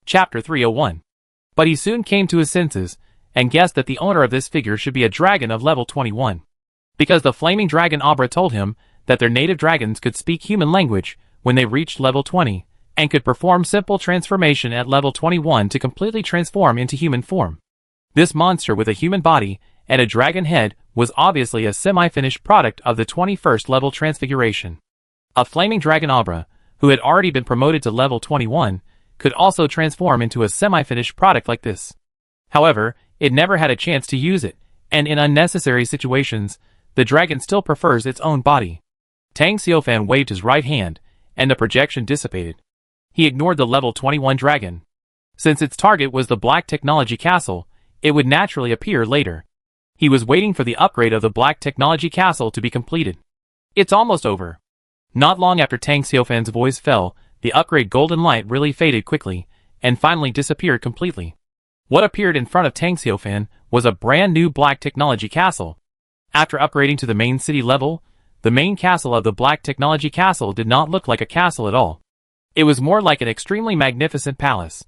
Chapter 301. But he soon came to his senses, and guessed that the owner of this figure should be a dragon of level 21. Because the flaming dragon Abra told him that their native dragons could speak human language when they reached level 20, and could perform simple transformation at level 21 to completely transform into human form. This monster with a human body and a dragon head was obviously a semi-finished product of the 21st level transfiguration. A flaming dragon Abra, who had already been promoted to level 21, could also transform into a semi-finished product like this. However, it never had a chance to use it, and in unnecessary situations, the dragon still prefers its own body. Tang Xiaofan waved his right hand, and the projection dissipated. He ignored the level 21 dragon. Since its target was the Black Technology Castle, it would naturally appear later. He was waiting for the upgrade of the Black Technology Castle to be completed. It's almost over. Not long after Tang Xiaofan's voice fell, the upgrade golden light really faded quickly, and finally disappeared completely. What appeared in front of Tang Xiaofan was a brand new Black Technology Castle. After upgrading to the main city level, the main castle of the Black Technology Castle did not look like a castle at all. It was more like an extremely magnificent palace.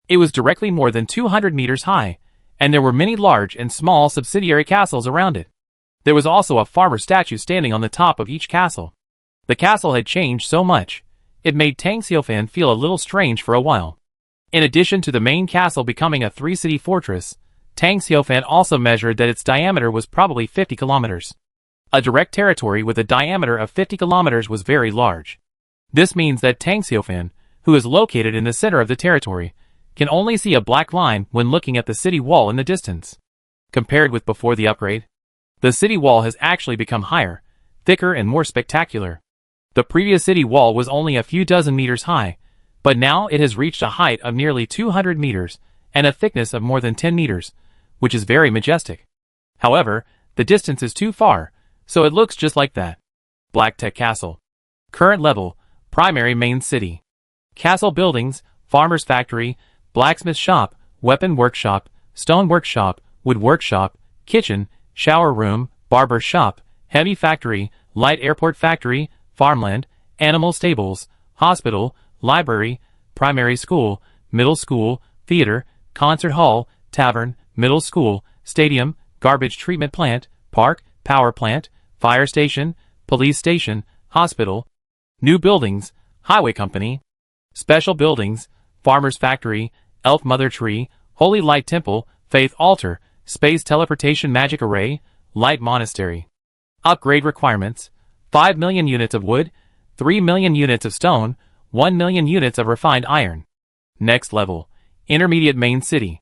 It was directly more than 200 meters high, and there were many large and small subsidiary castles around it. There was also a farmer statue standing on the top of each castle. The castle had changed so much, it made Tang Xiaofan feel a little strange for a while. In addition to the main castle becoming a 3-city fortress, Tang Xiaofan also measured that its diameter was probably 50 kilometers. A direct territory with a diameter of 50 kilometers was very large. This means that Tang Xiaofan, who is located in the center of the territory, can only see a black line when looking at the city wall in the distance. Compared with before the upgrade, the city wall has actually become higher, thicker and more spectacular. The previous city wall was only a few dozen meters high, but now it has reached a height of nearly 200 meters and a thickness of more than 10 meters, which is very majestic. However, the distance is too far, so it looks just like that. Black Tech Castle. Current level, primary main city. Castle buildings, farmer's factory, blacksmith shop, weapon workshop, stone workshop, wood workshop, kitchen, shower room, barber shop, heavy factory, light airport factory, farmland, animal stables, hospital, library, primary school, middle school, theater, concert hall, tavern, middle school, stadium, garbage treatment plant, park, power plant, fire station, police station, hospital, new buildings, highway company, special buildings, farmer's factory, elf mother tree, holy light temple, faith altar, space teleportation magic array, light monastery. Upgrade requirements: 5 million units of wood, 3 million units of stone, 1 million units of refined iron. Next level, intermediate main city.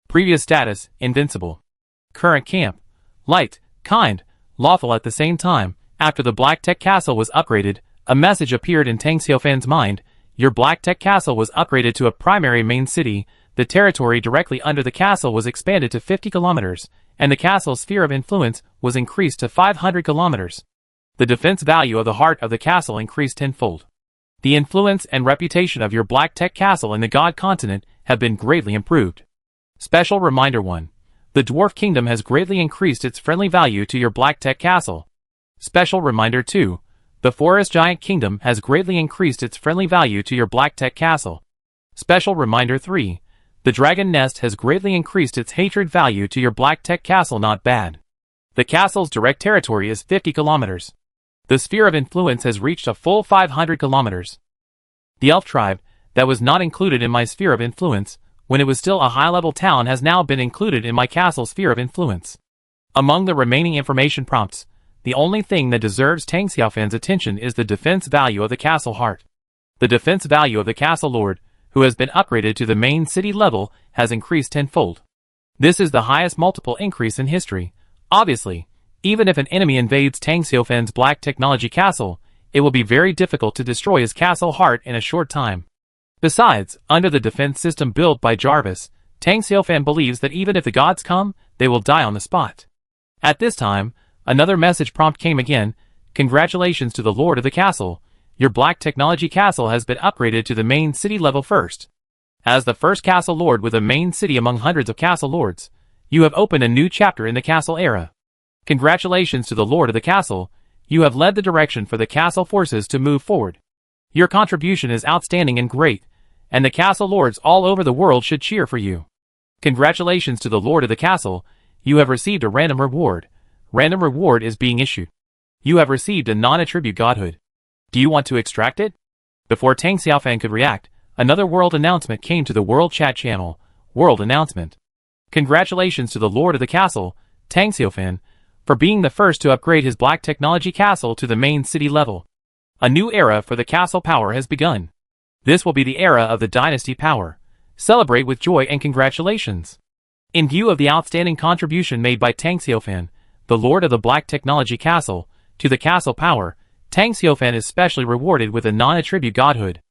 Previous status, invincible. Current camp, light, kind, lawful. At the same time, after the Black Tech Castle was upgraded, a message appeared in Tang Xiaofan's mind. Your Black Tech Castle was upgraded to a primary main city. The territory directly under the castle was expanded to 50 kilometers, and the castle's sphere of influence was increased to 500 kilometers. The defense value of the heart of the castle increased tenfold. The influence and reputation of your Black Tech Castle in the God Continent have been greatly improved. Special Reminder 1. The Dwarf Kingdom has greatly increased its friendly value to your Black Tech Castle. Special Reminder 2. The Forest Giant Kingdom has greatly increased its friendly value to your Black Tech Castle. Special Reminder 3. The Dragon Nest has greatly increased its hatred value to your Black Tech Castle. Not bad. The castle's direct territory is 50 kilometers. The sphere of influence has reached a full 500 kilometers. The elf tribe, that was not included in my sphere of influence, when it was still a high-level town, has now been included in my castle sphere of influence. Among the remaining information prompts, the only thing that deserves Tang Xiaofan's attention is the defense value of the castle heart. The defense value of the castle lord, who has been upgraded to the main city level, has increased tenfold. This is the highest multiple increase in history. Obviously, even if an enemy invades Tang Xiaofan's Black Technology Castle, it will be very difficult to destroy his castle heart in a short time. Besides, under the defense system built by Jarvis, Tang Xiaofan believes that even if the gods come, they will die on the spot. At this time, another message prompt came again. Congratulations to the Lord of the Castle. Your Black Technology Castle has been upgraded to the main city level first. As the first castle lord with a main city among hundreds of castle lords, you have opened a new chapter in the castle era. Congratulations to the Lord of the Castle. You have led the direction for the castle forces to move forward. Your contribution is outstanding and great, and the castle lords all over the world should cheer for you. Congratulations to the lord of the castle, you have received a random reward. Random reward is being issued. You have received a non-attribute godhood. Do you want to extract it? Before Tang Xiaofan could react, another world announcement came to the world chat channel. World announcement. Congratulations to the lord of the castle, Tang Xiaofan, for being the first to upgrade his black technology castle to the main city level. A new era for the castle power has begun. This will be the era of the dynasty power. Celebrate with joy and congratulations. In view of the outstanding contribution made by Tang Xiaofan, the lord of the black technology castle, to the castle power, Tang Xiaofan is specially rewarded with a non-attribute godhood.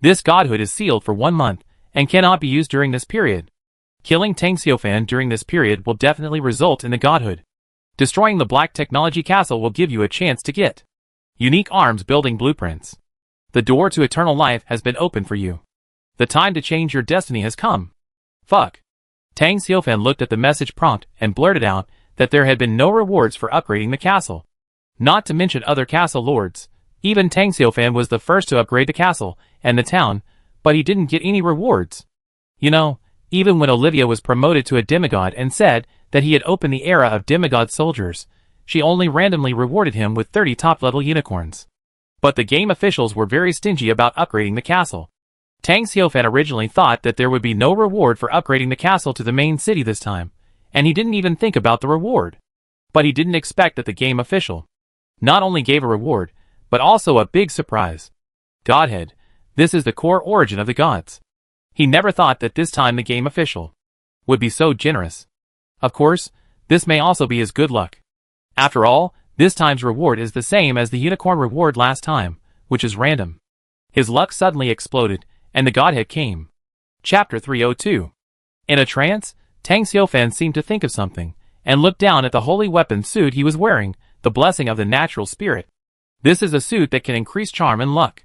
This godhood is sealed for 1 month, and cannot be used during this period. Killing Tang Xiaofan during this period will definitely result in the godhood. Destroying the black technology castle will give you a chance to get unique arms building blueprints. The door to eternal life has been opened for you. The time to change your destiny has come. Fuck. Tang Xiaofan looked at the message prompt and blurted out that there had been no rewards for upgrading the castle. Not to mention other castle lords. Even Tang Xiaofan was the first to upgrade the castle and the town, but he didn't get any rewards. You know, even when Olivia was promoted to a demigod and said that he had opened the era of demigod soldiers, she only randomly rewarded him with 30 top-level unicorns. But the game officials were very stingy about upgrading the castle. Tang Xiaofan originally thought that there would be no reward for upgrading the castle to the main city this time, and he didn't even think about the reward. But he didn't expect that the game official not only gave a reward, but also a big surprise. Godhead. This is the core origin of the gods. He never thought that this time the game official would be so generous. Of course, this may also be his good luck. After all, this time's reward is the same as the unicorn reward last time, which is random. His luck suddenly exploded, and the godhead came. Chapter 302. In a trance, Tang Xiaofan seemed to think of something, and looked down at the holy weapon suit he was wearing, the blessing of the natural spirit. This is a suit that can increase charm and luck.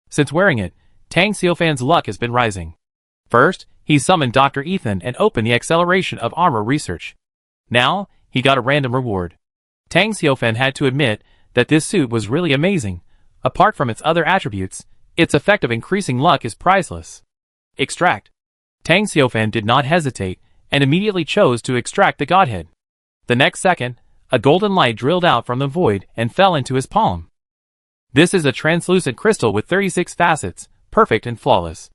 Since wearing it, Tang Xiaofan's luck has been rising. First, he summoned Dr. Ethan and opened the acceleration of armor research. Now, he got a random reward. Tang Xiaofan had to admit that this suit was really amazing. Apart from its other attributes, its effect of increasing luck is priceless. Extract. Tang Xiaofan did not hesitate, and immediately chose to extract the godhead. The next second, a golden light drilled out from the void and fell into his palm. This is a translucent crystal with 36 facets, perfect and flawless.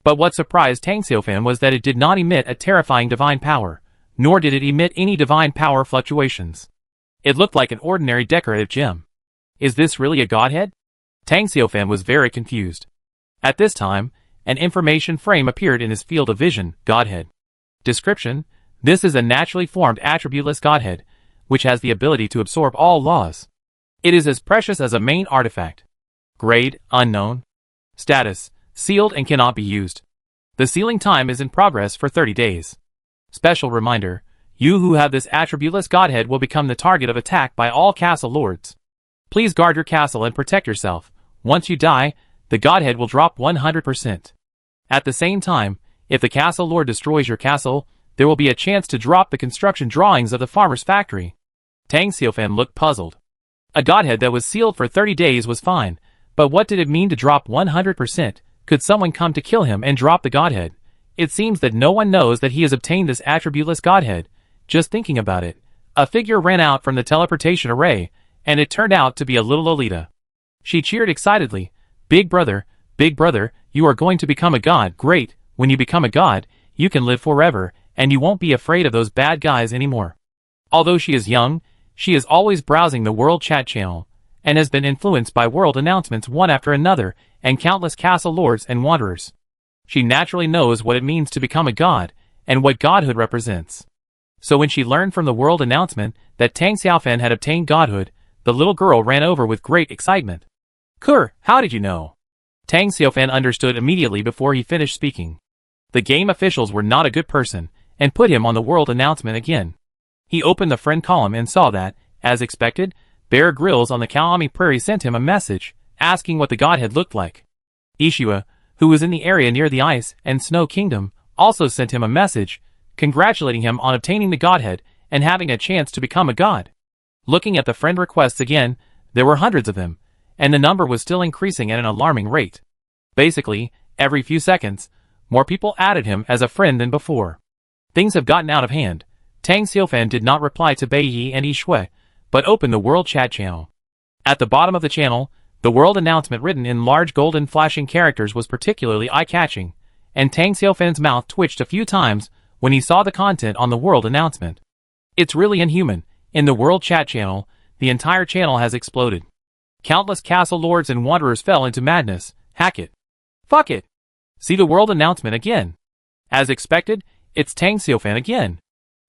But what surprised Tang Xiaofan was that it did not emit a terrifying divine power, nor did it emit any divine power fluctuations. It looked like an ordinary decorative gem. Is this really a godhead? Tang Xiaofan was very confused. At this time, an information frame appeared in his field of vision, godhead. Description: this is a naturally formed attributeless godhead, which has the ability to absorb all laws. It is as precious as a main artifact. Grade: unknown. Status: sealed and cannot be used. The sealing time is in progress for 30 days. Special reminder: you who have this attributeless godhead will become the target of attack by all castle lords. Please guard your castle and protect yourself. Once you die, the godhead will drop 100%. At the same time, if the castle lord destroys your castle, there will be a chance to drop the construction drawings of the farmer's factory. Tang Xiaofan looked puzzled. A godhead that was sealed for 30 days was fine, but what did it mean to drop 100%? Could someone come to kill him and drop the godhead? It seems that no one knows that he has obtained this attributeless godhead. Just thinking about it, a figure ran out from the teleportation array, and it turned out to be a little Lolita. She cheered excitedly. Big brother, you are going to become a god. Great, when you become a god, you can live forever, and you won't be afraid of those bad guys anymore. Although she is young, she is always browsing the world chat channel, and has been influenced by world announcements one after another, and countless castle lords and wanderers. She naturally knows what it means to become a god, and what godhood represents. So when she learned from the world announcement that Tang Xiaofan had obtained godhood, the little girl ran over with great excitement. Kur, how did you know? Tang Xiaofan understood immediately before he finished speaking. The game officials were not a good person, and put him on the world announcement again. He opened the friend column and saw that, as expected, Bear Grylls on the Kaoami Prairie sent him a message, asking what the godhead looked like. Ishua, who was in the area near the Ice and Snow Kingdom, also sent him a message, congratulating him on obtaining the godhead and having a chance to become a god. Looking at the friend requests again, there were hundreds of them, and the number was still increasing at an alarming rate. Basically, every few seconds, More people added him as a friend than before. Things have gotten out of hand. Tang Xiaofan did not reply to Bai Yi and Yi Shui, but opened the world chat channel. At the bottom of the channel, the world announcement written in large golden flashing characters was particularly eye-catching, and Tang Xiaofan's mouth twitched a few times when he saw the content on the world announcement. It's really inhuman. In the world chat channel, the entire channel has exploded. Countless castle lords and wanderers fell into madness. Hack it. Fuck it. See the world announcement again. As expected, it's Tang Xiaofan again.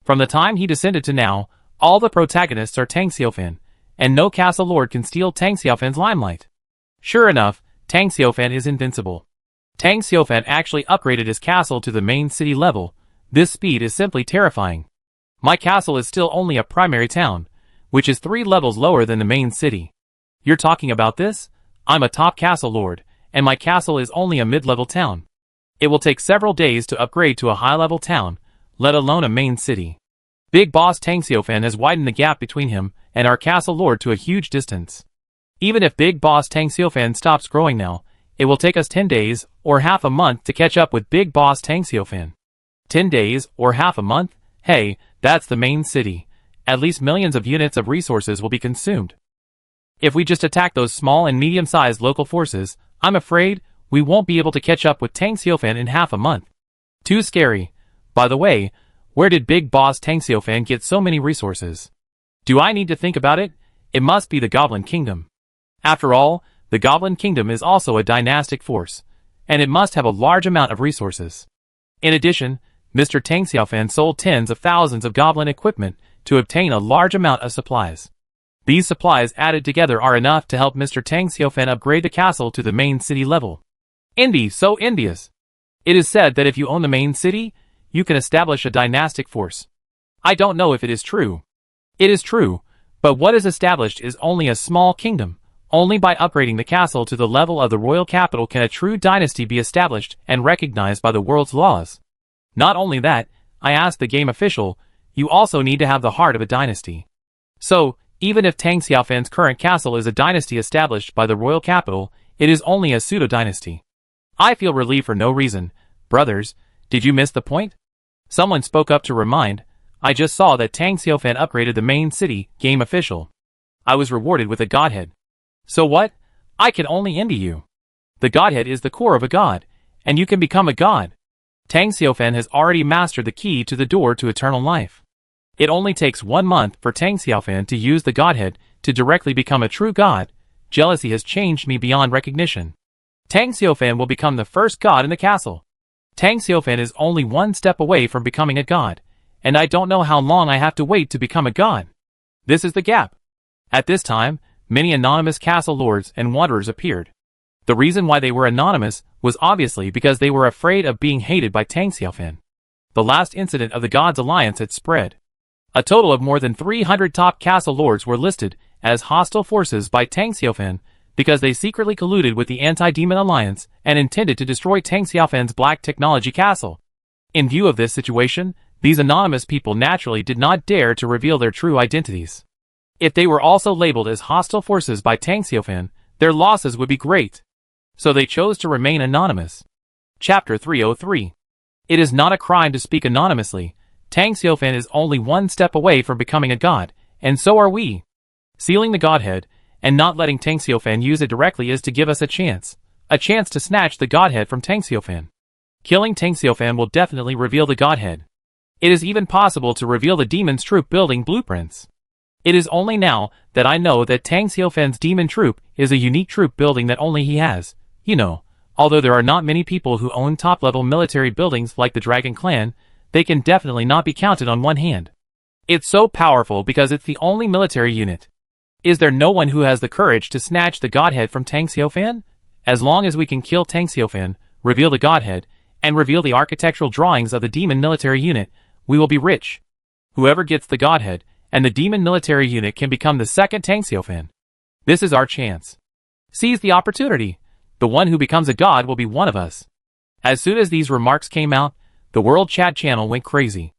From the time he descended to now, all the protagonists are Tang Xiaofan, and no castle lord can steal Tang Xiaofan's limelight. Sure enough, Tang Xiaofan is invincible. Tang Xiaofan actually upgraded his castle to the main city level. This speed is simply terrifying. My castle is still only a primary town, which is 3 levels lower than the main city. You're talking about this? I'm a top castle lord, and my castle is only a mid-level town. It will take several days to upgrade to a high-level town, let alone a main city. Big boss Tang Xiaofan has widened the gap between him and our castle lord to a huge distance. Even if Big Boss Tang Xiaofan stops growing now, it will take us 10 days or half a month to catch up with Big Boss Tang Xiaofan. 10 days or half a month? Hey, that's the main city. At least millions of units of resources will be consumed. If we just attack those small and medium-sized local forces, I'm afraid we won't be able to catch up with Tang Xiaofan in half a month. Too scary. By the way, where did Big Boss Tang Xiaofan get so many resources? Do I need to think about it? It must be the Goblin Kingdom. After all, the Goblin Kingdom is also a dynastic force, and it must have a large amount of resources. In addition, Mr. Tang Xiaofan sold tens of thousands of goblin equipment to obtain a large amount of supplies. These supplies added together are enough to help Mr. Tang Xiaofan upgrade the castle to the main city level. So envious. It is said that if you own the main city, you can establish a dynastic force. I don't know if it is true. It is true, but what is established is only a small kingdom. Only by upgrading the castle to the level of the royal capital can a true dynasty be established and recognized by the world's laws. Not only that, I asked the game official, you also need to have the heart of a dynasty. So, even if Tang Xiaofan's current castle is a dynasty established by the royal capital, it is only a pseudo-dynasty. I feel relieved for no reason. Brothers, did you miss the point? Someone spoke up to remind. I just saw that Tang Xiaofan upgraded the main city, game official. I was rewarded with a godhead. So what? I can only envy you. The godhead is the core of a god, and you can become a god. Tang Xiaofan has already mastered the key to the door to eternal life. It only takes 1 month for Tang Xiaofan to use the godhead to directly become a true god. Jealousy has changed me beyond recognition. Tang Xiaofan will become the first god in the castle. Tang Xiaofan is only 1 step away from becoming a god, and I don't know how long I have to wait to become a god. This is the gap. At this time, many anonymous castle lords and wanderers appeared. The reason why they were anonymous was obviously because they were afraid of being hated by Tang Xiaofan. The last incident of the Gods' Alliance had spread. A total of more than 300 top castle lords were listed as hostile forces by Tang Xiaofan because they secretly colluded with the Anti-Demon Alliance and intended to destroy Tang Xiaofan's Black Technology Castle. In view of this situation, these anonymous people naturally did not dare to reveal their true identities. If they were also labeled as hostile forces by Tang Xiaofan, their losses would be great. So they chose to remain anonymous. Chapter 303. It is not a crime to speak anonymously. Tang Xiaofan is only 1 step away from becoming a god, and so are we. Sealing the godhead, and not letting Tang Xiaofan use it directly is to give us a chance to snatch the godhead from Tang Xiaofan. Killing Tang Xiaofan will definitely reveal the godhead. It is even possible to reveal the demon's troop building blueprints. It is only now that I know that Tang Xiaofan's demon troop is a unique troop building that only he has. You know, although there are not many people who own top-level military buildings like the Dragon Clan, they can definitely not be counted on one hand. It's so powerful because it's the only military unit. Is there no one who has the courage to snatch the godhead from Tang Xiaofan? As long as we can kill Tang Xiaofan, reveal the godhead, and reveal the architectural drawings of the demon military unit, we will be rich. Whoever gets the godhead, and the demon military unit can become the second Tang Xiaofan. This is our chance. Seize the opportunity. The one who becomes a god will be one of us. As soon as these remarks came out, the world chat channel went crazy.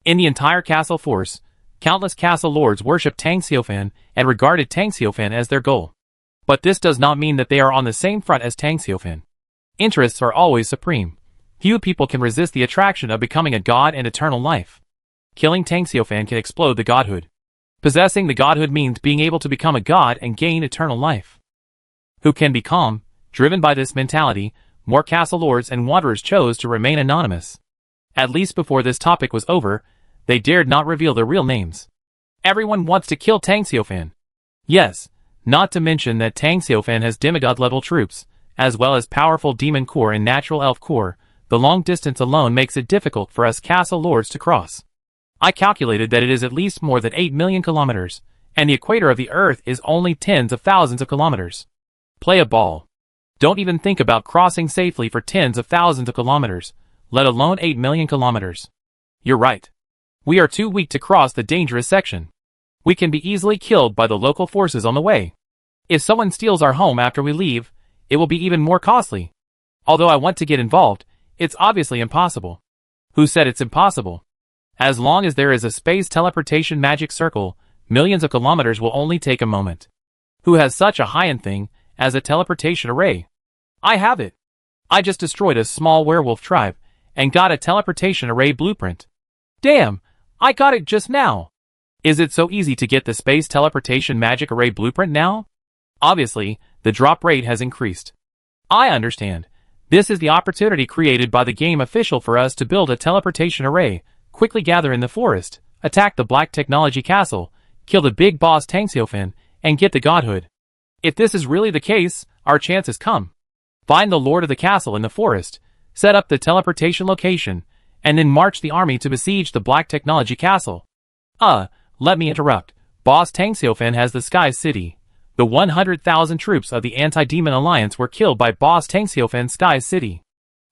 In the entire castle force, countless castle lords worshipped Tang Xiaofan and regarded Tang Xiaofan as their goal. But this does not mean that they are on the same front as Tang Xiaofan. Interests are always supreme. Few people can resist the attraction of becoming a god and eternal life. Killing Tang Xiaofan can explode the godhood. Possessing the godhood means being able to become a god and gain eternal life. Who can be calm? Driven by this mentality, more castle lords and wanderers chose to remain anonymous. At least before this topic was over, they dared not reveal their real names. Everyone wants to kill Tang Xiaofan. Yes, not to mention that Tang Xiaofan has demigod-level troops, as well as powerful demon core and natural elf core. The long distance alone makes it difficult for us castle lords to cross. I calculated that it is at least more than 8 million kilometers, and the equator of the Earth is only tens of thousands of kilometers. Play a ball. Don't even think about crossing safely for tens of thousands of kilometers, let alone 8 million kilometers. You're right. We are too weak to cross the dangerous section. We can be easily killed by the local forces on the way. If someone steals our home after we leave, it will be even more costly. Although I want to get involved, it's obviously impossible. Who said it's impossible? As long as there is a space teleportation magic circle, millions of kilometers will only take a moment. Who has such a high-end thing as a teleportation array? I have it. I just destroyed a small werewolf tribe and got a teleportation array blueprint. Damn, I got it just now. Is it so easy to get the space teleportation magic array blueprint now? Obviously, the drop rate has increased. I understand. This is the opportunity created by the game official for us to build a teleportation array, quickly gather in the forest, attack the Black Technology Castle, kill the big boss Tang Xiaofan, and get the godhood. If this is really the case, our chance has come. Find the lord of the castle in the forest, set up the teleportation location, and then march the army to besiege the Black Technology Castle. Let me interrupt. Boss Tang Xiaofan has the Sky City. The 100,000 troops of the Anti-Demon Alliance were killed by Boss Tang Xiaofan's Sky City.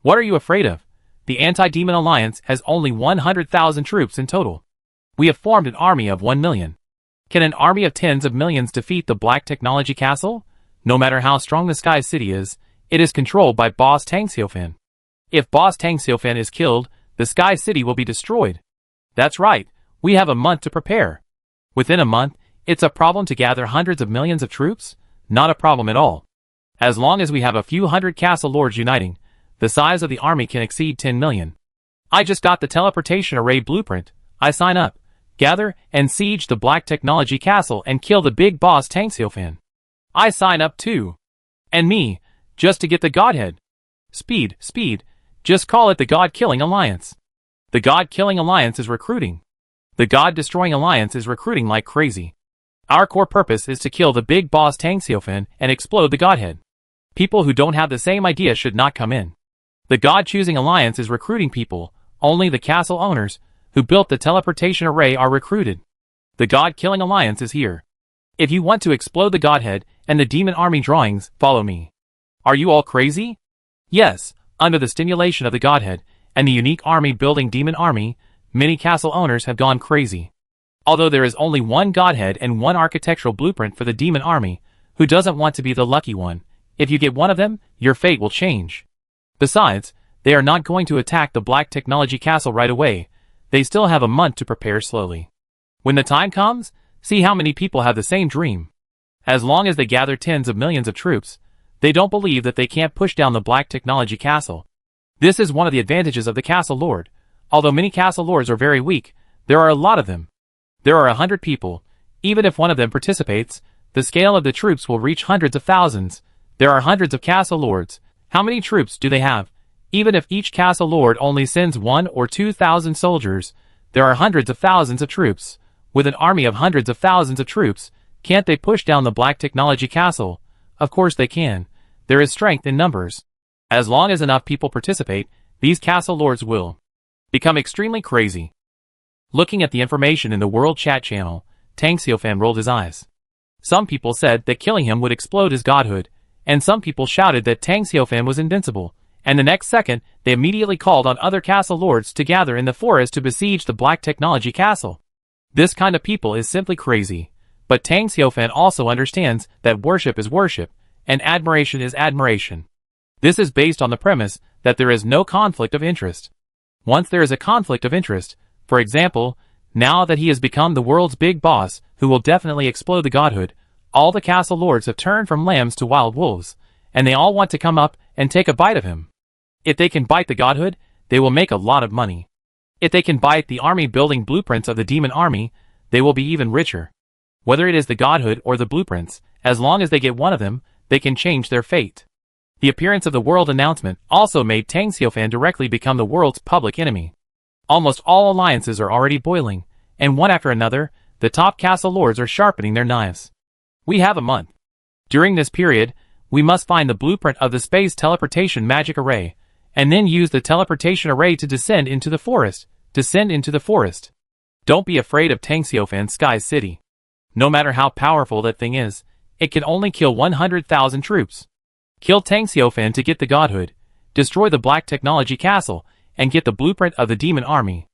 What are you afraid of? The Anti-Demon Alliance has only 100,000 troops in total. We have formed an army of 1 million. Can an army of tens of millions defeat the Black Technology Castle? No matter how strong the Sky City is, it is controlled by Boss Tang Xiaofan. If Boss Tang Xiaofan is killed, the Sky City will be destroyed. That's right, we have a month to prepare. Within a month, it's a problem to gather hundreds of millions of troops? Not a problem at all. As long as we have a few hundred castle lords uniting, the size of the army can exceed 10 million. I just got the teleportation array blueprint. I sign up, gather, and siege the Black Technology Castle and kill the big boss Tang Xiaofan. I sign up too. And me, just to get the godhead. Speed, just call it the God-Killing Alliance. The God-Killing Alliance is recruiting. The God-Destroying Alliance is recruiting like crazy. Our core purpose is to kill the big boss Tang Xiaofan and explode the godhead. People who don't have the same idea should not come in. The God-Choosing Alliance is recruiting people. Only the castle owners who built the teleportation array are recruited. The God-Killing Alliance is here. If you want to explode the godhead and the demon army drawings, follow me. Are you all crazy? Yes, under the stimulation of the godhead and the unique army building demon army, many castle owners have gone crazy. Although there is only one godhead and one architectural blueprint for the demon army, who doesn't want to be the lucky one? If you get one of them, your fate will change. Besides, they are not going to attack the Black Technology Castle right away. They still have a month to prepare slowly. When the time comes, see how many people have the same dream. As long as they gather tens of millions of troops, they don't believe that they can't push down the Black Technology Castle. This is one of the advantages of the Castle Lord. Although many Castle Lords are very weak, there are a lot of them. There are 100 people. Even if one of them participates, the scale of the troops will reach hundreds of thousands. There are hundreds of Castle Lords. How many troops do they have? Even if each Castle Lord only sends 1,000 or 2,000 soldiers, there are hundreds of thousands of troops. With an army of hundreds of thousands of troops, can't they push down the Black Technology Castle? Of course they can. There is strength in numbers. As long as enough people participate, these Castle Lords will become extremely crazy. Looking at the information in the World Chat channel, Tang Xiaofan rolled his eyes. Some people said that killing him would explode his godhood, and some people shouted that Tang Xiaofan was invincible, and the next second, they immediately called on other Castle Lords to gather in the forest to besiege the Black Technology Castle. This kind of people is simply crazy. But Tang Xiaofan also understands that worship is worship, and admiration is admiration. This is based on the premise that there is no conflict of interest. Once there is a conflict of interest, for example, now that he has become the world's big boss who will definitely explode the godhood, all the Castle Lords have turned from lambs to wild wolves, and they all want to come up and take a bite of him. If they can bite the godhood, they will make a lot of money. If they can bite the army building blueprints of the demon army, they will be even richer. Whether it is the godhood or the blueprints, as long as they get one of them, they can change their fate. The appearance of the world announcement also made Tang Xiaofan directly become the world's public enemy. Almost all alliances are already boiling, and one after another, the top castle lords are sharpening their knives. We have a month. During this period, we must find the blueprint of the space teleportation magic array, and then use the teleportation array to descend into the forest. Don't be afraid of Tang Xiaofan's Sky City. No matter how powerful that thing is, it can only kill 100,000 troops. Kill Tang Xiaofan to get the godhood, destroy the Black Technology Castle, and get the blueprint of the demon army.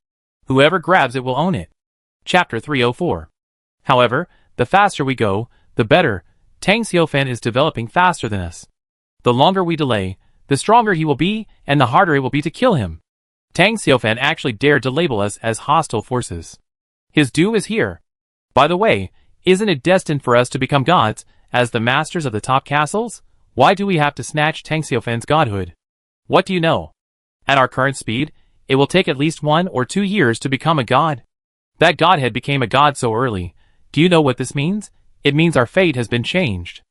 Whoever grabs it will own it. Chapter 304. However, the faster we go, the better. Tang Xiaofan is developing faster than us. The longer we delay, the stronger he will be, and the harder it will be to kill him. Tang Xiaofan actually dared to label us as hostile forces. His doom is here. By the way, isn't it destined for us to become gods, as the masters of the top castles? Why do we have to snatch Tang Xiaofan's godhood? What do you know? At our current speed, it will take at least 1 or 2 years to become a god. That godhead became a god so early. Do you know what this means? It means our fate has been changed.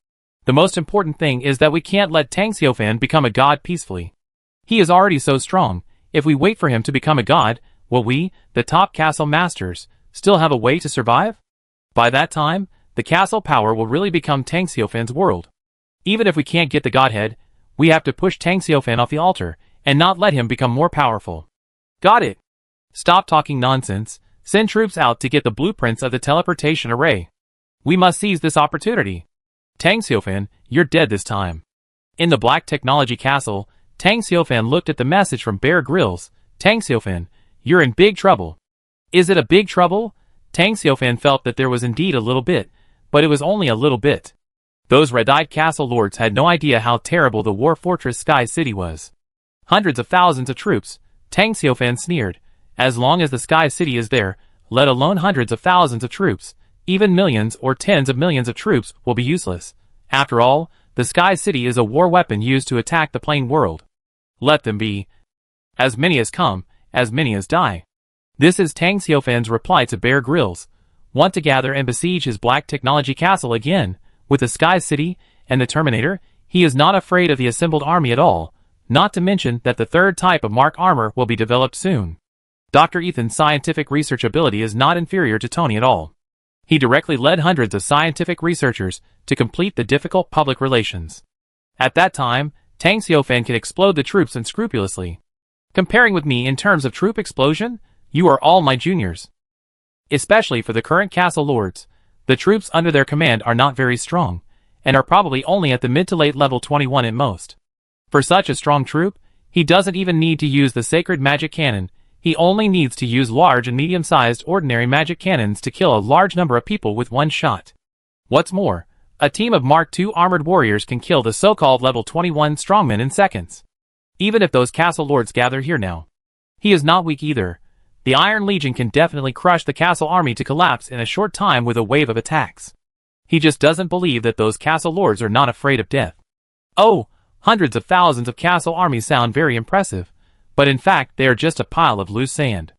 The most important thing is that we can't let Tang Xiaofan become a god peacefully. He is already so strong. If we wait for him to become a god, will we, the top castle masters, still have a way to survive? By that time, the castle power will really become Tang Xiaofan's world. Even if we can't get the godhead, we have to push Tang Xiaofan off the altar, and not let him become more powerful. Got it. Stop talking nonsense. Send troops out to get the blueprints of the teleportation array. We must seize this opportunity. Tang Xiaofan, you're dead this time. In the Black Technology Castle, Tang Xiaofan looked at the message from Bear Grylls. Tang Xiaofan, you're in big trouble. Is it a big trouble? Tang Xiaofan felt that there was indeed a little bit, but it was only a little bit. Those red-eyed castle lords had no idea how terrible the war fortress Sky City was. Hundreds of thousands of troops, Tang Xiaofan sneered. As long as the Sky City is there, let alone hundreds of thousands of troops, even millions or tens of millions of troops will be useless. After all, the Sky City is a war weapon used to attack the plain world. Let them be. As many as come, as many as die. This is Tang Xiaofan's reply to Bear Grylls. Want to gather and besiege his Black Technology Castle again, with the Sky City and the Terminator? He is not afraid of the assembled army at all, not to mention that the third type of Mark armor will be developed soon. Dr. Ethan's scientific research ability is not inferior to Tony at all. He directly led hundreds of scientific researchers to complete the difficult public relations. At that time, Tang Xiaofan can explode the troops unscrupulously. Comparing with me in terms of troop explosion, you are all my juniors. Especially for the current castle lords, the troops under their command are not very strong, and are probably only at the mid to late level 21 at most. For such a strong troop, he doesn't even need to use the sacred magic cannon. He only needs to use large and medium-sized ordinary magic cannons to kill a large number of people with one shot. What's more, a team of Mark II armored warriors can kill the so-called level 21 strongmen in seconds. Even if those castle lords gather here now. He is not weak either. The Iron Legion can definitely crush the castle army to collapse in a short time with a wave of attacks. He just doesn't believe that those castle lords are not afraid of death. Oh, hundreds of thousands of castle armies sound very impressive, but in fact they are just a pile of loose sand.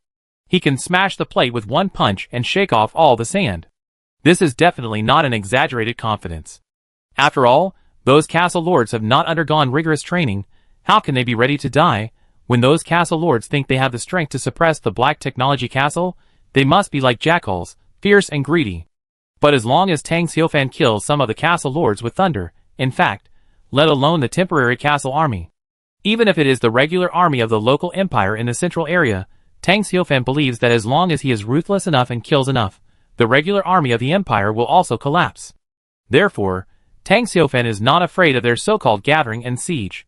He can smash the plate with one punch and shake off all the sand. This is definitely not an exaggerated confidence. After all, those castle lords have not undergone rigorous training. How can they be ready to die? When those castle lords think they have the strength to suppress the Black Technology Castle, they must be like jackals, fierce and greedy. But as long as Tang Xiaofan kills some of the castle lords with thunder, in fact, let alone the temporary castle army, even if it is the regular army of the local empire in the central area, Tang Xiaofan believes that as long as he is ruthless enough and kills enough, the regular army of the empire will also collapse. Therefore, Tang Xiaofan is not afraid of their so-called gathering and siege.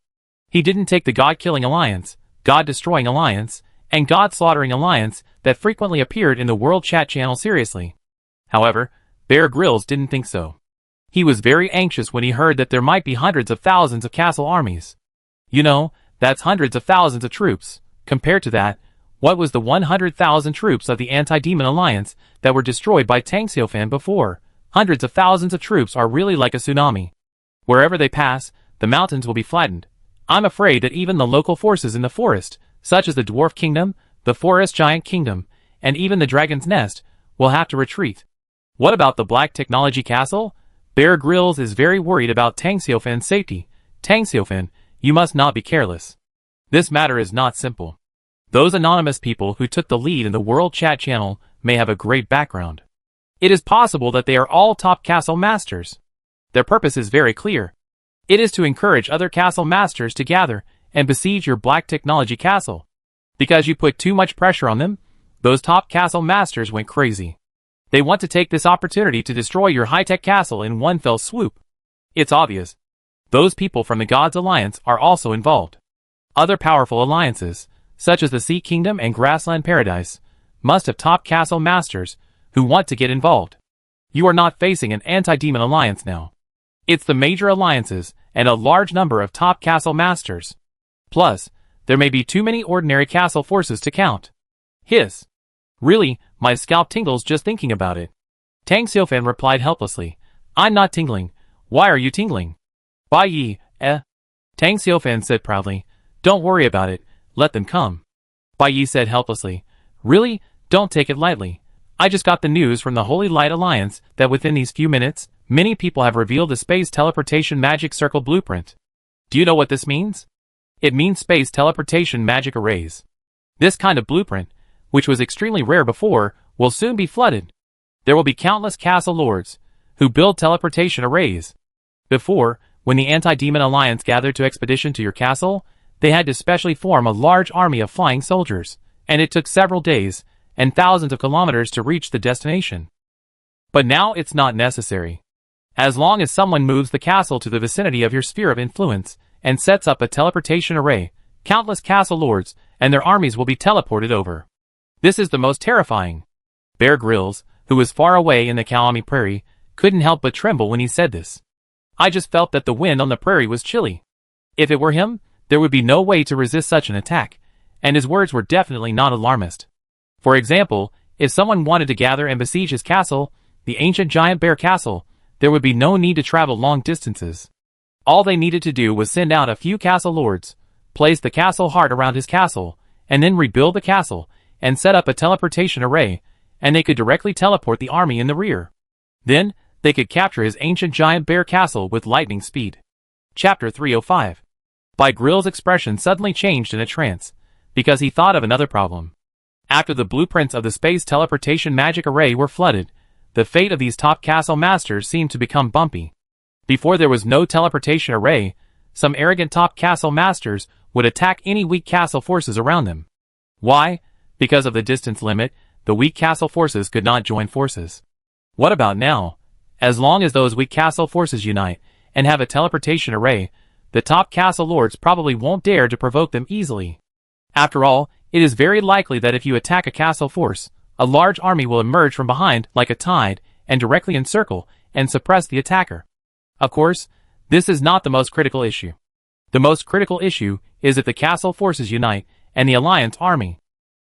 He didn't take the God-killing alliance, God-destroying alliance, and God-slaughtering alliance that frequently appeared in the World Chat channel seriously. However, Bear Grylls didn't think so. He was very anxious when he heard that there might be hundreds of thousands of castle armies. You know, that's hundreds of thousands of troops. Compared to that, what was the 100,000 troops of the Anti-Demon Alliance that were destroyed by Tang Xiaofan before? Hundreds of thousands of troops are really like a tsunami. Wherever they pass, the mountains will be flattened. I'm afraid that even the local forces in the forest, such as the Dwarf Kingdom, the Forest Giant Kingdom, and even the Dragon's Nest, will have to retreat. What about the Black Technology Castle? Bear Grylls is very worried about Tang Xiufan's safety. Tang Xiufan, you must not be careless. This matter is not simple. Those anonymous people who took the lead in the World Chat channel may have a great background. It is possible that they are all top castle masters. Their purpose is very clear. It is to encourage other castle masters to gather and besiege your Black Technology Castle. Because you put too much pressure on them, those top castle masters went crazy. They want to take this opportunity to destroy your high-tech castle in one fell swoop. It's obvious. Those people from the Gods Alliance are also involved. Other powerful alliances, such as the Sea Kingdom and Grassland Paradise, must have top castle masters who want to get involved. You are not facing an anti-demon alliance now. It's the major alliances and a large number of top castle masters. Plus, there may be too many ordinary castle forces to count. Hiss. Really, my scalp tingles just thinking about it. Tang Xiufan replied helplessly. I'm not tingling. Why are you tingling? Bai Yi, Tang Xiufan said proudly. Don't worry about it, let them come. Bai Yi said helplessly. Really, don't take it lightly. I just got the news from the Holy Light Alliance that within these few minutes, many people have revealed the Space Teleportation Magic Circle Blueprint. Do you know what this means? It means Space Teleportation Magic Arrays. This kind of blueprint, which was extremely rare before, will soon be flooded. There will be countless castle lords who build teleportation arrays. Before, when the Anti-Demon Alliance gathered to expedition to your castle, they had to specially form a large army of flying soldiers, and it took several days and thousands of kilometers to reach the destination. But now it's not necessary. As long as someone moves the castle to the vicinity of your sphere of influence and sets up a teleportation array, countless castle lords and their armies will be teleported over. This is the most terrifying. Bear Grylls, who was far away in the Kalami Prairie, couldn't help but tremble when he said this. I just felt that the wind on the prairie was chilly. If it were him, there would be no way to resist such an attack, and his words were definitely not alarmist. For example, if someone wanted to gather and besiege his castle, the ancient giant bear castle, there would be no need to travel long distances. All they needed to do was send out a few castle lords, place the castle heart around his castle, and then rebuild the castle, and set up a teleportation array, and they could directly teleport the army in the rear. Then, they could capture his ancient giant bear castle with lightning speed. Chapter 305. Bai Grylls' expression suddenly changed in a trance, because he thought of another problem. After the blueprints of the Space Teleportation Magic Array were flooded, the fate of these top castle masters seemed to become bumpy. Before there was no teleportation array, some arrogant top castle masters would attack any weak castle forces around them. Why? Because of the distance limit, the weak castle forces could not join forces. What about now? As long as those weak castle forces unite and have a teleportation array, the top castle lords probably won't dare to provoke them easily. After all, it is very likely that if you attack a castle force, a large army will emerge from behind like a tide and directly encircle and suppress the attacker. Of course, this is not the most critical issue. The most critical issue is if the castle forces unite and the alliance army.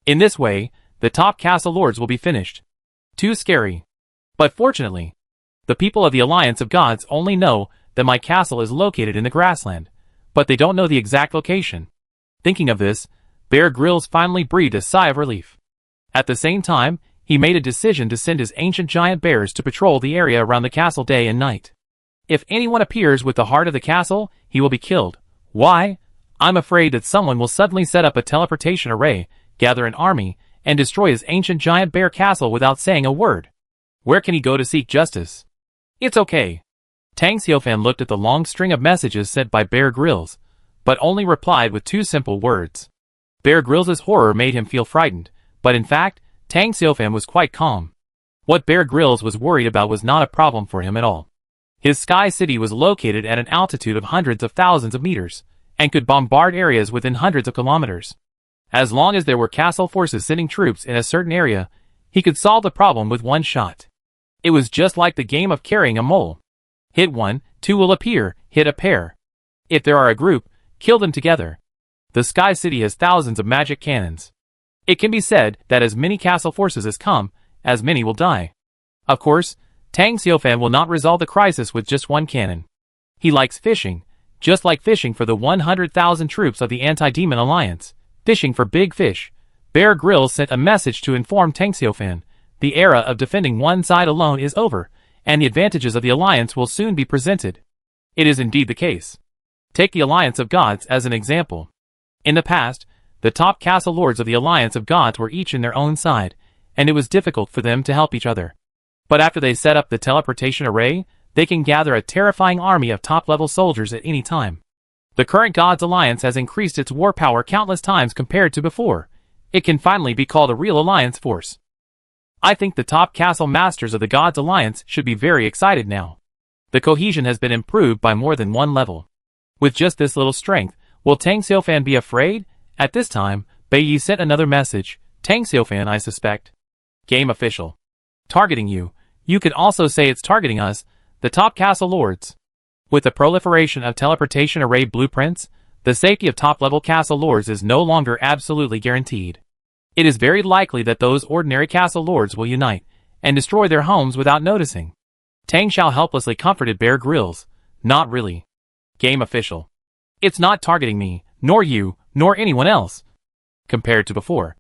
In this way, the top castle lords will be finished. Too scary. But fortunately, the people of the Alliance of Gods only know that my castle is located in the grassland, but they don't know the exact location. Thinking of this, Bear Grylls finally breathed a sigh of relief. At the same time, he made a decision to send his ancient giant bears to patrol the area around the castle day and night. If anyone appears with the heart of the castle, he will be killed. Why? I'm afraid that someone will suddenly set up a teleportation array, gather an army, and destroy his ancient giant bear castle without saying a word. Where can he go to seek justice? It's okay. Tang Xiufan looked at the long string of messages sent by Bear Grylls, but only replied with two simple words. Bear Grylls' horror made him feel frightened, but in fact, Tang Xiufan was quite calm. What Bear Grylls was worried about was not a problem for him at all. His Sky City was located at an altitude of hundreds of thousands of meters, and could bombard areas within hundreds of kilometers. As long as there were castle forces sending troops in a certain area, he could solve the problem with one shot. It was just like the game of carrying a mole. Hit one, two will appear, hit a pair. If there are a group, kill them together. The Sky City has thousands of magic cannons. It can be said that as many castle forces as come, as many will die. Of course, Tang Xiufan will not resolve the crisis with just one cannon. He likes fishing, Just like fishing for the 100,000 troops of the Anti-Demon Alliance, fishing for big fish, Bear Grylls sent a message to inform Tang Xiaofan, the era of defending one side alone is over, and the advantages of the alliance will soon be presented. It is indeed the case. Take the Alliance of Gods as an example. In the past, the top castle lords of the Alliance of Gods were each in their own side, and it was difficult for them to help each other. But after they set up the teleportation array, they can gather a terrifying army of top-level soldiers at any time. The current Gods Alliance has increased its war power countless times compared to before. It can finally be called a real alliance force. I think the top castle masters of the Gods Alliance should be very excited now. The cohesion has been improved by more than one level. With just this little strength, will Tang Xiaofan be afraid? At this time, Bai Yi sent another message. Tang Xiaofan, I suspect. Game official. Targeting you. You could also say it's targeting us, the top castle lords. With the proliferation of teleportation array blueprints, the safety of top-level castle lords is no longer absolutely guaranteed. It is very likely that those ordinary castle lords will unite and destroy their homes without noticing. Tang Xiao helplessly comforted Bear Grylls. Not really. Game official. It's not targeting me, nor you, nor anyone else. Compared to before,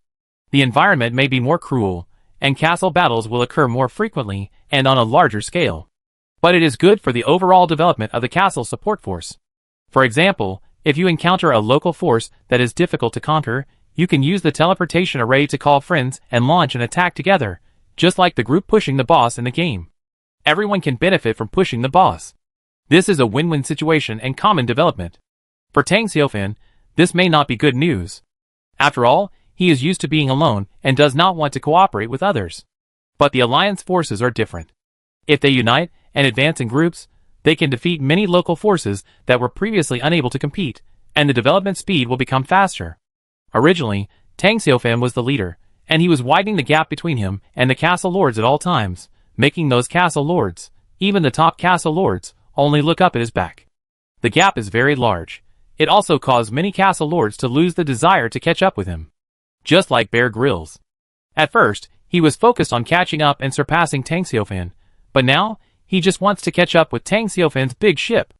the environment may be more cruel, and castle battles will occur more frequently and on a larger scale. But it is good for the overall development of the castle support force. For example, if you encounter a local force that is difficult to conquer, you can use the teleportation array to call friends and launch an attack together, just like the group pushing the boss in the game. Everyone can benefit from pushing the boss. This is a win-win situation and common development. For Tang Xiaofan, this may not be good news. After all, he is used to being alone and does not want to cooperate with others. But the alliance forces are different. If they unite and advance in groups, they can defeat many local forces that were previously unable to compete, and the development speed will become faster. Originally, Tang Xiaofan was the leader, and he was widening the gap between him and the castle lords at all times, making those castle lords, even the top castle lords, only look up at his back. The gap is very large. It also caused many castle lords to lose the desire to catch up with him. Just like Bear Grylls. At first, he was focused on catching up and surpassing Tang Xiaofan, but now, he just wants to catch up with Tang Xiaofan's big ship.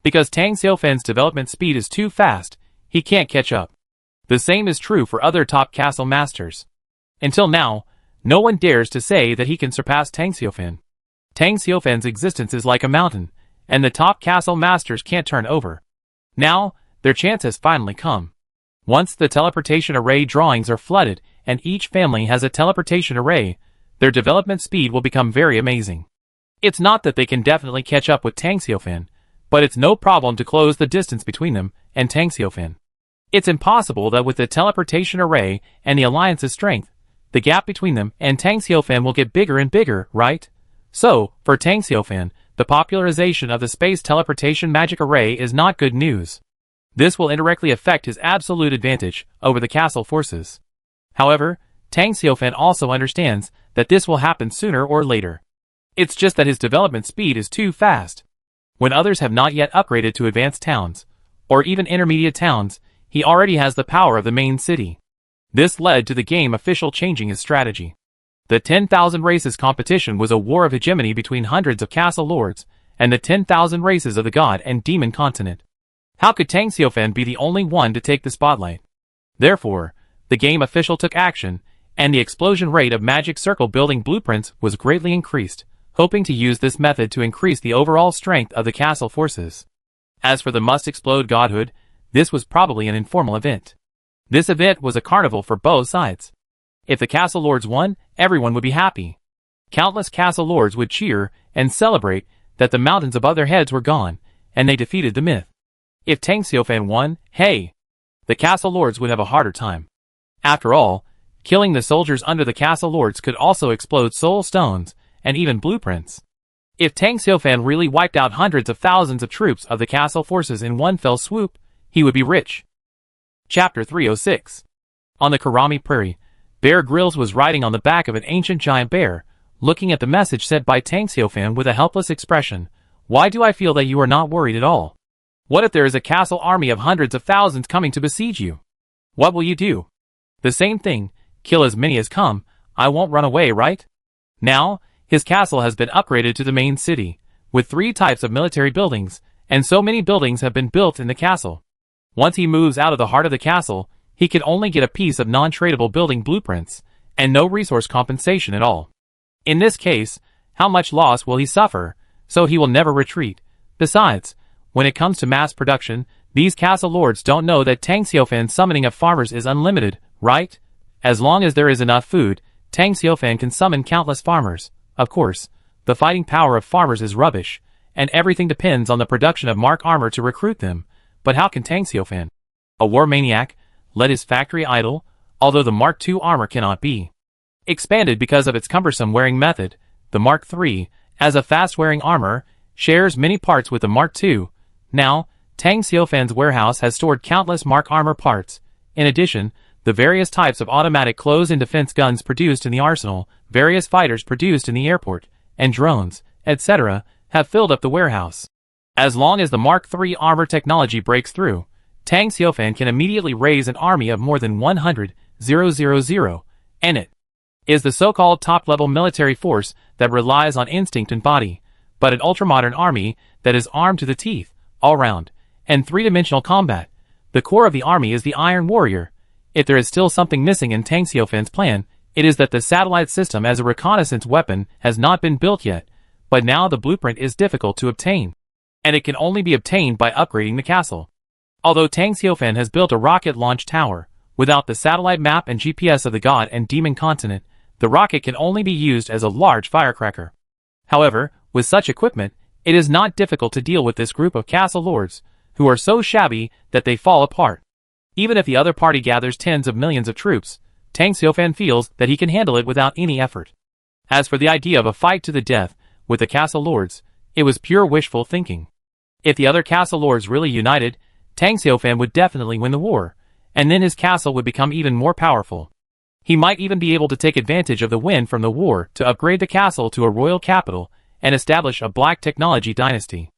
Because Tang Xiaofan's development speed is too fast, he can't catch up. The same is true for other top castle masters. Until now, no one dares to say that he can surpass Tang Xiaofan. Tang Xiaofan's existence is like a mountain, and the top castle masters can't turn over. Now, their chance has finally come. Once the teleportation array drawings are flooded and each family has a teleportation array, their development speed will become very amazing. It's not that they can definitely catch up with Tang Xiaofan, but it's no problem to close the distance between them and Tang Xiaofan. It's impossible that with the teleportation array and the alliance's strength, the gap between them and Tang Xiaofan will get bigger and bigger, right? So, for Tang Xiaofan, the popularization of the space teleportation magic array is not good news. This will indirectly affect his absolute advantage over the castle forces. However, Tang Xiaofan also understands that this will happen sooner or later. It's just that his development speed is too fast. When others have not yet upgraded to advanced towns, or even intermediate towns, he already has the power of the main city. This led to the game official changing his strategy. The 10,000 races competition was a war of hegemony between hundreds of castle lords and the 10,000 races of the god and demon continent. How could Tang Xiaofan be the only one to take the spotlight? Therefore, the game official took action, and the explosion rate of magic circle building blueprints was greatly increased, hoping to use this method to increase the overall strength of the castle forces. As for the must-explode godhood, this was probably an informal event. This event was a carnival for both sides. If the castle lords won, everyone would be happy. Countless castle lords would cheer and celebrate that the mountains above their heads were gone, and they defeated the myth. If Tang Xiaofan won, hey! The castle lords would have a harder time. After all, killing the soldiers under the castle lords could also explode soul stones, and even blueprints. If Tang Xiaofan really wiped out hundreds of thousands of troops of the castle forces in one fell swoop, he would be rich. Chapter 306. On the Karami Prairie, Bear Grylls was riding on the back of an ancient giant bear, looking at the message sent by Tang Xiaofan with a helpless expression. Why do I feel that you are not worried at all? What if there is a castle army of hundreds of thousands coming to besiege you? What will you do? The same thing, kill as many as come, I won't run away, right? Now, his castle has been upgraded to the main city, with 3 types of military buildings, and so many buildings have been built in the castle. Once he moves out of the heart of the castle, he can only get a piece of non-tradable building blueprints, and no resource compensation at all. In this case, how much loss will he suffer? So he will never retreat. Besides, when it comes to mass production, these castle lords don't know that Tang Xiufan's summoning of farmers is unlimited, right? As long as there is enough food, Tang Xiufan can summon countless farmers. Of course, the fighting power of farmers is rubbish, and everything depends on the production of mark armor to recruit them. But how can Tang Xiufan, a war maniac, let his factory idle, although the Mark II armor cannot be expanded because of its cumbersome wearing method? The Mark III, as a fast-wearing armor, shares many parts with the Mark II. Now, Tang Xiufan's warehouse has stored countless mark armor parts. In addition, the various types of automatic close-in defense guns produced in the arsenal, various fighters produced in the airport, and drones, etc., have filled up the warehouse. As long as the Mark III armor technology breaks through, Tang Xiufan can immediately raise an army of more than 100,000, and it is the so-called top-level military force that relies on instinct and body, but an ultramodern army that is armed to the teeth, all-round, and three-dimensional combat. The core of the army is the Iron Warrior. If there is still something missing in Tang Xiufan's plan, it is that the satellite system as a reconnaissance weapon has not been built yet, but now the blueprint is difficult to obtain, and it can only be obtained by upgrading the castle. Although Tang Xiufan has built a rocket launch tower, without the satellite map and GPS of the God and Demon continent, the rocket can only be used as a large firecracker. However, with such equipment, it is not difficult to deal with this group of castle lords, who are so shabby that they fall apart. Even if the other party gathers tens of millions of troops, Tang Xiufan feels that he can handle it without any effort. As for the idea of a fight to the death with the castle lords, it was pure wishful thinking. If the other castle lords really united, Tang Xiufan would definitely win the war, and then his castle would become even more powerful. He might even be able to take advantage of the win from the war to upgrade the castle to a royal capital and establish a black technology dynasty.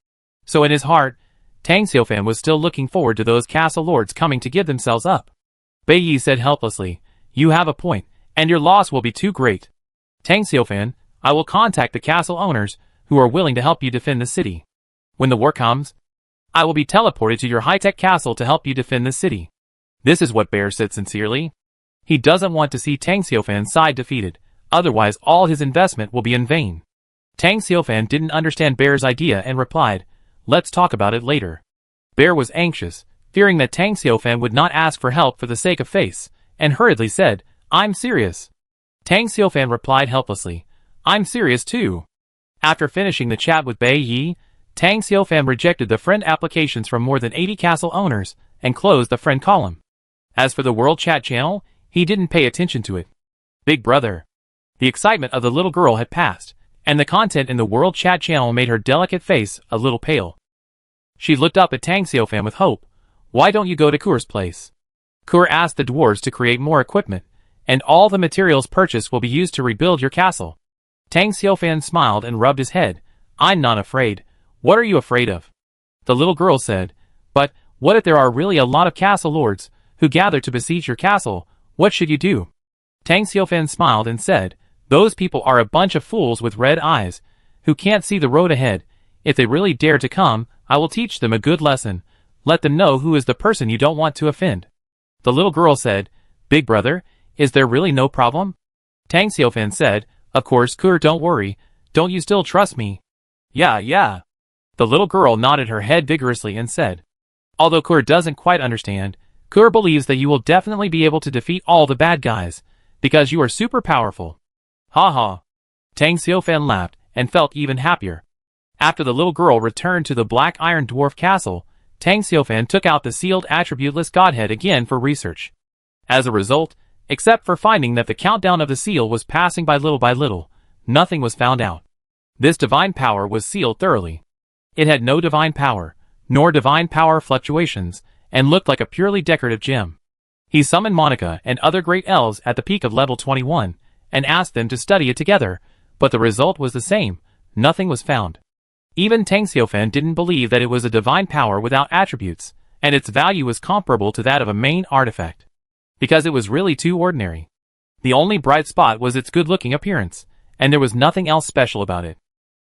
So in his heart, Tang Xiufan was still looking forward to those castle lords coming to give themselves up. Bai Yi said helplessly, "You have a point, and your loss will be too great. Tang Xiufan, I will contact the castle owners, who are willing to help you defend the city. When the war comes, I will be teleported to your high-tech castle to help you defend the city." This is what Bear said sincerely. He doesn't want to see Tang Xiufan's side defeated, otherwise all his investment will be in vain. Tang Xiufan didn't understand Bear's idea and replied, "Let's talk about it later." Bear was anxious, fearing that Tang Xiufan would not ask for help for the sake of face, and hurriedly said, "I'm serious." Tang Xiufan replied helplessly, "I'm serious too." After finishing the chat with Bai Yi, Tang Xiufan rejected the friend applications from more than 80 castle owners and closed the friend column. As for the world chat channel, he didn't pay attention to it. Big brother. The excitement of the little girl had passed, and the content in the world chat channel made her delicate face a little pale. She looked up at Tang Xiufan with hope. "Why don't you go to Kur's place?" Kur asked the dwarves to create more equipment, and all the materials purchased will be used to rebuild your castle. Tang Xiufan smiled and rubbed his head. "I'm not afraid. What are you afraid of?" The little girl said, "But, what if there are really a lot of castle lords, who gather to besiege your castle? What should you do?" Tang Xiufan smiled and said, "Those people are a bunch of fools with red eyes, who can't see the road ahead. If they really dare to come, I will teach them a good lesson. Let them know who is the person you don't want to offend." The little girl said, "Big brother, is there really no problem?" Tang Xiufan said, "Of course, Kur, don't worry. Don't you still trust me?" Yeah. The little girl nodded her head vigorously and said, "Although Kur doesn't quite understand, Kur believes that you will definitely be able to defeat all the bad guys, because you are super powerful." Ha ha. Tang Xiufan laughed and felt even happier. After the little girl returned to the Black Iron Dwarf Castle, Tang Xiufan took out the sealed attributeless godhead again for research. As a result, except for finding that the countdown of the seal was passing by little, nothing was found out. This divine power was sealed thoroughly. It had no divine power, nor divine power fluctuations, and looked like a purely decorative gem. He summoned Monica and other great elves at the peak of level 21, and asked them to study it together, but the result was the same. Nothing was found. Even Tang Xiufan didn't believe that it was a divine power without attributes, and its value was comparable to that of a main artifact, because it was really too ordinary. The only bright spot was its good-looking appearance, and there was nothing else special about it.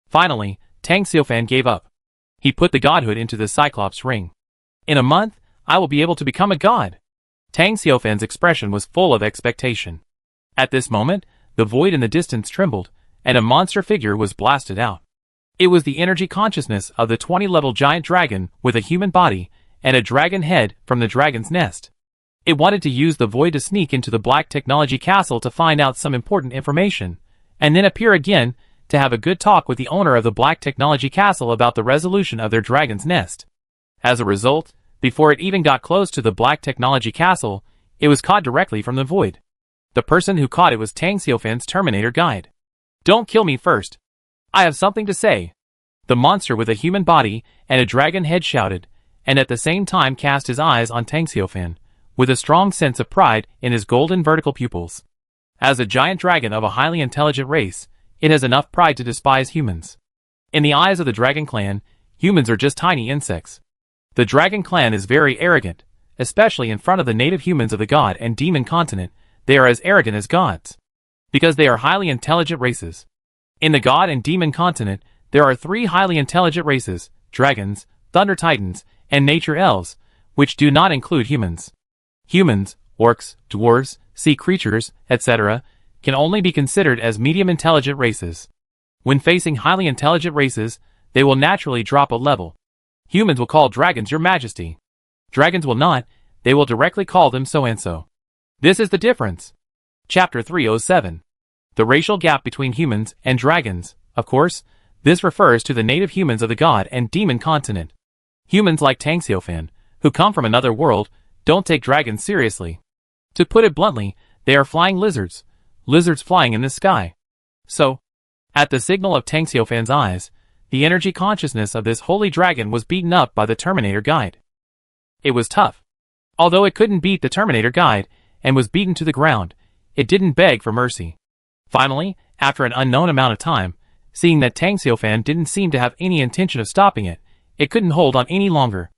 Finally, Tang Xiufan gave up. He put the godhood into the Cyclops ring. In a month, I will be able to become a god. Tang Xiufan's expression was full of expectation. At this moment, the void in the distance trembled, and a monster figure was blasted out. It was the energy consciousness of the 20-level giant dragon with a human body and a dragon head from the dragon's nest. It wanted to use the void to sneak into the Black Technology Castle to find out some important information, and then appear again to have a good talk with the owner of the Black Technology Castle about the resolution of their dragon's nest. As a result, before it even got close to the Black Technology Castle, it was caught directly from the void. The person who caught it was Tang Xiufan's Terminator guide. "Don't kill me first. I have something to say," the monster with a human body and a dragon head shouted, and at the same time cast his eyes on Tang Xiufan, with a strong sense of pride in his golden vertical pupils. As a giant dragon of a highly intelligent race, it has enough pride to despise humans. In the eyes of the Dragon Clan, humans are just tiny insects. The Dragon Clan is very arrogant, especially in front of the native humans of the God and Demon continent. They are as arrogant as gods, because they are highly intelligent races. In the God and Demon continent, there are 3 highly intelligent races: dragons, thunder titans, and nature elves, which do not include humans. Humans, orcs, dwarves, sea creatures, etc., can only be considered as medium intelligent races. When facing highly intelligent races, they will naturally drop a level. Humans will call dragons Your Majesty. Dragons will not, they will directly call them so-and-so. This is the difference. Chapter 307. The racial gap between humans and dragons. Of course, this refers to the native humans of the God and Demon continent. Humans like Tang Xiufan, who come from another world, don't take dragons seriously. To put it bluntly, they are flying lizards. Lizards flying in the sky. So, at the signal of Tang Xiufan's eyes, the energy consciousness of this holy dragon was beaten up by the Terminator guide. It was tough. Although it couldn't beat the Terminator guide, and was beaten to the ground, it didn't beg for mercy. Finally, after an unknown amount of time, seeing that Tang Xiufan didn't seem to have any intention of stopping it, it couldn't hold on any longer.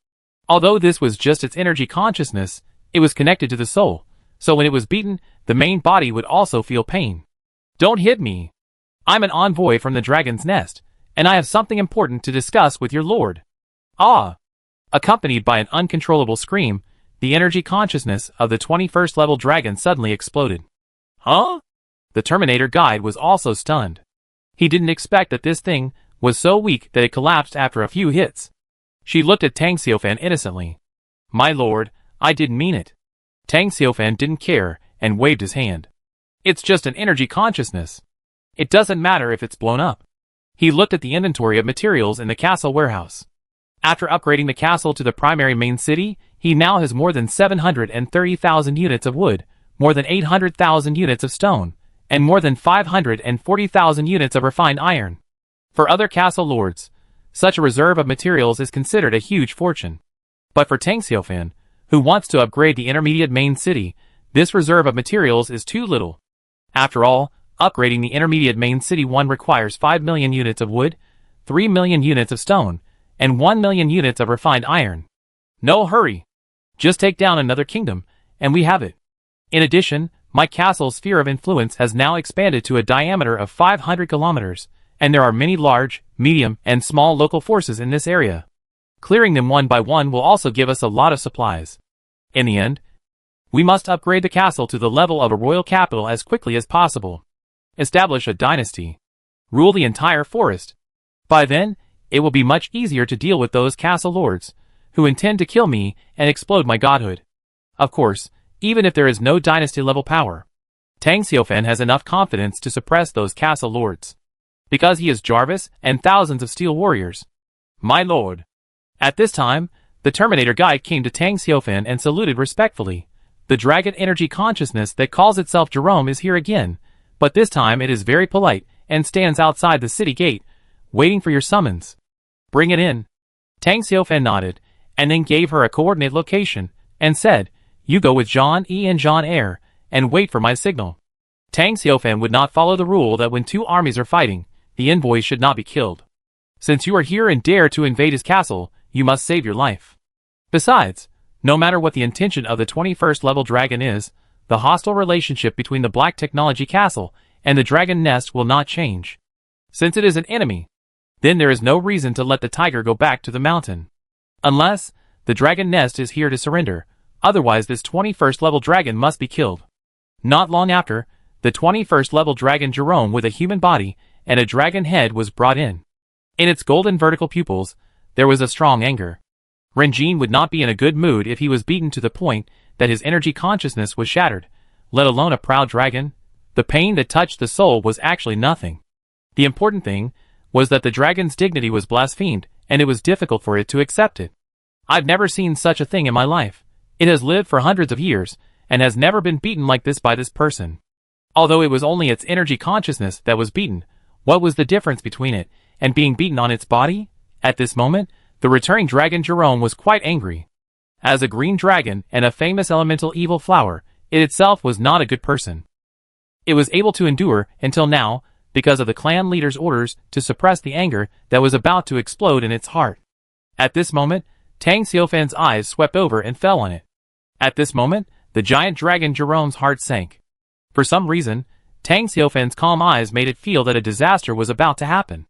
Although this was just its energy consciousness, it was connected to the soul, so when it was beaten, the main body would also feel pain. "Don't hit me. I'm an envoy from the dragon's nest, and I have something important to discuss with your lord." "Ah!" Accompanied by an uncontrollable scream, the energy consciousness of the 21st level dragon suddenly exploded. "Huh?" The Terminator guide was also stunned. He didn't expect that this thing was so weak that it collapsed after a few hits. She looked at Tang Xiufan innocently. "My lord, I didn't mean it." Tang Xiufan didn't care and waved his hand. "It's just an energy consciousness. It doesn't matter if it's blown up." He looked at the inventory of materials in the castle warehouse. After upgrading the castle to the primary main city, he now has more than 730,000 units of wood, more than 800,000 units of stone, and more than 540,000 units of refined iron. For other castle lords, such a reserve of materials is considered a huge fortune. But for Tang Xiufan, who wants to upgrade the intermediate main city, this reserve of materials is too little. After all, upgrading the intermediate main city requires 5 million units of wood, 3 million units of stone, and 1 million units of refined iron. No hurry. Just take down another kingdom, and we have it. In addition, my castle's sphere of influence has now expanded to a diameter of 500 kilometers, and there are many large, medium, and small local forces in this area. Clearing them one by one will also give us a lot of supplies. In the end, we must upgrade the castle to the level of a royal capital as quickly as possible. Establish a dynasty. Rule the entire forest. By then, it will be much easier to deal with those castle lords, who intend to kill me and explode my godhood. Of course, even if there is no dynasty-level power, Tang Xiufan has enough confidence to suppress those castle lords. Because he is Jarvis and thousands of steel warriors. My lord. At this time, the Terminator guide came to Tang Xiufan and saluted respectfully. The dragon energy consciousness that calls itself Jerome is here again, but this time it is very polite and stands outside the city gate, waiting for your summons. Bring it in. Tang Xiufan nodded, and then gave her a coordinate location, and said, "You go with Jean E and Jean Air, and wait for my signal." Tang Xiufan would not follow the rule that when two armies are fighting, the envoys should not be killed. Since you are here and dare to invade his castle, you must save your life. Besides, no matter what the intention of the 21st level dragon is, the hostile relationship between the Black Technology Castle and the Dragon Nest will not change. Since it is an enemy, then there is no reason to let the tiger go back to the mountain. Unless, the dragon nest is here to surrender, otherwise this 21st level dragon must be killed. Not long after, the 21st level dragon Jerome with a human body and a dragon head was brought in. In its golden vertical pupils, there was a strong anger. Renjin would not be in a good mood if he was beaten to the point that his energy consciousness was shattered, let alone a proud dragon. The pain that touched the soul was actually nothing. The important thing was that the dragon's dignity was blasphemed, and it was difficult for it to accept it. I've never seen such a thing in my life. It has lived for hundreds of years, and has never been beaten like this by this person. Although it was only its energy consciousness that was beaten, what was the difference between it and being beaten on its body? At this moment, the returning dragon Jerome was quite angry. As a green dragon and a famous elemental evil flower, it itself was not a good person. It was able to endure until now, because of the clan leader's orders to suppress the anger that was about to explode in its heart. At this moment, Tang Xiufan's eyes swept over and fell on it. At this moment, the giant dragon Jerome's heart sank. For some reason, Tang Xiufan's calm eyes made it feel that a disaster was about to happen.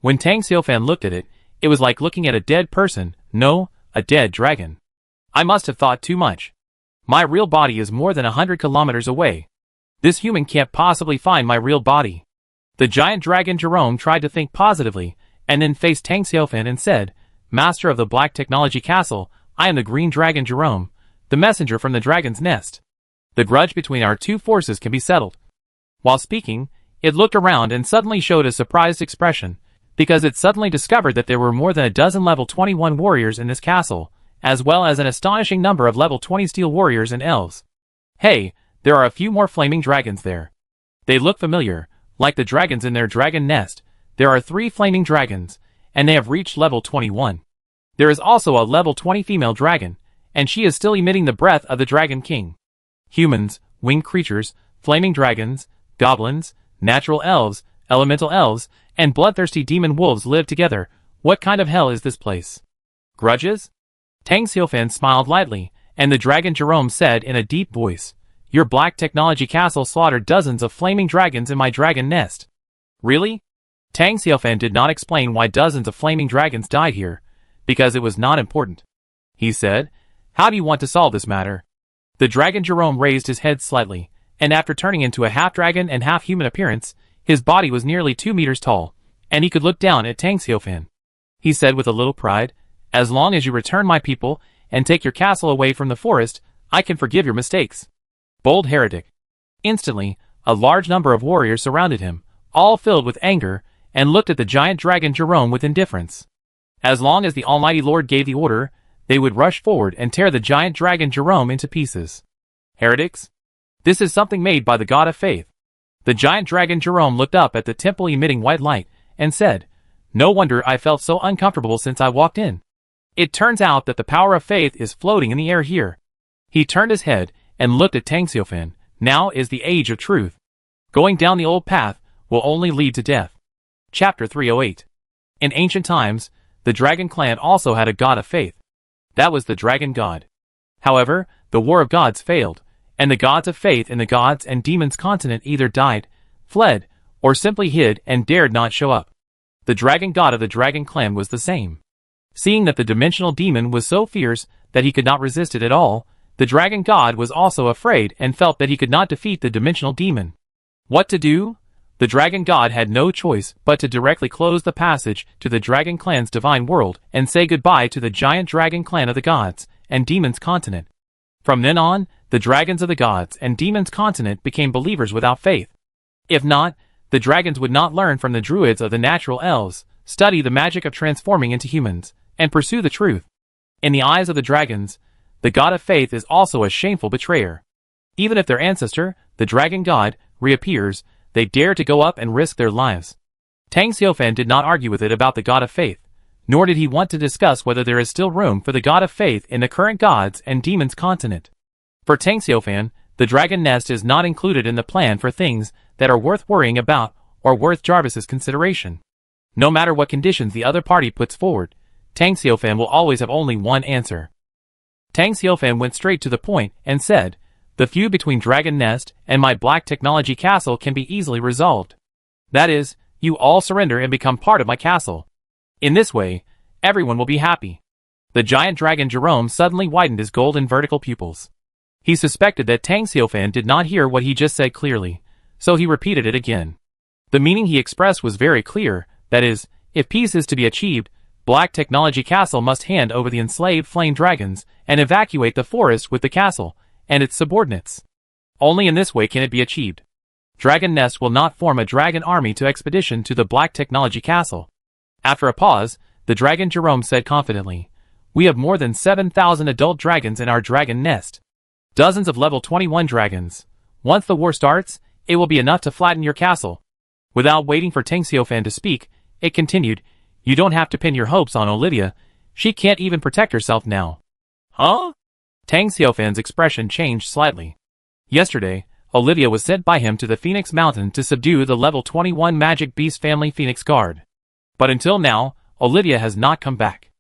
When Tang Xiufan looked at it, it was like looking at a dead person, no, a dead dragon. I must have thought too much. My real body is more than 100 kilometers away. This human can't possibly find my real body. The giant dragon Jerome tried to think positively, and then faced Tang Xiufan and said, Master of the Black Technology Castle, I am the green dragon Jerome, the messenger from the dragon's nest. The grudge between our two forces can be settled. While speaking, it looked around and suddenly showed a surprised expression, because it suddenly discovered that there were more than a dozen level 21 warriors in this castle, as well as an astonishing number of level 20 steel warriors and elves. Hey, there are a few more flaming dragons there. They look familiar, like the dragons in their dragon nest. There are 3 flaming dragons, and they have reached level 21. There is also a level 20 female dragon, and she is still emitting the breath of the Dragon King. Humans, winged creatures, flaming dragons, goblins, natural elves, elemental elves, and bloodthirsty demon wolves live together. What kind of hell is this place? Grudges? Tang Xiufan smiled lightly, and the dragon Jerome said in a deep voice, Your Black Technology Castle slaughtered dozens of flaming dragons in my dragon nest. Really? Tang Xiufan did not explain why dozens of flaming dragons died here, because it was not important. He said, How do you want to solve this matter? The dragon Jerome raised his head slightly, and after turning into a half-dragon and half-human appearance, his body was nearly 2 meters tall, and he could look down at Tang Xiufan. He said with a little pride, As long as you return my people and take your castle away from the forest, I can forgive your mistakes. Bold heretic. Instantly, a large number of warriors surrounded him, all filled with anger, and looked at the giant dragon Jerome with indifference. As long as the Almighty Lord gave the order, they would rush forward and tear the giant dragon Jerome into pieces. Heretics? This is something made by the God of Faith. The giant dragon Jerome looked up at the temple emitting white light, and said, No wonder I felt so uncomfortable since I walked in. It turns out that the power of faith is floating in the air here. He turned his head and looked at Tang Xiufan. Now is the age of truth. Going down the old path will only lead to death. Chapter 308. In ancient times, the dragon clan also had a god of faith. That was the dragon god. However, the war of gods failed, and the gods of faith in the gods and demons continent either died, fled, or simply hid and dared not show up. The dragon god of the dragon clan was the same. Seeing that the dimensional demon was so fierce that he could not resist it at all, the dragon god was also afraid and felt that he could not defeat the dimensional demon. What to do? The dragon god had no choice but to directly close the passage to the dragon clan's divine world and say goodbye to the giant dragon clan of the gods and demons continent. From then on, the dragons of the gods and demons continent became believers without faith. If not, the dragons would not learn from the druids of the natural elves, study the magic of transforming into humans, and pursue the truth. In the eyes of the dragons, the god of faith is also a shameful betrayer. Even if their ancestor, the dragon god, reappears, they dare to go up and risk their lives. Tang Xiufan did not argue with it about the god of faith, nor did he want to discuss whether there is still room for the god of faith in the current gods and demons continent. For Tang Xiufan, the dragon nest is not included in the plan for things that are worth worrying about or worth Jarvis's consideration. No matter what conditions the other party puts forward, Tang Xiufan will always have only one answer. Tang Xiufan went straight to the point and said, The feud between Dragon Nest and my Black Technology Castle can be easily resolved. That is, you all surrender and become part of my castle. In this way, everyone will be happy. The giant dragon Jerome suddenly widened his golden vertical pupils. He suspected that Tang Xiaofan did not hear what he just said clearly, so he repeated it again. The meaning he expressed was very clear, that is, if peace is to be achieved, Black Technology Castle must hand over the enslaved flame dragons and evacuate the forest with the castle and its subordinates. Only in this way can it be achieved. Dragon Nest will not form a dragon army to expedition to the Black Technology Castle. After a pause, the dragon Jerome said confidently, "We have more than 7,000 adult dragons in our dragon nest. Dozens of level 21 dragons. Once the war starts, it will be enough to flatten your castle." Without waiting for Tang Xiaofan to speak, it continued, "You don't have to pin your hopes on Olivia. She can't even protect herself now." Huh? Tang Xiaofan's expression changed slightly. Yesterday, Olivia was sent by him to the Phoenix Mountain to subdue the level 21 magic beast family Phoenix Guard. But until now, Olivia has not come back.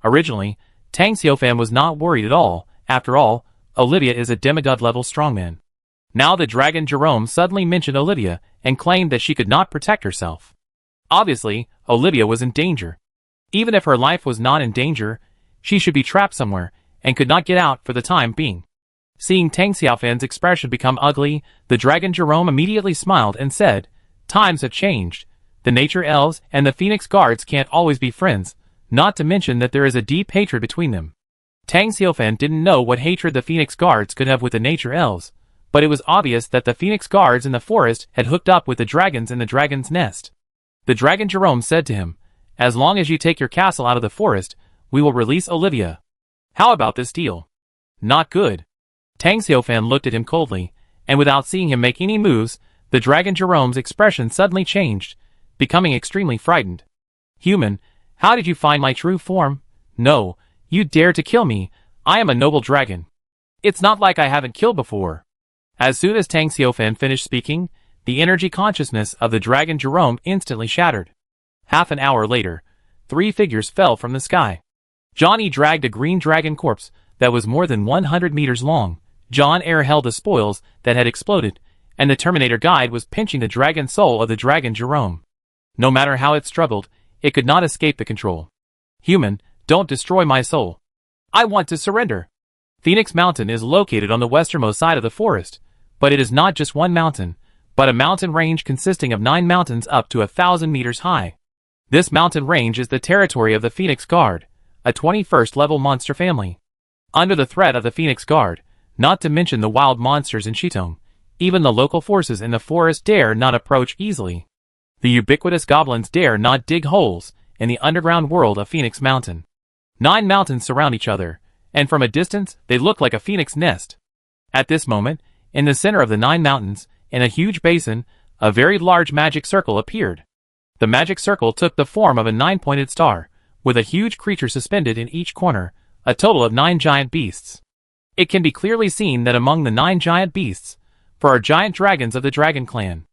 Originally, Tang Xiaofan was not worried at all. After all, Olivia is a demigod-level strongman. Now the dragon Jerome suddenly mentioned Olivia and claimed that she could not protect herself. Obviously, Olivia was in danger. Even if her life was not in danger, she should be trapped somewhere and could not get out for the time being. Seeing Tang Xiaofan's expression become ugly, the dragon Jerome immediately smiled and said, "Times have changed. The nature elves and the Phoenix Guards can't always be friends, not to mention that there is a deep hatred between them." Tang Xiaofan didn't know what hatred the Phoenix Guards could have with the nature elves, but it was obvious that the Phoenix Guards in the forest had hooked up with the dragons in the dragon's nest. The dragon Jerome said to him, "As long as you take your castle out of the forest, we will release Olivia. How about this deal?" "Not good." Tang Xiaofan looked at him coldly, and without seeing him make any moves, the dragon Jerome's expression suddenly changed, becoming extremely frightened. "Human, how did you find my true form? No, you dare to kill me. I am a noble dragon. It's not like I haven't killed before." As soon as Tang Xiaofan finished speaking, the energy consciousness of the dragon Jerome instantly shattered. Half an hour later, 3 figures fell from the sky. Johnny dragged a green dragon corpse that was more than 100 meters long. John Air held the spoils that had exploded, and the Terminator guide was pinching the dragon soul of the dragon Jerome. No matter how it struggled, it could not escape the control. "Human, don't destroy my soul. I want to surrender." Phoenix Mountain is located on the westernmost side of the forest, but it is not just one mountain, but a mountain range consisting of 9 mountains up to 1,000 meters high. This mountain range is the territory of the Phoenix Guard, a 21st level monster family. Under the threat of the Phoenix Guard, not to mention the wild monsters in Shitong, even the local forces in the forest dare not approach easily. The ubiquitous goblins dare not dig holes in the underground world of Phoenix Mountain. 9 mountains surround each other, and from a distance they look like a phoenix nest. At this moment, in the center of the 9 mountains, in a huge basin, a very large magic circle appeared. The magic circle took the form of a 9-pointed star, with a huge creature suspended in each corner, a total of 9 giant beasts. It can be clearly seen that among the 9 giant beasts, 4 are giant dragons of the Dragon Clan.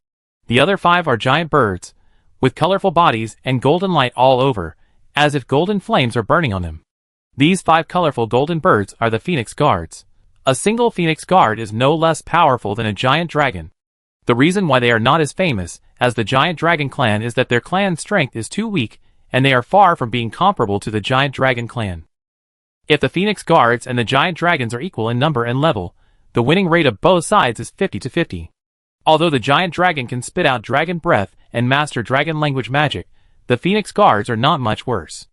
The other 5 are giant birds, with colorful bodies and golden light all over, as if golden flames are burning on them. These 5 colorful golden birds are the Phoenix Guards. A single Phoenix Guard is no less powerful than a giant dragon. The reason why they are not as famous as the Giant Dragon Clan is that their clan strength is too weak, and they are far from being comparable to the Giant Dragon Clan. If the Phoenix Guards and the Giant Dragons are equal in number and level, the winning rate of both sides is 50-50. Although the Giant Dragon can spit out dragon breath and master dragon language magic, the Phoenix Guards are not much worse.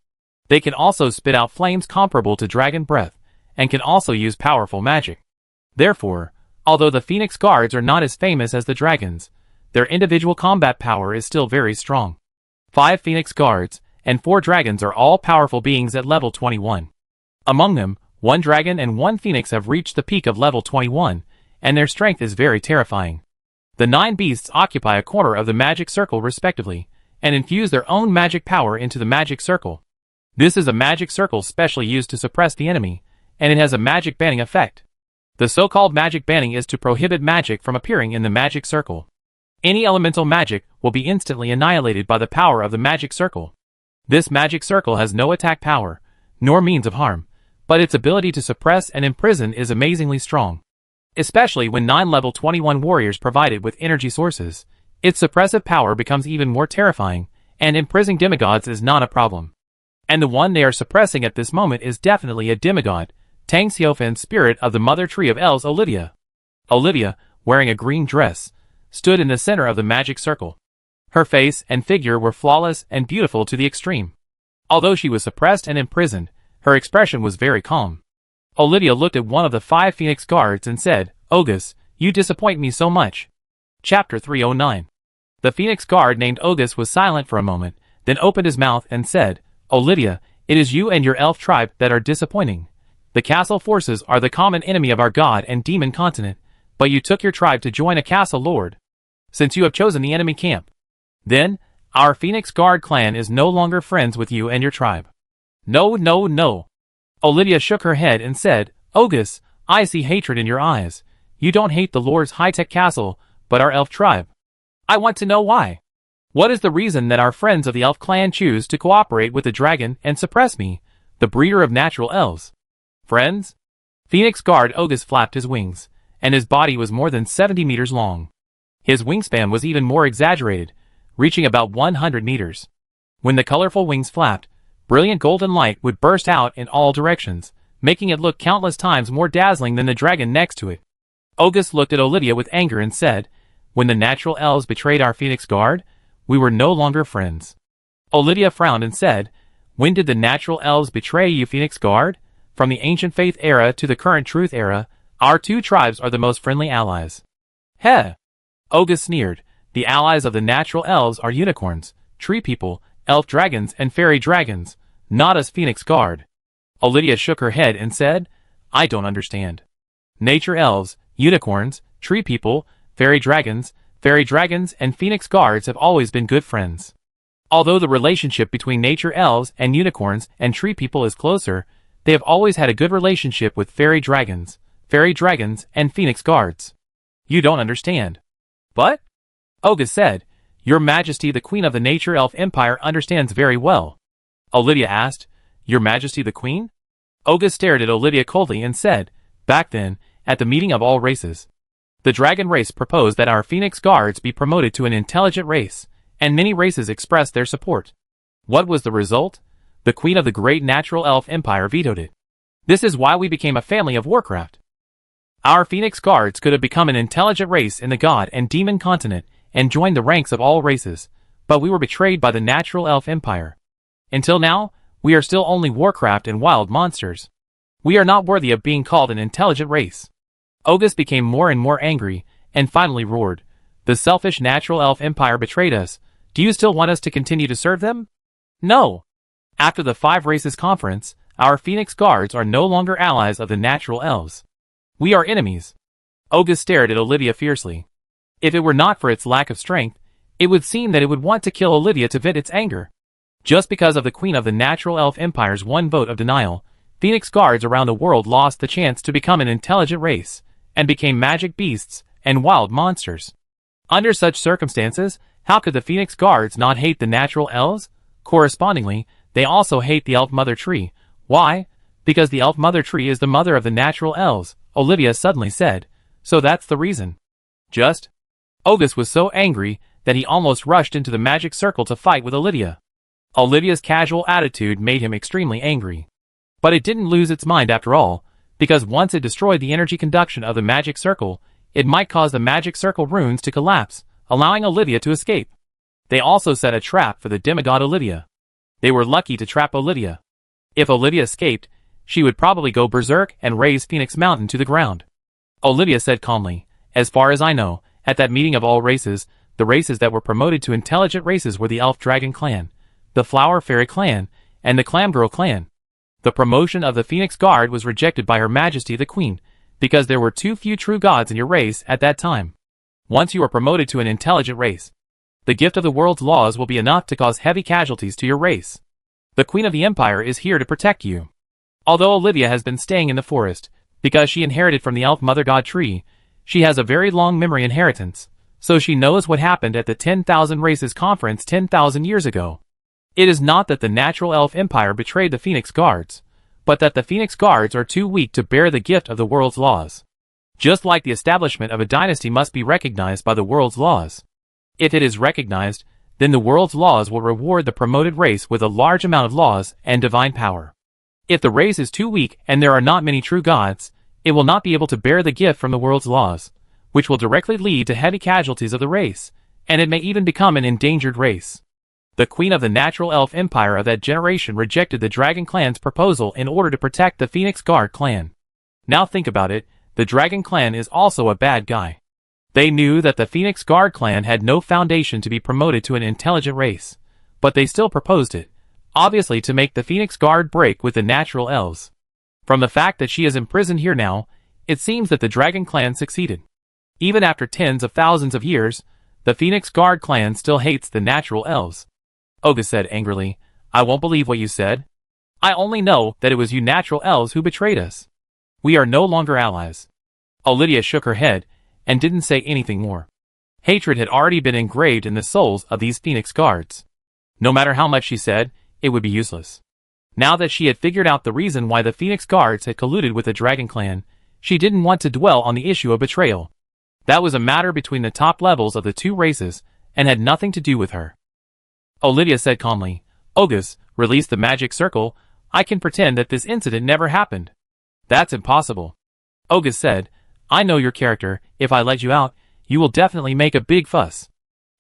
They can also spit out flames comparable to dragon breath, and can also use powerful magic. Therefore, although the Phoenix Guards are not as famous as the dragons, their individual combat power is still very strong. 5 Phoenix Guards and 4 dragons are all powerful beings at level 21. Among them, 1 dragon and 1 phoenix have reached the peak of level 21, and their strength is very terrifying. The 9 beasts occupy a corner of the magic circle respectively, and infuse their own magic power into the magic circle. This is a magic circle specially used to suppress the enemy, and it has a magic banning effect. The so-called magic banning is to prohibit magic from appearing in the magic circle. Any elemental magic will be instantly annihilated by the power of the magic circle. This magic circle has no attack power, nor means of harm, but its ability to suppress and imprison is amazingly strong. Especially when 9 level 21 warriors provided with energy sources, its suppressive power becomes even more terrifying, and imprisoning demigods is not a problem. And the one they are suppressing at this moment is definitely a demigod, Tang Xiufan's spirit of the mother tree of elves, Olivia. Olivia, wearing a green dress, stood in the center of the magic circle. Her face and figure were flawless and beautiful to the extreme. Although she was suppressed and imprisoned, her expression was very calm. Olivia looked at one of the 5 Phoenix guards and said, "Ogus, you disappoint me so much." Chapter 309. The Phoenix guard named Ogus was silent for a moment, then opened his mouth and said, "Olivia, it is you and your elf tribe that are disappointing. The castle forces are the common enemy of our god and demon continent, but you took your tribe to join a castle lord. Since you have chosen the enemy camp, then our Phoenix Guard clan is no longer friends with you and your tribe." "No, no, no." Olivia shook her head and said, "Ogus, I see hatred in your eyes. You don't hate the Lord's high-tech castle, but our elf tribe. I want to know why. What is the reason that our friends of the elf clan choose to cooperate with the dragon and suppress me, the breeder of natural elves?" "Friends?" Phoenix Guard Ogus flapped his wings, and his body was more than 70 meters long. His wingspan was even more exaggerated, reaching about 100 meters. When the colorful wings flapped, brilliant golden light would burst out in all directions, making it look countless times more dazzling than the dragon next to it. Ogus looked at Olivia with anger and said, "When the natural elves betrayed our Phoenix Guard, we were no longer friends." Olivia frowned and said, "When did the natural elves betray you, Phoenix Guard? From the ancient faith era to the current truth era, our 2 tribes are the most friendly allies." "Heh!" Ogus sneered. "The allies of the natural elves are unicorns, tree people, elf dragons, and fairy dragons, not us Phoenix Guard." Olivia shook her head and said, "I don't understand. Nature elves, unicorns, tree people, fairy dragons, and Phoenix Guards have always been good friends. Although the relationship between nature elves and unicorns and tree people is closer, they have always had a good relationship with fairy dragons, and Phoenix Guards. You don't understand." "But?" Ogus said, "Your Majesty the Queen of the Nature Elf Empire understands very well." Olivia asked, "Your Majesty the Queen?" Ogus stared at Olivia coldly and said, "Back then, at the meeting of all races, the dragon race proposed that our Phoenix Guards be promoted to an intelligent race, and many races expressed their support. What was the result? The Queen of the Great Natural Elf Empire vetoed it. This is why we became a family of Warcraft. Our Phoenix Guards could have become an intelligent race in the god and demon continent and joined the ranks of all races, but we were betrayed by the Natural Elf Empire. Until now, we are still only Warcraft and wild monsters. We are not worthy of being called an intelligent race." Ogus became more and more angry, and finally roared, "The selfish Natural Elf Empire betrayed us. Do you still want us to continue to serve them? No. After the 5 Races Conference, our Phoenix Guards are no longer allies of the Natural Elves. We are enemies." Ogus stared at Olivia fiercely. If it were not for its lack of strength, it would seem that it would want to kill Olivia to vent its anger. Just because of the Queen of the Natural Elf Empire's 1 vote of denial, Phoenix Guards around the world lost the chance to become an intelligent race, and became magic beasts and wild monsters. Under such circumstances, how could the Phoenix Guards not hate the natural elves? Correspondingly, they also hate the Elf Mother Tree. Why? Because the Elf Mother Tree is the mother of the natural elves, Olivia suddenly said. So that's the reason. Just. Ogus was so angry that he almost rushed into the magic circle to fight with Olivia. Olivia's casual attitude made him extremely angry. But it didn't lose its mind after all, because once it destroyed the energy conduction of the magic circle, it might cause the magic circle runes to collapse, allowing Olivia to escape. They also set a trap for the demigod Olivia. They were lucky to trap Olivia. If Olivia escaped, she would probably go berserk and raze Phoenix Mountain to the ground. Olivia said calmly, "As far as I know, at that meeting of all races, the races that were promoted to intelligent races were the Elf Dragon Clan, the Flower Fairy Clan, and the Clamgirl Clan. The promotion of the Phoenix Guard was rejected by Her Majesty the Queen, because there were too few true gods in your race at that time. Once you are promoted to an intelligent race, the gift of the world's laws will be enough to cause heavy casualties to your race. The Queen of the Empire is here to protect you." Although Olivia has been staying in the forest, because she inherited from the Elf Mother God tree, she has a very long memory inheritance, so she knows what happened at the 10,000 Races Conference 10,000 years ago. It is not that the Natural Elf Empire betrayed the Phoenix Guards, but that the Phoenix Guards are too weak to bear the gift of the world's laws. Just like the establishment of a dynasty must be recognized by the world's laws. If it is recognized, then the world's laws will reward the promoted race with a large amount of laws and divine power. If the race is too weak and there are not many true gods, it will not be able to bear the gift from the world's laws, which will directly lead to heavy casualties of the race, and it may even become an endangered race. The queen of the natural elf empire of that generation rejected the Dragon Clan's proposal in order to protect the Phoenix Guard clan. Now think about it, the Dragon Clan is also a bad guy. They knew that the Phoenix Guard clan had no foundation to be promoted to an intelligent race, but they still proposed it, obviously to make the Phoenix Guard break with the natural elves. From the fact that she is imprisoned here now, it seems that the Dragon Clan succeeded. Even after tens of thousands of years, the Phoenix Guard clan still hates the natural elves. Ogus said angrily, I won't believe what you said. I only know that it was you natural elves who betrayed us. We are no longer allies. Olivia shook her head and didn't say anything more. Hatred had already been engraved in the souls of these Phoenix Guards. No matter how much she said, it would be useless. Now that she had figured out the reason why the Phoenix Guards had colluded with the Dragon Clan, she didn't want to dwell on the issue of betrayal. That was a matter between the top levels of the two races and had nothing to do with her. Olivia said calmly, Ogus, release the magic circle. I can pretend that this incident never happened. That's impossible. Ogus said, I know your character. If I let you out, you will definitely make a big fuss.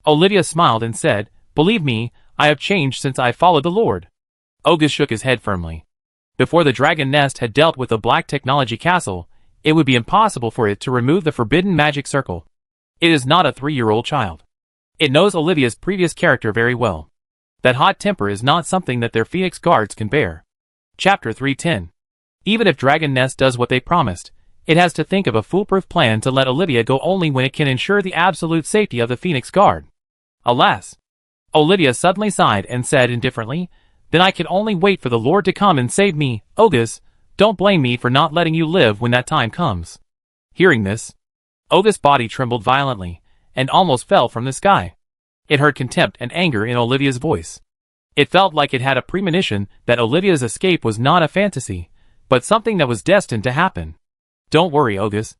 Olivia smiled and said, Believe me, I have changed since I followed the Lord. Ogus shook his head firmly. Before the Dragon Nest had dealt with the Black Technology Castle, it would be impossible for it to remove the forbidden magic circle. It is not a 3-year-old child. It knows Olivia's previous character very well. That hot temper is not something that their Phoenix Guards can bear. Chapter 310. Even if Dragon Nest does what they promised, it has to think of a foolproof plan to let Olivia go only when it can ensure the absolute safety of the Phoenix Guard. Alas! Olivia suddenly sighed and said indifferently, Then I can only wait for the Lord to come and save me. Ogus, don't blame me for not letting you live when that time comes. Hearing this, Ogus' body trembled violently, and almost fell from the sky. It heard contempt and anger in Olivia's voice. It felt like it had a premonition that Olivia's escape was not a fantasy, but something that was destined to happen. Don't worry, Ogus.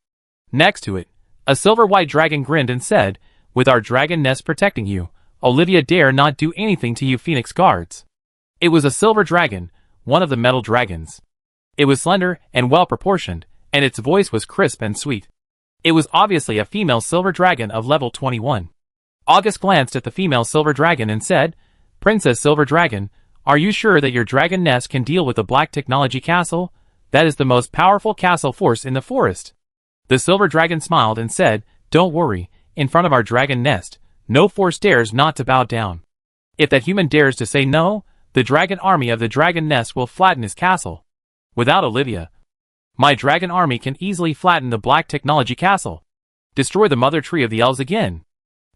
Next to it, a silver-white dragon grinned and said, With our dragon nest protecting you, Olivia dare not do anything to you Phoenix Guards. It was a silver dragon, one of the metal dragons. It was slender and well-proportioned, and its voice was crisp and sweet. It was obviously a female silver dragon of level 21. Ogus glanced at the female silver dragon and said, Princess Silver Dragon, are you sure that your dragon nest can deal with the Black Technology Castle? That is the most powerful castle force in the forest. The silver dragon smiled and said, Don't worry, in front of our dragon nest, no force dares not to bow down. If that human dares to say no, the dragon army of the dragon nest will flatten his castle. Without Olivia, my dragon army can easily flatten the Black Technology Castle. Destroy the mother tree of the elves again.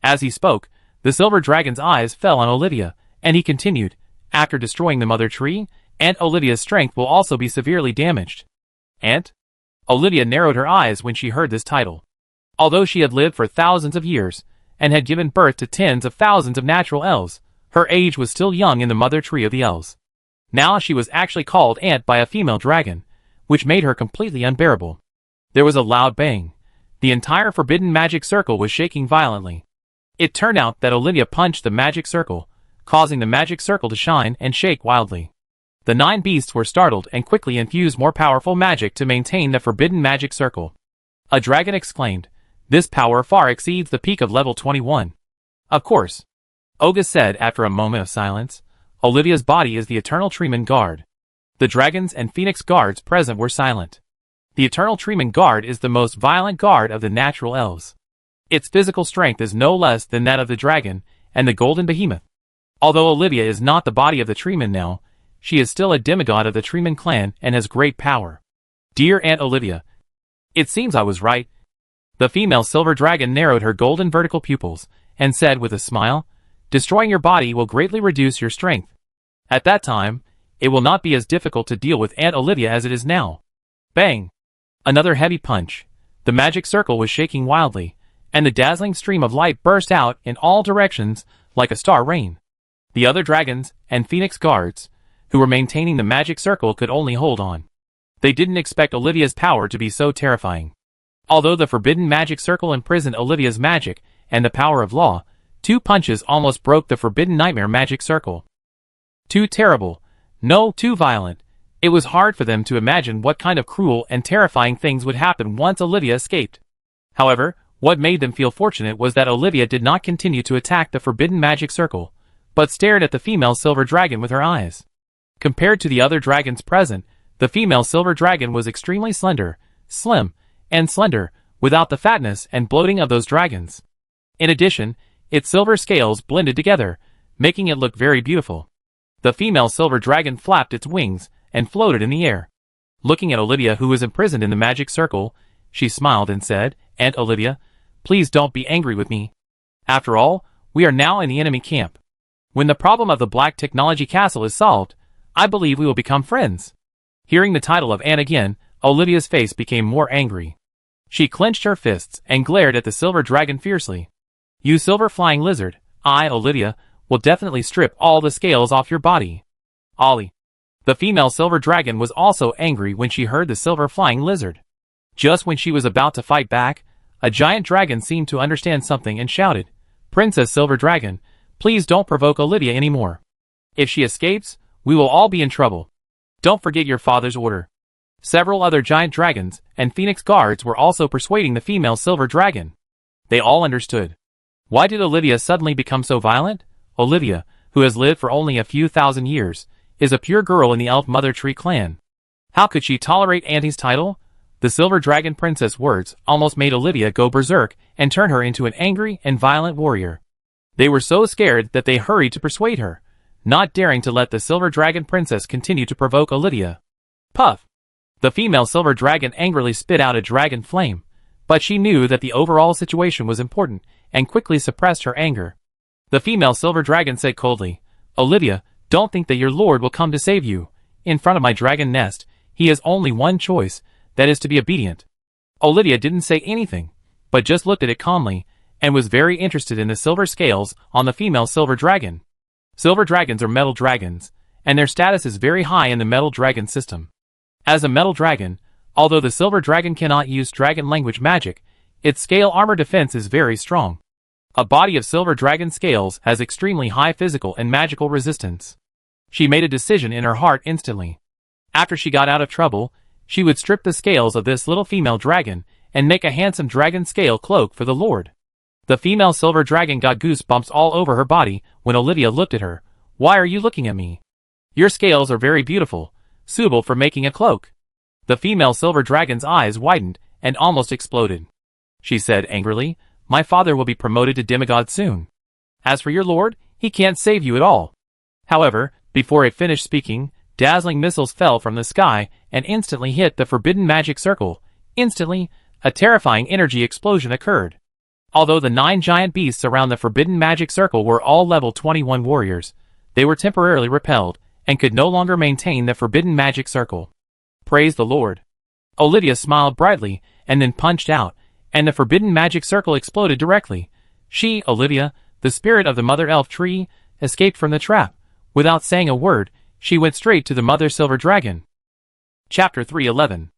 As he spoke, the silver dragon's eyes fell on Olivia, and he continued, After destroying the mother tree, Aunt Olivia's strength will also be severely damaged. Aunt? Olivia narrowed her eyes when she heard this title. Although she had lived for thousands of years, and had given birth to tens of thousands of natural elves, her age was still young in the mother tree of the elves. Now she was actually called Aunt by a female dragon, which made her completely unbearable. There was a loud bang. The entire forbidden magic circle was shaking violently. It turned out that Olivia punched the magic circle, causing the magic circle to shine and shake wildly. The 9 beasts were startled and quickly infused more powerful magic to maintain the forbidden magic circle. A dragon exclaimed, This power far exceeds the peak of level 21. Of course. Ogus said after a moment of silence, Olivia's body is the Eternal Treeman Guard. The dragons and Phoenix Guards present were silent. The Eternal Treeman Guard is the most violent guard of the natural elves. Its physical strength is no less than that of the dragon and the golden behemoth. Although Olivia is not the body of the Treeman now, she is still a demigod of the Treeman clan and has great power. Dear Aunt Olivia, it seems I was right. The female silver dragon narrowed her golden vertical pupils and said with a smile, Destroying your body will greatly reduce your strength. At that time, it will not be as difficult to deal with Aunt Olivia as it is now. Bang! Another heavy punch. The magic circle was shaking wildly, and the dazzling stream of light burst out in all directions like a star rain. The other dragons and Phoenix Guards, who were maintaining the magic circle, could only hold on. They didn't expect Olivia's power to be so terrifying. Although the forbidden magic circle imprisoned Olivia's magic and the power of law, 2 punches almost broke the forbidden nightmare magic circle. Too terrible. No, too violent. It was hard for them to imagine what kind of cruel and terrifying things would happen once Olivia escaped. However, what made them feel fortunate was that Olivia did not continue to attack the forbidden magic circle, but stared at the female silver dragon with her eyes. Compared to the other dragons present, the female silver dragon was extremely slender, slim, and slender, without the fatness and bloating of those dragons. In addition, its silver scales blended together, making it look very beautiful. The female silver dragon flapped its wings and floated in the air. Looking at Olivia, who was imprisoned in the magic circle, she smiled and said, "Aunt Olivia, please don't be angry with me. After all, we are now in the enemy camp. When the problem of the Black Technology Castle is solved, I believe we will become friends." Hearing the title of Aunt again, Olivia's face became more angry. She clenched her fists and glared at the silver dragon fiercely. "You silver flying lizard, I, Olivia, will definitely strip all the scales off your body." Ollie. The female silver dragon was also angry when she heard the silver flying lizard. Just when she was about to fight back, a giant dragon seemed to understand something and shouted, "Princess Silver Dragon, please don't provoke Olivia anymore. If she escapes, we will all be in trouble. Don't forget your father's order." Several other giant dragons and phoenix guards were also persuading the female silver dragon. They all understood. Why did Olivia suddenly become so violent? Olivia, who has lived for only a few thousand years, is a pure girl in the Elf Mother Tree clan. How could she tolerate Auntie's title? The Silver Dragon Princess words almost made Olivia go berserk and turn her into an angry and violent warrior. They were so scared that they hurried to persuade her, not daring to let the Silver Dragon Princess continue to provoke Olivia. Puff! The female Silver Dragon angrily spit out a dragon flame, but she knew that the overall situation was important and quickly suppressed her anger. The female Silver Dragon said coldly, "Olivia, don't think that your lord will come to save you. In front of my dragon nest, he has only one choice, that is to be obedient." Olivia didn't say anything, but just looked at it calmly, and was very interested in the silver scales on the female silver dragon. Silver dragons are metal dragons, and their status is very high in the metal dragon system. As a metal dragon, although the silver dragon cannot use dragon language magic, its scale armor defense is very strong. A body of silver dragon scales has extremely high physical and magical resistance. She made a decision in her heart instantly. After she got out of trouble, she would strip the scales of this little female dragon and make a handsome dragon scale cloak for the lord. The female silver dragon got goosebumps all over her body when Olivia looked at her. "Why are you looking at me? Your scales are very beautiful, suitable for making a cloak." The female silver dragon's eyes widened and almost exploded. She said angrily, "My father will be promoted to demigod soon. As for your lord, he can't save you at all." However, before it finished speaking, dazzling missiles fell from the sky and instantly hit the forbidden magic circle. Instantly, a terrifying energy explosion occurred. Although the 9 giant beasts around the forbidden magic circle were all level 21 warriors, they were temporarily repelled and could no longer maintain the forbidden magic circle. Praise the Lord. Olivia smiled brightly and then punched out, and the forbidden magic circle exploded directly. She, Olivia, the spirit of the Mother Elf Tree, escaped from the trap. Without saying a word, she went straight to the Mother Silver Dragon. Chapter 311.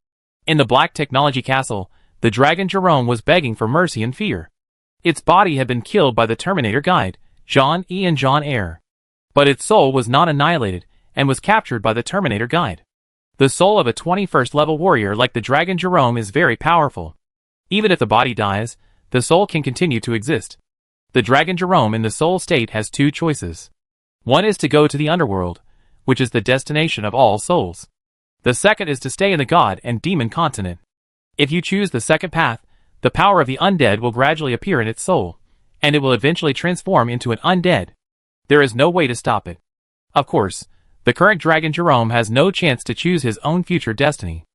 In the Black Technology Castle, the dragon Jerome was begging for mercy and fear. Its body had been killed by the Terminator Guide, John E. and John Eyre. But its soul was not annihilated, and was captured by the Terminator Guide. The soul of a 21st level warrior like the dragon Jerome is very powerful. Even if the body dies, the soul can continue to exist. The dragon Jerome in the soul state has 2 choices. One is to go to the underworld, which is the destination of all souls. The second is to stay in the god and demon continent. If you choose the second path, the power of the undead will gradually appear in its soul, and it will eventually transform into an undead. There is no way to stop it. Of course, the current dragon Jerome has no chance to choose his own future destiny.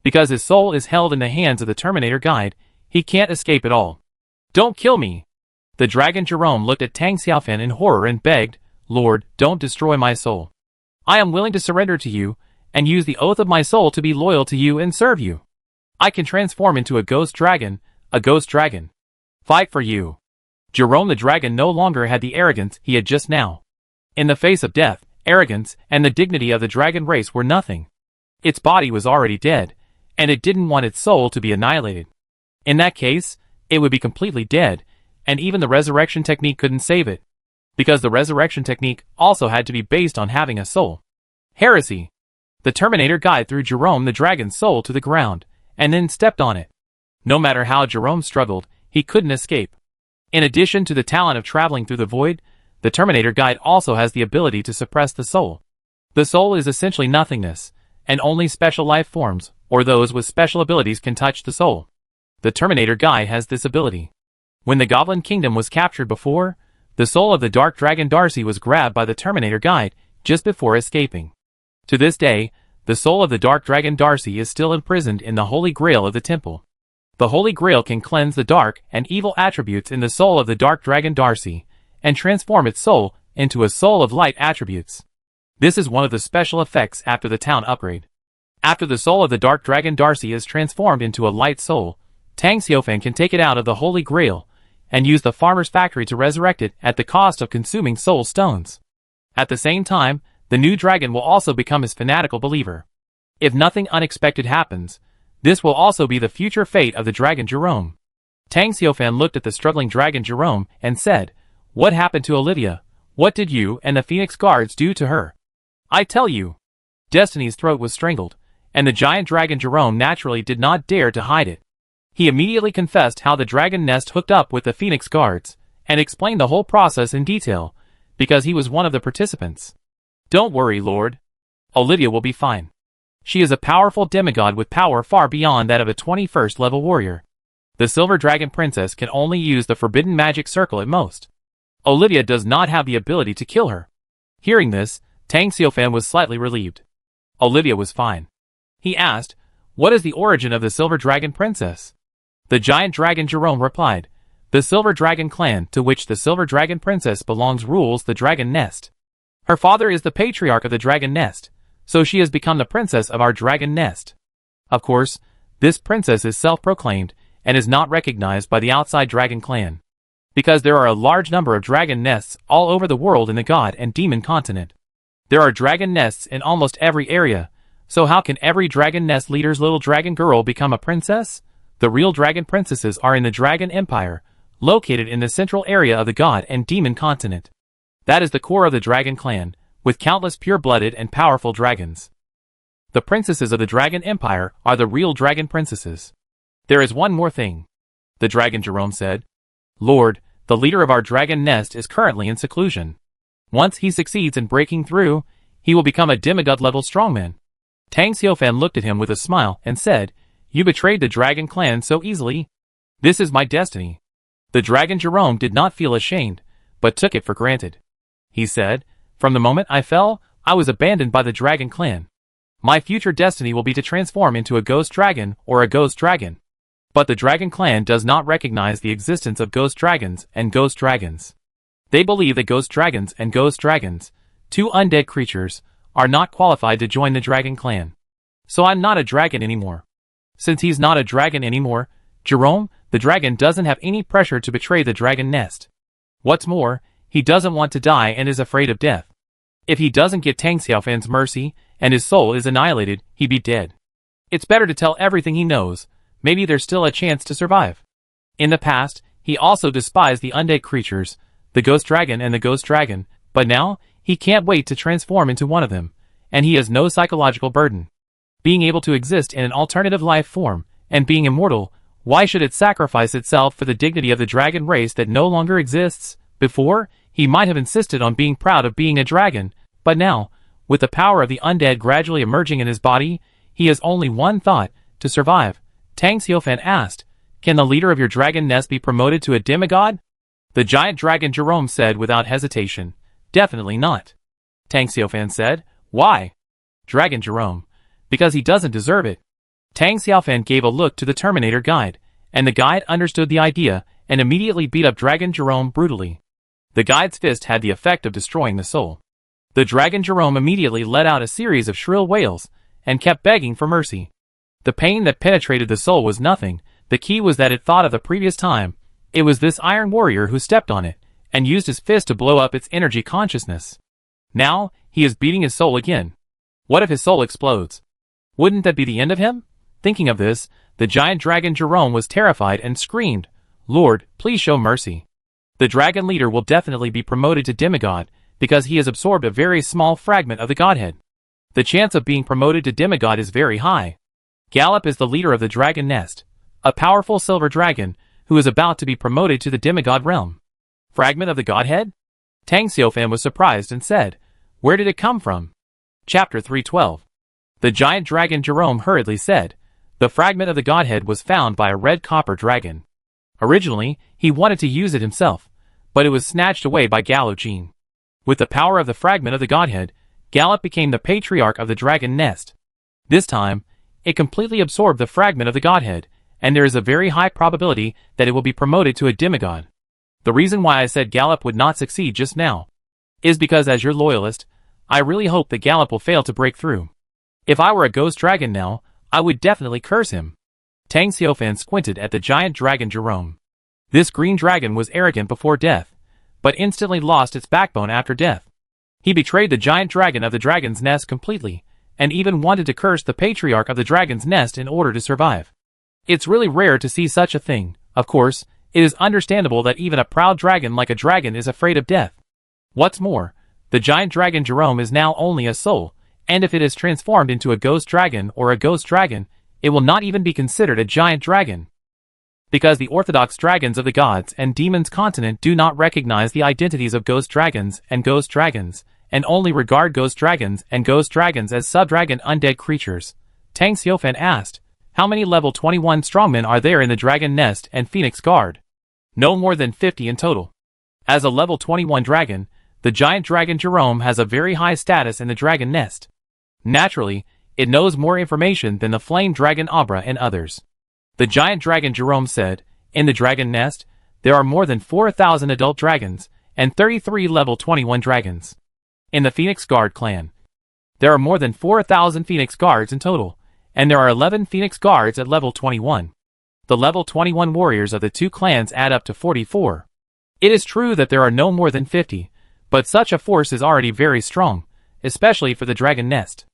Because his soul is held in the hands of the Terminator Guide, he can't escape at all. "Don't kill me!" The dragon Jerome looked at Tang Xiaofan in horror and begged, "Lord, don't destroy my soul. I am willing to surrender to you, and use the oath of my soul to be loyal to you and serve you. I can transform into a ghost dragon, Fight for you." Jerome the dragon no longer had the arrogance he had just now. In the face of death, arrogance and the dignity of the dragon race were nothing. Its body was already dead, and it didn't want its soul to be annihilated. In that case, it would be completely dead, and even the resurrection technique couldn't save it, because the resurrection technique also had to be based on having a soul. Heresy! The Terminator guide threw Jerome the dragon's soul to the ground, and then stepped on it. No matter how Jerome struggled, he couldn't escape. In addition to the talent of traveling through the void, the Terminator guide also has the ability to suppress the soul. The soul is essentially nothingness, and only special life forms, or those with special abilities, can touch the soul. The Terminator guide has this ability. When the Goblin Kingdom was captured before, the soul of the Dark Dragon Darcy was grabbed by the Terminator guide just before escaping. To this day, the soul of the Dark Dragon Darcy is still imprisoned in the Holy Grail of the temple. The Holy Grail can cleanse the dark and evil attributes in the soul of the Dark Dragon Darcy, and transform its soul into a soul of light attributes. This is one of the special effects after the town upgrade. After the soul of the Dark Dragon Darcy is transformed into a light soul, Tang Xiaofan can take it out of the Holy Grail, and use the farmer's factory to resurrect it at the cost of consuming soul stones. At the same time, the new dragon will also become his fanatical believer. If nothing unexpected happens, this will also be the future fate of the dragon Jerome. Tang Xiaofan looked at the struggling dragon Jerome and said, "What happened to Olivia? What did you and the Phoenix Guards do to her?" "I tell you." Destiny's throat was strangled, and the giant dragon Jerome naturally did not dare to hide it. He immediately confessed how the dragon nest hooked up with the Phoenix Guards, and explained the whole process in detail, because he was one of the participants. "Don't worry, Lord. Olivia will be fine. She is a powerful demigod with power far beyond that of a 21st level warrior. The Silver Dragon Princess can only use the Forbidden Magic Circle at most. Olivia does not have the ability to kill her." Hearing this, Tang Xiaofan was slightly relieved. Olivia was fine. He asked, "What is the origin of the Silver Dragon Princess?" The giant dragon Jerome replied, "The Silver Dragon clan to which the Silver Dragon Princess belongs rules the Dragon Nest. Her father is the patriarch of the Dragon Nest, so she has become the princess of our Dragon Nest. Of course, this princess is self-proclaimed and is not recognized by the outside Dragon clan, because there are a large number of dragon nests all over the world in the God and Demon continent. There are dragon nests in almost every area, so how can every dragon nest leader's little dragon girl become a princess? The real dragon princesses are in the Dragon Empire, located in the central area of the God and Demon continent. That is the core of the Dragon clan, with countless pure-blooded and powerful dragons. The princesses of the Dragon Empire are the real dragon princesses. There is one more thing," the dragon Jerome said. "Lord, the leader of our dragon nest is currently in seclusion. Once he succeeds in breaking through, he will become a demigod-level strongman." Tang Xiaofan looked at him with a smile and said, "You betrayed the Dragon clan so easily. This is my destiny." The dragon Jerome did not feel ashamed, but took it for granted. He said, "From the moment I fell, I was abandoned by the Dragon clan. My future destiny will be to transform into a ghost dragon or a ghost dragon. But the Dragon clan does not recognize the existence of ghost dragons and ghost dragons. They believe that ghost dragons and ghost dragons, two undead creatures, are not qualified to join the Dragon clan. So I'm not a dragon anymore." Since he's not a dragon anymore, Jerome, the dragon, doesn't have any pressure to betray the dragon nest. What's more, he doesn't want to die and is afraid of death. If he doesn't get Tang Xiaofan's mercy, and his soul is annihilated, he'd be dead. It's better to tell everything he knows. Maybe there's still a chance to survive. In the past, he also despised the undead creatures, the ghost dragon and the ghost dragon, but now, he can't wait to transform into one of them, and he has no psychological burden. Being able to exist in an alternative life form, and being immortal, why should it sacrifice itself for the dignity of the dragon race that no longer exists? Before, he might have insisted on being proud of being a dragon, but now, with the power of the undead gradually emerging in his body, he has only one thought: to survive. Tang Xiaofan asked, "Can the leader of your dragon nest be promoted to a demigod?" The giant dragon Jerome said without hesitation, "Definitely not." Tang Xiaofan said, "Why?" Dragon Jerome, "Because he doesn't deserve it." Tang Xiaofan gave a look to the Terminator guide, and the guide understood the idea and immediately beat up Dragon Jerome brutally. The guide's fist had the effect of destroying the soul. The Dragon Jerome immediately let out a series of shrill wails, and kept begging for mercy. The pain that penetrated the soul was nothing. The key was that it thought of the previous time. It was this Iron Warrior who stepped on it, and used his fist to blow up its energy consciousness. Now, he is beating his soul again. What if his soul explodes? Wouldn't that be the end of him? Thinking of this, the giant dragon Jerome was terrified and screamed, "Lord, please show mercy. The dragon leader will definitely be promoted to demigod because he has absorbed a very small fragment of the godhead. The chance of being promoted to demigod is very high. Gallop is the leader of the dragon nest, a powerful silver dragon who is about to be promoted to the demigod realm. Fragment of the godhead? Tang Xiaofan was surprised and said, "Where did it come from?" Chapter 312. The giant dragon Jerome hurriedly said, "The fragment of the godhead was found by a red copper dragon. Originally, he wanted to use it himself, but it was snatched away by Gallo Jean. With the power of the fragment of the godhead, Gallop became the patriarch of the dragon nest. This time, it completely absorbed the fragment of the godhead, and there is a very high probability that it will be promoted to a demigod. The reason why I said Gallop would not succeed just now is because as your loyalist, I really hope that Gallop will fail to break through. If I were a ghost dragon now, I would definitely curse him." Tang Xiaofan squinted at the giant dragon Jerome. This green dragon was arrogant before death, but instantly lost its backbone after death. He betrayed the giant dragon of the dragon's nest completely, and even wanted to curse the patriarch of the dragon's nest in order to survive. It's really rare to see such a thing. Of course, it is understandable that even a proud dragon like a dragon is afraid of death. What's more, the giant dragon Jerome is now only a soul, and if it is transformed into a ghost dragon or a ghost dragon, it will not even be considered a giant dragon. Because the orthodox dragons of the gods and demons continent do not recognize the identities of ghost dragons, and only regard ghost dragons as sub-dragon undead creatures, Tang Xiaofan asked, "How many level 21 strongmen are there in the dragon nest and phoenix guard?" "No more than 50 in total." As a level 21 dragon, the giant dragon Jerome has a very high status in the dragon nest. Naturally, it knows more information than the flame dragon Abra and others. The giant dragon Jerome said, "In the dragon nest, there are more than 4,000 adult dragons and 33 level 21 dragons. In the Phoenix Guard clan, there are more than 4,000 Phoenix Guards in total, and there are 11 Phoenix Guards at level 21. The level 21 warriors of the two clans add up to 44. It is true that there are no more than 50, but such a force is already very strong, especially for the dragon nest."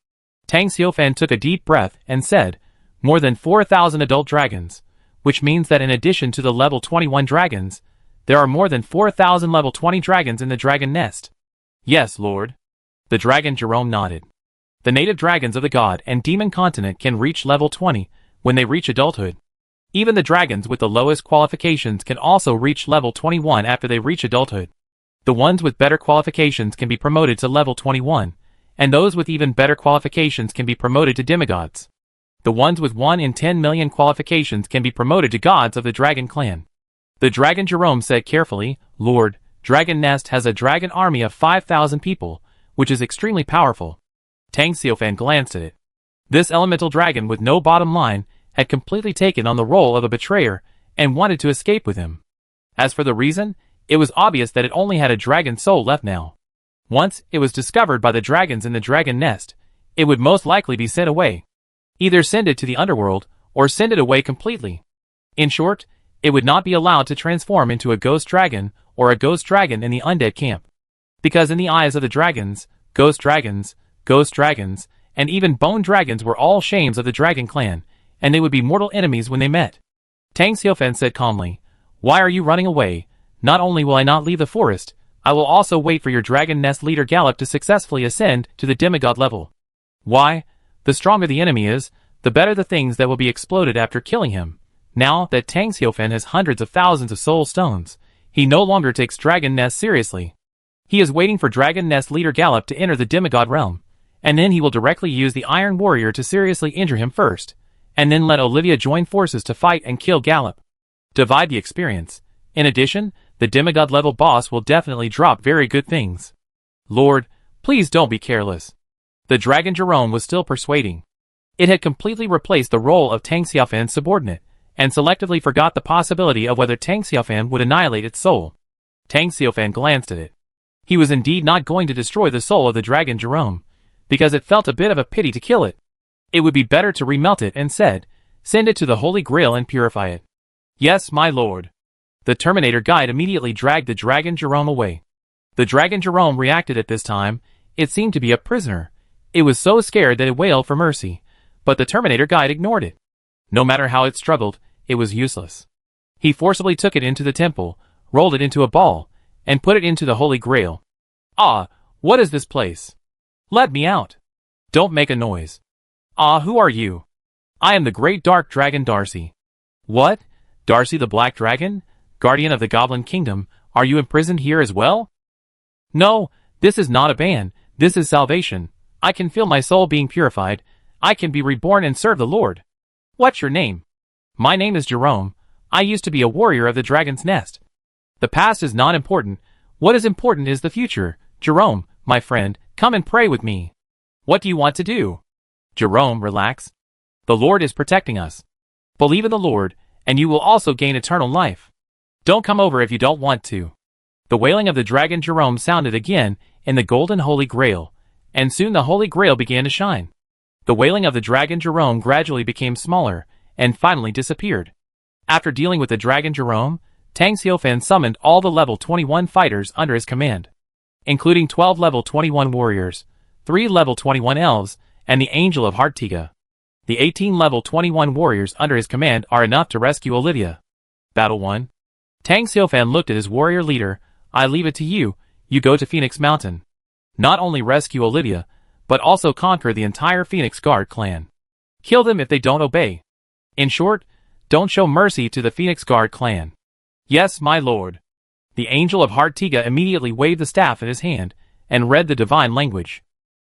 Tang Xiaofan took a deep breath and said, "More than 4,000 adult dragons, which means that in addition to the level 21 dragons, there are more than 4,000 level 20 dragons in the dragon nest." "Yes, Lord." The dragon Jerome nodded. The native dragons of the god and demon continent can reach level 20 when they reach adulthood. Even the dragons with the lowest qualifications can also reach level 21 after they reach adulthood. The ones with better qualifications can be promoted to level 21, and those with even better qualifications can be promoted to demigods. The ones with 1 in 10 million qualifications can be promoted to gods of the dragon clan. The dragon Jerome said carefully, "Lord, Dragon Nest has a dragon army of 5,000 people, which is extremely powerful." Tang Xiaofan glanced at it. This elemental dragon with no bottom line had completely taken on the role of a betrayer and wanted to escape with him. As for the reason, it was obvious that it only had a dragon soul left now. Once it was discovered by the dragons in the dragon nest, it would most likely be sent away. Either send it to the underworld, or send it away completely. In short, it would not be allowed to transform into a ghost dragon or a ghost dragon in the undead camp. Because in the eyes of the dragons, ghost dragons, and even bone dragons were all shames of the dragon clan, and they would be mortal enemies when they met. Tang Xiaofan said calmly, "Why are you running away? Not only will I not leave the forest, I will also wait for your dragon nest leader Gallop to successfully ascend to the demigod level. Why? The stronger the enemy is, the better the things that will be exploded after killing him." Now that Tang Xiaofan has hundreds of thousands of soul stones, he no longer takes dragon nest seriously. He is waiting for dragon nest leader Gallop to enter the demigod realm, and then he will directly use the Iron Warrior to seriously injure him first, and then let Olivia join forces to fight and kill Gallop. Divide the experience. In addition, the demigod level boss will definitely drop very good things. "Lord, please don't be careless." The dragon Jerome was still persuading. It had completely replaced the role of Tang Xiaofan's subordinate, and selectively forgot the possibility of whether Tang Xiaofan would annihilate its soul. Tang Xiaofan glanced at it. He was indeed not going to destroy the soul of the dragon Jerome, because it felt a bit of a pity to kill it. It would be better to remelt it and said, "Send it to the Holy Grail and purify it." "Yes, my lord." The Terminator guide immediately dragged the dragon Jerome away. The dragon Jerome reacted at this time. It seemed to be a prisoner. It was so scared that it wailed for mercy, but the Terminator guide ignored it. No matter how it struggled, it was useless. He forcibly took it into the temple, rolled it into a ball, and put it into the Holy Grail. "Ah, what is this place? Let me out. Don't make a noise. Ah, who are you?" "I am the great dark dragon Darcy." "What? Darcy the Black Dragon? Guardian of the Goblin Kingdom, are you imprisoned here as well?" "No, this is not a ban, this is salvation. I can feel my soul being purified. I can be reborn and serve the Lord." "What's your name?" "My name is Jerome. I used to be a warrior of the Dragon's Nest." "The past is not important. What is important is the future. Jerome, my friend, come and pray with me." "What do you want to do?" "Jerome, relax. The Lord is protecting us. Believe in the Lord, and you will also gain eternal life. Don't come over if you don't want to." The wailing of the dragon Jerome sounded again in the golden Holy Grail, and soon the Holy Grail began to shine. The wailing of the dragon Jerome gradually became smaller, and finally disappeared. After dealing with the dragon Jerome, Tang Xiaofan summoned all the level 21 fighters under his command, including 12 level 21 warriors, 3 level 21 elves, and the Angel of Heart Tiga. The 18 level 21 warriors under his command are enough to rescue Olivia. Battle 1. Tang Xiaofan looked at his warrior leader. "I leave it to you, you go to Phoenix Mountain. Not only rescue Olivia, but also conquer the entire Phoenix Guard clan. Kill them if they don't obey. In short, don't show mercy to the Phoenix Guard clan." "Yes, my lord." The Angel of Heart Tiga immediately waved the staff in his hand, and read the divine language.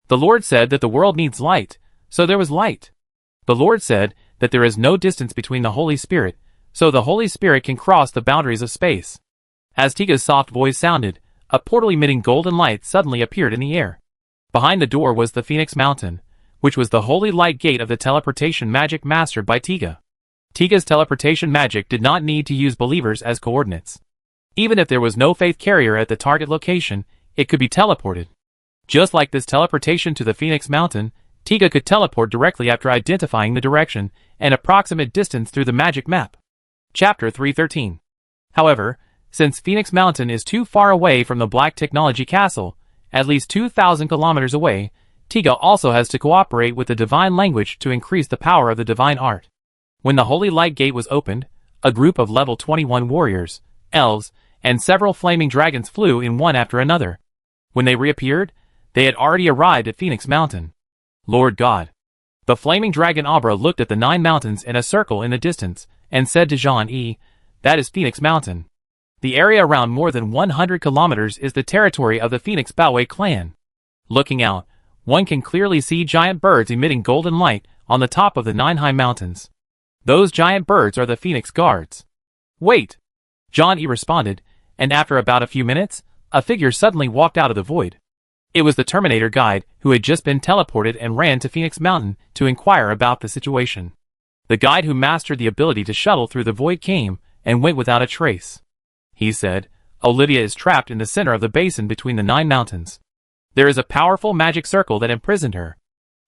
"The Lord said that the world needs light, so there was light. The Lord said that there is no distance between the Holy Spirit, so the Holy Spirit can cross the boundaries of space." As Tiga's soft voice sounded, a portal emitting golden light suddenly appeared in the air. Behind the door was the Phoenix Mountain, which was the holy light gate of the teleportation magic mastered by Tiga. Tiga's teleportation magic did not need to use believers as coordinates. Even if there was no faith carrier at the target location, it could be teleported. Just like this teleportation to the Phoenix Mountain, Tiga could teleport directly after identifying the direction and approximate distance through the magic map. Chapter 313. However, since Phoenix Mountain is too far away from the Black Technology Castle, at least 2,000 kilometers away, Tiga also has to cooperate with the divine language to increase the power of the divine art. When the Holy Light Gate was opened, a group of level 21 warriors, elves, and several flaming dragons flew in one after another. When they reappeared, they had already arrived at Phoenix Mountain. "Lord God." The flaming dragon Abra looked at the 9 mountains in a circle in the distance, and said to Jean-E, "That is Phoenix Mountain. The area around more than 100 kilometers is the territory of the Phoenix Baowei clan." Looking out, one can clearly see giant birds emitting golden light on the top of the 9 high mountains. Those giant birds are the Phoenix Guards. "Wait!" Jean-E responded, and after about a few minutes, a figure suddenly walked out of the void. It was the Terminator guide, who had just been teleported and ran to Phoenix Mountain to inquire about the situation. The guide who mastered the ability to shuttle through the void came, and went without a trace. He said, "Olivia is trapped in the center of the basin between the 9 mountains. There is a powerful magic circle that imprisoned her.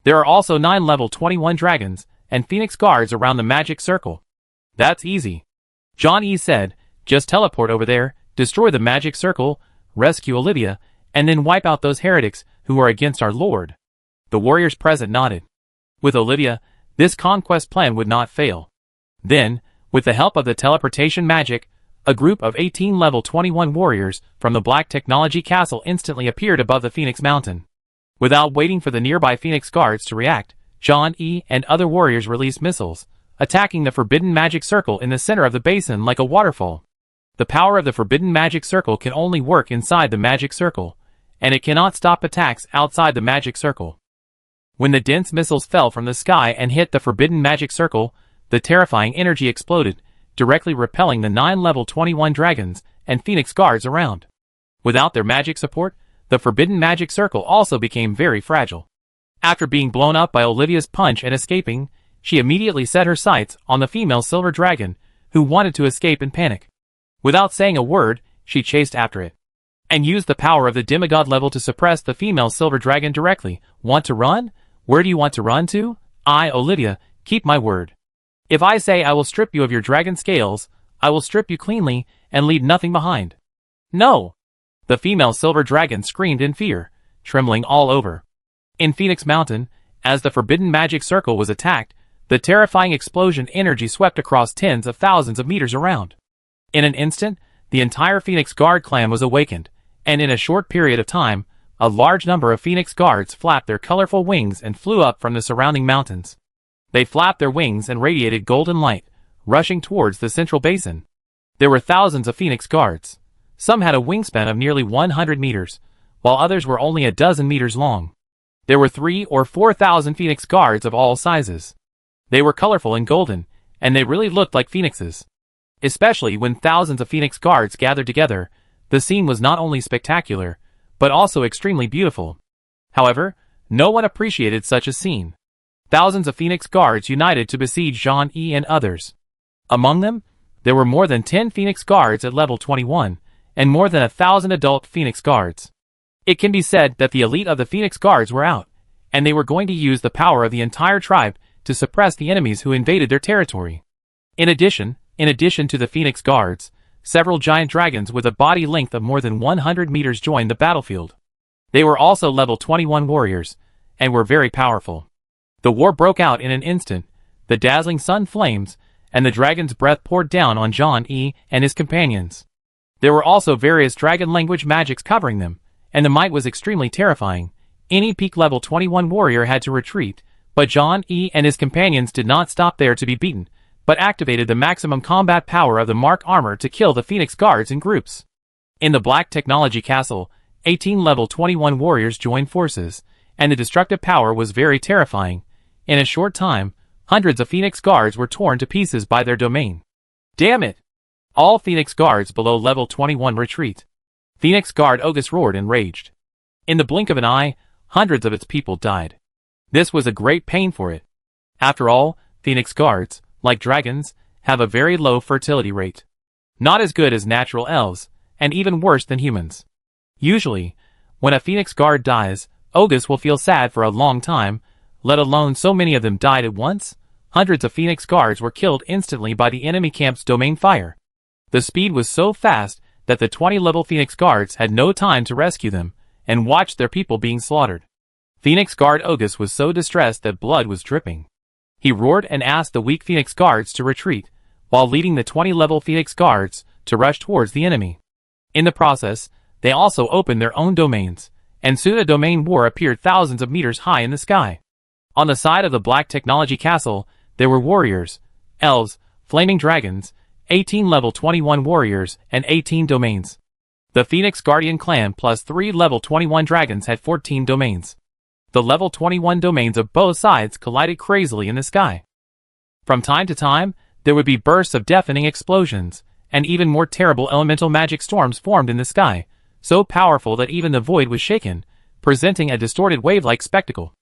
There are also 9 level 21 dragons, and Phoenix Guards around the magic circle." "That's easy," Jean-E said, "just teleport over there, destroy the magic circle, rescue Olivia, and then wipe out those heretics who are against our Lord." The warriors present nodded. With Olivia, this conquest plan would not fail. Then, with the help of the teleportation magic, a group of 18 level 21 warriors from the Black Technology Castle instantly appeared above the Phoenix Mountain. Without waiting for the nearby Phoenix Guards to react, Jean-E and other warriors released missiles, attacking the forbidden magic circle in the center of the basin like a waterfall. The power of the forbidden magic circle can only work inside the magic circle, and it cannot stop attacks outside the magic circle. When the dense missiles fell from the sky and hit the forbidden magic circle, the terrifying energy exploded, directly repelling the 9 level 21 dragons and Phoenix Guards around. Without their magic support, the forbidden magic circle also became very fragile. After being blown up by Olivia's punch and escaping, she immediately set her sights on the female silver dragon, who wanted to escape in panic. Without saying a word, she chased after it, and used the power of the demigod level to suppress the female silver dragon directly. "Want to run? Where do you want to run to?" "I, Olivia, keep my word. If I say I will strip you of your dragon scales, I will strip you cleanly and leave nothing behind." "No!" The female silver dragon screamed in fear, trembling all over. In Phoenix Mountain, as the forbidden magic circle was attacked, the terrifying explosion energy swept across tens of thousands of meters around. In an instant, the entire Phoenix Guard clan was awakened, and in a short period of time, a large number of Phoenix Guards flapped their colorful wings and flew up from the surrounding mountains. They flapped their wings and radiated golden light, rushing towards the central basin. There were thousands of Phoenix Guards. Some had a wingspan of nearly 100 meters, while others were only a dozen meters long. There were 3,000 or 4,000 Phoenix Guards of all sizes. They were colorful and golden, and they really looked like phoenixes. Especially when thousands of Phoenix Guards gathered together, the scene was not only spectacular, but also extremely beautiful. However, no one appreciated such a scene. Thousands of Phoenix Guards united to besiege Jean-E and others. Among them, there were more than 10 Phoenix Guards at level 21, and more than 1,000 adult Phoenix Guards. It can be said that the elite of the Phoenix Guards were out, and they were going to use the power of the entire tribe to suppress the enemies who invaded their territory. In addition to the Phoenix Guards, several giant dragons with a body length of more than 100 meters joined the battlefield. They were also level 21 warriors, and were very powerful. The war broke out in an instant, the dazzling sun flames, and the dragon's breath poured down on Jean-E and his companions. There were also various dragon language magics covering them, and the might was extremely terrifying. Any peak level 21 warrior had to retreat, but Jean-E and his companions did not stop there to be beaten, but activated the maximum combat power of the Mark armor to kill the Phoenix Guards in groups. In the Black Technology Castle, 18 level 21 warriors joined forces, and the destructive power was very terrifying. In a short time, hundreds of Phoenix Guards were torn to pieces by their domain. Damn it! All Phoenix Guards below level 21 retreat. Phoenix Guard Ogus roared and raged. In the blink of an eye, hundreds of its people died. This was a great pain for it. After all, Phoenix Guards, like dragons, have a very low fertility rate. Not as good as natural elves, and even worse than humans. Usually, when a Phoenix Guard dies, Ogus will feel sad for a long time, let alone so many of them died at once. Hundreds of Phoenix Guards were killed instantly by the enemy camp's domain fire. The speed was so fast that the 20-level Phoenix Guards had no time to rescue them, and watched their people being slaughtered. Phoenix Guard Ogus was so distressed that blood was dripping. He roared and asked the weak Phoenix Guards to retreat, while leading the 20-level Phoenix Guards to rush towards the enemy. In the process, they also opened their own domains, and soon a domain war appeared thousands of meters high in the sky. On the side of the Black Technology Castle, there were warriors, elves, flaming dragons, 18 level 21 warriors, and 18 domains. The Phoenix Guardian clan plus 3 level 21 dragons had 14 domains. The level 21 domains of both sides collided crazily in the sky. From time to time, there would be bursts of deafening explosions, and even more terrible elemental magic storms formed in the sky, so powerful that even the void was shaken, presenting a distorted wave-like spectacle.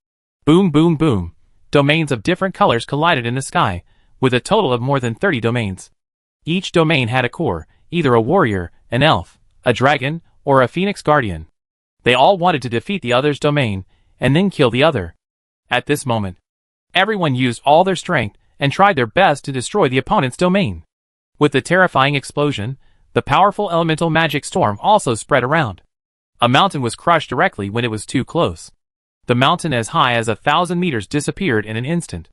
Boom, boom, boom. Domains of different colors collided in the sky, with a total of more than 30 domains. Each domain had a core, either a warrior, an elf, a dragon, or a Phoenix Guardian. They all wanted to defeat the other's domain, and then kill the other. At this moment, everyone used all their strength and tried their best to destroy the opponent's domain. With the terrifying explosion, the powerful elemental magic storm also spread around. A mountain was crushed directly when it was too close. The mountain as high as 1,000 meters disappeared in an instant.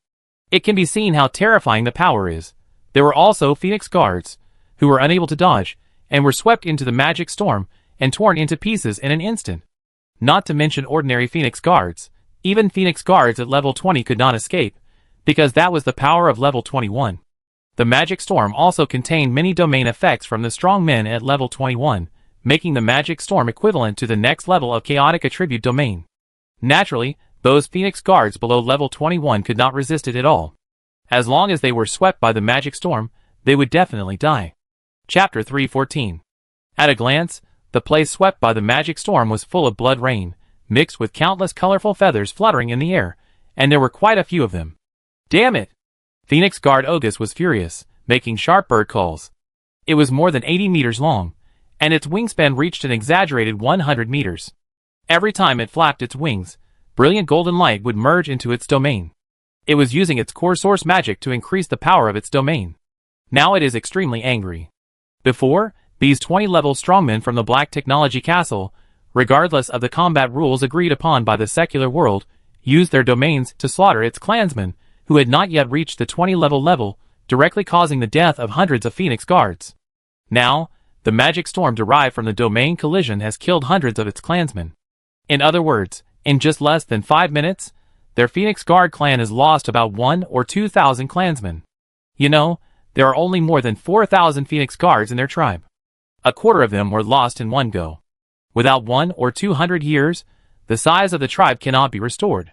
It can be seen how terrifying the power is. There were also Phoenix Guards, who were unable to dodge, and were swept into the magic storm and torn into pieces in an instant. Not to mention ordinary Phoenix Guards. Even Phoenix Guards at level 20 could not escape, because that was the power of level 21. The magic storm also contained many domain effects from the strong men at level 21, making the magic storm equivalent to the next level of chaotic attribute domain. Naturally, those Phoenix Guards below level 21 could not resist it at all. As long as they were swept by the magic storm, they would definitely die. Chapter 314. At a glance, the place swept by the magic storm was full of blood rain, mixed with countless colorful feathers fluttering in the air, and there were quite a few of them. Damn it! Phoenix Guard Ogus was furious, making sharp bird calls. It was more than 80 meters long, and its wingspan reached an exaggerated 100 meters. Every time it flapped its wings, brilliant golden light would merge into its domain. It was using its core source magic to increase the power of its domain. Now it is extremely angry. Before, these 20-level strongmen from the Black Technology Castle, regardless of the combat rules agreed upon by the secular world, used their domains to slaughter its clansmen, who had not yet reached the 20-level level, directly causing the death of hundreds of Phoenix Guards. Now, The magic storm derived from the domain collision has killed hundreds of its clansmen. In other words, in just less than 5 minutes, their Phoenix Guard clan has lost about 1 or 2,000 clansmen. You know, there are only more than 4,000 Phoenix Guards in their tribe. A quarter of them were lost in one go. Without 100 or 200 years, the size of the tribe cannot be restored.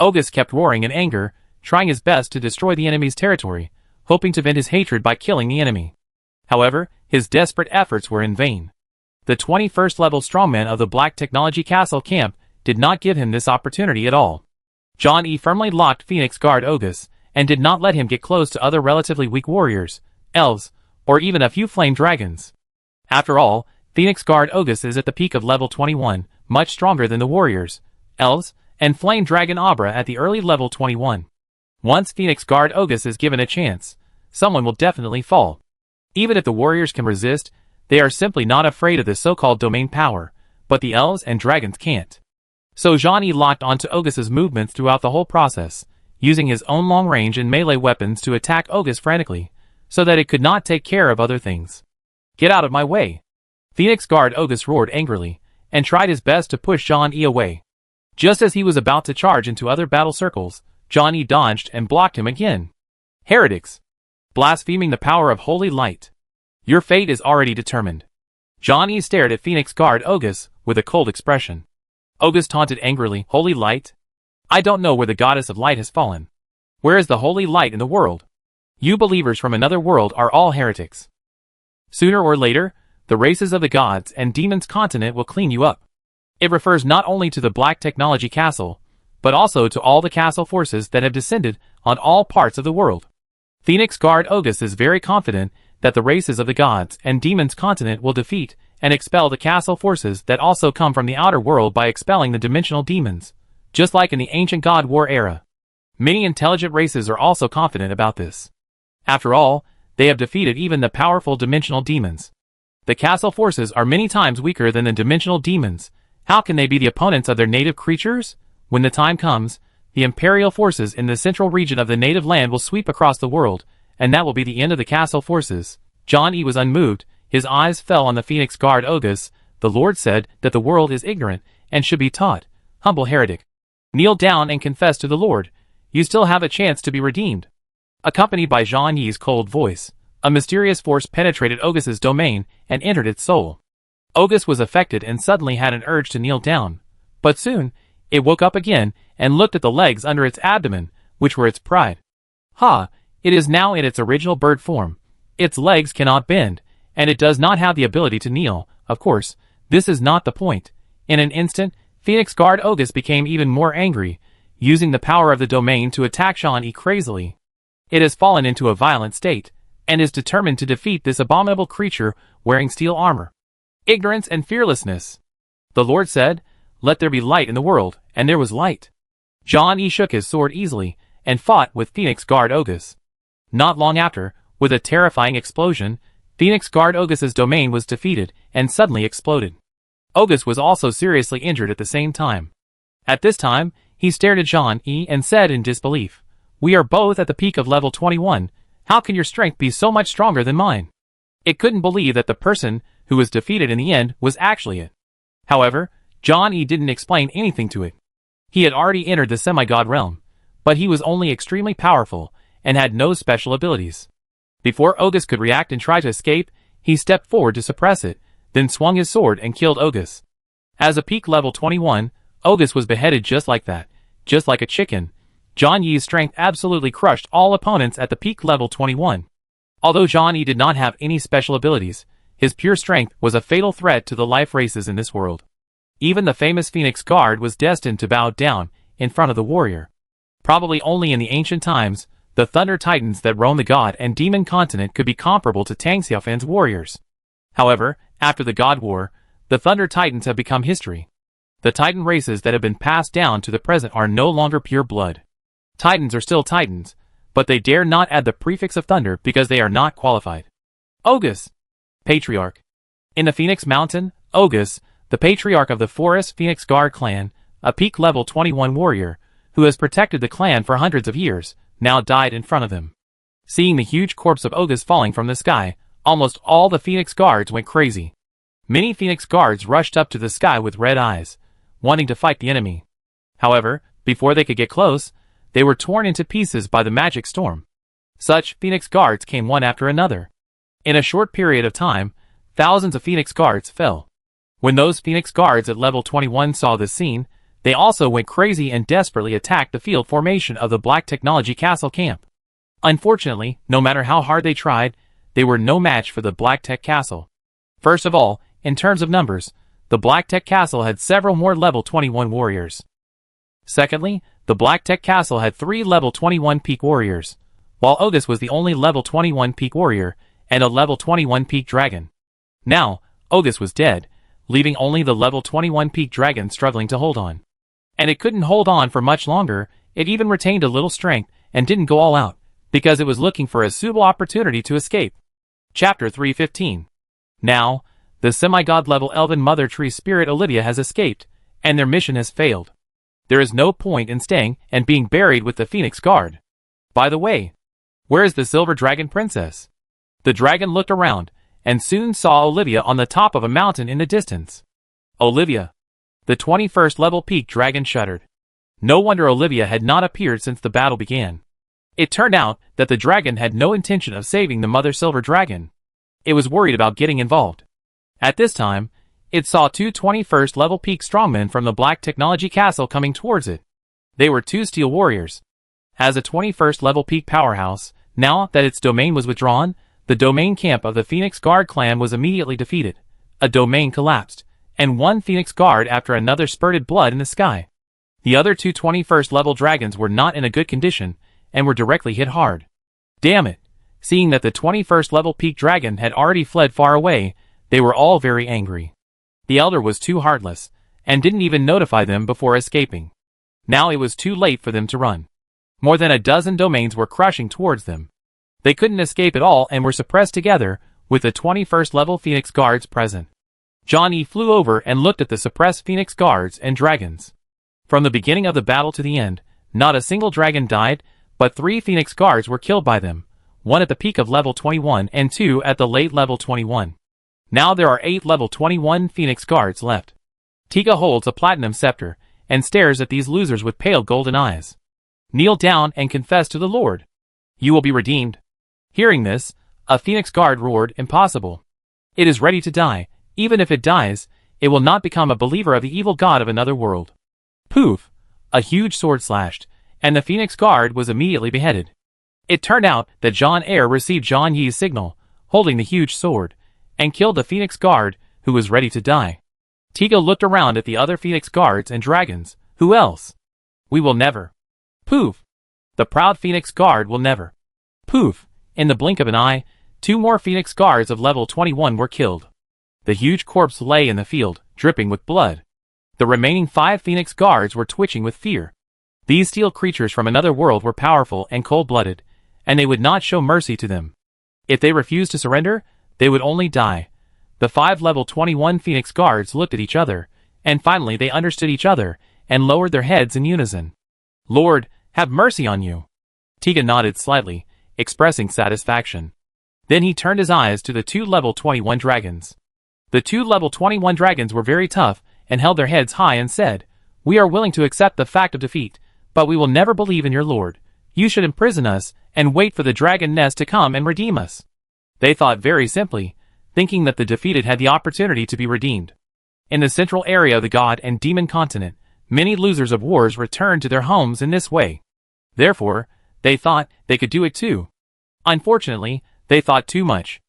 Ogus kept roaring in anger, trying his best to destroy the enemy's territory, hoping to vent his hatred by killing the enemy. However, his desperate efforts were in vain. The 21st level strongman of the Black Technology Castle camp did not give him this opportunity at all. John E. firmly locked Phoenix Guard Ogus, and did not let him get close to other relatively weak warriors, elves, or even a few flame dragons. After all, Phoenix Guard Ogus is at the peak of level 21, much stronger than the warriors, elves, and flame dragon Abra at the early level 21. Once Phoenix Guard Ogus is given a chance, someone will definitely fall. Even if the warriors can resist, they are simply not afraid of the so-called domain power, but the elves and dragons can't. So Johnny locked onto Ogus's movements throughout the whole process, using his own long-range and melee weapons to attack Ogus frantically, so that it could not take care of other things. "Get out of my way!" Phoenix Guard Ogus roared angrily, and tried his best to push John E. away. Just as he was about to charge into other battle circles, John E. dodged and blocked him again. "Heretics! Blaspheming the power of holy light! Your fate is already determined." John E. stared at Phoenix Guard Ogus with a cold expression. Ogus taunted angrily, "Holy light? I don't know where the goddess of light has fallen. Where is the holy light in the world? You believers from another world are all heretics. Sooner or later, the races of the gods and demons continent will clean you up." It refers not only to the Black Technology Castle, but also to all the castle forces that have descended on all parts of the world. Phoenix Guard Ogus is very confident that the races of the gods and demons continent will defeat and expel the castle forces that also come from the outer world by expelling the dimensional demons, just like in the ancient God War era. Many intelligent races are also confident about this. After all, they have defeated even the powerful dimensional demons. The castle forces are many times weaker than the dimensional demons. How can they be the opponents of their native creatures? When the time comes, the imperial forces in the central region of the native land will sweep across the world, and that will be the end of the castle forces. John E. was unmoved. His eyes fell on the Phoenix Guard Ogus. "The Lord said that the world is ignorant and should be taught. Humble heretic. Kneel down and confess to the Lord. You still have a chance to be redeemed." Accompanied by John Yi's cold voice, a mysterious force penetrated Ogus's domain and entered its soul. Ogus was affected and suddenly had an urge to kneel down, but soon, it woke up again and looked at the legs under its abdomen, which were its pride. Ha! It is now in its original bird form. Its legs cannot bend, and it does not have the ability to kneel. Of course, this is not the point. In an instant, Phoenix Guard Ogus became even more angry, using the power of the domain to attack John E. crazily. It has fallen into a violent state, and is determined to defeat this abominable creature wearing steel armor. Ignorance and fearlessness. The Lord said, "Let there be light in the world," and there was light. John E. shook his sword easily, and fought with Phoenix Guard Ogus. Not long after, with a terrifying explosion, Phoenix Guard Ogus's domain was defeated, and suddenly exploded. Ogus was also seriously injured at the same time. At this time, he stared at John E. and said in disbelief, "We are both at the peak of level 21, how can your strength be so much stronger than mine?" It couldn't believe that the person who was defeated in the end was actually it. However, John E. didn't explain anything to it. He had already entered the semi-god realm, but he was only extremely powerful, and had no special abilities. Before Ogus could react and try to escape, he stepped forward to suppress it, then swung his sword and killed Ogus. As a peak level 21, Ogus was beheaded just like that, just like a chicken. John Yi's strength absolutely crushed all opponents at the peak level 21. Although John E did not have any special abilities, his pure strength was a fatal threat to the life races in this world. Even the famous Phoenix Guard was destined to bow down in front of the warrior. Probably only in the ancient times, the Thunder Titans that roam the God and Demon continent could be comparable to Tang Xiaofan's warriors. However, after the God War, the Thunder Titans have become history. The Titan races that have been passed down to the present are no longer pure blood. Titans are still Titans, but they dare not add the prefix of Thunder because they are not qualified. Ogus, Patriarch. In the Phoenix Mountain, Ogus, the Patriarch of the Forest Phoenix Guard clan, a peak level 21 warrior, who has protected the clan for hundreds of years, now died in front of them. Seeing the huge corpse of Ogus falling from the sky, almost all the Phoenix Guards went crazy. Many Phoenix Guards rushed up to the sky with red eyes, wanting to fight the enemy. However, before they could get close, they were torn into pieces by the magic storm. Such Phoenix Guards came one after another. In a short period of time, thousands of Phoenix Guards fell. When those Phoenix Guards at level 21 saw this scene, they also went crazy and desperately attacked the field formation of the Black Technology Castle camp. Unfortunately, no matter how hard they tried, they were no match for the Black Tech Castle. First of all, in terms of numbers, the Black Tech Castle had several more level 21 warriors. Secondly, the Black Tech Castle had 3 level 21 peak warriors, while Ogus was the only level 21 peak warrior and a level 21 peak dragon. Now, Ogus was dead, leaving only the level 21 peak dragon struggling to hold on. And it couldn't hold on for much longer. It even retained a little strength and didn't go all out, because it was looking for a suitable opportunity to escape. Chapter 315. Now, the semi-god level elven mother tree spirit Olivia has escaped, and their mission has failed. There is no point in staying and being buried with the Phoenix Guard. By the way, where is the silver dragon princess? The dragon looked around, and soon saw Olivia on the top of a mountain in the distance. Olivia. The 21st level peak dragon shuddered. No wonder Olivia had not appeared since the battle began. It turned out that the dragon had no intention of saving the mother silver dragon. It was worried about getting involved. At this time, it saw 2 21st level peak strongmen from the Black Technology Castle coming towards it. They were 2 steel warriors. As a 21st level peak powerhouse, now that its domain was withdrawn, the domain camp of the Phoenix Guard clan was immediately defeated. A domain collapsed, and one Phoenix Guard after another spurted blood in the sky. The other 2 21st level dragons were not in a good condition, and were directly hit hard. Damn it! Seeing that the 21st level peak dragon had already fled far away, they were all very angry. The elder was too heartless, and didn't even notify them before escaping. Now it was too late for them to run. More than a dozen domains were crushing towards them. They couldn't escape at all and were suppressed together, with the 21st level Phoenix Guards present. John E. flew over and looked at the suppressed Phoenix Guards and dragons. From the beginning of the battle to the end, not a single dragon died, but 3 Phoenix Guards were killed by them, 1 at the peak of level 21 and 2 at the late level 21. Now there are 8 level 21 Phoenix Guards left. Tiga holds a platinum scepter, and stares at these losers with pale golden eyes. Kneel down and confess to the Lord. You will be redeemed. Hearing this, a Phoenix Guard roared, impossible. It is ready to die. Even if it dies, it will not become a believer of the evil god of another world. Poof! A huge sword slashed, and the Phoenix Guard was immediately beheaded. It turned out that John Eyre received Zhang Yi's signal, holding the huge sword, and killed the Phoenix Guard, who was ready to die. Tiga looked around at the other Phoenix Guards and dragons. Who else? We will never. Poof! The proud Phoenix Guard will never. Poof! In the blink of an eye, 2 more Phoenix Guards of level 21 were killed. The huge corpse lay in the field, dripping with blood. The remaining 5 Phoenix Guards were twitching with fear. These steel creatures from another world were powerful and cold-blooded, and they would not show mercy to them. If they refused to surrender, they would only die. The 5 level 21 Phoenix Guards looked at each other, and finally they understood each other, and lowered their heads in unison. Lord, have mercy on you. Tiga nodded slightly, expressing satisfaction. Then he turned his eyes to the 2 level 21 dragons. The 2 level 21 dragons were very tough, and held their heads high and said, We are willing to accept the fact of defeat, but we will never believe in your Lord. You should imprison us, and wait for the dragon nest to come and redeem us. They thought very simply, thinking that the defeated had the opportunity to be redeemed. In the central area of the god and demon continent, many losers of wars returned to their homes in this way. Therefore, they thought they could do it too. Unfortunately, they thought too much.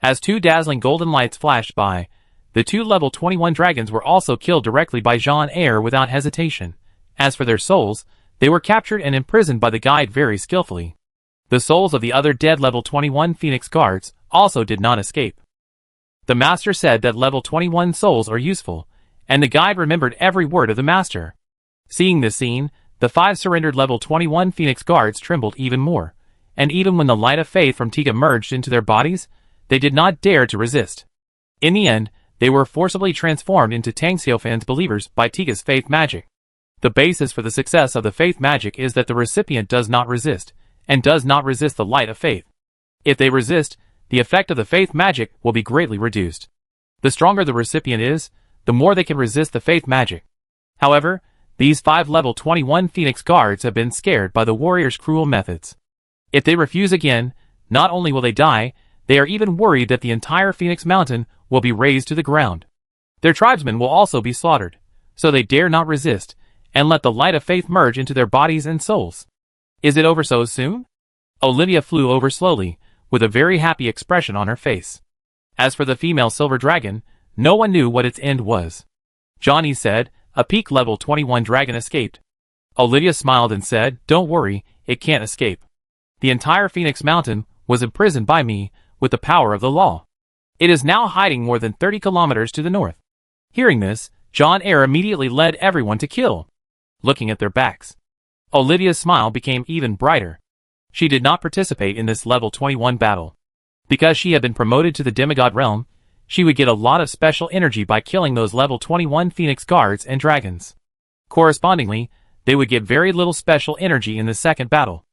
As 2 dazzling golden lights flashed by, the 2 level 21 dragons were also killed directly by Jean Eyre without hesitation. As for their souls, they were captured and imprisoned by the guide very skillfully. The souls of the other dead level 21 Phoenix Guards also did not escape. The master said that level 21 souls are useful, and the guide remembered every word of the master. Seeing this scene, the 5 surrendered level 21 Phoenix Guards trembled even more, and even when the light of faith from Tiga merged into their bodies, they did not dare to resist. In the end, they were forcibly transformed into Tang Xiufan's believers by Tiga's faith magic. The basis for the success of the faith magic is that the recipient does not resist, and does not resist the light of faith. If they resist, the effect of the faith magic will be greatly reduced. The stronger the recipient is, the more they can resist the faith magic. However, these 5 level 21 Phoenix guards have been scared by the warrior's cruel methods. If they refuse again, not only will they die, they are even worried that the entire Phoenix Mountain will be razed to the ground. Their tribesmen will also be slaughtered, so they dare not resist, and let the light of faith merge into their bodies and souls. Is it over so soon? Olivia flew over slowly, with a very happy expression on her face. As for the female silver dragon, no one knew what its end was. Johnny said, a peak level 21 dragon escaped. Olivia smiled and said, don't worry, it can't escape. The entire Phoenix Mountain was imprisoned by me with the power of the law. It is now hiding more than 30 kilometers to the north. Hearing this, John Eyre immediately led everyone to kill. Looking at their backs, Olivia's smile became even brighter. She did not participate in this level 21 battle. Because she had been promoted to the demigod realm, she would get a lot of special energy by killing those level 21 Phoenix guards and dragons. Correspondingly, they would get very little special energy in the second battle.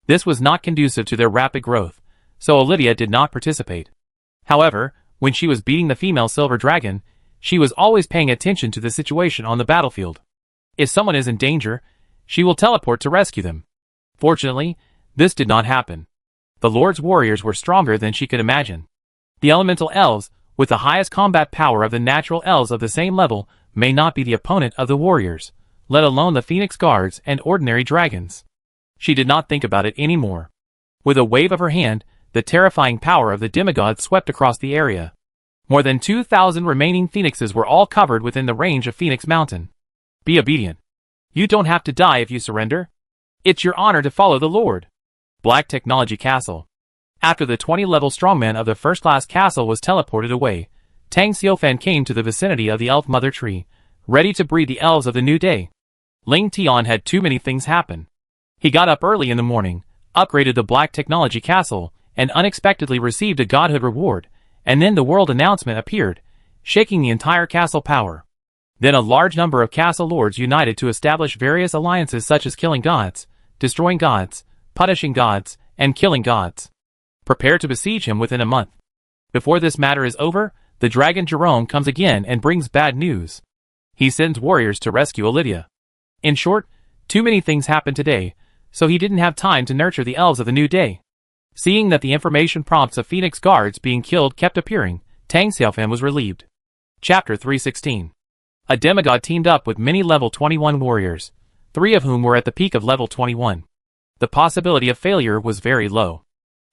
This was not conducive to their rapid growth, so Olivia did not participate. However, when she was beating the female silver dragon, she was always paying attention to the situation on the battlefield. If someone is in danger, she will teleport to rescue them. Fortunately, this did not happen. The Lord's warriors were stronger than she could imagine. The elemental elves, with the highest combat power of the natural elves of the same level, may not be the opponent of the warriors, let alone the Phoenix guards and ordinary dragons. She did not think about it anymore. With a wave of her hand, the terrifying power of the demigod swept across the area. More than 2,000 remaining phoenixes were all covered within the range of Phoenix Mountain. Be obedient. You don't have to die if you surrender. It's your honor to follow the Lord. Black Technology Castle. After the 20-level strongman of the first-class castle was teleported away, Tang Xiaofan came to the vicinity of the elf mother tree, ready to breed the elves of the new day. Ling Tian had too many things happen. He got up early in the morning, upgraded the Black Technology Castle, and unexpectedly received a godhood reward, and then the world announcement appeared, shaking the entire castle power. Then a large number of castle lords united to establish various alliances such as killing gods, destroying gods, punishing gods, and killing gods. Prepare to besiege him within a month. Before this matter is over, the dragon Jerome comes again and brings bad news. He sends warriors to rescue Olivia. In short, too many things happened today, so he didn't have time to nurture the elves of the new day. Seeing that the information prompts of Phoenix guards being killed kept appearing, Tang Xiaofan was relieved. Chapter 316. A demigod teamed up with many level 21 warriors, 3 of whom were at the peak of level 21. The possibility of failure was very low.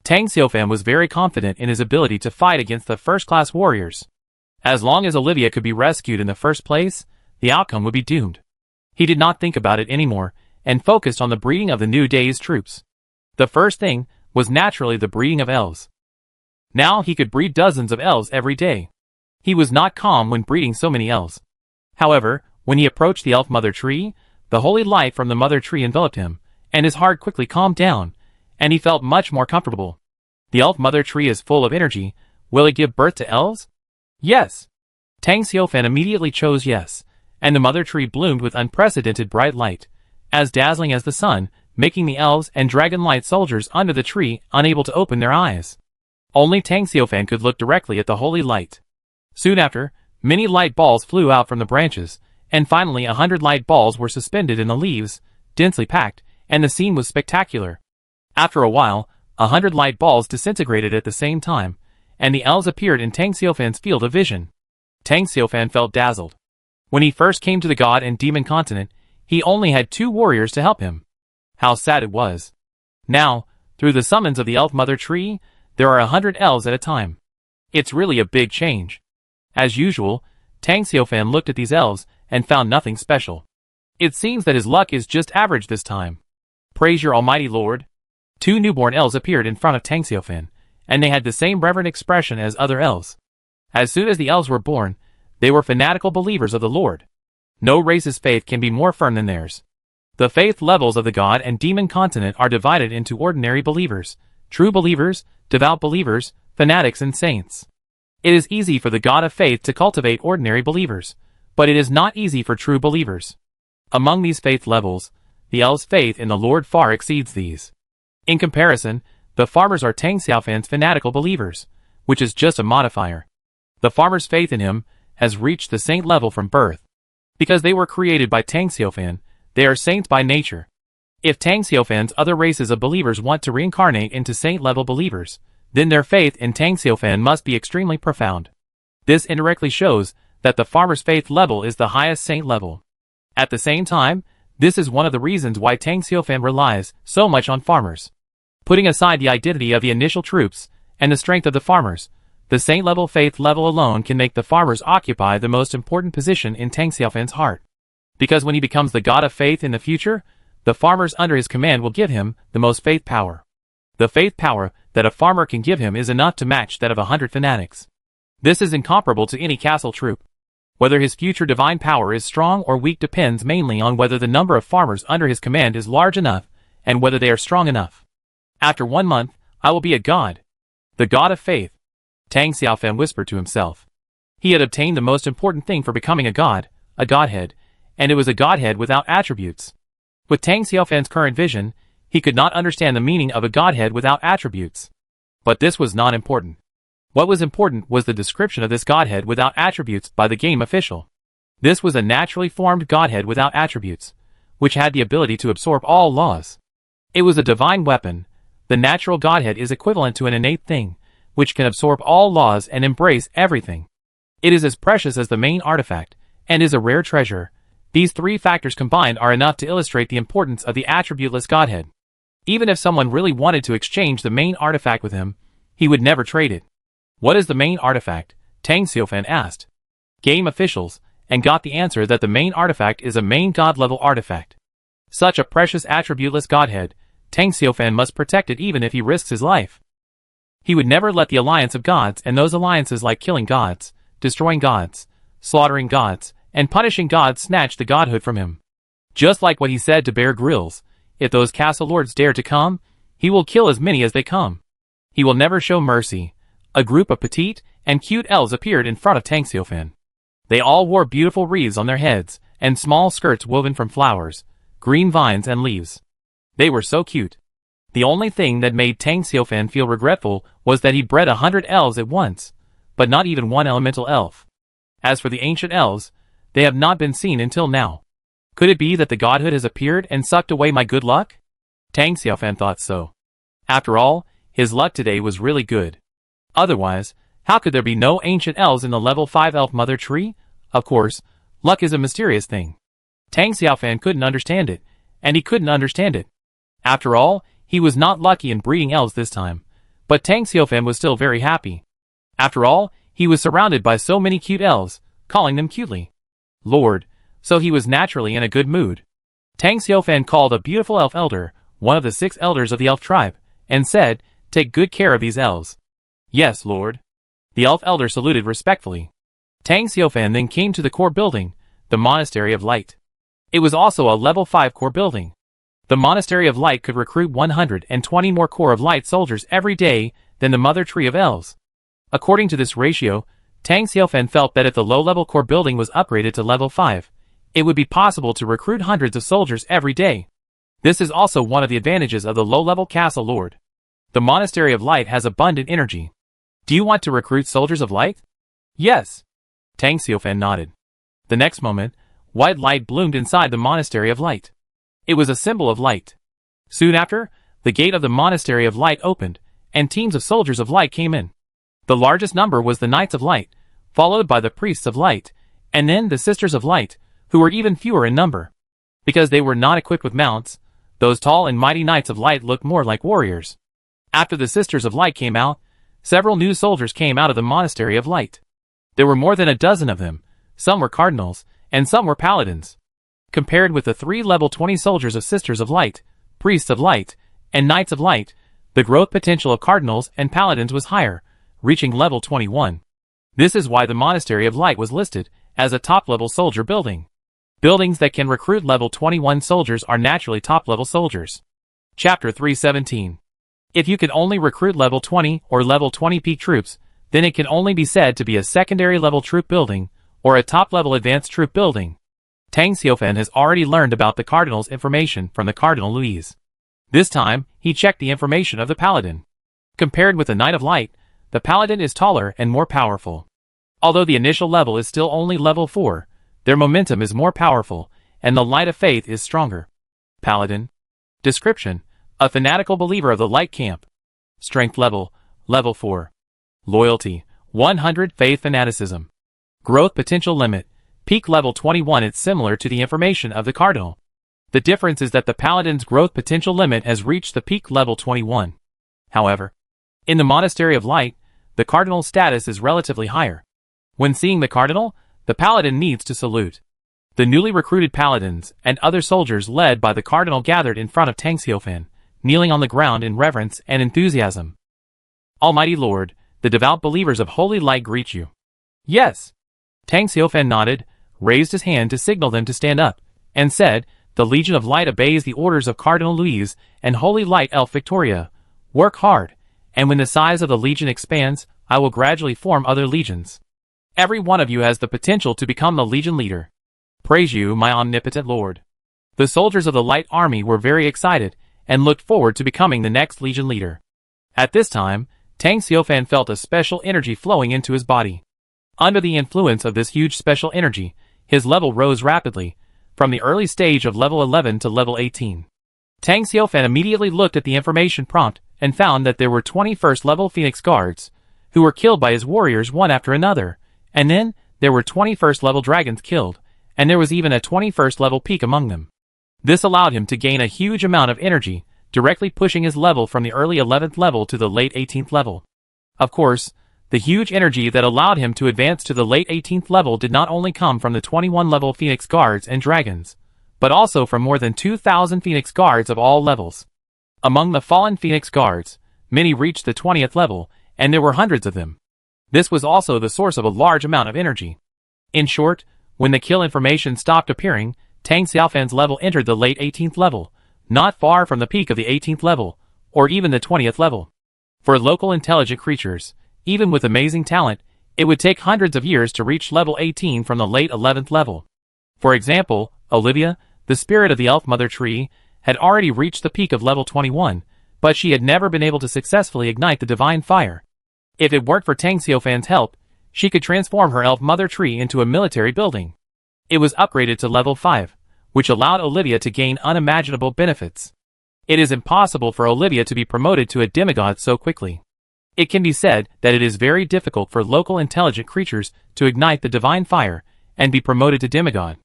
Tang Xiaofan was very confident in his ability to fight against the first-class warriors. As long as Olivia could be rescued in the first place, the outcome would be doomed. He did not think about it anymore, and focused on the breeding of the new day's troops. The first thing was naturally the breeding of elves. Now he could breed dozens of elves every day. He was not calm when breeding so many elves. However, when he approached the elf mother tree, the holy light from the mother tree enveloped him, and his heart quickly calmed down, and he felt much more comfortable. The elf mother tree is full of energy. Will it give birth to elves? Yes. Tang Xiaofan immediately chose yes, and the mother tree bloomed with unprecedented bright light, as dazzling as the sun, making the elves and dragon light soldiers under the tree unable to open their eyes. Only Tang Xiaofan could look directly at the holy light. Soon after, many light balls flew out from the branches, and finally 100 light balls were suspended in the leaves, densely packed, and the scene was spectacular. After a while, 100 light balls disintegrated at the same time, and the elves appeared in Tang Xiaofan's field of vision. Tang Xiaofan felt dazzled. When he first came to the god and demon continent, he only had 2 warriors to help him. How sad it was. Now, through the summons of the elf mother tree, there are 100 elves at a time. It's really a big change. As usual, Tang Xiaofan looked at these elves and found nothing special. It seems that his luck is just average this time. Praise your almighty Lord. 2 newborn elves appeared in front of Tang Xiaofan, and they had the same reverent expression as other elves. As soon as the elves were born, they were fanatical believers of the Lord. No race's faith can be more firm than theirs. The faith levels of the god and demon continent are divided into ordinary believers, true believers, devout believers, fanatics and saints. It is easy for the god of faith to cultivate ordinary believers, but it is not easy for true believers. Among these faith levels, the elves' faith in the Lord far exceeds these. In comparison, the farmers are Tang Xiaofan's fanatical believers, which is just a modifier. The farmer's faith in him has reached the saint level from birth. Because they were created by Tang Xiaofan, they are saints by nature. If Tang Xiaofan's other races of believers want to reincarnate into saint-level believers, then their faith in Tang Xiaofan must be extremely profound. This indirectly shows that the farmer's faith level is the highest saint level. At the same time, this is one of the reasons why Tang Xiaofan relies so much on farmers. Putting aside the identity of the initial troops and the strength of the farmers, the saint-level faith level alone can make the farmers occupy the most important position in Tang Xiaofan's heart. Because when he becomes the god of faith in the future, the farmers under his command will give him the most faith power. The faith power that a farmer can give him is enough to match that of 100 fanatics. This is incomparable to any castle troop. Whether his future divine power is strong or weak depends mainly on whether the number of farmers under his command is large enough and whether they are strong enough. After 1 month, I will be a god. The god of faith. Tang Xiaofan whispered to himself. He had obtained the most important thing for becoming a god, a godhead, and it was a godhead without attributes. With Tang Xiaofan's current vision, he could not understand the meaning of a godhead without attributes. But this was not important. What was important was the description of this godhead without attributes by the game official. This was a naturally formed godhead without attributes, which had the ability to absorb all laws. It was a divine weapon. The natural godhead is equivalent to an innate thing, which can absorb all laws and embrace everything. It is as precious as the main artifact, and is a rare treasure. These 3 factors combined are enough to illustrate the importance of the attributeless godhead. Even if someone really wanted to exchange the main artifact with him, he would never trade it. What is the main artifact? Tang Xiaofan asked game officials, and got the answer that the main artifact is a main god-level artifact. Such a precious attributeless godhead, Tang Xiaofan must protect it even if he risks his life. He would never let the alliance of gods and those alliances like killing gods, destroying gods, slaughtering gods, and punishing gods snatch the godhood from him. Just like what he said to Bear Grylls, if those castle lords dare to come, he will kill as many as they come. He will never show mercy. A group of petite and cute elves appeared in front of Tang Xiaofan. They all wore beautiful wreaths on their heads, and small skirts woven from flowers, green vines and leaves. They were so cute. The only thing that made Tang Xiaofan feel regretful was that he bred 100 elves at once, but not even one elemental elf. As for the ancient elves, they have not been seen until now. Could it be that the godhood has appeared and sucked away my good luck? Tang Xiaofan thought so. After all, his luck today was really good. Otherwise, how could there be no ancient elves in the level 5 elf mother tree? Of course, luck is a mysterious thing. Tang Xiaofan couldn't understand it, and he couldn't understand it. After all, he was not lucky in breeding elves this time, but Tang Xiaofan was still very happy. After all, he was surrounded by so many cute elves, calling them cutely Lord, so he was naturally in a good mood. Tang Xiaofan called a beautiful elf elder, one of the 6 elders of the elf tribe, and said, "Take good care of these elves." "Yes, Lord." The elf elder saluted respectfully. Tang Xiaofan then came to the core building, the Monastery of Light. It was also a level 5 core building. The Monastery of Light could recruit 120 more Core of Light soldiers every day than the Mother Tree of Elves. According to this ratio, Tang Xiaofan felt that if the low-level core building was upgraded to level 5, it would be possible to recruit hundreds of soldiers every day. This is also one of the advantages of the low-level castle lord. The Monastery of Light has abundant energy. Do you want to recruit soldiers of light? Yes. Tang Xiaofan nodded. The next moment, white light bloomed inside the Monastery of Light. It was a symbol of light. Soon after, the gate of the Monastery of Light opened, and teams of soldiers of light came in. The largest number was the Knights of Light, followed by the Priests of Light, and then the Sisters of Light, who were even fewer in number. Because they were not equipped with mounts, those tall and mighty Knights of Light looked more like warriors. After the Sisters of Light came out, several new soldiers came out of the Monastery of Light. There were more than a dozen of them. Some were cardinals, and some were paladins. Compared with the 3 level 20 soldiers of Sisters of Light, Priests of Light, and Knights of Light, the growth potential of cardinals and paladins was higher, reaching level 21. This is why the Monastery of Light was listed as a top-level soldier building. Buildings that can recruit level 21 soldiers are naturally top-level soldiers. Chapter 317. If you can only recruit level 20 or level 20 peak troops, then it can only be said to be a secondary level troop building, or a top-level advanced troop building. Tang Xiaofan has already learned about the Cardinal's information from the Cardinal Louise. This time, he checked the information of the Paladin. Compared with the Knight of Light, the Paladin is taller and more powerful. Although the initial level is still only level 4, their momentum is more powerful, and the light of faith is stronger. Paladin. Description: a fanatical believer of the light camp. Strength level, level 4. Loyalty, 100. Faith fanaticism. Growth potential limit, peak level 21. It's similar to the information of the Cardinal. The difference is that the Paladin's growth potential limit has reached the peak level 21. However, in the Monastery of Light, the Cardinal's status is relatively higher. When seeing the Cardinal, the Paladin needs to salute. The newly recruited Paladins and other soldiers led by the Cardinal gathered in front of Tang Xiaofan, kneeling on the ground in reverence and enthusiasm. Almighty Lord, the devout believers of Holy Light greet you. Yes. Tang Xiaofan nodded, raised his hand to signal them to stand up, and said, the Legion of Light obeys the orders of Cardinal Louise and Holy Light Elf Victoria. Work hard, and when the size of the Legion expands, I will gradually form other legions. Every one of you has the potential to become the Legion leader. Praise you, my omnipotent Lord. The soldiers of the Light Army were very excited, and looked forward to becoming the next Legion leader. At this time, Tang Xiaofan felt a special energy flowing into his body. Under the influence of this huge special energy, his level rose rapidly, from the early stage of level 11 to level 18. Tang Xiaofan immediately looked at the information prompt and found that there were 21st level Phoenix Guards, who were killed by his warriors one after another, and then there were 21st level dragons killed, and there was even a 21st level peak among them. This allowed him to gain a huge amount of energy, directly pushing his level from the early 11th level to the late 18th level. Of course, the huge energy that allowed him to advance to the late 18th level did not only come from the 21 level Phoenix Guards and Dragons, but also from more than 2,000 Phoenix Guards of all levels. Among the fallen Phoenix Guards, many reached the 20th level, and there were hundreds of them. This was also the source of a large amount of energy. In short, when the kill information stopped appearing, Tang Xiaofan's level entered the late 18th level, not far from the peak of the 18th level, or even the 20th level. For local intelligent creatures, even with amazing talent, it would take hundreds of years to reach level 18 from the late 11th level. For example, Olivia, the spirit of the Elf Mother Tree, had already reached the peak of level 21, but she had never been able to successfully ignite the divine fire. If it weren't for Tang Xiaofan's help, she could transform her Elf Mother Tree into a military building. It was upgraded to level 5, which allowed Olivia to gain unimaginable benefits. It is impossible for Olivia to be promoted to a demigod so quickly. It can be said that it is very difficult for local intelligent creatures to ignite the divine fire and be promoted to demigod.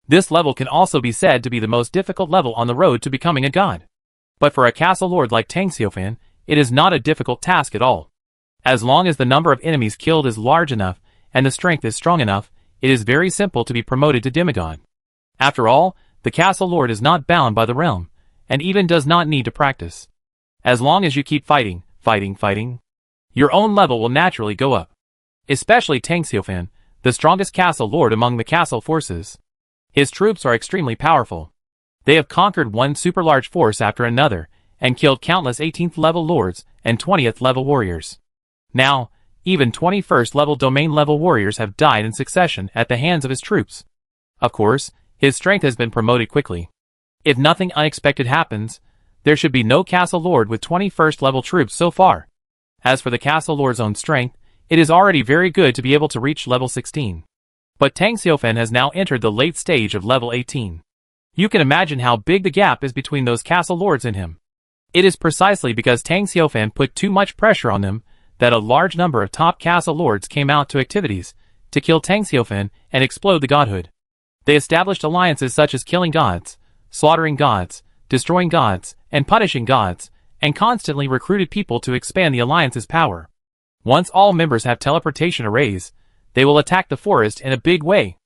This level can also be said to be the most difficult level on the road to becoming a god. But for a castle lord like Tang Xiaofan, it is not a difficult task at all. As long as the number of enemies killed is large enough and the strength is strong enough, it is very simple to be promoted to demigod. After all, the castle lord is not bound by the realm, and even does not need to practice. As long as you keep fighting, your own level will naturally go up. Especially Tang Xiaofan, the strongest castle lord among the castle forces. His troops are extremely powerful. They have conquered one super large force after another, and killed countless 18th level lords and 20th level warriors. Now, even 21st level domain level warriors have died in succession at the hands of his troops. Of course, his strength has been promoted quickly. If nothing unexpected happens, there should be no castle lord with 21st level troops so far. As for the castle lord's own strength, it is already very good to be able to reach level 16. But Tang Xiaofan has now entered the late stage of level 18. You can imagine how big the gap is between those castle lords and him. It is precisely because Tang Xiaofan put too much pressure on them that a large number of top castle lords came out to activities to kill Tang Xiaofan and explode the godhood. They established alliances such as killing gods, slaughtering gods, destroying gods, and punishing gods, and constantly recruited people to expand the alliance's power. Once all members have teleportation arrays, they will attack the forest in a big way.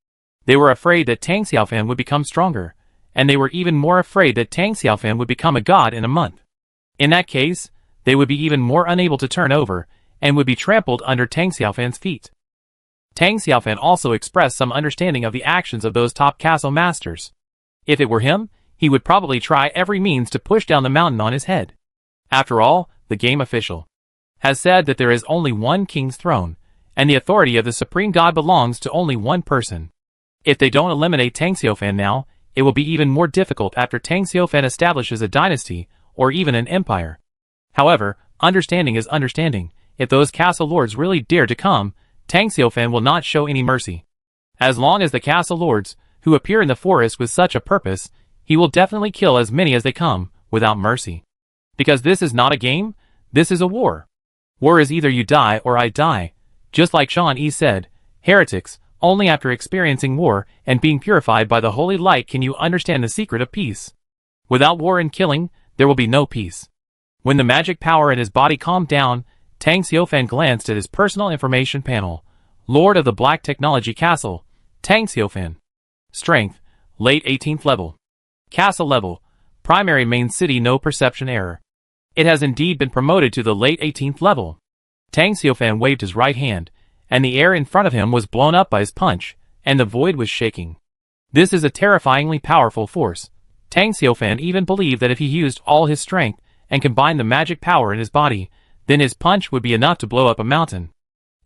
They were afraid that Tang Xiaofan would become stronger, and they were even more afraid that Tang Xiaofan would become a god in a month. In that case, they would be even more unable to turn over, and would be trampled under Tang Xiaofan's feet. Tang Xiaofan also expressed some understanding of the actions of those top castle masters. If it were him, he would probably try every means to push down the mountain on his head. After all, the game official has said that there is only one king's throne, and the authority of the supreme god belongs to only one person. If they don't eliminate Tang Xiaofan now, it will be even more difficult after Tang Xiaofan establishes a dynasty, or even an empire. However, understanding is understanding. if those castle lords really dare to come, Tang Xiaofan will not show any mercy. As long as the castle lords, who appear in the forest with such a purpose, he will definitely kill as many as they come, without mercy. Because this is not a game, this is a war. War is either you die or I die. Just like Sean E. said, heretics, only after experiencing war and being purified by the holy light can you understand the secret of peace. Without war and killing, there will be no peace. When the magic power in his body calmed down, Tang Xiaofan glanced at his personal information panel. Lord of the Black Technology Castle, Tang Xiaofan. Strength, late 18th level. Castle level, primary main city, no perception error. It has indeed been promoted to the late 18th level. Tang Xiaofan waved his right hand, and the air in front of him was blown up by his punch, and the void was shaking. This is a terrifyingly powerful force. Tang Xiaofan even believed that if he used all his strength and combined the magic power in his body, then his punch would be enough to blow up a mountain.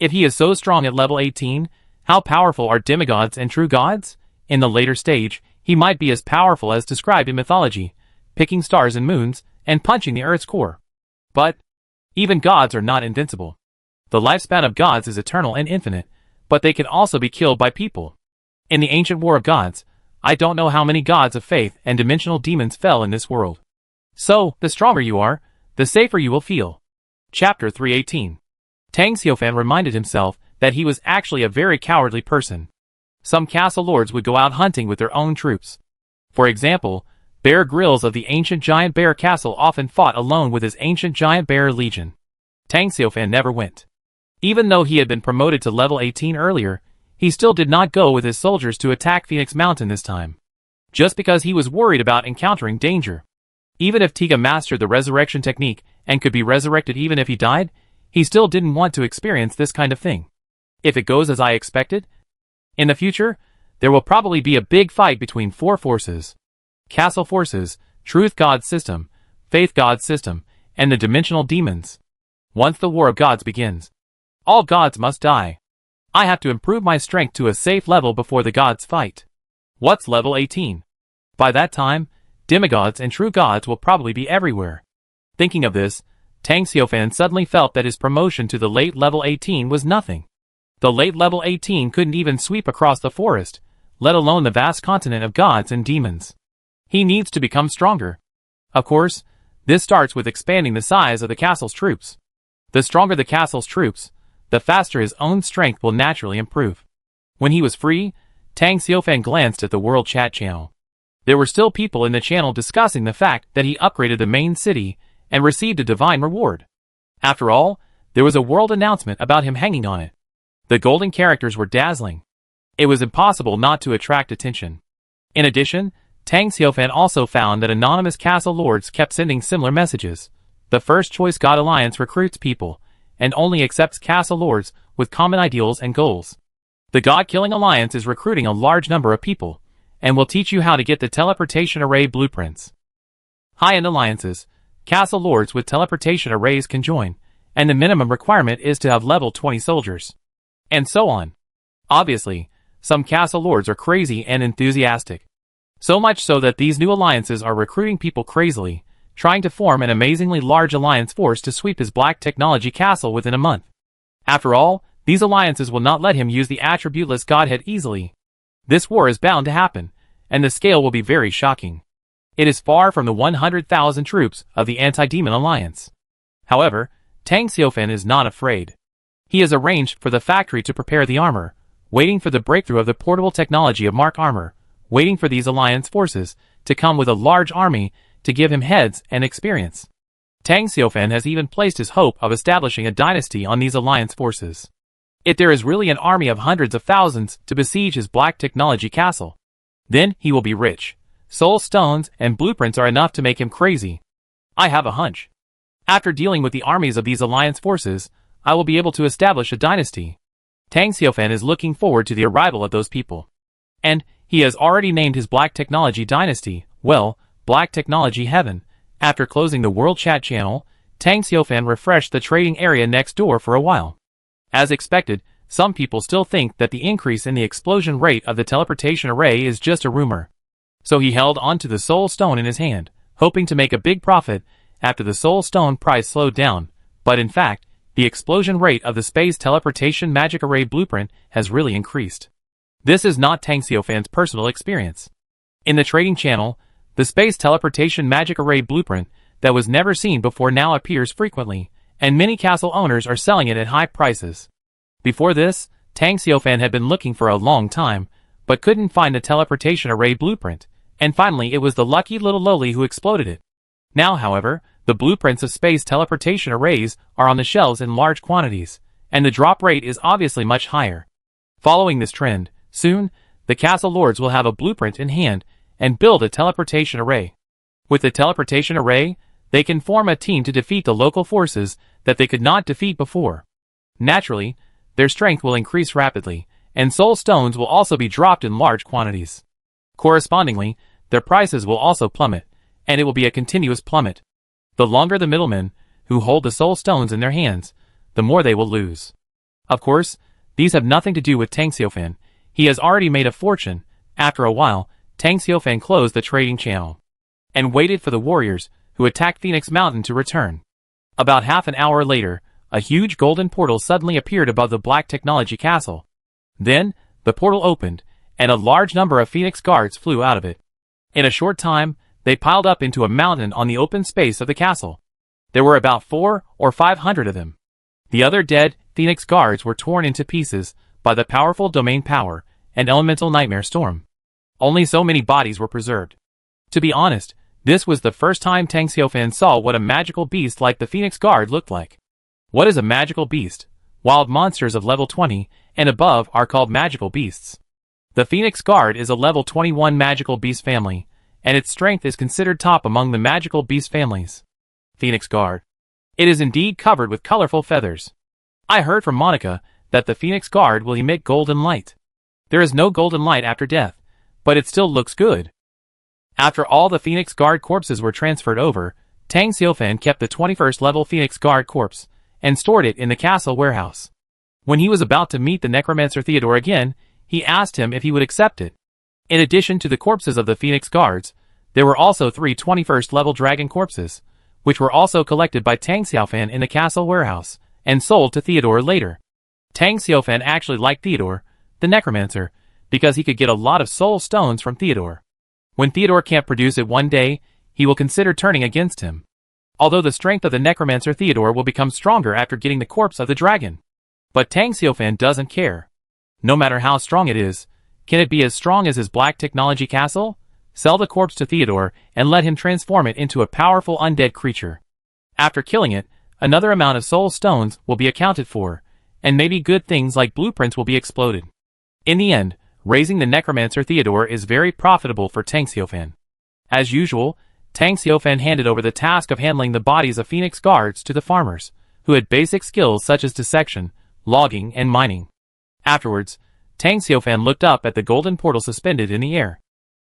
If he is so strong at level 18, how powerful are demigods and true gods? In the later stage, he might be as powerful as described in mythology, picking stars and moons, and punching the earth's core. But even gods are not invincible. The lifespan of gods is eternal and infinite, but they can also be killed by people. In the ancient war of gods, I don't know how many gods of faith and dimensional demons fell in this world. So, the stronger you are, the safer you will feel. Chapter 318. Tang Xiaofan reminded himself that he was actually a very cowardly person. Some castle lords would go out hunting with their own troops. For example, Bear Grylls of the ancient giant bear castle often fought alone with his ancient giant bear legion. Tang Xiaofan never went. Even though he had been promoted to level 18 earlier, he still did not go with his soldiers to attack Phoenix Mountain this time. Just because he was worried about encountering danger. Even if Tiga mastered the resurrection technique and could be resurrected even if he died, he still didn't want to experience this kind of thing. If it goes as I expected, in the future, there will probably be a big fight between four forces. Castle forces, Truth God system, Faith God system, and the dimensional demons. Once the war of gods begins, all gods must die. I have to improve my strength to a safe level before the gods fight. What's level 18? By that time, demigods and true gods will probably be everywhere. Thinking of this, Tang Xiaofan suddenly felt that his promotion to the late level 18 was nothing. The late level 18 couldn't even sweep across the forest, let alone the vast continent of gods and demons. He needs to become stronger. Of course, this starts with expanding the size of the castle's troops. The stronger the castle's troops, the faster his own strength will naturally improve. When he was free, Tang Xiaofan glanced at the world chat channel. There were still people in the channel discussing the fact that he upgraded the main city and received a divine reward. After all, there was a world announcement about him hanging on it. The golden characters were dazzling. It was impossible not to attract attention. In addition, Tang Xiaofan also found that anonymous castle lords kept sending similar messages. The First Choice God Alliance recruits people, and only accepts castle lords with common ideals and goals. The God-Killing Alliance is recruiting a large number of people, and will teach you how to get the teleportation array blueprints. High-end alliances, castle lords with teleportation arrays can join, and the minimum requirement is to have level 20 soldiers. And so on. Obviously, some castle lords are crazy and enthusiastic. So much so that these new alliances are recruiting people crazily, trying to form an amazingly large alliance force to sweep his black technology castle within a month. After all, these alliances will not let him use the attributeless godhead easily. This war is bound to happen, and the scale will be very shocking. It is far from the 100,000 troops of the Anti-Demon Alliance. However, Tang Xiaofan is not afraid. He has arranged for the factory to prepare the armor, waiting for the breakthrough of the portable technology of Mark Armor, waiting for these alliance forces to come with a large army to give him heads and experience. Tang Xiaofan has even placed his hope of establishing a dynasty on these alliance forces. If there is really an army of hundreds of thousands to besiege his black technology castle, then he will be rich. Soul stones and blueprints are enough to make him crazy. I have a hunch. After dealing with the armies of these alliance forces, I will be able to establish a dynasty. Tang Xiaofan is looking forward to the arrival of those people. And he has already named his Black Technology Dynasty, well, Black Technology Heaven. After closing the World Chat channel, Tang Xiaofan refreshed the trading area next door for a while. As expected, some people still think that the increase in the explosion rate of the teleportation array is just a rumor. So he held onto the soul stone in his hand, hoping to make a big profit after the soul stone price slowed down, but in fact, the explosion rate of the space teleportation magic array blueprint has really increased. This is not Tang Xiufan's personal experience. In the trading channel, the space teleportation magic array blueprint that was never seen before now appears frequently, and many castle owners are selling it at high prices. Before this, Tang Xiufan had been looking for a long time, but couldn't find the teleportation array blueprint, and finally it was the lucky little lowly who exploded it. Now, however, the blueprints of space teleportation arrays are on the shelves in large quantities, and the drop rate is obviously much higher. Following this trend, soon, the castle lords will have a blueprint in hand and build a teleportation array. With the teleportation array, they can form a team to defeat the local forces that they could not defeat before. Naturally, their strength will increase rapidly, and soul stones will also be dropped in large quantities. Correspondingly, their prices will also plummet, and it will be a continuous plummet. The longer the middlemen, who hold the soul stones in their hands, the more they will lose. Of course, these have nothing to do with Tang Xiufan. He has already made a fortune. After a while, Tang Xiufan closed the trading channel and waited for the warriors who attacked Phoenix Mountain to return. About half an hour later, a huge golden portal suddenly appeared above the Black Technology Castle. Then, the portal opened, and a large number of Phoenix guards flew out of it. In a short time, they piled up into a mountain on the open space of the castle. There were about 400 or 500 of them. The other dead Phoenix guards were torn into pieces by the powerful domain power and elemental nightmare storm. Only so many bodies were preserved. To be honest, this was the first time Tang Xiufan saw what a magical beast like the Phoenix Guard looked like. What is a magical beast? Wild monsters of level 20 and above are called magical beasts. The Phoenix Guard is a level 21 magical beast family, and its strength is considered top among the magical beast families. Phoenix Guard. It is indeed covered with colorful feathers. I heard from Monica that the Phoenix Guard will emit golden light. There is no golden light after death, but it still looks good. After all the Phoenix Guard corpses were transferred over, Tang Xiufan kept the 21st level Phoenix Guard corpse and stored it in the castle warehouse. When he was about to meet the necromancer Theodore again, he asked him if he would accept it. In addition to the corpses of the Phoenix Guards, there were also 3 21st level dragon corpses, which were also collected by Tang Xiufan in the castle warehouse and sold to Theodore later. Tang Xiufan actually liked Theodore, the necromancer, because he could get a lot of soul stones from Theodore. When Theodore can't produce it one day, he will consider turning against him. Although the strength of the necromancer Theodore will become stronger after getting the corpse of the dragon. But Tang Xiufan doesn't care. No matter how strong it is, can it be as strong as his Black Technology Castle? Sell the corpse to Theodore and let him transform it into a powerful undead creature. After killing it, another amount of soul stones will be accounted for, and maybe good things like blueprints will be exploded. In the end, raising the necromancer Theodore is very profitable for Tang Xiufan. As usual, Tang Xiufan handed over the task of handling the bodies of Phoenix Guards to the farmers, who had basic skills such as dissection, logging, and mining. Afterwards, Tang Xiufan looked up at the golden portal suspended in the air.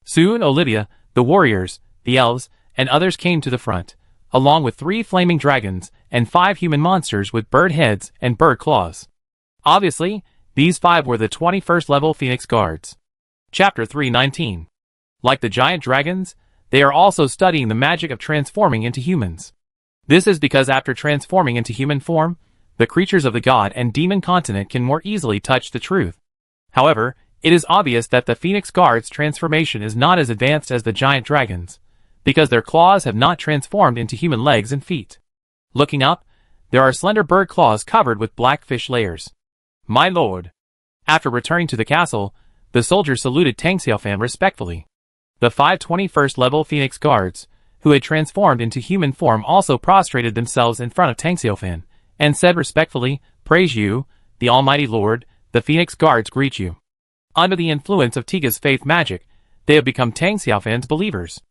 Soon Olivia, the warriors, the elves, and others came to the front, along with 3 flaming dragons and 5 human monsters with bird heads and bird claws. Obviously, these 5 were the 21st level Phoenix Guards. Chapter 319. Like the giant dragons, they are also studying the magic of transforming into humans. This is because after transforming into human form, the creatures of the god and demon continent can more easily touch the truth. However, it is obvious that the Phoenix Guard's transformation is not as advanced as the giant dragons, because their claws have not transformed into human legs and feet. Looking up, there are slender bird claws covered with black fish layers. My lord. After returning to the castle, the soldiers saluted Tang Xiufan respectfully. The 5 21st level Phoenix Guards, who had transformed into human form, also prostrated themselves in front of Tang Xiufan, and said respectfully, "Praise you, the Almighty Lord, the Phoenix Guards greet you." Under the influence of Tiga's faith magic, they have become Tang Xiufan's believers.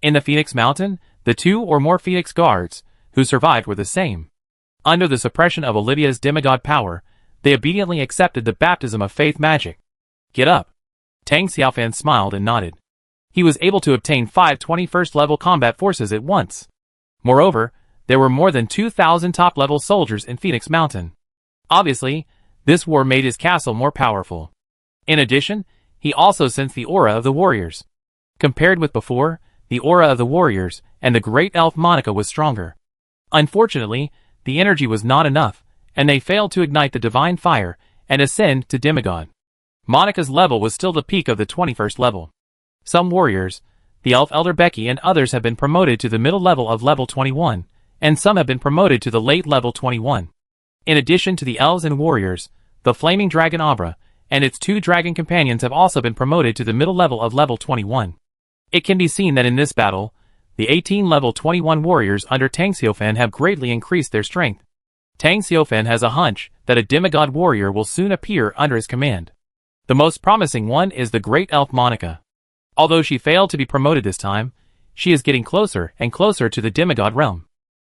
In the Phoenix Mountain, the 2 or more Phoenix Guards, who survived were the same. Under the suppression of Olivia's demigod power, they obediently accepted the baptism of faith magic. Get up. Tang Xiufan smiled and nodded. He was able to obtain 5 21st level combat forces at once. Moreover, there were more than 2,000 top-level soldiers in Phoenix Mountain. Obviously, this war made his castle more powerful. In addition, he also sensed the aura of the warriors. Compared with before, the aura of the warriors and the great elf Monica was stronger. Unfortunately, the energy was not enough, and they failed to ignite the divine fire and ascend to demigod. Monica's level was still the peak of the 21st level. Some warriors, the elf elder Becky and others, have been promoted to the middle level of level 21, and some have been promoted to the late level 21. In addition to the elves and warriors, the flaming dragon Abra and its 2 dragon companions have also been promoted to the middle level of level 21. It can be seen that in this battle, the 18 level 21 warriors under Tang Xiaofan have greatly increased their strength. Tang Xiaofan has a hunch that a demigod warrior will soon appear under his command. The most promising one is the great elf Monica. Although she failed to be promoted this time, she is getting closer and closer to the demigod realm.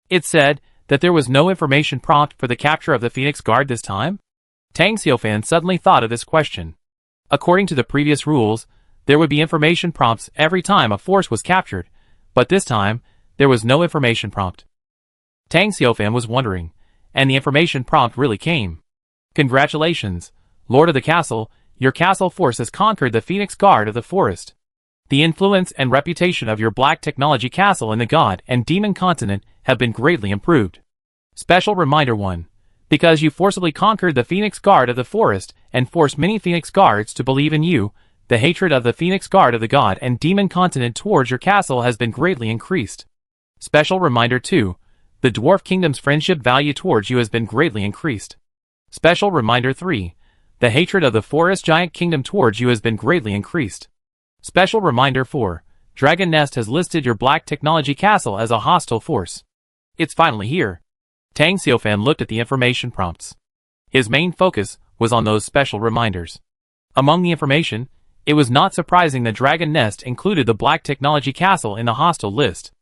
It's said that there was no information prompt for the capture of the Phoenix Guard this time? Tang Xiaofan suddenly thought of this question. According to the previous rules, there would be information prompts every time a force was captured, but this time, there was no information prompt. Tang Xiaofan was wondering, and the information prompt really came. Congratulations, Lord of the Castle, your castle force has conquered the Phoenix Guard of the Forest. The influence and reputation of your Black Technology Castle in the God and Demon Continent have been greatly improved. Special Reminder 1. Because you forcibly conquered the Phoenix Guard of the Forest and forced many Phoenix Guards to believe in you, the hatred of the Phoenix Guard of the God and Demon Continent towards your castle has been greatly increased. Special Reminder 2. The Dwarf Kingdom's friendship value towards you has been greatly increased. Special Reminder 3. The hatred of the Forest Giant Kingdom towards you has been greatly increased. Special Reminder 4. Dragon Nest has listed your Black Technology Castle as a hostile force. It's finally here. Tang Xiaofan looked at the information prompts. His main focus was on those special reminders. Among the information, it was not surprising that Dragon Nest included the Black Technology Castle in the hostile list.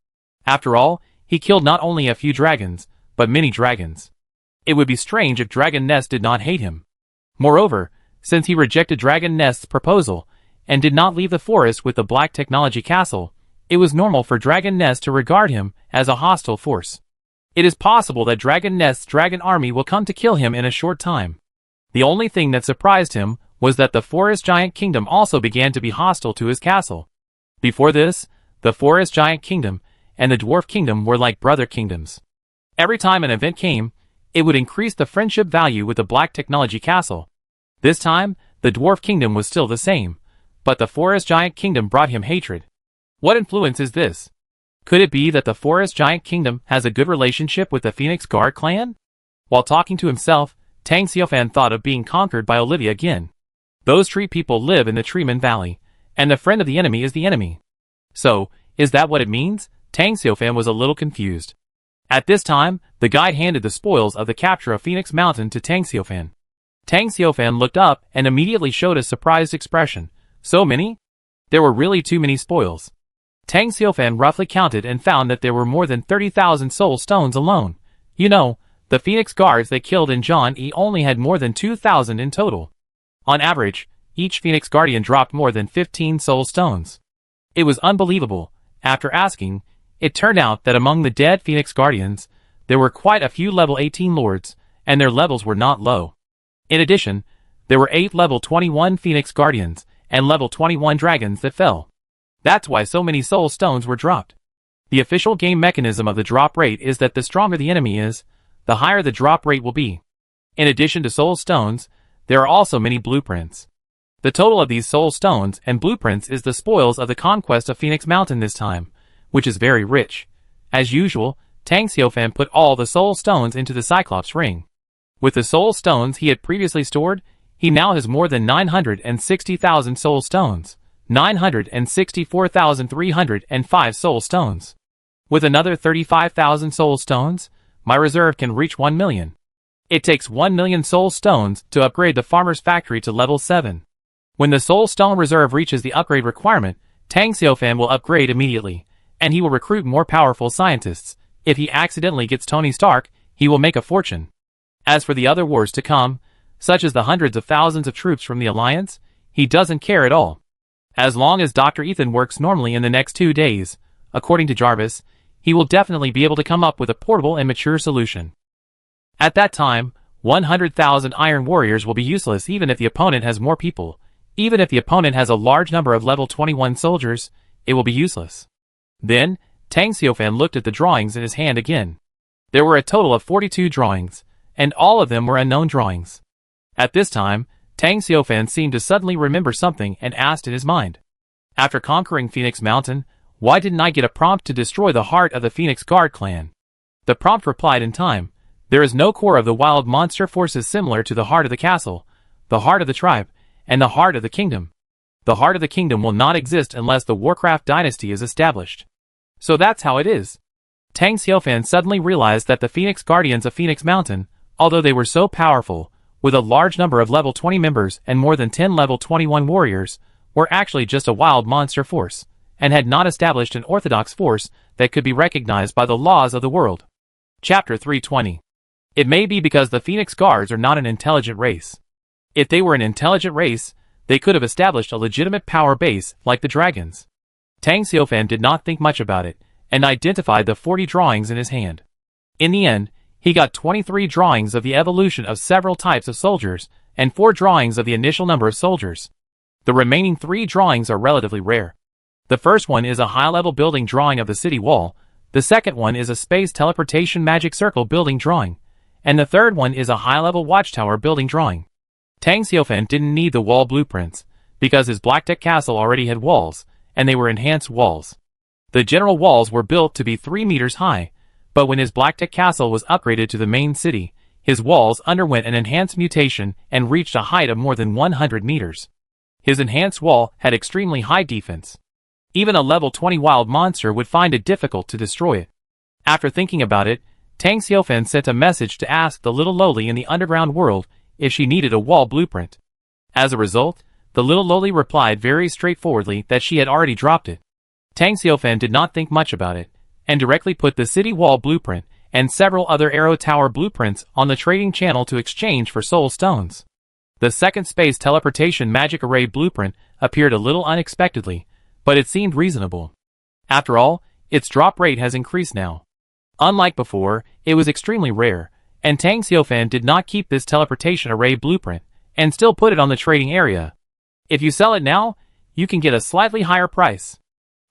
After all, he killed not only a few dragons, but many dragons. It would be strange if Dragon Nest did not hate him. Moreover, since he rejected Dragon Nest's proposal and did not leave the forest with the Black Technology Castle, it was normal for Dragon Nest to regard him as a hostile force. It is possible that Dragon Nest's dragon army will come to kill him in a short time. The only thing that surprised him was that the Forest Giant Kingdom also began to be hostile to his castle. Before this, the Forest Giant Kingdom and the Dwarf Kingdom were like brother kingdoms. Every time an event came, it would increase the friendship value with the Black Technology Castle. This time, the Dwarf Kingdom was still the same, but the Forest Giant Kingdom brought him hatred. What influence is this? Could it be that the Forest Giant Kingdom has a good relationship with the Phoenix Guard clan? While talking to himself, Tang Xiaofan thought of being conquered by Olivia again. Those tree people live in the Treeman Valley, and the friend of the enemy is the enemy. So, is that what it means? Tang Xiaofan was a little confused. At this time, the guide handed the spoils of the capture of Phoenix Mountain to Tang Xiaofan. Tang Xiaofan looked up and immediately showed a surprised expression. So many? There were really too many spoils. Tang Xiaofan roughly counted and found that there were more than 30,000 soul stones alone. You know, the Phoenix Guards they killed in John E only had more than 2,000 in total. On average, each Phoenix Guardian dropped more than 15 soul stones. It was unbelievable. After asking, it turned out that among the dead Phoenix Guardians, there were quite a few level 18 lords, and their levels were not low. In addition, there were 8 level 21 Phoenix Guardians, and level 21 dragons that fell. That's why so many soul stones were dropped. The official game mechanism of the drop rate is that the stronger the enemy is, the higher the drop rate will be. In addition to soul stones, there are also many blueprints. The total of these soul stones and blueprints is the spoils of the conquest of Phoenix Mountain this time, which is very rich. As usual, Tang Xiaofan put all the soul stones into the Cyclops ring. With the soul stones he had previously stored, he now has more than 960,000 soul stones. 964,305 soul stones. With another 35,000 soul stones, my reserve can reach 1 million. It takes 1 million soul stones to upgrade the farmer's factory to level 7. When the soul stone reserve reaches the upgrade requirement, Tang Xiaofan will upgrade immediately, and he will recruit more powerful scientists. If he accidentally gets Tony Stark, he will make a fortune. As for the other wars to come, such as the hundreds of thousands of troops from the Alliance, he doesn't care at all. As long as Dr. Ethan works normally in the next 2 days, according to Jarvis, he will definitely be able to come up with a portable and mature solution. At that time, 100,000 Iron Warriors will be useless even if the opponent has more people. Even if the opponent has a large number of level 21 soldiers, it will be useless. Then, Tang Xiaofan looked at the drawings in his hand again. There were a total of 42 drawings, and all of them were unknown drawings. At this time, Tang Xiaofan seemed to suddenly remember something and asked in his mind. After conquering Phoenix Mountain, why didn't I get a prompt to destroy the heart of the Phoenix Guard clan? The prompt replied in time, there is no core of the wild monster forces similar to the heart of the castle, the heart of the tribe, and the heart of the kingdom. The heart of the kingdom will not exist unless the Warcraft dynasty is established. So that's how it is. Tang Xiaofan suddenly realized that the Phoenix Guardians of Phoenix Mountain, although they were so powerful, with a large number of level 20 members and more than 10 level 21 warriors, were actually just a wild monster force, and had not established an orthodox force that could be recognized by the laws of the world. Chapter 320. It may be because the Phoenix Guards are not an intelligent race. If they were an intelligent race, they could have established a legitimate power base like the dragons. Tang Xiaofan did not think much about it, and identified the 40 drawings in his hand. In the end, he got 23 drawings of the evolution of several types of soldiers, and 4 drawings of the initial number of soldiers. The remaining 3 drawings are relatively rare. The first one is a high-level building drawing of the city wall, the second one is a space teleportation magic circle building drawing, and the third one is a high-level watchtower building drawing. Tang Xiaofan didn't need the wall blueprints, because his Blackdeck castle already had walls, and they were enhanced walls. The general walls were built to be 3 meters high, but when his Blackdeck castle was upgraded to the main city, his walls underwent an enhanced mutation and reached a height of more than 100 meters. His enhanced wall had extremely high defense. Even a level 20 wild monster would find it difficult to destroy it. After thinking about it, Tang Xiaofan sent a message to ask the little lowly in the underground world if she needed a wall blueprint. As a result, the little lowly replied very straightforwardly that she had already dropped it. Tang Xiaofan did not think much about it, and directly put the city wall blueprint and several other arrow tower blueprints on the trading channel to exchange for soul stones. The second space teleportation magic array blueprint appeared a little unexpectedly, but it seemed reasonable. After all, its drop rate has increased now. Unlike before, it was extremely rare, and Tang Xiaofan did not keep this teleportation array blueprint, and still put it on the trading area. If you sell it now, you can get a slightly higher price.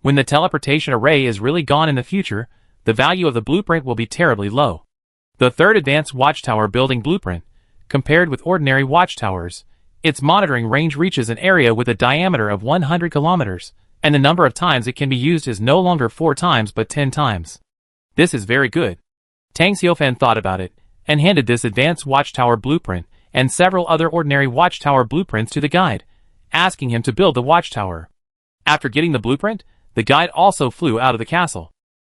When the teleportation array is really gone in the future, the value of the blueprint will be terribly low. The third advanced watchtower building blueprint, compared with ordinary watchtowers, its monitoring range reaches an area with a diameter of 100 kilometers, and the number of times it can be used is no longer 4 times but 10 times. This is very good. Tang Xiaofan thought about it, and handed this advanced watchtower blueprint and several other ordinary watchtower blueprints to the guide, asking him to build the watchtower. After getting the blueprint, the guide also flew out of the castle.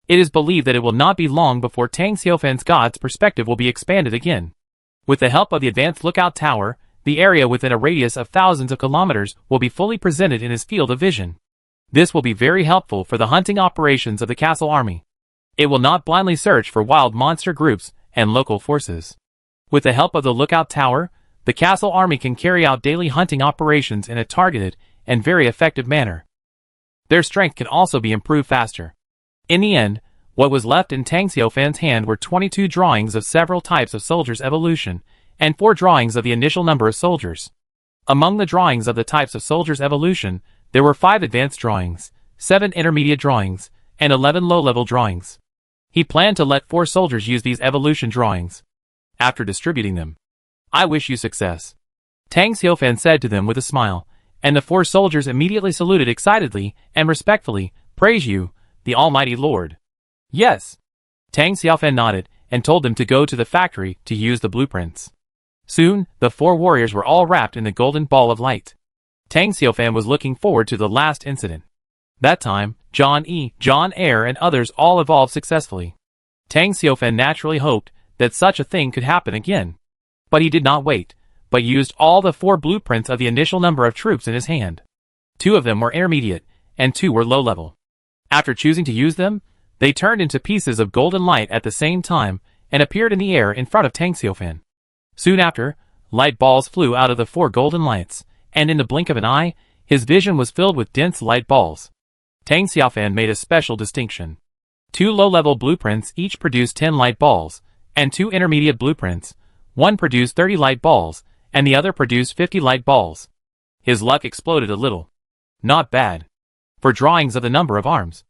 It is believed that it will not be long before Tang Xiaofan's god's perspective will be expanded again. With the help of the advanced lookout tower, the area within a radius of thousands of kilometers will be fully presented in his field of vision. This will be very helpful for the hunting operations of the castle army. It will not blindly search for wild monster groups and local forces. With the help of the lookout tower, the castle army can carry out daily hunting operations in a targeted and very effective manner. Their strength can also be improved faster. In the end, what was left in Tang Xiaofan's hand were 22 drawings of several types of soldiers' evolution, and 4 drawings of the initial number of soldiers. Among the drawings of the types of soldiers' evolution, there were 5 advanced drawings, 7 intermediate drawings, and 11 low-level drawings. He planned to let 4 soldiers use these evolution drawings. After distributing them, "I wish you success," Tang Xiaofan said to them with a smile, and the 4 soldiers immediately saluted excitedly and respectfully, "Praise you, the Almighty Lord." "Yes." Tang Xiaofan nodded and told them to go to the factory to use the blueprints. Soon, the 4 warriors were all wrapped in the golden ball of light. Tang Xiaofan was looking forward to the last incident. That time, John Air and others all evolved successfully. Tang Xiaofan naturally hoped that such a thing could happen again. But he did not wait, but used all the 4 blueprints of the initial number of troops in his hand. 2 of them were intermediate, and 2 were low level. After choosing to use them, they turned into pieces of golden light at the same time, and appeared in the air in front of Tang Xiaofan. Soon after, light balls flew out of the 4 golden lights, and in the blink of an eye, his vision was filled with dense light balls. Tang Xiaofan made a special distinction. 2 low-level blueprints each produced 10 light balls, and 2 intermediate blueprints, one produced 30 light balls, and the other produced 50 light balls. His luck exploded a little. Not bad. For drawings of the number of arms,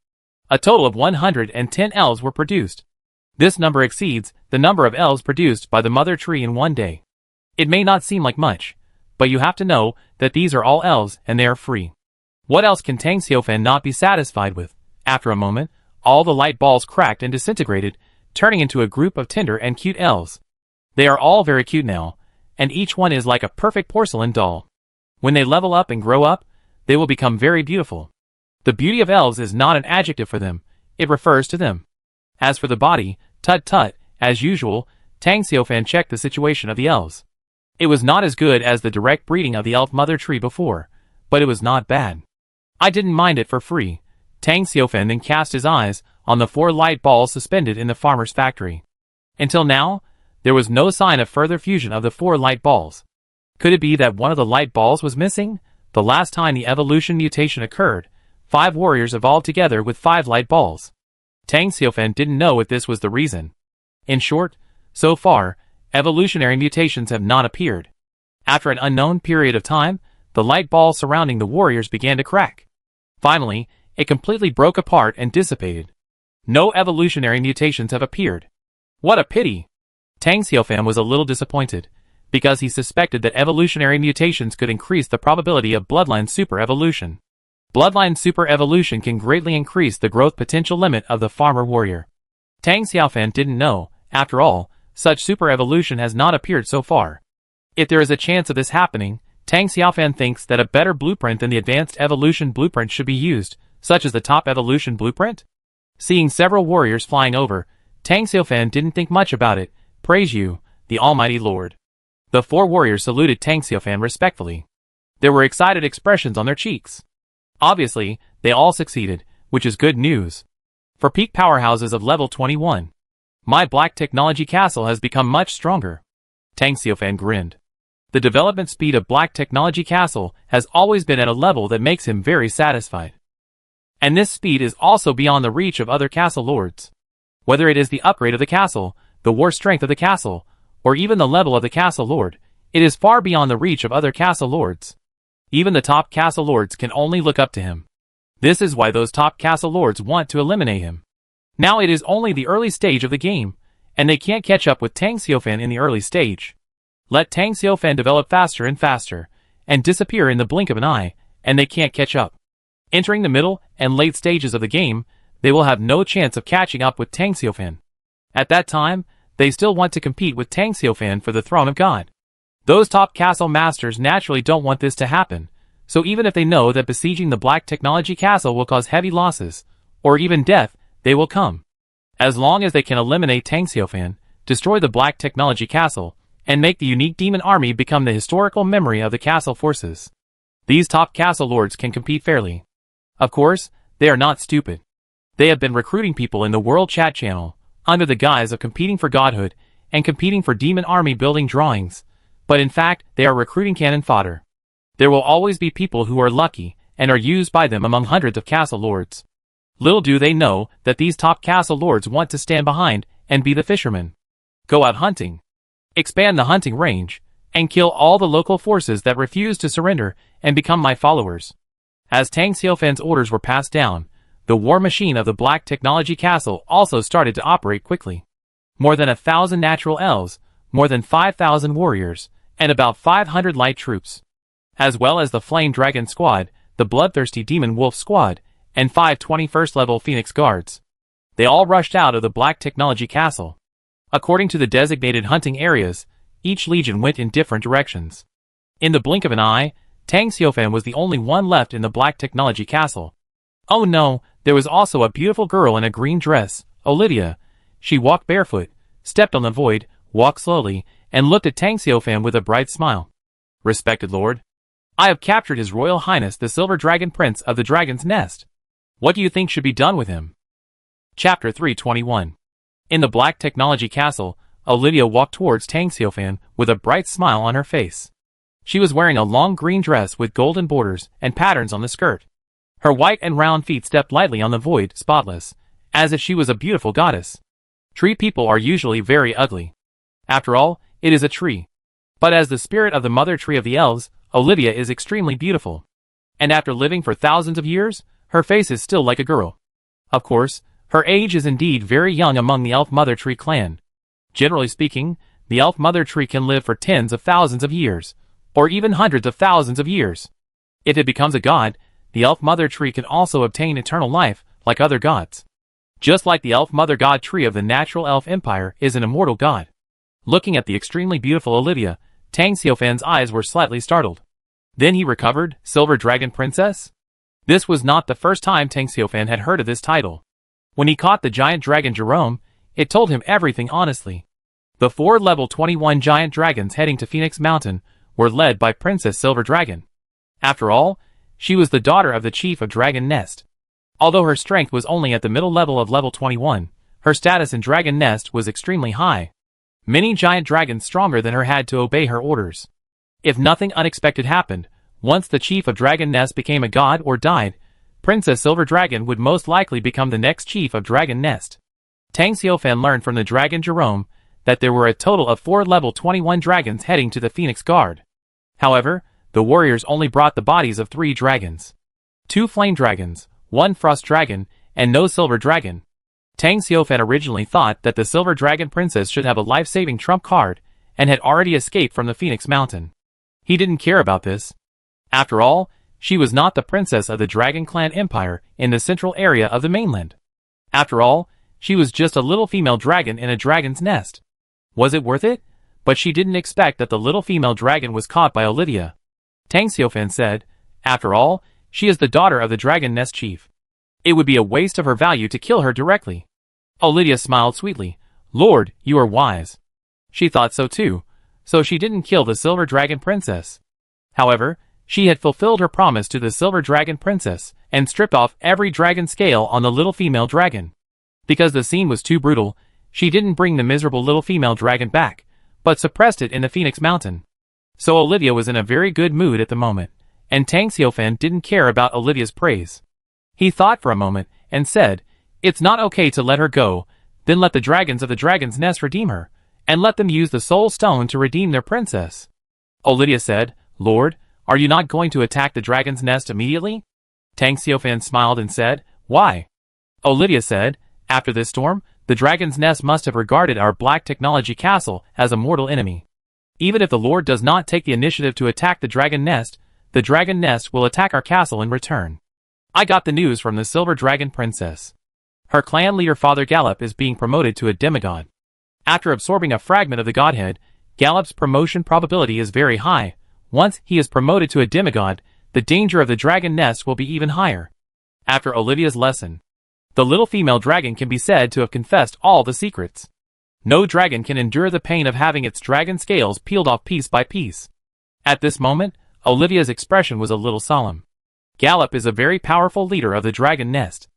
a total of 110 elves were produced. This number exceeds the number of elves produced by the mother tree in one day. It may not seem like much, but you have to know that these are all elves and they are free. What else can Tang Xiaofan not be satisfied with? After a moment, all the light balls cracked and disintegrated, turning into a group of tender and cute elves. They are all very cute now, and each one is like a perfect porcelain doll. When they level up and grow up, they will become very beautiful. The beauty of elves is not an adjective for them, it refers to them. As for the body, tut, as usual, Tang Xiaofan checked the situation of the elves. It was not as good as the direct breeding of the elf mother tree before, but it was not bad. I didn't mind it for free. Tang Xiaofan then cast his eyes on the 4 light balls suspended in the farmer's factory. Until now, there was no sign of further fusion of the 4 light balls. Could it be that one of the light balls was missing? The last time the evolution mutation occurred, 5 warriors evolved together with 5 light balls. Tang Xiaofan didn't know if this was the reason. In short, so far, evolutionary mutations have not appeared. After an unknown period of time, the light balls surrounding the warriors began to crack. Finally, it completely broke apart and dissipated. No evolutionary mutations have appeared. What a pity! Tang Xiaofan was a little disappointed, because he suspected that evolutionary mutations could increase the probability of bloodline super-evolution. Bloodline super-evolution can greatly increase the growth potential limit of the farmer warrior. Tang Xiaofan didn't know, after all, such super-evolution has not appeared so far. If there is a chance of this happening, Tang Xiaofan thinks that a better blueprint than the advanced evolution blueprint should be used, such as the top evolution blueprint. Seeing several warriors flying over, Tang Xiaofan didn't think much about it. Praise you, the Almighty Lord. The 4 warriors saluted Tang Xiaofan respectfully. There were excited expressions on their cheeks. Obviously, they all succeeded, which is good news. For peak powerhouses of level 21, my black technology castle has become much stronger. Tang Xiaofan grinned. The development speed of black technology castle has always been at a level that makes him very satisfied. And this speed is also beyond the reach of other castle lords. Whether it is the upgrade of the castle, the war strength of the castle, or even the level of the castle lord, it is far beyond the reach of other castle lords. Even the top castle lords can only look up to him. This is why those top castle lords want to eliminate him. Now it is only the early stage of the game, and they can't catch up with Tang Xiaofan in the early stage. Let Tang Xiaofan develop faster and faster, and disappear in the blink of an eye, and they can't catch up. Entering the middle and late stages of the game, they will have no chance of catching up with Tang Xiaofan. At that time, they still want to compete with Tang Xiaofan for the throne of God. Those top castle masters naturally don't want this to happen, so even if they know that besieging the black technology castle will cause heavy losses, or even death, they will come. As long as they can eliminate Tang Xiaofan, destroy the black technology castle, and make the unique demon army become the historical memory of the castle forces. These top castle lords can compete fairly. Of course, they are not stupid. They have been recruiting people in the World Chat channel, under the guise of competing for godhood, and competing for demon army building drawings, but in fact, they are recruiting cannon fodder. There will always be people who are lucky, and are used by them among hundreds of castle lords. Little do they know that these top castle lords want to stand behind, and be the fishermen. Go out hunting. Expand the hunting range, and kill all the local forces that refuse to surrender, and become my followers. As Tang Xiaofan's orders were passed down, the war machine of the Black Technology Castle also started to operate quickly. More than 1,000 natural elves, more than 5,000 warriors, and about 500 light troops. As well as the Flame Dragon Squad, the Bloodthirsty Demon Wolf Squad, and 5 21st level Phoenix Guards. They all rushed out of the Black Technology Castle. According to the designated hunting areas, each legion went in different directions. In the blink of an eye, Tang Xiaofan was the only one left in the Black Technology Castle. Oh no, there was also a beautiful girl in a green dress, Olivia. She walked barefoot, stepped on the void, walked slowly, and looked at Tang Xiaofan with a bright smile. Respected Lord, I have captured His Royal Highness the Silver Dragon Prince of the Dragon's Nest. What do you think should be done with him? Chapter 321. In the Black Technology Castle, Olivia walked towards Tang Xiaofan with a bright smile on her face. She was wearing a long green dress with golden borders and patterns on the skirt. Her white and round feet stepped lightly on the void, spotless, as if she was a beautiful goddess. Tree people are usually very ugly. After all, it is a tree. But as the spirit of the mother tree of the elves, Olivia is extremely beautiful. And after living for thousands of years, her face is still like a girl. Of course, her age is indeed very young among the elf mother tree clan. Generally speaking, the elf mother tree can live for tens of thousands of years, or even hundreds of thousands of years. If it becomes a god, the elf mother tree can also obtain eternal life, like other gods. Just like the elf mother god tree of the natural elf empire is an immortal god. Looking at the extremely beautiful Olivia, Tang Xiufan's eyes were slightly startled. Then he recovered, Silver Dragon Princess? This was not the first time Tang Xiufan had heard of this title. When he caught the giant dragon Jerome, it told him everything honestly. The 4 level 21 giant dragons heading to Phoenix Mountain were led by Princess Silver Dragon. After all, she was the daughter of the chief of Dragon Nest. Although her strength was only at the middle level of level 21, her status in Dragon Nest was extremely high. Many giant dragons stronger than her had to obey her orders. If nothing unexpected happened, once the chief of Dragon Nest became a god or died, Princess Silver Dragon would most likely become the next chief of Dragon Nest. Tang Xiufan learned from the dragon Jerome that there were a total of 4 level 21 dragons heading to the Phoenix Guard. However, the warriors only brought the bodies of 3 dragons. 2 flame dragons, 1 frost dragon, and no silver dragon. Tang Xiufan originally thought that the Silver Dragon Princess should have a life-saving trump card and had already escaped from the Phoenix Mountain. He didn't care about this. After all, she was not the princess of the Dragon Clan Empire in the central area of the mainland. After all, she was just a little female dragon in a dragon's nest. Was it worth it? But she didn't expect that the little female dragon was caught by Olivia. Tang Xiufan said, after all, she is the daughter of the Dragon Nest chief. It would be a waste of her value to kill her directly. Olivia smiled sweetly. Lord, you are wise. She thought so too, so she didn't kill the Silver Dragon Princess. However, she had fulfilled her promise to the Silver Dragon Princess and stripped off every dragon scale on the little female dragon. Because the scene was too brutal, she didn't bring the miserable little female dragon back, but suppressed it in the Phoenix Mountain. So Olivia was in a very good mood at the moment, and Tang Xiufan didn't care about Olivia's praise. He thought for a moment and said, it's not okay to let her go, then let the dragons of the Dragon's Nest redeem her, and let them use the Soul Stone to redeem their princess. Olivia said, Lord, are you not going to attack the Dragon's Nest immediately? Tang Xiufan smiled and said, why? Olivia said, after this storm, the Dragon's Nest must have regarded our Black Technology Castle as a mortal enemy. Even if the Lord does not take the initiative to attack the Dragon Nest will attack our castle in return. I got the news from the Silver Dragon Princess. Her clan leader Father Gallop is being promoted to a demigod. After absorbing a fragment of the godhead, Gallop's promotion probability is very high. Once he is promoted to a demigod, the danger of the Dragon Nest will be even higher. After Olivia's lesson, the little female dragon can be said to have confessed all the secrets. No dragon can endure the pain of having its dragon scales peeled off piece by piece. At this moment, Olivia's expression was a little solemn. Gallop is a very powerful leader of the Dragon Nest.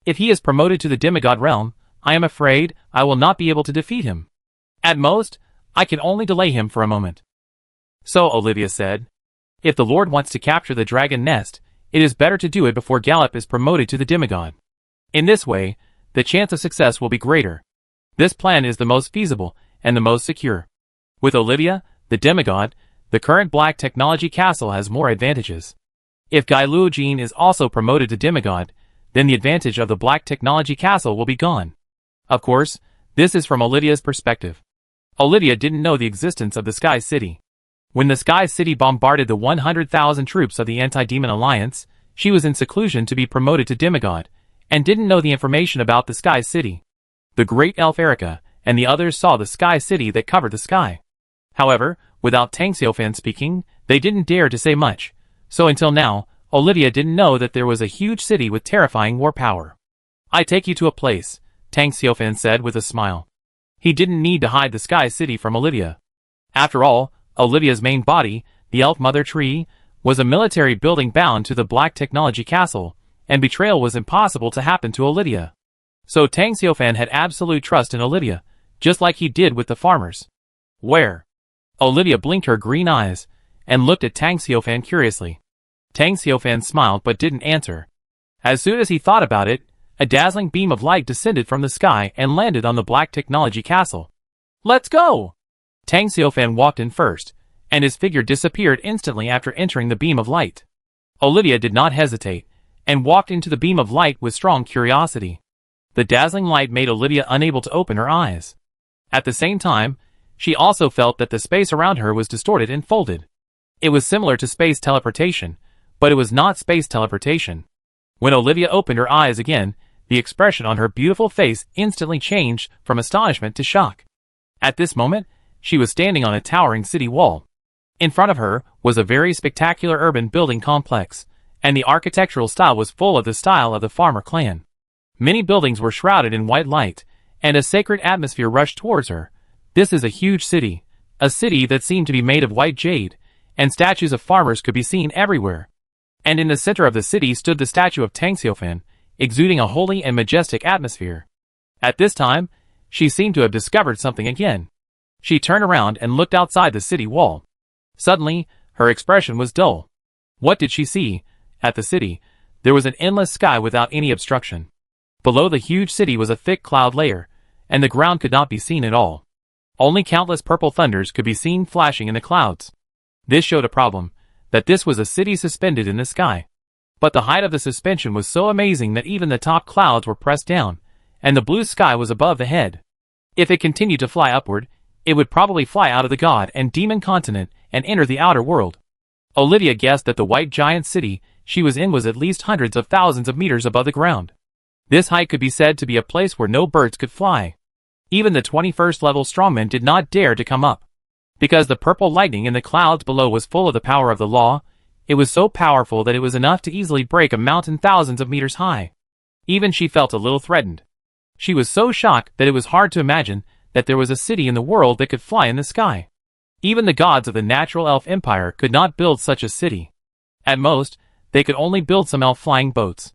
If he is promoted to the demigod realm, I am afraid I will not be able to defeat him. At most, I can only delay him for a moment. So Olivia said, if the Lord wants to capture the Dragon Nest, it is better to do it before Gallop is promoted to the demigod. In this way, the chance of success will be greater. This plan is the most feasible and the most secure. With Olivia, the demigod, the current Black Technology Castle has more advantages. If Gai Luojin is also promoted to demigod, then the advantage of the Black Technology Castle will be gone. Of course, this is from Olivia's perspective. Olivia didn't know the existence of the Sky City. When the Sky City bombarded the 100,000 troops of the Anti-Demon Alliance, she was in seclusion to be promoted to demigod, and didn't know the information about the Sky City. The great elf Erica and the others saw the Sky City that covered the sky. However, without Tang Xiufan speaking, they didn't dare to say much, so until now, Olivia didn't know that there was a huge city with terrifying war power. I take you to a place, Tang Xiufan said with a smile. He didn't need to hide the Sky City from Olivia. After all, Olivia's main body, the Elf Mother Tree, was a military building bound to the Black Technology Castle, and betrayal was impossible to happen to Olivia. So Tang Xiufan had absolute trust in Olivia, just like he did with the farmers. Where? Olivia blinked her green eyes, and looked at Tang Xiufan curiously. Tang Xiufan smiled but didn't answer. As soon as he thought about it, a dazzling beam of light descended from the sky and landed on the Black Technology Castle. Let's go! Tang Xiufan walked in first, and his figure disappeared instantly after entering the beam of light. Olivia did not hesitate, and walked into the beam of light with strong curiosity. The dazzling light made Olivia unable to open her eyes. At the same time, she also felt that the space around her was distorted and folded. It was similar to space teleportation, but it was not space teleportation. When Olivia opened her eyes again, the expression on her beautiful face instantly changed from astonishment to shock. At this moment, she was standing on a towering city wall. In front of her was a very spectacular urban building complex, and the architectural style was full of the style of the farmer clan. Many buildings were shrouded in white light, and a sacred atmosphere rushed towards her. This is a huge city, a city that seemed to be made of white jade, and statues of farmers could be seen everywhere. And in the center of the city stood the statue of Tang Xiaofan, exuding a holy and majestic atmosphere. At this time, she seemed to have discovered something again. She turned around and looked outside the city wall. Suddenly, her expression was dull. What did she see? At the city, there was an endless sky without any obstruction. Below the huge city was a thick cloud layer, and the ground could not be seen at all. Only countless purple thunders could be seen flashing in the clouds. This showed a problem, that this was a city suspended in the sky. But the height of the suspension was so amazing that even the top clouds were pressed down, and the blue sky was above the head. If it continued to fly upward, it would probably fly out of the god and demon continent and enter the outer world. Olivia guessed that the white giant city she was in was at least hundreds of thousands of meters above the ground. This height could be said to be a place where no birds could fly. Even the 21st level strongmen did not dare to come up. Because the purple lightning in the clouds below was full of the power of the law, it was so powerful that it was enough to easily break a mountain thousands of meters high. Even she felt a little threatened. She was so shocked that it was hard to imagine that there was a city in the world that could fly in the sky. Even the gods of the natural elf empire could not build such a city. At most, they could only build some elf flying boats.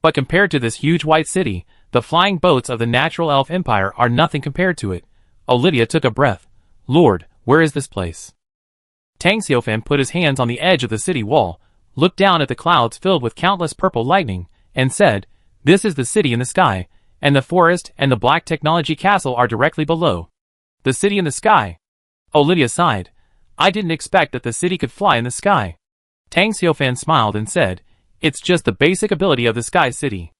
But compared to this huge white city, the flying boats of the natural elf empire are nothing compared to it. Olivia took a breath. Lord, where is this place? Tang Xiaofan put his hands on the edge of the city wall, looked down at the clouds filled with countless purple lightning, and said, "This is the city in the sky, and the forest and the black technology castle are directly below." The city in the sky. Olivia sighed. I didn't expect that the city could fly in the sky. Tang Xiaofan smiled and said, "It's just the basic ability of the Sky City.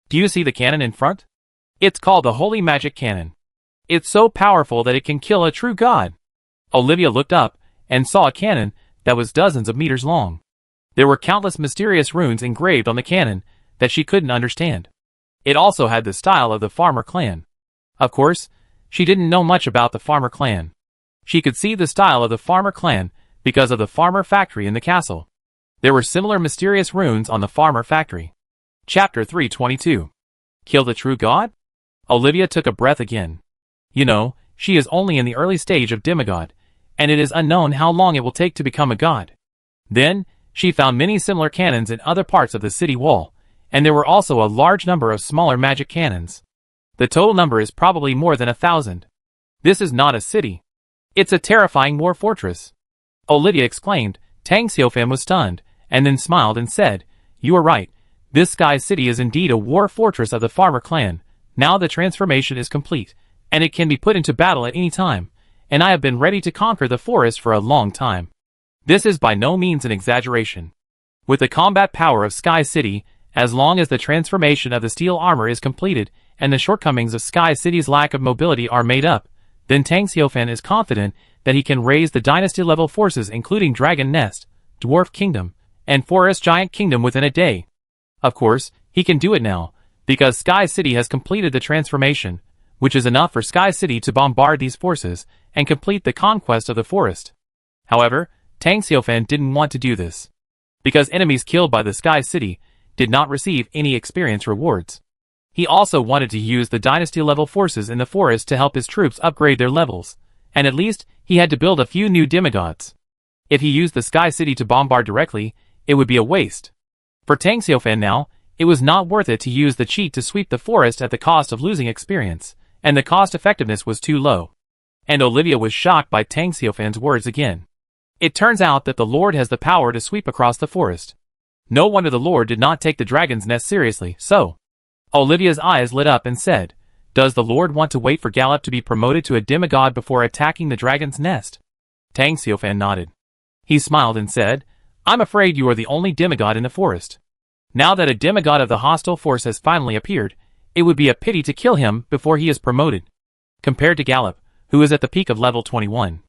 Do you see the cannon in front? It's called the Holy Magic Cannon. It's so powerful that it can kill a true god." Olivia looked up and saw a cannon that was dozens of meters long. There were countless mysterious runes engraved on the cannon that she couldn't understand. It also had the style of the farmer clan. Of course, she didn't know much about the farmer clan. She could see the style of the farmer clan because of the farmer factory in the castle. There were similar mysterious runes on the farmer factory. Chapter 322. Kill the true god? Olivia took a breath again. You know, she is only in the early stage of demigod, and it is unknown how long it will take to become a god. Then, she found many similar cannons in other parts of the city wall, and there were also a large number of smaller magic cannons. The total number is probably more than 1,000. This is not a city. It's a terrifying war fortress. Olivia exclaimed. Tang Xiaofan was stunned, and then smiled and said, "You are right. This Sky City is indeed a war fortress of the farmer clan. Now the transformation is complete, and it can be put into battle at any time, and I have been ready to conquer the forest for a long time." This is by no means an exaggeration. With the combat power of Sky City, as long as the transformation of the steel armor is completed and the shortcomings of Sky City's lack of mobility are made up, then Tang Xiaofan is confident that he can raise the dynasty-level forces including Dragon Nest, Dwarf Kingdom, and Forest Giant Kingdom within a day. Of course, he can do it now, because Sky City has completed the transformation, which is enough for Sky City to bombard these forces and complete the conquest of the forest. However, Tang Xiaofan didn't want to do this, because enemies killed by the Sky City did not receive any experience rewards. He also wanted to use the dynasty-level forces in the forest to help his troops upgrade their levels, and at least he had to build a few new demigods. If he used the Sky City to bombard directly, it would be a waste. For Tang Xiaofan now, it was not worth it to use the cheat to sweep the forest at the cost of losing experience, and the cost-effectiveness was too low. And Olivia was shocked by Tang Xiaofan's words again. It turns out that the Lord has the power to sweep across the forest. No wonder the Lord did not take the dragon's nest seriously, so. Olivia's eyes lit up and said, "Does the Lord want to wait for Gallop to be promoted to a demigod before attacking the dragon's nest?" Tang Xiaofan nodded. He smiled and said, "I'm afraid you are the only demigod in the forest. Now that a demigod of the hostile force has finally appeared, it would be a pity to kill him before he is promoted. Compared to Gallop, who is at the peak of level 21.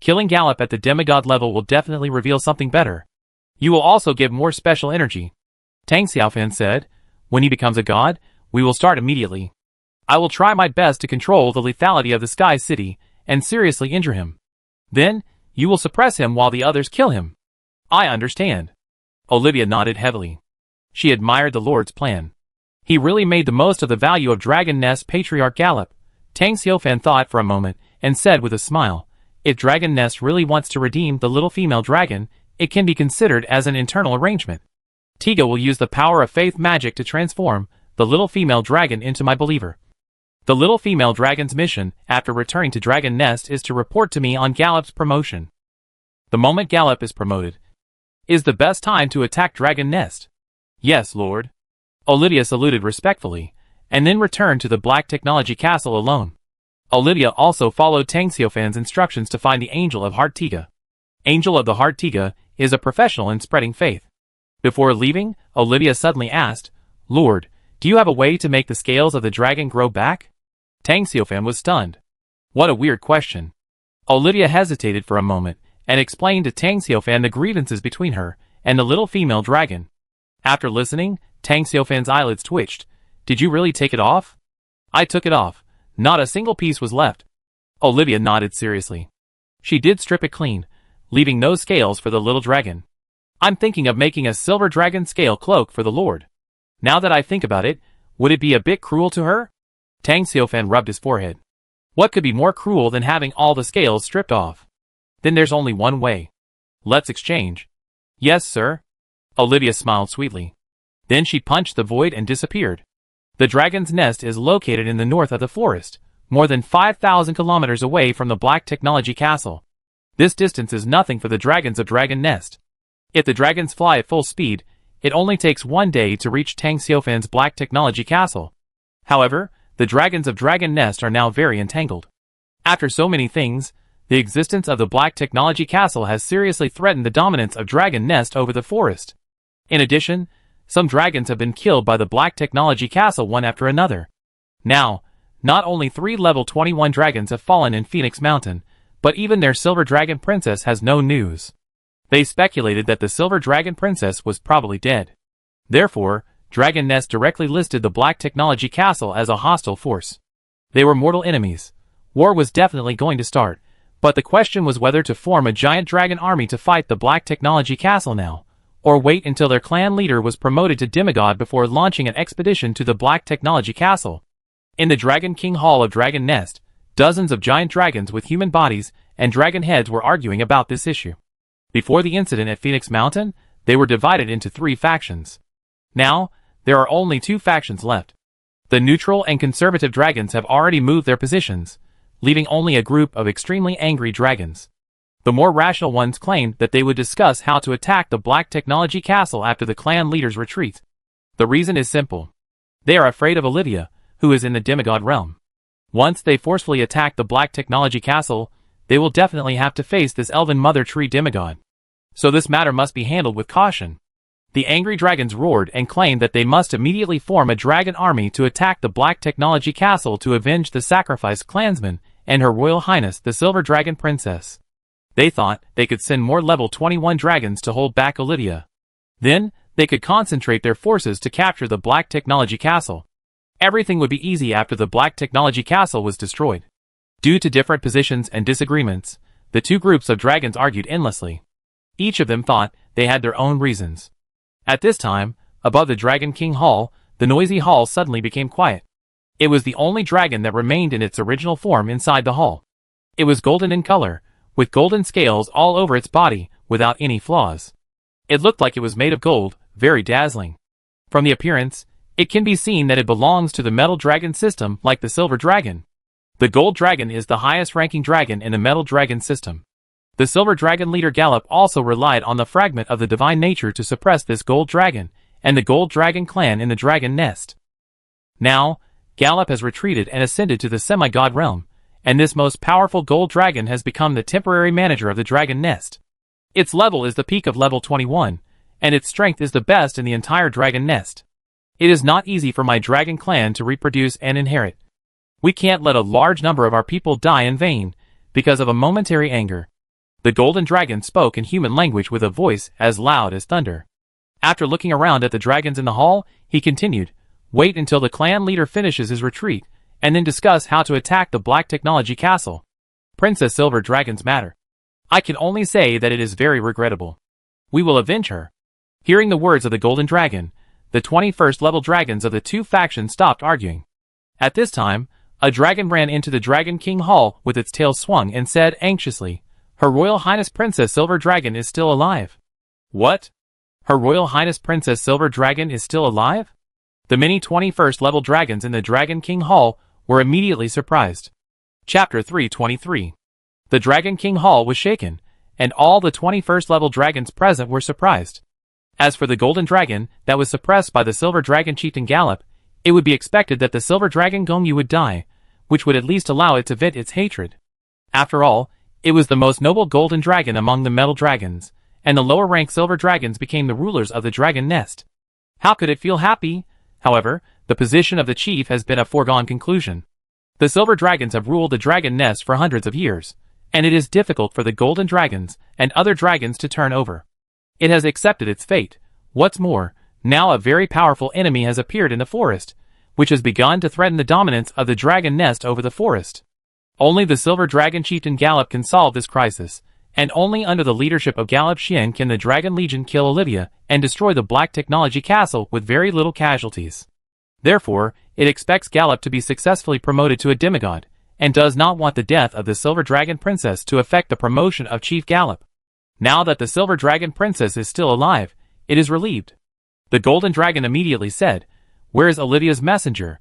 Killing Gallop at the demigod level will definitely reveal something better. You will also give more special energy. Tang Xiaofan said, when he becomes a god, we will start immediately. I will try my best to control the lethality of the Sky City and seriously injure him. Then, you will suppress him while the others kill him. I understand. Olivia nodded heavily. She admired the Lord's plan. He really made the most of the value of Dragon Nest Patriarch Gallop. Tang Xiaofan thought for a moment and said with a smile, if Dragon Nest really wants to redeem the little female dragon, it can be considered as an internal arrangement. Tiga will use the power of faith magic to transform the little female dragon into my believer. The little female dragon's mission, after returning to Dragon Nest, is to report to me on Gallop's promotion. The moment Gallop is promoted is the best time to attack Dragon Nest. Yes, Lord. Olivia saluted respectfully, and then returned to the Black Technology Castle alone. Olivia also followed Tang Xiaofan's instructions to find the Angel of Heart Tiga. Angel of the Heart Tiga is a professional in spreading faith. Before leaving, Olivia suddenly asked, Lord, do you have a way to make the scales of the dragon grow back? Tang Xiaofan was stunned. What a weird question. Olivia hesitated for a moment, and explained to Tang Xiaofan the grievances between her and the little female dragon. After listening, Tang Xiaofan's eyelids twitched. Did you really take it off? I took it off. Not a single piece was left. Olivia nodded seriously. She did strip it clean, leaving no scales for the little dragon. I'm thinking of making a silver dragon scale cloak for the Lord. Now that I think about it, would it be a bit cruel to her? Tang Xiaofan rubbed his forehead. What could be more cruel than having all the scales stripped off? Then there's only one way. Let's exchange. Yes, sir. Olivia smiled sweetly. Then she punched the void and disappeared. The dragon's nest is located in the north of the forest, more than 5,000 kilometers away from the Black Technology Castle. This distance is nothing for the dragons of Dragon Nest. If the dragons fly at full speed, it only takes 1 day to reach Tang Xiaofan's Black Technology Castle. However, the dragons of Dragon Nest are now very entangled. After so many things, the existence of the Black Technology Castle has seriously threatened the dominance of Dragon Nest over the forest. In addition, some dragons have been killed by the Black Technology Castle one after another. Now, not only 3 level 21 dragons have fallen in Phoenix Mountain, but even their Silver Dragon Princess has no news. They speculated that the Silver Dragon Princess was probably dead. Therefore, Dragon Nest directly listed the Black Technology Castle as a hostile force. They were mortal enemies. War was definitely going to start, but the question was whether to form a giant dragon army to fight the Black Technology Castle now, or wait until their clan leader was promoted to demigod before launching an expedition to the Black Technology Castle. In the Dragon King Hall of Dragon Nest, dozens of giant dragons with human bodies and dragon heads were arguing about this issue. Before the incident at Phoenix Mountain, they were divided into 3 factions. Now, there are only 2 factions left. The neutral and conservative dragons have already moved their positions, leaving only a group of extremely angry dragons. The more rational ones claimed that they would discuss how to attack the Black Technology Castle after the clan leader's retreat. The reason is simple. They are afraid of Olivia, who is in the demigod realm. Once they forcefully attack the Black Technology Castle, they will definitely have to face this elven mother tree demigod. So this matter must be handled with caution. The angry dragons roared and claimed that they must immediately form a dragon army to attack the Black Technology Castle to avenge the sacrificed clansman and Her Royal Highness the Silver Dragon Princess. They thought they could send more level 21 dragons to hold back Olivia. Then, they could concentrate their forces to capture the Black Technology Castle. Everything would be easy after the Black Technology Castle was destroyed. Due to different positions and disagreements, the 2 groups of dragons argued endlessly. Each of them thought they had their own reasons. At this time, above the Dragon King Hall, the noisy hall suddenly became quiet. It was the only dragon that remained in its original form inside the hall. It was golden in color, with golden scales all over its body, without any flaws. It looked like it was made of gold, very dazzling. From the appearance, it can be seen that it belongs to the metal dragon system like the silver dragon. The gold dragon is the highest ranking dragon in the metal dragon system. The silver dragon leader Gallop also relied on the fragment of the divine nature to suppress this gold dragon, and the gold dragon clan in the dragon nest. Now, Gallop has retreated and ascended to the semi-god realm, and this most powerful gold dragon has become the temporary manager of the dragon nest. Its level is the peak of level 21, and its strength is the best in the entire dragon nest. It is not easy for my dragon clan to reproduce and inherit. We can't let a large number of our people die in vain, because of a momentary anger. The golden dragon spoke in human language with a voice as loud as thunder. After looking around at the dragons in the hall, he continued, "Wait until the clan leader finishes his retreat, and then discuss how to attack the Black Technology Castle. Princess Silver Dragon's matter. I can only say that it is very regrettable. We will avenge her." Hearing the words of the golden dragon, the 21st level dragons of the two factions stopped arguing. At this time, a dragon ran into the Dragon King Hall with its tail swung and said anxiously, "Her Royal Highness Princess Silver Dragon is still alive." "What? Her Royal Highness Princess Silver Dragon is still alive?" The many 21st level dragons in the Dragon King Hall were immediately surprised. Chapter 323. The Dragon King Hall was shaken, and all the 21st level dragons present were surprised. As for the golden dragon that was suppressed by the silver dragon chieftain Gallop, it would be expected that the silver dragon Gongyu would die, which would at least allow it to vent its hatred. After all, it was the most noble golden dragon among the metal dragons, and the lower rank silver dragons became the rulers of the dragon nest. How could it feel happy? However, the position of the chief has been a foregone conclusion. The silver dragons have ruled the dragon nest for hundreds of years, and it is difficult for the golden dragons and other dragons to turn over. It has accepted its fate. What's more, now a very powerful enemy has appeared in the forest, which has begun to threaten the dominance of the dragon nest over the forest. Only the silver dragon chieftain Gallop can solve this crisis, and only under the leadership of Gallop Xian can the Dragon Legion kill Olivia and destroy the Black Technology Castle with very little casualties. Therefore, it expects Gallop to be successfully promoted to a demigod, and does not want the death of the Silver Dragon Princess to affect the promotion of Chief Gallop. Now that the Silver Dragon Princess is still alive, it is relieved. The Golden Dragon immediately said, "Where is Olivia's messenger?"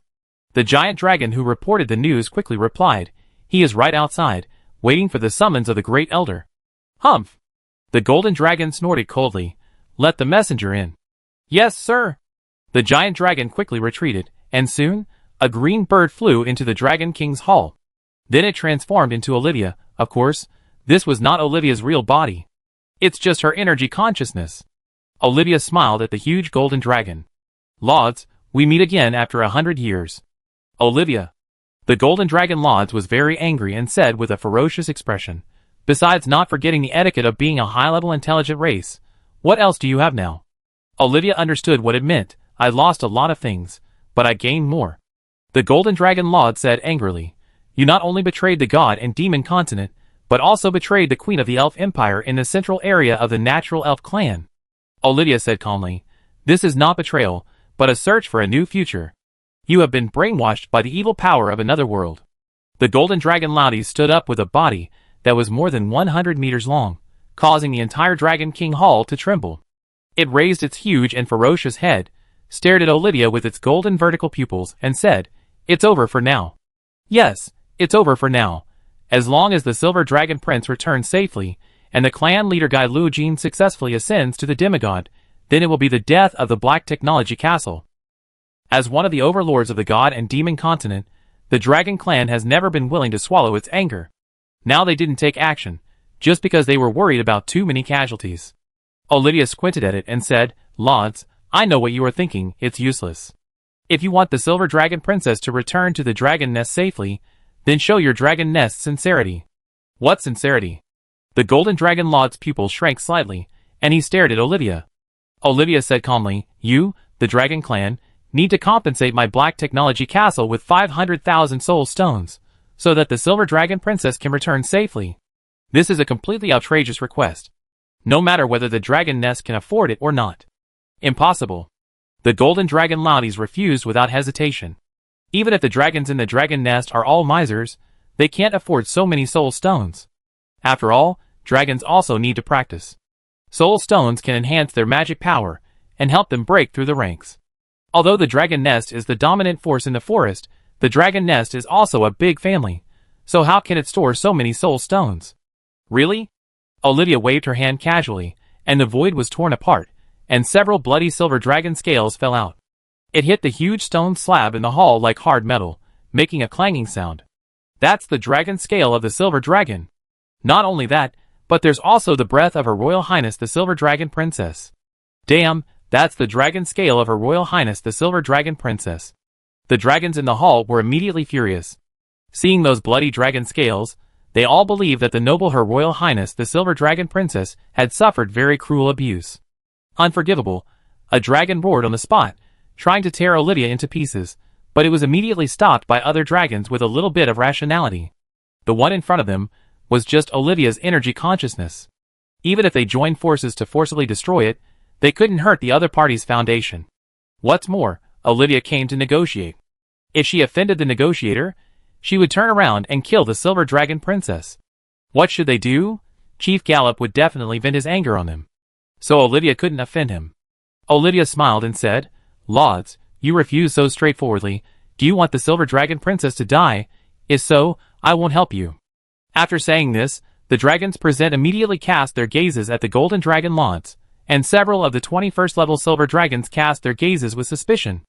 The giant dragon who reported the news quickly replied, "He is right outside, waiting for the summons of the Great Elder." "Humph!" The Golden Dragon snorted coldly. "Let the messenger in." "Yes, sir." The giant dragon quickly retreated, and soon, a green bird flew into the Dragon King's hall. Then it transformed into Olivia. Of course, this was not Olivia's real body. It's just her energy consciousness. Olivia smiled at the huge golden dragon. "Lauds, we meet again after 100 years. Olivia." The golden dragon Lauds was very angry and said with a ferocious expression, "Besides not forgetting the etiquette of being a high-level intelligent race, what else do you have now?" Olivia understood what it meant. "I lost a lot of things, but I gained more." The golden dragon Laud said angrily, "You not only betrayed the god and demon continent, but also betrayed the queen of the elf empire in the central area of the natural elf clan." Olivia said calmly, "This is not betrayal, but a search for a new future. You have been brainwashed by the evil power of another world." The golden dragon Laudi stood up with a body that was more than 100 meters long, causing the entire Dragon King Hall to tremble. It raised its huge and ferocious head, stared at Olivia with its golden vertical pupils, and said, "It's over for now." "Yes, it's over for now. As long as the Silver Dragon Prince returns safely, and the clan leader Guy Lu Jin successfully ascends to the demigod, then it will be the death of the Black Technology Castle." As one of the overlords of the god and demon continent, the Dragon Clan has never been willing to swallow its anger. Now they didn't take action, just because they were worried about too many casualties. Olivia squinted at it and said, "Lauds, I know what you are thinking, it's useless. If you want the Silver Dragon Princess to return to the dragon nest safely, then show your dragon nest sincerity." "What sincerity?" The golden dragon Laud's pupils shrank slightly, and he stared at Olivia. Olivia said calmly, "You, the Dragon Clan, need to compensate my Black Technology Castle with 500,000 soul stones, so that the Silver Dragon Princess can return safely. This is a completely outrageous request. No matter whether the dragon nest can afford it or not. Impossible." The golden dragon Laudis refused without hesitation. Even if the dragons in the dragon nest are all misers, they can't afford so many soul stones. After all, dragons also need to practice. Soul stones can enhance their magic power and help them break through the ranks. Although the dragon nest is the dominant force in the forest, the dragon nest is also a big family, so how can it store so many soul stones? "Really?" Olivia waved her hand casually, and the void was torn apart, and several bloody silver dragon scales fell out. It hit the huge stone slab in the hall like hard metal, making a clanging sound. "That's the dragon scale of the silver dragon. Not only that, but there's also the breath of Her Royal Highness the Silver Dragon Princess. Damn, that's the dragon scale of Her Royal Highness the Silver Dragon Princess." The dragons in the hall were immediately furious. Seeing those bloody dragon scales, they all believed that the noble Her Royal Highness the Silver Dragon Princess had suffered very cruel abuse. Unforgivable, a dragon roared on the spot, trying to tear Olivia into pieces, but it was immediately stopped by other dragons with a little bit of rationality. The one in front of them was just Olivia's energy consciousness. Even if they joined forces to forcibly destroy it, they couldn't hurt the other party's foundation. What's more, Olivia came to negotiate. If she offended the negotiator, she would turn around and kill the Silver Dragon Princess. What should they do? Chief Gallop would definitely vent his anger on them. So Olivia couldn't offend him. Olivia smiled and said, "Lords, you refuse so straightforwardly. Do you want the Silver Dragon Princess to die? If so, I won't help you." After saying this, the dragons present immediately cast their gazes at the Golden Dragon Lords, and several of the 21st level Silver Dragons cast their gazes with suspicion.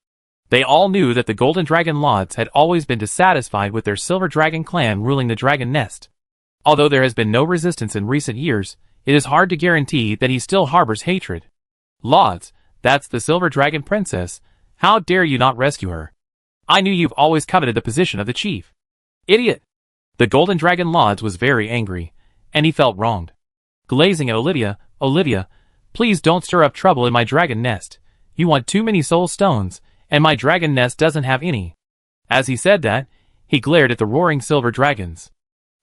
They all knew that the Golden Dragon Lords had always been dissatisfied with their Silver Dragon clan ruling the dragon nest. Although there has been no resistance in recent years, it is hard to guarantee that he still harbors hatred. "Lords, that's the Silver Dragon Princess. How dare you not rescue her? I knew you've always coveted the position of the chief." "Idiot!" The Golden Dragon Lords was very angry, and he felt wronged. Glazing at Olivia, "Olivia, please don't stir up trouble in my dragon nest. You want too many soul stones, and my dragon nest doesn't have any." As he said that, he glared at the roaring silver dragons.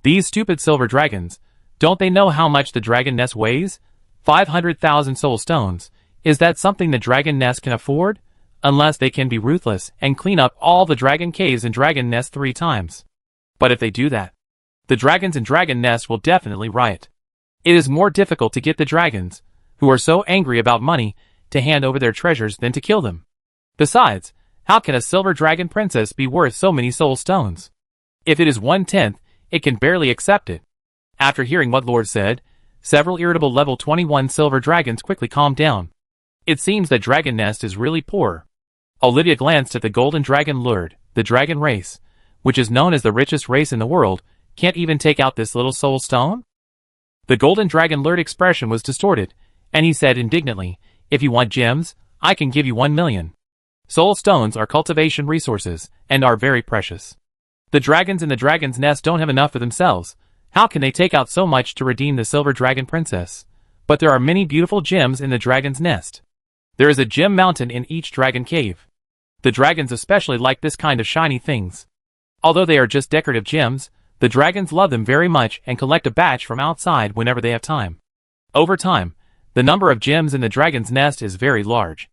These stupid silver dragons, don't they know how much the dragon nest weighs? 500,000 soul stones. Is that something the dragon nest can afford? Unless they can be ruthless and clean up all the dragon caves and dragon nests 3 times. But if they do that, the dragons in dragon nest will definitely riot. It is more difficult to get the dragons, who are so angry about money, to hand over their treasures than to kill them. Besides, how can a Silver Dragon Princess be worth so many soul stones? If it is 1/10, it can barely accept it. After hearing what Lord said, several irritable level 21 silver dragons quickly calmed down. It seems that Dragon Nest is really poor. Olivia glanced at the Golden Dragon Lord, the dragon race, which is known as the richest race in the world, can't even take out this little soul stone? The Golden Dragon Lord expression was distorted, and he said indignantly, "If you want gems, I can give you 1 million. Soul stones are cultivation resources, and are very precious. The dragons in the dragon's nest don't have enough for themselves. How can they take out so much to redeem the Silver Dragon Princess? But there are many beautiful gems in the dragon's nest. There is a gem mountain in each dragon cave. The dragons especially like this kind of shiny things. Although they are just decorative gems, the dragons love them very much and collect a batch from outside whenever they have time. Over time, the number of gems in the dragon's nest is very large.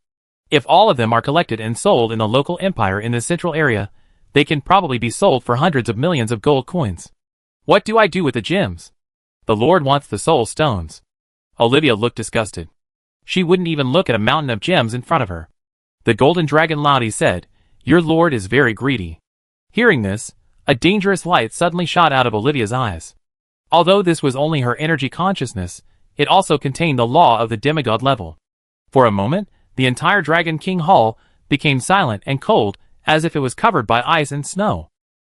If all of them are collected and sold in the local empire in the central area, they can probably be sold for hundreds of millions of gold coins. What do I do with the gems? The Lord wants the soul stones." Olivia looked disgusted. She wouldn't even look at a mountain of gems in front of her. The Golden Dragon Lodi said, "Your Lord is very greedy." Hearing this, a dangerous light suddenly shot out of Olivia's eyes. Although this was only her energy consciousness, it also contained the law of the demigod level. For a moment, the entire Dragon King Hall became silent and cold, as if it was covered by ice and snow.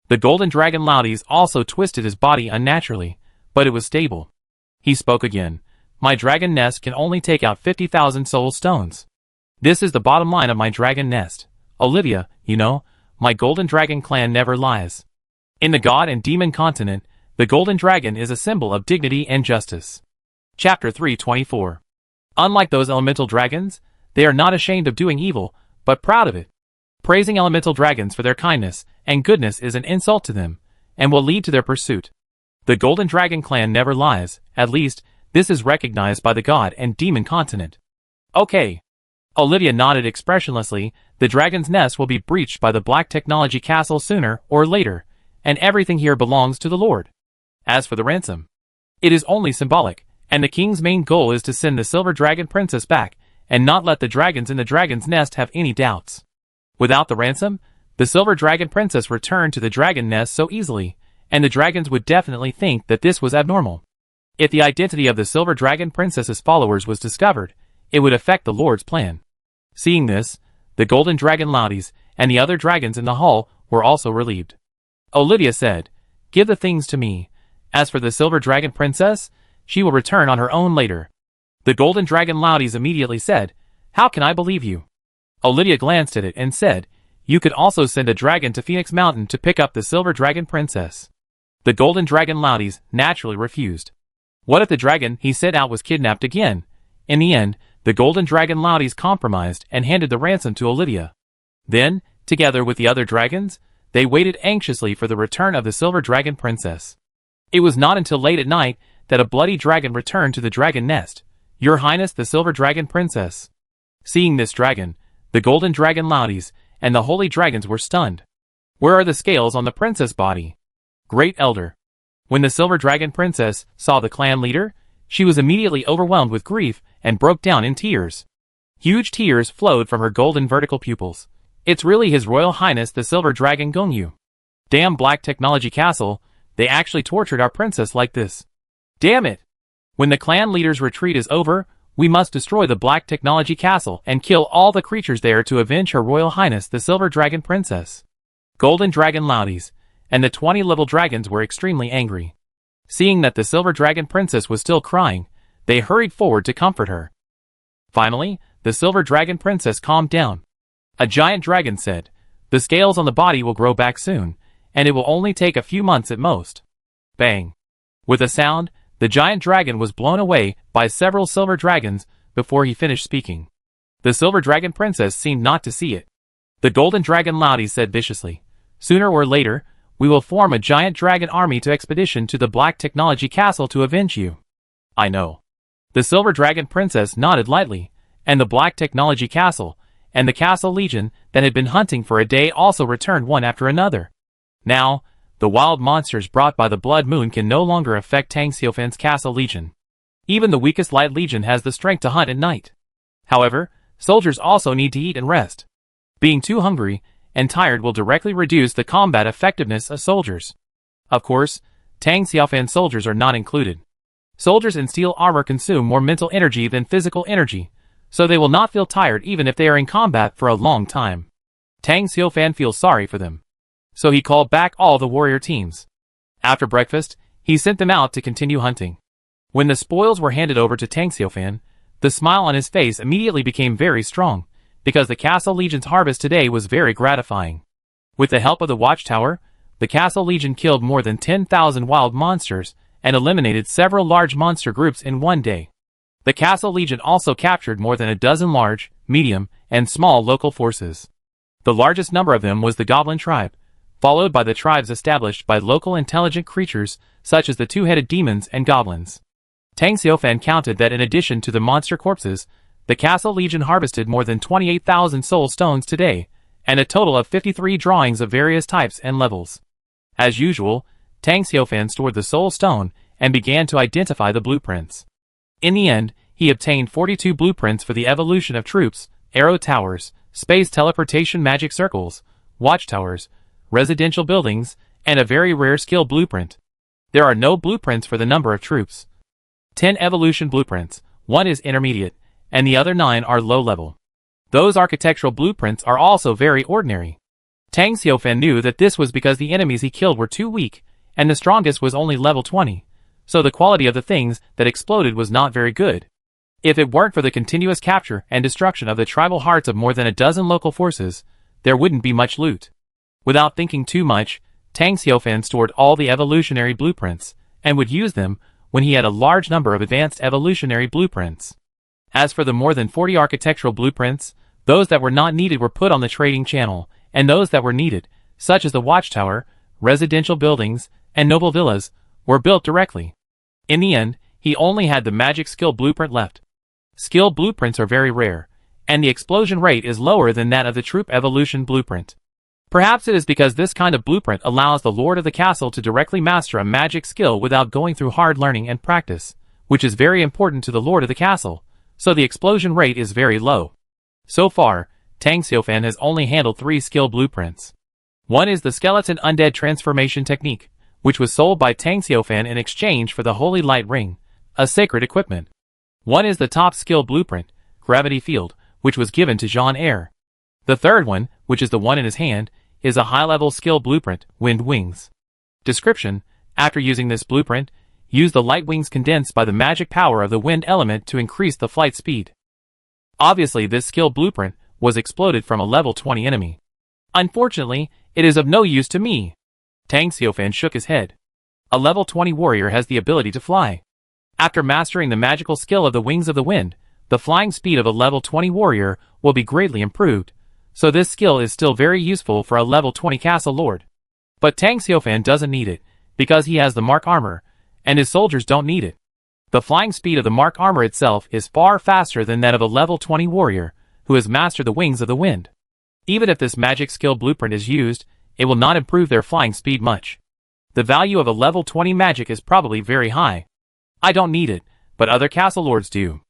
The Golden Dragon Laudis also twisted his body unnaturally, but it was stable. He spoke again. "My dragon nest can only take out 50,000 soul stones. This is the bottom line of my dragon nest. Olivia, you know, my Golden Dragon clan never lies. In the God and Demon continent, the Golden Dragon is a symbol of dignity and justice." Chapter 324. Unlike those elemental dragons, they are not ashamed of doing evil, but proud of it. Praising elemental dragons for their kindness and goodness is an insult to them, and will lead to their pursuit. The Golden Dragon clan never lies, at least, this is recognized by the God and Demon continent. "Okay." Olivia nodded expressionlessly. "The dragon's nest will be breached by the Black Technology Castle sooner or later, and everything here belongs to the Lord. As for the ransom, it is only symbolic, and the king's main goal is to send the Silver Dragon Princess back, and not let the dragons in the dragon's nest have any doubts. Without the ransom, the Silver Dragon Princess returned to the dragon nest so easily, and the dragons would definitely think that this was abnormal. If the identity of the Silver Dragon Princess's followers was discovered, it would affect the Lord's plan." Seeing this, the Golden Dragon Laudis and the other dragons in the hall were also relieved. Olivia said, "Give the things to me. As for the Silver Dragon Princess, she will return on her own later." The Golden Dragon Laudis immediately said, "How can I believe you?" Olivia glanced at it and said, you could also send a dragon to Phoenix Mountain to pick up the Silver Dragon Princess. The Golden Dragon Loudies naturally refused. What if the dragon he sent out was kidnapped again? In the end, the Golden Dragon Loudies compromised and handed the ransom to Olivia. Then, together with the other dragons, they waited anxiously for the return of the Silver Dragon Princess. It was not until late at night that a bloody dragon returned to the dragon nest. Your Highness, the Silver Dragon Princess. Seeing this dragon, the Golden Dragon Loudies and the Holy Dragons were stunned. Where are the scales on the princess body? Great Elder. When the Silver Dragon Princess saw the clan leader, she was immediately overwhelmed with grief and broke down in tears. Huge tears flowed from her golden vertical pupils. It's really His Royal Highness the Silver Dragon Gongyu. Damn Black Technology Castle, they actually tortured our princess like this. Damn it! When the clan leader's retreat is over, we must destroy the Black Technology Castle and kill all the creatures there to avenge Her Royal Highness the Silver Dragon Princess. Golden Dragon Loudies and the 20-level dragons were extremely angry. Seeing that the Silver Dragon Princess was still crying, they hurried forward to comfort her. Finally, the Silver Dragon Princess calmed down. A giant dragon said, "The scales on the body will grow back soon, and it will only take a few months at most." Bang! With a sound, the giant dragon was blown away by several silver dragons before he finished speaking. The Silver Dragon Princess seemed not to see it. The Golden Dragon Loudies said viciously, "Sooner or later, we will form a giant dragon army to expedition to the Black Technology Castle to avenge you." I know. The Silver Dragon Princess nodded lightly, and the Black Technology Castle and the Castle Legion that had been hunting for a day also returned one after another. Now, the wild monsters brought by the Blood Moon can no longer affect Tang Xiufan's Castle Legion. Even the weakest Light Legion has the strength to hunt at night. However, soldiers also need to eat and rest. Being too hungry and tired will directly reduce the combat effectiveness of soldiers. Of course, Tang Xiaofan soldiers are not included. Soldiers in steel armor consume more mental energy than physical energy, so they will not feel tired even if they are in combat for a long time. Tang Xiaofan feels sorry for them. So he called back all the warrior teams. After breakfast, he sent them out to continue hunting. When the spoils were handed over to Tang Xiaofan, the smile on his face immediately became very strong, because the Castle Legion's harvest today was very gratifying. With the help of the Watchtower, the Castle Legion killed more than 10,000 wild monsters and eliminated several large monster groups in one day. The Castle Legion also captured more than a dozen large, medium, and small local forces. The largest number of them was the Goblin tribe, followed by the tribes established by local intelligent creatures such as the two-headed demons and goblins. Tang Xiaofan counted that in addition to the monster corpses, the Castle Legion harvested more than 28,000 soul stones today, and a total of 53 drawings of various types and levels. As usual, Tang Xiaofan stored the soul stone and began to identify the blueprints. In the end, he obtained 42 blueprints for the evolution of troops, arrow towers, space teleportation magic circles, watchtowers, residential buildings, and a very rare skill blueprint. There are no blueprints for the number of troops. 10 evolution blueprints, 1 is intermediate, and the other 9 are low level. Those architectural blueprints are also very ordinary. Tang Xiaofan knew that this was because the enemies he killed were too weak, and the strongest was only level 20, so the quality of the things that exploded was not very good. If it weren't for the continuous capture and destruction of the tribal hearts of more than a dozen local forces, there wouldn't be much loot. Without thinking too much, Tang Xiaofan stored all the evolutionary blueprints, and would use them when he had a large number of advanced evolutionary blueprints. As for the more than 40 architectural blueprints, those that were not needed were put on the trading channel, and those that were needed, such as the watchtower, residential buildings, and noble villas, were built directly. In the end, he only had the magic skill blueprint left. Skill blueprints are very rare, and the explosion rate is lower than that of the troop evolution blueprint. Perhaps it is because this kind of blueprint allows the lord of the castle to directly master a magic skill without going through hard learning and practice, which is very important to the lord of the castle, so the explosion rate is very low. So far, Tang Xiaofan has only handled 3 skill blueprints. One is the Skeleton Undead Transformation Technique, which was sold by Tang Xiaofan in exchange for the Holy Light Ring, a sacred equipment. One is the top skill blueprint, Gravity Field, which was given to Jean Eyre. The third one, which is the one in his hand, is a high-level skill blueprint, Wind Wings. Description: after using this blueprint, use the light wings condensed by the magic power of the wind element to increase the flight speed. Obviously this skill blueprint was exploded from a level 20 enemy. Unfortunately, it is of no use to me. Tang Xiaofan shook his head. A level 20 warrior has the ability to fly. After mastering the magical skill of the wings of the wind, the flying speed of a level 20 warrior will be greatly improved, so this skill is still very useful for a level 20 castle lord. But Tang Xiaofan doesn't need it, because he has the mark armor, and his soldiers don't need it. The flying speed of the mark armor itself is far faster than that of a level 20 warrior, who has mastered the wings of the wind. Even if this magic skill blueprint is used, it will not improve their flying speed much. The value of a level 20 magic is probably very high. I don't need it, but other castle lords do.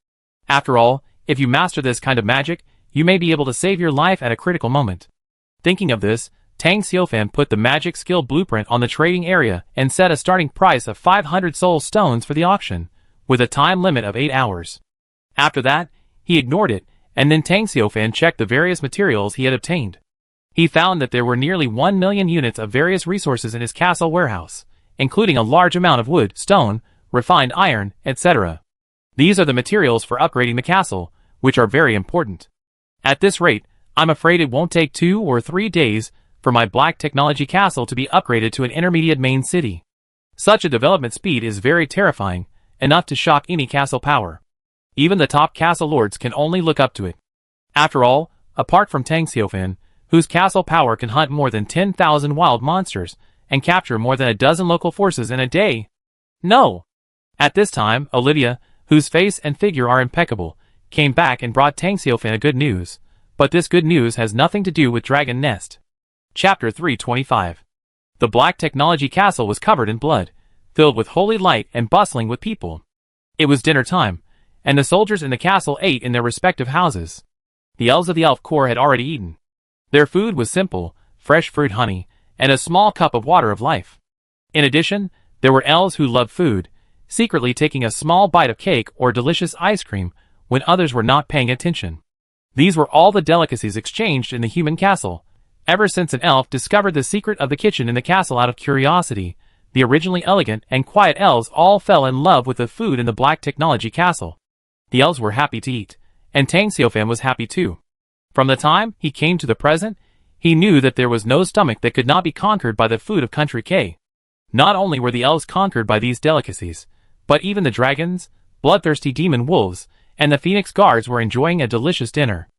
After all, if you master this kind of magic, you may be able to save your life at a critical moment. Thinking of this, Tang Xiaofan put the magic skill blueprint on the trading area and set a starting price of 500 soul stones for the auction, with a time limit of 8 hours. After that, he ignored it, and then Tang Xiaofan checked the various materials he had obtained. He found that there were nearly 1 million units of various resources in his castle warehouse, including a large amount of wood, stone, refined iron, etc. These are the materials for upgrading the castle, which are very important. At this rate, I'm afraid it won't take 2 or 3 days for my black technology castle to be upgraded to an intermediate main city. Such a development speed is very terrifying, enough to shock any castle power. Even the top castle lords can only look up to it. After all, apart from Tang Xiaofan, whose castle power can hunt more than 10,000 wild monsters and capture more than a dozen local forces in a day. No! At this time, Olivia, whose face and figure are impeccable, came back and brought Tang Xiaofan a good news, but this good news has nothing to do with Dragon Nest. Chapter 325. The Black Technology Castle was covered in blood, filled with holy light and bustling with people. It was dinner time, and the soldiers in the castle ate in their respective houses. The elves of the elf corps had already eaten. Their food was simple, fresh fruit honey, and a small cup of water of life. In addition, there were elves who loved food, secretly taking a small bite of cake or delicious ice cream when others were not paying attention. These were all the delicacies exchanged in the human castle. Ever since an elf discovered the secret of the kitchen in the castle out of curiosity, the originally elegant and quiet elves all fell in love with the food in the Black Technology Castle. The elves were happy to eat, and Tang Xiaofan was happy too. From the time he came to the present, he knew that there was no stomach that could not be conquered by the food of Country K. Not only were the elves conquered by these delicacies, but even the dragons, bloodthirsty demon wolves, and the phoenix guards were enjoying a delicious dinner.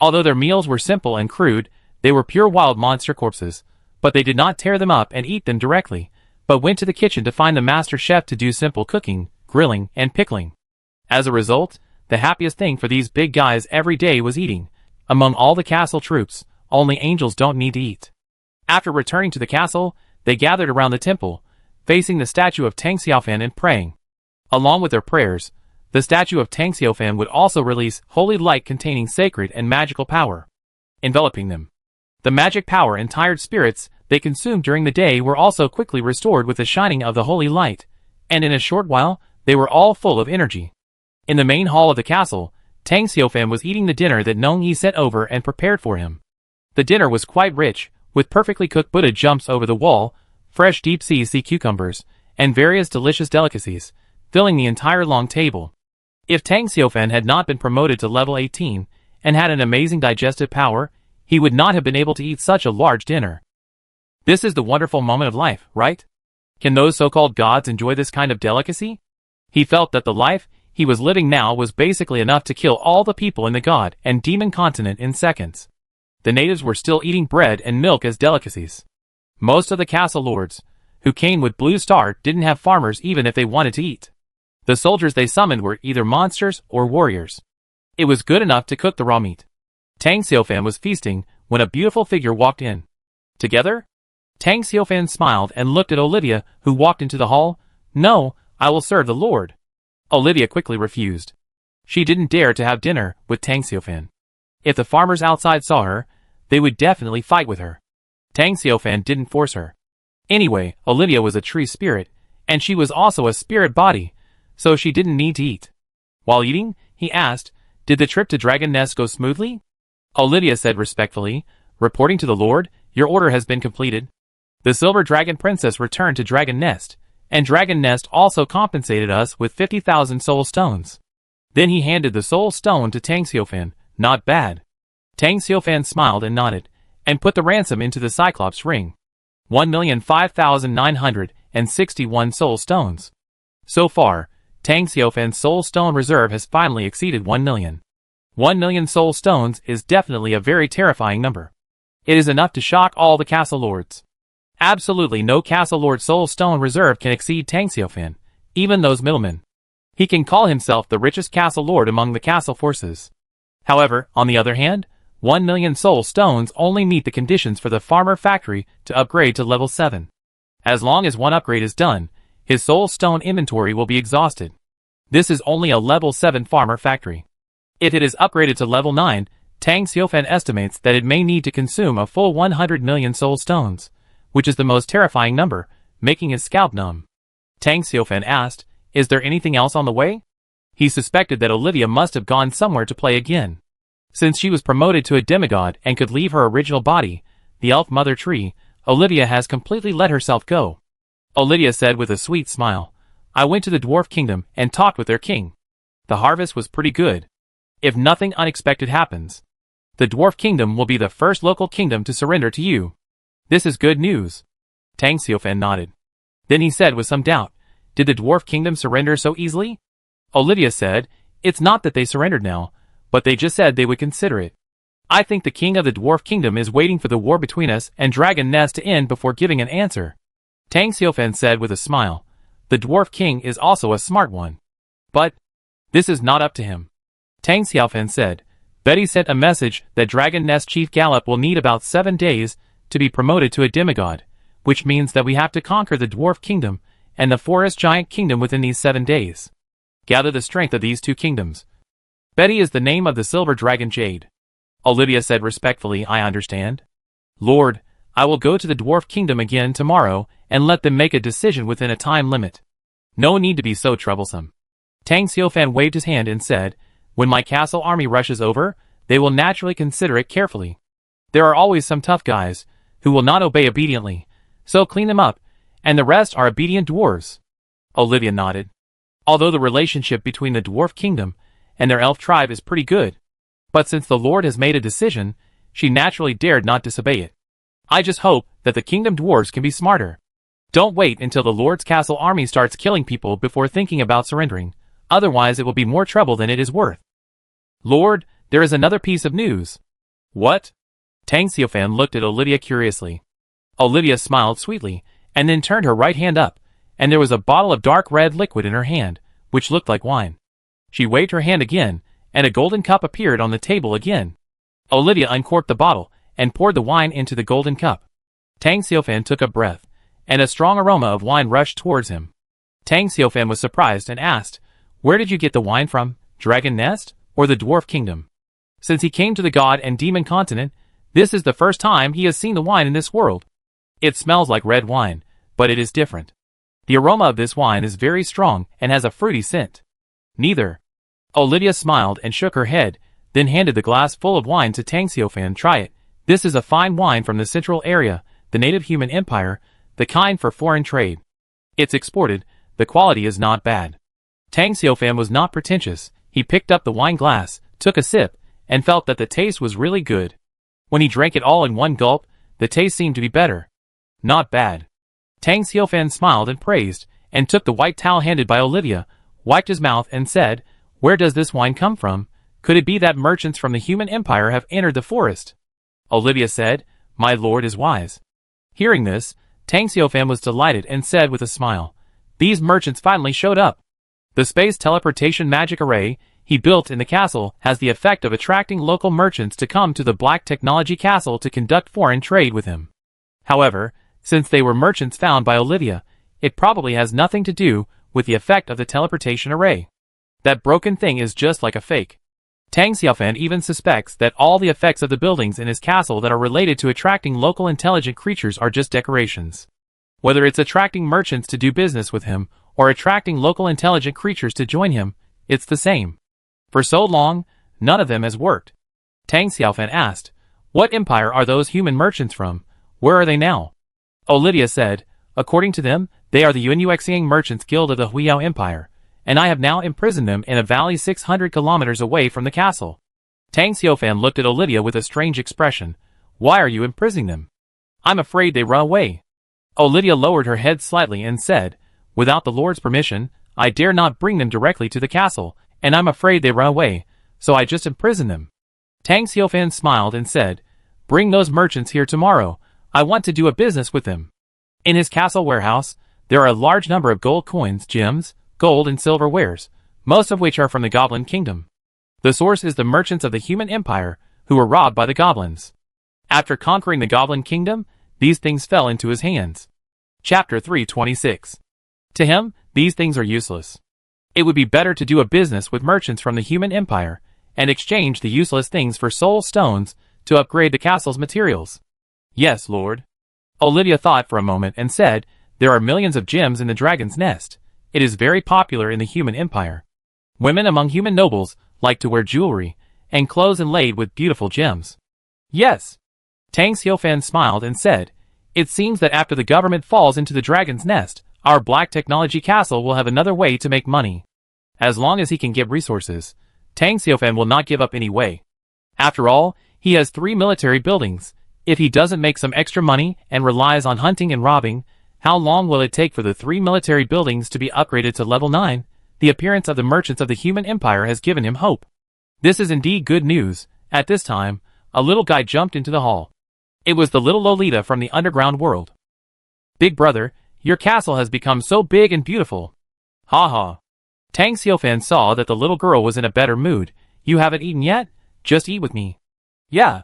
Although their meals were simple and crude, they were pure wild monster corpses, but they did not tear them up and eat them directly, but went to the kitchen to find the master chef to do simple cooking, grilling, and pickling. As a result, the happiest thing for these big guys every day was eating. Among all the castle troops, only angels don't need to eat. After returning to the castle, they gathered around the temple, facing the statue of Tang Xiaofan and praying. Along with their prayers, the statue of Tang Xiaofan would also release holy light containing sacred and magical power, enveloping them. The magic power and tired spirits they consumed during the day were also quickly restored with the shining of the holy light, and in a short while, they were all full of energy. In the main hall of the castle, Tang Xiaofan was eating the dinner that Nong Yi sent over and prepared for him. The dinner was quite rich, with perfectly cooked Buddha jumps over the wall, fresh deep-sea cucumbers, and various delicious delicacies, filling the entire long table. If Tang Xiaofan had not been promoted to level 18, and had an amazing digestive power, he would not have been able to eat such a large dinner. This is the wonderful moment of life, right? Can those so-called gods enjoy this kind of delicacy? He felt that the life he was living now was basically enough to kill all the people in the god and demon continent in seconds. The natives were still eating bread and milk as delicacies. Most of the castle lords, who came with Blue Star, didn't have farmers even if they wanted to eat. The soldiers they summoned were either monsters or warriors. It was good enough to cook the raw meat. Tang Xiaofan was feasting when a beautiful figure walked in. Together? Tang Xiaofan smiled and looked at Olivia, who walked into the hall. No, I will serve the Lord. Olivia quickly refused. She didn't dare to have dinner with Tang Xiaofan. If the farmers outside saw her, they would definitely fight with her. Tang Xiaofan didn't force her. Anyway, Olivia was a tree spirit, and she was also a spirit body, so she didn't need to eat. While eating, he asked, "Did the trip to Dragon Nest go smoothly?" Olivia said respectfully, "Reporting to the Lord, your order has been completed." The Silver Dragon Princess returned to Dragon Nest, and Dragon Nest also compensated us with 50,000 soul stones. Then he handed the soul stone to Tang Xiaofan. Not bad. Tang Xiaofan smiled and nodded, and put the ransom into the Cyclops ring. 1,005,961 soul stones. So far, Tang Xiufan's soul stone reserve has finally exceeded 1 million. 1 million soul stones is definitely a very terrifying number. It is enough to shock all the castle lords. Absolutely no castle lord soul stone reserve can exceed Tang Xiufan, even those middlemen. He can call himself the richest castle lord among the castle forces. However, on the other hand, 1 million soul stones only meet the conditions for the farmer factory to upgrade to level 7. As long as one upgrade is done, his soul stone inventory will be exhausted. This is only a level 7 farmer factory. If it is upgraded to level 9, Tang Xiufan estimates that it may need to consume a full 100 million soul stones, which is the most terrifying number, making his scalp numb. Tang Xiufan asked, "Is there anything else on the way?" He suspected that Olivia must have gone somewhere to play again. Since she was promoted to a demigod and could leave her original body, the elf mother tree, Olivia has completely let herself go. Olivia said with a sweet smile, "I went to the dwarf kingdom and talked with their king. The harvest was pretty good. If nothing unexpected happens, the dwarf kingdom will be the first local kingdom to surrender to you. This is good news." Tang Xiufan nodded. Then he said with some doubt, "Did the dwarf kingdom surrender so easily?" Olivia said, "It's not that they surrendered now, but they just said they would consider it. I think the king of the dwarf kingdom is waiting for the war between us and Dragon Nest to end before giving an answer." Tang Xiufan said with a smile, "The dwarf king is also a smart one. But this is not up to him." Tang Xiufan said, "Betty sent a message that Dragon Nest Chief Gallop will need about 7 days to be promoted to a demigod, which means that we have to conquer the dwarf kingdom and the forest giant kingdom within these 7 days. Gather the strength of these 2 kingdoms. Betty is the name of the silver dragon jade." Olivia said respectfully, "I understand. Lord, I will go to the dwarf kingdom again tomorrow and let them make a decision within a time limit. No need to be so troublesome." Tang Xiufan waved his hand and said, "When my castle army rushes over, they will naturally consider it carefully. There are always some tough guys who will not obey obediently, so clean them up, and the rest are obedient dwarves." Olivia nodded. Although the relationship between the dwarf kingdom and their elf tribe is pretty good, but since the Lord has made a decision, she naturally dared not disobey it. "I just hope that the kingdom dwarves can be smarter. Don't wait until the Lord's castle army starts killing people before thinking about surrendering, otherwise it will be more trouble than it is worth." "Lord, there is another piece of news." "What?" Tang Xiufan looked at Olivia curiously. Olivia smiled sweetly, and then turned her right hand up, and there was a bottle of dark red liquid in her hand, which looked like wine. She waved her hand again, and a golden cup appeared on the table again. Olivia uncorked the bottle and poured the wine into the golden cup. Tang Xiufan took a breath, and a strong aroma of wine rushed towards him. Tang Xiufan was surprised and asked, "Where did you get the wine from, Dragon Nest, or the dwarf kingdom?" Since he came to the god and demon continent, this is the first time he has seen the wine in this world. It smells like red wine, but it is different. The aroma of this wine is very strong and has a fruity scent. "Neither." Olivia smiled and shook her head, then handed the glass full of wine to Tang Xiufan. "Try it. This is a fine wine from the central area, the native human empire, the kind for foreign trade. It's exported, the quality is not bad." Tang Xiufan was not pretentious. He picked up the wine glass, took a sip, and felt that the taste was really good. When he drank it all in one gulp, the taste seemed to be better. "Not bad." Tang Xiufan smiled and praised, and took the white towel handed by Olivia, wiped his mouth and said, "Where does this wine come from? Could it be that merchants from the human empire have entered the forest?" Olivia said, "My lord is wise." Hearing this, Tang Xiufan was delighted and said with a smile, "These merchants finally showed up. The space teleportation magic array he built in the castle has the effect of attracting local merchants to come to the Black Technology Castle to conduct foreign trade with him. However, since they were merchants found by Olivia, it probably has nothing to do with the effect of the teleportation array. That broken thing is just like a fake." Tang Xiufan even suspects that all the effects of the buildings in his castle that are related to attracting local intelligent creatures are just decorations. Whether it's attracting merchants to do business with him, or attracting local intelligent creatures to join him, it's the same. For so long, none of them has worked. Tang Xiufan asked, "What empire are those human merchants from? Where are they now?" Olivia said, "According to them, they are the Yuanyuexiang Merchants Guild of the Huiyao Empire, and I have now imprisoned them in a valley 600 kilometers away from the castle." Tang Xiufan looked at Olivia with a strange expression. Why are you imprisoning them? I'm afraid they run away. Olivia lowered her head slightly and said, Without the Lord's permission, I dare not bring them directly to the castle, and I'm afraid they run away, so I just imprison them. Tang Xiaofan smiled and said, Bring those merchants here tomorrow. I want to do a business with them. In his castle warehouse, there are a large number of gold coins, gems, gold and silver wares, most of which are from the Goblin Kingdom. The source is the merchants of the human empire, who were robbed by the goblins. After conquering the Goblin Kingdom, these things fell into his hands. Chapter 326. To him, these things are useless. It would be better to do a business with merchants from the human empire, and exchange the useless things for soul stones to upgrade the castle's materials. Yes, Lord. Olivia thought for a moment and said, There are millions of gems in the dragon's nest. It is very popular in the human empire. Women among human nobles like to wear jewelry, and clothes inlaid with beautiful gems. Yes. Tang Xiaofan smiled and said, It seems that after the government falls into the dragon's nest, our Black Technology Castle will have another way to make money. As long as he can get resources, Tang Xiaofan will not give up any way. After all, he has 3 military buildings. If he doesn't make some extra money and relies on hunting and robbing, how long will it take for the 3 military buildings to be upgraded to level 9? The appearance of the merchants of the human empire has given him hope. This is indeed good news. At this time, a little guy jumped into the hall. It was the little Lolita from the underground world. Big brother, your castle has become so big and beautiful. Ha ha. Tang Xiaofan saw that the little girl was in a better mood. You haven't eaten yet? Just eat with me. Yeah.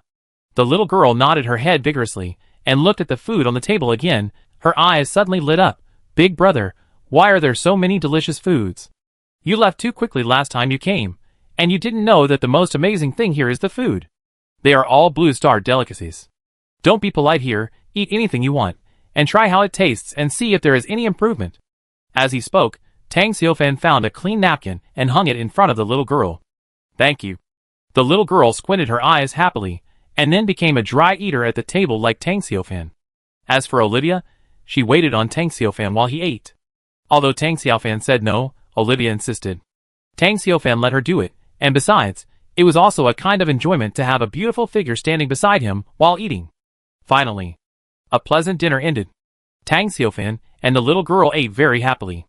The little girl nodded her head vigorously, and looked at the food on the table again. Her eyes suddenly lit up. Big brother, why are there so many delicious foods? You left too quickly last time you came, and you didn't know that the most amazing thing here is the food. They are all Blue Star delicacies. Don't be polite here, eat anything you want, and try how it tastes and see if there is any improvement. As he spoke, Tang Xiaofan found a clean napkin and hung it in front of the little girl. Thank you. The little girl squinted her eyes happily, and then became a dry eater at the table like Tang Xiaofan. As for Olivia, she waited on Tang Xiaofan while he ate. Although Tang Xiaofan said no, Olivia insisted. Tang Xiaofan let her do it, and besides, it was also a kind of enjoyment to have a beautiful figure standing beside him while eating. Finally, a pleasant dinner ended. Tang Xiaofan and the little girl ate very happily.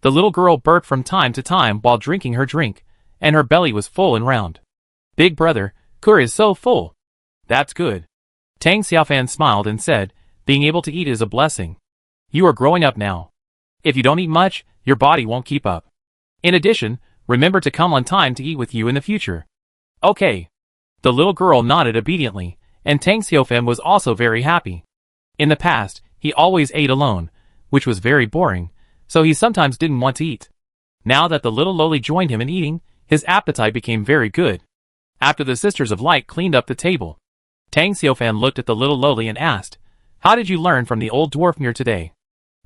The little girl burped from time to time while drinking her drink, and her belly was full and round. Big brother, Kur is so full. That's good. Tang Xiaofan smiled and said, Being able to eat is a blessing. You are growing up now. If you don't eat much, your body won't keep up. In addition, remember to come on time to eat with you in the future. Okay. The little girl nodded obediently, and Tang Xiaofan was also very happy. In the past, he always ate alone, which was very boring, so he sometimes didn't want to eat. Now that the little loli joined him in eating, his appetite became very good. After the Sisters of Light cleaned up the table, Tang Xiaofan looked at the little loli and asked, How did you learn from the old dwarf Mir today?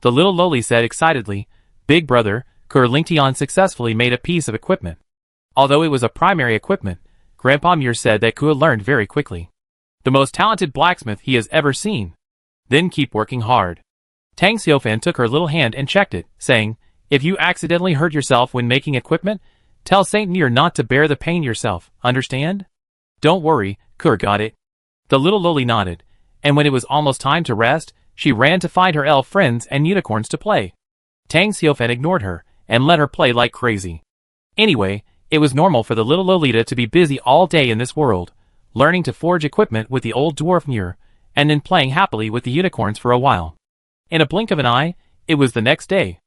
The little loli said excitedly, Big brother, Kur Lingtian successfully made a piece of equipment. Although it was a primary equipment, Grandpa Mir said that Kur learned very quickly. The most talented blacksmith he has ever seen. Then keep working hard. Tang Xiaofan took her little hand and checked it, saying, If you accidentally hurt yourself when making equipment, tell Saint Mir not to bear the pain yourself, understand? Don't worry, Kur got it. The little loli nodded, and when it was almost time to rest, she ran to find her elf friends and unicorns to play. Tang Xiaofan ignored her, and let her play like crazy. Anyway, it was normal for the little Lolita to be busy all day in this world, learning to forge equipment with the old dwarf Mir, and then playing happily with the unicorns for a while. In a blink of an eye, it was the next day.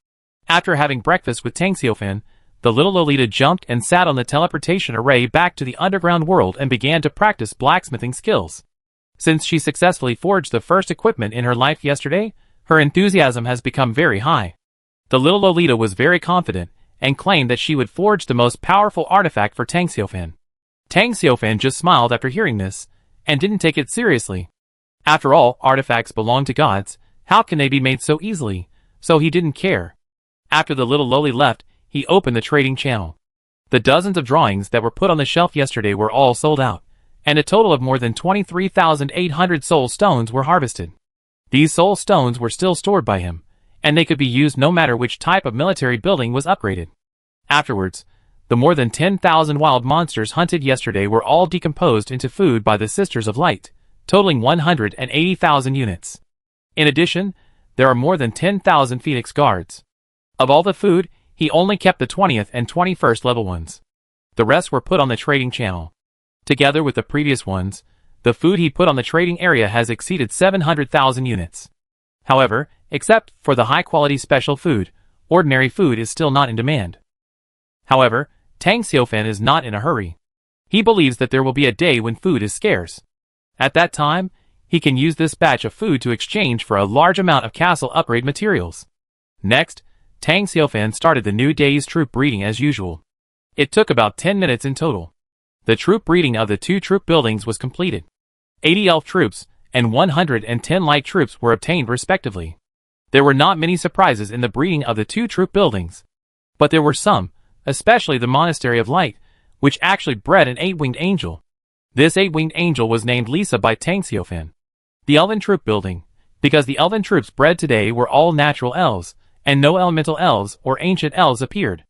After having breakfast with Tang Xiaofan, the little Lolita jumped and sat on the teleportation array back to the underground world and began to practice blacksmithing skills. Since she successfully forged the first equipment in her life yesterday, her enthusiasm has become very high. The little Lolita was very confident, and claimed that she would forge the most powerful artifact for Tang Xiaofan. Tang Xiaofan just smiled after hearing this, and didn't take it seriously. After all, artifacts belong to gods, how can they be made so easily? So he didn't care. After the little loli left, he opened the trading channel. The dozens of drawings that were put on the shelf yesterday were all sold out, and a total of more than 23,800 soul stones were harvested. These soul stones were still stored by him, and they could be used no matter which type of military building was upgraded. Afterwards, the more than 10,000 wild monsters hunted yesterday were all decomposed into food by the Sisters of Light, totaling 180,000 units. In addition, there are more than 10,000 Phoenix guards. Of all the food, he only kept the 20th and 21st level ones. The rest were put on the trading channel. Together with the previous ones, the food he put on the trading area has exceeded 700,000 units. However, except for the high-quality special food, ordinary food is still not in demand. However, Tang Xiaofan is not in a hurry. He believes that there will be a day when food is scarce. At that time, he can use this batch of food to exchange for a large amount of castle upgrade materials. Next, Tang Xiaofan started the new day's troop breeding as usual. It took about 10 minutes in total. The troop breeding of the 2 troop buildings was completed. 80 elf troops and 110 light troops were obtained respectively. There were not many surprises in the breeding of the 2 troop buildings. But there were some, especially the Monastery of Light, which actually bred an 8-winged angel. This 8-winged angel was named Lisa by Tang Xiaofan. The Elven Troop Building, because the Elven troops bred today were all natural elves, and no elemental elves or ancient elves appeared.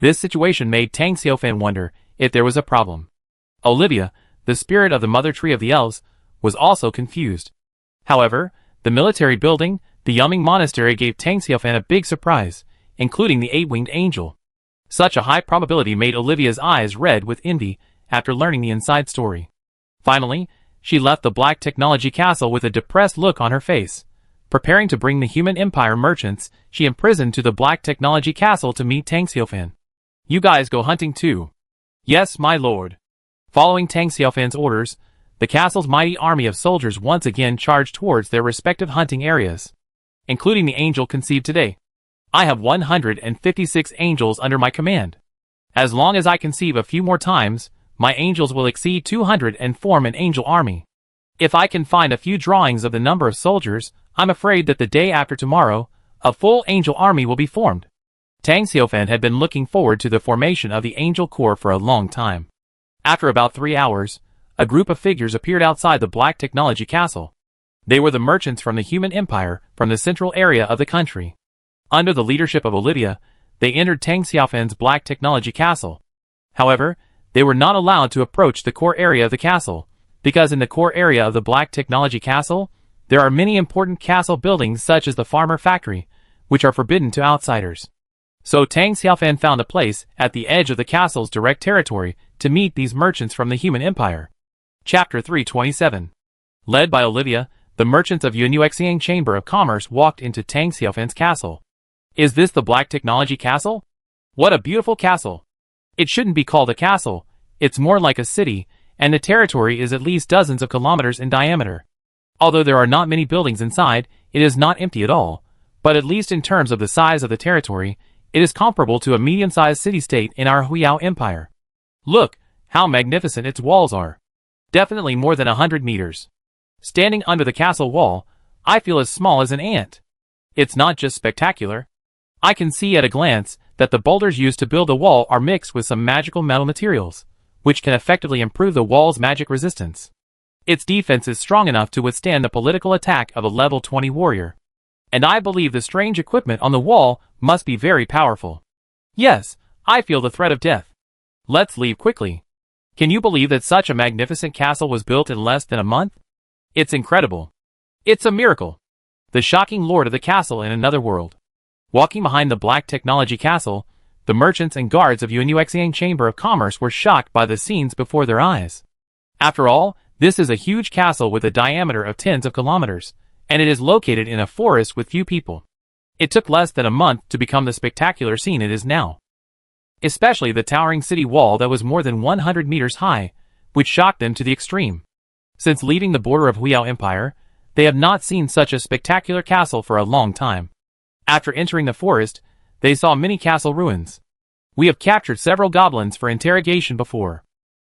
This situation made Tang Xiaofan wonder if there was a problem. Olivia, the spirit of the mother tree of the elves, was also confused. However, the military building, the Yumming Monastery gave Tang Xiaofan a big surprise, including the 8-winged angel. Such a high probability made Olivia's eyes red with envy after learning the inside story. Finally, she left the Black Technology Castle with a depressed look on her face. Preparing to bring the human empire merchants she imprisoned to the Black Technology Castle to meet Tang Xiaofan. You guys go hunting too. Yes, my lord. Following Tang Xiaofan's orders, the castle's mighty army of soldiers once again charged towards their respective hunting areas. Including the angel conceived today. I have 156 angels under my command. As long as I conceive a few more times, my angels will exceed 200 and form an angel army. If I can find a few drawings of the number of soldiers, I'm afraid that the day after tomorrow, a full angel army will be formed. Tang Xiaofan had been looking forward to the formation of the angel corps for a long time. After about 3 hours, a group of figures appeared outside the Black Technology Castle. They were the merchants from the human empire from the central area of the country. Under the leadership of Olivia, they entered Tang Xiaofan's Black Technology Castle. However, they were not allowed to approach the core area of the castle, because in the core area of the Black Technology Castle, there are many important castle buildings such as the Farmer Factory, which are forbidden to outsiders. So Tang Xiaofan found a place at the edge of the castle's direct territory to meet these merchants from the human empire. Chapter 327. Led by Olivia, the merchants of Yuanyuexiang Chamber of Commerce walked into Tang Xiaofan's castle. Is this the Black Technology Castle? What a beautiful castle! It shouldn't be called a castle, it's more like a city, and the territory is at least dozens of kilometers in diameter. Although there are not many buildings inside, it is not empty at all, but at least in terms of the size of the territory, it is comparable to a medium-sized city-state in our Huiyao Empire. Look, how magnificent its walls are. Definitely more than 100 meters. Standing under the castle wall, I feel as small as an ant. It's not just spectacular. I can see at a glance that the boulders used to build the wall are mixed with some magical metal materials, which can effectively improve the wall's magic resistance. Its defense is strong enough to withstand the political attack of a level 20 warrior. And I believe the strange equipment on the wall must be very powerful. Yes, I feel the threat of death. Let's leave quickly. Can you believe that such a magnificent castle was built in less than a month? It's incredible. It's a miracle. The shocking lord of the castle in another world. Walking behind the Black Technology Castle, the merchants and guards of Yuanyuexiang Chamber of Commerce were shocked by the scenes before their eyes. After all, this is a huge castle with a diameter of tens of kilometers, and it is located in a forest with few people. It took less than a month to become the spectacular scene it is now. Especially the towering city wall that was more than 100 meters high, which shocked them to the extreme. Since leaving the border of Huiyao Empire, they have not seen such a spectacular castle for a long time. After entering the forest, they saw many castle ruins. We have captured several goblins for interrogation before.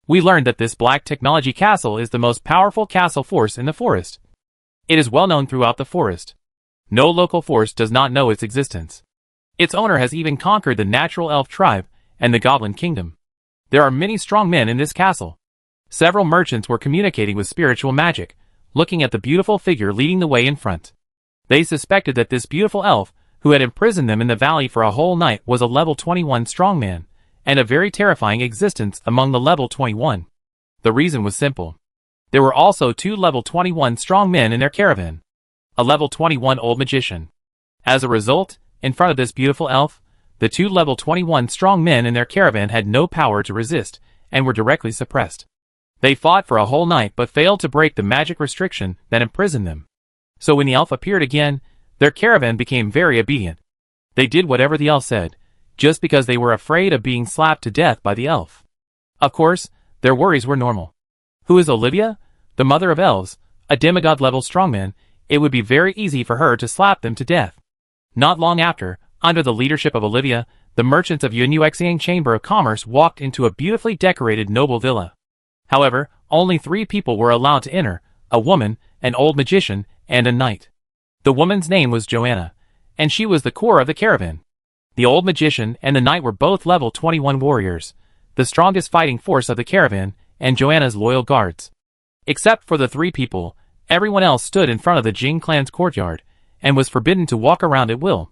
We learned that this Black Technology Castle is the most powerful castle force in the forest. It is well known throughout the forest. No local force does not know its existence. Its owner has even conquered the natural elf tribe and the goblin kingdom. There are many strong men in this castle. Several merchants were communicating with spiritual magic, looking at the beautiful figure leading the way in front. They suspected that this beautiful elf, who had imprisoned them in the valley for a whole night, was a level 21 strongman, and a very terrifying existence among the level 21. The reason was simple. There were also 2 level 21 strong men in their caravan. A level 21 old magician. As a result, in front of this beautiful elf, the 2 level 21 strong men in their caravan had no power to resist, and were directly suppressed. They fought for a whole night but failed to break the magic restriction that imprisoned them. So when the elf appeared again, their caravan became very obedient. They did whatever the elf said, just because they were afraid of being slapped to death by the elf. Of course, their worries were normal. Who is Olivia? The mother of elves, a demigod-level strongman. It would be very easy for her to slap them to death. Not long after, under the leadership of Olivia, the merchants of Yuanyuexiang Chamber of Commerce walked into a beautifully decorated noble villa. However, only 3 people were allowed to enter, a woman, an old magician, and a knight. The woman's name was Joanna, and she was the core of the caravan. The old magician and the knight were both level 21 warriors, the strongest fighting force of the caravan, and Joanna's loyal guards. Except for the 3 people, everyone else stood in front of the Jing clan's courtyard, and was forbidden to walk around at will.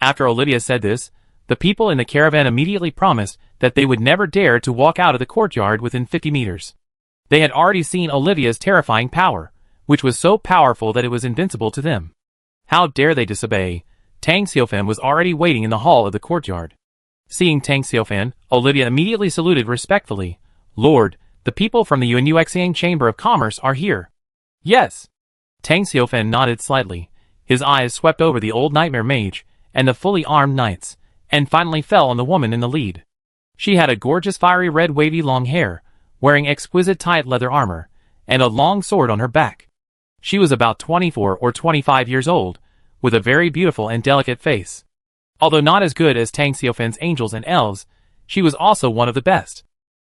After Olivia said this, the people in the caravan immediately promised that they would never dare to walk out of the courtyard within 50 meters. They had already seen Olivia's terrifying power, which was so powerful that it was invincible to them. How dare they disobey? Tang Xiaofan was already waiting in the hall of the courtyard. Seeing Tang Xiaofan, Olivia immediately saluted respectfully. "Lord, the people from the Yuanyuexiang Chamber of Commerce are here." "Yes." Tang Xiaofan nodded slightly. His eyes swept over the old nightmare mage, and the fully armed knights, and finally fell on the woman in the lead. She had a gorgeous fiery red wavy long hair, wearing exquisite tight leather armor, and a long sword on her back. She was about 24 or 25 years old, with a very beautiful and delicate face. Although not as good as Tang Xiaofan's angels and elves, she was also one of the best.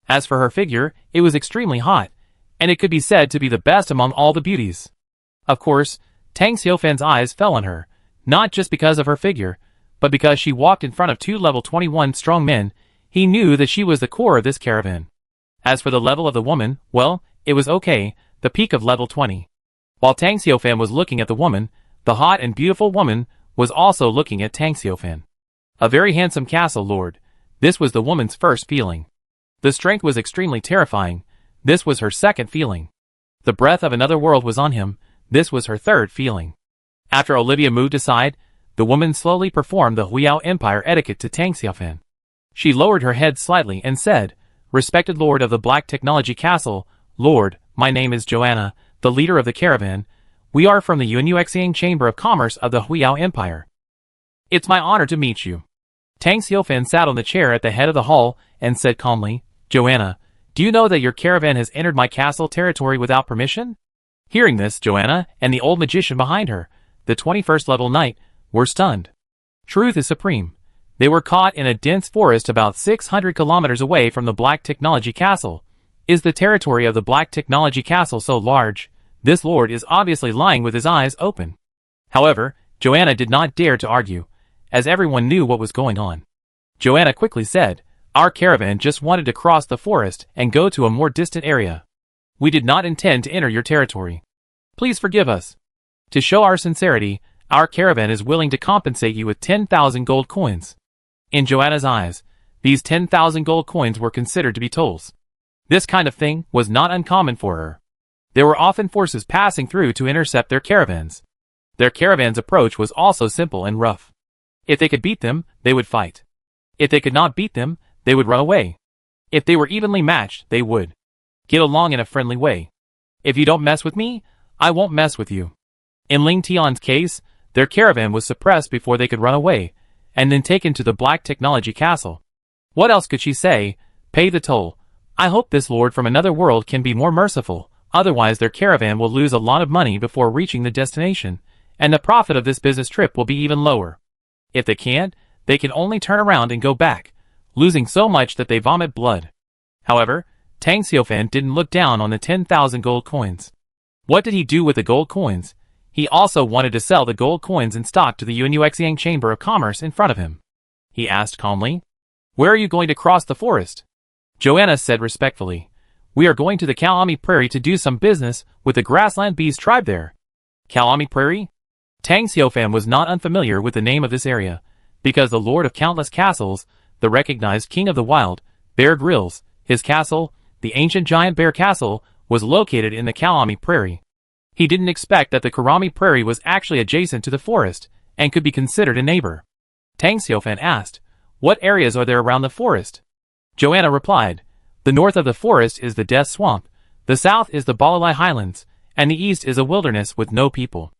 As for her figure, it was extremely hot, and it could be said to be the best among all the beauties. Of course, Tang Xiaofan's eyes fell on her, not just because of her figure, but because she walked in front of 2 level 21 strong men. He knew that she was the core of this caravan. As for the level of the woman, well, it was okay, the peak of level 20. While Tang Xiaofan was looking at the woman, the hot and beautiful woman was also looking at Tang Xiaofan. A very handsome castle lord. This was the woman's first feeling. The strength was extremely terrifying. This was her second feeling. The breath of another world was on him. This was her third feeling. After Olivia moved aside, the woman slowly performed the Huiyao Empire etiquette to Tang Xiaofan. She lowered her head slightly and said, "Respected Lord of the Black Technology Castle, Lord, my name is Joanna, the leader of the caravan. We are from the Yuanyuexiang Chamber of Commerce of the Huiyao Empire. It's my honor to meet you." Tang Xiaofan sat on the chair at the head of the hall and said calmly, "Joanna, do you know that your caravan has entered my castle territory without permission?" Hearing this, Joanna and the old magician behind her, the 21st level knight, were stunned. Truth is supreme. They were caught in a dense forest about 600 kilometers away from the Black Technology Castle. Is the territory of the Black Technology Castle so large? This lord is obviously lying with his eyes open. However, Joanna did not dare to argue, as everyone knew what was going on. Joanna quickly said, "Our caravan just wanted to cross the forest and go to a more distant area. We did not intend to enter your territory. Please forgive us. To show our sincerity, our caravan is willing to compensate you with 10,000 gold coins." In Joanna's eyes, these 10,000 gold coins were considered to be tolls. This kind of thing was not uncommon for her. There were often forces passing through to intercept their caravans. Their caravan's approach was also simple and rough. If they could beat them, they would fight. If they could not beat them, they would run away. If they were evenly matched, they would get along in a friendly way. If you don't mess with me, I won't mess with you. In Ling Tian's case, their caravan was suppressed before they could run away, and then taken to the Black Technology Castle. What else could she say? Pay the toll. I hope this lord from another world can be more merciful, otherwise their caravan will lose a lot of money before reaching the destination, and the profit of this business trip will be even lower. If they can't, they can only turn around and go back, losing so much that they vomit blood. However, Tang Xiaofan didn't look down on the 10,000 gold coins. What did he do with the gold coins? He also wanted to sell the gold coins in stock to the Yuanyuexiang Chamber of Commerce in front of him. He asked calmly, "Where are you going to cross the forest?" Joanna said respectfully, "We are going to the Kalami Prairie to do some business with the Grassland Bees tribe there." Kalami Prairie? Tang Xiaofan was not unfamiliar with the name of this area, because the lord of countless castles, the recognized king of the wild, Bear Grylls, his castle, the ancient giant Bear Castle, was located in the Kalami Prairie. He didn't expect that the Kurami Prairie was actually adjacent to the forest and could be considered a neighbor. Tang Xiaofan asked, "What areas are there around the forest?" Joanna replied, "The north of the forest is the Death Swamp, the south is the Balalai Highlands, and the east is a wilderness with no people.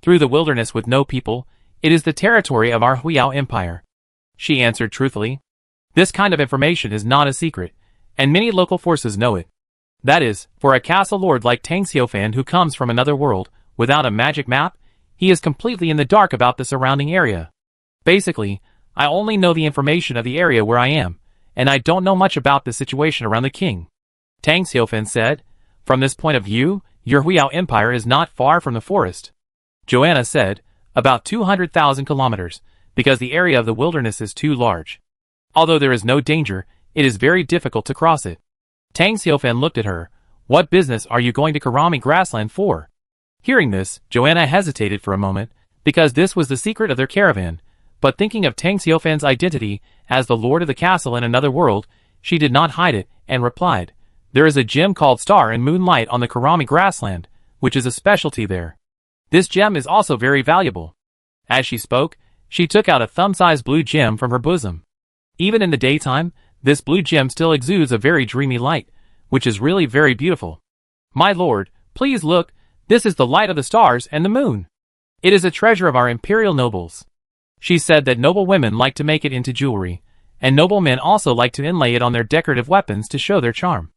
Through the wilderness with no people, it is the territory of our Huiyao Empire," she answered truthfully. This kind of information is not a secret, and many local forces know it. That is, for a castle lord like Tang Xiaofan who comes from another world, without a magic map, he is completely in the dark about the surrounding area. Basically, I only know the information of the area where I am, and I don't know much about the situation around the king. Tang Xiaofan said, "From this point of view, your Huiyao Empire is not far from the forest." Joanna said, "About 200,000 kilometers, because the area of the wilderness is too large. Although there is no danger, it is very difficult to cross it." Tang Xiaofan looked at her. "What business are you going to Kurami grassland for?" Hearing this, Joanna hesitated for a moment, because this was the secret of their caravan, but thinking of Tang Xiaofan's identity as the lord of the castle in another world, she did not hide it, and replied, "There is a gem called Star and Moonlight on the Kurami grassland, which is a specialty there. This gem is also very valuable." As she spoke, she took out a thumb-sized blue gem from her bosom. Even in the daytime, this blue gem still exudes a very dreamy light, which is really very beautiful. "My lord, please look, this is the light of the stars and the moon. It is a treasure of our imperial nobles." She said that noble women like to make it into jewelry, and noble men also like to inlay it on their decorative weapons to show their charm.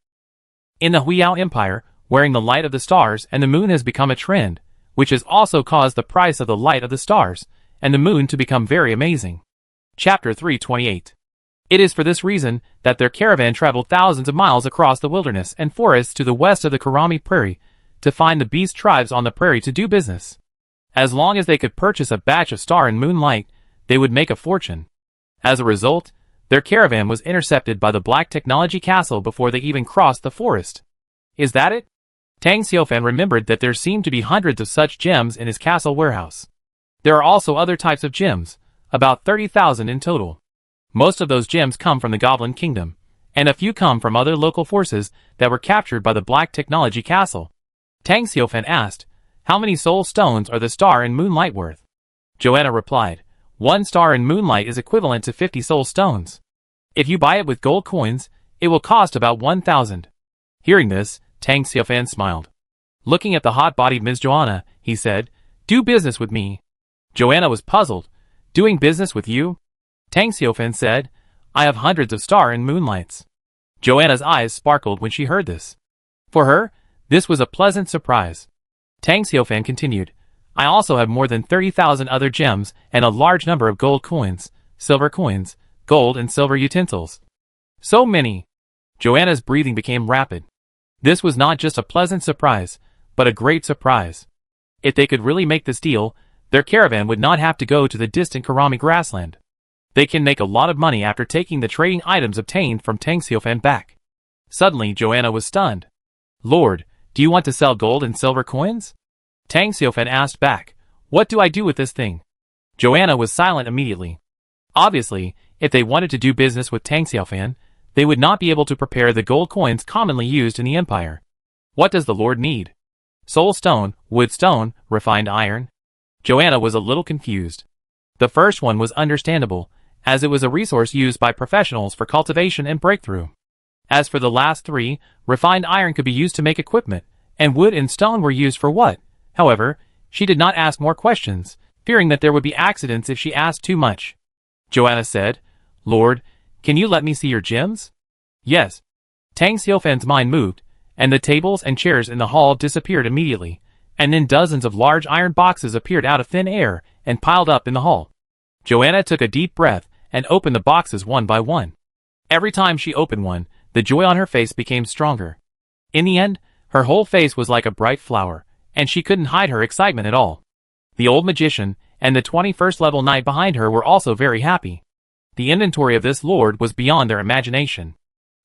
In the Huiyao Empire, wearing the light of the stars and the moon has become a trend, which has also caused the price of the light of the stars and the moon to become very amazing. Chapter 328. It is for this reason that their caravan traveled thousands of miles across the wilderness and forests to the west of the Kurami Prairie to find the beast tribes on the prairie to do business. As long as they could purchase a batch of Star and Moonlight, they would make a fortune. As a result, their caravan was intercepted by the Black Technology Castle before they even crossed the forest. Is that it? Tang Xiaofan remembered that there seemed to be hundreds of such gems in his castle warehouse. There are also other types of gems, about 30,000 in total. Most of those gems come from the Goblin Kingdom, and a few come from other local forces that were captured by the Black Technology Castle. Tang Xiaofan asked, "How many soul stones are the Star and Moonlight worth?" Joanna replied, "1 Star and Moonlight is equivalent to 50 soul stones. If you buy it with gold coins, it will cost about 1,000. Hearing this, Tang Xiaofan smiled. Looking at the hot-bodied Ms. Joanna, he said, "Do business with me." Joanna was puzzled. "Doing business with you?" Tang Xiaofan said, "I have hundreds of Star and Moonlights." Joanna's eyes sparkled when she heard this. For her, this was a pleasant surprise. Tang Xiaofan continued, "I also have more than 30,000 other gems and a large number of gold coins, silver coins, gold and silver utensils." So many! Joanna's breathing became rapid. This was not just a pleasant surprise, but a great surprise. If they could really make this deal, their caravan would not have to go to the distant Kurami grassland. They can make a lot of money after taking the trading items obtained from Tang Xiaofan back. Suddenly, Joanna was stunned. "Lord, do you want to sell gold and silver coins?" Tang Xiaofan asked back, "What do I do with this thing?" Joanna was silent immediately. Obviously, if they wanted to do business with Tang Xiaofan, they would not be able to prepare the gold coins commonly used in the empire. What does the Lord need? Soul stone, wood stone, refined iron? Joanna was a little confused. The first one was understandable, as it was a resource used by professionals for cultivation and breakthrough. As for the last three, refined iron could be used to make equipment, and wood and stone were used for what? However, she did not ask more questions, fearing that there would be accidents if she asked too much. Joanna said, "Lord, can you let me see your gems?" "Yes." Tang Xiaofan's mind moved, and the tables and chairs in the hall disappeared immediately, and then dozens of large iron boxes appeared out of thin air and piled up in the hall. Joanna took a deep breath and opened the boxes one by one. Every time she opened one, the joy on her face became stronger. In the end, her whole face was like a bright flower, and she couldn't hide her excitement at all. The old magician and the 21st level knight behind her were also very happy. The inventory of this lord was beyond their imagination.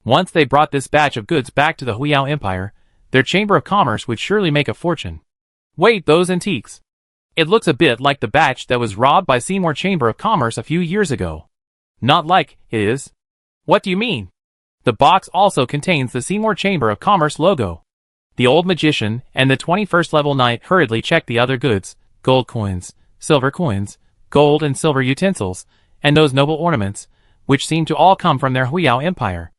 Once they brought this batch of goods back to the Huiyao Empire, their Chamber of Commerce would surely make a fortune. Wait, those antiques. It looks a bit like the batch that was robbed by Seymour Chamber of Commerce a few years ago. Not like, it is. What do you mean? The box also contains the Seymour Chamber of Commerce logo. The old magician and the 21st level knight hurriedly checked the other goods, gold coins, gold and silver utensils, and those noble ornaments, which seemed to all come from their Huiyao Empire.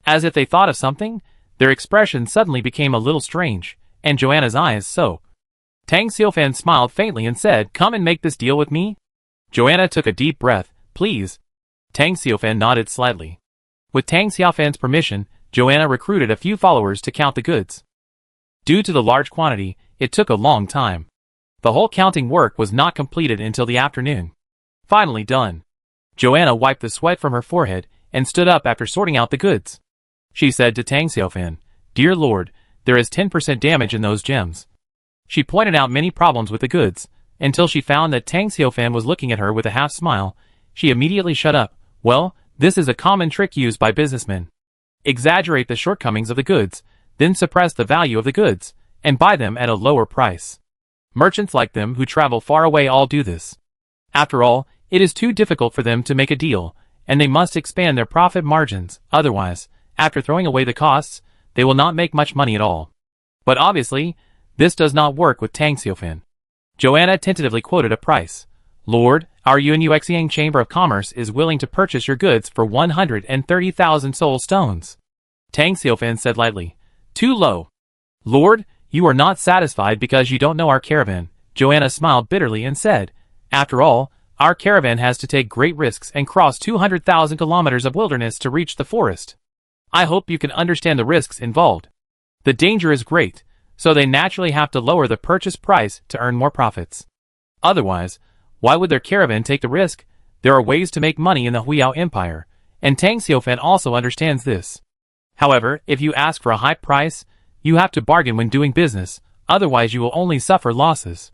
As if they thought of something, their expression suddenly became a little strange, and Joanna's eyes soaked. Tang Xiaofan smiled faintly and said, "Come and make this deal with me?" Joanna took a deep breath. "Please." Tang Xiaofan nodded slightly. With Tang Xiaofan's permission, Joanna recruited a few followers to count the goods. Due to the large quantity, it took a long time. The whole counting work was not completed until the afternoon. Finally done. Joanna wiped the sweat from her forehead and stood up after sorting out the goods. She said to Tang Xiaofan, "Dear Lord, there is 10% damage in those gems." She pointed out many problems with the goods, until she found that Tang Xiaofan was looking at her with a half smile. She immediately shut up. "Well, this is a common trick used by businessmen. Exaggerate the shortcomings of the goods, then suppress the value of the goods, and buy them at a lower price. Merchants like them who travel far away all do this. After all, it is too difficult for them to make a deal, and they must expand their profit margins, otherwise, after throwing away the costs, they will not make much money at all." But obviously, this does not work with Tang Xiaofan. Joanna tentatively quoted a price. "Lord, our Yuanyuexiang Chamber of Commerce is willing to purchase your goods for 130,000 soul stones." Tang Xiaofan said lightly, "Too low." "Lord, you are not satisfied because you don't know our caravan." Joanna smiled bitterly and said, "After all, our caravan has to take great risks and cross 200,000 kilometers of wilderness to reach the forest. I hope you can understand the risks involved. The danger is great, so they naturally have to lower the purchase price to earn more profits. Otherwise, why would their caravan take the risk? There are ways to make money in the Huiyao Empire, and Tang Xiaofan also understands this. However, if you ask for a high price, you have to bargain when doing business, otherwise you will only suffer losses."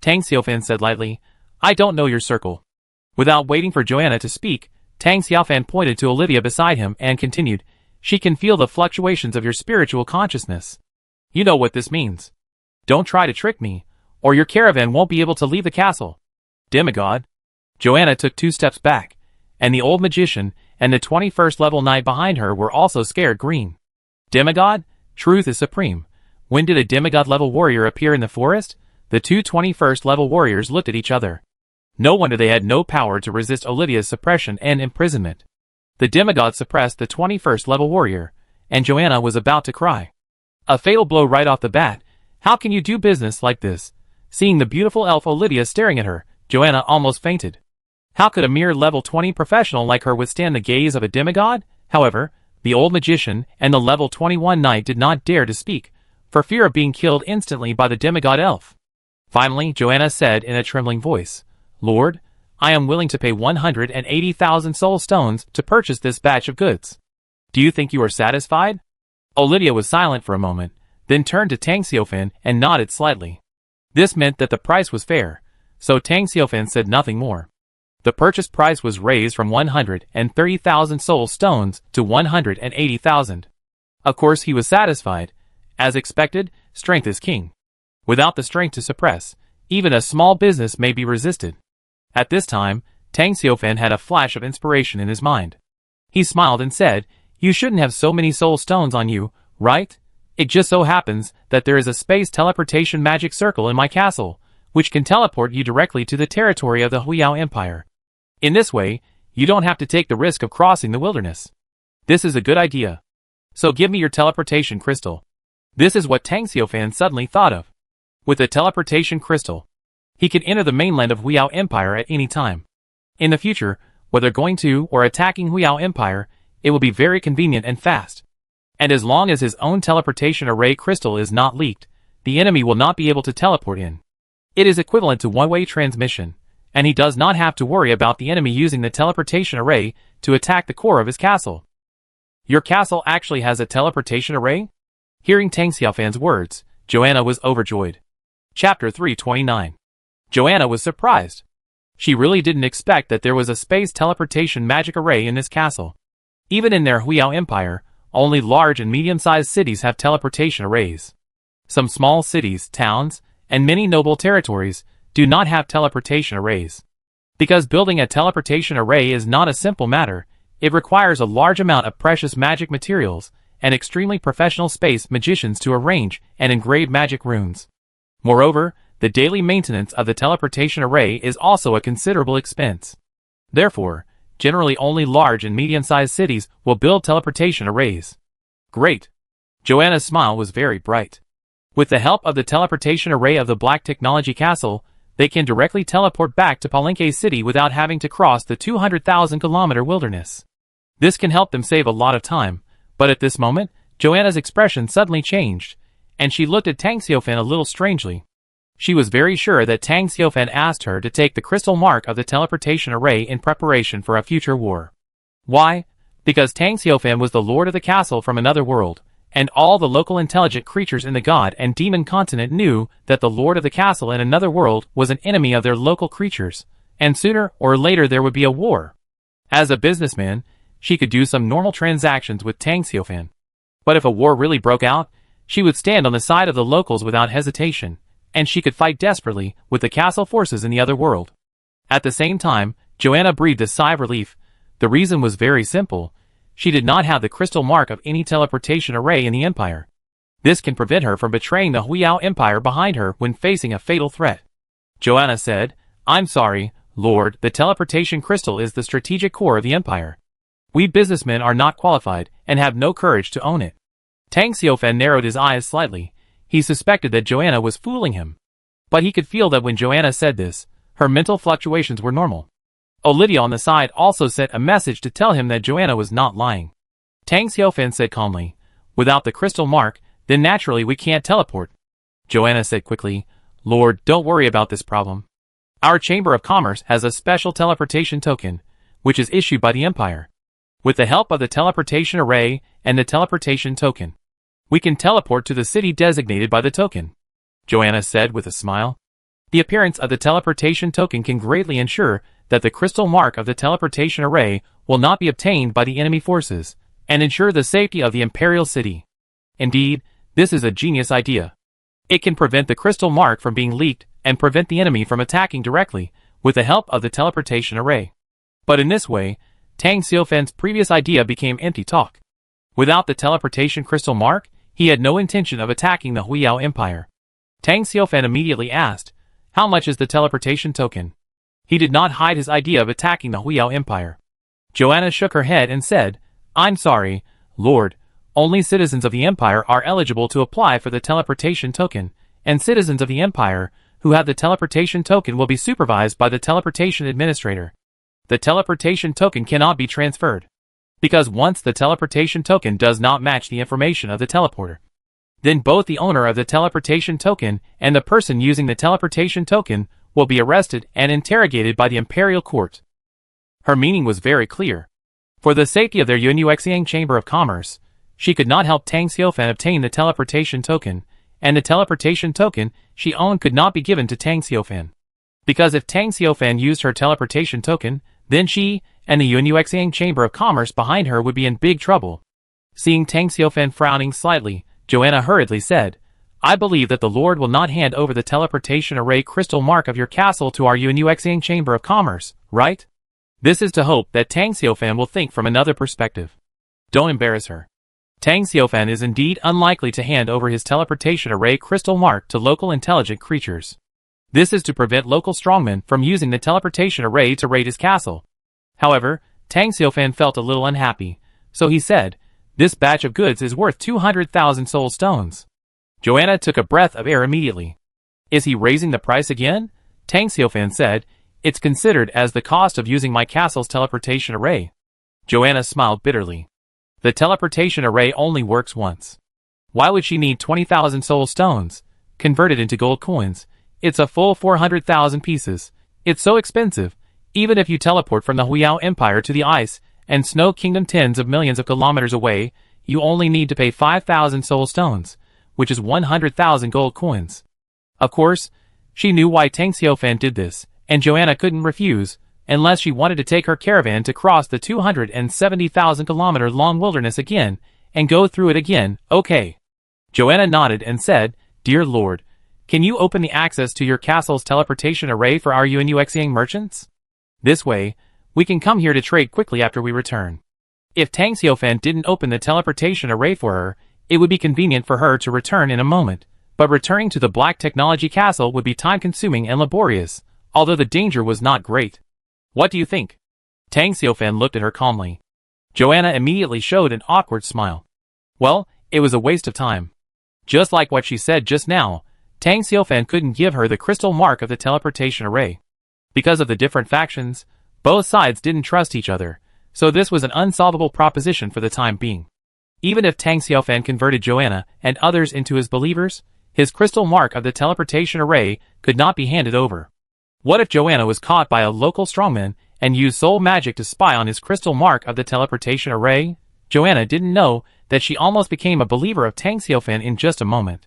Tang Xiaofan said lightly, "I don't know your circle." Without waiting for Joanna to speak, Tang Xiaofan pointed to Olivia beside him and continued, "She can feel the fluctuations of your spiritual consciousness. You know what this means. Don't try to trick me, or your caravan won't be able to leave the castle." "Demigod?" Joanna took 2 steps back, and the old magician and the 21st level knight behind her were also scared green. "Demigod? Truth is supreme. When did a demigod level warrior appear in the forest?" The two 21st level warriors looked at each other. No wonder they had no power to resist Olivia's suppression and imprisonment. The demigod suppressed the 21st level warrior, and Joanna was about to cry. A fatal blow right off the bat. How can you do business like this? Seeing the beautiful elf Olivia staring at her, Joanna almost fainted. How could a mere level 20 professional like her withstand the gaze of a demigod? However, the old magician and the level 21 knight did not dare to speak, for fear of being killed instantly by the demigod elf. Finally, Joanna said in a trembling voice, "Lord, I am willing to pay 180,000 soul stones to purchase this batch of goods. Do you think you are satisfied?" Olivia was silent for a moment, then turned to Tang Xiaofan and nodded slightly. This meant that the price was fair, so Tang Xiaofan said nothing more. The purchase price was raised from 130,000 soul stones to 180,000. Of course he was satisfied. As expected, strength is king. Without the strength to suppress, even a small business may be resisted. At this time, Tang Xiaofan had a flash of inspiration in his mind. He smiled and said, "You shouldn't have so many soul stones on you, right? It just so happens that there is a space teleportation magic circle in my castle, which can teleport you directly to the territory of the Huiyao Empire. In this way, you don't have to take the risk of crossing the wilderness. This is a good idea. So give me your teleportation crystal." This is what Tang Xiaofan suddenly thought of. With the teleportation crystal, he could enter the mainland of Huiyao Empire at any time. In the future, whether going to or attacking Huiyao Empire, it will be very convenient and fast. And as long as his own teleportation array crystal is not leaked, the enemy will not be able to teleport in. It is equivalent to one-way transmission, and he does not have to worry about the enemy using the teleportation array to attack the core of his castle. "Your castle actually has a teleportation array?" Hearing Tang Xiaofan's words, Joanna was overjoyed. Chapter 329. Joanna was surprised. She really didn't expect that there was a space teleportation magic array in this castle. Even in their Huiyao Empire, only large and medium-sized cities have teleportation arrays. Some small cities, towns, and many noble territories do not have teleportation arrays. Because building a teleportation array is not a simple matter, it requires a large amount of precious magic materials, and extremely professional space magicians to arrange and engrave magic runes. Moreover, the daily maintenance of the teleportation array is also a considerable expense. Therefore, generally only large and medium-sized cities will build teleportation arrays. Great! Joanna's smile was very bright. With the help of the teleportation array of the Black Technology Castle, they can directly teleport back to Palenque City without having to cross the 200,000-kilometer wilderness. This can help them save a lot of time, but at this moment, Joanna's expression suddenly changed, and she looked at Tang Xiaofan a little strangely. She was very sure that Tang Xiaofan asked her to take the crystal mark of the teleportation array in preparation for a future war. Why? Because Tang Xiaofan was the lord of the castle from another world, and all the local intelligent creatures in the god and demon continent knew that the lord of the castle in another world was an enemy of their local creatures, and sooner or later there would be a war. As a businessman, she could do some normal transactions with Tang Xiaofan. But if a war really broke out, she would stand on the side of the locals without hesitation, and she could fight desperately with the castle forces in the other world. At the same time, Joanna breathed a sigh of relief. The reason was very simple. She did not have the crystal mark of any teleportation array in the Empire. This can prevent her from betraying the Huiyao Empire behind her when facing a fatal threat. Joanna said, "I'm sorry, Lord, the teleportation crystal is the strategic core of the Empire. We businessmen are not qualified and have no courage to own it." Tang Xiaofan narrowed his eyes slightly. He suspected that Joanna was fooling him. But he could feel that when Joanna said this, her mental fluctuations were normal. Lydia on the side also sent a message to tell him that Joanna was not lying. Tang Xiaofan said calmly, "Without the crystal mark, then naturally we can't teleport." Joanna said quickly, "Lord, don't worry about this problem. Our Chamber of Commerce has a special teleportation token, which is issued by the Empire. With the help of the teleportation array and the teleportation token, we can teleport to the city designated by the token," Joanna said with a smile. The appearance of the teleportation token can greatly ensure that the crystal mark of the teleportation array will not be obtained by the enemy forces, and ensure the safety of the Imperial City. Indeed, this is a genius idea. It can prevent the crystal mark from being leaked and prevent the enemy from attacking directly with the help of the teleportation array. But in this way, Tang Xiaofan's previous idea became empty talk. Without the teleportation crystal mark, he had no intention of attacking the Huiyao Empire. Tang Xiaofan immediately asked, "How much is the teleportation token?" He did not hide his idea of attacking the Huiyao Empire. Joanna shook her head and said, "I'm sorry, Lord, only citizens of the Empire are eligible to apply for the teleportation token, and citizens of the Empire who have the teleportation token will be supervised by the teleportation administrator. The teleportation token cannot be transferred, because once the teleportation token does not match the information of the teleporter, then both the owner of the teleportation token and the person using the teleportation token will be arrested and interrogated by the Imperial Court." Her meaning was very clear. For the safety of their Yuanyuexiang Chamber of Commerce, she could not help Tang Xiaofan obtain the teleportation token, and the teleportation token she owned could not be given to Tang Xiaofan. Because if Tang Xiaofan used her teleportation token, then she and the Yuanyuexiang Chamber of Commerce behind her would be in big trouble. Seeing Tang Xiaofan frowning slightly, Joanna hurriedly said, "I believe that the Lord will not hand over the teleportation array crystal mark of your castle to our Yuanyuexiang Chamber of Commerce, right?" This is to hope that Tang Xiaofan will think from another perspective. Don't embarrass her. Tang Xiaofan is indeed unlikely to hand over his teleportation array crystal mark to local intelligent creatures. This is to prevent local strongmen from using the teleportation array to raid his castle. However, Tang Xiaofan felt a little unhappy, so he said, "This batch of goods is worth 200,000 soul stones." Joanna took a breath of air immediately. "Is he raising the price again?" Tang Xiaofan said, "It's considered as the cost of using my castle's teleportation array." Joanna smiled bitterly. The teleportation array only works once. Why would she need 20,000 soul stones? Converted into gold coins, it's a full 400,000 pieces. It's so expensive. Even if you teleport from the Huiyao Empire to the Ice and Snow Kingdom tens of millions of kilometers away, you only need to pay 5,000 soul stones, which is 100,000 gold coins. Of course, she knew why Tang Xiaofan did this, and Joanna couldn't refuse, unless she wanted to take her caravan to cross the 270,000-kilometer long wilderness again, and go through it again. "Okay." Joanna nodded and said, "Dear Lord, can you open the access to your castle's teleportation array for our Yuanyuexiang merchants? This way, we can come here to trade quickly after we return." If Tang Xiaofan didn't open the teleportation array for her, it would be convenient for her to return in a moment, but returning to the Black Technology Castle would be time-consuming and laborious, although the danger was not great. What do you think? Tang Xiaofan looked at her calmly. Joanna immediately showed an awkward smile. Well, it was a waste of time. Just like what she said just now, Tang Xiaofan couldn't give her the crystal mark of the teleportation array. Because of the different factions, both sides didn't trust each other, so this was an unsolvable proposition for the time being. Even if Tang Xiaofan converted Joanna and others into his believers, his crystal mark of the teleportation array could not be handed over. What if Joanna was caught by a local strongman and used soul magic to spy on his crystal mark of the teleportation array? Joanna didn't know that she almost became a believer of Tang Xiaofan in just a moment.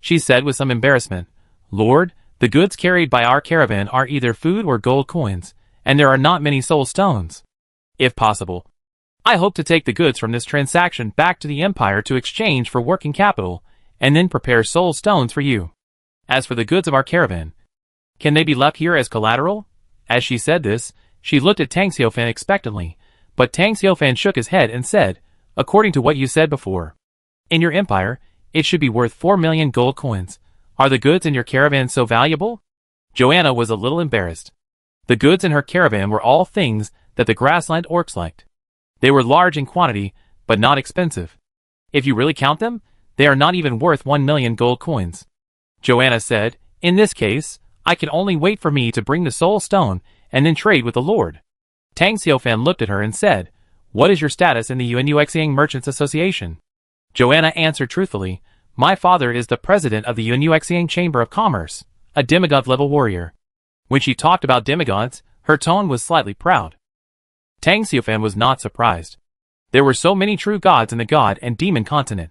She said with some embarrassment, "Lord, the goods carried by our caravan are either food or gold coins, and there are not many soul stones. If possible, I hope to take the goods from this transaction back to the Empire to exchange for working capital, and then prepare soul stones for you. As for the goods of our caravan, can they be left here as collateral?" As she said this, she looked at Tang Xiaofan expectantly, but Tang Xiaofan shook his head and said, "According to what you said before, in your empire, it should be worth 4 million gold coins. Are the goods in your caravan so valuable?" Joanna was a little embarrassed. The goods in her caravan were all things that the grassland orcs liked. They were large in quantity, but not expensive. If you really count them, they are not even worth 1 million gold coins. Joanna said, "In this case, I can only wait for me to bring the soul stone and then trade with the Lord." Tang Xiaofan looked at her and said, "What is your status in the Yuanyuexiang Merchants Association?" Joanna answered truthfully, "My father is the president of the Yuanyuexiang Chamber of Commerce, a demigod-level warrior." When she talked about demigods, her tone was slightly proud. Tang Xiaofan was not surprised. There were so many true gods in the god and demon continent.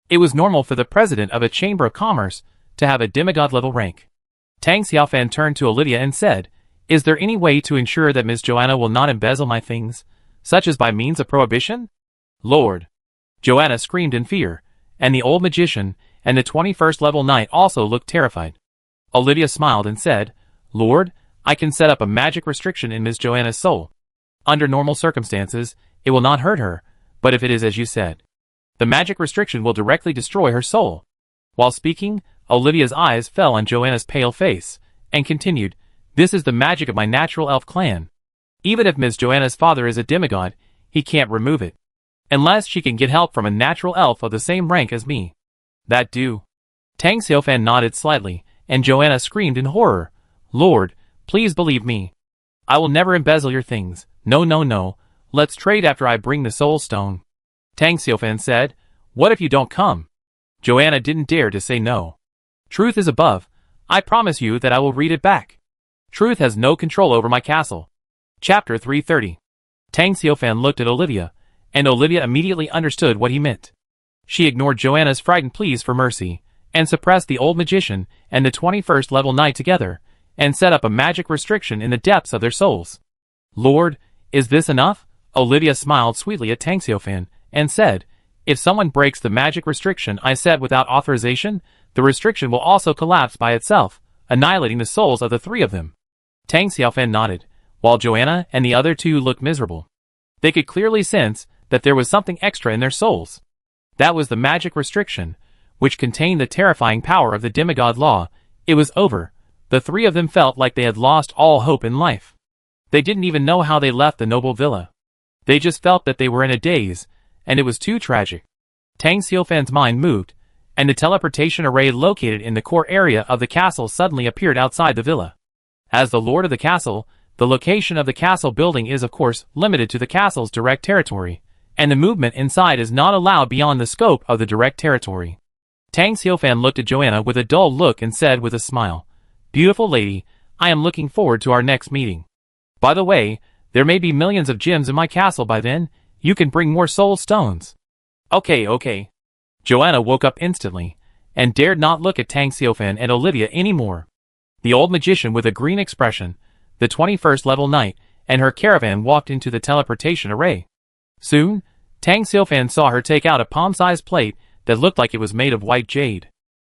It was normal for the president of a Chamber of Commerce to have a demigod-level rank. Tang Xiaofan turned to Olivia and said, "Is there any way to ensure that Miss Joanna will not embezzle my things, such as by means of prohibition?" "Lord!" Joanna screamed in fear, and the old magician and the 21st level knight also looked terrified. Olivia smiled and said, "Lord, I can set up a magic restriction in Miss Joanna's soul. Under normal circumstances, it will not hurt her, but if it is as you said, the magic restriction will directly destroy her soul." While speaking, Olivia's eyes fell on Joanna's pale face, and continued, "This is the magic of my natural elf clan. Even if Miss Joanna's father is a demigod, he can't remove it. Unless she can get help from a natural elf of the same rank as me." "That do?" Tang Xiaofan nodded slightly, and Joanna screamed in horror, "Lord, please believe me. I will never embezzle your things. No, no, no. Let's trade after I bring the soul stone." Tang Xiaofan said, "What if you don't come?" Joanna didn't dare to say no. "Truth is above. I promise you that I will read it back. Truth has no control over my castle." Chapter 330. Tang Xiaofan looked at Olivia, and Olivia immediately understood what he meant. She ignored Joanna's frightened pleas for mercy, and suppressed the old magician and the 21st level knight together, and set up a magic restriction in the depths of their souls. "Lord, is this enough?" Olivia smiled sweetly at Tang Xiaofan, and said, "If someone breaks the magic restriction I set without authorization, the restriction will also collapse by itself, annihilating the souls of the three of them." Tang Xiaofan nodded, while Joanna and the other two looked miserable. They could clearly sense that there was something extra in their souls. That was the magic restriction, which contained the terrifying power of the demigod law. It was over. The three of them felt like they had lost all hope in life. They didn't even know how they left the noble villa. They just felt that they were in a daze, and it was too tragic. Tang Xiaofan's mind moved, and the teleportation array located in the core area of the castle suddenly appeared outside the villa. As the lord of the castle, the location of the castle building is of course limited to the castle's direct territory, and the movement inside is not allowed beyond the scope of the direct territory. Tang Xiaofan looked at Joanna with a dull look and said with a smile, "Beautiful lady, I am looking forward to our next meeting. By the way, there may be millions of gems in my castle by then. You can bring more soul stones." Okay. Joanna woke up instantly, and dared not look at Tang Xiaofan and Olivia anymore. The old magician with a green expression, the 21st level knight, and her caravan walked into the teleportation array. Soon, Tang Xiaofan saw her take out a palm-sized plate that looked like it was made of white jade.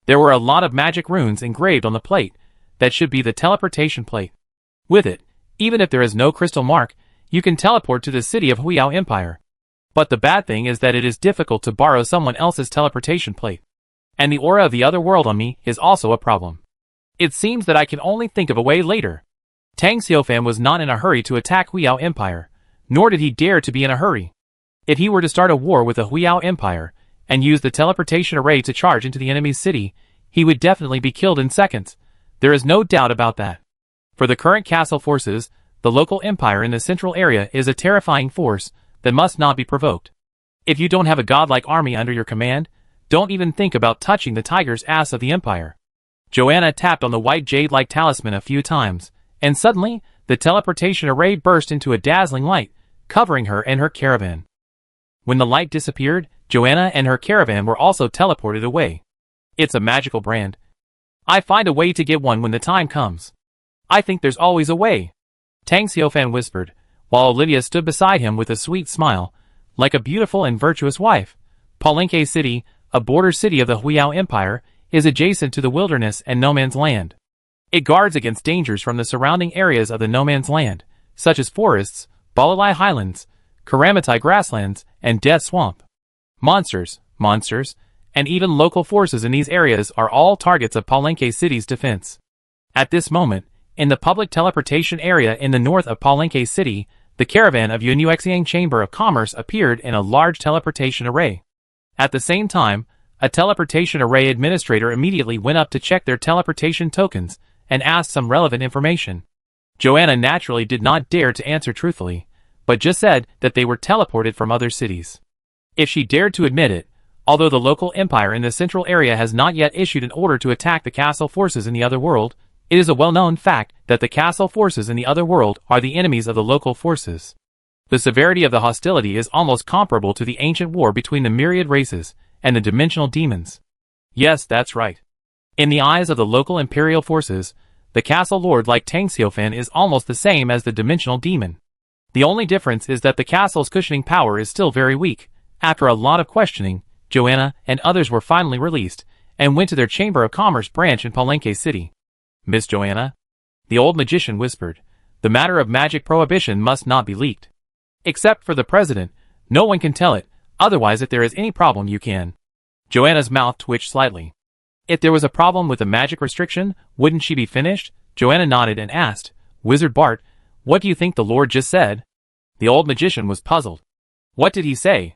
There were a lot of magic runes engraved on the plate. That should be the teleportation plate. With it, even if there is no crystal mark, you can teleport to the city of Huiyao Empire. But the bad thing is that it is difficult to borrow someone else's teleportation plate. And the aura of the other world on me is also a problem. It seems that I can only think of a way later. Tang Xiaofan was not in a hurry to attack Huiyao Empire, nor did he dare to be in a hurry. If he were to start a war with the Huiyao Empire, and use the teleportation array to charge into the enemy's city, he would definitely be killed in seconds. There is no doubt about that. For the current castle forces, the local empire in the central area is a terrifying force that must not be provoked. If you don't have a godlike army under your command, don't even think about touching the tiger's ass of the empire. Joanna tapped on the white jade-like talisman a few times, and suddenly, the teleportation array burst into a dazzling light, covering her and her caravan. When the light disappeared, Joanna and her caravan were also teleported away. It's a magical brand. I find a way to get one when the time comes. I think there's always a way, Tang Xiaofan whispered, while Olivia stood beside him with a sweet smile, like a beautiful and virtuous wife. Palenque City, a border city of the Huiyao Empire, is adjacent to the wilderness and no man's land. It guards against dangers from the surrounding areas of the no man's land, such as forests, Balalai Highlands, Karamatai grasslands, and Death Swamp. Monsters, and even local forces in these areas are all targets of Palenque City's defense. At this moment, in the public teleportation area in the north of Palenque City, the caravan of Yunyuexiang Chamber of Commerce appeared in a large teleportation array. At the same time, a teleportation array administrator immediately went up to check their teleportation tokens and asked some relevant information. Joanna naturally did not dare to answer truthfully, but just said that they were teleported from other cities. If she dared to admit it, although the local empire in the central area has not yet issued an order to attack the castle forces in the other world, it is a well-known fact that the castle forces in the other world are the enemies of the local forces. The severity of the hostility is almost comparable to the ancient war between the myriad races and the dimensional demons. Yes, that's right. In the eyes of the local imperial forces, the castle lord like Tang Xiaofan is almost the same as the dimensional demon. The only difference is that the castle's cushioning power is still very weak. After a lot of questioning, Joanna and others were finally released and went to their Chamber of Commerce branch in Palenque City. Miss Joanna, the old magician whispered, the matter of magic prohibition must not be leaked. Except for the president, no one can tell it, otherwise if there is any problem you can. Joanna's mouth twitched slightly. If there was a problem with the magic restriction, wouldn't she be finished? Joanna nodded and asked, Wizard Bart, what do you think the Lord just said? The old magician was puzzled. What did he say?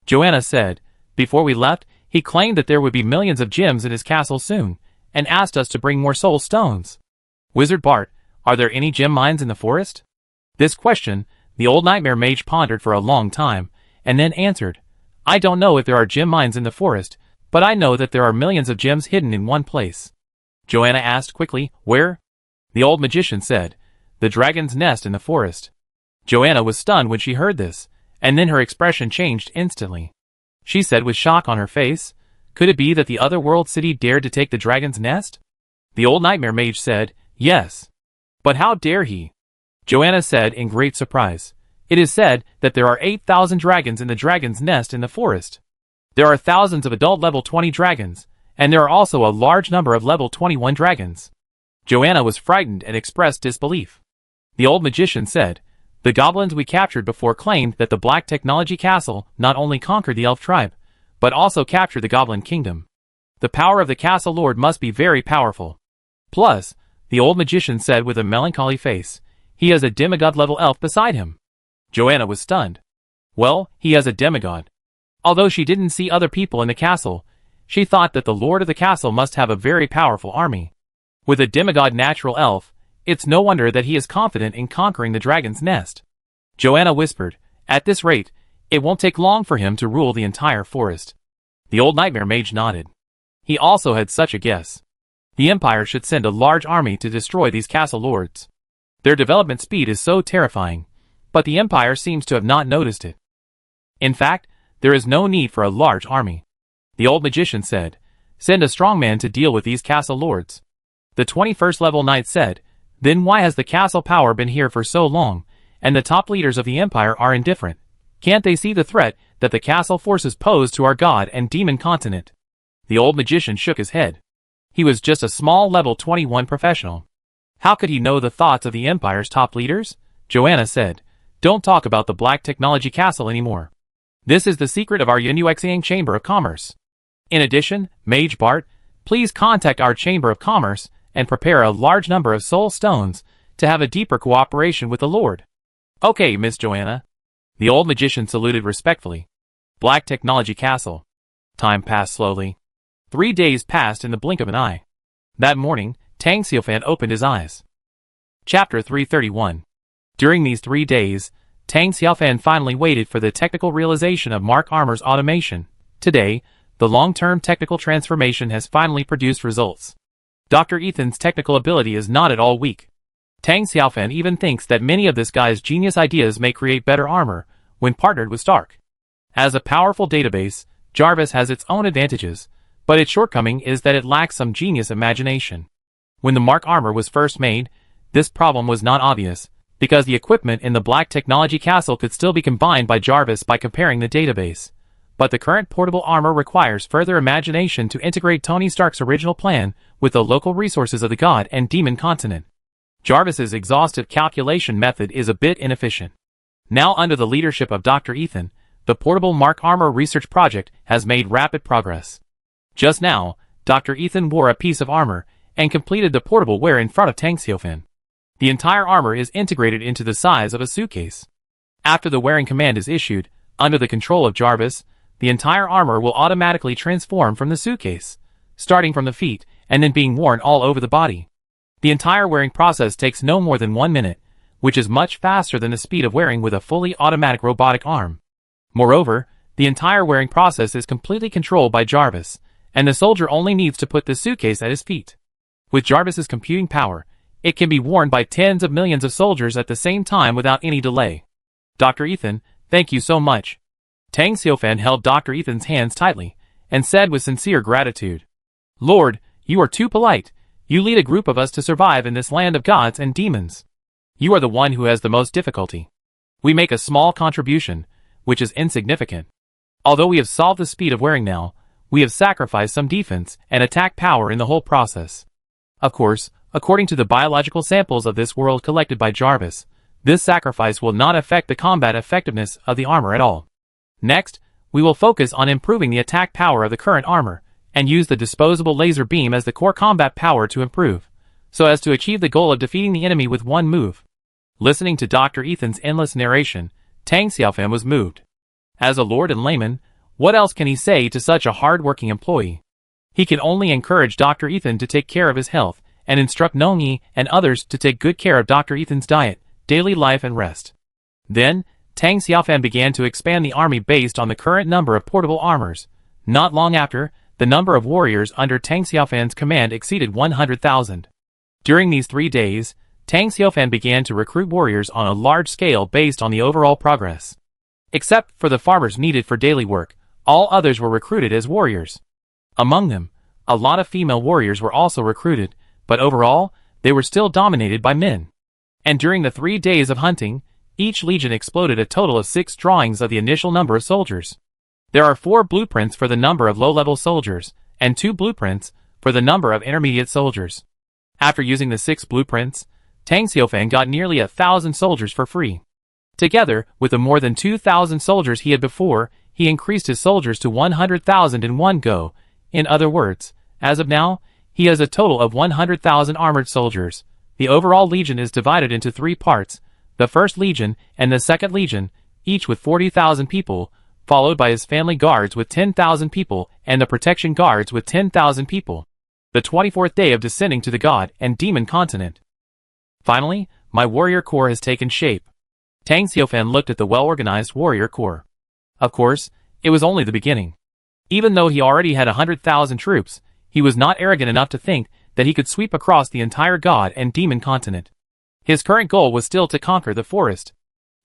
Joanna said, before we left, he claimed that there would be millions of gems in his castle soon, and asked us to bring more soul stones. Wizard Bart, are there any gem mines in the forest? This question, the old nightmare mage pondered for a long time, and then answered, I don't know if there are gem mines in the forest, but I know that there are millions of gems hidden in one place. Joanna asked quickly, where? The old magician said, the dragon's nest in the forest. Joanna was stunned when she heard this, and then her expression changed instantly. She said with shock on her face, could it be that the other world city dared to take the dragon's nest? The old nightmare mage said, yes. But how dare he? Joanna said in great surprise, it is said that there are 8,000 dragons in the dragon's nest in the forest. There are thousands of adult level 20 dragons, and there are also a large number of level 21 dragons. Joanna was frightened and expressed disbelief. The old magician said, the goblins we captured before claimed that the Black Technology Castle not only conquered the elf tribe, but also captured the Goblin Kingdom. The power of the castle lord must be very powerful. Plus, the old magician said with a melancholy face, he has a demigod-level elf beside him. Joanna was stunned. Well, he has a demigod. Although she didn't see other people in the castle, she thought that the lord of the castle must have a very powerful army. With a demigod natural elf, it's no wonder that he is confident in conquering the dragon's nest. Joanna whispered, at this rate, it won't take long for him to rule the entire forest. The old nightmare mage nodded. He also had such a guess. The empire should send a large army to destroy these castle lords. Their development speed is so terrifying, but the empire seems to have not noticed it. In fact, there is no need for a large army. The old magician said, send a strong man to deal with these castle lords. The 21st level knight said, then why has the castle power been here for so long, and the top leaders of the empire are indifferent? Can't they see the threat that the castle forces pose to our god and demon continent? The old magician shook his head. He was just a small level 21 professional. How could he know the thoughts of the empire's top leaders? Joanna said, don't talk about the Black Technology Castle anymore. This is the secret of our Yunyuexiang Chamber of Commerce. In addition, Mage Bart, please contact our Chamber of Commerce and prepare a large number of soul stones to have a deeper cooperation with the Lord. Okay, Miss Joanna. The old magician saluted respectfully. Black Technology Castle. Time passed slowly. 3 days passed in the blink of an eye. That morning, Tang Xiaofan opened his eyes. Chapter 331. During these 3 days, Tang Xiaofan finally waited for the technical realization of Mark Armor's automation. Today, the long-term technical transformation has finally produced results. Dr. Ethan's technical ability is not at all weak. Tang Xiaofan even thinks that many of this guy's genius ideas may create better armor when partnered with Stark. As a powerful database, Jarvis has its own advantages, but its shortcoming is that it lacks some genius imagination. When the Mark armor was first made, this problem was not obvious, because the equipment in the Black Technology Castle could still be combined by Jarvis by comparing the database. But the current portable armor requires further imagination to integrate Tony Stark's original plan with the local resources of the God and Demon continent. Jarvis's exhaustive calculation method is a bit inefficient. Now under the leadership of Dr. Ethan, the portable Mark armor research project has made rapid progress. Just now, Dr. Ethan wore a piece of armor and completed the portable wear in front of Tang Xiaofan. The entire armor is integrated into the size of a suitcase. After the wearing command is issued, under the control of Jarvis, the entire armor will automatically transform from the suitcase, starting from the feet and then being worn all over the body. The entire wearing process takes no more than 1 minute, which is much faster than the speed of wearing with a fully automatic robotic arm. Moreover, the entire wearing process is completely controlled by Jarvis, and the soldier only needs to put the suitcase at his feet. With Jarvis's computing power, it can be worn by tens of millions of soldiers at the same time without any delay. Dr. Ethan, thank you so much. Tang Xiaofan held Dr. Ethan's hands tightly, and said with sincere gratitude, Lord, you are too polite. You lead a group of us to survive in this land of gods and demons. You are the one who has the most difficulty. We make a small contribution, which is insignificant. Although we have solved the speed of wearing now, we have sacrificed some defense and attack power in the whole process. Of course, according to the biological samples of this world collected by Jarvis, this sacrifice will not affect the combat effectiveness of the armor at all. Next, we will focus on improving the attack power of the current armor, and use the disposable laser beam as the core combat power to improve, so as to achieve the goal of defeating the enemy with one move. Listening to Dr. Ethan's endless narration, Tang Xiaofan was moved. As a lord and layman, what else can he say to such a hard-working employee? He can only encourage Dr. Ethan to take care of his health, and instruct Nongyi and others to take good care of Dr. Ethan's diet, daily life and rest. Then, Tang Xiaofan began to expand the army based on the current number of portable armors. Not long after, the number of warriors under Tang Xiaofan's command exceeded 100,000. During these 3 days, Tang Xiaofan began to recruit warriors on a large scale based on the overall progress. Except for the farmers needed for daily work, all others were recruited as warriors. Among them, a lot of female warriors were also recruited, but overall, they were still dominated by men. And during the 3 days of hunting, each legion exploded a total of 6 drawings of the initial number of soldiers. There are 4 blueprints for the number of low-level soldiers, and 2 blueprints for the number of intermediate soldiers. After using the 6 blueprints, Tang Xiaofan got nearly 1,000 soldiers for free. Together, with the more than 2,000 soldiers he had before, he increased his soldiers to 100,000 in one go. In other words, as of now, he has a total of 100,000 armored soldiers. The overall legion is divided into 3 parts, the 1st Legion and the 2nd Legion, each with 40,000 people, followed by his family guards with 10,000 people and the protection guards with 10,000 people. The 24th day of descending to the God and Demon continent. Finally, my warrior corps has taken shape. Tang Xiaofan looked at the well-organized warrior corps. Of course, it was only the beginning. Even though he already had 100,000 troops, he was not arrogant enough to think that he could sweep across the entire God and Demon continent. His current goal was still to conquer the forest,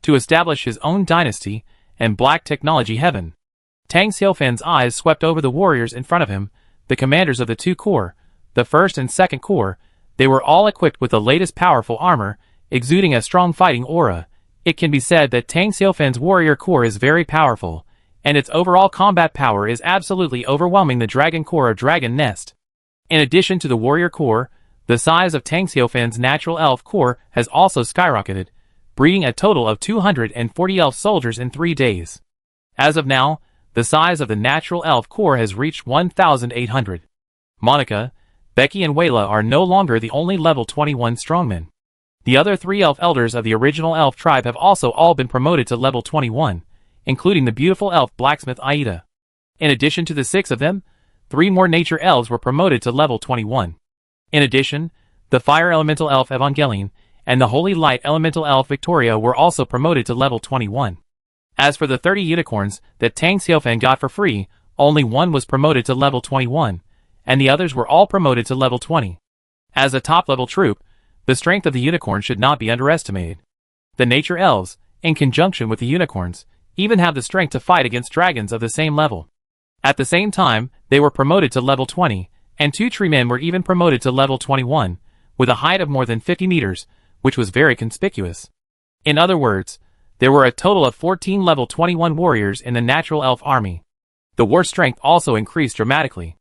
to establish his own dynasty and Black Technology Heaven. Tang Xiaofan's eyes swept over the warriors in front of him, the commanders of the 2 corps, the 1st and 2nd corps. They were all equipped with the latest powerful armor, exuding a strong fighting aura. It can be said that Tang Xiaofan's warrior corps is very powerful, and its overall combat power is absolutely overwhelming the Dragon Corps of Dragon Nest. In addition to the warrior corps, the size of Tang Xiaofan's natural elf corps has also skyrocketed, breeding a total of 240 elf soldiers in 3 days. As of now, the size of the natural elf core has reached 1,800. Monica, Becky and Wayla are no longer the only level 21 strongmen. The other 3 elf elders of the original elf tribe have also all been promoted to level 21, including the beautiful elf blacksmith Aida. In addition to the 6 of them, 3 more nature elves were promoted to level 21. In addition, the fire elemental elf Evangeline and the holy light elemental elf Victoria were also promoted to level 21. As for the 30 unicorns that Tang Xiaofan got for free, only 1 was promoted to level 21, and the others were all promoted to level 20. As a top-level troop, the strength of the unicorn should not be underestimated. The nature elves, in conjunction with the unicorns, even have the strength to fight against dragons of the same level. At the same time, they were promoted to level 20, and 2 tree men were even promoted to level 21, with a height of more than 50 meters, which was very conspicuous. In other words, there were a total of 14 level 21 warriors in the natural elf army. The war strength also increased dramatically.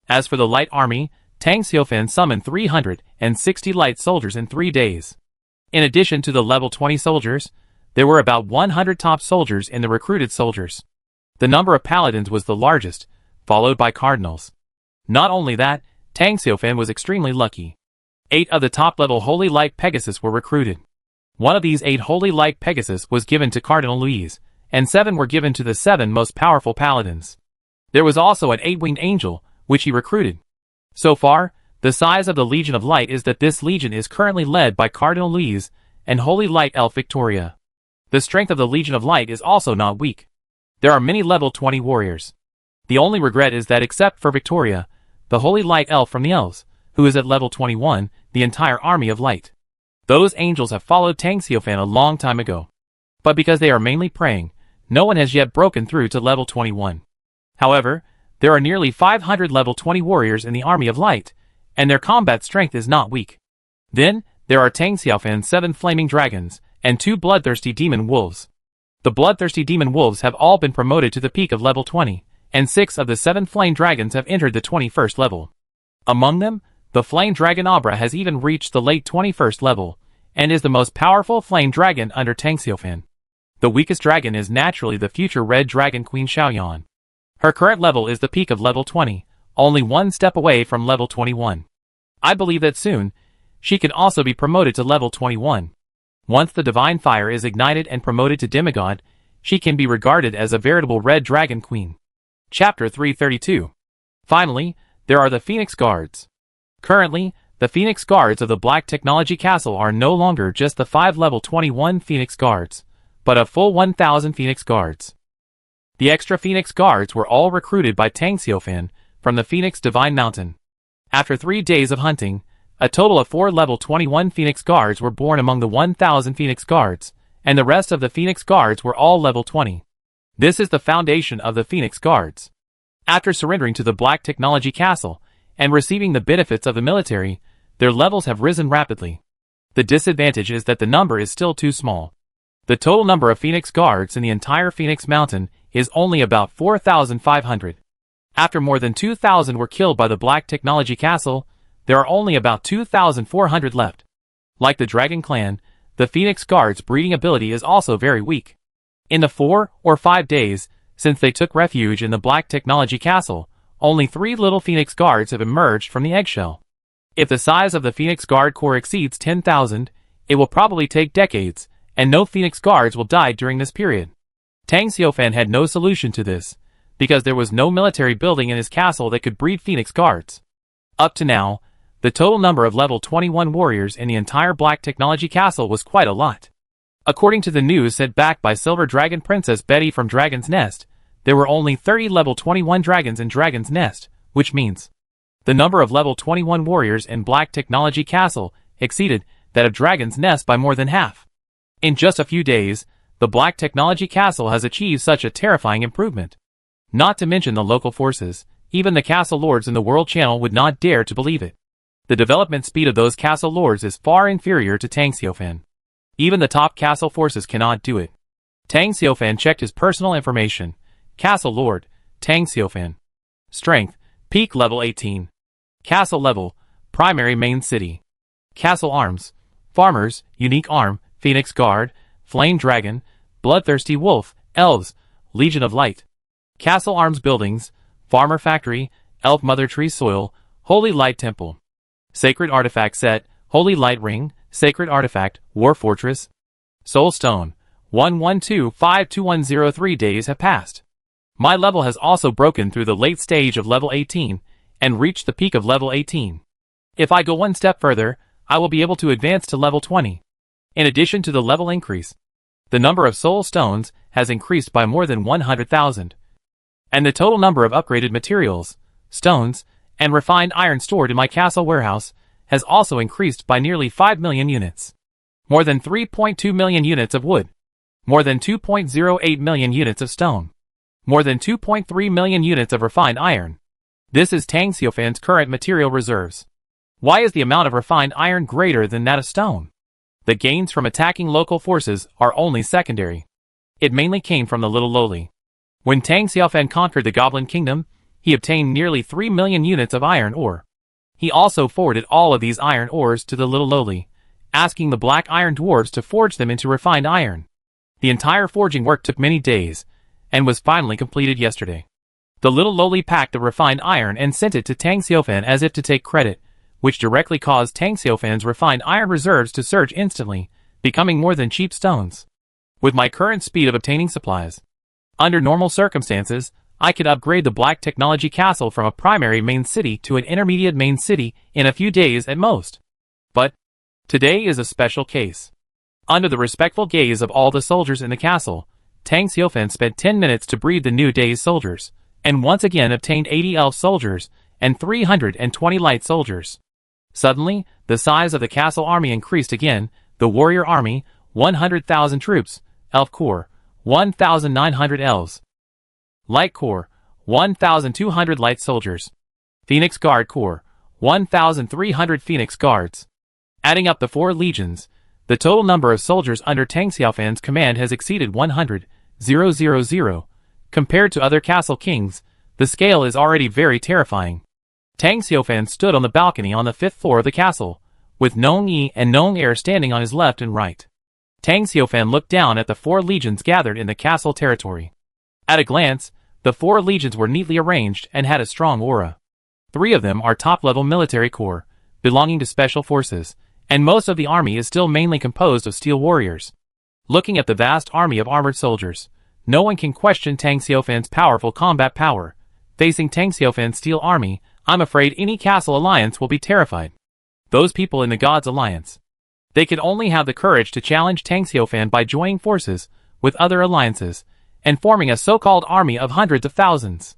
As for the light army, Tang Xiaofan summoned 360 light soldiers in 3 days. In addition to the level 20 soldiers, there were about 100 top soldiers in the recruited soldiers. The number of paladins was the largest, followed by cardinals. Not only that, Tang Xiaofan was extremely lucky. 8 of the top-level Holy Light Pegasus were recruited. One of these 8 Holy Light Pegasus was given to Cardinal Louise, and 7 were given to the 7 most powerful paladins. There was also an 8-winged angel, which he recruited. So far, the size of the Legion of Light is that this legion is currently led by Cardinal Louise and Holy Light Elf Victoria. The strength of the Legion of Light is also not weak. There are many level 20 warriors. The only regret is that except for Victoria, the Holy Light Elf from the Elves, who is at level 21, the entire army of light. Those angels have followed Tang Xiaofan a long time ago. But because they are mainly praying, no one has yet broken through to level 21. However, there are nearly 500 level 20 warriors in the army of light, and their combat strength is not weak. Then, there are Tang Xiaofan's 7 flaming dragons, and 2 bloodthirsty demon wolves. The bloodthirsty demon wolves have all been promoted to the peak of level 20, and 6 of the 7 flame dragons have entered the 21st level. Among them, the flame dragon Abra has even reached the late 21st level, and is the most powerful flame dragon under Tang Xiaofan. The weakest dragon is naturally the future red dragon Queen Xiaoyan. Her current level is the peak of level 20, only 1 step away from level 21. I believe that soon, she can also be promoted to level 21. Once the divine fire is ignited and promoted to demigod, she can be regarded as a veritable red dragon queen. Chapter 332. Finally, there are the Phoenix Guards. Currently, the Phoenix Guards of the Black Technology Castle are no longer just the 5 level 21 Phoenix Guards, but a full 1,000 Phoenix Guards. The extra Phoenix Guards were all recruited by Tang Xiaofan from the Phoenix Divine Mountain. After 3 days of hunting, a total of 4 level 21 Phoenix Guards were born among the 1,000 Phoenix Guards, and the rest of the Phoenix Guards were all level 20. This is the foundation of the Phoenix Guards. After surrendering to the Black Technology Castle, and receiving the benefits of the military, their levels have risen rapidly. The disadvantage is that the number is still too small. The total number of Phoenix Guards in the entire Phoenix Mountain is only about 4,500. After more than 2,000 were killed by the Black Technology Castle, there are only about 2,400 left. Like the Dragon Clan, the Phoenix Guard's breeding ability is also very weak. In the 4 or 5 days since they took refuge in the Black Technology Castle, only 3 little Phoenix Guards have emerged from the eggshell. If the size of the Phoenix Guard Corps exceeds 10,000, it will probably take decades, and no Phoenix Guards will die during this period. Tang Xiaofan had no solution to this, because there was no military building in his castle that could breed Phoenix Guards. Up to now, the total number of level 21 warriors in the entire Black Technology Castle was quite a lot. According to the news sent back by Silver Dragon Princess Betty from Dragon's Nest, there were only 30 level 21 dragons in Dragon's Nest, which means the number of level 21 warriors in Black Technology Castle exceeded that of Dragon's Nest by more than half. In just a few days, the Black Technology Castle has achieved such a terrifying improvement. Not to mention the local forces, even the castle lords in the World Channel would not dare to believe it. The development speed of those castle lords is far inferior to Tang Xiaofan. Even the top castle forces cannot do it. Tang Xiaofan checked his personal information. Castle Lord, Tang Xiaofan. Strength, peak level 18. Castle level, primary main city. Castle arms, farmers, unique arm, Phoenix Guard, Flame Dragon, Bloodthirsty Wolf, Elves, Legion of Light. Castle Arms Buildings, Farmer Factory, Elf Mother Tree Soil, Holy Light Temple. Sacred Artifact Set, Holy Light Ring, Sacred Artifact, War Fortress. Soul Stone, 112-52103 days have passed. My level has also broken through the late stage of level 18, and reached the peak of level 18. If I go one step further, I will be able to advance to level 20. In addition to the level increase, the number of soul stones has increased by more than 100,000. And the total number of upgraded materials, stones, and refined iron stored in my castle warehouse has also increased by nearly 5 million units. More than 3.2 million units of wood. More than 2.08 million units of stone. More than 2.3 million units of refined iron. This is Tang Xiufan's current material reserves. Why is the amount of refined iron greater than that of stone? The gains from attacking local forces are only secondary. It mainly came from the Little Lowly. When Tang Xiufan conquered the Goblin Kingdom, he obtained nearly 3 million units of iron ore. He also forwarded all of these iron ores to the Little Lowly, asking the Black Iron Dwarves to forge them into refined iron. The entire forging work took many days, and was finally completed yesterday. The Little Lowly packed the refined iron and sent it to Tang Xiufan as if to take credit, which directly caused Tang Xiufan's refined iron reserves to surge instantly, becoming more than cheap stones. With my current speed of obtaining supplies, under normal circumstances, I could upgrade the Black Technology Castle from a primary main city to an intermediate main city in a few days at most. But today is a special case. Under the respectful gaze of all the soldiers in the castle, Tang Xiufan spent 10 minutes to breed the new day's soldiers, and once again obtained 80 elf soldiers and 320 light soldiers. Suddenly, the size of the castle army increased again, the warrior army, 100,000 troops, elf corps, 1,900 elves, light corps, 1,200 light soldiers, phoenix guard corps, 1,300 phoenix guards. Adding up the 4 legions, the total number of soldiers under Tang Xiufan's command has exceeded 100,000. Compared to other castle kings, the scale is already very terrifying. Tang Xiufan stood on the balcony on the 5th floor of the castle, with Nong Yi and Nong Er standing on his left and right. Tang Xiufan looked down at the 4 legions gathered in the castle territory. At a glance, the 4 legions were neatly arranged and had a strong aura. 3 of them are top-level military corps, belonging to special forces, and most of the army is still mainly composed of steel warriors. Looking at the vast army of armored soldiers, no one can question Tang Xiufan's powerful combat power. Facing Tang Xiufan's steel army, I'm afraid any castle alliance will be terrified. Those people in the Gods Alliance. They could only have the courage to challenge Tang Xiufan by joining forces with other alliances and forming a so-called army of hundreds of thousands.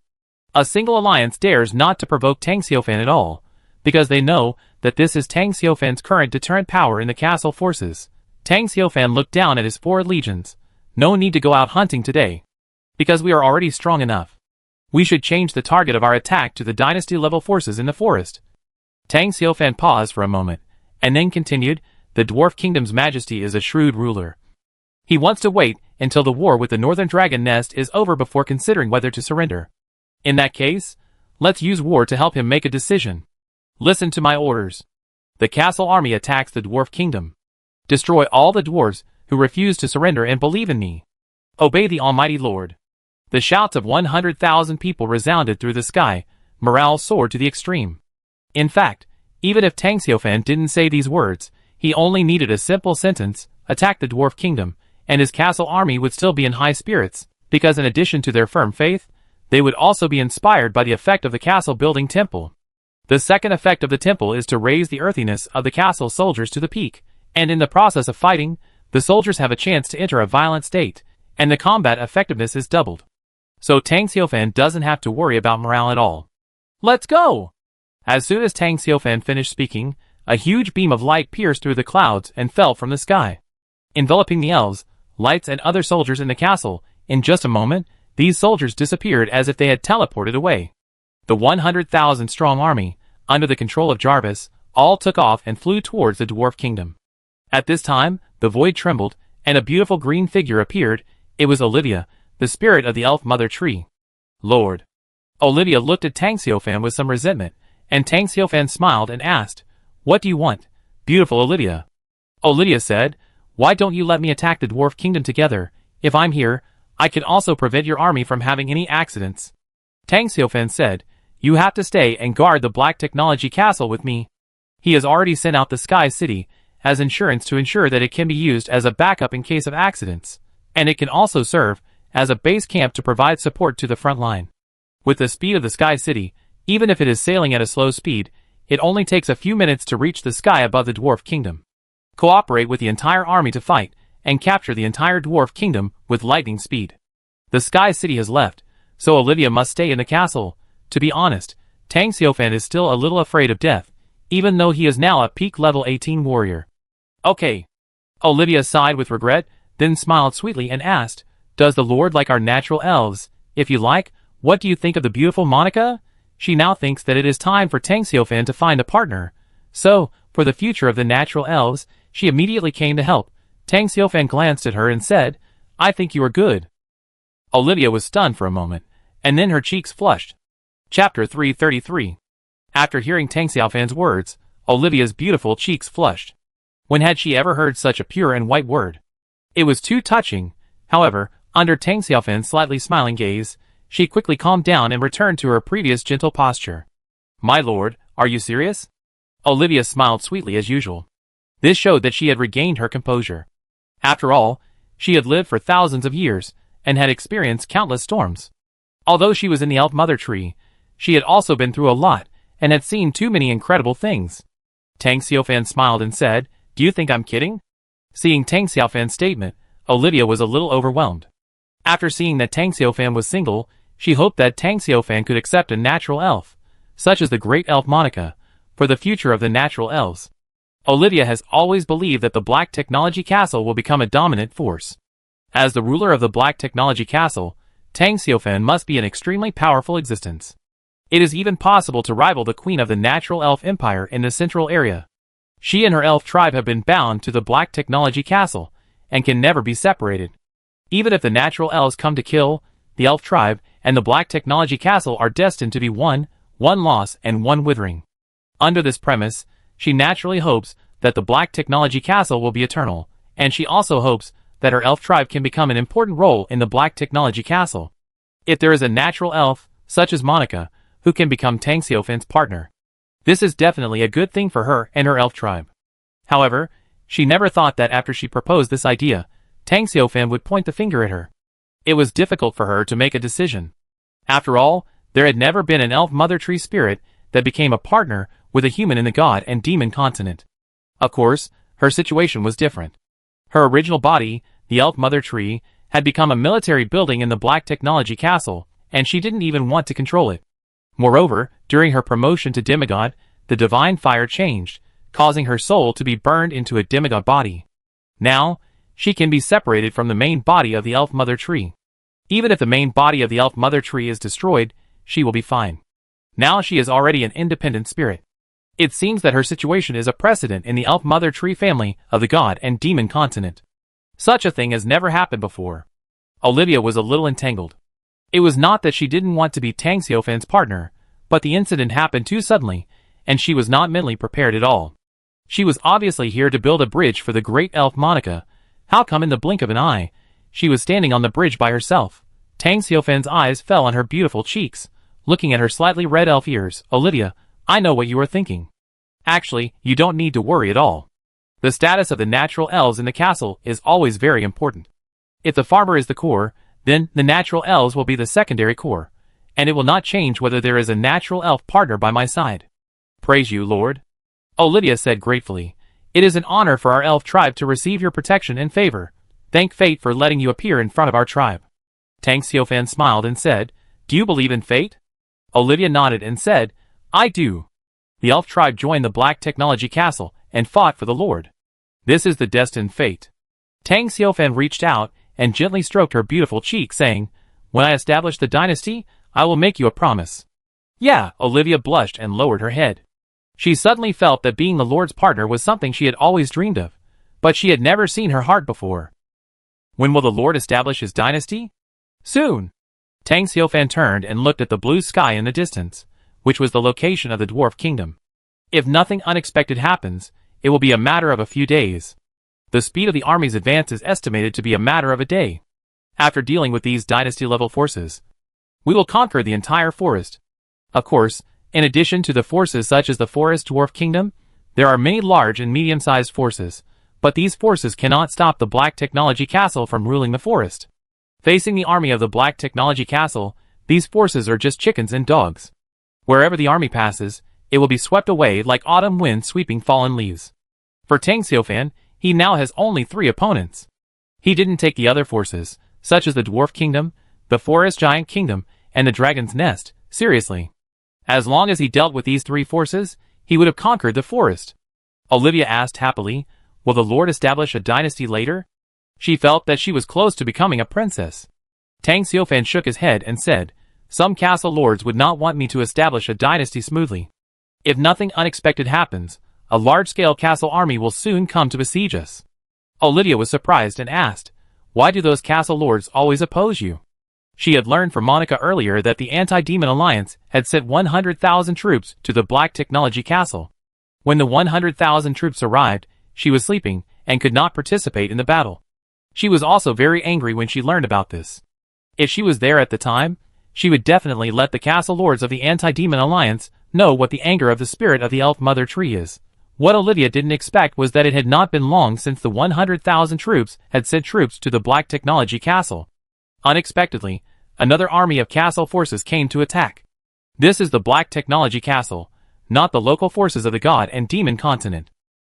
A single alliance dares not to provoke Tang Xiufan at all, because they know that this is Tang Xiufan's current deterrent power in the castle forces. Tang Xiufan looked down at his 4 legions. No need to go out hunting today, because we are already strong enough. We should change the target of our attack to the dynasty-level forces in the forest. Tang Xiufan paused for a moment, and then continued, the Dwarf Kingdom's Majesty is a shrewd ruler. He wants to wait until the war with the Northern Dragon Nest is over before considering whether to surrender. In that case, let's use war to help him make a decision. Listen to my orders. The castle army attacks the Dwarf Kingdom. Destroy all the dwarves who refuse to surrender and believe in me. Obey the Almighty Lord. The shouts of 100,000 people resounded through the sky, morale soared to the extreme. In fact, even if Tang Xiufan didn't say these words, he only needed a simple sentence, attack the Dwarf Kingdom, and his castle army would still be in high spirits, because in addition to their firm faith, they would also be inspired by the effect of the castle-building temple. The second effect of the temple is to raise the earthiness of the castle soldiers to the peak, and in the process of fighting, the soldiers have a chance to enter a violent state, and the combat effectiveness is doubled. So Tang Xiufan doesn't have to worry about morale at all. Let's go! As soon as Tang Xiufan finished speaking, a huge beam of light pierced through the clouds and fell from the sky, enveloping the elves, lights and other soldiers in the castle. In just a moment, these soldiers disappeared as if they had teleported away. The 100,000 strong army, under the control of Jarvis, all took off and flew towards the Dwarf Kingdom. At this time, the void trembled, and a beautiful green figure appeared. It was Olivia, the spirit of the Elf Mother Tree. Lord. Olivia looked at Tang Xiufan with some resentment, and Tang Xiufan smiled and asked, "What do you want, beautiful Olivia?" Olivia said, "Why don't you let me attack the Dwarf Kingdom together? If I'm here, I can also prevent your army from having any accidents. Tang Xiaofan said, you have to stay and guard the Black Technology Castle with me. He has already sent out the Sky City as insurance to ensure that it can be used as a backup in case of accidents, and it can also serve as a base camp to provide support to the front line. With the speed of the Sky City, even if it is sailing at a slow speed, it only takes a few minutes to reach the sky above the Dwarf Kingdom. Cooperate with the entire army to fight, and capture the entire Dwarf Kingdom with lightning speed. The Sky City has left, so Olivia must stay in the castle. To be honest, Tang Xiaofan is still a little afraid of death, even though he is now a peak level 18 warrior. Okay. Olivia sighed with regret, then smiled sweetly and asked, does the Lord like our natural elves? If you like, what do you think of the beautiful Monica? She now thinks that it is time for Tang Xiaofan to find a partner. So, for the future of the natural elves, she immediately came to help. Tang Xiaofan glanced at her and said, I think you are good. Olivia was stunned for a moment, and then her cheeks flushed. Chapter 333. After hearing Tang Xiaofan's words, Olivia's beautiful cheeks flushed. When had she ever heard such a pure and white word? It was too touching. However, under Tang Xiaofan's slightly smiling gaze, she quickly calmed down and returned to her previous gentle posture. My lord, are you serious? Olivia smiled sweetly as usual. This showed that she had regained her composure. After all, she had lived for thousands of years, and had experienced countless storms. Although she was in the Elf Mother Tree, she had also been through a lot, and had seen too many incredible things. Tang Xiaofan smiled and said, do you think I'm kidding? Seeing Tang Xiaofan's statement, Olivia was a little overwhelmed. After seeing that Tang Xiaofan was single, she hoped that Tang Xiaofan could accept a natural elf, such as the great elf Monica, for the future of the natural elves. Olivia has always believed that the Black Technology Castle will become a dominant force. As the ruler of the Black Technology Castle, Tang Xiaofan must be an extremely powerful existence. It is even possible to rival the queen of the natural elf empire in the central area. She and her elf tribe have been bound to the Black Technology Castle, and can never be separated. Even if the natural elves come to kill, the elf tribe and the Black Technology Castle are destined to be one loss and one withering. Under this premise, she naturally hopes that the Black Technology Castle will be eternal, and she also hopes that her elf tribe can become an important role in the Black Technology Castle. If there is a natural elf, such as Monica, who can become Tang Xiaofan's partner, this is definitely a good thing for her and her elf tribe. However, she never thought that after she proposed this idea, Tang Xiaofan would point the finger at her. It was difficult for her to make a decision. After all, there had never been an elf mother tree spirit that became a partner with a human in the god and demon continent. Of course, her situation was different. Her original body, the elf mother tree, had become a military building in the Black Technology Castle, and she didn't even want to control it. Moreover, during her promotion to demigod, the divine fire changed, causing her soul to be burned into a demigod body. Now, she can be separated from the main body of the elf mother tree. Even if the main body of the elf mother tree is destroyed, she will be fine. Now she is already an independent spirit. It seems that her situation is a precedent in the elf mother tree family of the god and demon continent. Such a thing has never happened before. Olivia was a little entangled. It was not that she didn't want to be Tang Xiaofan's partner, but the incident happened too suddenly, and she was not mentally prepared at all. She was obviously here to build a bridge for the great elf Monica. How come in the blink of an eye, she was standing on the bridge by herself? Tang Xiaofan's eyes fell on her beautiful cheeks, looking at her slightly red elf ears. Olivia, I know what you are thinking. Actually, you don't need to worry at all. The status of the natural elves in the castle is always very important. If the farmer is the core, then the natural elves will be the secondary core, and it will not change whether there is a natural elf partner by my side. Praise you, Lord. Olivia said gratefully. It is an honor for our elf tribe to receive your protection and favor. Thank fate for letting you appear in front of our tribe. Tang Xiaofan smiled and said, do you believe in fate? Olivia nodded and said, I do. The elf tribe joined the Black Technology Castle and fought for the Lord. This is the destined fate. Tang Xiaofan reached out and gently stroked her beautiful cheek, saying, when I establish the dynasty, I will make you a promise. Yeah, Olivia blushed and lowered her head. She suddenly felt that being the Lord's partner was something she had always dreamed of, but she had never seen her heart before. When will the Lord establish his dynasty? Soon. Tang Xiaofan turned and looked at the blue sky in the distance, which was the location of the Dwarf Kingdom. If nothing unexpected happens, it will be a matter of a few days. The speed of the army's advance is estimated to be a matter of a day. After dealing with these dynasty-level forces, we will conquer the entire forest. Of course, in addition to the forces such as the Forest Dwarf Kingdom, there are many large and medium-sized forces, but these forces cannot stop the Black Technology Castle from ruling the forest. Facing the army of the Black Technology Castle, these forces are just chickens and dogs. Wherever the army passes, it will be swept away like autumn wind sweeping fallen leaves. For Tang Xiaofan, he now has only 3 opponents. He didn't take the other forces, such as the Dwarf Kingdom, the Forest Giant Kingdom, and the Dragon's Nest, seriously. As long as he dealt with these 3 forces, he would have conquered the forest. Olivia asked happily, will the Lord establish a dynasty later? She felt that she was close to becoming a princess. Tang Xiaofan shook his head and said, some castle lords would not want me to establish a dynasty smoothly. If nothing unexpected happens, a large-scale castle army will soon come to besiege us. Olivia was surprised and asked, why do those castle lords always oppose you? She had learned from Monica earlier that the Anti-Demon Alliance had sent 100,000 troops to the Black Technology Castle. When the 100,000 troops arrived, she was sleeping and could not participate in the battle. She was also very angry when she learned about this. If she was there at the time, she would definitely let the castle lords of the Anti-Demon Alliance know what the anger of the spirit of the Elf Mother Tree is. What Olivia didn't expect was that it had not been long since the 100,000 troops had sent troops to the Black Technology Castle. Unexpectedly, another army of castle forces came to attack. This is the Black Technology Castle, not the local forces of the God and Demon Continent.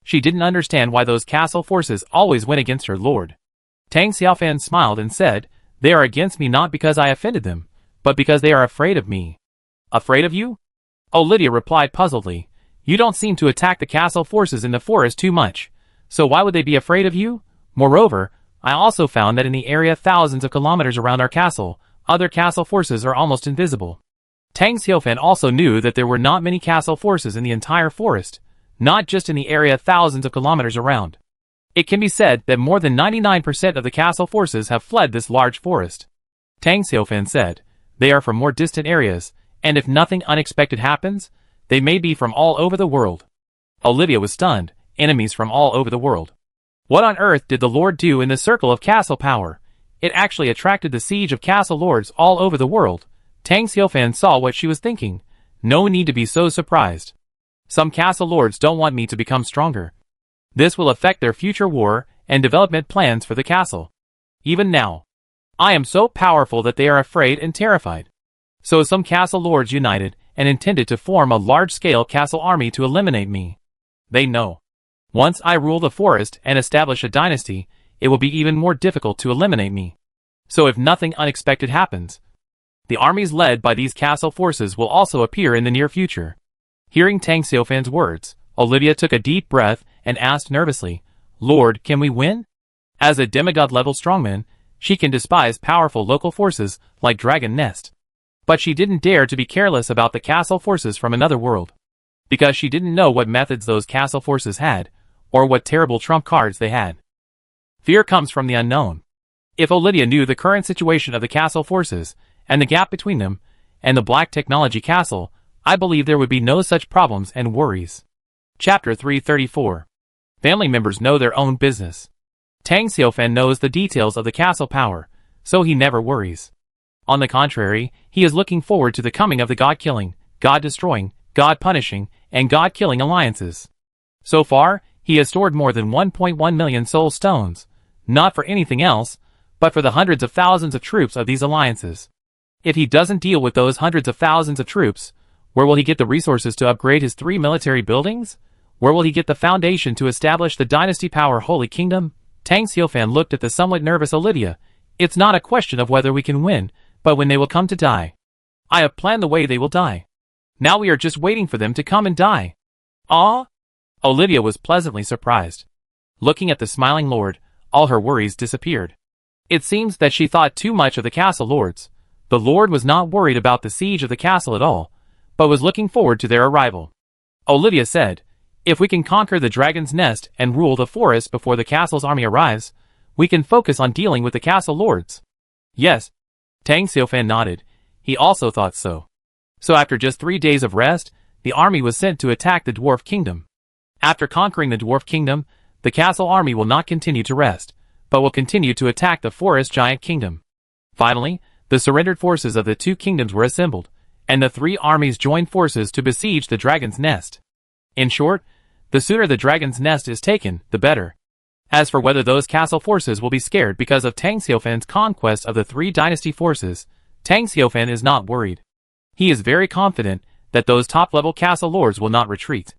She didn't understand why those castle forces always went against her lord. Tang Xiaofan smiled and said, they are against me not because I offended them, but because they are afraid of me. Afraid of you? Olivia replied puzzledly, you don't seem to attack the castle forces in the forest too much, so why would they be afraid of you? Moreover, I also found that in the area thousands of kilometers around our castle, other castle forces are almost invisible. Tang Xiaofan also knew that there were not many castle forces in the entire forest, not just in the area thousands of kilometers around. It can be said that more than 99% of the castle forces have fled this large forest. Tang Xiaofan said, they are from more distant areas, and if nothing unexpected happens, they may be from all over the world. Olivia was stunned, enemies from all over the world. What on earth did the Lord do in the circle of castle power? It actually attracted the siege of castle lords all over the world. Tang Xiaofan saw what she was thinking. No need to be so surprised. Some castle lords don't want me to become stronger. This will affect their future war and development plans for the castle. Even now, I am so powerful that they are afraid and terrified. So some castle lords united and intended to form a large-scale castle army to eliminate me. They know. Once I rule the forest and establish a dynasty, it will be even more difficult to eliminate me. So if nothing unexpected happens, the armies led by these castle forces will also appear in the near future. Hearing Tang Xiaofan's words, Olivia took a deep breath and asked nervously, Lord, can we win? As a demigod-level strongman, she can despise powerful local forces like Dragon Nest. But she didn't dare to be careless about the castle forces from another world, because she didn't know what methods those castle forces had, or what terrible trump cards they had. Fear comes from the unknown. If Olivia knew the current situation of the castle forces, and the gap between them, and the Black Technology Castle, I believe there would be no such problems and worries. Chapter 334. Family members know their own business. Tang Xiaofan knows the details of the castle power, so he never worries. On the contrary, he is looking forward to the coming of the God-killing, God-destroying, God-punishing, and God-killing alliances. So far, he has stored more than 1.1 million soul stones, not for anything else, but for the hundreds of thousands of troops of these alliances. If he doesn't deal with those hundreds of thousands of troops, where will he get the resources to upgrade his 3 military buildings? Where will he get the foundation to establish the dynasty power Holy Kingdom? Tang Xiaofan looked at the somewhat nervous Olivia. It's not a question of whether we can win, but when they will come to die. I have planned the way they will die. Now we are just waiting for them to come and die. Ah? Olivia was pleasantly surprised. Looking at the smiling lord, all her worries disappeared. It seems that she thought too much of the castle lords. The lord was not worried about the siege of the castle at all, but was looking forward to their arrival. Olivia said, if we can conquer the dragon's nest and rule the forest before the castle's army arrives, we can focus on dealing with the castle lords. Yes. Tang Xiaofan nodded. He also thought so. So after just 3 days of rest, the army was sent to attack the Dwarf Kingdom. After conquering the Dwarf Kingdom, the castle army will not continue to rest, but will continue to attack the Forest Giant Kingdom. Finally, the surrendered forces of the two kingdoms were assembled, and the three armies joined forces to besiege the dragon's nest. In short, the sooner the dragon's nest is taken, the better. As for whether those castle forces will be scared because of Tang Xiufan's conquest of the three dynasty forces, Tang Xiufan is not worried. He is very confident that those top-level castle lords will not retreat.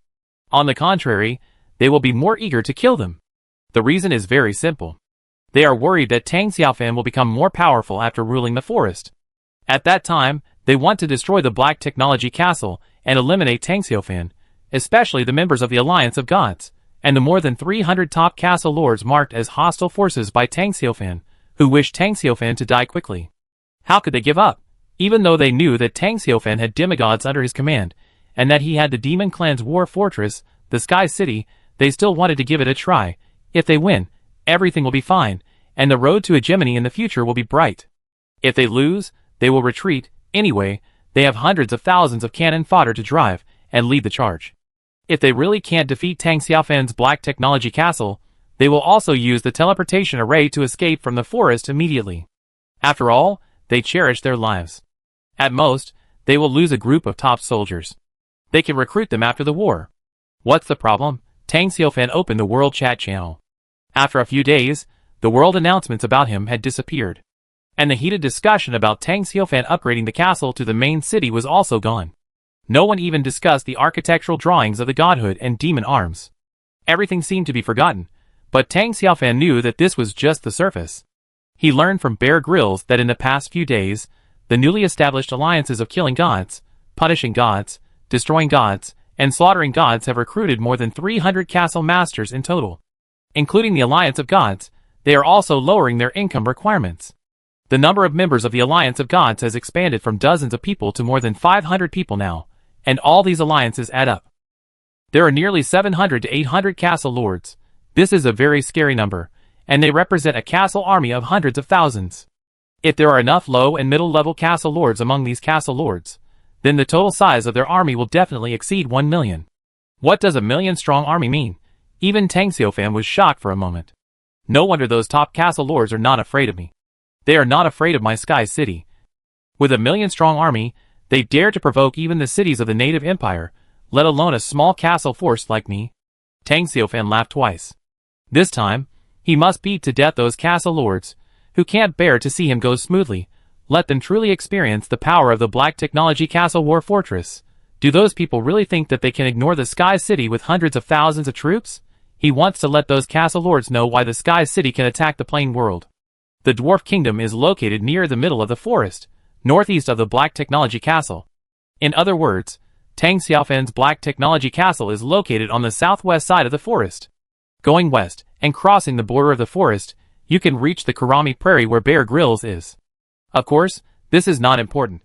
On the contrary, they will be more eager to kill them. The reason is very simple. They are worried that Tang Xiufan will become more powerful after ruling the forest. At that time, they want to destroy the Black Technology Castle and eliminate Tang Xiufan, especially the members of the Alliance of Gods, and the more than 300 top castle lords marked as hostile forces by Tang Xiufan, who wish Tang Xiufan to die quickly. How could they give up? Even though they knew that Tang Xiufan had demigods under his command, and that he had the Demon Clan's war fortress, the Sky City, they still wanted to give it a try. If they win, everything will be fine, and the road to hegemony in the future will be bright. If they lose, they will retreat. Anyway, they have hundreds of thousands of cannon fodder to drive and lead the charge. If they really can't defeat Tang Xiufan's Black Technology Castle, they will also use the teleportation array to escape from the forest immediately. After all, they cherish their lives. At most, they will lose a group of top soldiers. They can recruit them after the war. What's the problem? Tang Xiufan opened the world chat channel. After a few days, the world announcements about him had disappeared. And the heated discussion about Tang Xiufan upgrading the castle to the main city was also gone. No one even discussed the architectural drawings of the godhood and demon arms. Everything seemed to be forgotten, but Tang Xiufan knew that this was just the surface. He learned from Bear Grylls that in the past few days, the newly established alliances of killing gods, punishing gods, destroying gods, and slaughtering gods have recruited more than 300 castle masters in total. Including the Alliance of Gods, they are also lowering their income requirements. The number of members of the Alliance of Gods has expanded from dozens of people to more than 500 people now, and all these alliances add up. There are nearly 700 to 800 castle lords. This is a very scary number, and they represent a castle army of hundreds of thousands. If there are enough low and middle level castle lords among these castle lords, then the total size of their army will definitely exceed 1 million. What does a million-strong army mean? Even Tang Xiufan was shocked for a moment. No wonder those top castle lords are not afraid of me. They are not afraid of my Sky City. With a million-strong army, they dare to provoke even the cities of the native empire, let alone a small castle force like me. Tang Xiufan laughed twice. This time, he must beat to death those castle lords, who can't bear to see him go smoothly. Let them truly experience the power of the Black Technology Castle War Fortress. Do those people really think that they can ignore the Sky City with hundreds of thousands of troops? He wants to let those castle lords know why the Sky City can attack the plain world. The Dwarf Kingdom is located near the middle of the forest, northeast of the Black Technology Castle. In other words, Tang Xiufan's Black Technology Castle is located on the southwest side of the forest. Going west, and crossing the border of the forest, you can reach the Kurami Prairie where Bear Grylls is. Of course, this is not important.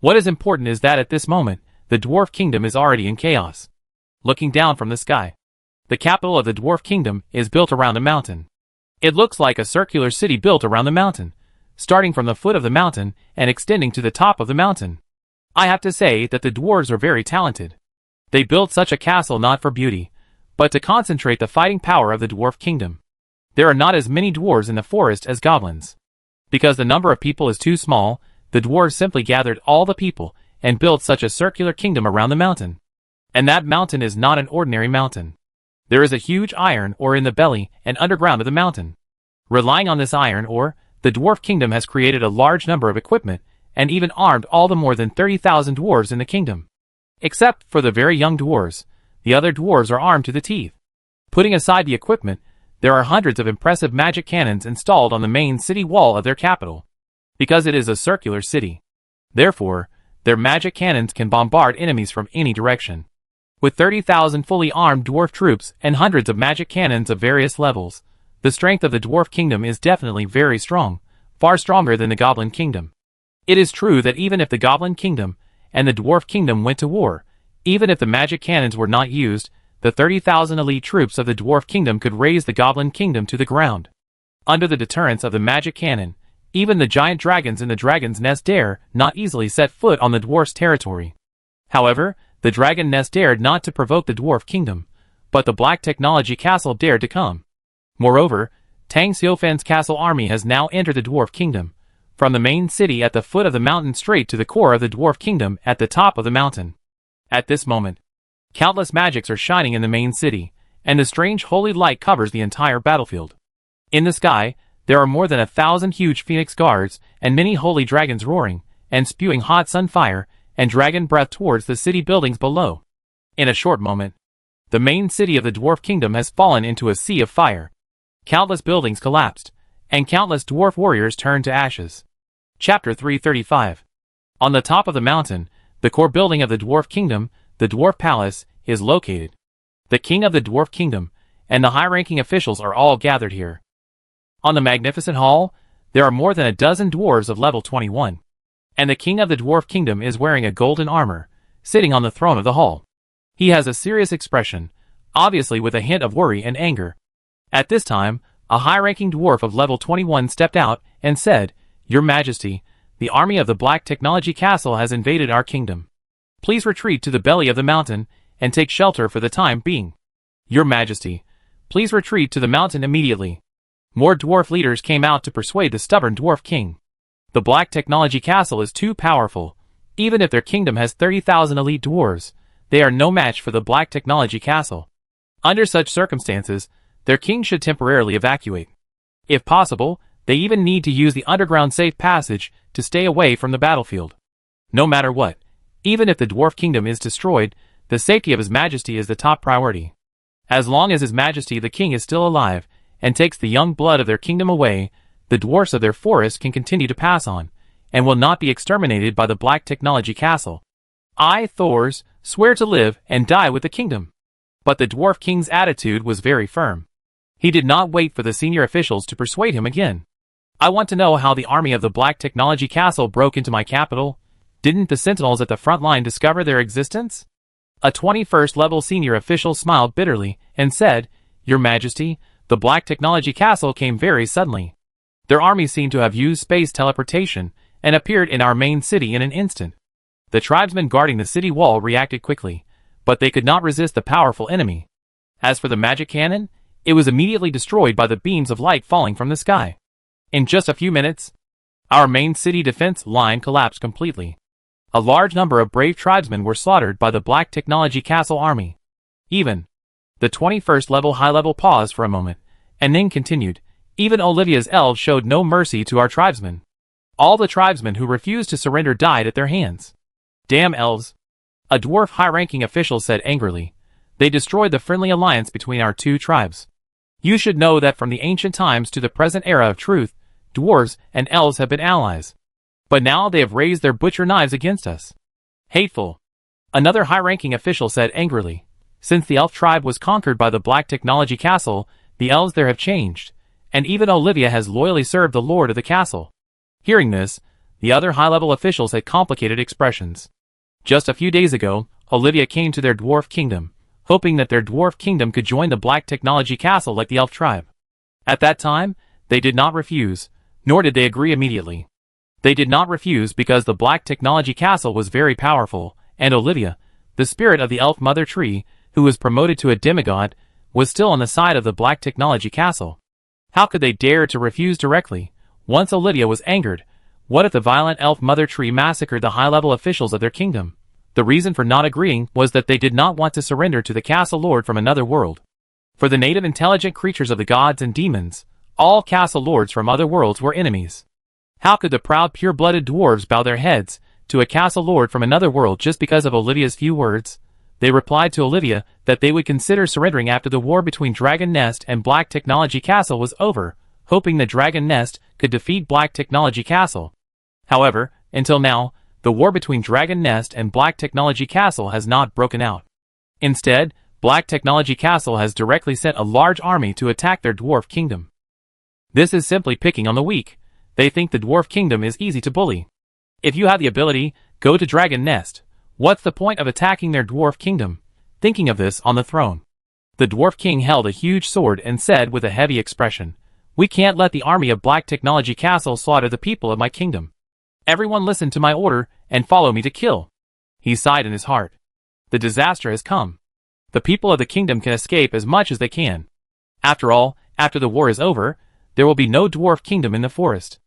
What is important is that at this moment, the Dwarf Kingdom is already in chaos. Looking down from the sky, the capital of the Dwarf Kingdom is built around a mountain. It looks like a circular city built around the mountain, starting from the foot of the mountain and extending to the top of the mountain. I have to say that the dwarves are very talented. They built such a castle not for beauty, but to concentrate the fighting power of the Dwarf Kingdom. There are not as many dwarves in the forest as goblins. Because the number of people is too small, the dwarves simply gathered all the people and built such a circular kingdom around the mountain. And that mountain is not an ordinary mountain. There is a huge iron ore in the belly and underground of the mountain. Relying on this iron ore, the Dwarf Kingdom has created a large number of equipment and even armed all the more than 30,000 dwarves in the kingdom. Except for the very young dwarves, the other dwarves are armed to the teeth. Putting aside the equipment, there are hundreds of impressive magic cannons installed on the main city wall of their capital. Because it is a circular city. Therefore, their magic cannons can bombard enemies from any direction. With 30,000 fully armed dwarf troops and hundreds of magic cannons of various levels, the strength of the Dwarf Kingdom is definitely very strong, far stronger than the Goblin Kingdom. It is true that even if the Goblin Kingdom and the Dwarf Kingdom went to war, even if the magic cannons were not used, the 30,000 elite troops of the Dwarf Kingdom could raze the Goblin Kingdom to the ground. Under the deterrence of the magic cannon, even the giant dragons in the dragon's nest dare not easily set foot on the dwarf's territory. However, the dragon nest dared not to provoke the Dwarf Kingdom, but the Black Technology Castle dared to come. Moreover, Tang Xiufan's castle army has now entered the Dwarf Kingdom, from the main city at the foot of the mountain straight to the core of the dwarf kingdom at the top of the mountain. At this moment, countless magics are shining in the main city, and a strange holy light covers the entire battlefield. In the sky, there are more than 1,000 huge phoenix guards and many holy dragons roaring and spewing hot sun fire and dragon breath towards the city buildings below. In a short moment, the main city of the dwarf kingdom has fallen into a sea of fire. Countless buildings collapsed, and countless dwarf warriors turned to ashes. Chapter 335. On the top of the mountain, the core building of the dwarf kingdom, the dwarf palace, is located. The king of the dwarf kingdom and the high-ranking officials are all gathered here. On the magnificent hall, there are more than a dozen dwarves of level 21. And the king of the dwarf kingdom is wearing a golden armor, sitting on the throne of the hall. He has a serious expression, obviously with a hint of worry and anger. At this time, a high-ranking dwarf of level 21 stepped out and said, "Your Majesty, the army of the Black Technology Castle has invaded our kingdom. Please retreat to the belly of the mountain and take shelter for the time being. Your Majesty, please retreat to the mountain immediately." More dwarf leaders came out to persuade the stubborn dwarf king. The Black Technology Castle is too powerful. Even if their kingdom has 30,000 elite dwarves, they are no match for the Black Technology Castle. Under such circumstances, their king should temporarily evacuate. If possible, they even need to use the underground safe passage to stay away from the battlefield. No matter what, even if the dwarf kingdom is destroyed, the safety of His Majesty is the top priority. As long as His Majesty the king is still alive and takes the young blood of their kingdom away, the dwarfs of their forest can continue to pass on, and will not be exterminated by the Black Technology Castle. I, Thors, swear to live and die with the kingdom. But the dwarf king's attitude was very firm. He did not wait for the senior officials to persuade him again. "I want to know how the army of the Black Technology Castle broke into my capital. Didn't the sentinels at the front line discover their existence?" A 21st level senior official smiled bitterly and said, "Your Majesty, the Black Technology Castle came very suddenly. Their army seemed to have used space teleportation and appeared in our main city in an instant. The tribesmen guarding the city wall reacted quickly, but they could not resist the powerful enemy. As for the magic cannon, it was immediately destroyed by the beams of light falling from the sky. In just a few minutes, our main city defense line collapsed completely. A large number of brave tribesmen were slaughtered by the Black Technology Castle army." Even the 21st level high-level paused for a moment, and then continued, "Even Olivia's elves showed no mercy to our tribesmen. All the tribesmen who refused to surrender died at their hands." "Damn elves," a dwarf high-ranking official said angrily. "They destroyed the friendly alliance between our two tribes. You should know that from the ancient times to the present era of truth, dwarves and elves have been allies. But now they have raised their butcher knives against us. Hateful," another high-ranking official said angrily. "Since the elf tribe was conquered by the Black Technology Castle, the elves there have changed, and even Olivia has loyally served the lord of the castle." Hearing this, the other high-level officials had complicated expressions. Just a few days ago, Olivia came to their dwarf kingdom, hoping that their dwarf kingdom could join the Black Technology Castle like the elf tribe. At that time, they did not refuse, nor did they agree immediately. They did not refuse because the Black Technology Castle was very powerful, and Olivia, the spirit of the elf mother tree, who was promoted to a demigod, was still on the side of the Black Technology Castle. How could they dare to refuse directly? Once Olivia was angered. What if the violent elf mother tree massacred the high-level officials of their kingdom? The reason for not agreeing was that they did not want to surrender to the castle lord from another world. For the native intelligent creatures of the gods and demons, all castle lords from other worlds were enemies. How could the proud pure-blooded dwarves bow their heads to a castle lord from another world just because of Olivia's few words? They replied to Olivia that they would consider surrendering after the war between Dragon Nest and Black Technology Castle was over, hoping that Dragon Nest could defeat Black Technology Castle. However, until now, the war between Dragon Nest and Black Technology Castle has not broken out. Instead, Black Technology Castle has directly sent a large army to attack their dwarf kingdom. This is simply picking on the weak. They think the dwarf kingdom is easy to bully. If you have the ability, go to Dragon Nest. What's the point of attacking their dwarf kingdom? Thinking of this on the throne, the dwarf king held a huge sword and said with a heavy expression, "We can't let the army of Black Technology Castle slaughter the people of my kingdom. Everyone listen to my order and follow me to kill." He sighed in his heart. The disaster has come. The people of the kingdom can escape as much as they can. After all, after the war is over, there will be no dwarf kingdom in the forest.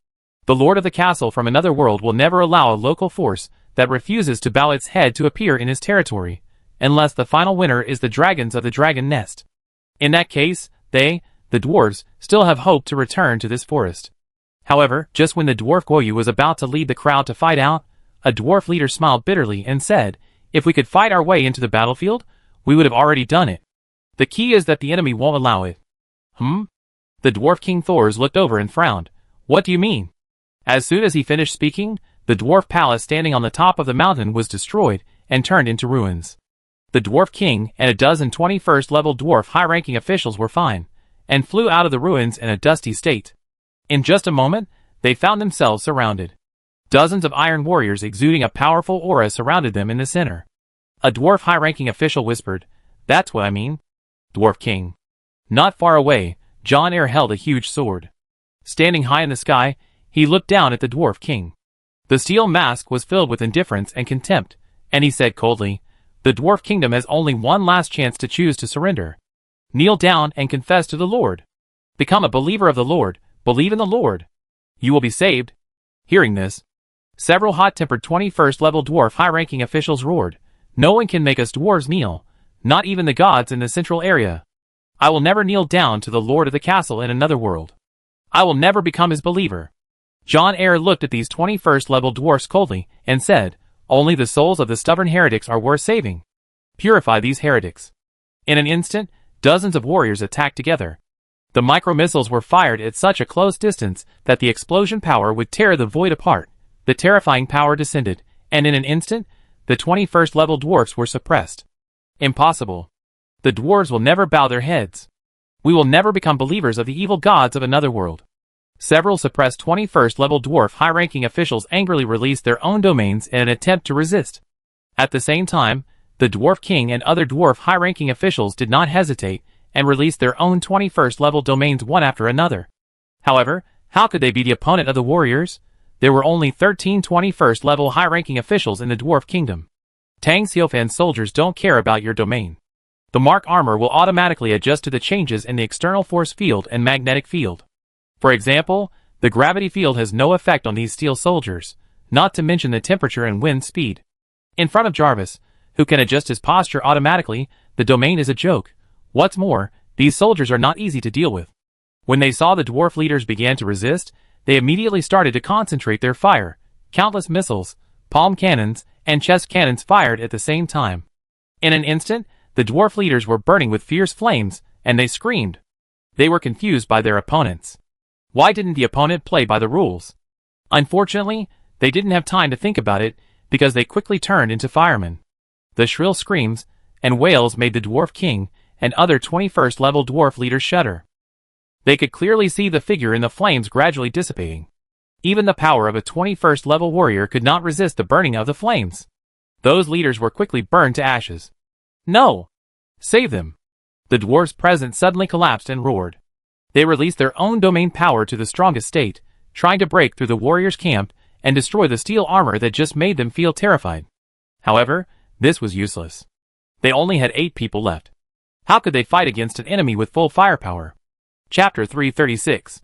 The lord of the castle from another world will never allow a local force that refuses to bow its head to appear in his territory, unless the final winner is the dragons of the dragon nest. In that case, they, the dwarves, still have hope to return to this forest. However, just when the dwarf Goyu was about to lead the crowd to fight out, a dwarf leader smiled bitterly and said, "If we could fight our way into the battlefield, we would have already done it. The key is that the enemy won't allow it." The dwarf King Thors looked over and frowned. "What do you mean?" As soon as he finished speaking, the dwarf palace standing on the top of the mountain was destroyed and turned into ruins. The dwarf king and a dozen 21st level dwarf high-ranking officials were fine, and flew out of the ruins in a dusty state. In just a moment, they found themselves surrounded. Dozens of iron warriors exuding a powerful aura surrounded them in the center. A dwarf high-ranking official whispered, "That's what I mean." Dwarf king. Not far away, John Eyre held a huge sword. Standing high in the sky, he looked down at the dwarf king. The steel mask was filled with indifference and contempt, and he said coldly, "The dwarf kingdom has only one last chance to choose to surrender. Kneel down and confess to the Lord. Become a believer of the Lord, believe in the Lord. You will be saved." Hearing this, several hot-tempered 21st level dwarf high-ranking officials roared, "No one can make us dwarves kneel, not even the gods in the central area. I will never kneel down to the lord of the castle in another world. I will never become his believer." John Eyre looked at these 21st level dwarfs coldly and said, "Only the souls of the stubborn heretics are worth saving. Purify these heretics." In an instant, dozens of warriors attacked together. The micro-missiles were fired at such a close distance that the explosion power would tear the void apart. The terrifying power descended, and in an instant, the 21st level dwarfs were suppressed. Impossible. The dwarves will never bow their heads. We will never become believers of the evil gods of another world. Several suppressed 21st level dwarf high-ranking officials angrily released their own domains in an attempt to resist. At the same time, the dwarf king and other dwarf high-ranking officials did not hesitate and released their own 21st level domains one after another. However, how could they be the opponent of the warriors? There were only 13 21st level high-ranking officials in the dwarf kingdom. Tang Xiufan's soldiers don't care about your domain. The mark armor will automatically adjust to the changes in the external force field and magnetic field. For example, the gravity field has no effect on these steel soldiers, not to mention the temperature and wind speed. In front of Jarvis, who can adjust his posture automatically, the domain is a joke. What's more, these soldiers are not easy to deal with. When they saw the dwarf leaders began to resist, they immediately started to concentrate their fire. Countless missiles, palm cannons, and chest cannons fired at the same time. In an instant, the dwarf leaders were burning with fierce flames, and they screamed. They were confused by their opponents. Why didn't the opponent play by the rules? Unfortunately, they didn't have time to think about it, because they quickly turned into firemen. The shrill screams and wails made the dwarf king and other 21st level dwarf leaders shudder. They could clearly see the figure in the flames gradually dissipating. Even the power of a 21st level warrior could not resist the burning of the flames. Those leaders were quickly burned to ashes. "No! Save them!" The dwarves present suddenly collapsed and roared. They released their own domain power to the strongest state, trying to break through the warriors' camp and destroy the steel armor that just made them feel terrified. However, this was useless. They only had 8 people left. How could they fight against an enemy with full firepower? Chapter 336.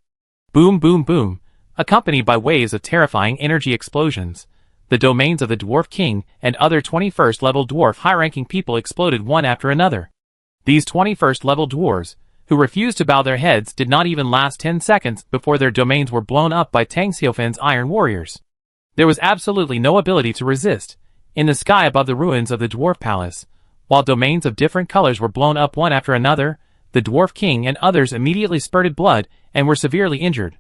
Boom boom boom, accompanied by waves of terrifying energy explosions. The domains of the dwarf king and other 21st level dwarf high-ranking people exploded one after another. These 21st level dwarves, who refused to bow their heads, did not even last 10 seconds before their domains were blown up by Tang Xiufan's iron warriors. There was absolutely no ability to resist. In the sky above the ruins of the dwarf palace, while domains of different colors were blown up one after another, the dwarf king and others immediately spurted blood and were severely injured.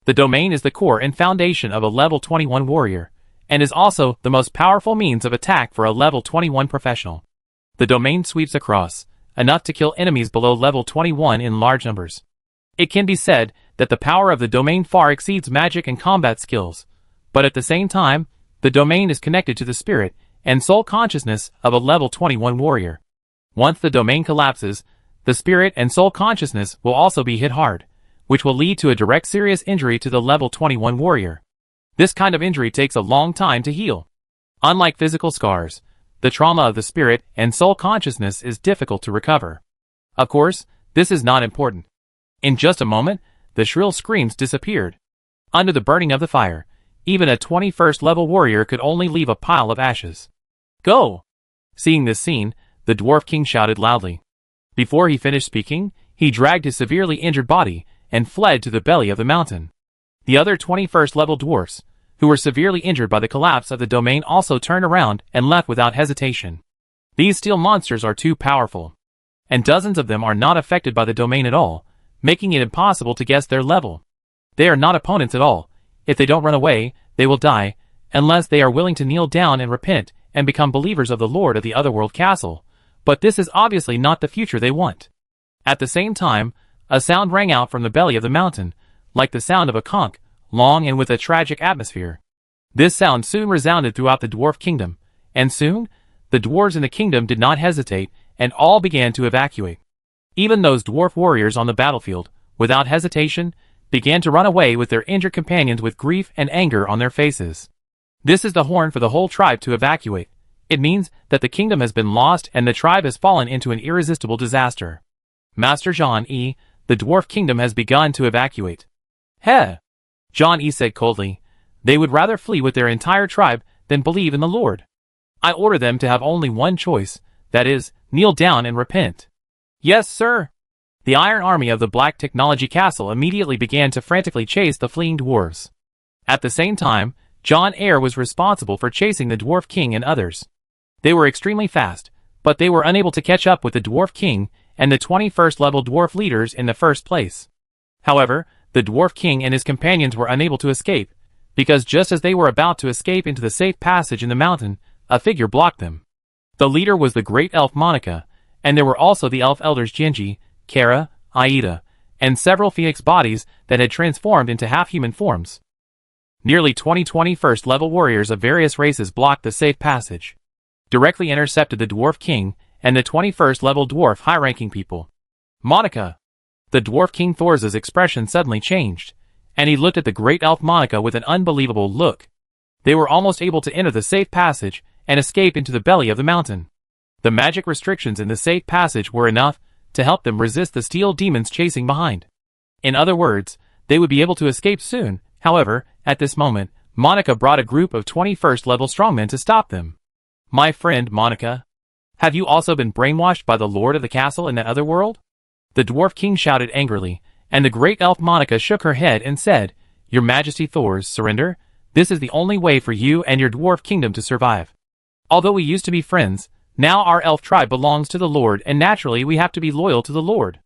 The domain is the core and foundation of a level 21 warrior, and is also the most powerful means of attack for a level 21 professional. The domain sweeps across, enough to kill enemies below level 21 in large numbers. It can be said that the power of the domain far exceeds magic and combat skills, but at the same time, the domain is connected to the spirit and soul consciousness of a level 21 warrior. Once the domain collapses, the spirit and soul consciousness will also be hit hard, which will lead to a direct serious injury to the level 21 warrior. This kind of injury takes a long time to heal. Unlike physical scars, the trauma of the spirit and soul consciousness is difficult to recover. Of course, this is not important. In just a moment, the shrill screams disappeared. Under the burning of the fire, even a 21st level warrior could only leave a pile of ashes. Go! Seeing this scene, the Dwarf King shouted loudly. Before he finished speaking, he dragged his severely injured body and fled to the belly of the mountain. The other 21st level dwarfs, who were severely injured by the collapse of the domain, also turned around and left without hesitation. These steel monsters are too powerful, and dozens of them are not affected by the domain at all, making it impossible to guess their level. They are not opponents at all. If they don't run away, they will die, unless they are willing to kneel down and repent and become believers of the Lord of the Otherworld Castle, but this is obviously not the future they want. At the same time, a sound rang out from the belly of the mountain, like the sound of a conch, long and with a tragic atmosphere. This sound soon resounded throughout the dwarf kingdom, and soon, the dwarves in the kingdom did not hesitate, and all began to evacuate. Even those dwarf warriors on the battlefield, without hesitation, began to run away with their injured companions with grief and anger on their faces. This is the horn for the whole tribe to evacuate. It means that the kingdom has been lost and the tribe has fallen into an irresistible disaster. Master John E., the dwarf kingdom has begun to evacuate. Heh! John E. said coldly. They would rather flee with their entire tribe than believe in the Lord. I order them to have only one choice, that is, kneel down and repent. Yes, sir. The Iron Army of the Black Technology Castle immediately began to frantically chase the fleeing dwarves. At the same time, John Eyre was responsible for chasing the Dwarf King and others. They were extremely fast, but they were unable to catch up with the Dwarf King and the 21st level dwarf leaders in the first place. However, the Dwarf King and his companions were unable to escape, because just as they were about to escape into the safe passage in the mountain, a figure blocked them. The leader was the great elf Monica, and there were also the elf elders Genji, Kara, Aida, and several phoenix bodies that had transformed into half-human forms. Nearly 20 21st level warriors of various races blocked the safe passage, directly intercepted the Dwarf King and the 21st level dwarf high-ranking people. Monica! The Dwarf King Thor's expression suddenly changed, and he looked at the great elf Monica with an unbelievable look. They were almost able to enter the safe passage and escape into the belly of the mountain. The magic restrictions in the safe passage were enough to help them resist the steel demons chasing behind. In other words, they would be able to escape soon. However, at this moment, Monica brought a group of 21st level strongmen to stop them. My friend Monica, have you also been brainwashed by the Lord of the Castle in that other world? The Dwarf King shouted angrily, and the great elf Monica shook her head and said, Your Majesty Thors, surrender. This is the only way for you and your dwarf kingdom to survive. Although we used to be friends, now our elf tribe belongs to the Lord and naturally we have to be loyal to the Lord.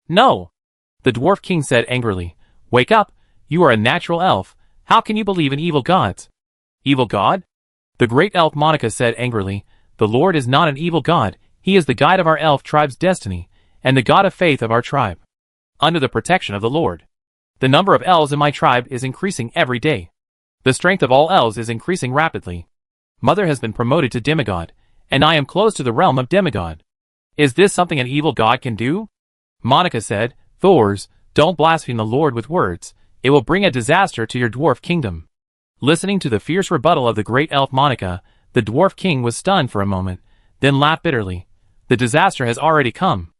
No! The Dwarf King said angrily. Wake up! You are a natural elf. How can you believe in evil gods? Evil god? The great elf Monica said angrily. The Lord is not an evil god. He is the guide of our elf tribe's destiny, and the god of faith of our tribe. Under the protection of the Lord, the number of elves in my tribe is increasing every day. The strength of all elves is increasing rapidly. Mother has been promoted to demigod, and I am close to the realm of demigod. Is this something an evil god can do? Monica said, Thors, don't blaspheme the Lord with words. It will bring a disaster to your dwarf kingdom. Listening to the fierce rebuttal of the great elf Monica, the Dwarf King was stunned for a moment, then laughed bitterly. The disaster has already come.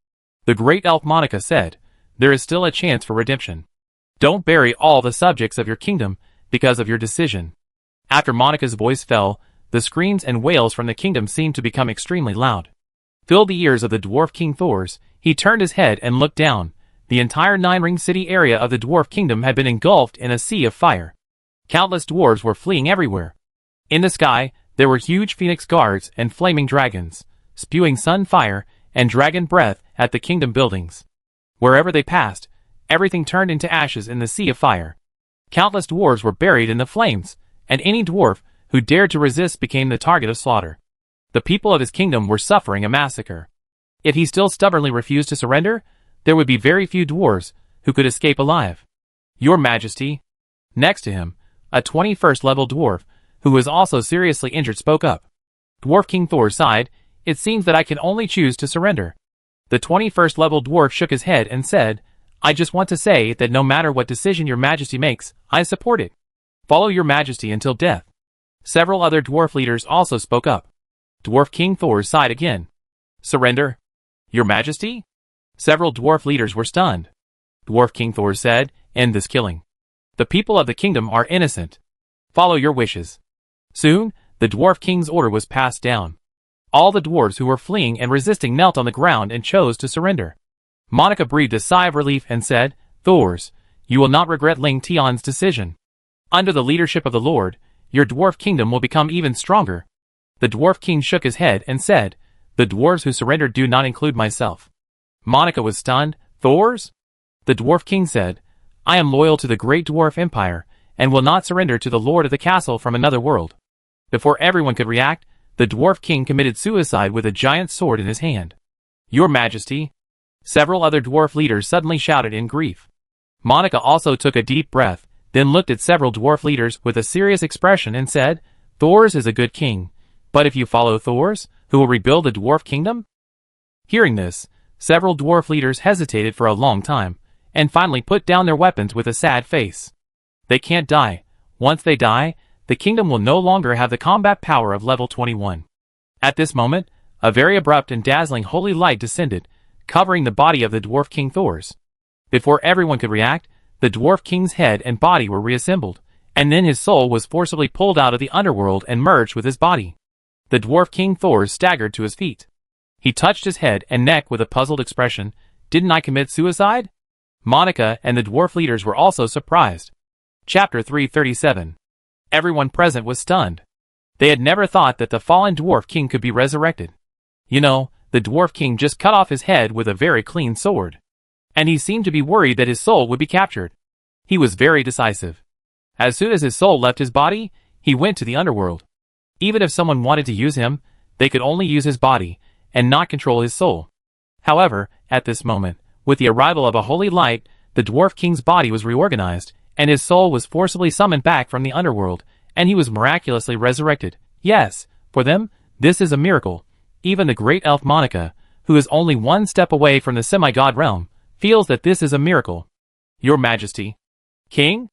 The great elf Monica said, There is still a chance for redemption. Don't bury all the subjects of your kingdom because of your decision. After Monica's voice fell, the screams and wails from the kingdom seemed to become extremely loud. Filled the ears of the Dwarf King Thors, he turned his head and looked down. The entire Nine-Ring City area of the Dwarf Kingdom had been engulfed in a sea of fire. Countless dwarves were fleeing everywhere. In the sky, there were huge phoenix guards and flaming dragons, spewing sun fire and dragon breath at the kingdom buildings. Wherever they passed, everything turned into ashes in the sea of fire. Countless dwarves were buried in the flames, and any dwarf who dared to resist became the target of slaughter. The people of his kingdom were suffering a massacre. If he still stubbornly refused to surrender, there would be very few dwarves who could escape alive. Your Majesty. Next to him, a 21st level dwarf, who was also seriously injured, spoke up. Dwarf King Thor sighed. It seems that I can only choose to surrender. The 21st level dwarf shook his head and said, I just want to say that no matter what decision your Majesty makes, I support it. Follow your Majesty until death. Several other dwarf leaders also spoke up. Dwarf King Thor sighed again. Surrender? Your Majesty? Several dwarf leaders were stunned. Dwarf King Thor said, End this killing. The people of the kingdom are innocent. Follow your wishes. Soon, the dwarf king's order was passed down. All the dwarves who were fleeing and resisting knelt on the ground and chose to surrender. Monica breathed a sigh of relief and said, "Thors, you will not regret Ling Tion's decision. Under the leadership of the Lord, your dwarf kingdom will become even stronger." The dwarf king shook his head and said, "The dwarves who surrendered do not include myself." Monica was stunned. "Thors?" The dwarf king said, "I am loyal to the great dwarf empire, and will not surrender to the lord of the castle from another world." Before everyone could react, the dwarf king committed suicide with a giant sword in his hand. "Your Majesty!" Several other dwarf leaders suddenly shouted in grief. Monica also took a deep breath, then looked at several dwarf leaders with a serious expression and said, "Thors is a good king, but if you follow Thors, who will rebuild the dwarf kingdom?" Hearing this, several dwarf leaders hesitated for a long time, and finally put down their weapons with a sad face. They can't die. Once they die, the kingdom will no longer have the combat power of level 21. At this moment, a very abrupt and dazzling holy light descended, covering the body of the dwarf king Thors. Before everyone could react, the dwarf king's head and body were reassembled, and then his soul was forcibly pulled out of the underworld and merged with his body. The dwarf king Thors staggered to his feet. He touched his head and neck with a puzzled expression. "Didn't I commit suicide?" Monica and the dwarf leaders were also surprised. Chapter 337. Everyone present was stunned. They had never thought that the fallen dwarf king could be resurrected. You know, the dwarf king just cut off his head with a very clean sword. And he seemed to be worried that his soul would be captured. He was very decisive. As soon as his soul left his body, he went to the underworld. Even if someone wanted to use him, they could only use his body, and not control his soul. However, at this moment, with the arrival of a holy light, the dwarf king's body was reorganized, and his soul was forcibly summoned back from the underworld, and he was miraculously resurrected. Yes, for them, this is a miracle. Even the great elf Monica, who is only one step away from the semi-god realm, feels that this is a miracle. "Your Majesty." "King?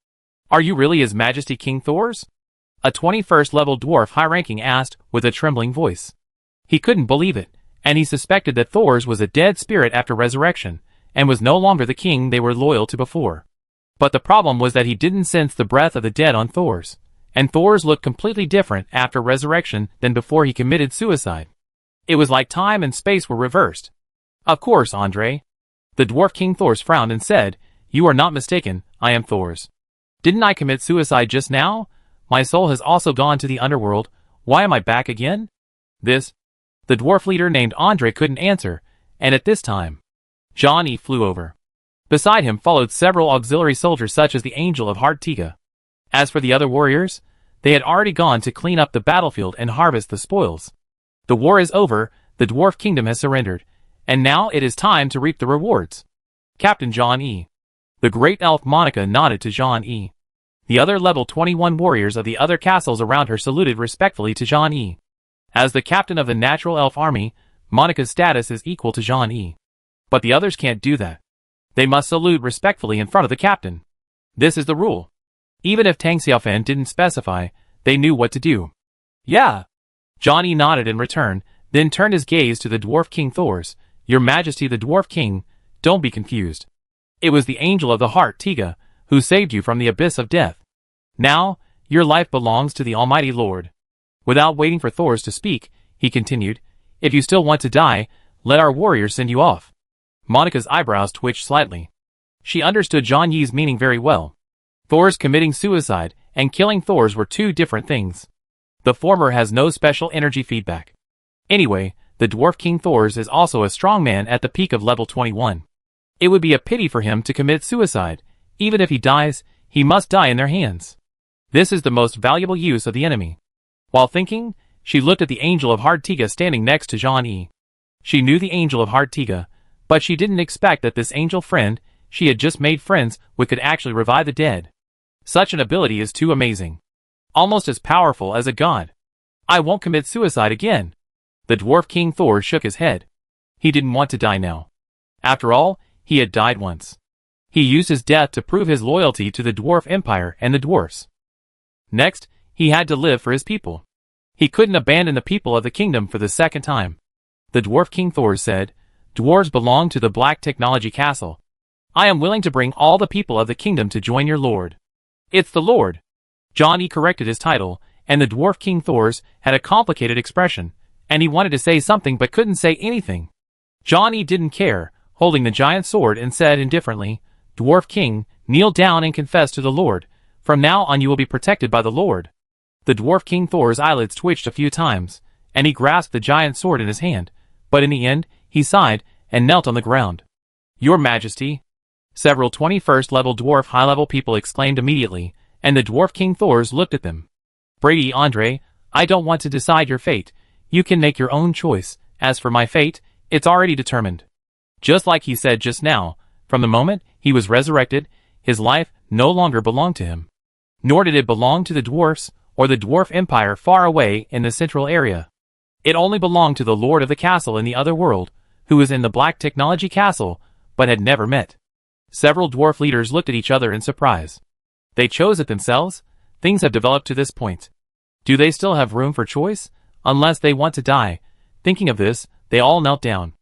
Are you really His Majesty King Thors?" A 21st level dwarf high-ranking asked with a trembling voice. He couldn't believe it, and he suspected that Thors was a dead spirit after resurrection, and was no longer the king they were loyal to before. But the problem was that he didn't sense the breath of the dead on Thors, and Thors looked completely different after resurrection than before he committed suicide. It was like time and space were reversed. "Of course, Andre." The dwarf king Thors frowned and said, "You are not mistaken, I am Thors. Didn't I commit suicide just now? My soul has also gone to the underworld. Why am I back again?" The dwarf leader named Andre couldn't answer, and at this time, Johnny flew over. Beside him followed several auxiliary soldiers such as the Angel of Heart Tiga. As for the other warriors, they had already gone to clean up the battlefield and harvest the spoils. The war is over, the dwarf kingdom has surrendered, and now it is time to reap the rewards. Captain John E. The great elf Monica nodded to John E. The other level 21 warriors of the other castles around her saluted respectfully to John E. As the captain of the natural elf army, Monica's status is equal to John E. But the others can't do that. They must salute respectfully in front of the captain. This is the rule. Even if Tang Xiaofen didn't specify, they knew what to do. "Yeah." Johnny nodded in return, then turned his gaze to the dwarf king Thors. "Your Majesty the dwarf king, don't be confused. It was the Angel of the Heart Tiga, who saved you from the abyss of death. Now, your life belongs to the Almighty Lord." Without waiting for Thors to speak, he continued, "If you still want to die, let our warriors send you off." Monica's eyebrows twitched slightly. She understood Zhang Yi's meaning very well. Thors committing suicide and killing Thors were two different things. The former has no special energy feedback. Anyway, the dwarf king Thors is also a strong man at the peak of level 21. It would be a pity for him to commit suicide. Even if he dies, he must die in their hands. This is the most valuable use of the enemy. While thinking, she looked at the Angel of Heart Tiga standing next to Zhang Yi. She knew the Angel of Heart Tiga, but she didn't expect that this angel friend she had just made friends with could actually revive the dead. Such an ability is too amazing. Almost as powerful as a god. "I won't commit suicide again." The dwarf king Thor shook his head. He didn't want to die now. After all, he had died once. He used his death to prove his loyalty to the dwarf empire and the dwarfs. Next, he had to live for his people. He couldn't abandon the people of the kingdom for the second time. The dwarf king Thor said, "Dwarves belong to the Black Technology Castle. I am willing to bring all the people of the kingdom to join your lord." It's the Lord. Johnny corrected his title, and the Dwarf King Thors had a complicated expression, and he wanted to say something but couldn't say anything. Johnny didn't care, holding the giant sword, and said indifferently, "Dwarf King, kneel down and confess to the Lord. From now on you will be protected by the Lord." The Dwarf King Thor's eyelids twitched a few times, and he grasped the giant sword in his hand, but in the end, he sighed and knelt on the ground. "Your Majesty." Several 21st level dwarf high-level people exclaimed immediately, and the Dwarf King Thors looked at them. "Brady Andre, I don't want to decide your fate. You can make your own choice. As for my fate, it's already determined." Just like he said just now, from the moment he was resurrected, his life no longer belonged to him. Nor did it belong to the dwarfs or the dwarf empire far away in the central area. It only belonged to the lord of the castle in the other world, who was in the Black Technology Castle, but had never met. Several dwarf leaders looked at each other in surprise. They chose it themselves? Things have developed to this point. Do they still have room for choice? Unless they want to die. Thinking of this, they all knelt down.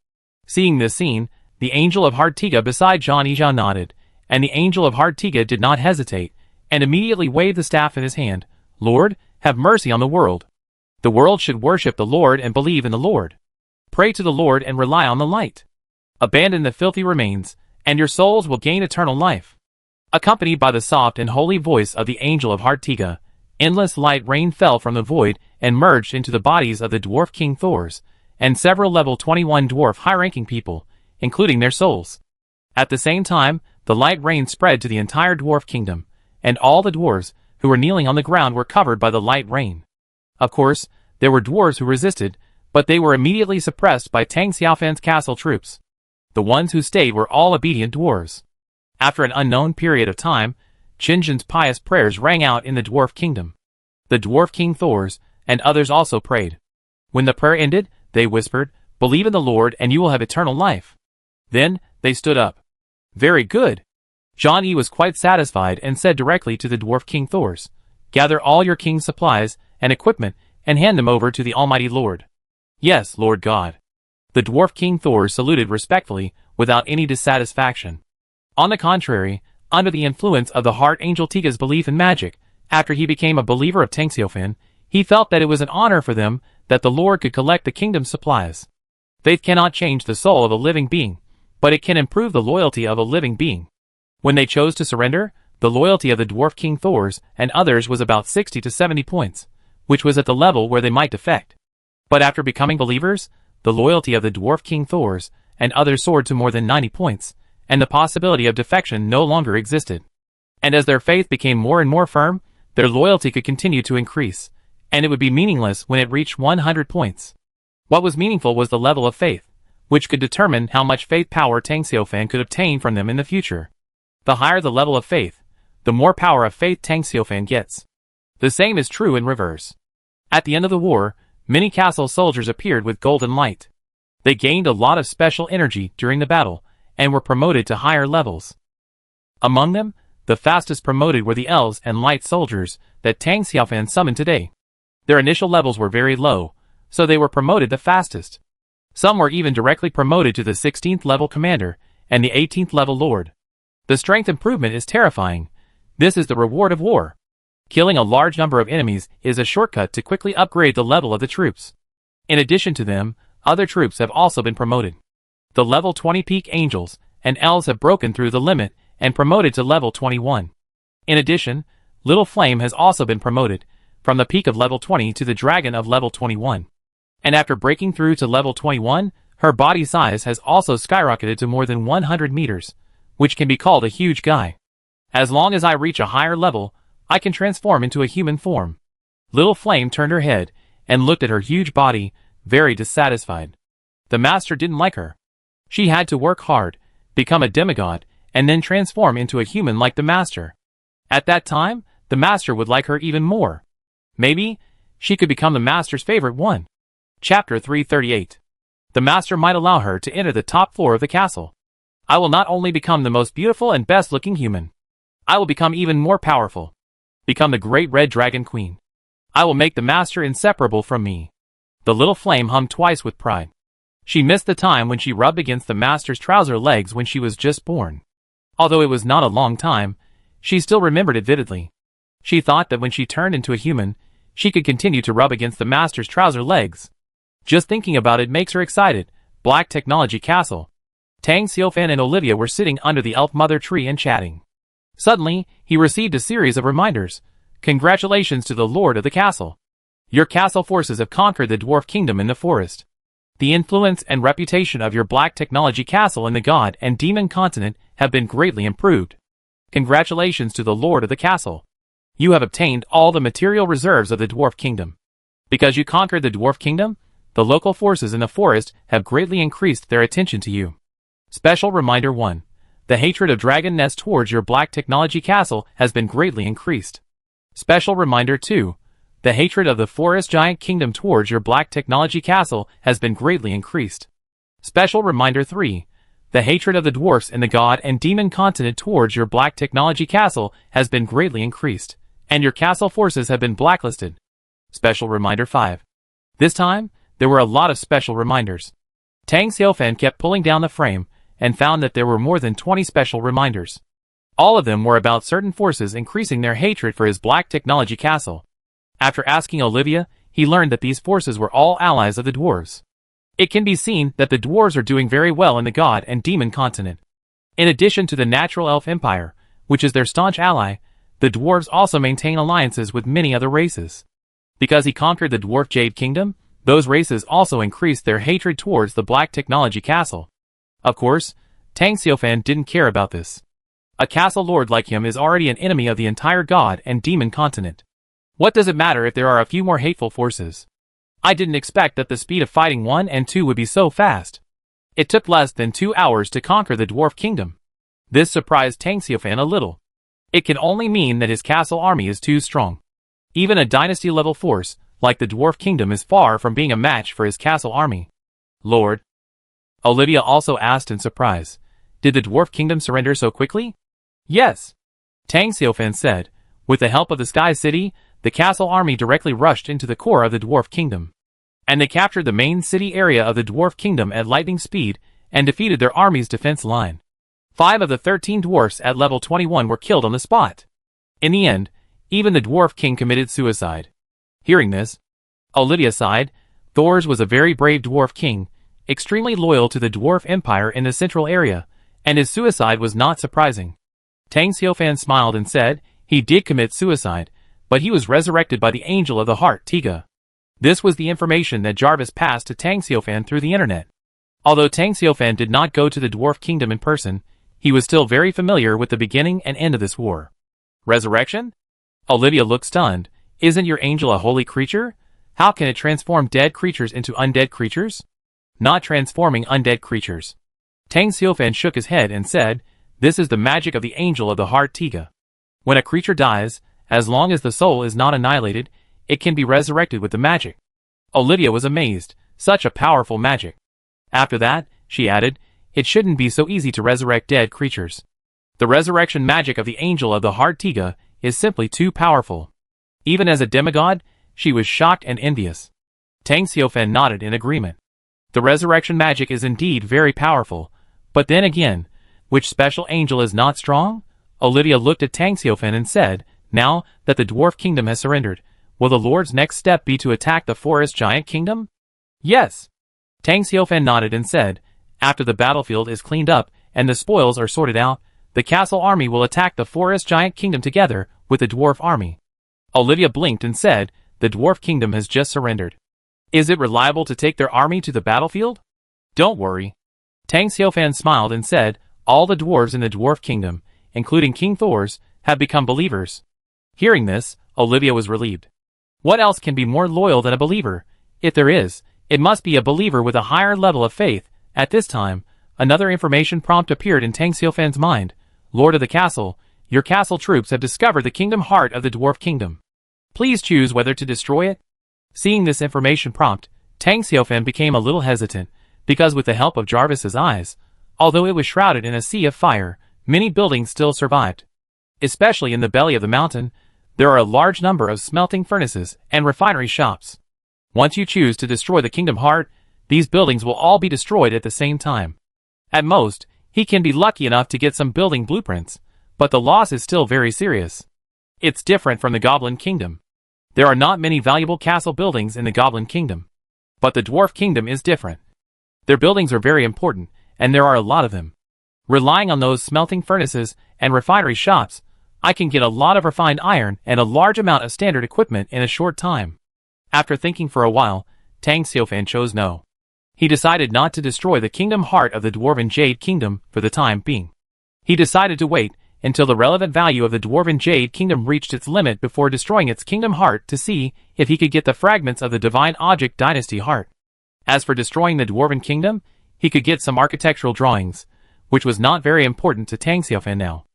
Seeing this scene, the Angel of Hartiga beside Johnny Zhao nodded, and the Angel of Hartiga did not hesitate, and immediately waved the staff in his hand. "Lord, have mercy on the world. The world should worship the Lord and believe in the Lord. Pray to the Lord and rely on the light. Abandon the filthy remains, and your souls will gain eternal life." Accompanied by the soft and holy voice of the Angel of Hartiga, endless light rain fell from the void and merged into the bodies of the Dwarf King Thors, and several level 21 dwarf high-ranking people, including their souls. At the same time, the light rain spread to the entire dwarf kingdom, and all the dwarves who were kneeling on the ground were covered by the light rain. Of course, there were dwarves who resisted, but they were immediately suppressed by Tang Xiaofan's castle troops. The ones who stayed were all obedient dwarves. After an unknown period of time, Qinzhen's pious prayers rang out in the dwarf kingdom. The Dwarf King Thors and others also prayed. When the prayer ended, they whispered, "Believe in the Lord and you will have eternal life." Then, they stood up. "Very good." Johnny was quite satisfied and said directly to the Dwarf King Thors, "Gather all your king's supplies and equipment and hand them over to the Almighty Lord." "Yes, Lord God." The Dwarf King Thors saluted respectfully without any dissatisfaction. On the contrary, under the influence of the Heart Angel Tiga's belief in magic, after he became a believer of Tang Xiaofan, he felt that it was an honor for them that the Lord could collect the kingdom's supplies. Faith cannot change the soul of a living being, but it can improve the loyalty of a living being. When they chose to surrender, the loyalty of the Dwarf King Thors and others was about 60 to 70 points, which was at the level where they might defect. But after becoming believers, the loyalty of the Dwarf King Thors and others soared to more than 90 points, and the possibility of defection no longer existed. And as their faith became more and more firm, their loyalty could continue to increase, and it would be meaningless when it reached 100 points. What was meaningful was the level of faith, which could determine how much faith power Tang Xiaofan could obtain from them in the future. The higher the level of faith, the more power of faith Tang Xiaofan gets. The same is true in reverse. At the end of the war, many castle soldiers appeared with golden light. They gained a lot of special energy during the battle, and were promoted to higher levels. Among them, the fastest promoted were the elves and light soldiers that Tang Xiaofan summoned today. Their initial levels were very low, so they were promoted the fastest. Some were even directly promoted to the 16th level commander and the 18th level lord. The strength improvement is terrifying. This is the reward of war. Killing a large number of enemies is a shortcut to quickly upgrade the level of the troops. In addition to them, other troops have also been promoted. The level 20 peak angels and elves have broken through the limit and promoted to level 21. In addition, Little Flame has also been promoted from the peak of level 20 to the dragon of level 21. And after breaking through to level 21, her body size has also skyrocketed to more than 100 meters, which can be called a huge guy. As long as I reach a higher level, I can transform into a human form. Little Flame turned her head and looked at her huge body, very dissatisfied. The master didn't like her. She had to work hard, become a demigod, and then transform into a human like the master. At that time, the master would like her even more. Maybe, she could become the master's favorite one. Chapter 338. The master might allow her to enter the top floor of the castle. I will not only become the most beautiful and best-looking human. I will become even more powerful. Become the great red dragon queen. I will make the master inseparable from me. The Little Flame hummed twice with pride. She missed the time when she rubbed against the master's trouser legs when she was just born. Although it was not a long time, she still remembered it vividly. She thought that when she turned into a human, she could continue to rub against the master's trouser legs. Just thinking about it makes her excited. Black Technology Castle. Tang Xiaofan and Olivia were sitting under the elf mother tree and chatting. Suddenly, he received a series of reminders. Congratulations to the lord of the castle. Your castle forces have conquered the dwarf kingdom in the forest. The influence and reputation of your Black Technology Castle in the god and demon continent have been greatly improved. Congratulations to the lord of the castle. You have obtained all the material reserves of the dwarf kingdom. Because you conquered the dwarf kingdom, the local forces in the forest have greatly increased their attention to you. Special Reminder 1. The hatred of Dragon Nest towards your Black Technology Castle has been greatly increased. Special Reminder 2. The hatred of the Forest Giant Kingdom towards your Black Technology Castle has been greatly increased. Special Reminder 3. The hatred of the dwarfs in the God and Demon Continent towards your Black Technology Castle has been greatly increased, and your castle forces have been blacklisted. Special Reminder 5. This time, there were a lot of special reminders. Tang Xiaofan kept pulling down the frame, and found that there were more than 20 special reminders. All of them were about certain forces increasing their hatred for his Black Technology Castle. After asking Olivia, he learned that these forces were all allies of the dwarves. It can be seen that the dwarves are doing very well in the God and Demon Continent. In addition to the Natural Elf Empire, which is their staunch ally, the dwarves also maintain alliances with many other races. Because he conquered the Dwarf Jade Kingdom, those races also increased their hatred towards the Black Technology Castle. Of course, Tang Xiaofan didn't care about this. A castle lord like him is already an enemy of the entire God and Demon Continent. What does it matter if there are a few more hateful forces? I didn't expect that the speed of fighting 1 and 2 would be so fast. It took less than 2 hours to conquer the Dwarf Kingdom. This surprised Tang Xiaofan a little. It can only mean that his castle army is too strong. Even a dynasty-level force, like the Dwarf Kingdom, is far from being a match for his castle army. Lord? Olivia also asked in surprise. Did the Dwarf Kingdom surrender so quickly? Yes. Tang Xiaofan said. With the help of the Sky City, the castle army directly rushed into the core of the Dwarf Kingdom. And they captured the main city area of the Dwarf Kingdom at lightning speed, and defeated their army's defense line. 5 of the 13 dwarfs at level 21 were killed on the spot. In the end, even the Dwarf King committed suicide. Hearing this, Olivia sighed. Thors was a very brave Dwarf King, extremely loyal to the Dwarf Empire in the central area, and his suicide was not surprising. Tang Xiaofan smiled and said, he did commit suicide, but he was resurrected by the Angel of the Heart, Tiga. This was the information that Jarvis passed to Tang Xiaofan through the internet. Although Tang Xiaofan did not go to the Dwarf Kingdom in person, he was still very familiar with the beginning and end of this war. Resurrection? Olivia looked stunned. Isn't your angel a holy creature? How can it transform dead creatures into undead creatures? Not transforming undead creatures. Tang Xiaofan shook his head and said, this is the magic of the Angel of the Heart, Tiga. When a creature dies, as long as the soul is not annihilated, it can be resurrected with the magic. Olivia was amazed. Such a powerful magic. After that, she added, it shouldn't be so easy to resurrect dead creatures. The resurrection magic of the Angel of the Heart, Tiga, is simply too powerful. Even as a demigod, she was shocked and envious. Tang Xiaofan nodded in agreement. The resurrection magic is indeed very powerful, but then again, which special angel is not strong? Olivia looked at Tang Xiaofan and said, now that the Dwarf Kingdom has surrendered, will the Lord's next step be to attack the Forest Giant Kingdom? Yes. Tang Xiaofan nodded and said, after the battlefield is cleaned up and the spoils are sorted out, the castle army will attack the Forest Giant Kingdom together with the Dwarf army. Olivia blinked and said, the Dwarf Kingdom has just surrendered. Is it reliable to take their army to the battlefield? Don't worry. Tang Xiaofan smiled and said, all the dwarves in the Dwarf Kingdom, including King Thors, have become believers. Hearing this, Olivia was relieved. What else can be more loyal than a believer? If there is, it must be a believer with a higher level of faith. At this time, another information prompt appeared in Tang Xiaofan's mind. Lord of the Castle, your castle troops have discovered the kingdom heart of the Dwarf Kingdom. Please choose whether to destroy it. Seeing this information prompt, Tang Xiaofan became a little hesitant, because with the help of Jarvis's eyes, although it was shrouded in a sea of fire, many buildings still survived. Especially in the belly of the mountain, there are a large number of smelting furnaces and refinery shops. Once you choose to destroy the kingdom heart, these buildings will all be destroyed at the same time. At most, he can be lucky enough to get some building blueprints, but the loss is still very serious. It's different from the Goblin Kingdom. There are not many valuable castle buildings in the Goblin Kingdom. But the Dwarf Kingdom is different. Their buildings are very important, and there are a lot of them. Relying on those smelting furnaces and refinery shops, I can get a lot of refined iron and a large amount of standard equipment in a short time. After thinking for a while, Tang Xiaofan chose no. He decided not to destroy the kingdom heart of the Dwarven Jade Kingdom for the time being. He decided to wait until the relevant value of the Dwarven Jade Kingdom reached its limit before destroying its kingdom heart to see if he could get the fragments of the Divine Object Dynasty heart. As for destroying the Dwarven Kingdom, he could get some architectural drawings, which was not very important to Tang Xiaofan now.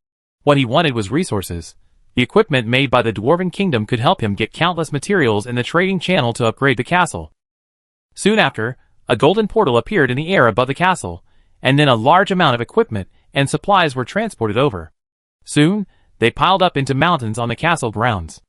What he wanted was resources. The equipment made by the Dwarven Kingdom could help him get countless materials in the trading channel to upgrade the castle. Soon after, a golden portal appeared in the air above the castle, and then a large amount of equipment and supplies were transported over. Soon, they piled up into mountains on the castle grounds.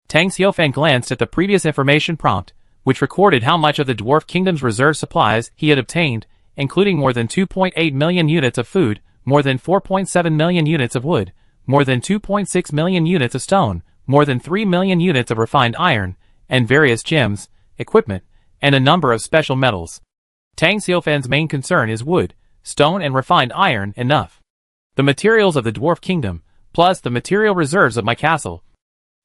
Tang Xiaofan glanced at the previous information prompt, which recorded how much of the Dwarf Kingdom's reserve supplies he had obtained, including more than 2.8 million units of food, more than 4.7 million units of wood, more than 2.6 million units of stone, more than 3 million units of refined iron, and various gems, equipment, and a number of special metals. Tang Xiaofan's main concern is wood, stone and refined iron enough. The materials of the Dwarf Kingdom, plus the material reserves of my castle.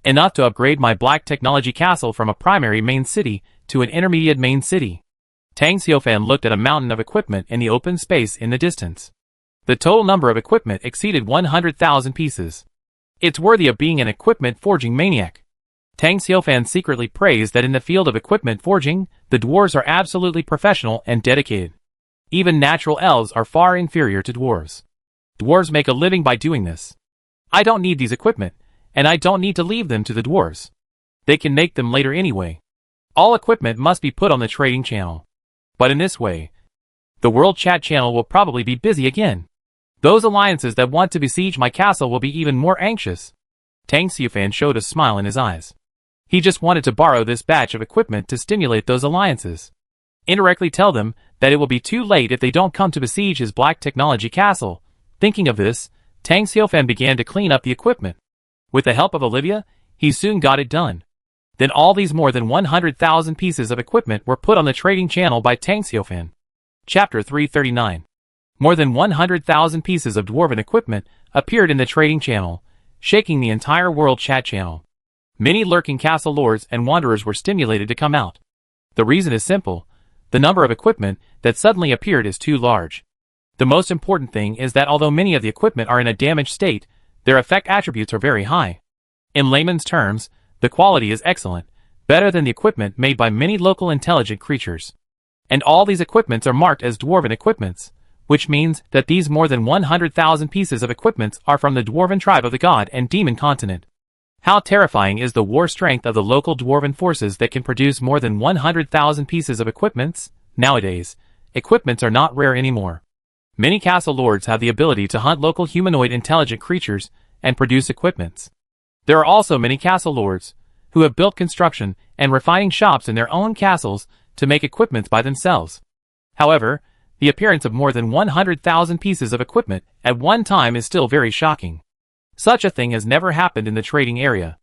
Enough to upgrade my black technology castle from a primary main city to an intermediate main city. Tang Xiaofan looked at a mountain of equipment in the open space in the distance. The total number of equipment exceeded 100,000 pieces. It's worthy of being an equipment forging maniac. Tang Xiaofan secretly praised that in the field of equipment forging, the dwarves are absolutely professional and dedicated. Even natural elves are far inferior to dwarves. Dwarves make a living by doing this. I don't need these equipment, and I don't need to leave them to the dwarves. They can make them later anyway. All equipment must be put on the trading channel. But in this way, the world chat channel will probably be busy again. Those alliances that want to besiege my castle will be even more anxious. Tang Xiaofan showed a smile in his eyes. He just wanted to borrow this batch of equipment to stimulate those alliances. Indirectly tell them that it will be too late if they don't come to besiege his black technology castle. Thinking of this, Tang Xiaofan began to clean up the equipment. With the help of Olivia, he soon got it done. Then all these more than 100,000 pieces of equipment were put on the trading channel by Tang Xiaofan. Chapter 339. More than 100,000 pieces of dwarven equipment appeared in the trading channel, shaking the entire world chat channel. Many lurking castle lords and wanderers were stimulated to come out. The reason is simple. The number of equipment that suddenly appeared is too large. The most important thing is that although many of the equipment are in a damaged state, their effect attributes are very high. In layman's terms, the quality is excellent, better than the equipment made by many local intelligent creatures. And all these equipments are marked as dwarven equipments, which means that these more than 100,000 pieces of equipment are from the dwarven tribe of the god and demon continent. How terrifying is the war strength of the local dwarven forces that can produce more than 100,000 pieces of equipments? Nowadays, equipments are not rare anymore. Many castle lords have the ability to hunt local humanoid intelligent creatures and produce equipments. There are also many castle lords who have built construction and refining shops in their own castles to make equipments by themselves. However, the appearance of more than 100,000 pieces of equipment at one time is still very shocking. Such a thing has never happened in the trading area.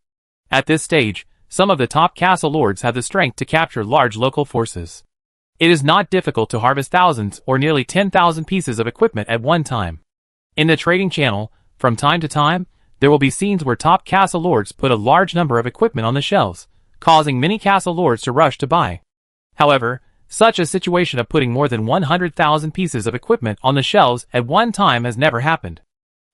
At this stage, some of the top castle lords have the strength to capture large local forces. It is not difficult to harvest thousands or nearly 10,000 pieces of equipment at one time. In the trading channel, from time to time, there will be scenes where top castle lords put a large number of equipment on the shelves, causing many castle lords to rush to buy. However, such a situation of putting more than 100,000 pieces of equipment on the shelves at one time has never happened.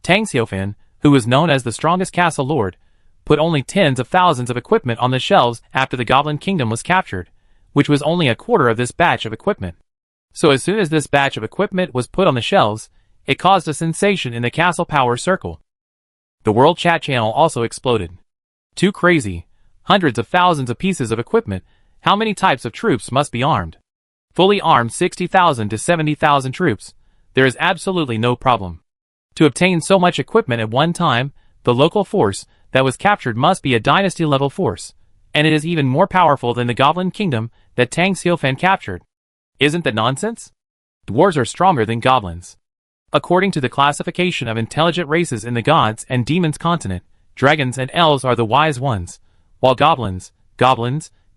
Tang Xiaofan, who was known as the strongest castle lord, put only tens of thousands of equipment on the shelves after the Goblin Kingdom was captured, which was only a quarter of this batch of equipment. So as soon as this batch of equipment was put on the shelves, it caused a sensation in the castle power circle. The world chat channel also exploded. Too crazy. Hundreds of thousands of pieces of equipment. How many types of troops must be armed? Fully armed 60,000 to 70,000 troops. There is absolutely no problem. To obtain so much equipment at one time, the local force that was captured must be a dynasty-level force, and it is even more powerful than the Goblin Kingdom that Tang Xiaofan captured. Isn't that nonsense? Dwarves are stronger than goblins. According to the classification of intelligent races in the gods and demons continent, dragons and elves are the wise ones, while goblins,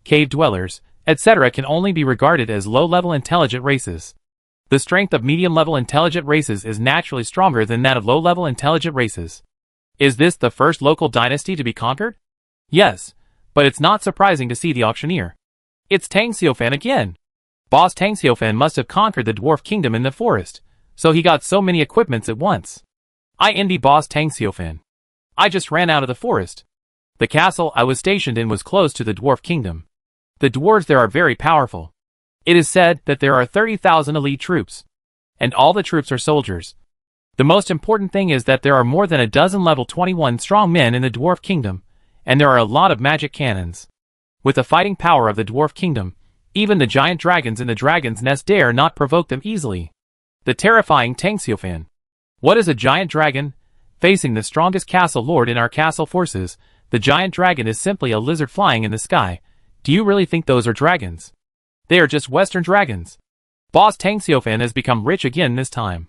cave dwellers, etc. can only be regarded as low-level intelligent races. The strength of medium-level intelligent races is naturally stronger than that of low-level intelligent races. Is this the first local dynasty to be conquered? Yes, but it's not surprising to see the auctioneer. It's Tang Xiaofan again. Boss Tang Xiaofan must have conquered the dwarf kingdom in the forest, so he got so many equipments at once. I envy Boss Tang Xiaofan. I just ran out of the forest. The castle I was stationed in was close to the dwarf kingdom. The dwarves there are very powerful. It is said that there are 30,000 elite troops. And all the troops are soldiers. The most important thing is that there are more than a dozen level 21 strong men in the dwarf kingdom, and there are a lot of magic cannons. With the fighting power of the dwarf kingdom, even the giant dragons in the dragon's nest dare not provoke them easily. The terrifying Tang Xiaofan. What is a giant dragon? Facing the strongest castle lord in our castle forces, the giant dragon is simply a lizard flying in the sky. Do you really think those are dragons? They are just Western dragons. Boss Tang Xiaofan has become rich again this time.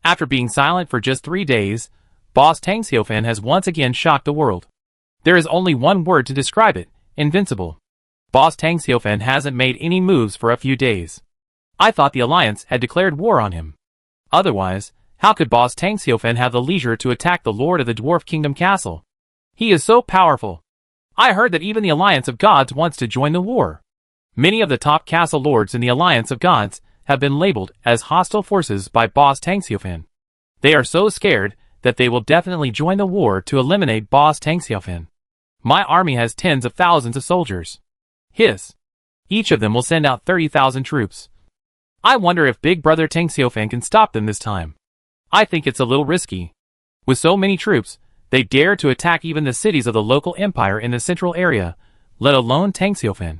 After being silent for just 3 days, Boss Tang Xiaofan has once again shocked the world. There is only one word to describe it: invincible. Boss Tang Xiaofan hasn't made any moves for a few days. I thought the alliance had declared war on him. Otherwise, how could Boss Tang Xiaofan have the leisure to attack the lord of the dwarf kingdom castle? He is so powerful. I heard that even the alliance of gods wants to join the war. Many of the top castle lords in the alliance of gods have been labeled as hostile forces by Boss Tang Xiaofan. They are so scared that they will definitely join the war to eliminate Boss Tang Xiaofan. My army has tens of thousands of soldiers. Hiss. Each of them will send out 30,000 troops. I wonder if Big Brother Tang Xiaofan can stop them this time. I think it's a little risky. With so many troops, they dare to attack even the cities of the local empire in the central area, let alone Tang Xiaofan.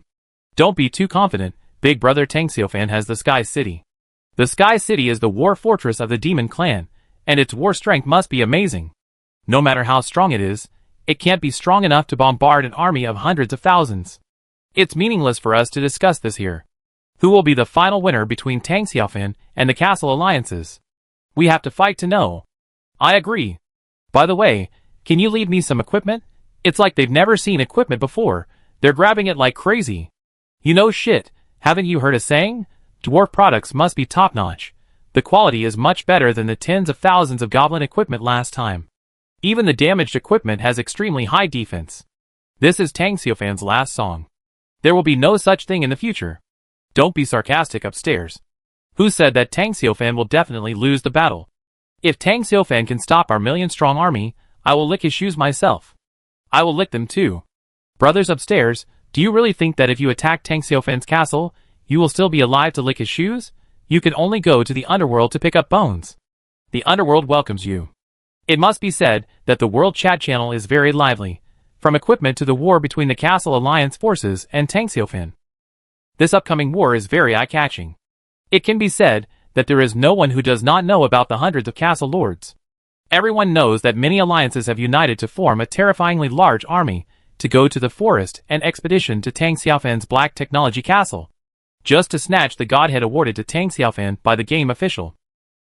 Don't be too confident. Big Brother Tang Xiaofan has the Sky City. The Sky City is the war fortress of the demon clan, and its war strength must be amazing. No matter how strong it is, it can't be strong enough to bombard an army of hundreds of thousands. It's meaningless for us to discuss this here. Who will be the final winner between Tang Xiaofan and the castle alliances? We have to fight to know. I agree. By the way, can you leave me some equipment? It's like they've never seen equipment before. They're grabbing it like crazy. You know shit, haven't you heard a saying? Dwarf products must be top-notch. The quality is much better than the tens of thousands of goblin equipment last time. Even the damaged equipment has extremely high defense. This is Tang Xiaofan's last song. There will be no such thing in the future. Don't be sarcastic upstairs. Who said that Tang Xiaofan will definitely lose the battle? If Tang Xiaofan can stop our million-strong army, I will lick his shoes myself. I will lick them too. Brothers upstairs, do you really think that if you attack Tang Xiaofan's castle, you will still be alive to lick his shoes? You can only go to the underworld to pick up bones. The underworld welcomes you. It must be said that the world chat channel is very lively, from equipment to the war between the castle alliance forces and Tang Xiaofan. This upcoming war is very eye-catching. It can be said that there is no one who does not know about the hundreds of castle lords. Everyone knows that many alliances have united to form a terrifyingly large army to go to the forest and expedition to Tang Xiaofan's Black Technology Castle, just to snatch the godhead awarded to Tang Xiaofan by the game official.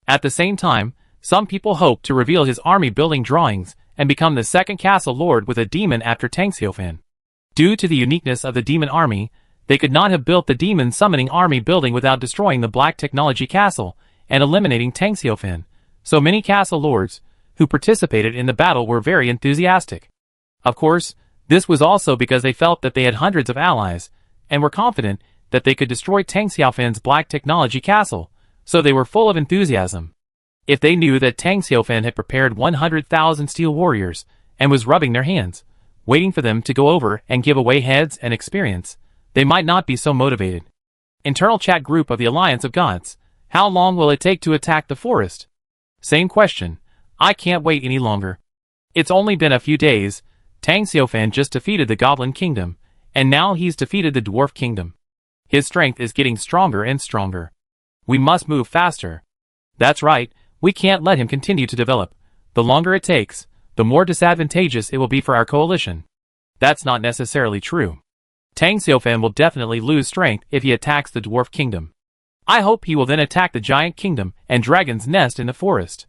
At the same time, some people hope to reveal his army building drawings and become the second castle lord with a demon after Tang Xiaofan. Due to the uniqueness of the demon army, they could not have built the demon summoning army building without destroying the Black Technology Castle and eliminating Tang Xiaofan. So many castle lords who participated in the battle were very enthusiastic. Of course, this was also because they felt that they had hundreds of allies and were confident that they could destroy Tang Xiaofan's Black Technology Castle, so they were full of enthusiasm. If they knew that Tang Xiaofan had prepared 100,000 steel warriors and was rubbing their hands, waiting for them to go over and give away heads and experience, they might not be so motivated. Internal chat group of the Alliance of Gods. How long will it take to attack the forest? Same question. I can't wait any longer. It's only been a few days. Tang Xiaofan just defeated the Goblin Kingdom, and now he's defeated the Dwarf Kingdom. His strength is getting stronger and stronger. We must move faster. That's right, we can't let him continue to develop. The longer it takes, the more disadvantageous it will be for our coalition. That's not necessarily true. Tang Xiaofan will definitely lose strength if he attacks the Dwarf Kingdom. I hope he will then attack the Giant Kingdom and Dragon's Nest in the forest.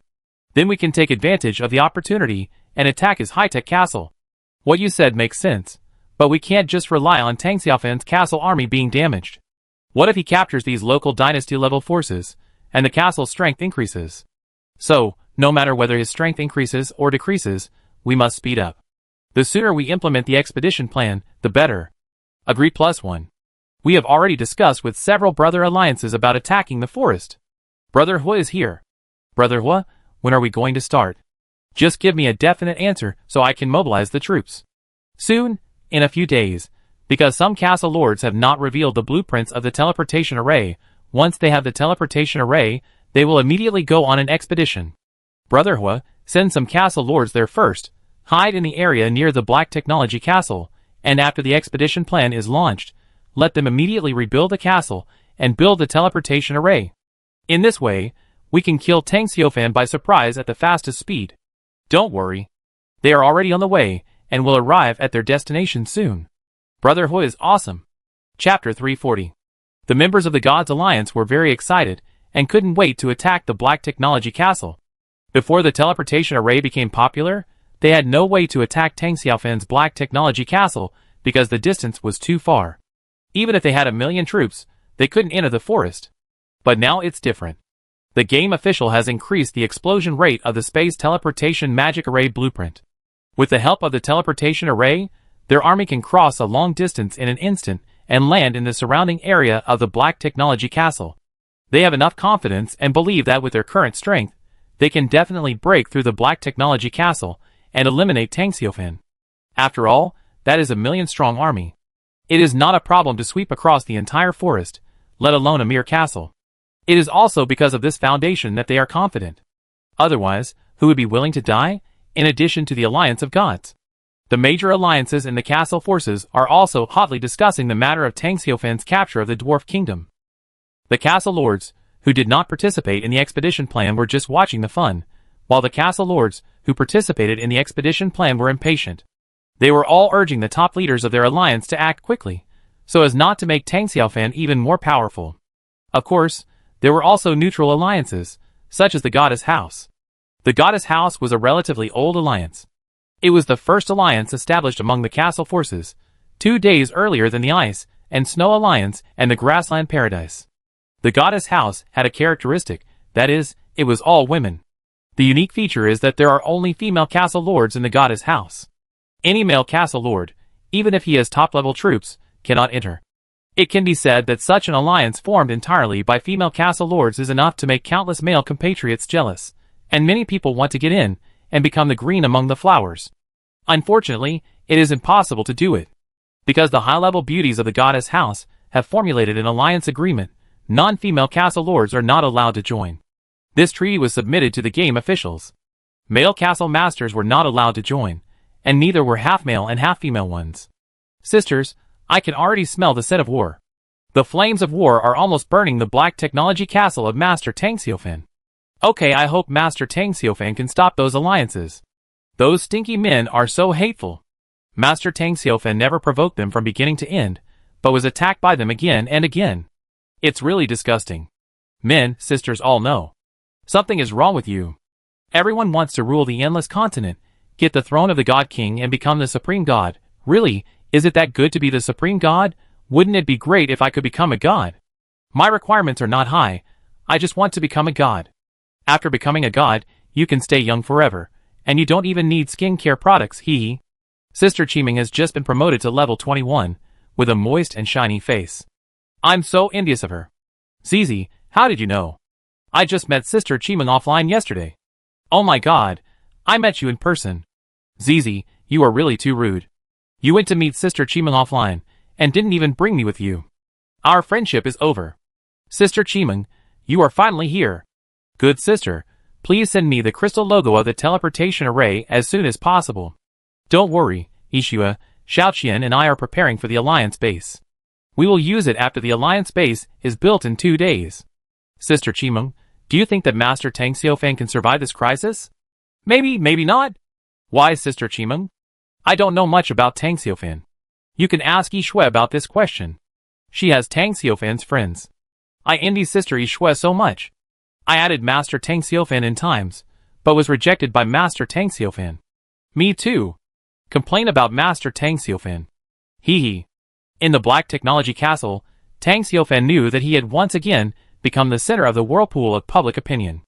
Then we can take advantage of the opportunity and attack his high-tech castle. What you said makes sense, but we can't just rely on Tang Xiaofan's castle army being damaged. What if he captures these local dynasty-level forces, and the castle's strength increases? So, no matter whether his strength increases or decreases, we must speed up. The sooner we implement the expedition plan, the better. Agreed +1. We have already discussed with several brother alliances about attacking the forest. Brother Hua is here. Brother Hua, when are we going to start? Just give me a definite answer so I can mobilize the troops. Soon, in a few days, because some castle lords have not revealed the blueprints of the teleportation array. Once they have the teleportation array, they will immediately go on an expedition. Brother Hua, send some castle lords there first, hide in the area near the Black Technology Castle, and after the expedition plan is launched, let them immediately rebuild the castle and build the teleportation array. In this way, we can kill Tang Xiaofan by surprise at the fastest speed. Don't worry. They are already on the way, and will arrive at their destination soon. Brother Hua is awesome. Chapter 340. The members of the Gods Alliance were very excited, and couldn't wait to attack the Black Technology Castle. Before the teleportation array became popular, they had no way to attack Tang Xiaofan's Black Technology Castle because the distance was too far. Even if they had 1,000,000 troops, they couldn't enter the forest. But now it's different. The game official has increased the explosion rate of the Space Teleportation Magic Array blueprint. With the help of the teleportation array, their army can cross a long distance in an instant and land in the surrounding area of the Black Technology Castle. They have enough confidence and believe that with their current strength, they can definitely break through the Black Technology Castle and eliminate Tang Xiaofan. After all, that is a 1,000,000-strong army. It is not a problem to sweep across the entire forest, let alone a mere castle. It is also because of this foundation that they are confident. Otherwise, who would be willing to die, in addition to the alliance of gods? The major alliances in the castle forces are also hotly discussing the matter of Tang Xiaofan's capture of the Dwarf Kingdom. The castle lords, who did not participate in the expedition plan, were just watching the fun, while the castle lords, who participated in the expedition plan, were impatient. They were all urging the top leaders of their alliance to act quickly, so as not to make Tang Xiaofan even more powerful. Of course, there were also neutral alliances, such as the Goddess House. The Goddess House was a relatively old alliance. It was the first alliance established among the castle forces, 2 days earlier than the Ice and Snow Alliance and the Grassland Paradise. The Goddess House had a characteristic, that is, it was all women. The unique feature is that there are only female castle lords in the Goddess House. Any male castle lord, even if he has top-level troops, cannot enter. It can be said that such an alliance formed entirely by female castle lords is enough to make countless male compatriots jealous, and many people want to get in and become the green among the flowers. Unfortunately, it is impossible to do it. Because the high-level beauties of the Goddess House have formulated an alliance agreement, non-female castle lords are not allowed to join. This treaty was submitted to the game officials. Male castle masters were not allowed to join, and neither were half-male and half-female ones. Sisters, I can already smell the scent of war. The flames of war are almost burning the Black Technology Castle of Master Tang Xiaofan. Okay, I hope Master Tang Xiaofan can stop those alliances. Those stinky men are so hateful. Master Tang Xiaofan never provoked them from beginning to end, but was attacked by them again and again. It's really disgusting. Men, sisters all know. Something is wrong with you. Everyone wants to rule the endless continent, get the throne of the God King and become the supreme god. Really, is it that good to be the supreme god? Wouldn't it be great if I could become a god? My requirements are not high, I just want to become a god. After becoming a god, you can stay young forever, and you don't even need skincare products, hee. Sister Chiming has just been promoted to level 21, with a moist and shiny face. I'm so envious of her. Zizi, how did you know? I just met Sister Chiming offline yesterday. Oh my god, I met you in person. Zizi, you are really too rude. You went to meet Sister Chiming offline, and didn't even bring me with you. Our friendship is over. Sister Chiming, you are finally here. Good sister, please send me the crystal logo of the teleportation array as soon as possible. Don't worry, Ishua, Xiaoqian and I are preparing for the Alliance base. We will use it after the Alliance base is built in 2 days. Sister Chiming, do you think that Master Tang Xiaofan can survive this crisis? Maybe, maybe not. Why, Sister Chiming? I don't know much about Tang Xiaofan. You can ask Yishui about this question. She has Tang Xiaofan's friends. I envy Sister Yishui so much. I added Master Tang Xiaofan in times, but was rejected by Master Tang Xiaofan. Me too. Complain about Master Tang Xiufan. Hee. In the Black Technology Castle, Tang Xiufan knew that he had once again become the center of the whirlpool of public opinion.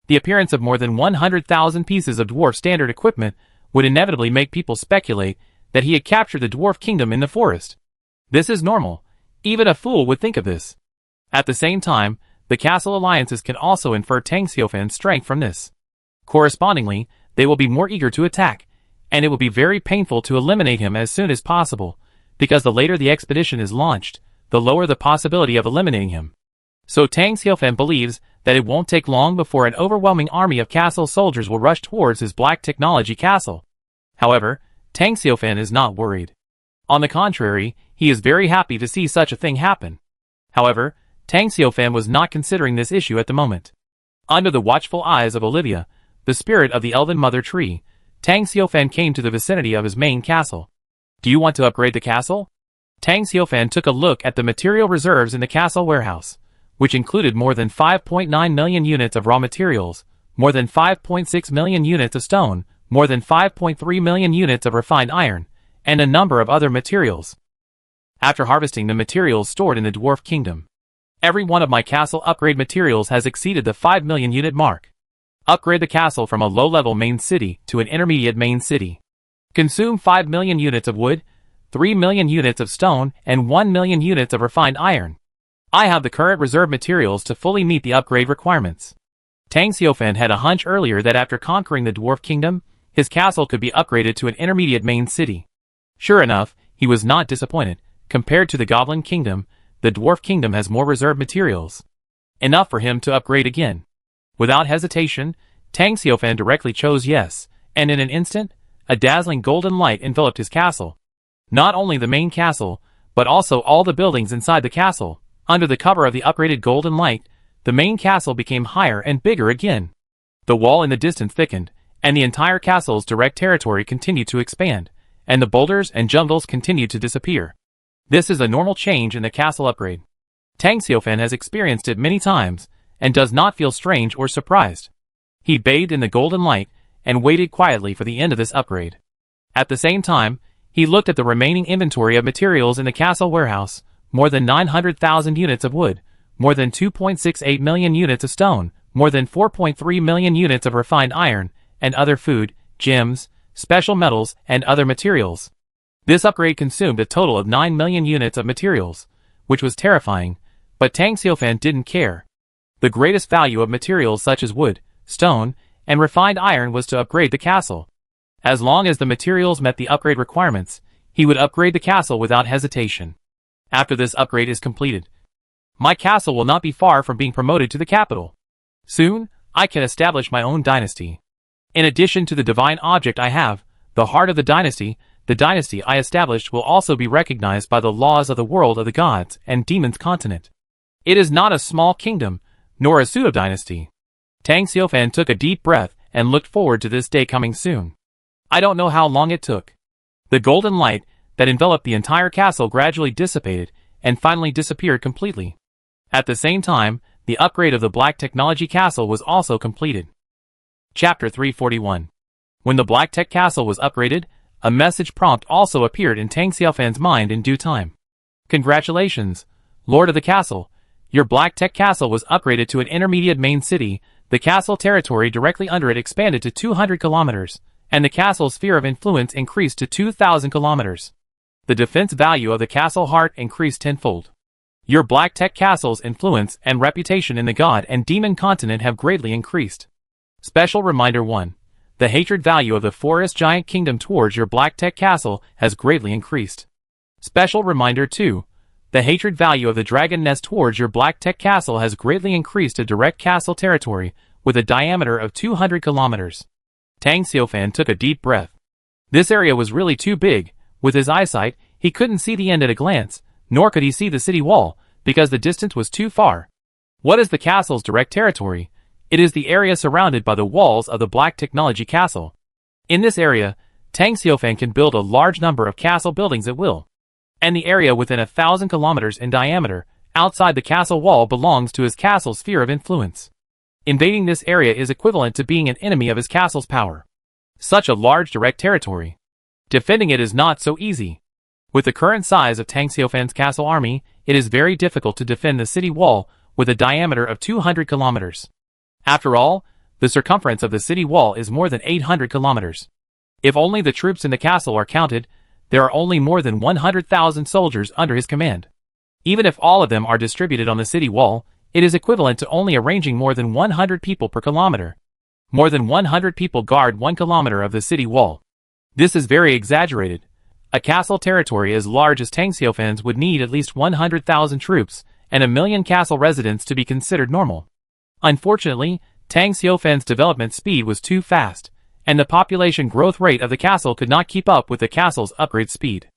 The appearance of more than 100,000 pieces of dwarf standard equipment would inevitably make people speculate that he had captured the dwarf kingdom in the forest. This is normal. Even a fool would think of this. At the same time, the castle alliances can also infer Tang Xiufan's strength from this. Correspondingly, they will be more eager to attack, and it will be very painful to eliminate him as soon as possible, because the later the expedition is launched, the lower the possibility of eliminating him. So Tang Xiufan believes that it won't take long before an overwhelming army of castle soldiers will rush towards his Black Technology Castle. However, Tang Xiufan is not worried. On the contrary, he is very happy to see such a thing happen. However, Tang Xiufan was not considering this issue at the moment. Under the watchful eyes of Olivia, the spirit of the Elven Mother Tree, Tang Xiufan came to the vicinity of his main castle. Do you want to upgrade the castle? Tang Xiufan took a look at the material reserves in the castle warehouse, which included more than 5.9 million units of raw materials, more than 5.6 million units of stone, more than 5.3 million units of refined iron, and a number of other materials. After harvesting the materials stored in the Dwarf Kingdom, every one of my castle upgrade materials has exceeded the 5 million unit mark. Upgrade the castle from a low-level main city to an intermediate main city. Consume 5 million units of wood, 3 million units of stone, and 1 million units of refined iron. I have the current reserve materials to fully meet the upgrade requirements. Tang Xiufan had a hunch earlier that after conquering the Dwarf Kingdom, his castle could be upgraded to an intermediate main city. Sure enough, he was not disappointed. Compared to the Goblin Kingdom, the Dwarf Kingdom has more reserve materials. Enough for him to upgrade again. Without hesitation, Tang Xiufan directly chose yes, and in an instant, a dazzling golden light enveloped his castle. Not only the main castle, but also all the buildings inside the castle. Under the cover of the upgraded golden light, the main castle became higher and bigger again. The wall in the distance thickened, and the entire castle's direct territory continued to expand, and the boulders and jungles continued to disappear. This is a normal change in the castle upgrade. Tang Xiufan has experienced it many times, and does not feel strange or surprised. He bathed in the golden light, and waited quietly for the end of this upgrade. At the same time, he looked at the remaining inventory of materials in the castle warehouse, more than 900,000 units of wood, more than 2.68 million units of stone, more than 4.3 million units of refined iron, and other food, gems, special metals, and other materials. This upgrade consumed a total of 9 million units of materials, which was terrifying, but Tang Xiufan didn't care. The greatest value of materials such as wood, stone, and refined iron was to upgrade the castle. As long as the materials met the upgrade requirements, he would upgrade the castle without hesitation. After this upgrade is completed, my castle will not be far from being promoted to the capital. Soon, I can establish my own dynasty. In addition to the divine object I have, the heart of the dynasty I established will also be recognized by the laws of the world of the gods and demons continent. It is not a small kingdom, nor a pseudo-dynasty. Tang Xiufan took a deep breath and looked forward to this day coming soon. I don't know how long it took. The golden light that enveloped the entire castle gradually dissipated and finally disappeared completely. At the same time, the upgrade of the Black Technology Castle was also completed. Chapter 341. When the Black Tech Castle was upgraded, a message prompt also appeared in Tang Xiufan's mind in due time. Congratulations, Lord of the Castle. Your Black Tech Castle was upgraded to an intermediate main city. The castle territory directly under it expanded to 200 kilometers, and the castle's sphere of influence increased to 2,000 kilometers. The defense value of the castle heart increased tenfold. Your Black Tech Castle's influence and reputation in the god and demon continent have greatly increased. Special reminder 1. The hatred value of the Forest Giant Kingdom towards your Black Tech Castle has greatly increased. Special reminder 2. The hatred value of the Dragon Nest towards your Black Tech Castle has greatly increased to direct castle territory with a diameter of 200 kilometers. Tang Xiufan took a deep breath. This area was really too big. With his eyesight, he couldn't see the end at a glance, nor could he see the city wall, because the distance was too far. What is the castle's direct territory? It is the area surrounded by the walls of the Black Technology Castle. In this area, Tang Xiufan can build a large number of castle buildings at will. And the area within 1,000 kilometers in diameter, outside the castle wall, belongs to his castle's sphere of influence. Invading this area is equivalent to being an enemy of his castle's power. Such a large direct territory Defending it is not so easy. With the current size of Tang Xiufan's castle army, it is very difficult to defend the city wall with a diameter of 200 kilometers. After all, the circumference of the city wall is more than 800 kilometers. If only the troops in the castle are counted, there are only more than 100,000 soldiers under his command. Even if all of them are distributed on the city wall, it is equivalent to only arranging more than 100 people per kilometer. More than 100 people guard 1 kilometer of the city wall. This is very exaggerated. A castle territory as large as Tang Xiufan's would need at least 100,000 troops and 1 million castle residents to be considered normal. Unfortunately, Tang Xiufan's development speed was too fast, and the population growth rate of the castle could not keep up with the castle's upgrade speed.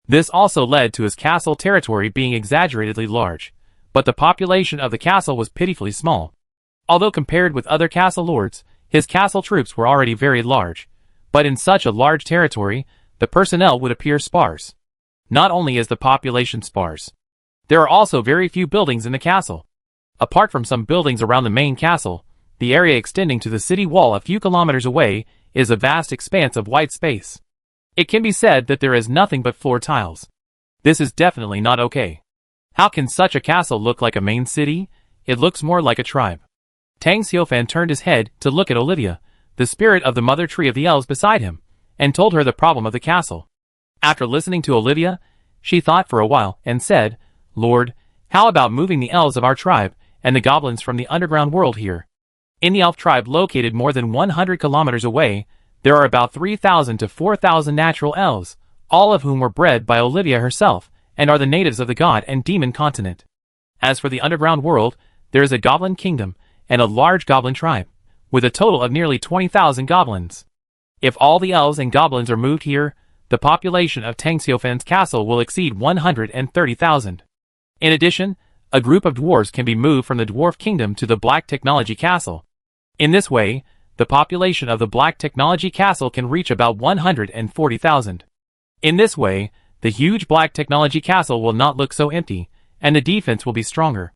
This also led to his castle territory being exaggeratedly large, but the population of the castle was pitifully small. Although compared with other castle lords, his castle troops were already very large, but in such a large territory, the personnel would appear sparse. Not only is the population sparse, there are also very few buildings in the castle. Apart from some buildings around the main castle, the area extending to the city wall a few kilometers away is a vast expanse of white space. It can be said that there is nothing but floor tiles. This is definitely not okay. How can such a castle look like a main city? It looks more like a tribe. Tang Xiufan turned his head to look at Olivia, the spirit of the mother tree of the elves beside him, and told her the problem of the castle. After listening to Olivia, she thought for a while and said, "Lord, how about moving the elves of our tribe and the goblins from the underground world here?" In the elf tribe located more than 100 kilometers away, there are about 3,000 to 4,000 natural elves, all of whom were bred by Olivia herself and are the natives of the god and demon continent. As for the underground world, there is a goblin kingdom and a large goblin tribe, with a total of nearly 20,000 goblins. If all the elves and goblins are moved here, the population of Tang Xiufan's castle will exceed 130,000. In addition, a group of dwarves can be moved from the dwarf kingdom to the Black Technology Castle. In this way, the population of the Black Technology Castle can reach about 140,000. In this way, the huge Black Technology Castle will not look so empty, and the defense will be stronger.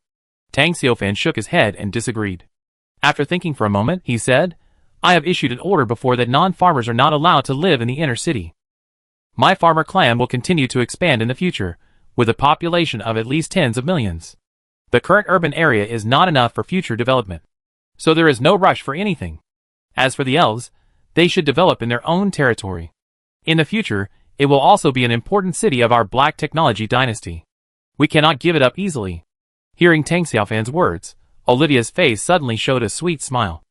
Tang Xiufan shook his head and disagreed. After thinking for a moment, he said, "I have issued an order before that non-farmers are not allowed to live in the inner city. My farmer clan will continue to expand in the future, with a population of at least tens of millions. The current urban area is not enough for future development, so there is no rush for anything. As for the elves, they should develop in their own territory. In the future, it will also be an important city of our Black Technology dynasty. We cannot give it up easily." Hearing Tang Xiufan's words, Olivia's face suddenly showed a sweet smile.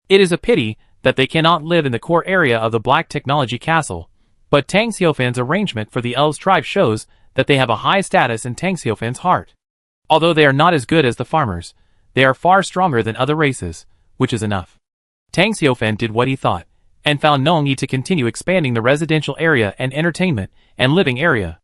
It is a pity that they cannot live in the core area of the Black Technology Castle, but Tang Xiufan's arrangement for the elves tribe shows that they have a high status in Tang Xiufan's heart. Although they are not as good as the farmers, they are far stronger than other races, which is enough. Tang Xiufan did what he thought, and found no need to continue expanding the residential area and entertainment and living area.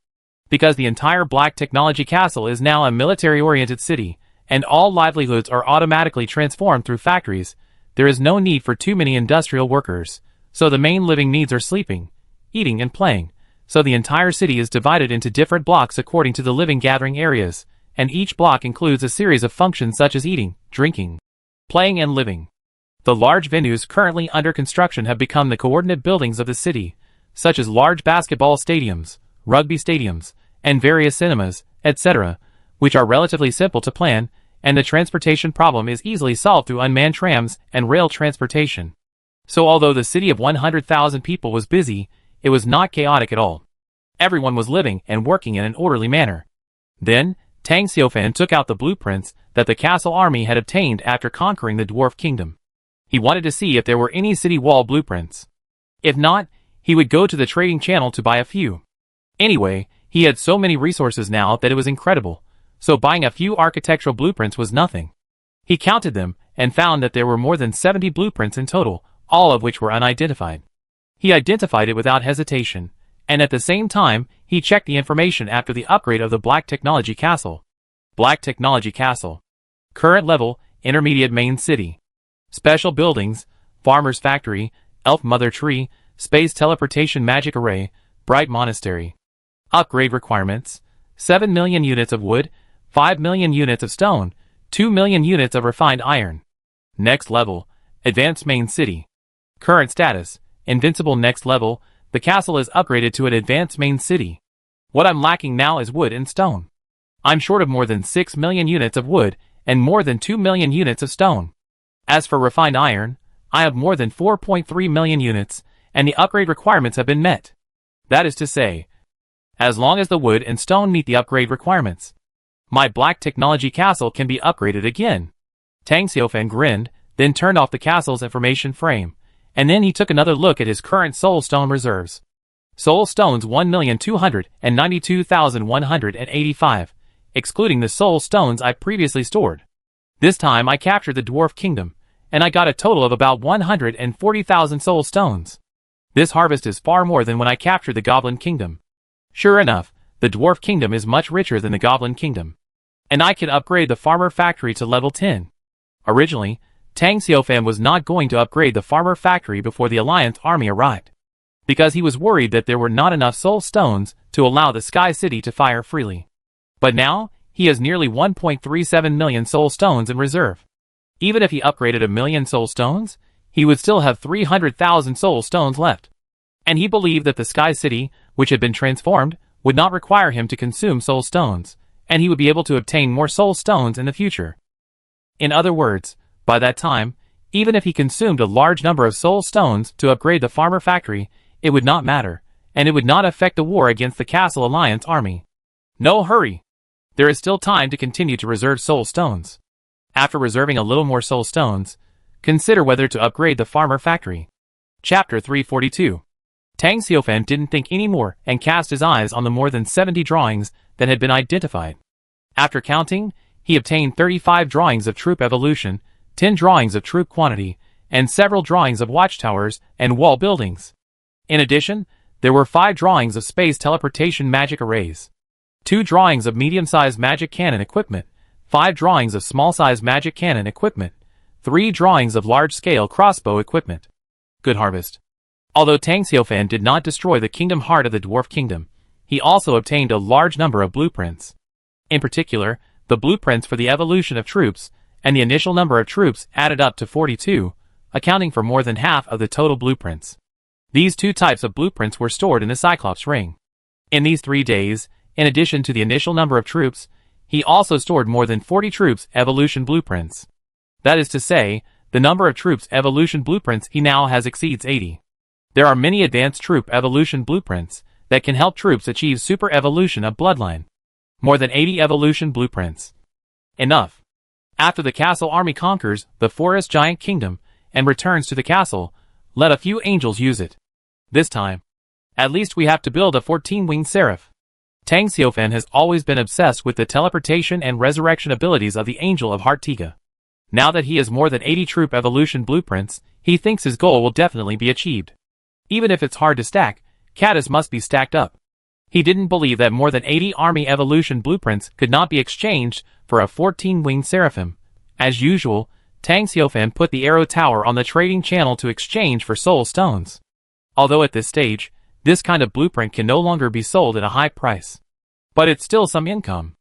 Because the entire Black Technology Castle is now a military-oriented city, and all livelihoods are automatically transformed through factories, there is no need for too many industrial workers, so the main living needs are sleeping, eating and playing, so the entire city is divided into different blocks according to the living gathering areas, and each block includes a series of functions such as eating, drinking, playing and living. The large venues currently under construction have become the coordinate buildings of the city, such as large basketball stadiums, rugby stadiums, and various cinemas, etc., which are relatively simple to plan, and the transportation problem is easily solved through unmanned trams and rail transportation. So although the city of 100,000 people was busy, it was not chaotic at all. Everyone was living and working in an orderly manner. Then, Tang Xiufan took out the blueprints that the castle army had obtained after conquering the dwarf kingdom. He wanted to see if there were any city wall blueprints. If not, he would go to the trading channel to buy a few. Anyway, he had so many resources now that it was incredible, so buying a few architectural blueprints was nothing. He counted them and found that there were more than 70 blueprints in total, all of which were unidentified. He identified it without hesitation, and at the same time, he checked the information after the upgrade of the Black Technology Castle. Black Technology Castle. Current level, intermediate main city. Special buildings, farmer's factory, elf mother tree, space teleportation magic array, bright monastery. Upgrade requirements: 7 million units of wood, 5 million units of stone, 2 million units of refined iron. Next level, advanced main city. Current status: invincible. Next level, The castle is upgraded to an advanced main city. What I'm lacking now is wood and stone. I'm short of more than 6 million units of wood and more than 2 million units of stone. As for refined iron, I have more than 4.3 million units, and the upgrade requirements have been met. That is to say, as long as the wood and stone meet the upgrade requirements, my black technology castle can be upgraded again. Tang Xiaofan grinned, then turned off the castle's information frame, and then he took another look at his current soul stone reserves. Soul stones 1,292,185, excluding the soul stones I previously stored. This time I captured the Dwarf Kingdom, and I got a total of about 140,000 soul stones. This harvest is far more than when I captured the Goblin Kingdom. Sure enough, the Dwarf Kingdom is much richer than the Goblin Kingdom, and I can upgrade the Farmer Factory to level 10. Originally, Tang Xiaofan was not going to upgrade the Farmer Factory before the Alliance army arrived, because he was worried that there were not enough soul stones to allow the Sky City to fire freely. But now, he has nearly 1.37 million soul stones in reserve. Even if he upgraded 1 million soul stones, he would still have 300,000 soul stones left. And he believed that the Sky City, which had been transformed, would not require him to consume soul stones, and he would be able to obtain more soul stones in the future. In other words, by that time, even if he consumed a large number of soul stones to upgrade the Farmer Factory, it would not matter, and it would not affect the war against the Castle Alliance army. No hurry! There is still time to continue to reserve soul stones. After reserving a little more soul stones, consider whether to upgrade the Farmer Factory. Chapter 342. Tang Xiaofan didn't think any more and cast his eyes on the more than 70 drawings that had been identified. After counting, he obtained 35 drawings of troop evolution, 10 drawings of troop quantity, and several drawings of watchtowers and wall buildings. In addition, there were 5 drawings of space teleportation magic arrays, 2 drawings of medium-sized magic cannon equipment, 5 drawings of small-sized magic cannon equipment, 3 drawings of large-scale crossbow equipment. Good harvest. Although Tang Xiaofan did not destroy the kingdom heart of the Dwarf Kingdom, he also obtained a large number of blueprints. In particular, the blueprints for the evolution of troops, and the initial number of troops added up to 42, accounting for more than half of the total blueprints. These 2 types of blueprints were stored in the Cyclops Ring. In these 3 days, in addition to the initial number of troops, he also stored more than 40 troops evolution blueprints. That is to say, the number of troops evolution blueprints he now has exceeds 80. There are many advanced troop evolution blueprints that can help troops achieve super evolution of bloodline. More than 80 evolution blueprints. Enough. After the castle army conquers the forest giant kingdom and returns to the castle, let a few angels use it. This time, at least we have to build a 14-winged seraph. Tang Xiaofan has always been obsessed with the teleportation and resurrection abilities of the Angel of Heart Tiga. Now that he has more than 80 troop evolution blueprints, he thinks his goal will definitely be achieved. Even if it's hard to stack, Caddis must be stacked up. He didn't believe that more than 80 army evolution blueprints could not be exchanged for a 14-winged seraphim. As usual, Tang Xiaofan put the arrow tower on the trading channel to exchange for soul stones. Although at this stage, this kind of blueprint can no longer be sold at a high price. But it's still some income.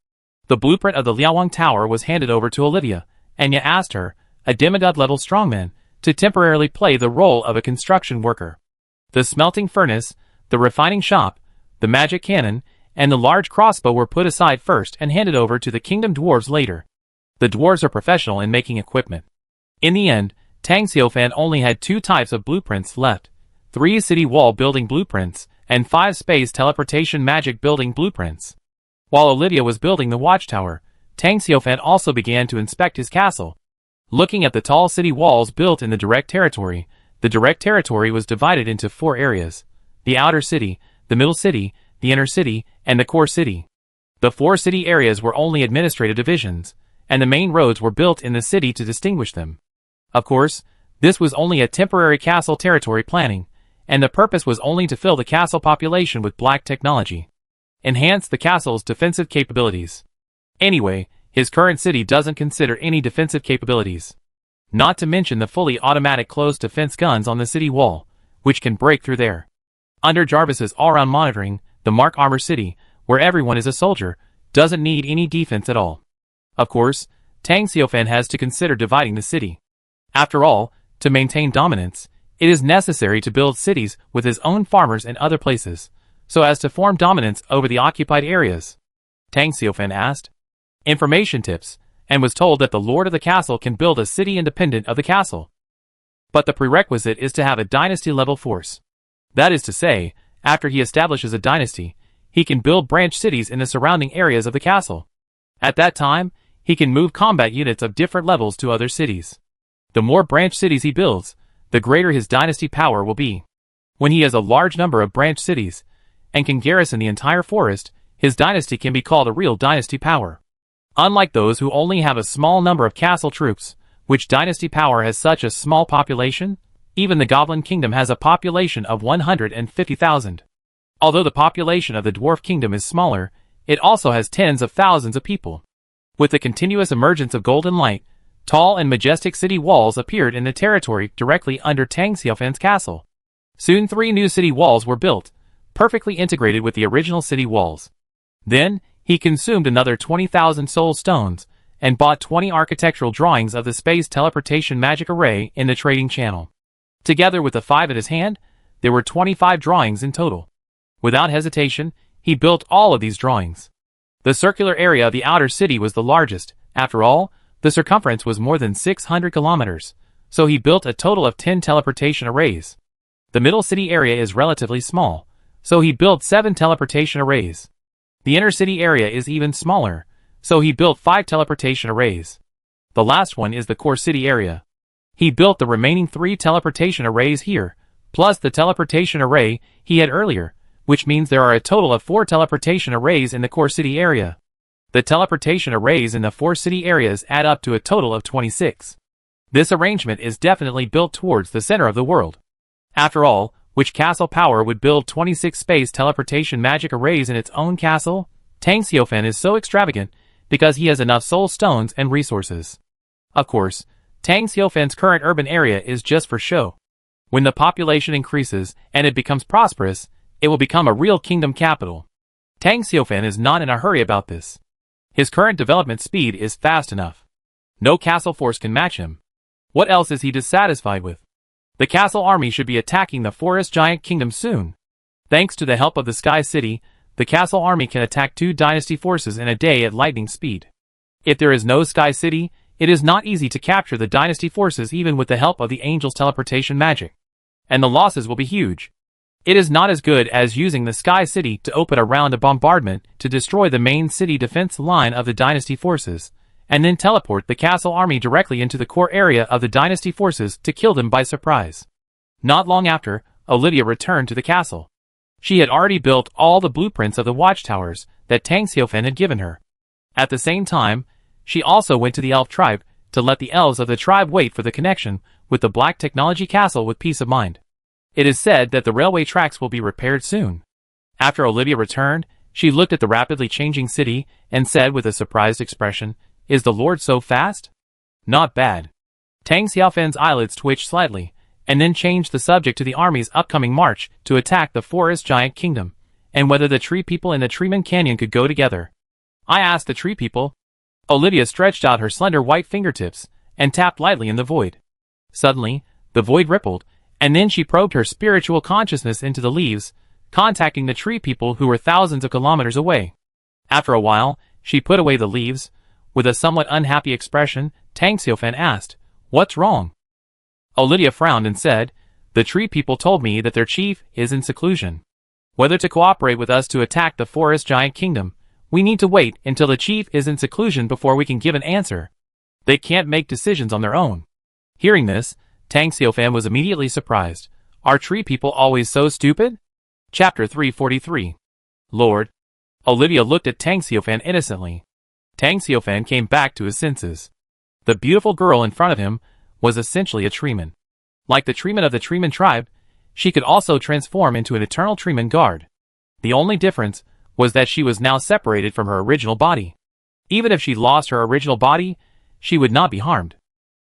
The blueprint of the Liaowang Tower was handed over to Olivia, and Anya asked her, a demigod-level strongman, to temporarily play the role of a construction worker. The smelting furnace, the refining shop, the magic cannon, and the large crossbow were put aside first and handed over to the kingdom dwarves later. The dwarves are professional in making equipment. In the end, Tang Xiaofan only had 2 types of blueprints left, 3 city wall building blueprints, and 5 space teleportation magic building blueprints. While Olivia was building the watchtower, Tang Xiaofan also began to inspect his castle. Looking at the tall city walls built in the direct territory, the direct territory was divided into 4 areas: the outer city, the middle city, the inner city, and the core city. The 4 city areas were only administrative divisions, and the main roads were built in the city to distinguish them. Of course, this was only a temporary castle territory planning, and the purpose was only to fill the castle population with black technology. Enhance the castle's defensive capabilities. Anyway, his current city doesn't consider any defensive capabilities. Not to mention the fully automatic close defense guns on the city wall, which can break through there. Under Jarvis's all-round monitoring, the Mark Armor City, where everyone is a soldier, doesn't need any defense at all. Of course, Tang Xiaofan has to consider dividing the city. After all, to maintain dominance, It is necessary to build cities with his own farmers and other places, so as to form dominance over the occupied areas. Tang Xiaofan asked information tips, and was told that the lord of the castle can build a city independent of the castle. But the prerequisite is to have a dynasty-level force. That is to say, after he establishes a dynasty, he can build branch cities in the surrounding areas of the castle. At that time, he can move combat units of different levels to other cities. The more branch cities he builds, the greater his dynasty power will be. When he has a large number of branch cities, and can garrison the entire forest, his dynasty can be called a real dynasty power. Unlike those who only have a small number of castle troops, which dynasty power has such a small population, even the Goblin Kingdom has a population of 150,000. Although the population of the Dwarf Kingdom is smaller, it also has tens of thousands of people. With the continuous emergence of golden light, tall and majestic city walls appeared in the territory directly under Tang Xiaofan's castle. Soon 3 new city walls were built, perfectly integrated with the original city walls. Then, he consumed another 20,000 soul stones, and bought 20 architectural drawings of the space teleportation magic array in the trading channel. Together with the 5 at his hand, there were 25 drawings in total. Without hesitation, he built all of these drawings. The circular area of the outer city was the largest. After all, the circumference was more than 600 kilometers, so he built a total of 10 teleportation arrays. The middle city area is relatively small, so he built 7 teleportation arrays. The inner city area is even smaller, so he built 5 teleportation arrays. The last one is the core city area. He built the remaining 3 teleportation arrays here, plus the teleportation array he had earlier, which means there are a total of 4 teleportation arrays in the core city area. The teleportation arrays in the 4 city areas add up to a total of 26. This arrangement is definitely built towards the center of the world. After all, which castle power would build 26 space teleportation magic arrays in its own castle? Tang Xiaofan is so extravagant because he has enough soul stones and resources. Of course, Tang Xiaofan's current urban area is just for show. When the population increases and it becomes prosperous, it will become a real kingdom capital. Tang Xiaofan is not in a hurry about this. His current development speed is fast enough. No castle force can match him. What else is he dissatisfied with? The castle army should be attacking the forest giant kingdom soon. Thanks to the help of the Sky City, the castle army can attack 2 dynasty forces in a day at lightning speed. If there is no Sky City, it is not easy to capture the dynasty forces even with the help of the angel's teleportation magic. And the losses will be huge. It is not as good as using the Sky City to open a round of bombardment to destroy the main city defense line of the dynasty forces, and then teleport the castle army directly into the core area of the dynasty forces to kill them by surprise. Not long after, Olivia returned to the castle. She had already built all the blueprints of the watchtowers that Tang Xiaofan had given her. At the same time, she also went to the elf tribe to let the elves of the tribe wait for the connection with the Black Technology Castle with peace of mind. It is said that the railway tracks will be repaired soon. After Olivia returned, she looked at the rapidly changing city and said with a surprised expression, "Is the Lord so fast?" "Not bad." Tang Xiaofan's eyelids twitched slightly, and then changed the subject to the army's upcoming march to attack the forest giant kingdom, and whether the tree people in the Treeman Canyon could go together. "I asked the tree people." Olivia stretched out her slender white fingertips, and tapped lightly in the void. Suddenly, the void rippled, and then she probed her spiritual consciousness into the leaves, contacting the tree people who were thousands of kilometers away. After a while, she put away the leaves. With a somewhat unhappy expression, Tang Xiaofan asked, "What's wrong?" Olivia frowned and said, "The tree people told me that their chief is in seclusion. Whether to cooperate with us to attack the forest giant kingdom, we need to wait until the chief is in seclusion before we can give an answer. They can't make decisions on their own." Hearing this, Tang Xiaofan was immediately surprised. Are tree people always so stupid? Chapter 343. Lord. Olivia looked at Tang Xiaofan innocently. Tang Xiaofan came back to his senses. The beautiful girl in front of him was essentially a treeman. Like the treeman of the Treeman tribe, she could also transform into an eternal treeman guard. The only difference was that she was now separated from her original body. Even if she lost her original body, she would not be harmed.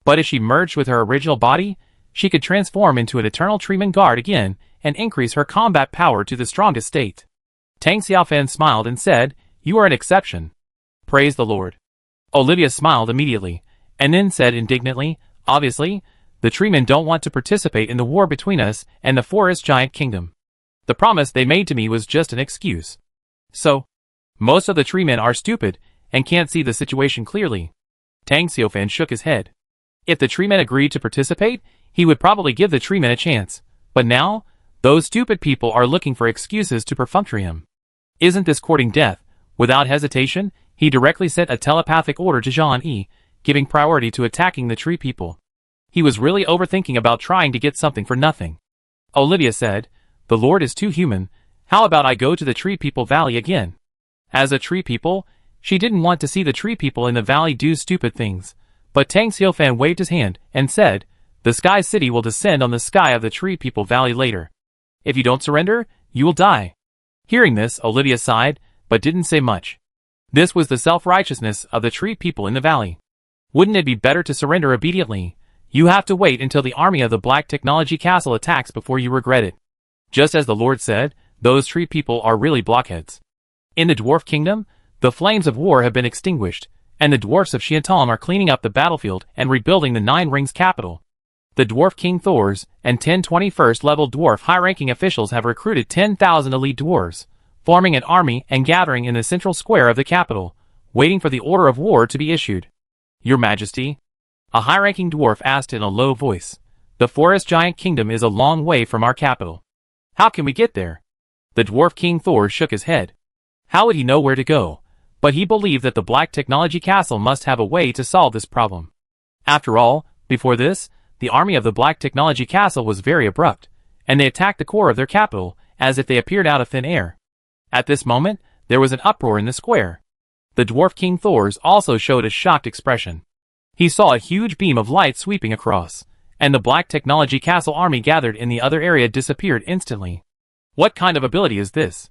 But if she merged with her original body, she could transform into an eternal treeman guard again and increase her combat power to the strongest state. Tang Xiaofan smiled and said, "You are an exception." Praise the Lord. Olivia smiled immediately, and then said indignantly, "Obviously, the treemen don't want to participate in the war between us and the forest giant kingdom. The promise they made to me was just an excuse. So, most of the treemen are stupid and can't see the situation clearly. Tang Xiaofan shook his head. If the treemen agreed to participate, he would probably give the treemen a chance. But now, those stupid people are looking for excuses to perfunctory him. Isn't this courting death? Without hesitation, he directly sent a telepathic order to Zhang Yi, giving priority to attacking the tree people. He was really overthinking about trying to get something for nothing. Olivia said, "The Lord is too human. How about I go to the tree people valley again?" As a tree people, she didn't want to see the tree people in the valley do stupid things. But Tang Xiaofan waved his hand and said, "The Sky City will descend on the sky of the tree people valley later. If you don't surrender, you will die." Hearing this, Olivia sighed, but didn't say much. This was the self-righteousness of the tree people in the valley. Wouldn't it be better to surrender obediently? You have to wait until the army of the Black Technology Castle attacks before you regret it. Just as the Lord said, those tree people are really blockheads. In the Dwarf Kingdom, the flames of war have been extinguished, and the dwarfs of Xiantan are cleaning up the battlefield and rebuilding the Nine Rings capital. The Dwarf King Thors and 10 21st level dwarf high-ranking officials have recruited 10,000 elite dwarves, forming an army and gathering in the central square of the capital, waiting for the order of war to be issued. "Your Majesty," a high-ranking dwarf asked in a low voice, "the forest giant kingdom is a long way from our capital. How can we get there?" The Dwarf King Thor shook his head. How would he know where to go? But he believed that the Black Technology Castle must have a way to solve this problem. After all, before this, the army of the Black Technology Castle was very abrupt, and they attacked the core of their capital as if they appeared out of thin air. At this moment, there was an uproar in the square. The Dwarf King Thors also showed a shocked expression. He saw a huge beam of light sweeping across, and the Black Technology Castle army gathered in the other area disappeared instantly. What kind of ability is this?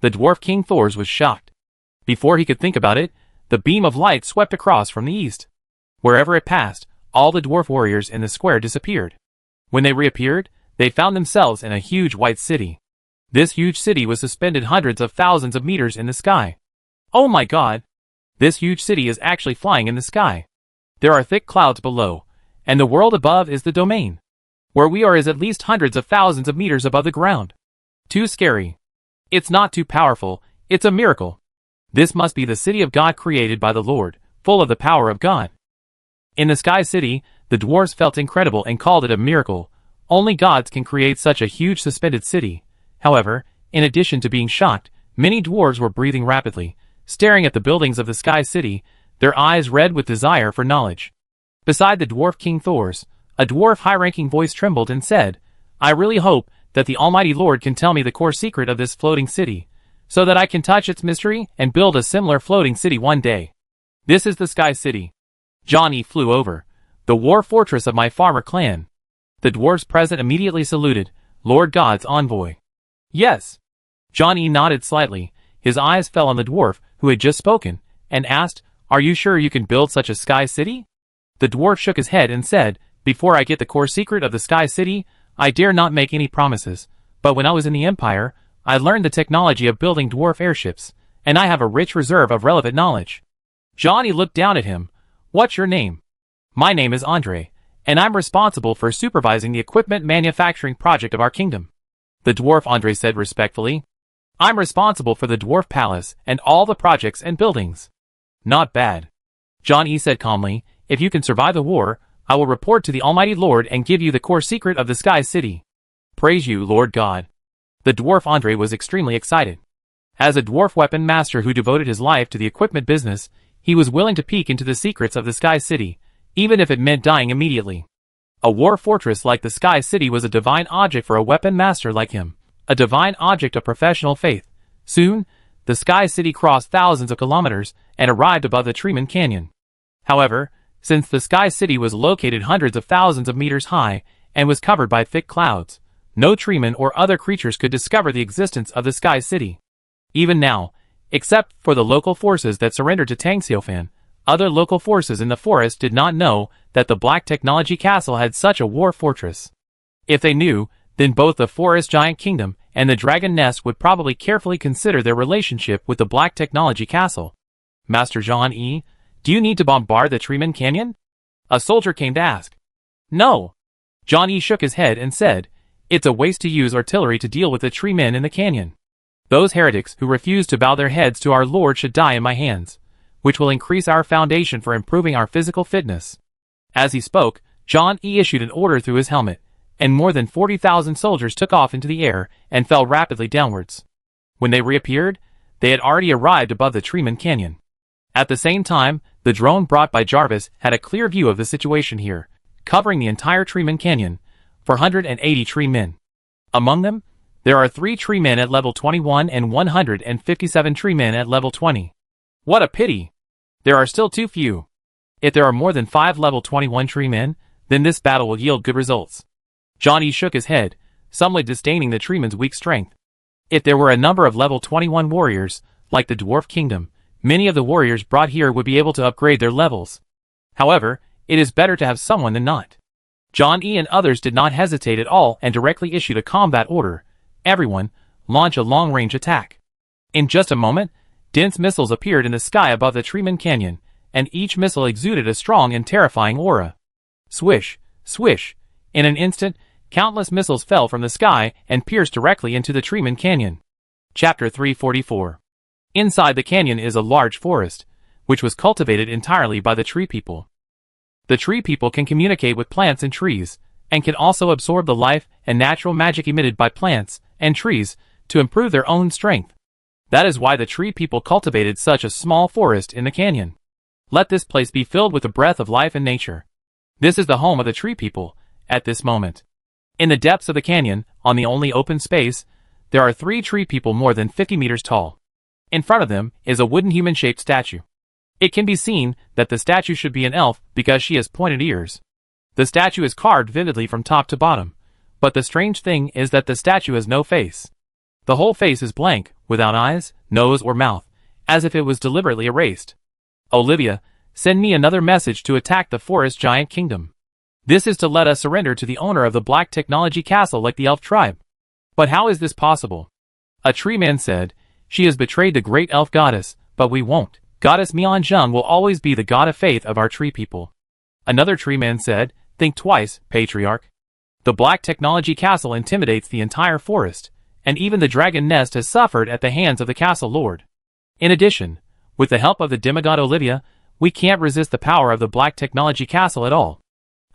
The Dwarf King Thors was shocked. Before he could think about it, the beam of light swept across from the east. Wherever it passed, all the dwarf warriors in the square disappeared. When they reappeared, they found themselves in a huge white city. This huge city was suspended hundreds of thousands of meters in the sky. Oh my god! This huge city is actually flying in the sky. There are thick clouds below, and the world above is the domain. Where we are is at least hundreds of thousands of meters above the ground. Too scary. It's not too powerful, it's a miracle. This must be the city of God created by the Lord, full of the power of God. In the Sky City, the dwarves felt incredible and called it a miracle. Only gods can create such a huge suspended city. However, in addition to being shocked, many dwarves were breathing rapidly, staring at the buildings of the Sky City, their eyes red with desire for knowledge. Beside the Dwarf King Thors, a dwarf high-ranking voice trembled and said, "I really hope that the Almighty Lord can tell me the core secret of this floating city, so that I can touch its mystery and build a similar floating city one day. This is the Sky City. Johnny flew over, the war fortress of my farmer clan." The dwarves present immediately saluted, "Lord God's envoy." "Yes." Johnny nodded slightly. His eyes fell on the dwarf who had just spoken, and asked, "Are you sure you can build such a Sky City?" The dwarf shook his head and said, "Before I get the core secret of the Sky City, I dare not make any promises, but when I was in the Empire, I learned the technology of building dwarf airships, and I have a rich reserve of relevant knowledge." Johnny looked down at him. "What's your name?" "My name is Andre, and I'm responsible for supervising the equipment manufacturing project of our kingdom." The dwarf Andre said respectfully, "I'm responsible for the dwarf palace and all the projects and buildings." "Not bad." Johnny said calmly, "If you can survive the war, I will report to the Almighty Lord and give you the core secret of the Sky City." "Praise you, Lord God." The dwarf Andre was extremely excited. As a dwarf weapon master who devoted his life to the equipment business, he was willing to peek into the secrets of the Sky City, even if it meant dying immediately. A war fortress like the Sky City was a divine object for a weapon master like him, a divine object of professional faith. Soon, the Sky City crossed thousands of kilometers and arrived above the Treeman Canyon. However, since the Sky City was located hundreds of thousands of meters high and was covered by thick clouds, no treeman or other creatures could discover the existence of the Sky City. Even now, except for the local forces that surrendered to Tang Xiaofan, other local forces in the forest did not know that the Black Technology Castle had such a war fortress. If they knew, then both the Forest Giant Kingdom and the Dragon Nest would probably carefully consider their relationship with the Black Technology Castle. "Master Zhang Yi, do you need to bombard the Treeman Canyon?" a soldier came to ask. "No. John E. shook his head and said, "It's a waste to use artillery to deal with the tree men in the canyon. Those heretics who refuse to bow their heads to our Lord should die in my hands, which will increase our foundation for improving our physical fitness." As he spoke, John E. issued an order through his helmet, and more than 40,000 soldiers took off into the air and fell rapidly downwards. When they reappeared, they had already arrived above the Treeman Canyon. At the same time, the drone brought by Jarvis had a clear view of the situation here, covering the entire Treeman Canyon, 480 tree men. Among them, there are 3 tree men at level 21 and 157 tree men at level 20. What a pity! There are still too few. If there are more than 5 level 21 tree men, then this battle will yield good results. John E. shook his head, somewhat disdaining the treemen's weak strength. If there were a number of level 21 warriors, like the Dwarf Kingdom, many of the warriors brought here would be able to upgrade their levels. However, it is better to have someone than not. John E. and others did not hesitate at all and directly issued a combat order. Everyone, launch a long-range attack. In just a moment, dense missiles appeared in the sky above the Treeman Canyon, and each missile exuded a strong and terrifying aura. Swish, swish. In an instant, countless missiles fell from the sky and pierced directly into the Treeman Canyon. Chapter 344. Inside the canyon is a large forest, which was cultivated entirely by the tree people. The tree people can communicate with plants and trees, and can also absorb the life and natural magic emitted by plants and trees to improve their own strength. That is why the tree people cultivated such a small forest in the canyon. Let this place be filled with the breath of life and nature. This is the home of the tree people, at this moment. In the depths of the canyon, on the only open space, there are 3 tree people more than 50 meters tall. In front of them is a wooden human-shaped statue. It can be seen that the statue should be an elf because she has pointed ears. The statue is carved vividly from top to bottom, but the strange thing is that the statue has no face. The whole face is blank, without eyes, nose or mouth, as if it was deliberately erased. Olivia, send me another message to attack the forest giant kingdom. This is to let us surrender to the owner of the Black Technology Castle like the elf tribe. But how is this possible? A tree man said, "She has betrayed the great elf goddess, but we won't. Goddess Mian-jung will always be the god of faith of our tree people." Another tree man said, "Think twice, patriarch. The Black Technology Castle intimidates the entire forest, and even the dragon nest has suffered at the hands of the castle lord. In addition, with the help of the demigod Olivia, we can't resist the power of the Black Technology Castle at all.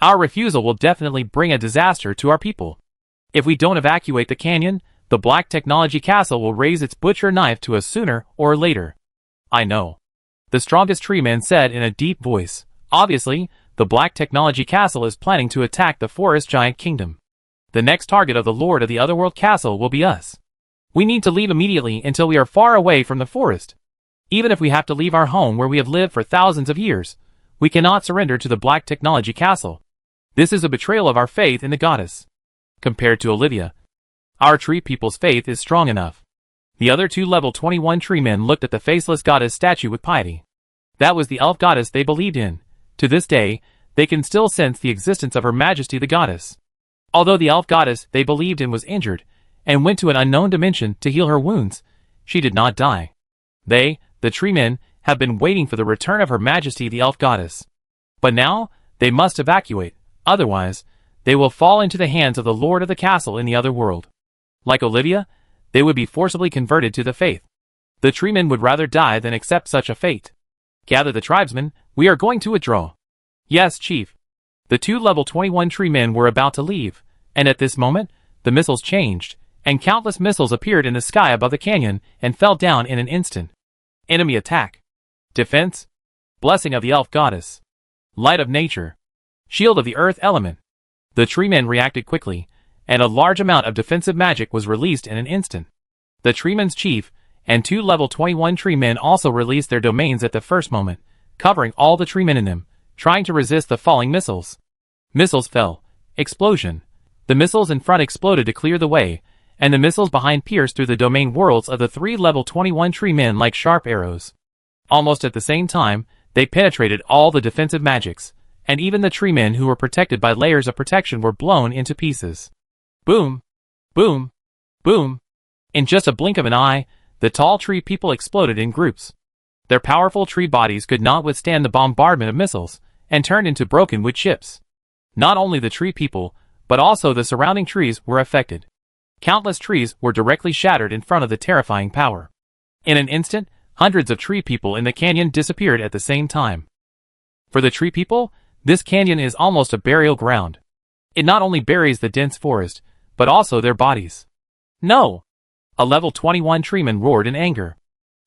Our refusal will definitely bring a disaster to our people. If we don't evacuate the canyon, the Black Technology Castle will raise its butcher knife to us sooner or later." "I know," the strongest tree man said in a deep voice. "Obviously, the Black Technology Castle is planning to attack the forest giant kingdom. The next target of the Lord of the Otherworld Castle will be us. We need to leave immediately until we are far away from the forest. Even if we have to leave our home where we have lived for thousands of years, we cannot surrender to the Black Technology Castle. This is a betrayal of our faith in the goddess." Compared to Olivia, our tree people's faith is strong enough. The other 2 level 21 tree men looked at the faceless goddess statue with piety. That was the elf goddess they believed in. To this day, they can still sense the existence of Her Majesty the goddess. Although the elf goddess they believed in was injured, and went to an unknown dimension to heal her wounds, she did not die. They, the tree men, have been waiting for the return of Her Majesty the elf goddess. But now, they must evacuate, otherwise, they will fall into the hands of the lord of the castle in the other world. Like Olivia, they would be forcibly converted to the faith. The tree men would rather die than accept such a fate. "Gather the tribesmen, we are going to withdraw." "Yes, chief." The 2 level 21 tree men were about to leave, and at this moment, the missiles changed, and countless missiles appeared in the sky above the canyon and fell down in an instant. Enemy attack. Defense. Blessing of the elf goddess. Light of nature. Shield of the earth element. The tree men reacted quickly, and a large amount of defensive magic was released in an instant. The treemen's chief and 2 level 21 tree men also released their domains at the first moment, covering all the tree men in them, trying to resist the falling missiles. Missiles fell. Explosion. The missiles in front exploded to clear the way, and the missiles behind pierced through the domain worlds of the 3 level 21 tree men like sharp arrows. Almost at the same time, they penetrated all the defensive magics, and even the tree men who were protected by layers of protection were blown into pieces. Boom! Boom! Boom! In just a blink of an eye, the tall tree people exploded in groups. Their powerful tree bodies could not withstand the bombardment of missiles, and turned into broken wood chips. Not only the tree people, but also the surrounding trees were affected. Countless trees were directly shattered in front of the terrifying power. In an instant, hundreds of tree people in the canyon disappeared at the same time. For the tree people, this canyon is almost a burial ground. It not only buries the dense forest, but also their bodies. No! A level 21 treeman roared in anger.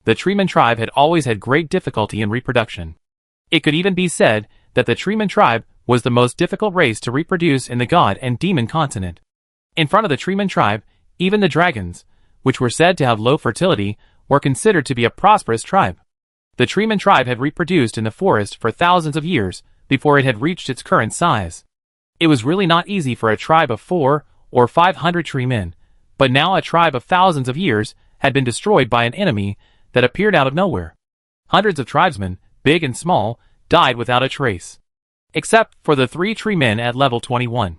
The treeman tribe had always had great difficulty in reproduction. It could even be said that the treeman tribe was the most difficult race to reproduce in the god and demon continent. In front of the treeman tribe, even the dragons, which were said to have low fertility, were considered to be a prosperous tribe. The treeman tribe had reproduced in the forest for thousands of years before it had reached its current size. It was really not easy for a tribe of 400 or 500 treemen, but now a tribe of thousands of years had been destroyed by an enemy that appeared out of nowhere. Hundreds of tribesmen, big and small, died without a trace. Except for the 3 treemen at level 21.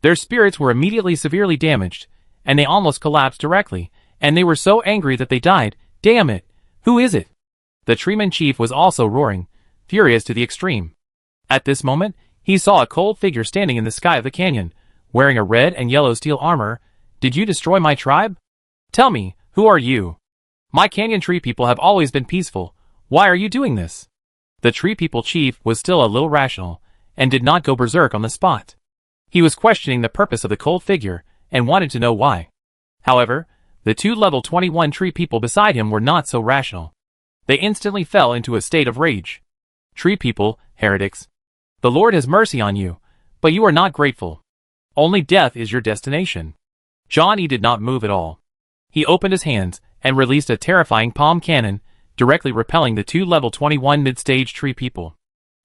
Their spirits were immediately severely damaged, and they almost collapsed directly, and they were so angry that they died. Damn it! Who is it? The treeman chief was also roaring, furious to the extreme. At this moment, he saw a cold figure standing in the sky of the canyon, wearing a red and yellow steel armor. Did you destroy my tribe? Tell me, who are you? My canyon tree people have always been peaceful. Why are you doing this? The tree people chief was still a little rational, and did not go berserk on the spot. He was questioning the purpose of the cold figure, and wanted to know why. However, the 2 level 21 tree people beside him were not so rational. They instantly fell into a state of rage. Tree people, heretics. The Lord has mercy on you, but you are not grateful. Only death is your destination. John E. did not move at all. He opened his hands, and released a terrifying palm cannon, directly repelling the 2 level 21 mid-stage tree people.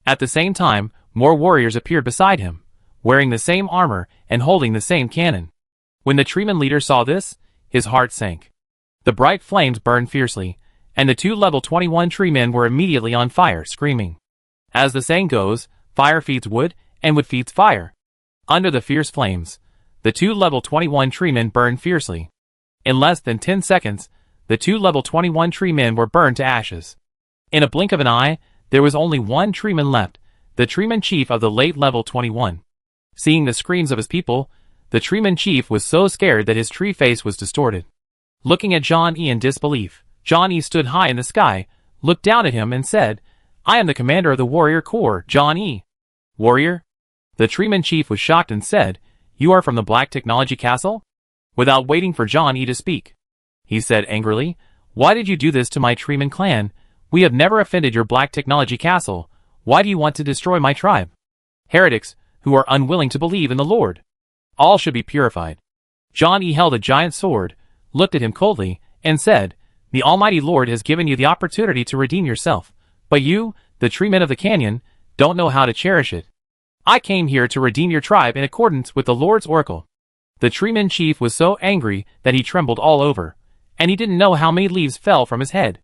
At the same time, more warriors appeared beside him, wearing the same armor and holding the same cannon. When the treeman leader saw this, his heart sank. The bright flames burned fiercely, and the 2 level 21 treemen were immediately on fire, screaming. As the saying goes, fire feeds wood, and wood feeds fire. Under the fierce flames, the 2 level 21 treemen burned fiercely. In less than 10 seconds, the 2 level 21 treemen were burned to ashes. In a blink of an eye, there was only one treeman left, the treeman chief of the late level 21. Seeing the screams of his people, the treeman chief was so scared that his tree face was distorted. Looking at John E. in disbelief, John E. stood high in the sky, looked down at him and said, I am the commander of the warrior corps, John E. Warrior? The treeman chief was shocked and said, You are from the Black Technology Castle? Without waiting for John E. to speak, he said angrily, Why did you do this to my treeman clan? We have never offended your Black Technology Castle. Why do you want to destroy my tribe? Heretics, who are unwilling to believe in the Lord. All should be purified. John E. held a giant sword, looked at him coldly, and said, The Almighty Lord has given you the opportunity to redeem yourself, but you, the treemen of the canyon, don't know how to cherish it. I came here to redeem your tribe in accordance with the Lord's oracle. The treeman chief was so angry that he trembled all over, and he didn't know how many leaves fell from his head.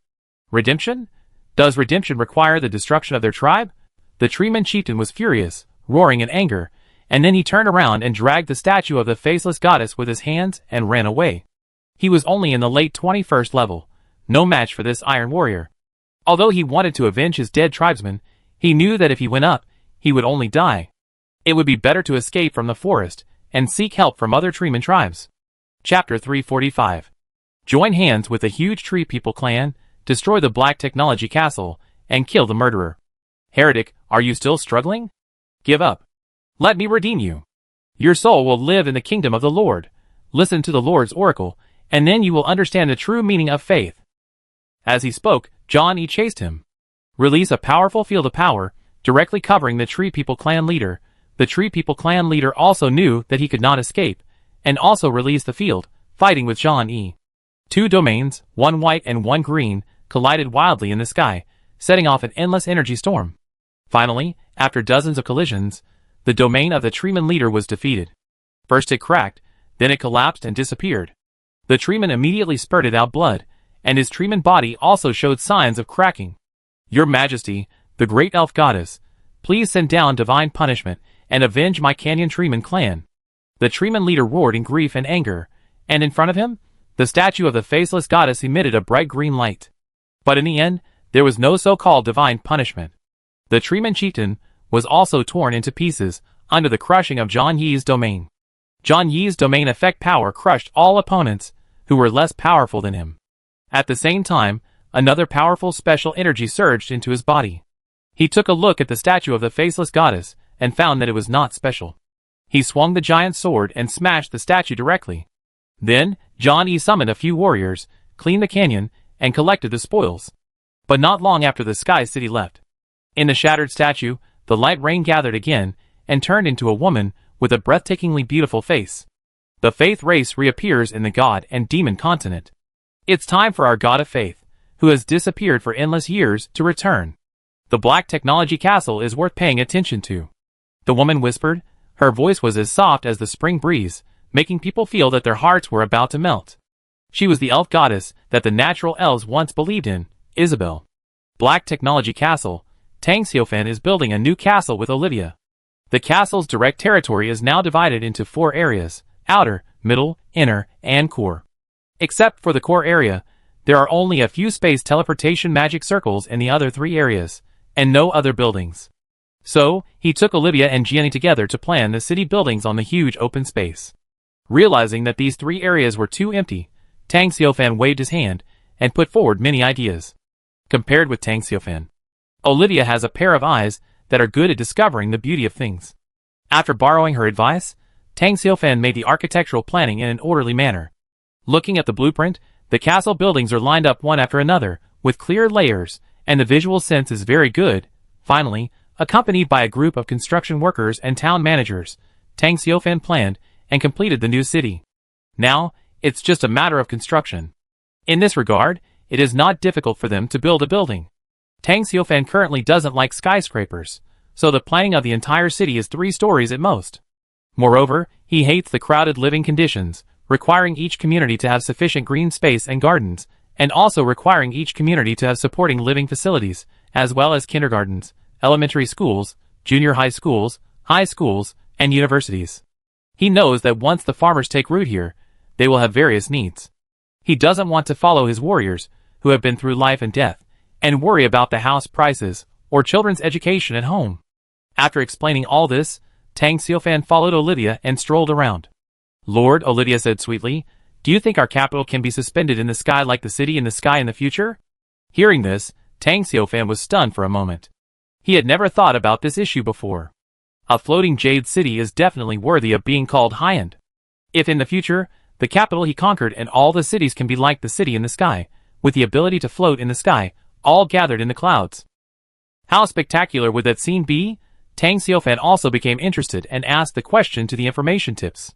Redemption? Does redemption require the destruction of their tribe? The treeman chieftain was furious, roaring in anger, and then he turned around and dragged the statue of the faceless goddess with his hands and ran away. He was only in the late 21st level, no match for this iron warrior. Although he wanted to avenge his dead tribesmen, he knew that if he went up, he would only die. It would be better to escape from the forest and seek help from other treeman tribes. Chapter 345. Join hands with the huge tree people clan, destroy the Black Technology Castle, and kill the murderer. Heretic, are you still struggling? Give up. Let me redeem you. Your soul will live in the kingdom of the Lord. Listen to the Lord's oracle, and then you will understand the true meaning of faith. As he spoke, John E. chased him. Release a powerful field of power, directly covering the Tree People clan leader. The Tree People clan leader also knew that he could not escape, and also released the field, fighting with John E. 2 domains, one white and one green, collided wildly in the sky, setting off an endless energy storm. Finally, after dozens of collisions, the domain of the treeman leader was defeated. First it cracked, then it collapsed and disappeared. The treeman immediately spurted out blood, and his treeman body also showed signs of cracking. Your Majesty, the great elf goddess, please send down divine punishment and avenge my canyon treeman clan. The treeman leader roared in grief and anger, and in front of him, the statue of the faceless goddess emitted a bright green light. But in the end, there was no so-called divine punishment. The treeman chieftain was also torn into pieces under the crushing of John Yee's domain. Zhang Yi's domain effect power crushed all opponents who were less powerful than him. At the same time, another powerful special energy surged into his body. He took a look at the statue of the faceless goddess and found that it was not special. He swung the giant sword and smashed the statue directly. Then, Zhang Yi summoned a few warriors, cleaned the canyon, and collected the spoils. But not long after the Sky City left. In the shattered statue, the light rain gathered again and turned into a woman with a breathtakingly beautiful face. The faith race reappears in the god and demon continent. It's time for our god of faith, who has disappeared for endless years, to return. The Black Technology Castle is worth paying attention to. The woman whispered. Her voice was as soft as the spring breeze, making people feel that their hearts were about to melt. She was the elf goddess that the natural elves once believed in, Isabel. Black Technology Castle. Tang Xiaofan is building a new castle with Olivia. The castle's direct territory is now divided into 4 areas: outer, middle, inner, and core. Except for the core area, there are only a few space teleportation magic circles in the other 3 areas, and no other buildings. So, he took Olivia and Gianni together to plan the city buildings on the huge open space. Realizing that these 3 areas were too empty, Tang Xiaofan waved his hand and put forward many ideas. Compared with Tang Xiaofan, Olivia has a pair of eyes that are good at discovering the beauty of things. After borrowing her advice, Tang Xiaofan made the architectural planning in an orderly manner. Looking at the blueprint, the castle buildings are lined up one after another, with clear layers, and the visual sense is very good. Finally, accompanied by a group of construction workers and town managers, Tang Xiaofan planned and completed the new city. Now, it's just a matter of construction. In this regard, it is not difficult for them to build a building. Tang Xiaofan currently doesn't like skyscrapers, so the planning of the entire city is 3 stories at most. Moreover, he hates the crowded living conditions, requiring each community to have sufficient green space and gardens, and also requiring each community to have supporting living facilities, as well as kindergartens, elementary schools, junior high schools, and universities. He knows that once the farmers take root here, they will have various needs. He doesn't want to follow his warriors, who have been through life and death, and worry about the house prices or children's education at home. After explaining all this, Tang Xiaofan followed Olivia and strolled around. Lord, Olivia said sweetly, do you think our capital can be suspended in the sky like the city in the sky in the future? Hearing this, Tang Xiaofan was stunned for a moment. He had never thought about this issue before. A floating jade city is definitely worthy of being called high-end. If in the future, the capital he conquered and all the cities can be like the city in the sky, with the ability to float in the sky, all gathered in the clouds. How spectacular would that scene be? Tang Xiaofan also became interested and asked the question to the information tips.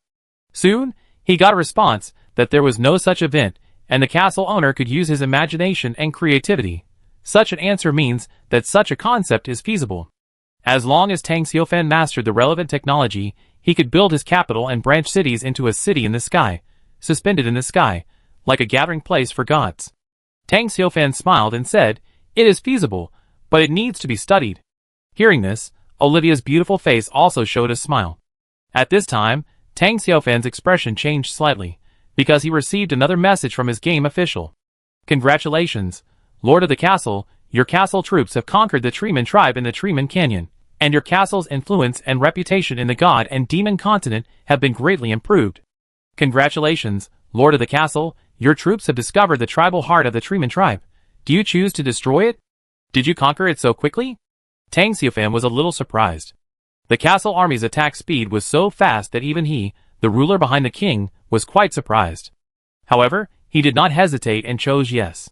Soon, he got a response that there was no such event, and the castle owner could use his imagination and creativity. Such an answer means that such a concept is feasible. As long as Tang Xiaofan mastered the relevant technology, he could build his capital and branch cities into a city in the sky, suspended in the sky, like a gathering place for gods. Tang Xiaofan smiled and said, it is feasible, but it needs to be studied. Hearing this, Olivia's beautiful face also showed a smile. At this time, Tang Xiaofan's expression changed slightly, because he received another message from his game official. Congratulations, Lord of the Castle, your castle troops have conquered the Treeman tribe in the Treeman Canyon, and your castle's influence and reputation in the god and demon continent have been greatly improved. Congratulations, Lord of the Castle, your troops have discovered the tribal heart of the Treeman tribe. Do you choose to destroy it? Did you conquer it so quickly? Tang Xiaofan was a little surprised. The castle army's attack speed was so fast that even he, the ruler behind the king, was quite surprised. However, he did not hesitate and chose yes.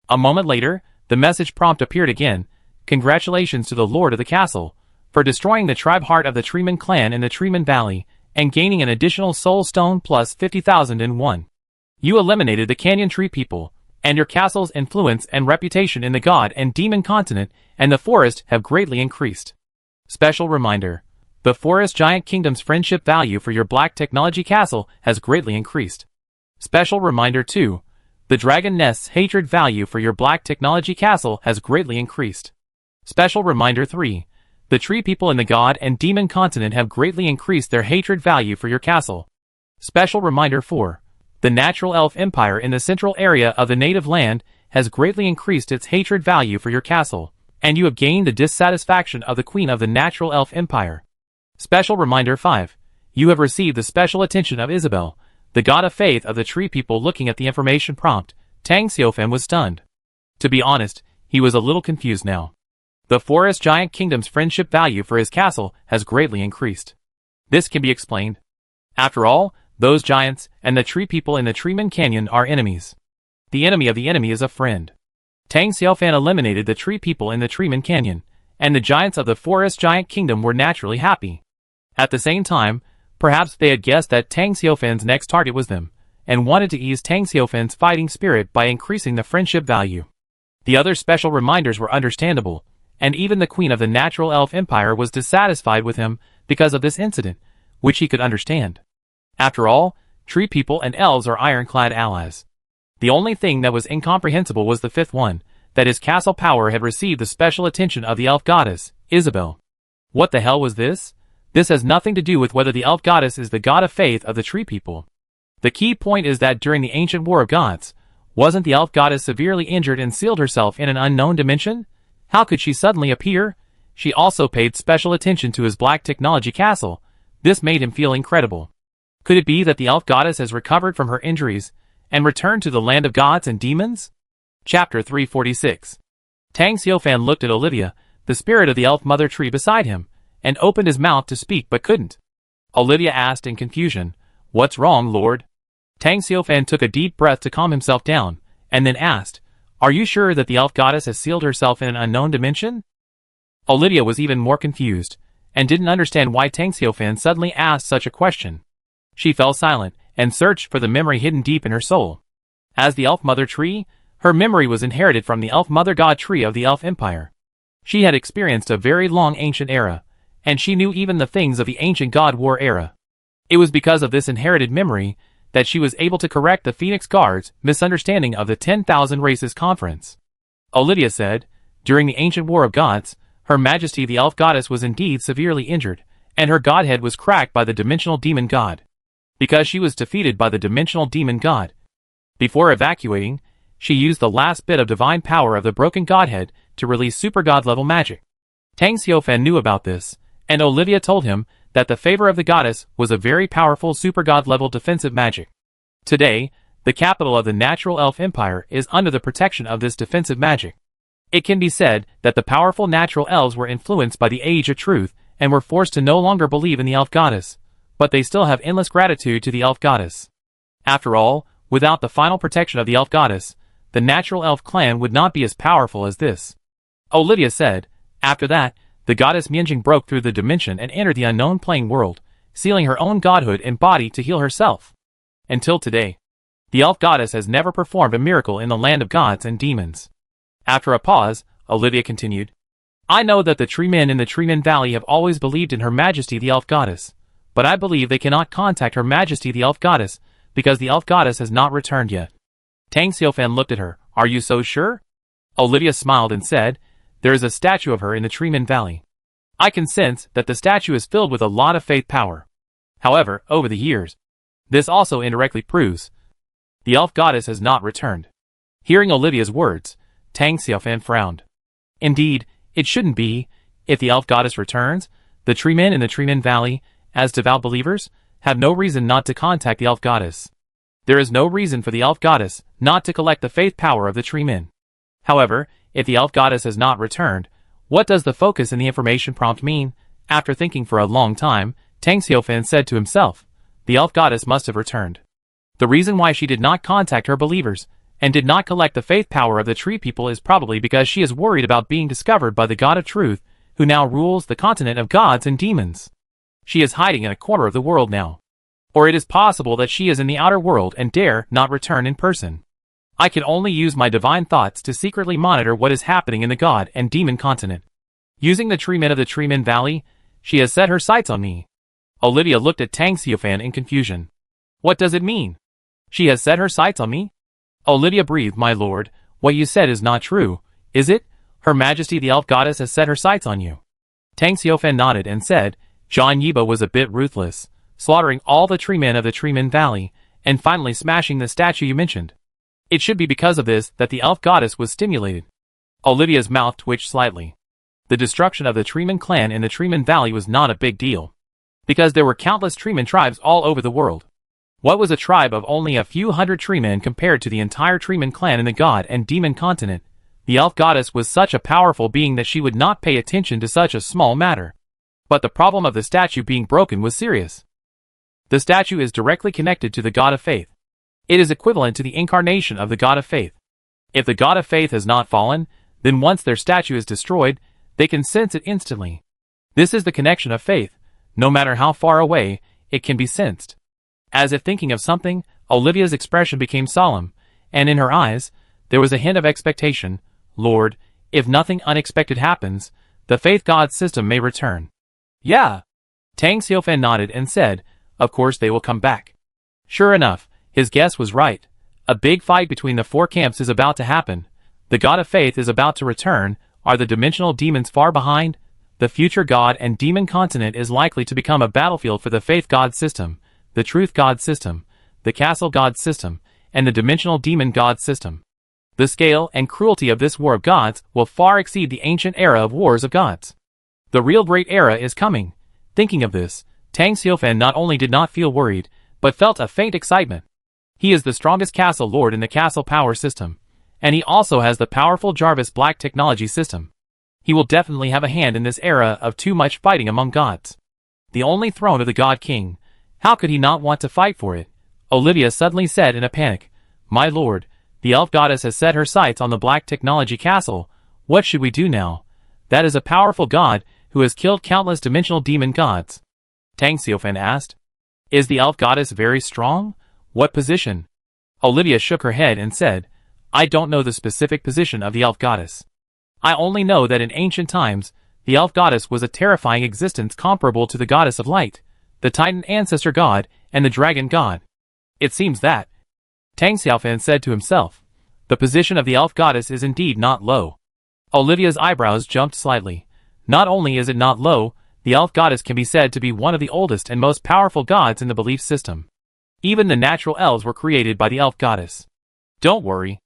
A moment later, the message prompt appeared again. Congratulations to the Lord of the Castle, for destroying the tribe heart of the Treeman clan in the Treeman Valley, and gaining an additional soul stone plus 50,001. You eliminated the Canyon Tree people, and your castle's influence and reputation in the god and demon continent and the forest have greatly increased. Special reminder. The Forest Giant Kingdom's friendship value for your Black Technology Castle has greatly increased. Special reminder 2. The Dragon Nest's hatred value for your Black Technology Castle has greatly increased. Special reminder 3. The Tree people in the God and Demon continent have greatly increased their hatred value for your castle. Special reminder 4. The Natural Elf Empire in the central area of the native land has greatly increased its hatred value for your castle, and you have gained the dissatisfaction of the Queen of the Natural Elf Empire. Special reminder 5. you have received the special attention of Isabel, the god of faith of the tree people. Looking at the information prompt, Tang Xiaofan was stunned. To be honest, he was a little confused now. The forest giant kingdom's friendship value for his castle has greatly increased. This can be explained. After all, those giants and the tree people in the Treeman Canyon are enemies. The enemy of the enemy is a friend. Tang Xiaofan eliminated the tree people in the Treeman Canyon, and the giants of the forest giant kingdom were naturally happy. At the same time, perhaps they had guessed that Tang Xiaofan's next target was them, and wanted to ease Tang Xiaofan's fighting spirit by increasing the friendship value. The other special reminders were understandable, and even the queen of the natural elf empire was dissatisfied with him because of this incident, which he could understand. After all, tree people and elves are ironclad allies. The only thing that was incomprehensible was the fifth one, that his castle power had received the special attention of the elf goddess, Isabel. What the hell was this? This has nothing to do with whether the elf goddess is the god of faith of the tree people. The key point is that during the ancient war of gods, wasn't the elf goddess severely injured and sealed herself in an unknown dimension? How could she suddenly appear? She also paid special attention to his black technology castle. This made him feel incredible. Could it be that the elf goddess has recovered from her injuries and returned to the land of gods and demons? Chapter 346. Tang Xiaofan looked at Olivia, the spirit of the elf mother tree beside him, and opened his mouth to speak but couldn't. Olivia asked in confusion, "What's wrong, Lord?" Tang Xiaofan took a deep breath to calm himself down, and then asked, "Are you sure that the elf goddess has sealed herself in an unknown dimension?" Olivia was even more confused, and didn't understand why Tang Xiaofan suddenly asked such a question. She fell silent, and searched for the memory hidden deep in her soul. As the elf mother tree, her memory was inherited from the elf mother god tree of the elf empire. She had experienced a very long ancient era, and she knew even the things of the ancient god war era. It was because of this inherited memory that she was able to correct the Phoenix Guard's misunderstanding of the 10,000 Races Conference. Olivia said, during the ancient war of gods, Her Majesty the elf goddess was indeed severely injured, and her godhead was cracked by the dimensional demon god. Because she was defeated by the dimensional demon god. Before evacuating, she used the last bit of divine power of the broken godhead to release super god level magic. Tang Xiaofan knew about this, and Olivia told him that the favor of the goddess was a very powerful super god level defensive magic. Today, the capital of the natural elf empire is under the protection of this defensive magic. It can be said that the powerful natural elves were influenced by the Age of Truth and were forced to no longer believe in the elf goddess, but they still have endless gratitude to the elf goddess. After all, without the final protection of the elf goddess, the natural elf clan would not be as powerful as this. Olivia said, after that, the goddess Mianjing broke through the dimension and entered the unknown playing world, sealing her own godhood and body to heal herself. Until today, the elf goddess has never performed a miracle in the land of gods and demons. After a pause, Olivia continued, I know that the tree men in the Treeman Valley have always believed in Her Majesty the elf goddess, but I believe they cannot contact Her Majesty the elf goddess because the elf goddess has not returned yet. Tang Xiaofan looked at her. Are you so sure? Olivia smiled and said, there is a statue of her in the Treeman Valley. I can sense that the statue is filled with a lot of faith power. However, over the years, this also indirectly proves the elf goddess has not returned. Hearing Olivia's words, Tang Xiaofan frowned. Indeed, it shouldn't be. If the elf goddess returns, the treemen in the Treeman Valley, as devout believers, have no reason not to contact the elf goddess. There is no reason for the elf goddess not to collect the faith power of the treemen. However, if the elf goddess has not returned, what does the focus in the information prompt mean? After thinking for a long time, Tang Xiaofan said to himself, the elf goddess must have returned. The reason why she did not contact her believers and did not collect the faith power of the tree people is probably because she is worried about being discovered by the God of Truth, who now rules the continent of gods and demons. She is hiding in a corner of the world now. Or it is possible that she is in the outer world and dare not return in person. I can only use my divine thoughts to secretly monitor what is happening in the god and demon continent. Using the treemen of the Treeman Valley, she has set her sights on me. Olivia looked at Tang Xiaofan in confusion. What does it mean? She has set her sights on me? Olivia breathed, my lord, what you said is not true, is it? Her Majesty the elf goddess has set her sights on you. Tang Xiaofan nodded and said, John Yiba was a bit ruthless, slaughtering all the treemen of the Treeman Valley, and finally smashing the statue you mentioned. It should be because of this that the elf goddess was stimulated. Olivia's mouth twitched slightly. The destruction of the Treeman clan in the Treeman Valley was not a big deal. because there were countless treeman tribes all over the world. What was a tribe of only a few hundred treemen compared to the entire treeman clan in the god and demon continent? The elf goddess was such a powerful being that she would not pay attention to such a small matter. But the problem of the statue being broken was serious. The statue is directly connected to the god of faith. It is equivalent to the incarnation of the god of faith. If the god of faith has not fallen, then once their statue is destroyed, they can sense it instantly. This is the connection of faith. No matter how far away, it can be sensed. As if thinking of something, Olivia's expression became solemn, and in her eyes, there was a hint of expectation. Lord, if nothing unexpected happens, the faith god system may return. Yeah. Tang Xiaofan nodded and said, of course they will come back. Sure enough, his guess was right. A big fight between the four camps is about to happen. The god of faith is about to return. Are the dimensional demons far behind? The future god and demon continent is likely to become a battlefield for the faith god system, the truth god system, the castle god system, and the dimensional demon god system. The scale and cruelty of this war of gods will far exceed the ancient era of wars of gods. The real great era is coming. Thinking of this, Tang Xiaofan not only did not feel worried, but felt a faint excitement. He is the strongest castle lord in the castle power system, and he also has the powerful Jarvis Black technology system. He will definitely have a hand in this era of too much fighting among gods. The only throne of the god king. How could he not want to fight for it? Olivia suddenly said in a panic, my lord, the elf goddess has set her sights on the Black Technology Castle. What should we do now? That is a powerful god who has killed countless dimensional demon gods. Tang Xiaofan asked. Is the elf goddess very strong? What position? Olivia shook her head and said, I don't know the specific position of the elf goddess. I only know that in ancient times, the elf goddess was a terrifying existence comparable to the goddess of light, the Titan ancestor god, and the dragon god. It seems that, Tang Xiaofan said to himself, the position of the elf goddess is indeed not low. Olivia's eyebrows jumped slightly. Not only is it not low, the elf goddess can be said to be one of the oldest and most powerful gods in the belief system. Even the natural elves were created by the elf goddess. Don't worry,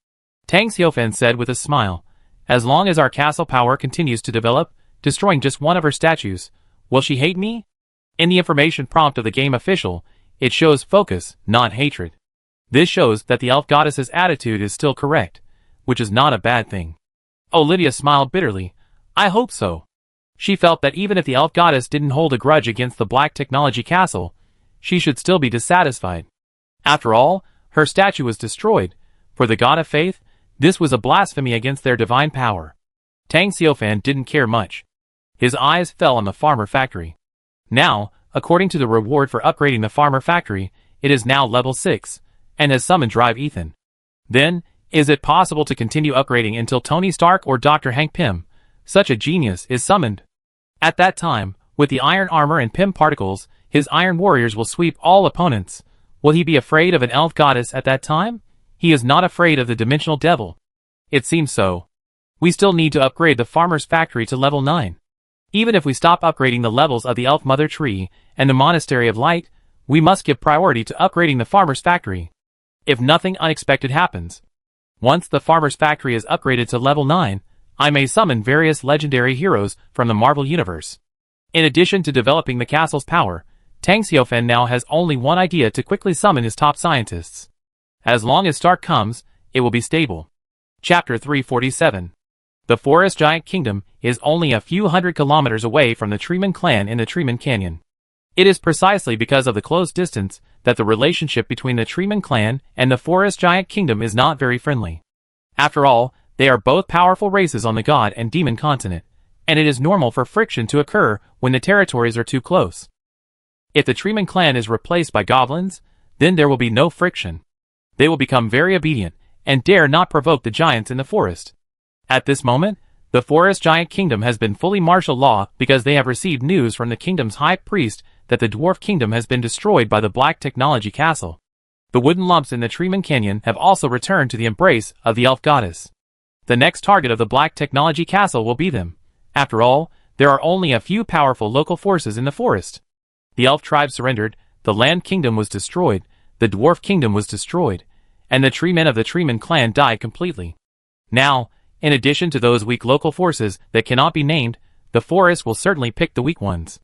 Tang Xiaofan said with a smile. As long as our castle power continues to develop, destroying just one of her statues, will she hate me? In the information prompt of the game official, it shows focus, not hatred. This shows that the elf goddess's attitude is still correct, which is not a bad thing. Olivia smiled bitterly. I hope so. She felt that even if the elf goddess didn't hold a grudge against the Black Technology Castle, she should still be dissatisfied. After all, her statue was destroyed. For the god of faith, this was a blasphemy against their divine power. Tang Xiaofan didn't care much. His eyes fell on the farmer factory. Now, according to the reward for upgrading the farmer factory, it is now level 6, and has summoned Drive Ethan. Then, is it possible to continue upgrading until Tony Stark or Dr. Hank Pym, such a genius, is summoned? At that time, with the iron armor and Pym particles, his iron warriors will sweep all opponents. Will he be afraid of an elf goddess at that time? He is not afraid of the dimensional devil. It seems so. We still need to upgrade the farmer's factory to level 9. Even if we stop upgrading the levels of the Elf Mother Tree and the Monastery of Light, we must give priority to upgrading the farmer's factory. If nothing unexpected happens. Once the farmer's factory is upgraded to level 9, I may summon various legendary heroes from the Marvel Universe. In addition to developing the castle's power, Tang Xiaofan now has only one idea to quickly summon his top scientists. As long as Stark comes, it will be stable. Chapter 347. The Forest Giant Kingdom is only a few hundred kilometers away from the Treeman clan in the Treeman Canyon. It is precisely because of the close distance that the relationship between the Treeman clan and the Forest Giant Kingdom is not very friendly. After all, they are both powerful races on the God and Demon continent, and it is normal for friction to occur when the territories are too close. If the Treeman clan is replaced by goblins, then there will be no friction. They will become very obedient and dare not provoke the giants in the forest. At this moment, the Forest Giant Kingdom has been fully martial law because they have received news from the kingdom's high priest that the Dwarf Kingdom has been destroyed by the Black Technology Castle. The wooden lumps in the Treeman Canyon have also returned to the embrace of the Elf Goddess. The next target of the Black Technology Castle will be them. After all, there are only a few powerful local forces in the forest. The Elf tribe surrendered, the Land Kingdom was destroyed, the Dwarf Kingdom was destroyed, and the Treemen of the Treeman clan died completely. Now, in addition to those weak local forces that cannot be named, the forest will certainly pick the weak ones.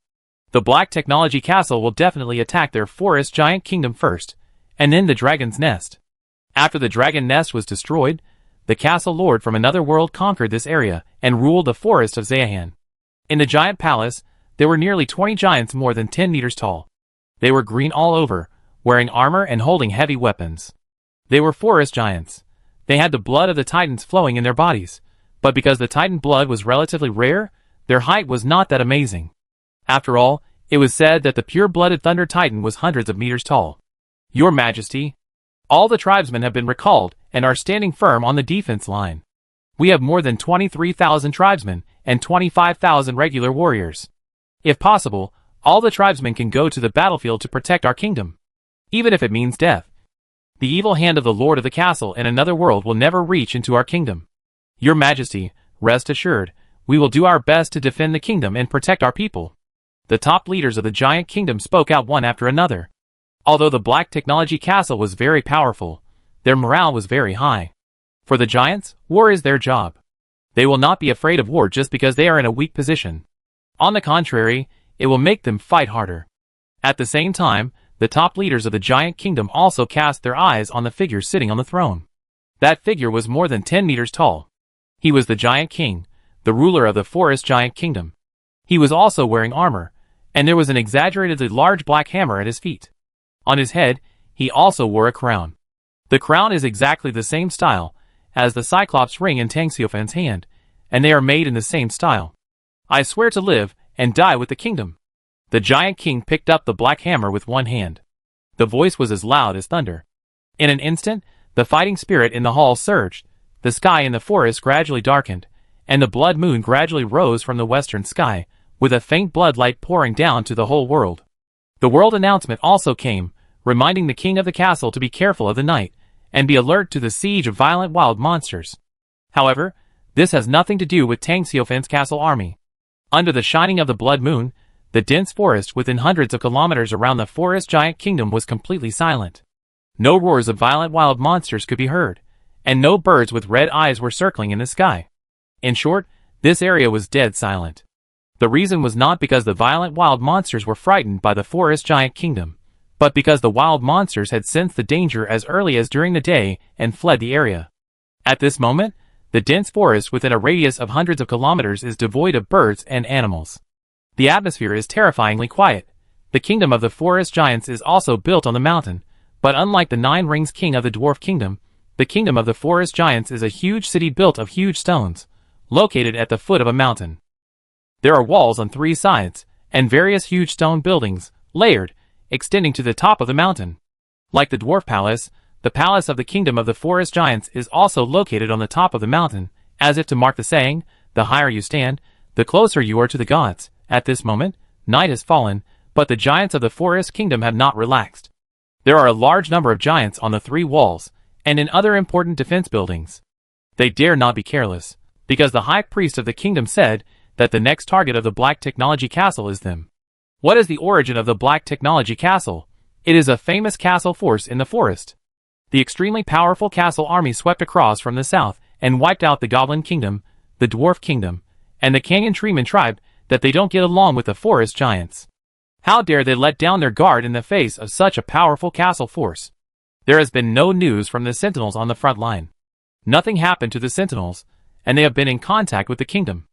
The Black Technology Castle will definitely attack their forest giant kingdom first, and then the dragon's nest. After the dragon nest was destroyed, the castle lord from another world conquered this area and ruled the forest of Zayahan. In the giant palace, there were nearly 20 giants more than 10 meters tall. They were green all over, wearing armor and holding heavy weapons. They were forest giants. They had the blood of the titans flowing in their bodies, but because the titan blood was relatively rare, their height was not that amazing. After all, it was said that the pure-blooded Thunder Titan was hundreds of meters tall. Your Majesty, all the tribesmen have been recalled and are standing firm on the defense line. We have more than 23,000 tribesmen and 25,000 regular warriors. If possible, all the tribesmen can go to the battlefield to protect our kingdom, even if it means death. The evil hand of the Lord of the Castle in another world will never reach into our kingdom. Your Majesty, rest assured, we will do our best to defend the kingdom and protect our people. The top leaders of the giant kingdom spoke out one after another. Although the Black Technology Castle was very powerful, their morale was very high. For the giants, war is their job. They will not be afraid of war just because they are in a weak position. On the contrary, it will make them fight harder. At the same time, the top leaders of the giant kingdom also cast their eyes on the figure sitting on the throne. That figure was more than 10 meters tall. He was the giant king, the ruler of the forest giant kingdom. He was also wearing armor, and there was an exaggeratedly large black hammer at his feet. On his head, he also wore a crown. The crown is exactly the same style as the Cyclops ring in Tang Xiufan's hand, and they are made in the same style. I swear to live and die with the kingdom. The giant king picked up the black hammer with one hand. The voice was as loud as thunder. In an instant, the fighting spirit in the hall surged, the sky in the forest gradually darkened, and the blood moon gradually rose from the western sky, with a faint blood light pouring down to the whole world. The world announcement also came, reminding the king of the castle to be careful of the night, and be alert to the siege of violent wild monsters. However, this has nothing to do with Tang Xiufan's castle army. Under the shining of the blood moon, the dense forest within hundreds of kilometers around the forest giant kingdom was completely silent. No roars of violent wild monsters could be heard, and no birds with red eyes were circling in the sky. In short, this area was dead silent. The reason was not because the violent wild monsters were frightened by the forest giant kingdom, but because the wild monsters had sensed the danger as early as during the day and fled the area. At this moment, the dense forest within a radius of hundreds of kilometers is devoid of birds and animals. The atmosphere is terrifyingly quiet. The kingdom of the forest giants is also built on the mountain, but unlike the Nine Rings King of the Dwarf Kingdom, the kingdom of the forest giants is a huge city built of huge stones, located at the foot of a mountain. There are walls on 3 sides, and various huge stone buildings, layered, extending to the top of the mountain. Like the Dwarf Palace, the palace of the kingdom of the forest giants is also located on the top of the mountain, as if to mark the saying, the higher you stand, the closer you are to the gods. At this moment, night has fallen, but the giants of the forest kingdom have not relaxed. There are a large number of giants on the 3 walls, and in other important defense buildings. They dare not be careless, because the high priest of the kingdom said that the next target of the Black Technology Castle is them. What is the origin of the Black Technology Castle? It is a famous castle force in the forest. The extremely powerful castle army swept across from the south and wiped out the Goblin Kingdom, the Dwarf Kingdom, and the Canyon Treeman tribe that they don't get along with the forest giants. How dare they let down their guard in the face of such a powerful castle force? There has been no news from the sentinels on the front line. Nothing happened to the sentinels, and they have been in contact with the kingdom.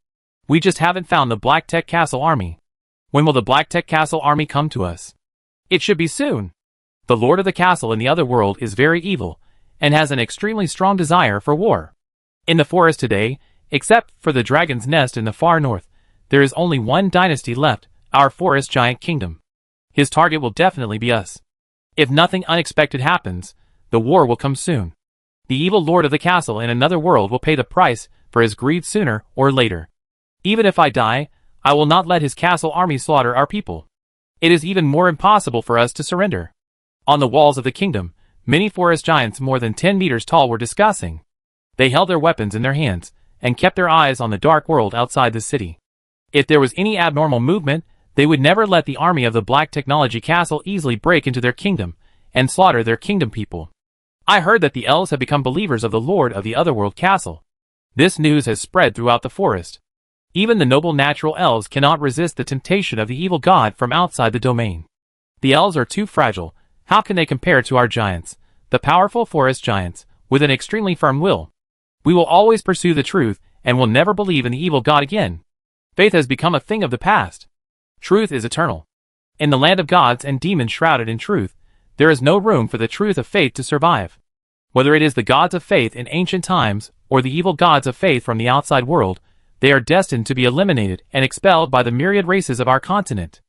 We just haven't found the Black Tech Castle army. When will the Black Tech Castle army come to us? It should be soon. The Lord of the Castle in the other world is very evil, and has an extremely strong desire for war. In the forest today, except for the dragon's nest in the far north, there is only one dynasty left, our forest giant kingdom. His target will definitely be us. If nothing unexpected happens, the war will come soon. The evil Lord of the Castle in another world will pay the price for his greed sooner or later. Even if I die, I will not let his castle army slaughter our people. It is even more impossible for us to surrender. On the walls of the kingdom, many forest giants more than 10 meters tall were discussing. They held their weapons in their hands, and kept their eyes on the dark world outside the city. If there was any abnormal movement, they would never let the army of the Black Technology Castle easily break into their kingdom, and slaughter their kingdom people. I heard that the elves have become believers of the Lord of the Otherworld Castle. This news has spread throughout the forest. Even the noble natural elves cannot resist the temptation of the evil god from outside the domain. The elves are too fragile. How can they compare to our giants, the powerful forest giants, with an extremely firm will? We will always pursue the truth, and will never believe in the evil god again. Faith has become a thing of the past. Truth is eternal. In the land of gods and demons shrouded in truth, there is no room for the truth of faith to survive. Whether it is the gods of faith in ancient times, or the evil gods of faith from the outside world, they are destined to be eliminated and expelled by the myriad races of our continent.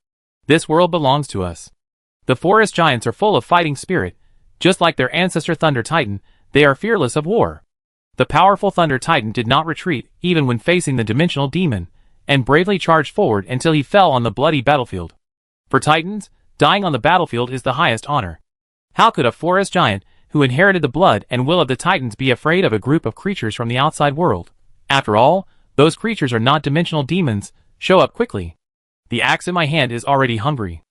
This world belongs to us. The forest giants are full of fighting spirit. Just like their ancestor Thunder Titan, they are fearless of war. The powerful Thunder Titan did not retreat even when facing the dimensional demon, and bravely charged forward until he fell on the bloody battlefield. For Titans, dying on the battlefield is the highest honor. How could a forest giant, who inherited the blood and will of the Titans, be afraid of a group of creatures from the outside world? After all, those creatures are not dimensional demons. Show up quickly. The axe in my hand is already hungry.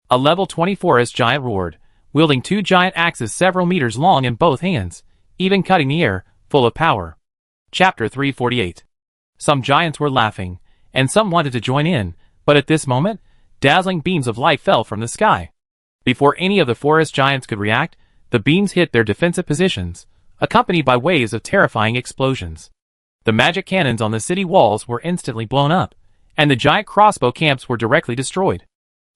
A level 20 forest giant roared, wielding 2 giant axes several meters long in both hands, even cutting the air, full of power. Chapter 348. Some giants were laughing, and some wanted to join in, but at this moment, dazzling beams of light fell from the sky. Before any of the forest giants could react, the beams hit their defensive positions, accompanied by waves of terrifying explosions. The magic cannons on the city walls were instantly blown up, and the giant crossbow camps were directly destroyed.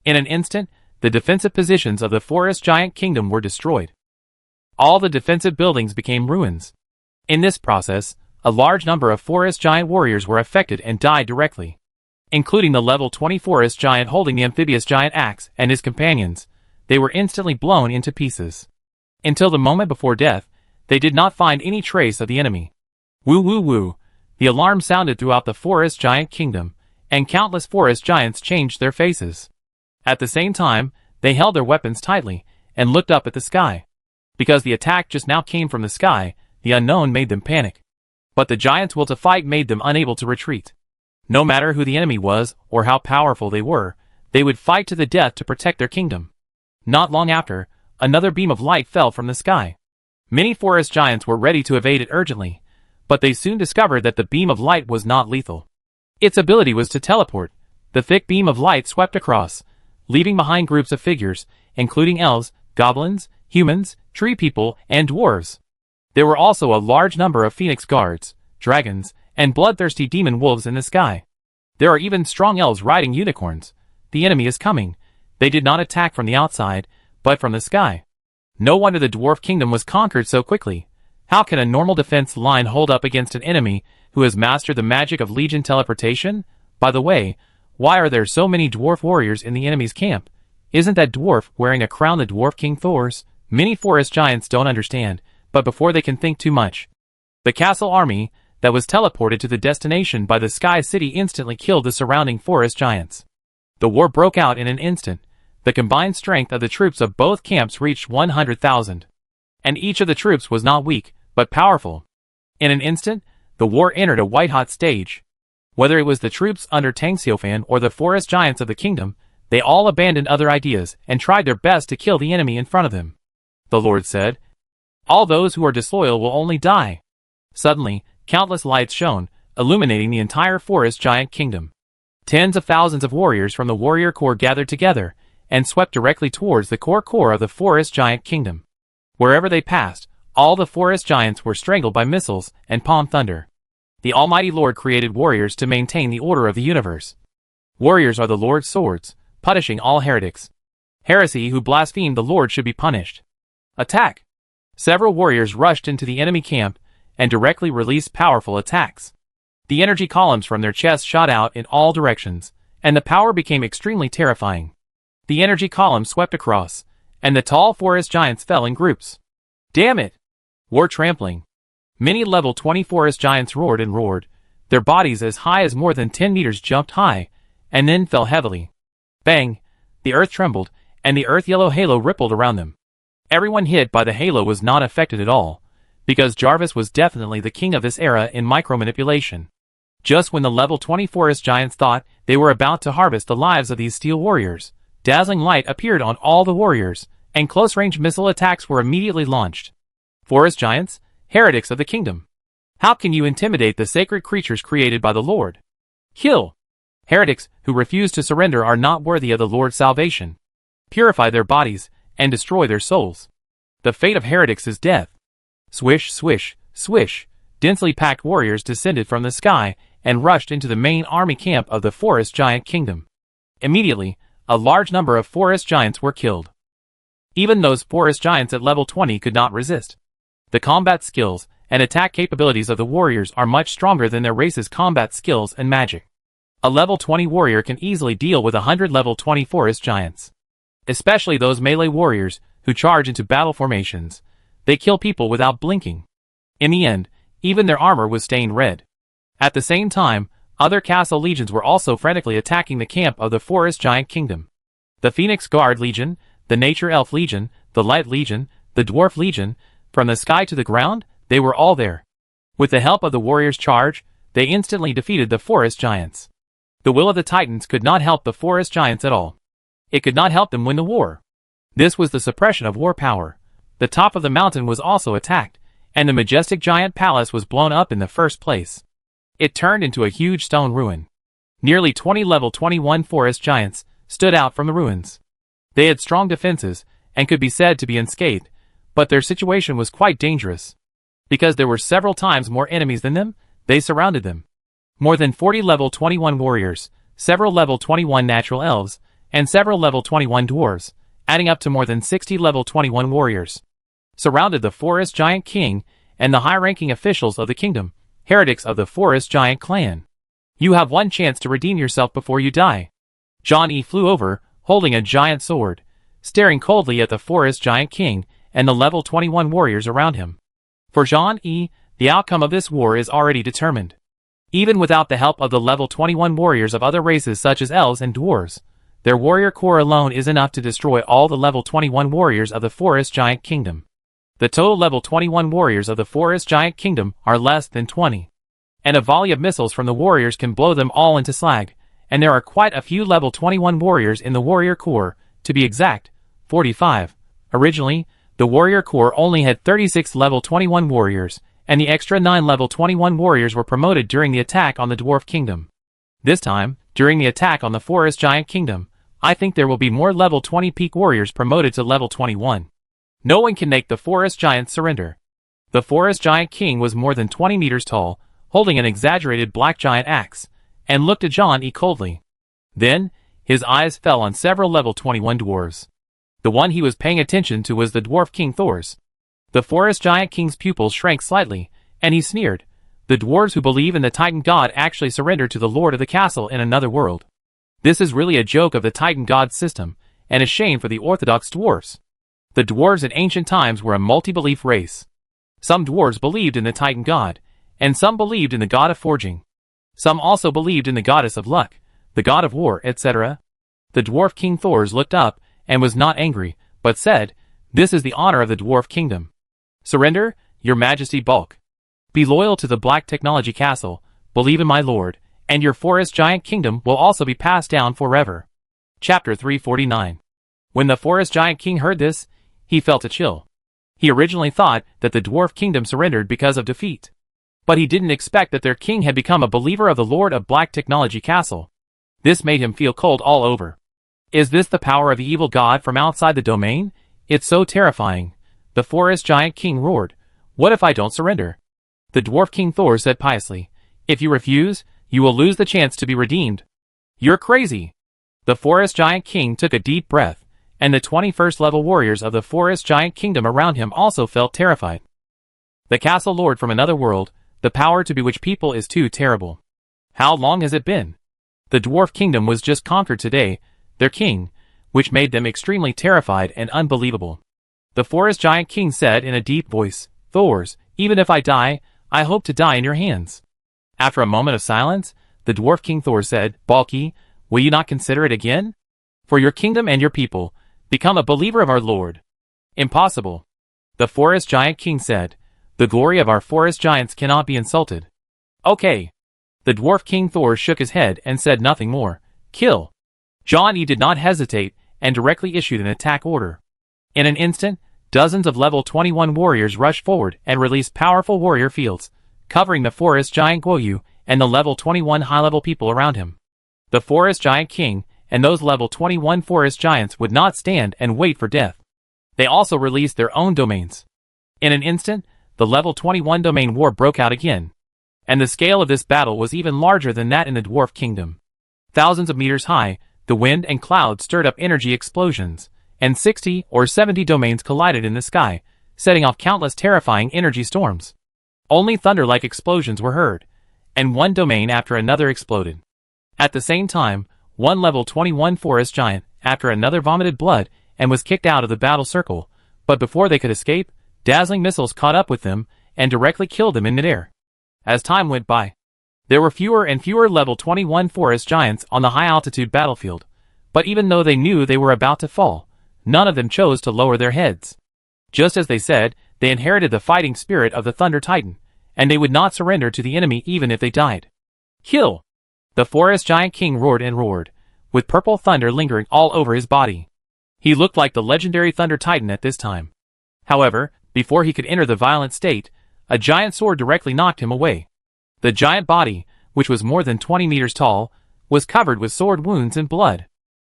In an instant, the defensive positions of the forest giant kingdom were destroyed. All the defensive buildings became ruins. In this process, a large number of forest giant warriors were affected and died directly, including the level 20 forest giant holding the amphibious giant axe and his companions. They were instantly blown into pieces. Until the moment before death, they did not find any trace of the enemy. Woo woo woo. The alarm sounded throughout the forest giant kingdom, and countless forest giants changed their faces. At the same time, they held their weapons tightly, and looked up at the sky. Because the attack just now came from the sky, the unknown made them panic. But the giants' will to fight made them unable to retreat. No matter who the enemy was, or how powerful they were, they would fight to the death to protect their kingdom. Not long after, another beam of light fell from the sky. Many forest giants were ready to evade it urgently, but they soon discovered that the beam of light was not lethal. Its ability was to teleport. The thick beam of light swept across, leaving behind groups of figures, including elves, goblins, humans, tree people, and dwarves. There were also a large number of phoenix guards, dragons, and bloodthirsty demon wolves in the sky. There are even strong elves riding unicorns. The enemy is coming. They did not attack from the outside, but from the sky. No wonder the dwarf kingdom was conquered so quickly. How can a normal defense line hold up against an enemy who has mastered the magic of legion teleportation? By the way, why are there so many dwarf warriors in the enemy's camp? Isn't that dwarf wearing a crown the dwarf king Thor's? Many forest giants don't understand, but before they can think too much, the castle army that was teleported to the destination by the Sky City instantly killed the surrounding forest giants. The war broke out in an instant. The combined strength of the troops of both camps reached 100,000. And each of the troops was not weak, but powerful. In an instant, the war entered a white-hot stage. Whether it was the troops under Tang Xiaofan or the forest giants of the kingdom, they all abandoned other ideas and tried their best to kill the enemy in front of them. The Lord said, "All those who are disloyal will only die." Suddenly, countless lights shone, illuminating the entire forest giant kingdom. Tens of thousands of warriors from the warrior corps gathered together and swept directly towards the core of the forest giant kingdom. Wherever they passed, all the forest giants were strangled by missiles and palm thunder. The Almighty Lord created warriors to maintain the order of the universe. Warriors are the Lord's swords, punishing all heretics. Heresy who blasphemed the Lord should be punished. Attack! Several warriors rushed into the enemy camp and directly released powerful attacks. The energy columns from their chests shot out in all directions, and the power became extremely terrifying. The energy columns swept across, and the tall forest giants fell in groups. Damn it! War trampling. Many level 20 forest giants roared and roared. Their bodies as high as more than 10 meters jumped high, and then fell heavily. Bang! The earth trembled, and the earth-yellow halo rippled around them. Everyone hit by the halo was not affected at all, because Jarvis was definitely the king of this era in micromanipulation. Just when the level 20 forest giants thought they were about to harvest the lives of these steel warriors, dazzling light appeared on all the warriors, and close-range missile attacks were immediately launched. Forest giants, heretics of the kingdom. How can you intimidate the sacred creatures created by the Lord? Kill! Heretics who refuse to surrender are not worthy of the Lord's salvation. Purify their bodies and destroy their souls. The fate of heretics is death. Swish, swish, swish. Densely packed warriors descended from the sky and rushed into the main army camp of the Forest Giant Kingdom. Immediately, a large number of forest giants were killed. Even those forest giants at level 20 could not resist. The combat skills and attack capabilities of the warriors are much stronger than their race's combat skills and magic. A level 20 warrior can easily deal with 100 level 20 forest giants. Especially those melee warriors who charge into battle formations. They kill people without blinking. In the end, even their armor was stained red. At the same time, other castle legions were also frantically attacking the camp of the Forest Giant Kingdom. The Phoenix Guard Legion, the Nature Elf Legion, the Light Legion, the Dwarf Legion, from the sky to the ground, they were all there. With the help of the warriors' charge, they instantly defeated the forest giants. The will of the Titans could not help the forest giants at all. It could not help them win the war. This was the suppression of war power. The top of the mountain was also attacked, and the majestic giant palace was blown up in the first place. It turned into a huge stone ruin. Nearly 20 level 21 forest giants stood out from the ruins. They had strong defenses and could be said to be unscathed, but their situation was quite dangerous. Because there were several times more enemies than them, they surrounded them. More than 40 level 21 warriors, several level 21 natural elves, and several level 21 dwarves, adding up to more than 60 level 21 warriors, surrounded the Forest Giant King and the high-ranking officials of the kingdom, heretics of the Forest Giant clan. You have one chance to redeem yourself before you die. John E. flew over, holding a giant sword, staring coldly at the Forest Giant King and the level 21 warriors around him. For John E., the outcome of this war is already determined. Even without the help of the level 21 warriors of other races such as elves and dwarves, their warrior core alone is enough to destroy all the level 21 warriors of the Forest Giant Kingdom. The total level 21 warriors of the Forest Giant Kingdom are less than 20. And a volley of missiles from the warriors can blow them all into slag, and there are quite a few level 21 warriors in the warrior core, to be exact, 45. Originally, the warrior core only had 36 level 21 warriors, and the extra 9 level 21 warriors were promoted during the attack on the Dwarf Kingdom. This time, during the attack on the Forest Giant Kingdom, I think there will be more level 20 peak warriors promoted to level 21. No one can make the Forest Giants surrender. The Forest Giant King was more than 20 meters tall, holding an exaggerated black giant axe, and looked at John E. coldly. Then, his eyes fell on several level 21 dwarves. The one he was paying attention to was the Dwarf King Thor's. The Forest Giant King's pupils shrank slightly, and he sneered. The dwarves who believe in the Titan God actually surrender to the Lord of the Castle in another world. This is really a joke of the Titan God system, and a shame for the Orthodox dwarves. The dwarves in ancient times were a multi-belief race. Some dwarves believed in the Titan God, and some believed in the god of forging. Some also believed in the goddess of luck, the god of war, etc. The Dwarf King Thors looked up, and was not angry, but said, "This is the honor of the Dwarf Kingdom. Surrender, your majesty bulk. Be loyal to the Black Technology Castle, believe in my lord, and your Forest Giant Kingdom will also be passed down forever." Chapter 349. When the Forest Giant King heard this, he felt a chill. He originally thought that the Dwarf Kingdom surrendered because of defeat. But he didn't expect that their king had become a believer of the Lord of Black Technology Castle. This made him feel cold all over. Is this the power of the evil god from outside the domain? It's so terrifying. The Forest Giant King roared. What if I don't surrender? The Dwarf King Thor said piously, if you refuse, you will lose the chance to be redeemed. You're crazy. The Forest Giant King took a deep breath, and the 21st level warriors of the Forest Giant Kingdom around him also felt terrified. The castle lord from another world, the power to bewitch people is too terrible. How long has it been? The Dwarf Kingdom was just conquered today, their king, which made them extremely terrified and unbelievable. The Forest Giant King said in a deep voice, Thors, even if I die, I hope to die in your hands. After a moment of silence, the Dwarf King Thor said, Balky, will you not consider it again? For your kingdom and your people, become a believer of our Lord. Impossible. The Forest Giant King said, the glory of our forest giants cannot be insulted. Okay. The Dwarf King Thor shook his head and said nothing more. Kill. John E. did not hesitate and directly issued an attack order. In an instant, dozens of level 21 warriors rushed forward and released powerful warrior fields, covering the forest giant Guoyu and the level 21 high-level people around him. The Forest Giant King and those level 21 forest giants would not stand and wait for death. They also released their own domains. In an instant, the level 21 domain war broke out again. And the scale of this battle was even larger than that in the Dwarf Kingdom. Thousands of meters high, the wind and clouds stirred up energy explosions, and 60 or 70 domains collided in the sky, setting off countless terrifying energy storms. Only thunder-like explosions were heard, and one domain after another exploded. At the same time, one level 21 forest giant after another vomited blood and was kicked out of the battle circle, but before they could escape, dazzling missiles caught up with them and directly killed them in midair. As time went by, there were fewer and fewer level 21 forest giants on the high-altitude battlefield, but even though they knew they were about to fall, none of them chose to lower their heads. Just as they said, they inherited the fighting spirit of the Thunder Titan, and they would not surrender to the enemy even if they died. Kill! The Forest Giant King roared and roared, with purple thunder lingering all over his body. He looked like the legendary Thunder Titan at this time. However, before he could enter the violent state, a giant sword directly knocked him away. The giant body, which was more than 20 meters tall, was covered with sword wounds and blood.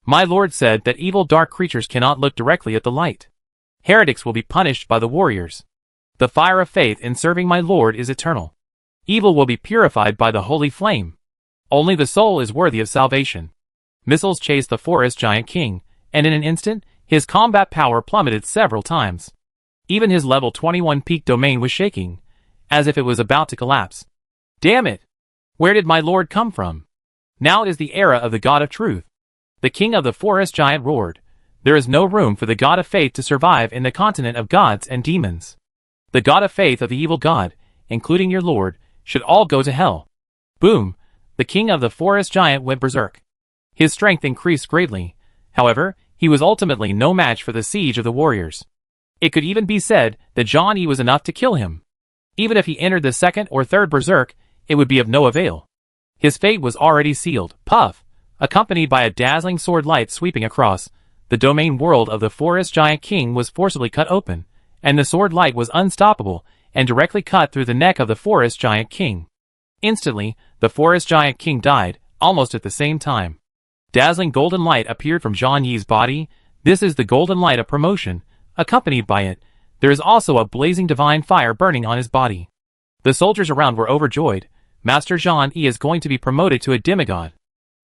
My lord said that evil dark creatures cannot look directly at the light. Heretics will be punished by the warriors. The fire of faith in serving my lord is eternal. Evil will be purified by the holy flame. Only the soul is worthy of salvation. Missiles chased the Forest Giant King, and in an instant, his combat power plummeted several times. Even his level 21 peak domain was shaking, as if it was about to collapse. Damn it! Where did my lord come from? Now is the era of the God of Truth. The king of the forest giant roared. There is no room for the God of Faith to survive in the continent of gods and demons. The God of Faith of the evil god, including your lord, should all go to hell. Boom! The king of the forest giant went berserk. His strength increased greatly. However, he was ultimately no match for the siege of the warriors. It could even be said that John E was enough to kill him. Even if he entered the second or third berserk, it would be of no avail. His fate was already sealed. Puff! Accompanied by a dazzling sword light sweeping across, the domain world of the Forest Giant King was forcibly cut open, and the sword light was unstoppable and directly cut through the neck of the Forest Giant King. Instantly, the Forest Giant King died, almost at the same time. Dazzling golden light appeared from Zhang Yi's body. This is the golden light of promotion. Accompanied by it, there is also a blazing divine fire burning on his body. The soldiers around were overjoyed. Master Zhang Yi is going to be promoted to a demigod.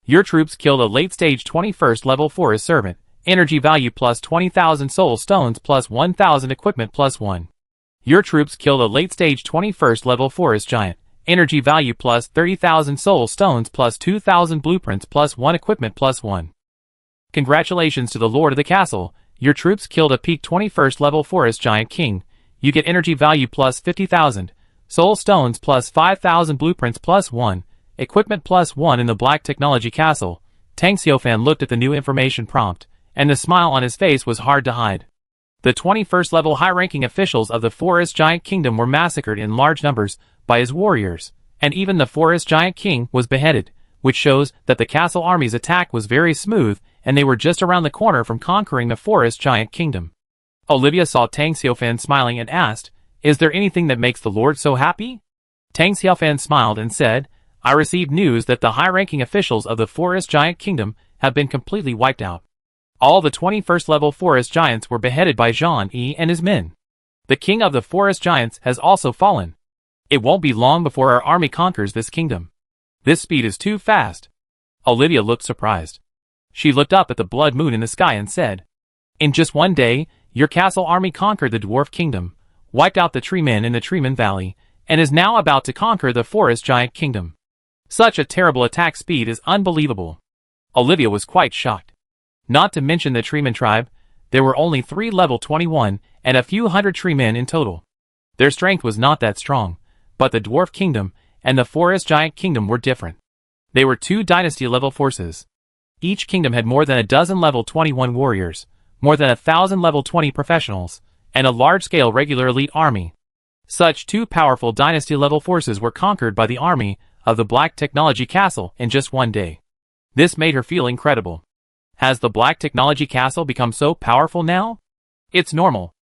Your troops killed a late-stage 21st level forest servant. Energy value plus 20,000 soul stones plus 1,000 equipment plus 1. Your troops killed a late-stage 21st level forest giant. Energy value plus 30,000 soul stones plus 2,000 blueprints plus 1 equipment plus 1. Congratulations to the lord of the castle. Your troops killed a peak 21st level forest giant king. You get energy value plus 50,000. Soul stones plus 5,000 blueprints plus 1. Equipment plus 1 in the Black Technology Castle. Tang Xiaofan looked at the new information prompt, and the smile on his face was hard to hide. The 21st level high-ranking officials of the Forest Giant Kingdom were massacred in large numbers by his warriors, and even the Forest Giant King was beheaded, which shows that the castle army's attack was very smooth and they were just around the corner from conquering the Forest Giant Kingdom. Olivia saw Tang Xiaofan smiling and asked, "Is there anything that makes the Lord so happy?" Tang Xiaofan smiled and said, "I received news that the high-ranking officials of the Forest Giant Kingdom have been completely wiped out. All the 21st level forest giants were beheaded by Zhang Yi and his men. The king of the forest giants has also fallen. It won't be long before our army conquers this kingdom. This speed is too fast." Olivia looked surprised. She looked up at the blood moon in the sky and said, "In just one day, your castle army conquered the dwarf kingdom, wiped out the tree men in the Treeman Valley, and is now about to conquer the forest giant kingdom. Such a terrible attack speed is unbelievable." Olivia was quite shocked. Not to mention the Treeman tribe, there were only 3 level 21 and a few hundred treemen in total. Their strength was not that strong, but the dwarf kingdom and the forest giant kingdom were different. They were 2 dynasty level forces. Each kingdom had more than a dozen level 21 warriors, more than 1,000 level 20 professionals, and a large-scale regular elite army. Such 2 powerful dynasty level forces were conquered by the army of the Black Technology Castle in just one day. This made her feel incredible. Has the Black Technology Castle become so powerful now? It's normal.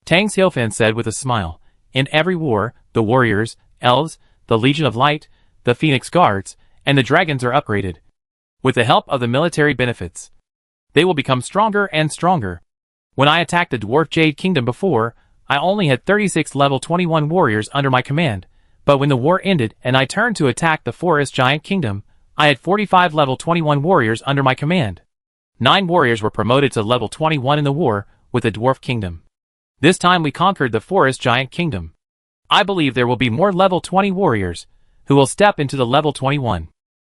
Tang Xiaofan said with a smile. In every war, the warriors, elves, the Legion of Light, the Phoenix Guards, and the dragons are upgraded. With the help of the military benefits, they will become stronger and stronger. When I attacked the Dwarf Jade Kingdom before, I only had 36 level 21 warriors under my command, but when the war ended and I turned to attack the Forest Giant Kingdom, I had 45 level 21 warriors under my command. 9 warriors were promoted to level 21 in the war with the Dwarf Kingdom. This time we conquered the Forest Giant Kingdom. I believe there will be more level 20 warriors who will step into the level 21.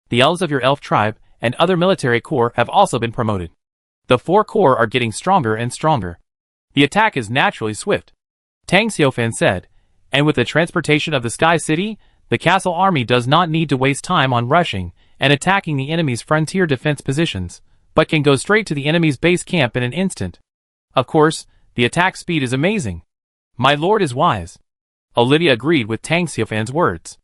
The elves of your elf tribe and other military corps have also been promoted. The 4 corps are getting stronger and stronger. The attack is naturally swift, Tang Xiaofan said, and with the transportation of the Sky City, the castle army does not need to waste time on rushing and attacking the enemy's frontier defense positions, but can go straight to the enemy's base camp in an instant. Of course, the attack speed is amazing. My lord is wise. Olivia agreed with Tang Xiaofan's words.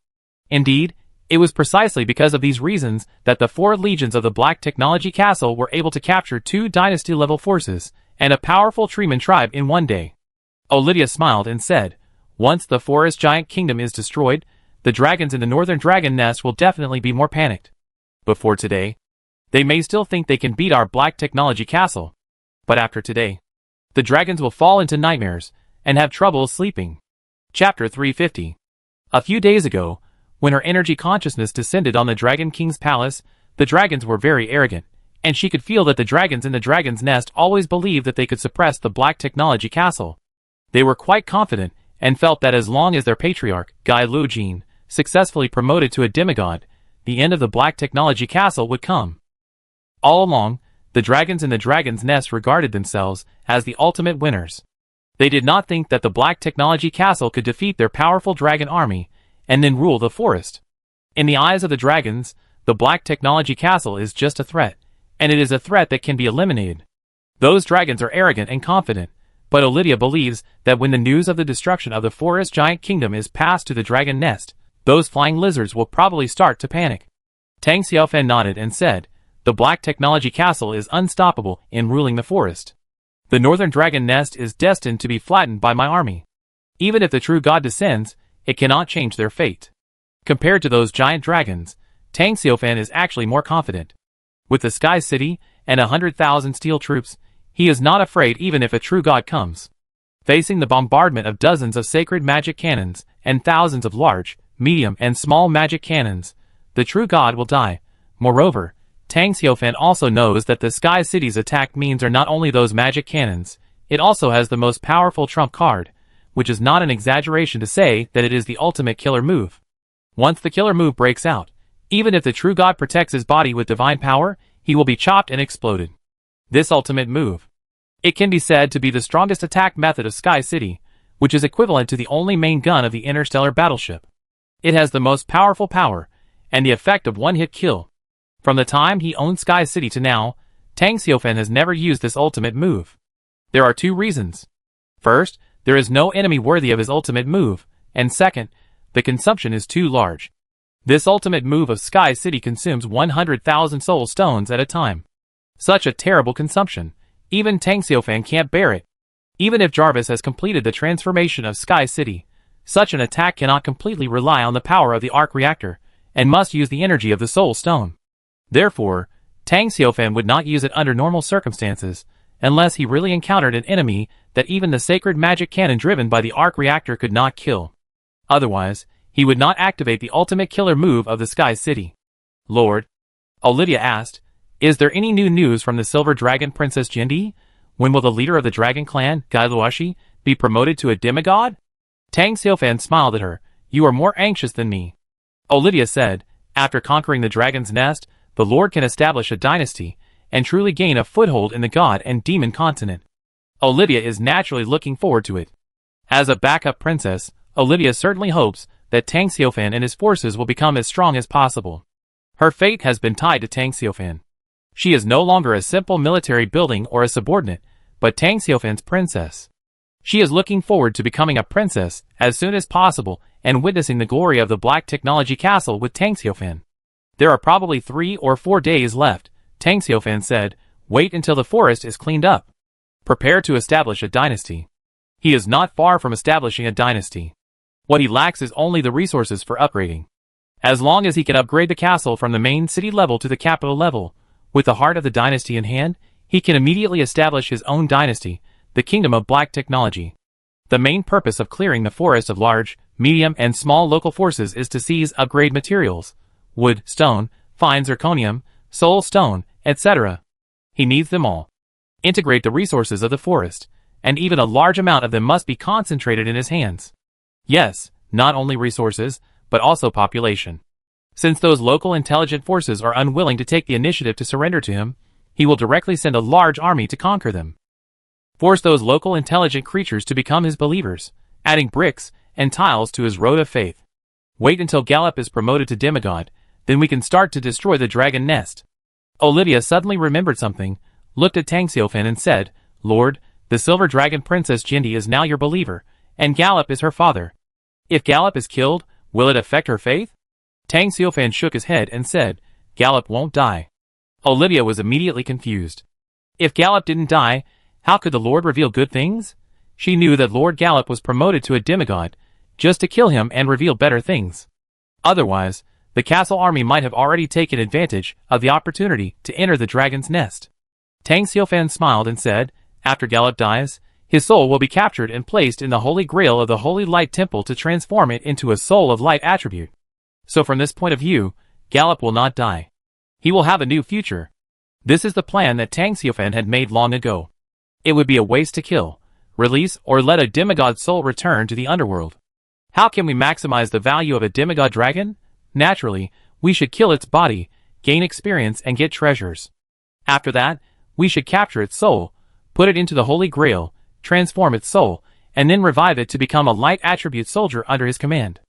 Indeed, it was precisely because of these reasons that the 4 legions of the Black Technology Castle were able to capture 2 dynasty-level forces and a powerful Treeman tribe in one day. Olivia smiled and said, once the Forest Giant Kingdom is destroyed, the dragons in the Northern Dragon Nest will definitely be more panicked. Before today, they may still think they can beat our Black Technology Castle. But after today, the dragons will fall into nightmares and have trouble sleeping. Chapter 350. A few days ago, when her energy consciousness descended on the Dragon King's palace, the dragons were very arrogant, and she could feel that the dragons in the dragon's nest always believed that they could suppress the Black Technology Castle. They were quite confident and felt that as long as their patriarch, Guy Lujin, successfully promoted to a demigod, the end of the Black Technology Castle would come. All along, the dragons in the dragon's nest regarded themselves as the ultimate winners. They did not think that the Black Technology Castle could defeat their powerful dragon army and then rule the forest. In the eyes of the dragons, the Black Technology Castle is just a threat, and it is a threat that can be eliminated. Those dragons are arrogant and confident, but Olivia believes that when the news of the destruction of the Forest Giant Kingdom is passed to the dragon nest, those flying lizards will probably start to panic. Tang Xiaofan nodded and said, the Black Technology Castle is unstoppable in ruling the forest. The Northern Dragon Nest is destined to be flattened by my army. Even if the true god descends, it cannot change their fate. Compared to those giant dragons, Tang Xiaofan is actually more confident. With the Sky City and 100,000 steel troops, he is not afraid even if a true god comes. Facing the bombardment of dozens of sacred magic cannons and thousands of large, medium and small magic cannons, the true god will die. Moreover, Tang Xiaofan also knows that the Sky City's attack means are not only those magic cannons, it also has the most powerful trump card, which is not an exaggeration to say that it is the ultimate killer move. Once the killer move breaks out, even if the true god protects his body with divine power, he will be chopped and exploded. This ultimate move. It can be said to be the strongest attack method of Sky City, which is equivalent to the only main gun of the interstellar battleship. It has the most powerful power, and the effect of one-hit kill. From the time he owned Sky City to now, Tang Xiaofan has never used this ultimate move. There are 2 reasons. First, there is no enemy worthy of his ultimate move, and second, the consumption is too large. This ultimate move of Sky City consumes 100,000 soul stones at a time. Such a terrible consumption, even Tang Xiaofan can't bear it. Even if Jarvis has completed the transformation of Sky City, such an attack cannot completely rely on the power of the arc reactor, and must use the energy of the soul stone. Therefore, Tang Xiaofan would not use it under normal circumstances, unless he really encountered an enemy that even the sacred magic cannon driven by the arc reactor could not kill. Otherwise, he would not activate the ultimate killer move of the Sky City. Lord, Olivia asked, is there any new news from the Silver Dragon Princess Jindy? When will the leader of the dragon clan, Guy Luoshi, be promoted to a demigod? Tang Xiaofan smiled at her. You are more anxious than me. Olivia said, after conquering the dragon's nest, the Lord can establish a dynasty, and truly gain a foothold in the god and demon continent. Olivia is naturally looking forward to it. As a backup princess, Olivia certainly hopes that Tang Xiaofan and his forces will become as strong as possible. Her fate has been tied to Tang Xiaofan. She is no longer a simple military building or a subordinate, but Tang Xiaofan's princess. She is looking forward to becoming a princess as soon as possible and witnessing the glory of the Black Technology Castle with Tang Xiaofan. There are probably 3 or 4 days left, Tang Xiaofan said. Wait until the forest is cleaned up. Prepare to establish a dynasty. He is not far from establishing a dynasty. What he lacks is only the resources for upgrading. As long as he can upgrade the castle from the main city level to the capital level, with the heart of the dynasty in hand, he can immediately establish his own dynasty, the Kingdom of Black Technology. The main purpose of clearing the forest of large, medium, and small local forces is to seize upgrade materials, wood, stone, fine zirconium, soul stone, etc. He needs them all. Integrate the resources of the forest, and even a large amount of them must be concentrated in his hands. Yes, not only resources, but also population. Since those local intelligent forces are unwilling to take the initiative to surrender to him, he will directly send a large army to conquer them. Force those local intelligent creatures to become his believers, adding bricks and tiles to his road of faith. Wait until Gallop is promoted to demigod, then we can start to destroy the dragon nest. Olivia suddenly remembered something, looked at Tang Xiaofan and said, Lord, the Silver Dragon Princess Jindy is now your believer, and Gallop is her father. If Gallop is killed, will it affect her faith? Tang Xiaofan shook his head and said, Gallop won't die. Olivia was immediately confused. If Gallop didn't die, how could the Lord reveal good things? She knew that Lord Gallop was promoted to a demigod, just to kill him and reveal better things. Otherwise, the castle army might have already taken advantage of the opportunity to enter the dragon's nest. Tang Xiaofan smiled and said, after Gallop dies, his soul will be captured and placed in the Holy Grail of the Holy Light Temple to transform it into a soul of light attribute. So from this point of view, Gallop will not die. He will have a new future. This is the plan that Tang Xiaofan had made long ago. It would be a waste to kill, release, or let a demigod soul return to the underworld. How can we maximize the value of a demigod dragon? Naturally, we should kill its body, gain experience, and get treasures. After that, we should capture its soul, put it into the Holy Grail, transform its soul, and then revive it to become a light attribute soldier under his command.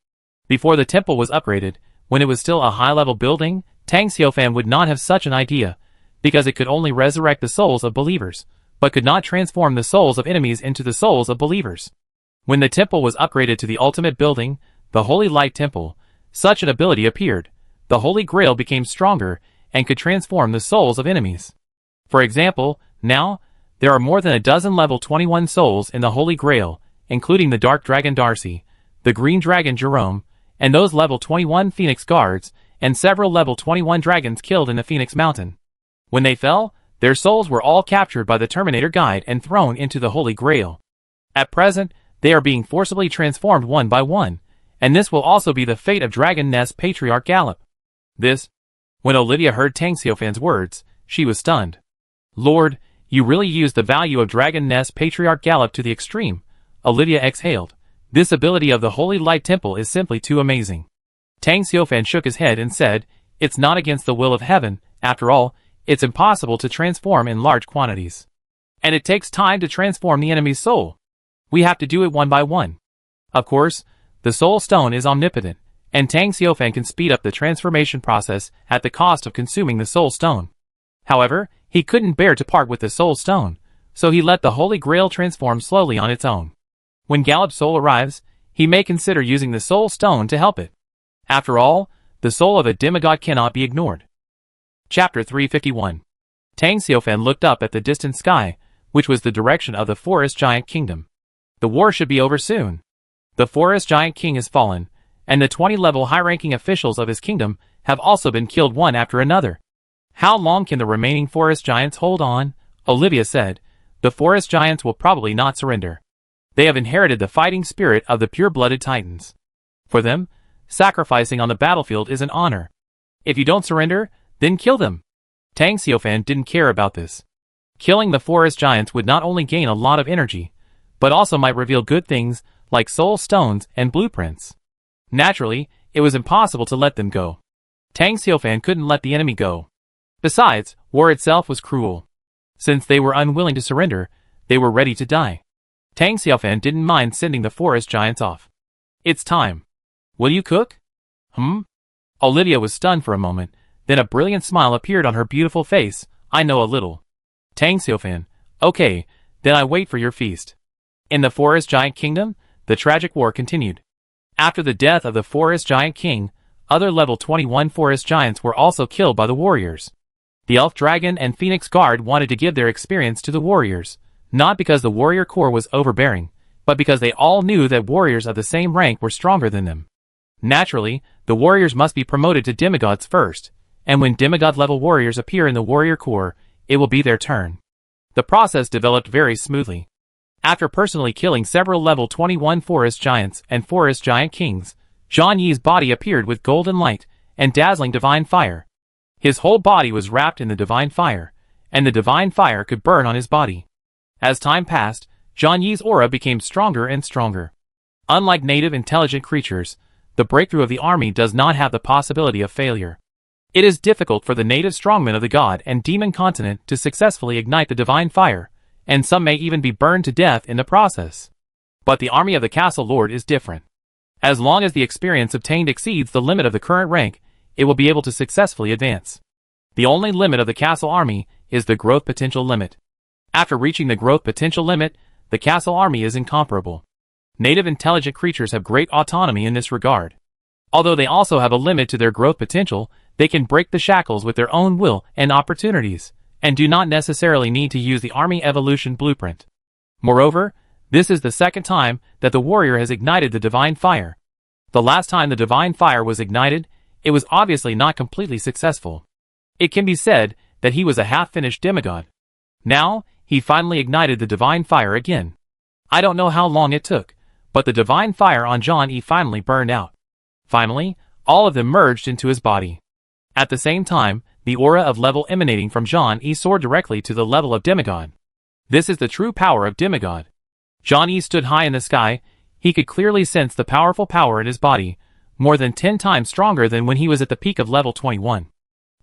Before the temple was upgraded, when it was still a high-level building, Tang Xiaofan would not have such an idea, because it could only resurrect the souls of believers, but could not transform the souls of enemies into the souls of believers. When the temple was upgraded to the ultimate building, the Holy Light Temple, such an ability appeared. The Holy Grail became stronger and could transform the souls of enemies. For example, now, there are more than a dozen level 21 souls in the Holy Grail, including the Dark Dragon Darcy, the Green Dragon Jerome, and those level 21 Phoenix Guards, and several level 21 dragons killed in the Phoenix Mountain. When they fell, their souls were all captured by the Terminator Guide and thrown into the Holy Grail. At present, they are being forcibly transformed one by one, and this will also be the fate of Dragon Nest Patriarch Gallop. When Olivia heard Tang Xiaofan's words, she was stunned. Lord, you really used the value of Dragon Nest Patriarch Gallop to the extreme. Olivia exhaled. This ability of the Holy Light Temple is simply too amazing. Tang Xiaofan shook his head and said, it's not against the will of heaven. After all, it's impossible to transform in large quantities. And it takes time to transform the enemy's soul. We have to do it one by one. Of course, the Soul Stone is omnipotent, and Tang Xiaofan can speed up the transformation process at the cost of consuming the Soul Stone. However, he couldn't bear to part with the Soul Stone, so he let the Holy Grail transform slowly on its own. When Gallop's soul arrives, he may consider using the Soul Stone to help it. After all, the soul of a demigod cannot be ignored. Chapter 351. Tang Xiaofan looked up at the distant sky, which was the direction of the Forest Giant Kingdom. The war should be over soon. The Forest Giant King has fallen, and the 20-level high-ranking officials of his kingdom have also been killed one after another. How long can the remaining Forest Giants hold on? Olivia said. The Forest Giants will probably not surrender. They have inherited the fighting spirit of the pure-blooded Titans. For them, sacrificing on the battlefield is an honor. If you don't surrender, then kill them. Tang Xiaofan didn't care about this. Killing the Forest Giants would not only gain a lot of energy, but also might reveal good things like soul stones and blueprints. Naturally, it was impossible to let them go. Tang Xiaofan couldn't let the enemy go. Besides, war itself was cruel. Since they were unwilling to surrender, they were ready to die. Tang Xiaofan didn't mind sending the Forest Giants off. It's time. Will you cook? Olivia was stunned for a moment, then a brilliant smile appeared on her beautiful face. I know a little. Tang Xiaofan, okay, then I wait for your feast. In the Forest Giant Kingdom, the tragic war continued. After the death of the Forest Giant King, other level 21 Forest Giants were also killed by the warriors. The Elf Dragon and Phoenix Guard wanted to give their experience to the warriors, not because the warrior corps was overbearing, but because they all knew that warriors of the same rank were stronger than them. Naturally, the warriors must be promoted to demigods first, and when demigod-level warriors appear in the warrior corps, it will be their turn. The process developed very smoothly. After personally killing several level 21 forest giants and forest giant kings, Zhang Yi's body appeared with golden light and dazzling divine fire. His whole body was wrapped in the divine fire, and the divine fire could burn on his body. As time passed, Zhang Yi's aura became stronger and stronger. Unlike native intelligent creatures, the breakthrough of the army does not have the possibility of failure. It is difficult for the native strongmen of the god and demon continent to successfully ignite the divine fire, and some may even be burned to death in the process. But the army of the castle lord is different. As long as the experience obtained exceeds the limit of the current rank, it will be able to successfully advance. The only limit of the castle army is the growth potential limit. After reaching the growth potential limit, the castle army is incomparable. Native intelligent creatures have great autonomy in this regard. Although they also have a limit to their growth potential, they can break the shackles with their own will and opportunities, and do not necessarily need to use the army evolution blueprint. Moreover, this is the second time that the warrior has ignited the divine fire. The last time the divine fire was ignited, it was obviously not completely successful. It can be said that he was a half-finished demigod. Now, he finally ignited the divine fire again. I don't know how long it took, but the divine fire on Zhang Yi finally burned out. Finally, all of them merged into his body. At the same time, the aura of level emanating from Zhang Yi soared directly to the level of demigod. This is the true power of demigod. Zhang Yi stood high in the sky. He could clearly sense the powerful power in his body, more than 10 times stronger than when he was at the peak of level 21.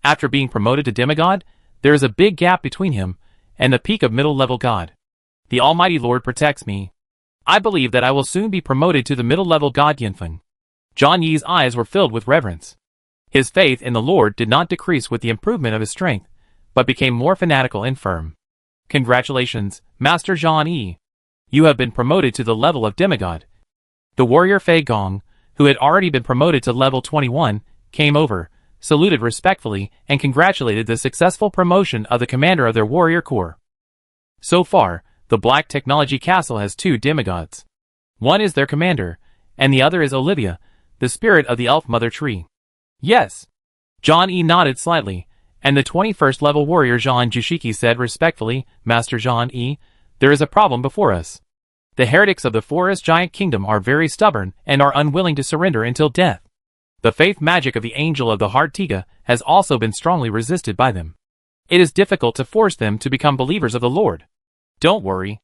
After being promoted to demigod, there is a big gap between him and the peak of middle-level god. The Almighty Lord protects me. I believe that I will soon be promoted to the middle-level god Yinfen. Zhang Yi's eyes were filled with reverence. His faith in the Lord did not decrease with the improvement of his strength, but became more fanatical and firm. Congratulations, Master Zhang Yi. You have been promoted to the level of demigod. The warrior Fei Gong, who had already been promoted to level 21, came over, saluted respectfully, and congratulated the successful promotion of the commander of their warrior corps. So far, the Black Technology Castle has 2 demigods. One is their commander, and the other is Olivia, the spirit of the Elf Mother Tree. Yes. Zhang Yi nodded slightly, and the 21st level warrior Zhang Jushiki said respectfully, Master Zhang Yi, there is a problem before us. The heretics of the Forest Giant Kingdom are very stubborn and are unwilling to surrender until death. The faith magic of the Angel of the Heart Tiga has also been strongly resisted by them. It is difficult to force them to become believers of the Lord. Don't worry.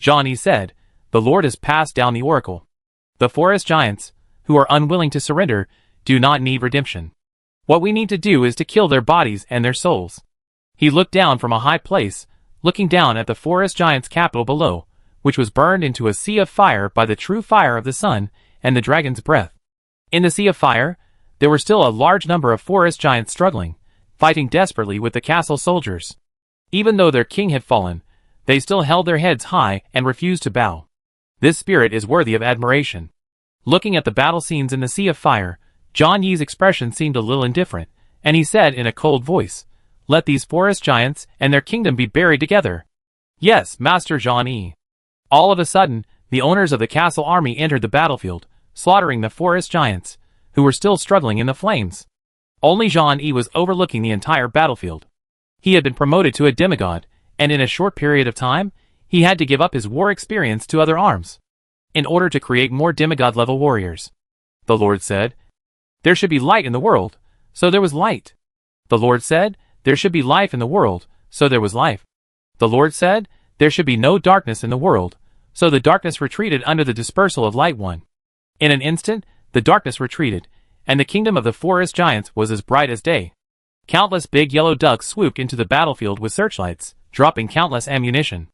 Zhang Yi said, the Lord has passed down the oracle. The forest giants, who are unwilling to surrender, do not need redemption. What we need to do is to kill their bodies and their souls. He looked down from a high place, looking down at the forest giant's capital below, which was burned into a sea of fire by the true fire of the sun and the dragon's breath. In the sea of fire, there were still a large number of forest giants struggling, fighting desperately with the castle soldiers. Even though their king had fallen, they still held their heads high and refused to bow. This spirit is worthy of admiration. Looking at the battle scenes in the sea of fire, Zhang Yi's expression seemed a little indifferent, and he said in a cold voice, let these forest giants and their kingdom be buried together. Yes, Master Zhang Yi. All of a sudden, the owners of the castle army entered the battlefield, slaughtering the forest giants, who were still struggling in the flames. Only Zhang Yi was overlooking the entire battlefield. He had been promoted to a demigod, and in a short period of time, he had to give up his war experience to other arms, in order to create more demigod-level warriors. The Lord said, there should be light in the world, so there was light. The Lord said, there should be life in the world, so there was life. The Lord said, there should be no darkness in the world, so the darkness retreated under the dispersal of light one. In an instant, the darkness retreated, and the kingdom of the forest giants was as bright as day. Countless big yellow ducks swooped into the battlefield with searchlights, dropping countless ammunition.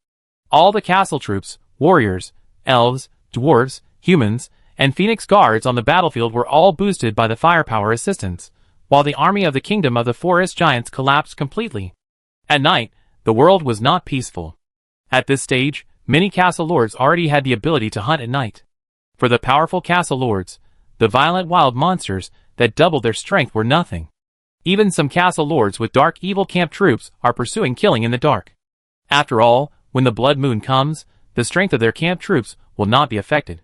All the castle troops, warriors, elves, dwarves, humans, and phoenix guards on the battlefield were all boosted by the firepower assistance, while the army of the kingdom of the forest giants collapsed completely. At night, the world was not peaceful. At this stage, many castle lords already had the ability to hunt at night. For the powerful castle lords, the violent wild monsters that doubled their strength were nothing. Even some castle lords with dark evil camp troops are pursuing killing in the dark. After all, when the blood moon comes, the strength of their camp troops will not be affected.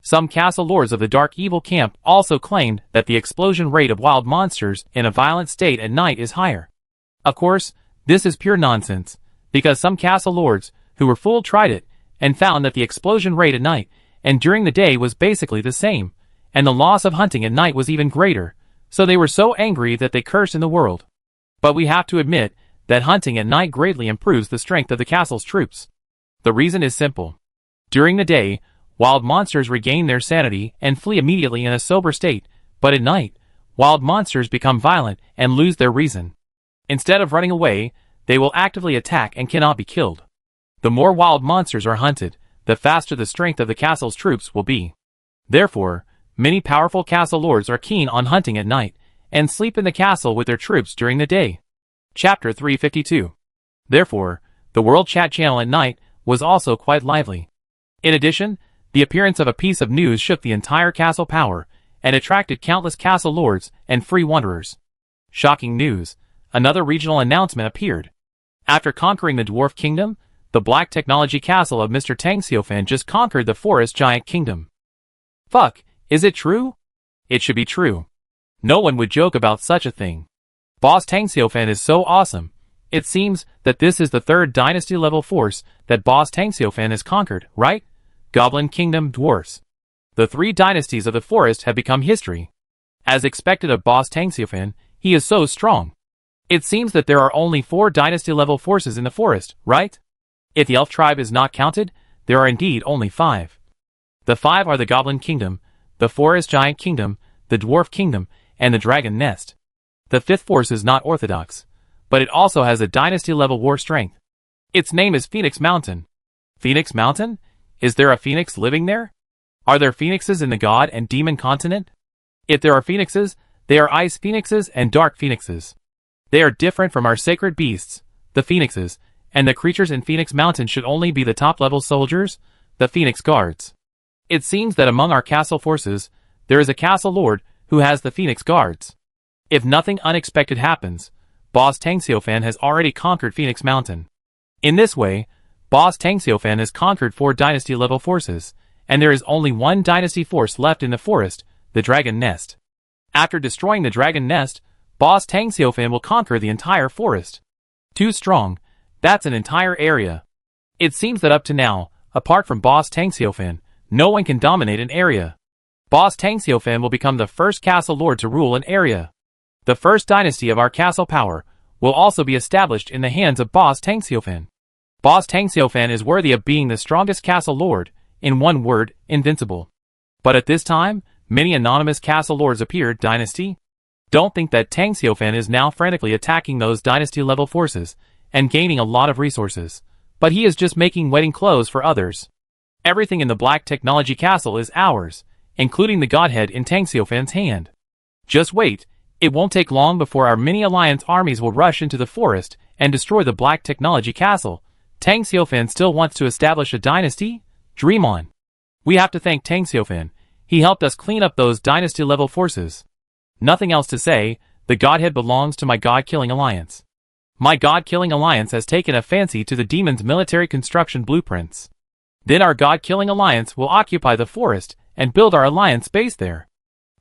Some castle lords of the dark evil camp also claimed that the explosion rate of wild monsters in a violent state at night is higher. Of course, this is pure nonsense, because some castle lords who were fooled tried it and found that the explosion rate at night and during the day was basically the same, and the loss of hunting at night was even greater, so they were so angry that they cursed in the world. But we have to admit that hunting at night greatly improves the strength of the castle's troops. The reason is simple. During the day, wild monsters regain their sanity and flee immediately in a sober state, but at night, wild monsters become violent and lose their reason. Instead of running away, they will actively attack and cannot be killed. The more wild monsters are hunted, the faster the strength of the castle's troops will be. Therefore, many powerful castle lords are keen on hunting at night, and sleep in the castle with their troops during the day. Chapter 352. Therefore, the World Chat channel at night was also quite lively. In addition, the appearance of a piece of news shook the entire castle power, and attracted countless castle lords and free wanderers. Shocking news, another regional announcement appeared. After conquering the Dwarf Kingdom, the Black Technology Castle of Mr. Tang Xiaofan just conquered the Forest Giant Kingdom. Fuck, is it true? It should be true. No one would joke about such a thing. Boss Tang Xiaofan is so awesome. It seems that this is the third dynasty level force that Boss Tang Xiaofan has conquered, right? Goblin Kingdom Dwarfs. The three dynasties of the forest have become history. As expected of Boss Tang Xiaofan, he is so strong. It seems that there are only 4 dynasty level forces in the forest, right? If the elf tribe is not counted, there are indeed only 5. The 5 are the Goblin Kingdom, the Forest Giant Kingdom, the Dwarf Kingdom, and the Dragon Nest. The 5th force is not orthodox, but it also has a dynasty level war strength. Its name is Phoenix Mountain. Phoenix Mountain? Is there a phoenix living there? Are there phoenixes in the god and demon continent? If there are phoenixes, they are ice phoenixes and dark phoenixes. They are different from our sacred beasts, the phoenixes, and the creatures in Phoenix Mountain should only be the top-level soldiers, the Phoenix Guards. It seems that among our castle forces, there is a castle lord who has the Phoenix Guards. If nothing unexpected happens, Boss Tang Xiaofan has already conquered Phoenix Mountain. In this way, Boss Tang Xiaofan has conquered 4 dynasty-level forces, and there is only 1 dynasty force left in the forest, the Dragon Nest. After destroying the Dragon Nest, Boss Tang Xiaofan will conquer the entire forest. Too strong, that's an entire area. It seems that up to now, apart from Boss Tang Xiaofan, no one can dominate an area. Boss Tang Xiaofan will become the first castle lord to rule an area. The first dynasty of our castle power will also be established in the hands of Boss Tang Xiaofan. Boss Tang Xiaofan is worthy of being the strongest castle lord, in one word, invincible. But at this time, many anonymous castle lords appeared, dynasty. Don't think that Tang Xiaofan is now frantically attacking those dynasty-level forces and gaining a lot of resources, but he is just making wedding clothes for others. Everything in the Black Technology Castle is ours, including the Godhead in Tang Xiaofan's hand. Just wait, it won't take long before our mini alliance armies will rush into the forest and destroy the Black Technology Castle. Tang Xiaofan still wants to establish a dynasty? Dream on. We have to thank Tang Xiaofan. He helped us clean up those dynasty-level forces. Nothing else to say, the Godhead belongs to my God-killing alliance. My God-killing alliance has taken a fancy to the demon's military construction blueprints. Then our God-killing alliance will occupy the forest and build our alliance base there.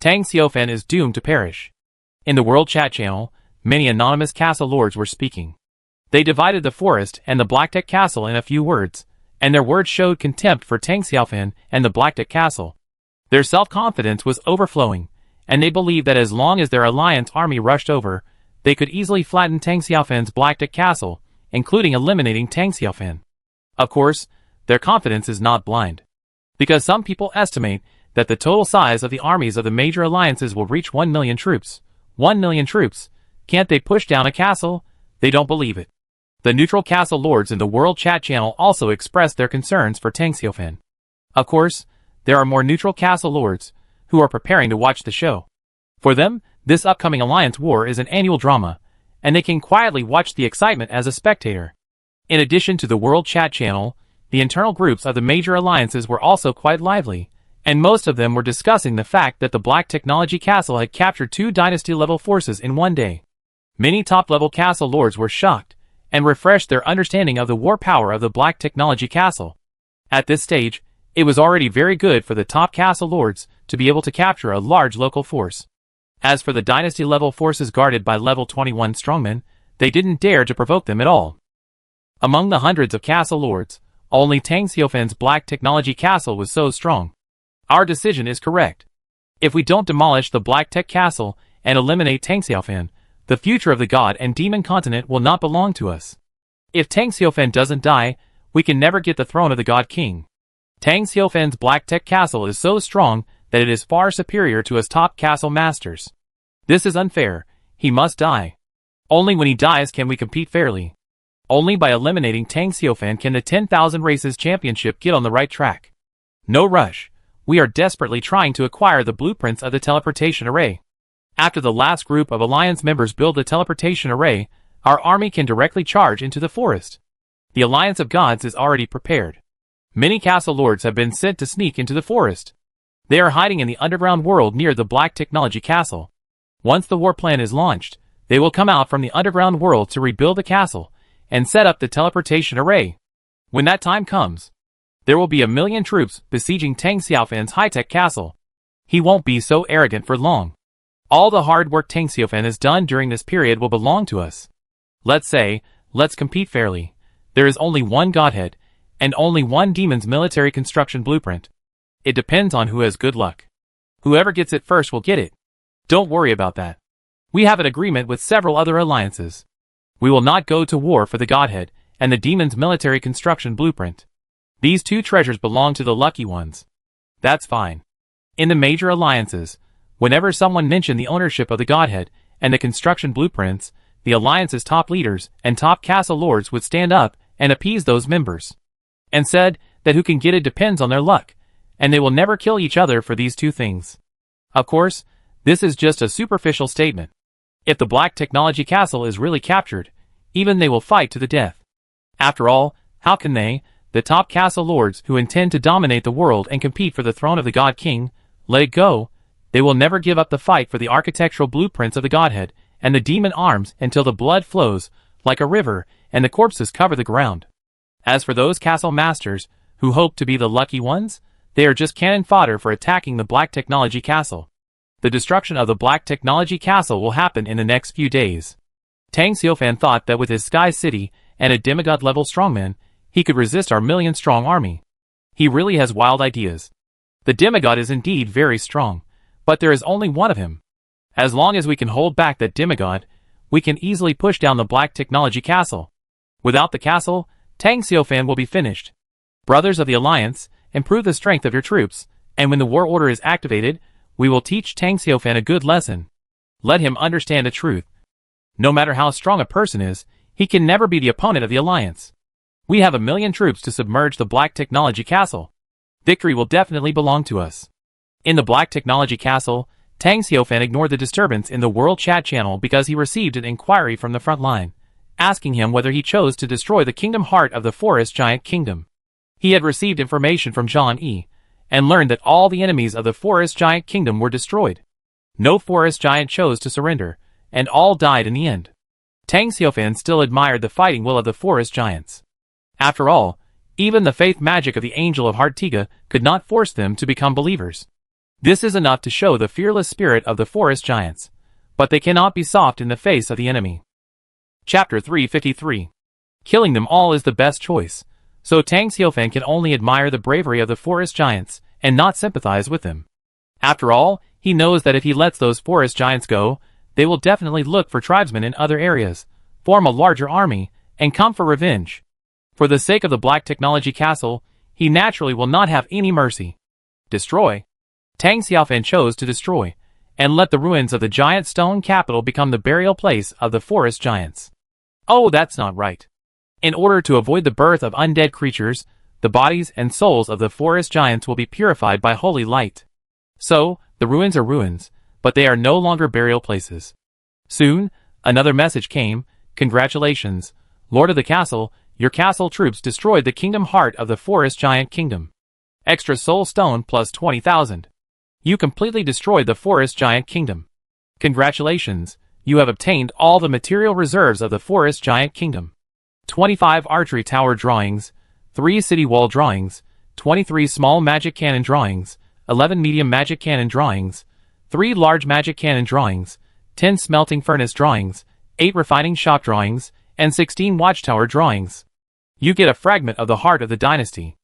Tang Xiaofan is doomed to perish. In the World Chat channel, many anonymous castle lords were speaking. They divided the forest and the Blacktech Castle in a few words, and their words showed contempt for Tang Xiaofan and the Blacktech Castle. Their self-confidence was overflowing, and they believed that as long as their alliance army rushed over, they could easily flatten Tang Xiaofan's Blacktech Castle, including eliminating Tang Xiaofan. Of course, their confidence is not blind, because some people estimate that the total size of the armies of the major alliances will reach 1 million troops. 1 million troops. Can't they push down a castle? They don't believe it. The neutral castle lords in the World Chat channel also expressed their concerns for Tang Xiaofan. Of course, there are more neutral castle lords who are preparing to watch the show. For them, this upcoming alliance war is an annual drama, and they can quietly watch the excitement as a spectator. In addition to the World Chat channel, the internal groups of the major alliances were also quite lively, and most of them were discussing the fact that the Black Technology Castle had captured 2 dynasty-level forces in one day. Many top-level castle lords were shocked, and refreshed their understanding of the war power of the Black Technology Castle. At this stage, It was already very good for the top castle lords to be able to capture a large local force. As for the dynasty-level forces guarded by level 21 strongmen, they didn't dare to provoke them at all. Among the hundreds of castle lords, only Tang Xiufan's Black Technology Castle was so strong. Our decision is correct. If we don't demolish the Black Tech Castle and eliminate Tang Xiufan, the future of the God and Demon Continent will not belong to us. If Tang Xiufan doesn't die, we can never get the throne of the God King. Tang Xiufan's Black Tech Castle is so strong that it is far superior to his top castle masters. This is unfair. He must die. Only when he dies can we compete fairly. Only by eliminating Tang Xiufan can the 10,000 Races Championship get on the right track. No rush. We are desperately trying to acquire the blueprints of the teleportation array. After the last group of Alliance members build the teleportation array, our army can directly charge into the forest. The Alliance of Gods is already prepared. Many castle lords have been sent to sneak into the forest. They are hiding in the underground world near the Black Technology Castle. Once the war plan is launched, they will come out from the underground world to rebuild the castle and set up the teleportation array. When that time comes, there will be 1,000,000 troops besieging Tang Xiufan's high-tech castle. He won't be so arrogant for long. All the hard work Tang Xiufan has done during this period will belong to us. Let's compete fairly. There is only one Godhead, and only one demon's military construction blueprint. It depends on who has good luck. Whoever gets it first will get it. Don't worry about that. We have an agreement with several other alliances. We will not go to war for the Godhead and the demon's military construction blueprint. These two treasures belong to the lucky ones. That's fine. In the major alliances, whenever someone mentioned the ownership of the Godhead and the construction blueprints, the alliance's top leaders and top castle lords would stand up and appease those members, and said that who can get it depends on their luck, and they will never kill each other for these two things. Of course, this is just a superficial statement. If the Black Technology Castle is really captured, even they will fight to the death. After all, how can they, the top castle lords who intend to dominate the world and compete for the throne of the God King, let it go? They will never give up the fight for the architectural blueprints of the Godhead and the demon arms until the blood flows like a river and the corpses cover the ground. As for those castle masters who hope to be the lucky ones, they are just cannon fodder for attacking the Black Technology Castle. The destruction of the Black Technology Castle will happen in the next few days. Tang Xiufan thought that with his Sky City and a demigod-level strongman, he could resist our 1,000,000-strong army. He really has wild ideas. The demigod is indeed very strong, but there is only one of him. As long as we can hold back that demigod, we can easily push down the Black Technology Castle. Without the castle, Tang Xiufan will be finished. Brothers of the Alliance, improve the strength of your troops, and when the war order is activated, we will teach Tang Xiufan a good lesson. Let him understand the truth. No matter how strong a person is, he can never be the opponent of the Alliance. We have 1,000,000 troops to submerge the Black Technology Castle. Victory will definitely belong to us. In the Black Technology Castle, Tang Xiufan ignored the disturbance in the World Chat channel because he received an inquiry from the front line, asking him whether he chose to destroy the kingdom heart of the Forest Giant Kingdom. He had received information from Zhang Yi, and learned that all the enemies of the Forest Giant Kingdom were destroyed. No Forest Giant chose to surrender, and all died in the end. Tang Xiufan still admired the fighting will of the Forest Giants. After all, even the faith magic of the Angel of Heart Tiga could not force them to become believers. This is enough to show the fearless spirit of the Forest Giants, but they cannot be soft in the face of the enemy. Chapter 353. Killing them all is the best choice, so Tang Xiufan can only admire the bravery of the Forest Giants and not sympathize with them. After all, he knows that if he lets those Forest Giants go, they will definitely look for tribesmen in other areas, form a larger army, and come for revenge. For the sake of the Black Technology Castle, he naturally will not have any mercy. Destroy. Tang Xiufan chose to destroy, and let the ruins of the giant stone capital become the burial place of the Forest Giants. Oh, that's not right. In order to avoid the birth of undead creatures, the bodies and souls of the Forest Giants will be purified by holy light. So, the ruins are ruins, but they are no longer burial places. Soon, another message came. Congratulations, Lord of the Castle, your castle troops destroyed the kingdom heart of the Forest Giant Kingdom. Extra soul stone plus 20,000. You completely destroyed the Forest Giant Kingdom. Congratulations, you have obtained all the material reserves of the Forest Giant Kingdom. 25 archery tower drawings, 3 city wall drawings, 23 small magic cannon drawings, 11 medium magic cannon drawings, 3 large magic cannon drawings, 10 smelting furnace drawings, 8 refining shop drawings, and 16 watchtower drawings. You get a fragment of the heart of the dynasty.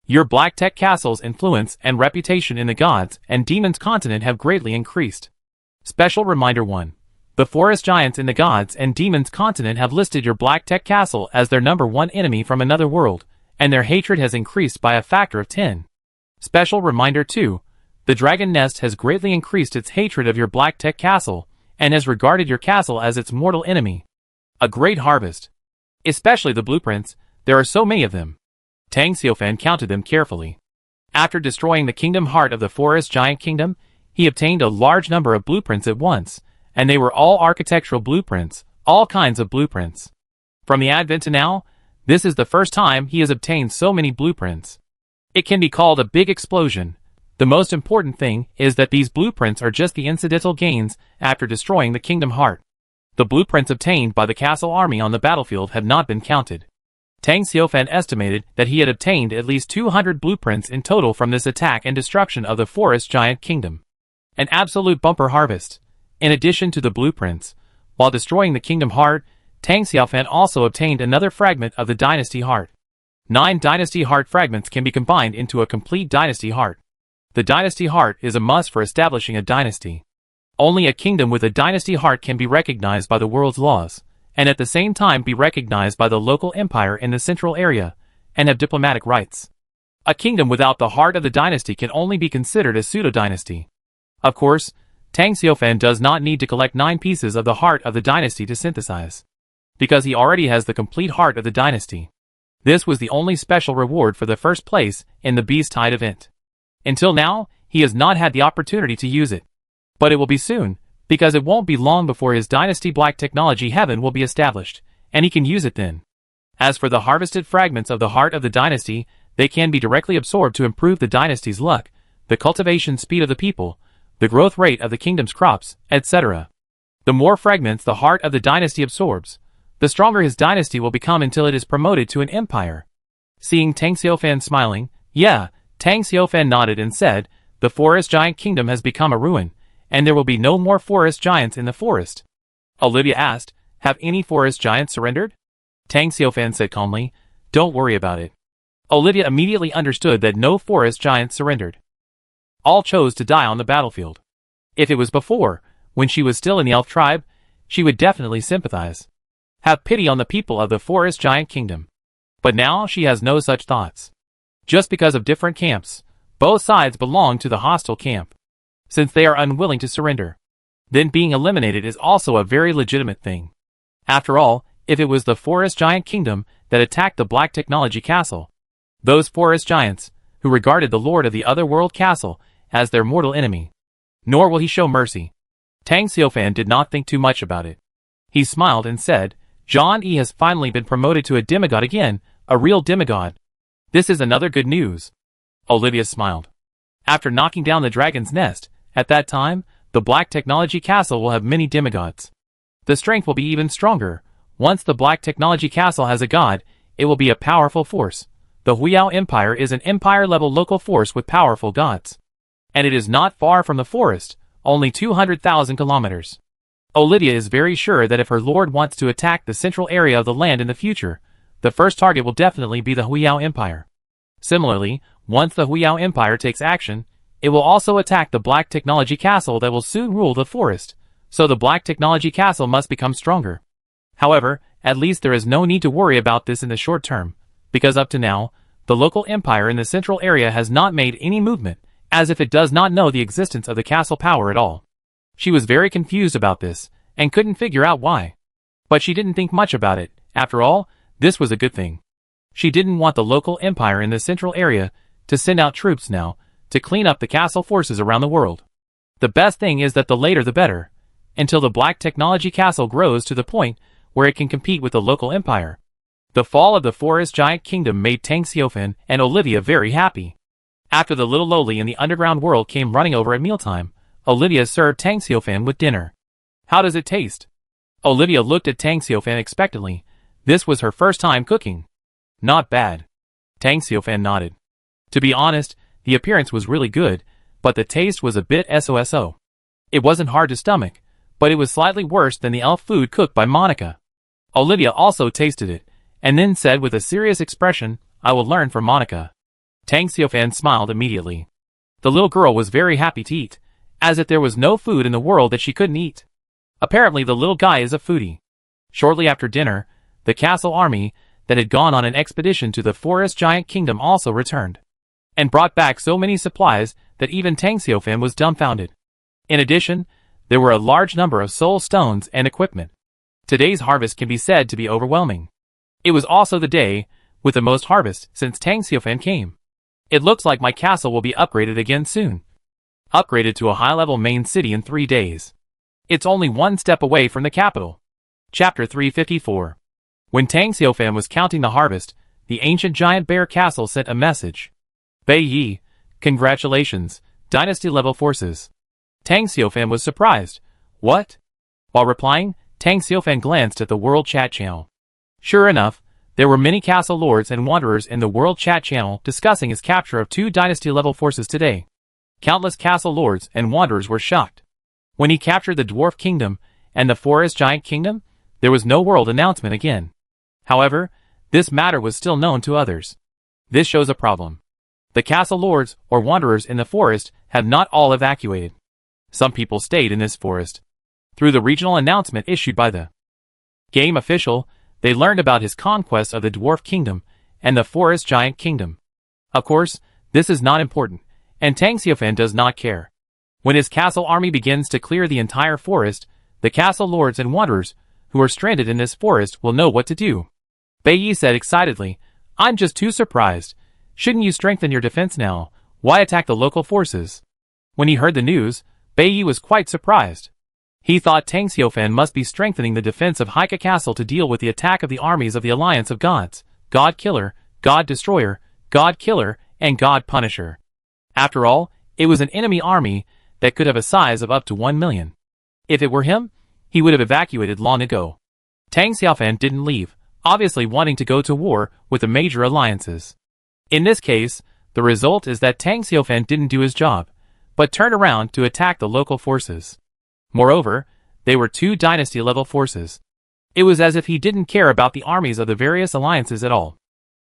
Your Black Tech Castle's influence and reputation in the gods and demons continent have greatly increased. Special reminder 1. The forest giants in the gods and demons continent have listed your Black Tech Castle as their #1 enemy from another world, and their hatred has increased by a factor of 10. Special reminder 2. The Dragon Nest has greatly increased its hatred of your Black Tech Castle, and has regarded your castle as its mortal enemy. A great harvest. Especially the blueprints, there are so many of them. Tang Xiaofan counted them carefully. After destroying the kingdom heart of the forest giant kingdom, he obtained a large number of blueprints at once, and they were all architectural blueprints, all kinds of blueprints. From the advent to now, this is the first time he has obtained so many blueprints. It can be called a big explosion. The most important thing is that these blueprints are just the incidental gains after destroying the kingdom heart. The blueprints obtained by the castle army on the battlefield have not been counted. Tang Xiaofan estimated that he had obtained at least 200 blueprints in total from this attack and destruction of the forest giant kingdom. An absolute bumper harvest. In addition to the blueprints, while destroying the kingdom heart, Tang Xiaofan also obtained another fragment of the dynasty heart. 9 dynasty heart fragments can be combined into a complete dynasty heart. The dynasty heart is a must for establishing a dynasty. Only a kingdom with a dynasty heart can be recognized by the world's laws, and at the same time be recognized by the local empire in the central area, and have diplomatic rights. A kingdom without the heart of the dynasty can only be considered a pseudo-dynasty. Of course, Tang Xiaofan does not need to collect 9 pieces of the heart of the dynasty to synthesize, because he already has the complete heart of the dynasty. This was the only special reward for the first place in the Beast Tide event. Until now, he has not had the opportunity to use it. But it will be soon, because it won't be long before his dynasty Black Technology Heaven will be established, and he can use it then. As for the harvested fragments of the heart of the dynasty, they can be directly absorbed to improve the dynasty's luck, the cultivation speed of the people, the growth rate of the kingdom's crops, etc. The more fragments the heart of the dynasty absorbs, the stronger his dynasty will become until it is promoted to an empire. Seeing Tang Xiaofan smiling, yeah, Tang Xiaofan nodded and said, the forest giant kingdom has become a ruin, and there will be no more forest giants in the forest. Olivia asked, have any forest giants surrendered? Tang Xiaofan said calmly, don't worry about it. Olivia immediately understood that no forest giants surrendered. All chose to die on the battlefield. If it was before, when she was still in the elf tribe, she would definitely sympathize. Have pity on the people of the forest giant kingdom. But now she has no such thoughts. Just because of different camps, both sides belong to the hostile camp. Since they are unwilling to surrender, then being eliminated is also a very legitimate thing. After all, if it was the forest giant kingdom that attacked the Black Technology Castle, those forest giants, who regarded the lord of the Otherworld Castle as their mortal enemy, nor will he show mercy. Tang Xiaofan did not think too much about it. He smiled and said, John E has finally been promoted to a demigod again, a real demigod. This is another good news. Olivia smiled. After knocking down the dragon's nest, at that time, the Black Technology Castle will have many demigods. The strength will be even stronger. Once the Black Technology Castle has a god, it will be a powerful force. The Huiyao Empire is an empire-level local force with powerful gods. And it is not far from the forest, only 200,000 kilometers. Olivia is very sure that if her lord wants to attack the central area of the land in the future, the first target will definitely be the Huiyao Empire. Similarly, once the Huiyao Empire takes action, it will also attack the Black Technology Castle that will soon rule the forest, so the Black Technology Castle must become stronger. However, at least there is no need to worry about this in the short term, because up to now, the local empire in the central area has not made any movement, as if it does not know the existence of the castle power at all. She was very confused about this, and couldn't figure out why. But she didn't think much about it. After all, this was a good thing. She didn't want the local empire in the central area to send out troops now to clean up the castle forces around the world. The best thing is that the later the better, until the Black Technology Castle grows to the point where it can compete with the local empire. The fall of the forest giant kingdom made Tang Xiaofan and Olivia very happy. After the little lowly in the underground world came running over at mealtime, Olivia served Tang Xiaofan with dinner. How does it taste? Olivia looked at Tang Xiaofan expectantly. This was her first time cooking. Not bad. Tang Xiaofan nodded. To be honest, the appearance was really good, but the taste was a bit so-so. It wasn't hard to stomach, but it was slightly worse than the elf food cooked by Monica. Olivia also tasted it, and then said with a serious expression, "I will learn from Monica." Tang Xiaofan smiled immediately. The little girl was very happy to eat, as if there was no food in the world that she couldn't eat. Apparently the little guy is a foodie. Shortly after dinner, the castle army that had gone on an expedition to the forest giant kingdom also returned, and brought back so many supplies that even Tang Xiaofan was dumbfounded. In addition, there were a large number of soul stones and equipment. Today's harvest can be said to be overwhelming. It was also the day with the most harvest since Tang Xiaofan came. It looks like my castle will be upgraded again soon. Upgraded to a high-level main city in 3 days. It's only one step away from the capital. Chapter 354. When Tang Xiaofan was counting the harvest, the ancient giant bear castle sent a message. "Bei Yi, congratulations, dynasty-level forces." Tang Xiaofan was surprised. What? While replying, Tang Xiaofan glanced at the World Chat channel. Sure enough, there were many castle lords and wanderers in the World Chat channel discussing his capture of 2 dynasty-level forces today. Countless castle lords and wanderers were shocked. When he captured the Dwarf Kingdom and the Forest Giant Kingdom, there was no world announcement again. However, this matter was still known to others. This shows a problem. The castle lords or wanderers in the forest have not all evacuated. Some people stayed in this forest. Through the regional announcement issued by the game official, they learned about his conquest of the Dwarf Kingdom and the Forest Giant Kingdom. Of course, this is not important, and Tang Xiaofan does not care. When his castle army begins to clear the entire forest, the castle lords and wanderers who are stranded in this forest will know what to do. Bei Yi said excitedly, "I'm just too surprised. Shouldn't you strengthen your defense now? Why attack the local forces?" When he heard the news, Bei Yi was quite surprised. He thought Tang Xiaofan must be strengthening the defense of Haika Castle to deal with the attack of the armies of the Alliance of Gods, God Killer, God Destroyer, God Killer, and God Punisher. After all, it was an enemy army that could have a size of up to 1 million. If it were him, he would have evacuated long ago. Tang Xiaofan didn't leave, obviously wanting to go to war with the major alliances. In this case, the result is that Tang Xiaofan didn't do his job, but turned around to attack the local forces. Moreover, they were 2 dynasty-level forces. It was as if he didn't care about the armies of the various alliances at all.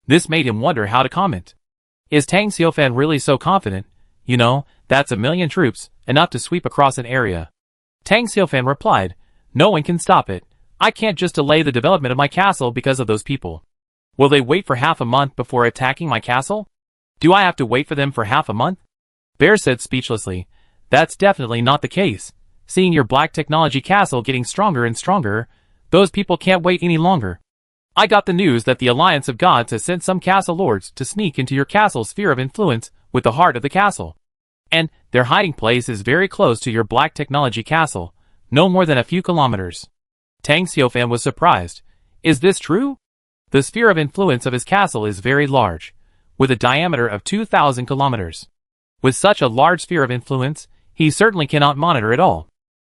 This made him wonder how to comment. Is Tang Xiaofan really so confident? You know, that's 1 million troops, enough to sweep across an area. Tang Xiaofan replied, "No one can stop it. I can't just delay the development of my castle because of those people. Will they wait for half a month before attacking my castle? Do I have to wait for them for half a month?" Bear said speechlessly, "That's definitely not the case. Seeing your black technology castle getting stronger and stronger, those people can't wait any longer. I got the news that the Alliance of Gods has sent some castle lords to sneak into your castle's sphere of influence with the heart of the castle. And their hiding place is very close to your black technology castle, no more than a few kilometers." Tang Xiaofan was surprised. Is this true? The sphere of influence of his castle is very large, with a diameter of 2,000 kilometers. With such a large sphere of influence, he certainly cannot monitor it all.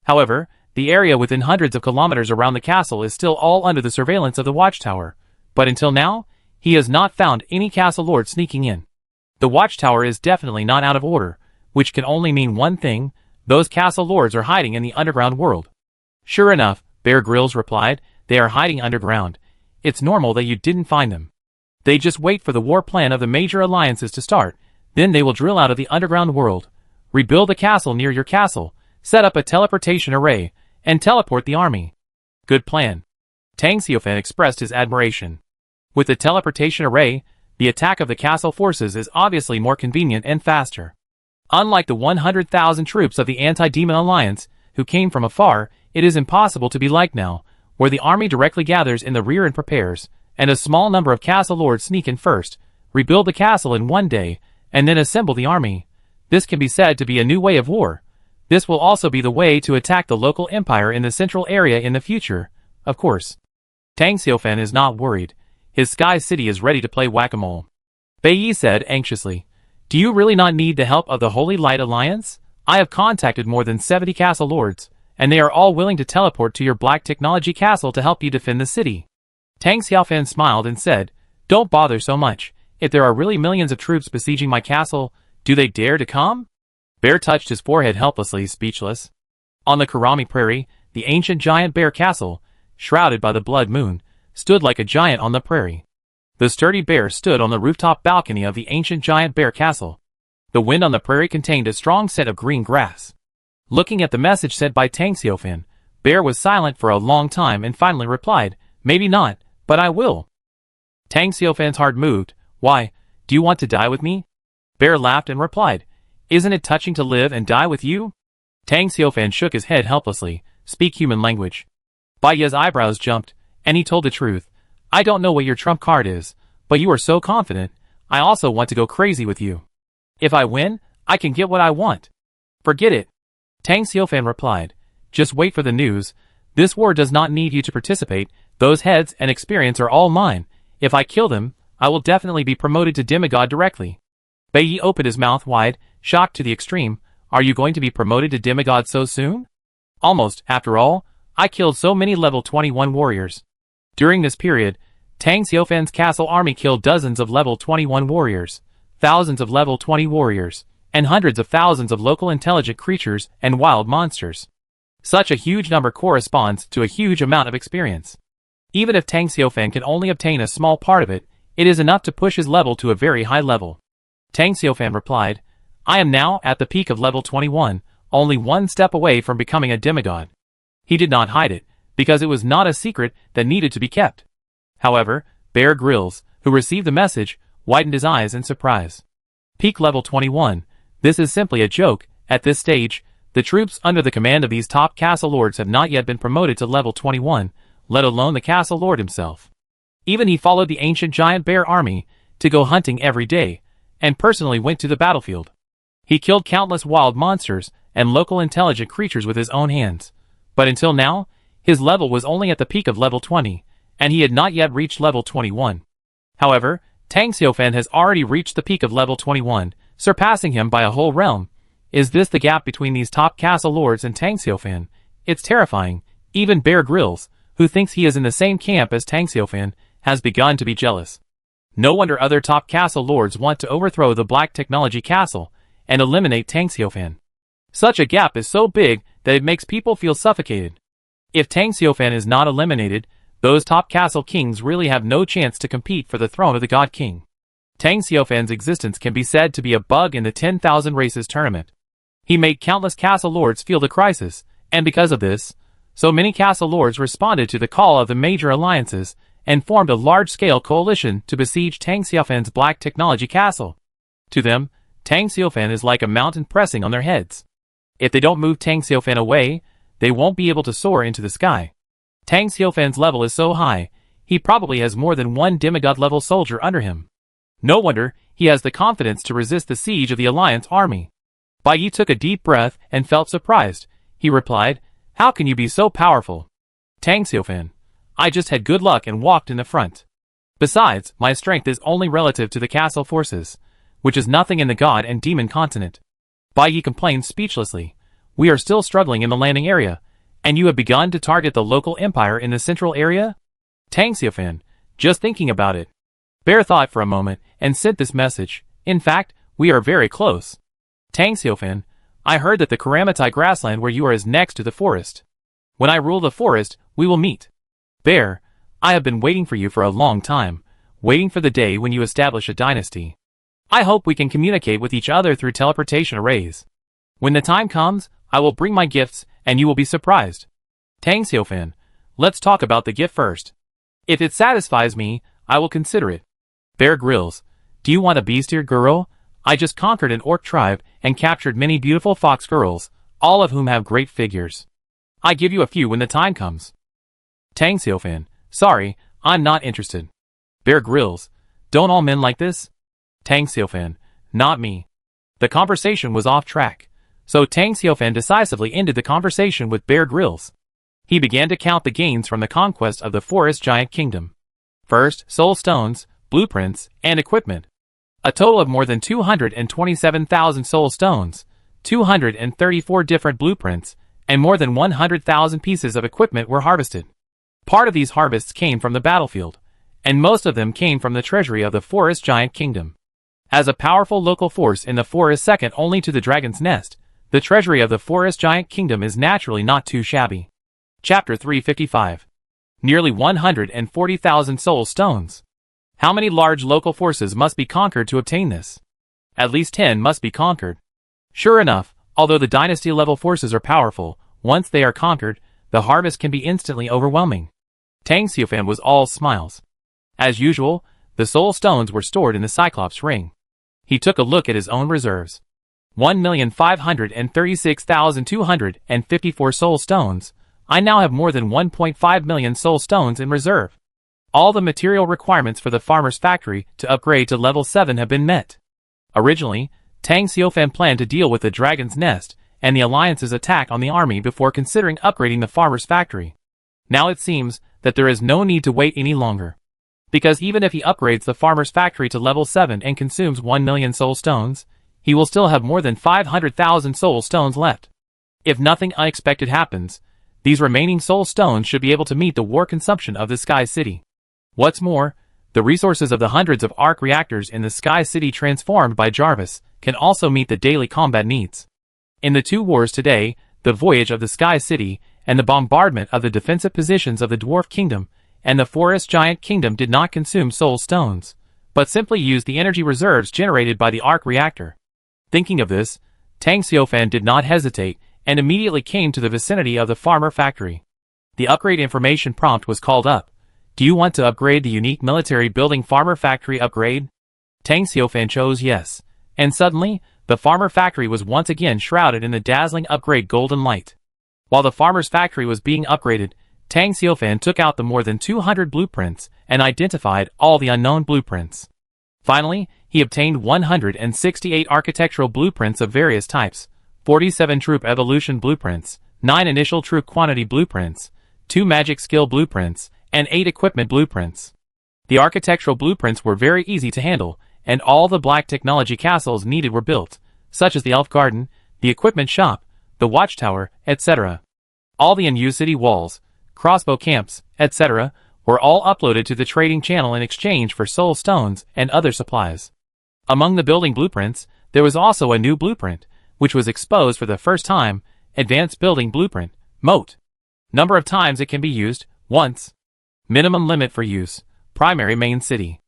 However, the area within hundreds of kilometers around the castle is still all under the surveillance of the watchtower, but until now, he has not found any castle lord sneaking in. The watchtower is definitely not out of order, which can only mean one thing: those castle lords are hiding in the underground world. Sure enough, Bear Grylls replied, "They are hiding underground. It's normal that you didn't find them. They just wait for the war plan of the major alliances to start, then they will drill out of the underground world, rebuild a castle near your castle, set up a teleportation array, and teleport the army." Good plan. Tang Xiaofan expressed his admiration. With the teleportation array, the attack of the castle forces is obviously more convenient and faster. Unlike the 100,000 troops of the Anti-Demon Alliance, who came from afar, it is impossible to be like now, where the army directly gathers in the rear and prepares, and a small number of castle lords sneak in first, rebuild the castle in 1 day, and then assemble the army. This can be said to be a new way of war. This will also be the way to attack the local empire in the central area in the future, of course. Tang Xiaofan is not worried. His Sky City is ready to play whack-a-mole. Bei Yi said anxiously, "Do you really not need the help of the Holy Light Alliance? I have contacted more than 70 castle lords, and they are all willing to teleport to your black technology castle to help you defend the city." Tang Xiaofan smiled and said, "Don't bother so much. If there are really millions of troops besieging my castle, do they dare to come? Bear touched his forehead helplessly, speechless. On the Kurami prairie, the ancient giant bear castle, shrouded by the blood moon, stood like a giant on the prairie. The sturdy bear stood on the rooftop balcony of the ancient giant bear castle. The wind on the prairie contained a strong scent of green grass. Looking at the message sent by Tang Xiaofan, Bear was silent for a long time and finally replied, "Maybe not, but I will." Tang Xiaofan's heart moved. "Why, do you want to die with me?" Bear laughed and replied, "Isn't it touching to live and die with you?" Tang Xiaofan shook his head helplessly. "Speak human language." Bai Ye's eyebrows jumped, and he told the truth. "I don't know what your trump card is, but you are so confident, I also want to go crazy with you. If I win, I can get what I want." "Forget it," Tang Xiaofan replied. "Just wait for the news. This war does not need you to participate. Those heads and experience are all mine. If I kill them, I will definitely be promoted to demigod directly." Bai Yi opened his mouth wide, shocked to the extreme. "Are you going to be promoted to demigod so soon?" "Almost, after all. I killed so many level 21 warriors." During this period, Tang Xiaofan's castle army killed dozens of level 21 warriors, thousands of level 20 warriors, and hundreds of thousands of local intelligent creatures and wild monsters. Such a huge number corresponds to a huge amount of experience. Even if Tang Xiaofan can only obtain a small part of it, it is enough to push his level to a very high level. Tang Xiaofan replied, "I am now at the peak of level 21, only one step away from becoming a demigod." He did not hide it, because it was not a secret that needed to be kept. However, Bear Grylls, who received the message, widened his eyes in surprise. Peak level 21. This is simply a joke. At this stage, the troops under the command of these top castle lords have not yet been promoted to level 21, let alone the castle lord himself. Even he followed the ancient giant bear army to go hunting every day, and personally went to the battlefield. He killed countless wild monsters and local intelligent creatures with his own hands. But until now, his level was only at the peak of level 20, and he had not yet reached level 21. However, Tang Xiaofan has already reached the peak of level 21, surpassing him by a whole realm. Is this the gap between these top castle lords and Tang Xiaofan? It's terrifying. Even Bear Grylls, who thinks he is in the same camp as Tang Xiaofan, has begun to be jealous. No wonder other top castle lords want to overthrow the Black Technology Castle and eliminate Tang Xiaofan. Such a gap is so big that it makes people feel suffocated. If Tang Xiaofan is not eliminated, those top castle kings really have no chance to compete for the throne of the God King. Tang Xiaofan's existence can be said to be a bug in the 10,000 Races tournament. He made countless castle lords feel the crisis, and because of this, so many castle lords responded to the call of the major alliances and formed a large-scale coalition to besiege Tang Xiaofan's Black Technology Castle. To them, Tang Xiaofan is like a mountain pressing on their heads. If they don't move Tang Xiaofan away, they won't be able to soar into the sky. Tang Xiaofan's level is so high, he probably has more than one demigod-level soldier under him. No wonder he has the confidence to resist the siege of the Alliance army. Bai Yi took a deep breath and felt surprised. He replied, "How can you be so powerful?" "Tang Xiaofan, I just had good luck and walked in the front. Besides, my strength is only relative to the castle forces, which is nothing in the god and demon continent." Bai Yi complained speechlessly. "We are still struggling in the landing area, and you have begun to target the local empire in the central area?" "Tang Xiaofan, just thinking about it." Bear thought for a moment and sent this message. "In fact, we are very close." "Tang Xiaofan, I heard that the Kuramatai grassland where you are is next to the forest. When I rule the forest, we will meet." "Bear, I have been waiting for you for a long time, waiting for the day when you establish a dynasty. I hope we can communicate with each other through teleportation arrays. When the time comes, I will bring my gifts and you will be surprised." "Tang Xiaofan, let's talk about the gift first. If it satisfies me, I will consider it." Bear Grylls, "Do you want a beast-eared girl? I just conquered an orc tribe and captured many beautiful fox girls, all of whom have great figures. I give you a few when the time comes." Tang Xiaofan, "Sorry, I'm not interested." Bear Grylls, "Don't all men like this?" Tang Xiaofan, "Not me." The conversation was off track, so Tang Xiaofan decisively ended the conversation with Bear Grylls. He began to count the gains from the conquest of the Forest Giant Kingdom. First, soul stones, blueprints, and equipment. A total of more than 227,000 soul stones, 234 different blueprints, and more than 100,000 pieces of equipment were harvested. Part of these harvests came from the battlefield, and most of them came from the treasury of the Forest Giant Kingdom. As a powerful local force in the forest second only to the Dragon's Nest, the treasury of the Forest Giant Kingdom is naturally not too shabby. Chapter 355. Nearly 140,000 soul stones. How many large local forces must be conquered to obtain this? At least 10 must be conquered. Sure enough, although the dynasty-level forces are powerful, once they are conquered, the harvest can be instantly overwhelming. Tang Xiufan was all smiles. As usual, the soul stones were stored in the Cyclops ring. He took a look at his own reserves. 1,536,254 soul stones. I now have more than 1.5 million soul stones in reserve. All the material requirements for the farmer's factory to upgrade to level 7 have been met. Originally, Tang Xiufan planned to deal with the Dragon's Nest and the Alliance's attack on the army before considering upgrading the farmer's factory. Now it seems that there is no need to wait any longer. Because even if he upgrades the farmer's factory to level 7 and consumes 1 million soul stones, he will still have more than 500,000 soul stones left. If nothing unexpected happens, these remaining soul stones should be able to meet the war consumption of the Sky City. What's more, the resources of the hundreds of arc reactors in the Sky City transformed by Jarvis can also meet the daily combat needs. In the two wars today, the voyage of the Sky City and the bombardment of the defensive positions of the Dwarf Kingdom and the Forest Giant Kingdom did not consume soul stones, but simply used the energy reserves generated by the arc reactor. Thinking of this, Tang Xiufan did not hesitate and immediately came to the vicinity of the farmer factory. The upgrade information prompt was called up. Do you want to upgrade the unique military building farmer factory upgrade? Tang Xiufan chose yes, and suddenly, the farmer factory was once again shrouded in the dazzling upgrade golden light. While the farmer's factory was being upgraded, Tang Xiufan took out the more than 200 blueprints and identified all the unknown blueprints. Finally, he obtained 168 architectural blueprints of various types, 47 troop evolution blueprints, 9 initial troop quantity blueprints, 2 magic skill blueprints, and 8 equipment blueprints. The architectural blueprints were very easy to handle, and all the black technology castles needed were built, such as the elf garden, the equipment shop, the watchtower, etc. All the unused city walls, crossbow camps, etc., were all uploaded to the trading channel in exchange for soul stones and other supplies. Among the building blueprints, there was also a new blueprint, which was exposed for the first time, Advanced Building Blueprint, Moat. Number of times it can be used, once. Minimum limit for use, primary main city.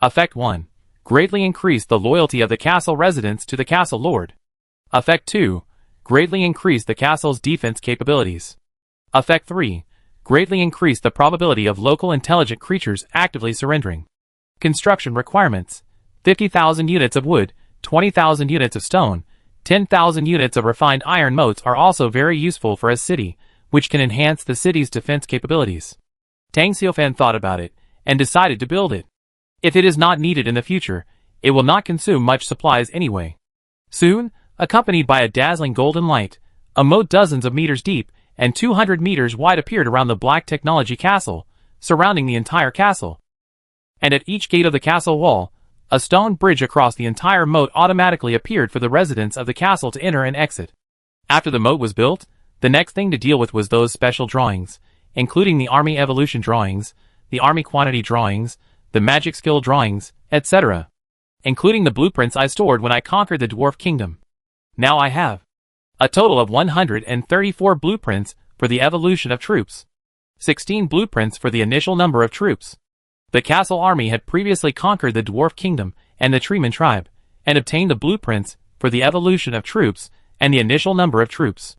Effect 1. Greatly increase the loyalty of the castle residents to the castle lord. Effect 2. Greatly increase the castle's defense capabilities. Effect 3. Greatly increase the probability of local intelligent creatures actively surrendering. Construction requirements. 50,000 units of wood, 20,000 units of stone, 10,000 units of refined iron moats are also very useful for a city, which can enhance the city's defense capabilities. Tang Xiufan thought about it, and decided to build it. If it is not needed in the future, it will not consume much supplies anyway. Soon, accompanied by a dazzling golden light, a moat dozens of meters deep and 200 meters wide appeared around the Black Technology Castle, surrounding the entire castle. And at each gate of the castle wall, a stone bridge across the entire moat automatically appeared for the residents of the castle to enter and exit. After the moat was built, the next thing to deal with was those special drawings, including the army evolution drawings, the army quantity drawings, the magic skill drawings, etc., including the blueprints I stored when I conquered the Dwarf Kingdom. Now I have a total of 134 blueprints for the evolution of troops, 16 blueprints for the initial number of troops. The castle army had previously conquered the Dwarf Kingdom and the Treeman tribe, and obtained the blueprints for the evolution of troops and the initial number of troops.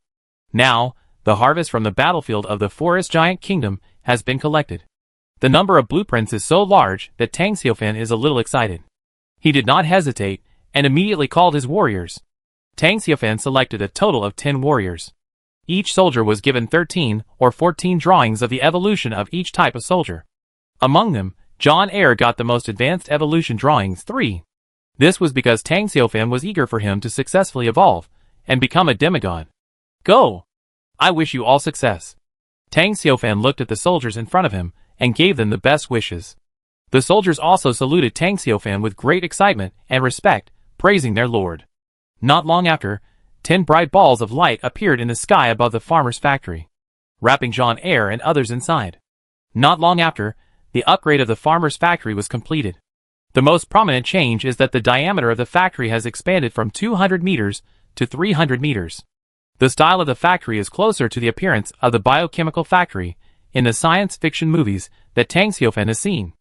Now, the harvest from the battlefield of the Forest Giant Kingdom has been collected. The number of blueprints is so large that Tang Xiufan is a little excited. He did not hesitate, and immediately called his warriors. Tang Xiufan selected a total of 10 warriors. Each soldier was given 13 or 14 drawings of the evolution of each type of soldier. Among them, John Eyre got the most advanced evolution drawings, 3. This was because Tang Xiufan was eager for him to successfully evolve and become a demigod. Go! I wish you all success. Tang Xiufan looked at the soldiers in front of him and gave them the best wishes. The soldiers also saluted Tang Xiufan with great excitement and respect, praising their lord. Not long after, 10 bright balls of light appeared in the sky above the farmer's factory, wrapping John Eyre and others inside. Not long after, the upgrade of the farmer's factory was completed. The most prominent change is that the diameter of the factory has expanded from 200 meters to 300 meters. The style of the factory is closer to the appearance of the biochemical factory in the science fiction movies that Tang Xiaofan has seen.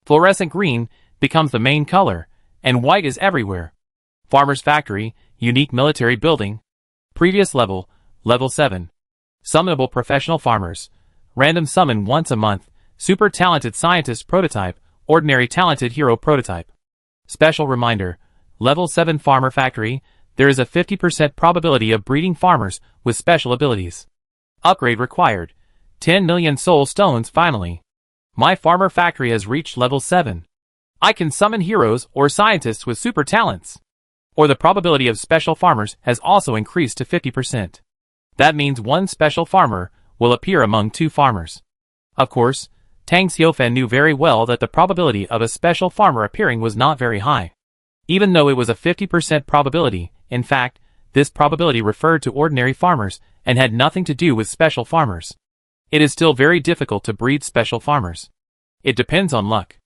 Fluorescent green becomes the main color, and white is everywhere. Farmer's factory, unique military building. Previous level, level 7. Summonable professional farmers. Random summon once a month. Super talented scientist prototype. Ordinary talented hero prototype. Special reminder. Level 7 farmer factory. There is a 50% probability of breeding farmers with special abilities. Upgrade required. 10 million soul stones finally. My farmer factory has reached level 7. I can summon heroes or scientists with super talents. Or the probability of special farmers has also increased to 50%. That means one special farmer will appear among 2 farmers. Of course, Tang Xiaofan knew very well that the probability of a special farmer appearing was not very high. Even though it was a 50% probability, in fact, this probability referred to ordinary farmers and had nothing to do with special farmers. It is still very difficult to breed special farmers. It depends on luck.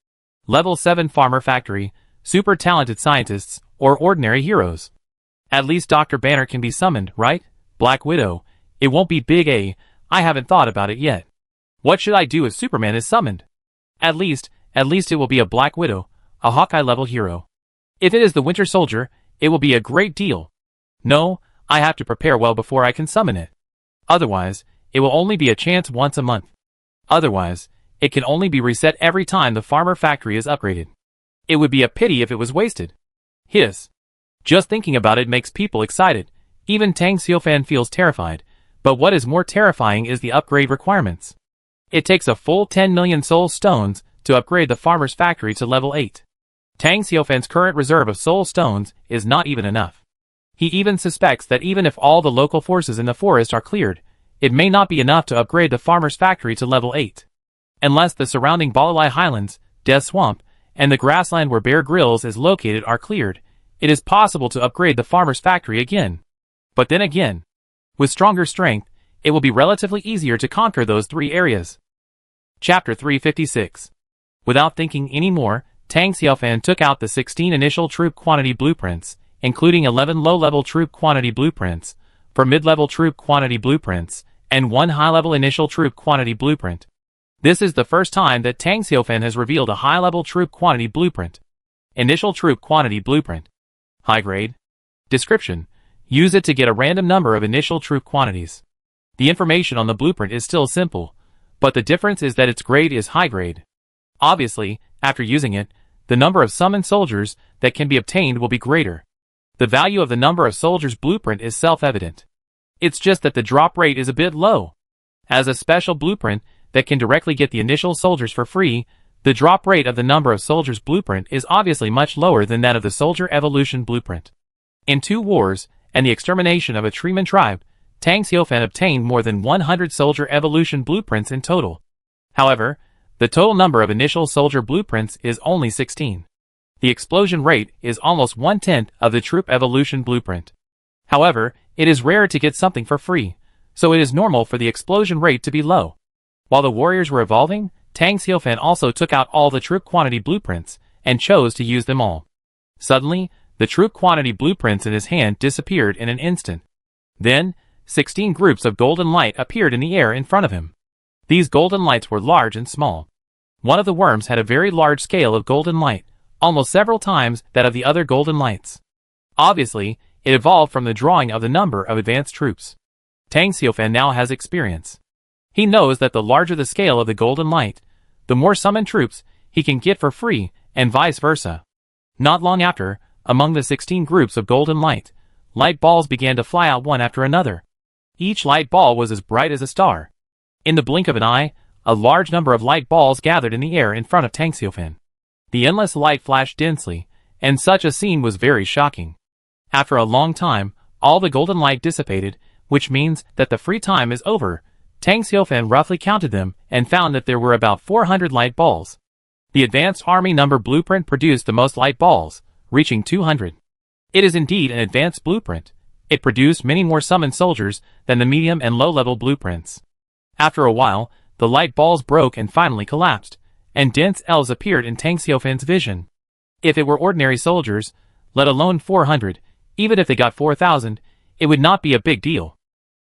Level 7 farmer factory, super talented scientists, or ordinary heroes. At least Dr. Banner can be summoned, right? Black Widow. It won't be Big A. I haven't thought about it yet. What should I do if Superman is summoned? At least it will be a Black Widow, a Hawkeye-level hero. If it is the Winter Soldier, it will be a great deal. No, I have to prepare well before I can summon it. Otherwise, it will only be a chance once a month. Otherwise, it can only be reset every time the farmer factory is upgraded. It would be a pity if it was wasted. Hiss. Just thinking about it makes people excited. Even Tang Xiaofan feels terrified. But what is more terrifying is the upgrade requirements. It takes a full 10 million soul stones to upgrade the farmer's factory to level 8. Tang Xiaofan's current reserve of soul stones is not even enough. He even suspects that even if all the local forces in the forest are cleared, it may not be enough to upgrade the farmer's factory to level 8. Unless the surrounding Balalai Highlands, Death Swamp, and the grassland where Bear Grylls is located are cleared, it is possible to upgrade the farmer's factory again. But then again, with stronger strength, it will be relatively easier to conquer those 3 areas. Chapter 356. Without thinking any more, Tang Xiaofan took out the 16 initial troop quantity blueprints, including 11 low-level troop quantity blueprints, 4 mid-level troop quantity blueprints, and 1 high-level initial troop quantity blueprint. This is the first time that Tang Xiaofan has revealed a high-level troop quantity blueprint. Initial troop quantity blueprint. High grade. Description. Use it to get a random number of initial troop quantities. The information on the blueprint is still simple, but the difference is that its grade is high grade. Obviously, after using it, the number of summoned soldiers that can be obtained will be greater. The value of the number of soldiers blueprint is self-evident. It's just that the drop rate is a bit low. As a special blueprint that can directly get the initial soldiers for free, the drop rate of the number of soldiers blueprint is obviously much lower than that of the soldier evolution blueprint. In 2 wars, and the extermination of a Treeman tribe, Tang Xiaofan obtained more than 100 soldier evolution blueprints in total. However, the total number of initial soldier blueprints is only 16. The explosion rate is almost 1/10 of the troop evolution blueprint. However, it is rare to get something for free, so it is normal for the explosion rate to be low. While the warriors were evolving, Tang Xiaofan also took out all the troop quantity blueprints and chose to use them all. Suddenly, the troop quantity blueprints in his hand disappeared in an instant. Then, 16 groups of golden light appeared in the air in front of him. These golden lights were large and small. One of the worms had a very large scale of golden light, almost several times that of the other golden lights. Obviously, it evolved from the drawing of the number of advanced troops. Tang Xiaofan now has experience. He knows that the larger the scale of the golden light, the more summoned troops he can get for free, and vice versa. Not long after, among the 16 groups of golden light, light balls began to fly out one after another. Each light ball was as bright as a star. In the blink of an eye, a large number of light balls gathered in the air in front of Tang Xiaofan. The endless light flashed densely, and such a scene was very shocking. After a long time, all the golden light dissipated, which means that the free time is over. Tang Xiaofan roughly counted them and found that there were about 400 light balls. The advanced army number blueprint produced the most light balls, reaching 200. It is indeed an advanced blueprint. It produced many more summoned soldiers than the medium and low-level blueprints. After a while, the light balls broke and finally collapsed, and dense elves appeared in Tang Xiufan's vision. If it were ordinary soldiers, let alone 400, even if they got 4,000, it would not be a big deal.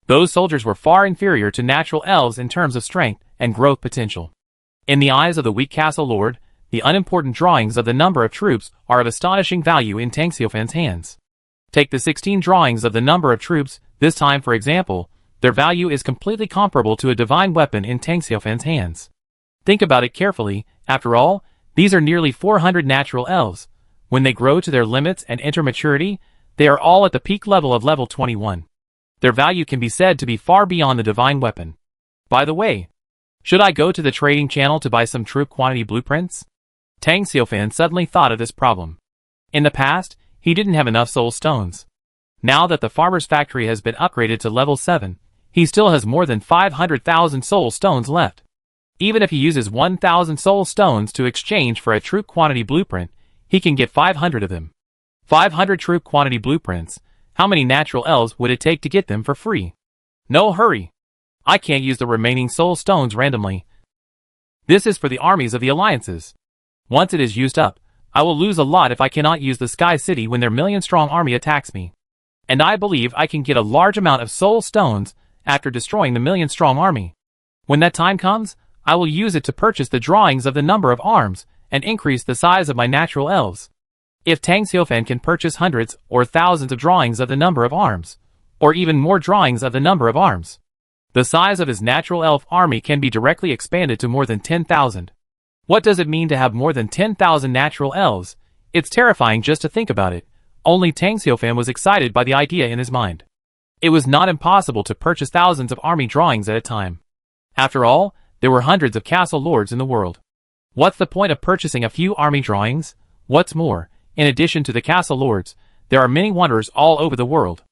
Those soldiers were far inferior to natural elves in terms of strength and growth potential. In the eyes of the weak castle lord, the unimportant drawings of the number of troops are of astonishing value in Tang Xiufan's hands. Take the 16 drawings of the number of troops, this time for example, their value is completely comparable to a divine weapon in Tang Xiufan's hands. Think about it carefully, after all, these are nearly 400 natural elves. When they grow to their limits and enter maturity, they are all at the peak level of level 21. Their value can be said to be far beyond the divine weapon. By the way, should I go to the trading channel to buy some troop quantity blueprints? Tang Xiufan suddenly thought of this problem. In the past, he didn't have enough soul stones. Now that the farmer's factory has been upgraded to level 7, he still has more than 500,000 soul stones left. Even if he uses 1,000 soul stones to exchange for a troop quantity blueprint, he can get 500 of them. 500 troop quantity blueprints. How many natural elves would it take to get them for free? No hurry. I can't use the remaining soul stones randomly. This is for the armies of the alliances. Once it is used up, I will lose a lot if I cannot use the Sky City when their million-strong army attacks me. And I believe I can get a large amount of soul stones after destroying the million-strong army. When that time comes, I will use it to purchase the drawings of the number of arms and increase the size of my natural elves. If Tang Xiufan can purchase hundreds or thousands of drawings of the number of arms, or even more drawings of the number of arms, the size of his natural elf army can be directly expanded to more than 10,000. What does it mean to have more than 10,000 natural elves? It's terrifying just to think about it. Only Tang Xiufan was excited by the idea in his mind. It was not impossible to purchase thousands of army drawings at a time. After all, there were hundreds of castle lords in the world. What's the point of purchasing a few army drawings? What's more, in addition to the castle lords, there are many wanderers all over the world.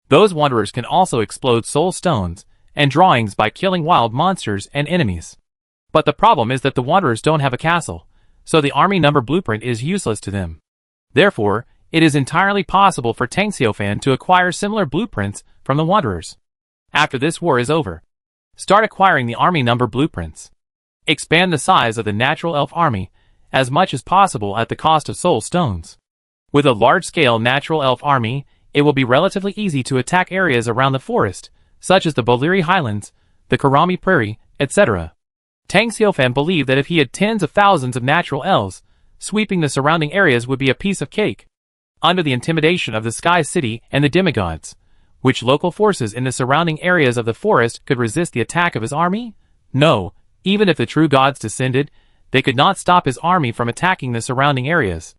Those wanderers can also explode soul stones and drawings by killing wild monsters and enemies. But the problem is that the wanderers don't have a castle, so the army number blueprint is useless to them. Therefore, it is entirely possible for Tang Xiufan to acquire similar blueprints from the wanderers. After this war is over, start acquiring the army number blueprints. Expand the size of the natural elf army as much as possible at the cost of soul stones. With a large-scale natural elf army, it will be relatively easy to attack areas around the forest, such as the Boliri Highlands, the Karami Prairie, etc. Tang Xiufan believed that if he had tens of thousands of natural elves, sweeping the surrounding areas would be a piece of cake. Under the intimidation of the Sky City and the demigods, which local forces in the surrounding areas of the forest could resist the attack of his army? No, even if the true gods descended, they could not stop his army from attacking the surrounding areas.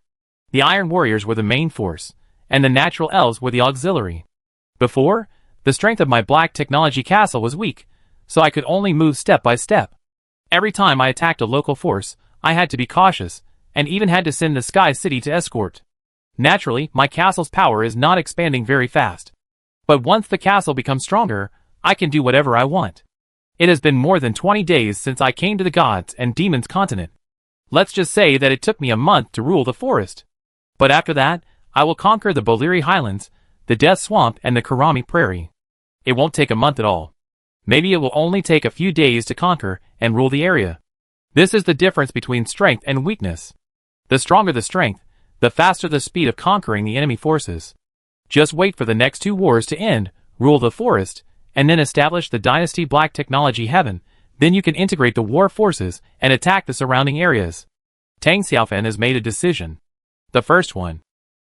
The Iron Warriors were the main force, and the natural elves were the auxiliary. Before, the strength of my black technology castle was weak, so I could only move step by step. Every time I attacked a local force, I had to be cautious, and even had to send the Sky City to escort. Naturally, my castle's power is not expanding very fast. But once the castle becomes stronger, I can do whatever I want. It has been more than 20 days since I came to the gods and demons continent. Let's just say that it took me a month to rule the forest. But after that, I will conquer the Boliri Highlands, the Death Swamp and the Karami Prairie. It won't take a month at all. Maybe it will only take a few days to conquer and rule the area. This is the difference between strength and weakness. The stronger the strength, the faster the speed of conquering the enemy forces. Just wait for the next 2 wars to end, rule the forest, and then establish the Dynasty Black Technology Heaven. Then you can integrate the war forces and attack the surrounding areas. Tang Xiufan has made a decision. The first one.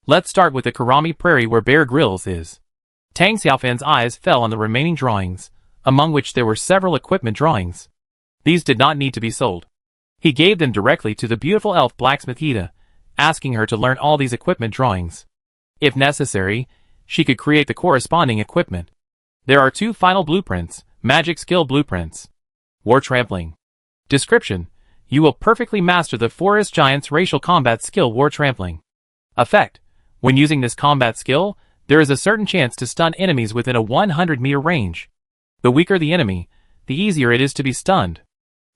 Let's start with the Karami Prairie where Bear Grylls is. Tang Xiufan's eyes fell on the remaining drawings, among which there were several equipment drawings. These did not need to be sold. He gave them directly to the beautiful elf blacksmith Ida, asking her to learn all these equipment drawings. If necessary, she could create the corresponding equipment. There are 2 final blueprints, magic skill blueprints. War Trampling. Description: you will perfectly master the Forest Giant's racial combat skill War Trampling. Effect: when using this combat skill, there is a certain chance to stun enemies within a 100-meter range. The weaker the enemy, the easier it is to be stunned.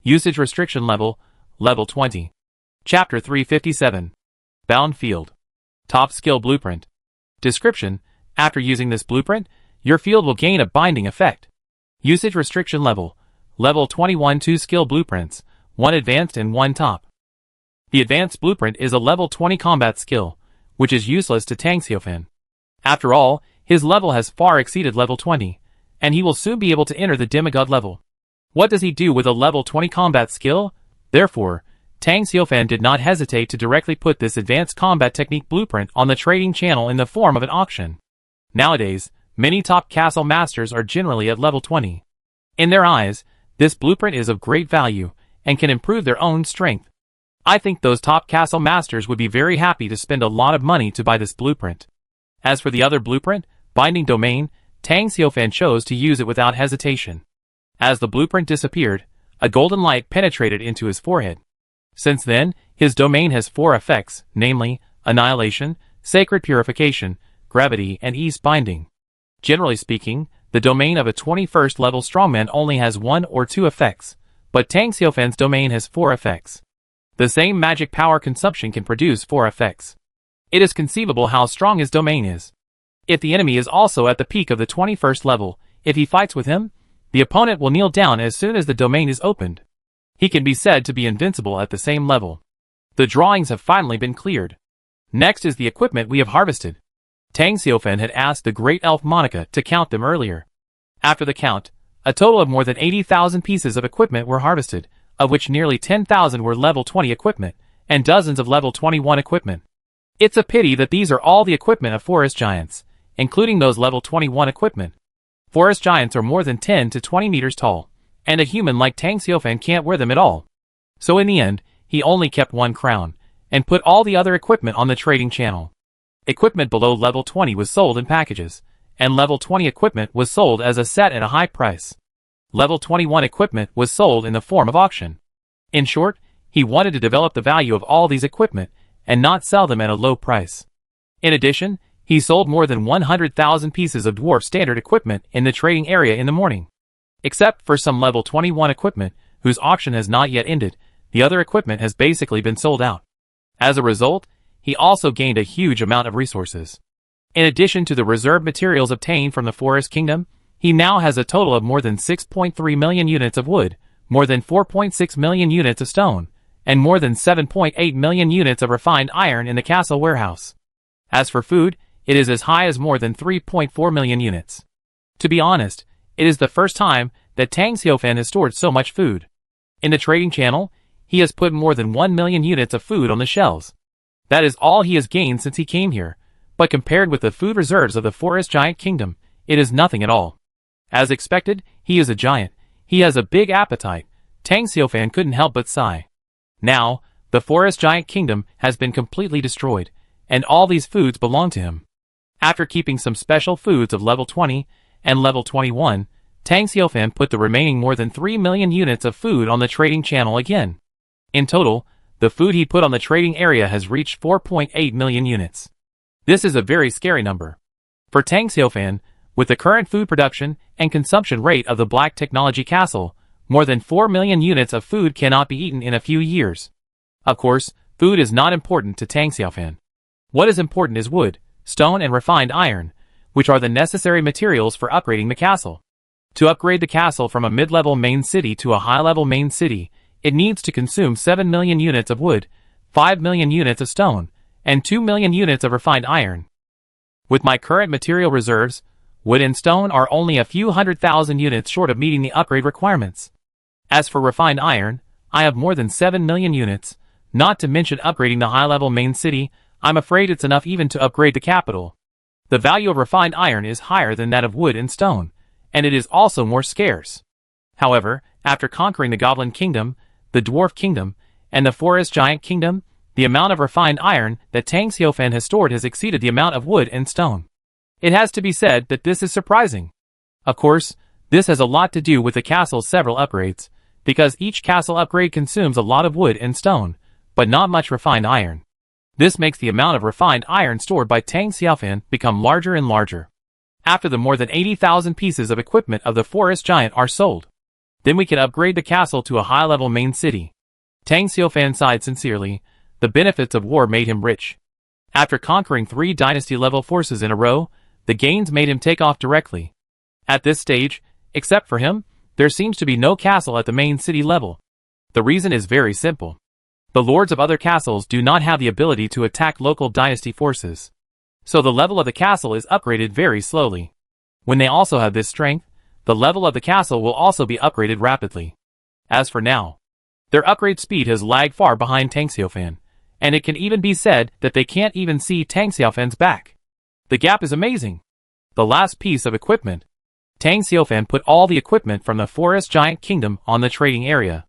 Usage restriction level, level 20. Chapter 357. Bound Field. Top skill blueprint. Description: after using this blueprint, your field will gain a binding effect. Usage restriction level, level 21. 2 skill blueprints. one advanced and one top. The advanced blueprint is a level 20 combat skill, which is useless to Tang Xiaofan. After all, his level has far exceeded level 20, and he will soon be able to enter the demigod level. What does he do with a level 20 combat skill? Therefore, Tang Xiaofan did not hesitate to directly put this advanced combat technique blueprint on the trading channel in the form of an auction. Nowadays, many top castle masters are generally at level 20. In their eyes, this blueprint is of great value and can improve their own strength. I think those top castle masters would be very happy to spend a lot of money to buy this blueprint. As for the other blueprint, Binding Domain, Tang Xiaofan chose to use it without hesitation. As the blueprint disappeared, a golden light penetrated into his forehead. Since then, his domain has 4 effects, namely, Annihilation, Sacred Purification, Gravity, and Ease Binding. Generally speaking, the domain of a 21st level strongman only has 1 or 2 effects, but Tang Xiaofan's domain has 4 effects. The same magic power consumption can produce 4 effects. It is conceivable how strong his domain is. If the enemy is also at the peak of the 21st level, if he fights with him, the opponent will kneel down as soon as the domain is opened. He can be said to be invincible at the same level. The drawings have finally been cleared. Next is the equipment we have harvested. Tang Xiaofan had asked the great elf Monica to count them earlier. After the count, a total of more than 80,000 pieces of equipment were harvested, of which nearly 10,000 were level 20 equipment, and dozens of level 21 equipment. It's a pity that these are all the equipment of forest giants, including those level 21 equipment. Forest giants are more than 10 to 20 meters tall, and a human like Tang Xiaofan can't wear them at all. So in the end, he only kept 1 crown, and put all the other equipment on the trading channel. Equipment below level 20 was sold in packages, and level 20 equipment was sold as a set at a high price. Level 21 equipment was sold in the form of auction. In short, he wanted to develop the value of all these equipment and not sell them at a low price. In addition, he sold more than 100,000 pieces of dwarf standard equipment in the trading area in the morning. Except for some level 21 equipment, whose auction has not yet ended, the other equipment has basically been sold out. As a result, he also gained a huge amount of resources. In addition to the reserve materials obtained from the Forest Kingdom, he now has a total of more than 6.3 million units of wood, more than 4.6 million units of stone, and more than 7.8 million units of refined iron in the castle warehouse. As for food, it is as high as more than 3.4 million units. To be honest, it is the first time that Tang Xiaofan has stored so much food. In the trading channel, he has put more than 1 million units of food on the shelves. That is all he has gained since he came here, but compared with the food reserves of the Forest Giant Kingdom, it is nothing at all. As expected, he is a giant. He has a big appetite. Tang Xiaofan couldn't help but sigh. Now, the Forest Giant Kingdom has been completely destroyed, and all these foods belong to him. After keeping some special foods of level 20 and level 21, Tang Xiaofan put the remaining more than 3 million units of food on the trading channel again. In total, the food he put on the trading area has reached 4.8 million units. This is a very scary number. For Tang Xiaofan, with the current food production and consumption rate of the Black Technology Castle, more than 4 million units of food cannot be eaten in a few years. Of course, food is not important to Tang Xiaofan. What is important is wood, stone and refined iron, which are the necessary materials for upgrading the castle. To upgrade the castle from a mid-level main city to a high-level main city, it needs to consume 7 million units of wood, 5 million units of stone, and 2 million units of refined iron. With my current material reserves, wood and stone are only a few 100,000 units short of meeting the upgrade requirements. As for refined iron, I have more than 7 million units, not to mention upgrading the high-level main city. I'm afraid it's enough even to upgrade the capital. The value of refined iron is higher than that of wood and stone, and it is also more scarce. However, after conquering the Goblin Kingdom, the Dwarf Kingdom, and the Forest Giant Kingdom, the amount of refined iron that Tang Xiaofan has stored has exceeded the amount of wood and stone. It has to be said that this is surprising. Of course, this has a lot to do with the castle's several upgrades, because each castle upgrade consumes a lot of wood and stone, but not much refined iron. This makes the amount of refined iron stored by Tang Xiaofan become larger and larger. After the more than 80,000 pieces of equipment of the Forest Giant are sold, then we can upgrade the castle to a high-level main city. Tang Xiaofan sighed sincerely. The benefits of war made him rich. After conquering 3 dynasty-level forces in a row, the gains made him take off directly. At this stage, except for him, there seems to be no castle at the main city level. The reason is very simple. The lords of other castles do not have the ability to attack local dynasty forces. So the level of the castle is upgraded very slowly. When they also have this strength, the level of the castle will also be upgraded rapidly. As for now, their upgrade speed has lagged far behind Tang Xiaofan, and it can even be said that they can't even see Tang Xiaofan's back. The gap is amazing. The last piece of equipment. Tang Xiaofan put all the equipment from the Forest Giant Kingdom on the trading area.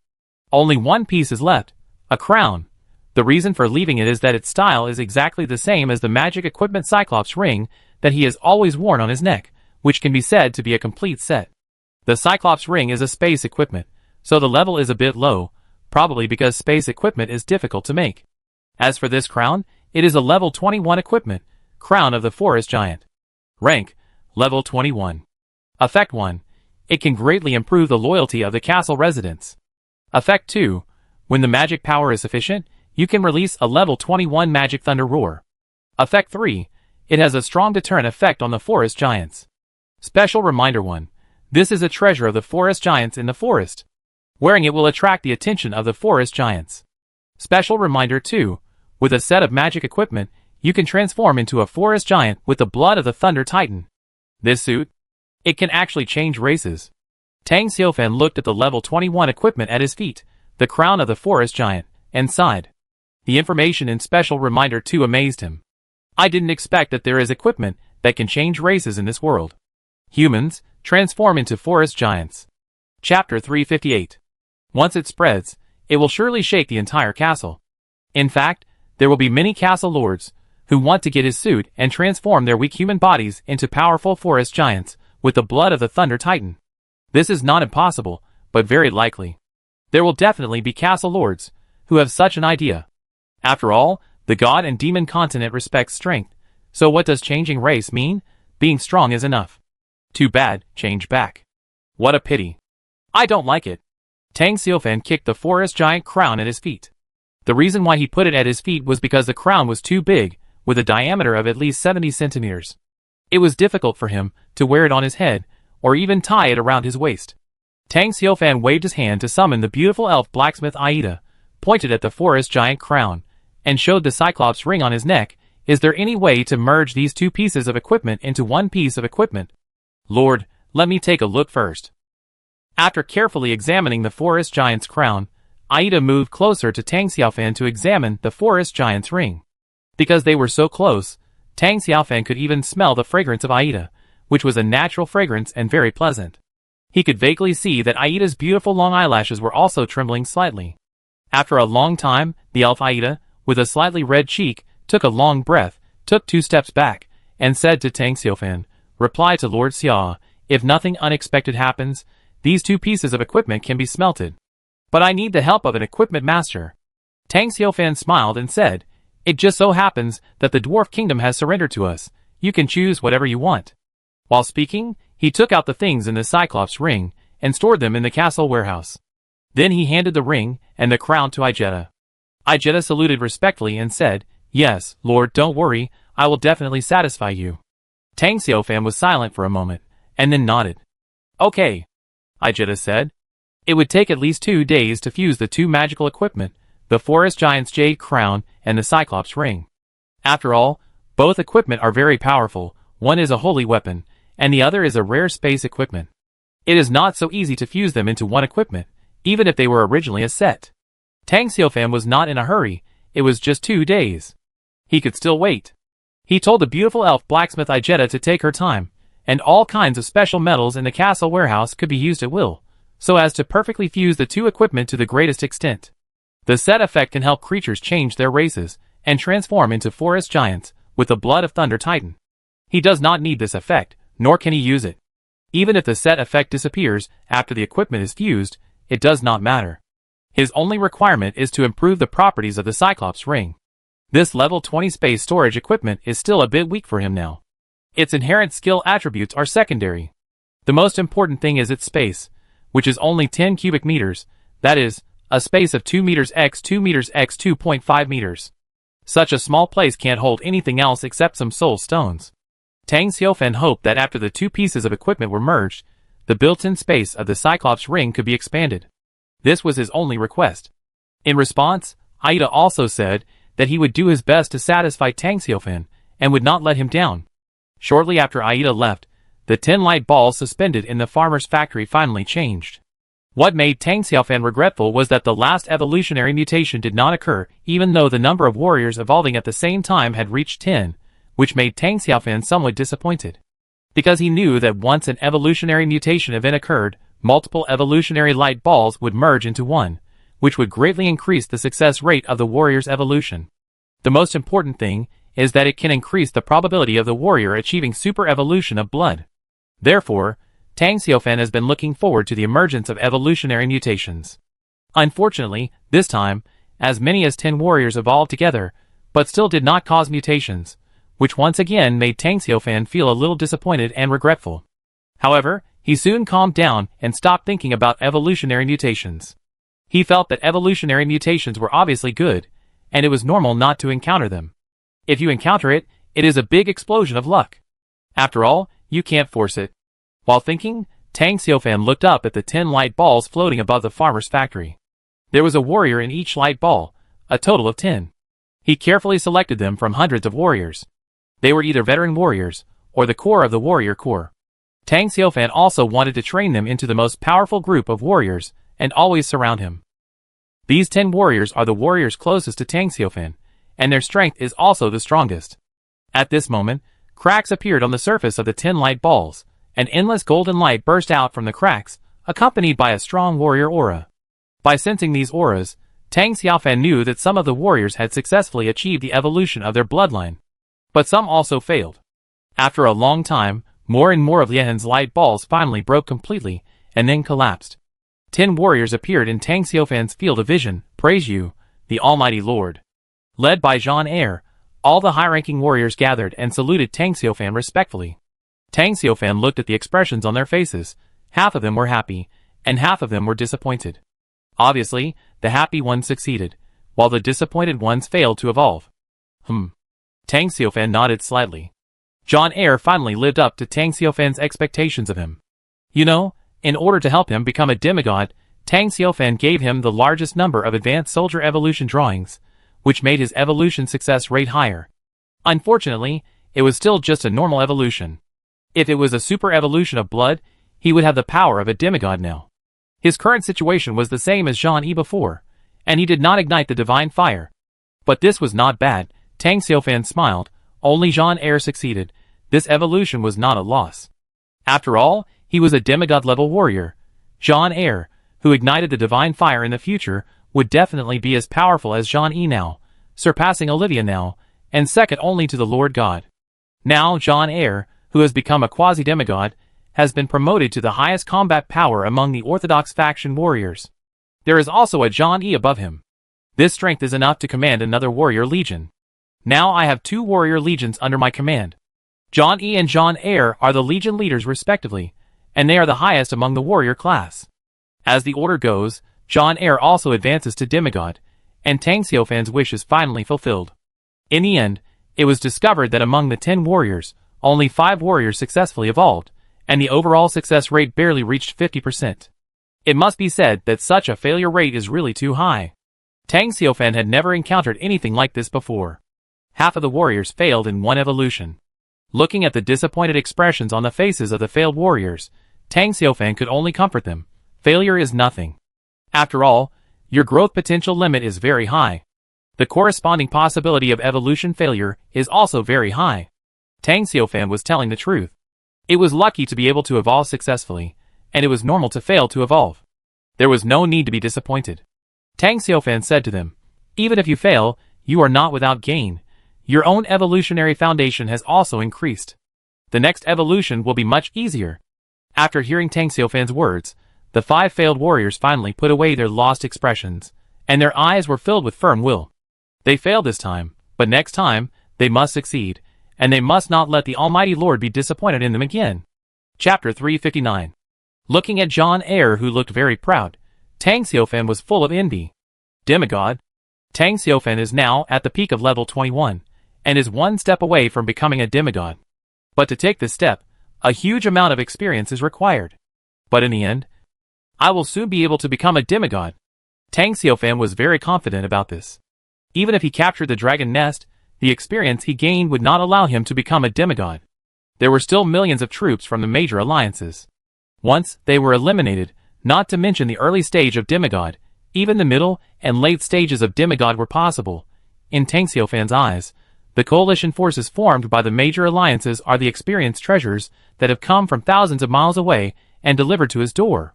Only one piece is left, a crown. The reason for leaving it is that its style is exactly the same as the magic equipment Cyclops ring that he has always worn on his neck, which can be said to be a complete set. The Cyclops ring is a space equipment, so the level is a bit low, probably because space equipment is difficult to make. As for this crown, it is a level 21 equipment, crown of the Forest Giant. Rank, level 21. Effect 1. It can greatly improve the loyalty of the castle residents. Effect 2. When the magic power is sufficient, you can release a level 21 magic thunder roar. Effect 3. It has a strong deterrent effect on the forest giants. Special reminder 1. This is a treasure of the forest giants in the forest. Wearing it will attract the attention of the forest giants. Special reminder 2. With a set of magic equipment, you can transform into a forest giant with the blood of the Thunder Titan. This suit? It can actually change races. Tang Xiaofan looked at the level 21 equipment at his feet, the crown of the forest giant, and sighed. The information in Special Reminder 2 amazed him. I didn't expect that there is equipment that can change races in this world. Humans, transform into forest giants. Chapter 358. Once it spreads, it will surely shake the entire castle. In fact, there will be many castle lords who want to get his suit and transform their weak human bodies into powerful forest giants with the blood of the Thunder Titan. This is not impossible, but very likely. There will definitely be castle lords who have such an idea. After all, the god and demon continent respects strength, so what does changing race mean? Being strong is enough. Too bad, change back. What a pity. I don't like it. Tang Xiaofan kicked the forest giant crown at his feet. The reason why he put it at his feet was because the crown was too big, with a diameter of at least 70 centimeters. It was difficult for him to wear it on his head, or even tie it around his waist. Tang Xiaofan waved his hand to summon the beautiful elf blacksmith Aida, pointed at the forest giant crown, and showed the Cyclops ring on his neck. Is there any way to merge these two pieces of equipment into one piece of equipment? Lord, let me take a look first. After carefully examining the forest giant's crown, Aida moved closer to Tang Xiaofan to examine the forest giant's ring. Because they were so close, Tang Xiaofan could even smell the fragrance of Aida, which was a natural fragrance and very pleasant. He could vaguely see that Aida's beautiful long eyelashes were also trembling slightly. After a long time, the elf Aida, with a slightly red cheek, took a long breath, took 2 steps back, and said to Tang Xiaofan, "Reply to Lord Xia, if nothing unexpected happens, these 2 pieces of equipment can be smelted. But I need the help of an equipment master." Tang Xiaofan smiled and said, "It just so happens that the dwarf kingdom has surrendered to us. You can choose whatever you want." While speaking, he took out the things in the Cyclops ring and stored them in the castle warehouse. Then he handed the ring and the crown to Igetta. Igetta saluted respectfully and said, "Yes, Lord, don't worry, I will definitely satisfy you." Tang Xiaofan was silent for a moment, and then nodded. "Okay," Igetta said. It would take at least 2 days to fuse the 2 magical equipment, the forest giant's jade crown and the Cyclops ring. After all, both equipment are very powerful. One is a holy weapon, and the other is a rare space equipment. It is not so easy to fuse them into one equipment, even if they were originally a set. Tang Xiaofan was not in a hurry. It was just 2 days. He could still wait. He told the beautiful elf blacksmith Igetta to take her time, and all kinds of special metals in the castle warehouse could be used at will, so as to perfectly fuse the 2 equipment to the greatest extent. The set effect can help creatures change their races and transform into forest giants with the blood of Thunder Titan. He does not need this effect, nor can he use it. Even if the set effect disappears after the equipment is fused, it does not matter. His only requirement is to improve the properties of the Cyclops ring. This level 20 space storage equipment is still a bit weak for him now. Its inherent skill attributes are secondary. The most important thing is its space, which is only 10 cubic meters, that is, a space of 2 meters x 2 meters x 2.5 meters. Such a small place can't hold anything else except some soul stones. Tang Xiaofan hoped that after the 2 pieces of equipment were merged, the built-in space of the Cyclops ring could be expanded. This was his only request. In response, Aida also said that he would do his best to satisfy Tang Xiaofan and would not let him down. Shortly after Aida left, the 10 light balls suspended in the farmer's factory finally changed. What made Tang Xiaofan regretful was that the last evolutionary mutation did not occur, even though the number of warriors evolving at the same time had reached 10, which made Tang Xiaofan somewhat disappointed. Because he knew that once an evolutionary mutation event occurred, multiple evolutionary light balls would merge into one, which would greatly increase the success rate of the warrior's evolution. The most important thing is that it can increase the probability of the warrior achieving super evolution of blood. Therefore, Tang Xiaofan has been looking forward to the emergence of evolutionary mutations. Unfortunately, this time, as many as 10 warriors evolved together, but still did not cause mutations, which once again made Tang Xiaofan feel a little disappointed and regretful. However, he soon calmed down and stopped thinking about evolutionary mutations. He felt that evolutionary mutations were obviously good, and it was normal not to encounter them. If you encounter it, it is a big explosion of luck. After all, you can't force it. While thinking, Tang Xiaofan looked up at the 10 light balls floating above the farmer's factory. There was a warrior in each light ball, a total of 10. He carefully selected them from hundreds of warriors. They were either veteran warriors, or the core of the warrior corps. Tang Xiaofan also wanted to train them into the most powerful group of warriors, and always surround him. These 10 warriors are the warriors closest to Tang Xiaofan, and their strength is also the strongest. At this moment, cracks appeared on the surface of the 10 light balls. An endless golden light burst out from the cracks, accompanied by a strong warrior aura. By sensing these auras, Tang Xiaofan knew that some of the warriors had successfully achieved the evolution of their bloodline. But some also failed. After a long time, more and more of Lian's light balls finally broke completely, and then collapsed. 10 warriors appeared in Tang Xiaofan's field of vision. Praise you, the Almighty Lord. Led by Jean Air, all the high-ranking warriors gathered and saluted Tang Xiaofan respectfully. Tang Xiaofan looked at the expressions on their faces. Half of them were happy, and half of them were disappointed. Obviously, the happy ones succeeded, while the disappointed ones failed to evolve. Tang Xiaofan nodded slightly. Jean Air finally lived up to Tang Xiaofan's expectations of him. You know, in order to help him become a demigod, Tang Xiaofan gave him the largest number of advanced soldier evolution drawings, which made his evolution success rate higher. Unfortunately, it was still just a normal evolution. If it was a super evolution of blood, he would have the power of a demigod now. His current situation was the same as Jean Yi before, and he did not ignite the divine fire. But this was not bad. Tang Xiaofan smiled. Only Jean Air succeeded. This evolution was not a loss. After all, he was a demigod-level warrior. Jean Air, who ignited the divine fire in the future, would definitely be as powerful as Jean Yi now, surpassing Olivia now, and second only to the Lord God. Now Jean Air, who has become a quasi-demigod, has been promoted to the highest combat power among the Orthodox faction warriors. There is also a Jean Yi above him. This strength is enough to command another warrior legion. Now I have 2 warrior legions under my command. Jean Yi and Jean Air are the legion leaders respectively, and they are the highest among the warrior class. As the order goes, Jean Air also advances to demigod, and Tang Xiaofan's wish is finally fulfilled. In the end, it was discovered that among the 10 warriors, only 5 warriors successfully evolved, and the overall success rate barely reached 50%. It must be said that such a failure rate is really too high. Tang Xiaofan had never encountered anything like this before. Half of the warriors failed in one evolution. Looking at the disappointed expressions on the faces of the failed warriors, Tang Xiaofan could only comfort them. Failure is nothing. After all, your growth potential limit is very high. The corresponding possibility of evolution failure is also very high. Tang Xiaofan was telling the truth. It was lucky to be able to evolve successfully, and it was normal to fail to evolve. There was no need to be disappointed. Tang Xiaofan said to them, even if you fail, you are not without gain. Your own evolutionary foundation has also increased. The next evolution will be much easier. After hearing Tang Xiaofan's words, the 5 failed warriors finally put away their lost expressions, and their eyes were filled with firm will. They failed this time, but next time, they must succeed, and they must not let the Almighty Lord be disappointed in them again. Chapter 359. Looking at Jean Air, who looked very proud, Tang Xiaofan was full of envy. Demigod. Tang Xiaofan is now at the peak of level 21, and is one step away from becoming a demigod. But to take this step, a huge amount of experience is required. But in the end, I will soon be able to become a demigod. Tang Xiaofan was very confident about this. Even if he captured the dragon nest, the experience he gained would not allow him to become a demigod. There were still millions of troops from the major alliances. Once they were eliminated, not to mention the early stage of demigod, even the middle and late stages of demigod were possible. In Tang Xiaofan's eyes, the coalition forces formed by the major alliances are the experience treasures that have come from thousands of miles away and delivered to his door.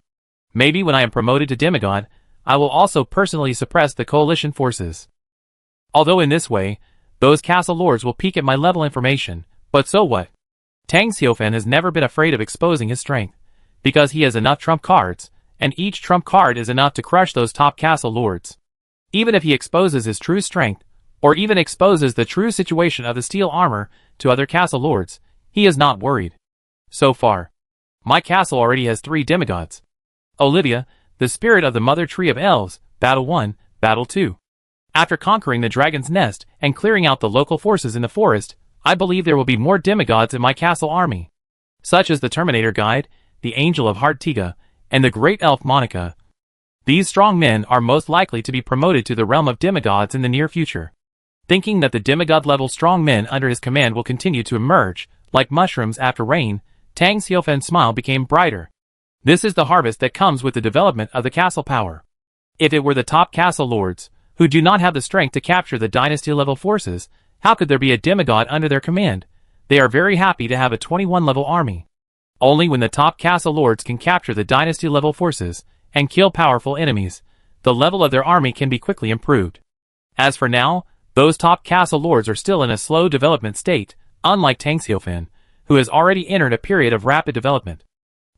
Maybe when I am promoted to demigod, I will also personally suppress the coalition forces. Although in this way, those castle lords will peek at my level information, but so what? Tang Xiaofan has never been afraid of exposing his strength, because he has enough trump cards, and each trump card is enough to crush those top castle lords. Even if he exposes his true strength, or even exposes the true situation of the steel armor to other castle lords, he is not worried. So far, my castle already has 3 demigods. Olivia, the spirit of the mother tree of elves, Battle 1, Battle 2. After conquering the dragon's nest and clearing out the local forces in the forest, I believe there will be more demigods in my castle army, such as the Terminator Guide, the Angel of Heart Tiga, and the Great Elf Monica. These strong men are most likely to be promoted to the realm of demigods in the near future. Thinking that the demigod-level strong men under his command will continue to emerge, like mushrooms after rain, Tang Xiaofan's smile became brighter. This is the harvest that comes with the development of the castle power. If it were the top castle lords, who do not have the strength to capture the dynasty-level forces, how could there be a demigod under their command? They are very happy to have a 21-level army. Only when the top castle lords can capture the dynasty-level forces and kill powerful enemies, the level of their army can be quickly improved. As for now, those top castle lords are still in a slow development state, unlike Tang Xiaofan, who has already entered a period of rapid development.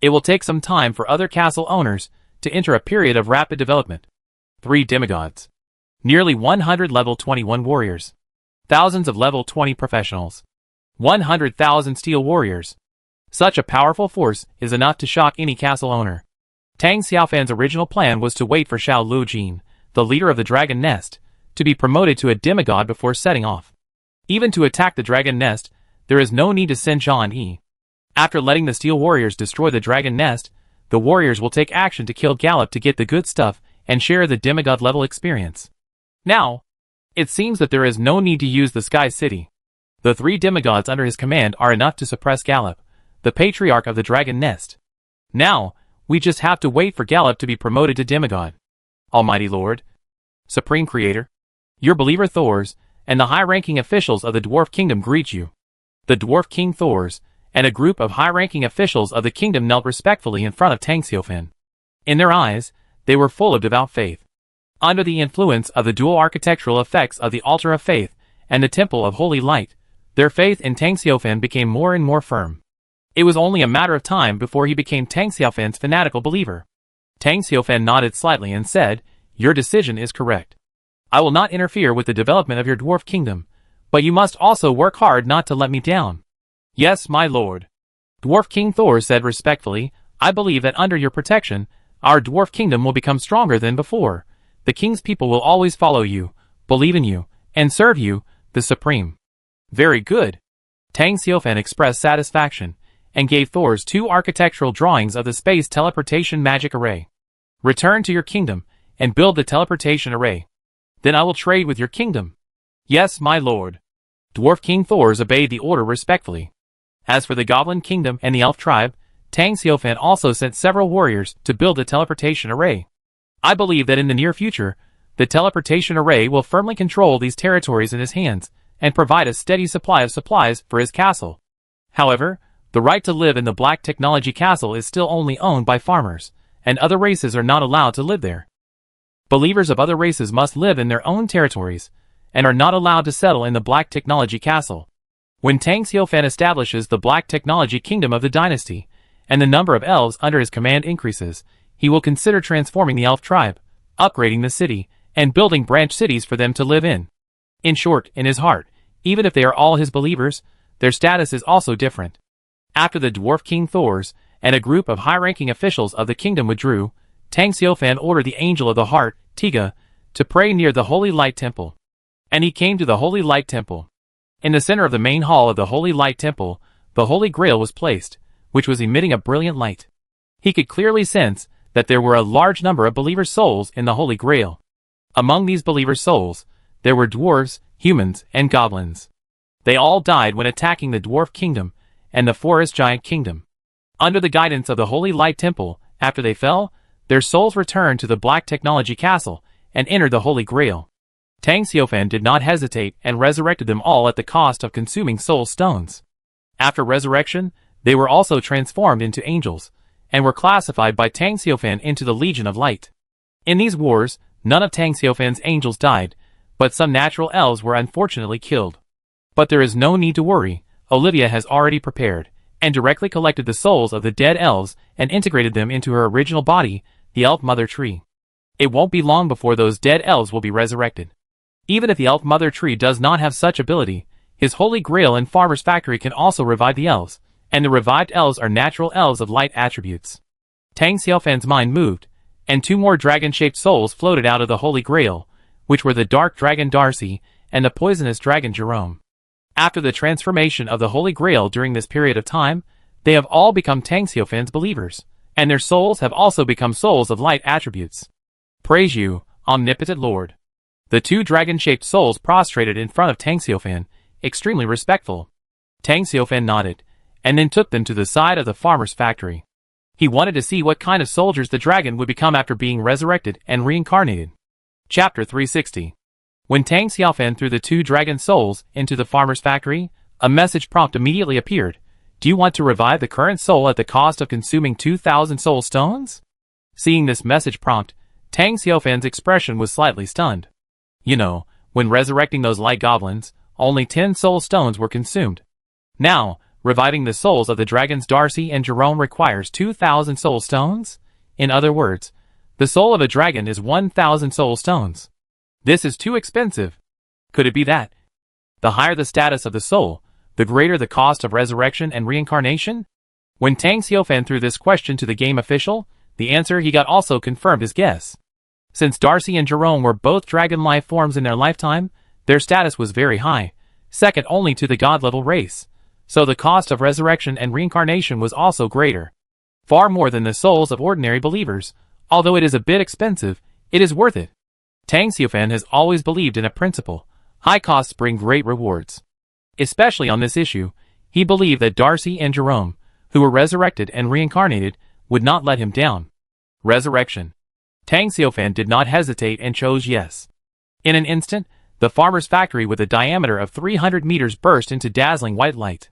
It will take some time for other castle owners to enter a period of rapid development. 3 demigods. Nearly 100 level 21 warriors. Thousands of level 20 professionals. 100,000 steel warriors. Such a powerful force is enough to shock any castle owner. Tang Xiaofan's original plan was to wait for Xiao Lujin, the leader of the dragon nest, to be promoted to a demigod before setting off. Even to attack the dragon nest, there is no need to send Zhang Yi. After letting the steel warriors destroy the dragon nest, the warriors will take action to kill Gallop to get the good stuff and share the demigod level experience. Now, it seems that there is no need to use the Sky City. The 3 demigods under his command are enough to suppress Gallop, the patriarch of the dragon nest. Now, we just have to wait for Gallop to be promoted to demigod. Almighty Lord, Supreme Creator, your believer Thors, and the high-ranking officials of the Dwarf Kingdom greet you. The Dwarf King Thors, and a group of high-ranking officials of the kingdom knelt respectfully in front of Tang Xiaofan. In their eyes, they were full of devout faith. Under the influence of the dual architectural effects of the Altar of Faith and the Temple of Holy Light, their faith in Tang Xiaofan became more and more firm. It was only a matter of time before he became Tang Xiaofan's fanatical believer. Tang Xiaofan nodded slightly and said, "Your decision is correct. I will not interfere with the development of your dwarf kingdom, but you must also work hard not to let me down." "Yes, my lord." Dwarf King Thor said respectfully, "I believe that under your protection, our dwarf kingdom will become stronger than before. The king's people will always follow you, believe in you, and serve you, the supreme." "Very good." Tang Xiaofan expressed satisfaction, and gave Thor's 2 architectural drawings of the space teleportation magic array. "Return to your kingdom, and build the teleportation array. Then I will trade with your kingdom." "Yes, my lord." Dwarf King Thors obeyed the order respectfully. As for the Goblin Kingdom and the Elf Tribe, Tang Xiaofan also sent several warriors to build the teleportation array. I believe that in the near future, the teleportation array will firmly control these territories in his hands, and provide a steady supply of supplies for his castle. However, the right to live in the Black Technology Castle is still only owned by farmers, and other races are not allowed to live there. Believers of other races must live in their own territories, and are not allowed to settle in the Black Technology Castle. When Tang Xiaofan establishes the Black Technology Kingdom of the dynasty, and the number of elves under his command increases, he will consider transforming the elf tribe, upgrading the city, and building branch cities for them to live in. In short, in his heart, even if they are all his believers, their status is also different. After the Dwarf King Thors and a group of high-ranking officials of the kingdom withdrew, Tang Xiaofan ordered the Angel of the Heart, Tiga, to pray near the Holy Light Temple. And he came to the Holy Light Temple. In the center of the main hall of the Holy Light Temple, the Holy Grail was placed, which was emitting a brilliant light. He could clearly sense that there were a large number of believers' souls in the Holy Grail. Among these believers' souls, there were dwarves, humans, and goblins. They all died when attacking the Dwarf Kingdom and the Forest Giant Kingdom. Under the guidance of the Holy Light Temple, after they fell, their souls returned to the Black Technology Castle and entered the Holy Grail. Tang Xiaofan did not hesitate and resurrected them all at the cost of consuming soul stones. After resurrection, they were also transformed into angels, and were classified by Tang Xiaofan into the Legion of Light. In these wars, none of Tang Xiaofan's angels died, but some natural elves were unfortunately killed. But there is no need to worry, Olivia has already prepared, and directly collected the souls of the dead elves and integrated them into her original body, the Elf Mother Tree. It won't be long before those dead elves will be resurrected. Even if the Elf Mother Tree does not have such ability, his Holy Grail and Farmer's Factory can also revive the elves, and the revived elves are natural elves of light attributes. Tang Xiaofan's mind moved, and 2 more dragon-shaped souls floated out of the Holy Grail, which were the Dark Dragon Darcy and the Poisonous Dragon Jerome. After the transformation of the Holy Grail during this period of time, they have all become Tang Xiaofan's believers, and their souls have also become souls of light attributes. Praise you, omnipotent Lord. The 2 dragon-shaped souls prostrated in front of Tang Xiaofan, extremely respectful. Tang Xiaofan nodded, and then took them to the side of the farmer's factory. He wanted to see what kind of soldiers the dragon would become after being resurrected and reincarnated. Chapter 360. When Tang Xiaofan threw the 2 dragon souls into the farmer's factory, a message prompt immediately appeared. Do you want to revive the current soul at the cost of consuming 2,000 soul stones? Seeing this message prompt, Tang Xiaofan's expression was slightly stunned. You know, when resurrecting those light goblins, only 10 soul stones were consumed. Now, reviving the souls of the dragons Darcy and Jerome requires 2,000 soul stones? In other words, the soul of a dragon is 1,000 soul stones. This is too expensive. Could it be that? The higher the status of the soul, the greater the cost of resurrection and reincarnation? When Tang Xiaofan threw this question to the game official, the answer he got also confirmed his guess. Since Darcy and Jerome were both dragon life forms in their lifetime, their status was very high, second only to the god-level race, so the cost of resurrection and reincarnation was also greater. Far more than the souls of ordinary believers. Although it is a bit expensive, it is worth it. Tang Xiaofan has always believed in a principle: high costs bring great rewards. Especially on this issue, he believed that Darcy and Jerome, who were resurrected and reincarnated, would not let him down. Resurrection. Tang Xiaofan did not hesitate and chose yes. In an instant, the farmer's factory with a diameter of 300 meters burst into dazzling white light.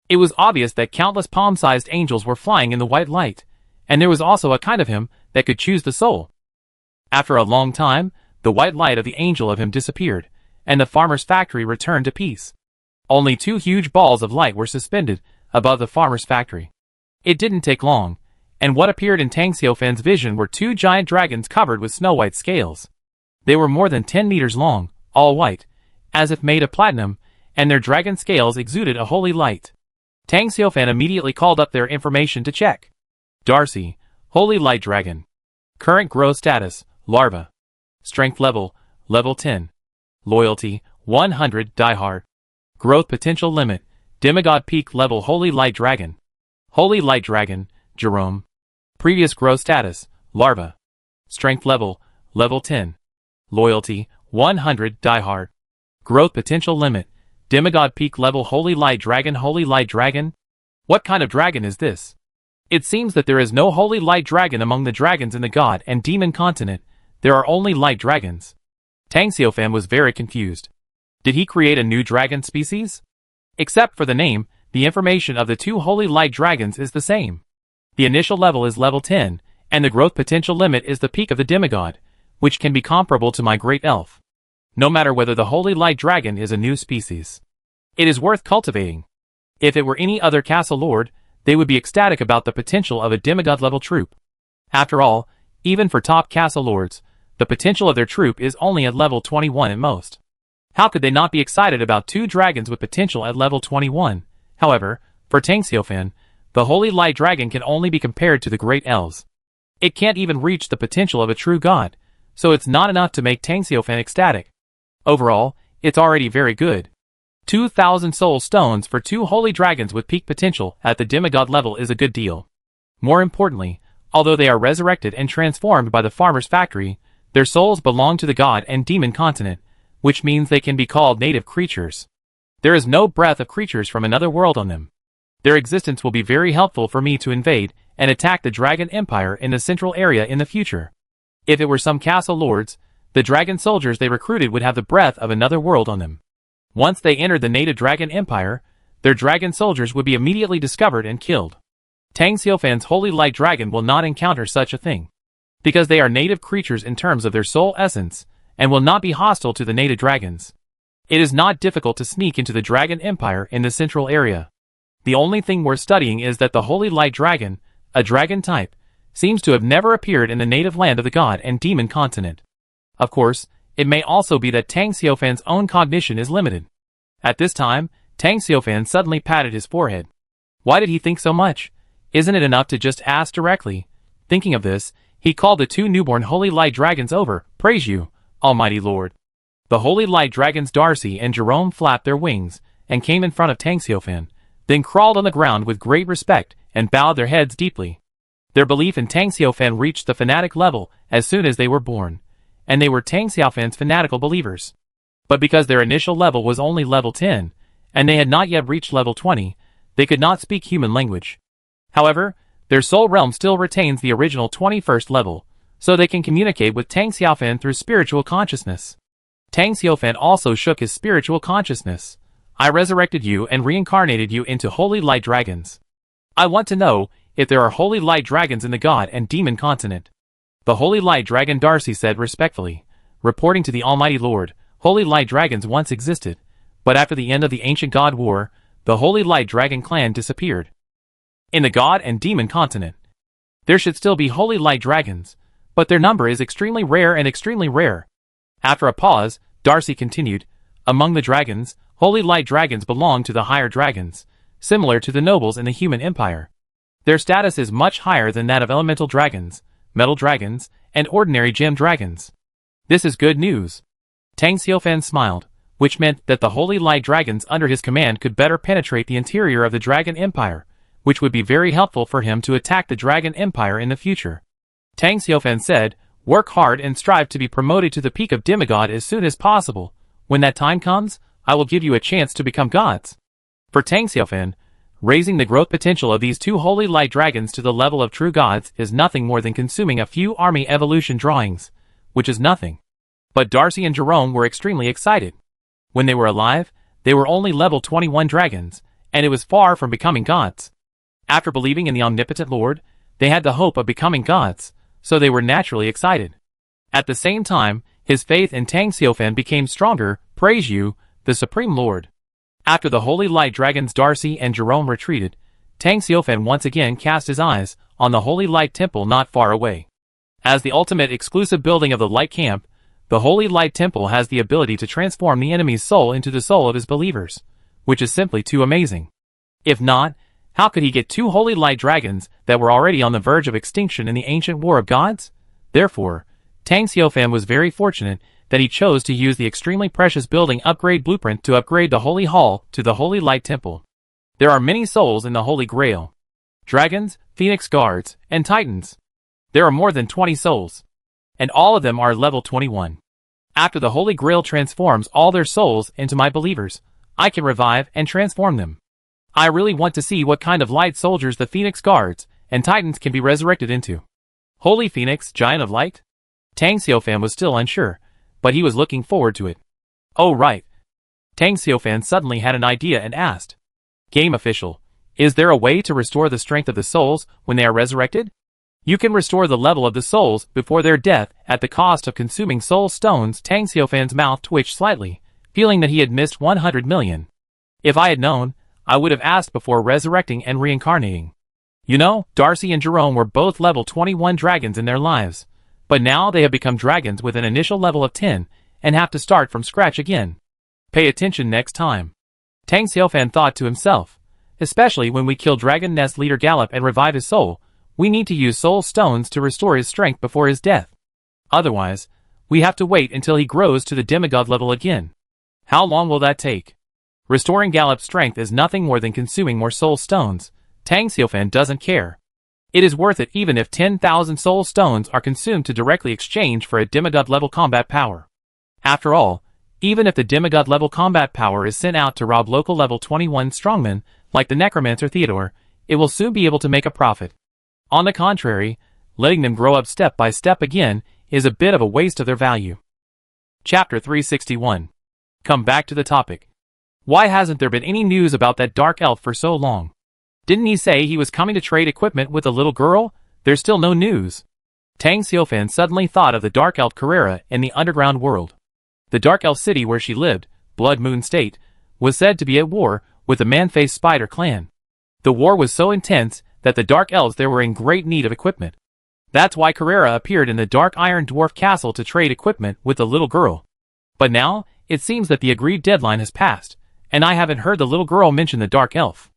It was obvious that countless palm-sized angels were flying in the white light, and there was also a kind of him that could choose the soul. After a long time, the white light of the angel of him disappeared, and the farmer's factory returned to peace. Only 2 huge balls of light were suspended above the farmer's factory. It didn't take long, and what appeared in Tang Xiaofan's vision were 2 giant dragons covered with snow-white scales. They were more than 10 meters long, all white, as if made of platinum, and their dragon scales exuded a holy light. Tang Xiaofan immediately called up their information to check. Darcy, Holy Light Dragon. Current growth status, Larva. Strength level, level 10. Loyalty, 100, diehard. Growth potential limit, Demigod peak level Holy Light Dragon. Holy Light Dragon, Jerome. Previous growth status, Larva. Strength level, level 10. Loyalty, 100, diehard. Growth potential limit, Demigod peak level Holy Light Dragon. Holy Light Dragon? What kind of dragon is this? It seems that there is no Holy Light Dragon among the dragons in the God and Demon continent. There are only light dragons. Tang Xiaofan was very confused. Did he create a new dragon species? Except for the name, the information of the 2 Holy Light Dragons is the same. The initial level is level 10, and the growth potential limit is the peak of the demigod, which can be comparable to my great elf. No matter whether the Holy Light Dragon is a new species, it is worth cultivating. If it were any other castle lord, they would be ecstatic about the potential of a demigod-level troop. After all, even for top castle lords, the potential of their troop is only at level 21 at most. How could they not be excited about 2 dragons with potential at level 21? However, for Tang Xiaofan, the Holy Light Dragon can only be compared to the Great Elves. It can't even reach the potential of a true god, so it's not enough to make Tang Xiaofan ecstatic. Overall, it's already very good. 2,000 soul stones for 2 holy dragons with peak potential at the demigod level is a good deal. More importantly, Although they are resurrected and transformed by the farmer's factory, their souls belong to the god and demon continent, which means they can be called native creatures. There is no breath of creatures from another world on them. Their existence will be very helpful for me to invade and attack the Dragon Empire in the central area in the future. If it were some castle lords, the dragon soldiers they recruited would have the breath of another world on them. Once they entered the native Dragon Empire, their dragon soldiers would be immediately discovered and killed. Tang Xiufan's Holy Light Dragon will not encounter such a thing, because they are native creatures in terms of their soul essence, and will not be hostile to the native dragons. It is not difficult to sneak into the Dragon Empire in the central area. The only thing worth studying is that the Holy Light Dragon, a dragon type, seems to have never appeared in the native land of the god and demon continent. Of course, it may also be that Tang Xiufan's own cognition is limited. At this time, Tang Xiufan suddenly patted his forehead. Why did he think so much? Isn't it enough to just ask directly? Thinking of this, he called the two newborn Holy Light Dragons over. Praise you, Almighty Lord. The Holy Light Dragons Darcy and Jerome flapped their wings and came in front of Tang Xiufan, then crawled on the ground with great respect and bowed their heads deeply. Their belief in Tang Xiufan reached the fanatic level as soon as they were born, and they were Tang Xiufan's fanatical believers. But because their initial level was only level 10, and they had not yet reached level 20, they could not speak human language. However, their soul realm still retains the original 21st level, so they can communicate with Tang Xiufan through spiritual consciousness. Tang Xiufan also shook his spiritual consciousness. I resurrected you and reincarnated you into Holy Light Dragons. I want to know if there are Holy Light Dragons in the God and Demon continent. The Holy Light Dragon Darcy said respectfully, reporting to the Almighty Lord, Holy Light Dragons once existed, but after the end of the Ancient God War, the Holy Light Dragon clan disappeared. In the God and Demon continent, there should still be Holy Light Dragons, but their number is extremely rare and extremely rare. After a pause, Darcy continued, among the dragons, Holy Light Dragons belong to the higher dragons, similar to the nobles in the human empire. Their status is much higher than that of elemental dragons, metal dragons, and ordinary gem dragons. This is good news. Tang Xiufan smiled, which meant that the Holy Light Dragons under his command could better penetrate the interior of the Dragon Empire, which would be very helpful for him to attack the Dragon Empire in the future. Tang Xiufan said, work hard and strive to be promoted to the peak of demigod as soon as possible. When that time comes, I will give you a chance to become gods. For Tang Xiufan, raising the growth potential of these two Holy Light Dragons to the level of true gods is nothing more than consuming a few army evolution drawings, which is nothing. But Darcy and Jerome were extremely excited. When they were alive, they were only level 21 dragons, and it was far from becoming gods. After believing in the omnipotent Lord, they had the hope of becoming gods, so they were naturally excited. At the same time, his faith in Tang Xiufan became stronger. Praise you, the Supreme Lord. After the Holy Light Dragons Darcy and Jerome retreated, Tang Xiufan once again cast his eyes on the Holy Light Temple not far away. As the ultimate exclusive building of the Light Camp, the Holy Light Temple has the ability to transform the enemy's soul into the soul of his believers, which is simply too amazing. If not, how could he get two Holy Light Dragons that were already on the verge of extinction in the ancient War of Gods? Therefore, Tang Xiufan was very fortunate that he chose to use the extremely precious building upgrade blueprint to upgrade the Holy Hall to the Holy Light Temple. There are many souls in the Holy Grail. Dragons, Phoenix Guards, and Titans. There are more than 20 souls, and all of them are level 21. After the Holy Grail transforms all their souls into my believers, I can revive and transform them. I really want to see what kind of light soldiers the Phoenix Guards and Titans can be resurrected into. Holy Phoenix, Giant of Light? Tang Xiufan was still unsure, but he was looking forward to it. Oh right. Tang Xiufan suddenly had an idea and asked. Game official, is there a way to restore the strength of the souls when they are resurrected? You can restore the level of the souls before their death at the cost of consuming soul stones. Tang Xiufan's mouth twitched slightly, feeling that he had missed 100 million. If I had known, I would have asked before resurrecting and reincarnating. You know, Darcy and Jerome were both level 21 dragons in their lives, but now they have become dragons with an initial level of 10 and have to start from scratch again. Pay attention next time. Tang Xiufan thought to himself, especially when we kill Dragon Nest leader Gallop and revive his soul, we need to use soul stones to restore his strength before his death. Otherwise, we have to wait until he grows to the demigod level again. How long will that take? Restoring Gallop's strength is nothing more than consuming more soul stones. Tang Xiufan doesn't care. It is worth it even if 10,000 soul stones are consumed to directly exchange for a demigod-level combat power. After all, even if the demigod-level combat power is sent out to rob local level 21 strongmen, like the necromancer Theodore, it will soon be able to make a profit. On the contrary, letting them grow up step by step again is a bit of a waste of their value. Chapter 361. Come back to the topic. Why hasn't there been any news about that dark elf for so long? Didn't he say he was coming to trade equipment with a little girl? There's still no news. Tang Xiaofan suddenly thought of the dark elf Carrera in the underground world. The dark elf city where she lived, Blood Moon State, was said to be at war with the Man-Faced Spider clan. The war was so intense that the dark elves there were in great need of equipment. That's why Carrera appeared in the Dark Iron Dwarf Castle to trade equipment with the little girl. But now, it seems that the agreed deadline has passed, and I haven't heard the little girl mention the dark elf.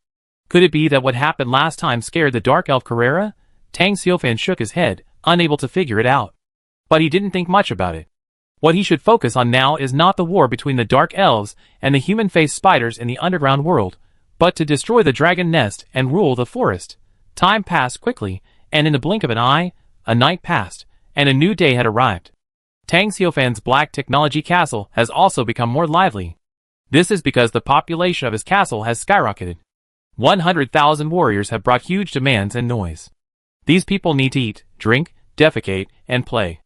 Could it be that what happened last time scared the dark elf Carrera? Tang Xiaofan shook his head, unable to figure it out. But he didn't think much about it. What he should focus on now is not the war between the dark elves and the human-faced spiders in the underground world, but to destroy the dragon nest and rule the forest. Time passed quickly, and in the blink of an eye, a night passed, and a new day had arrived. Tang Xiaofan's Black Technology Castle has also become more lively. This is because the population of his castle has skyrocketed. 100,000 warriors have brought huge demands and noise. These people need to eat, drink, defecate, and play.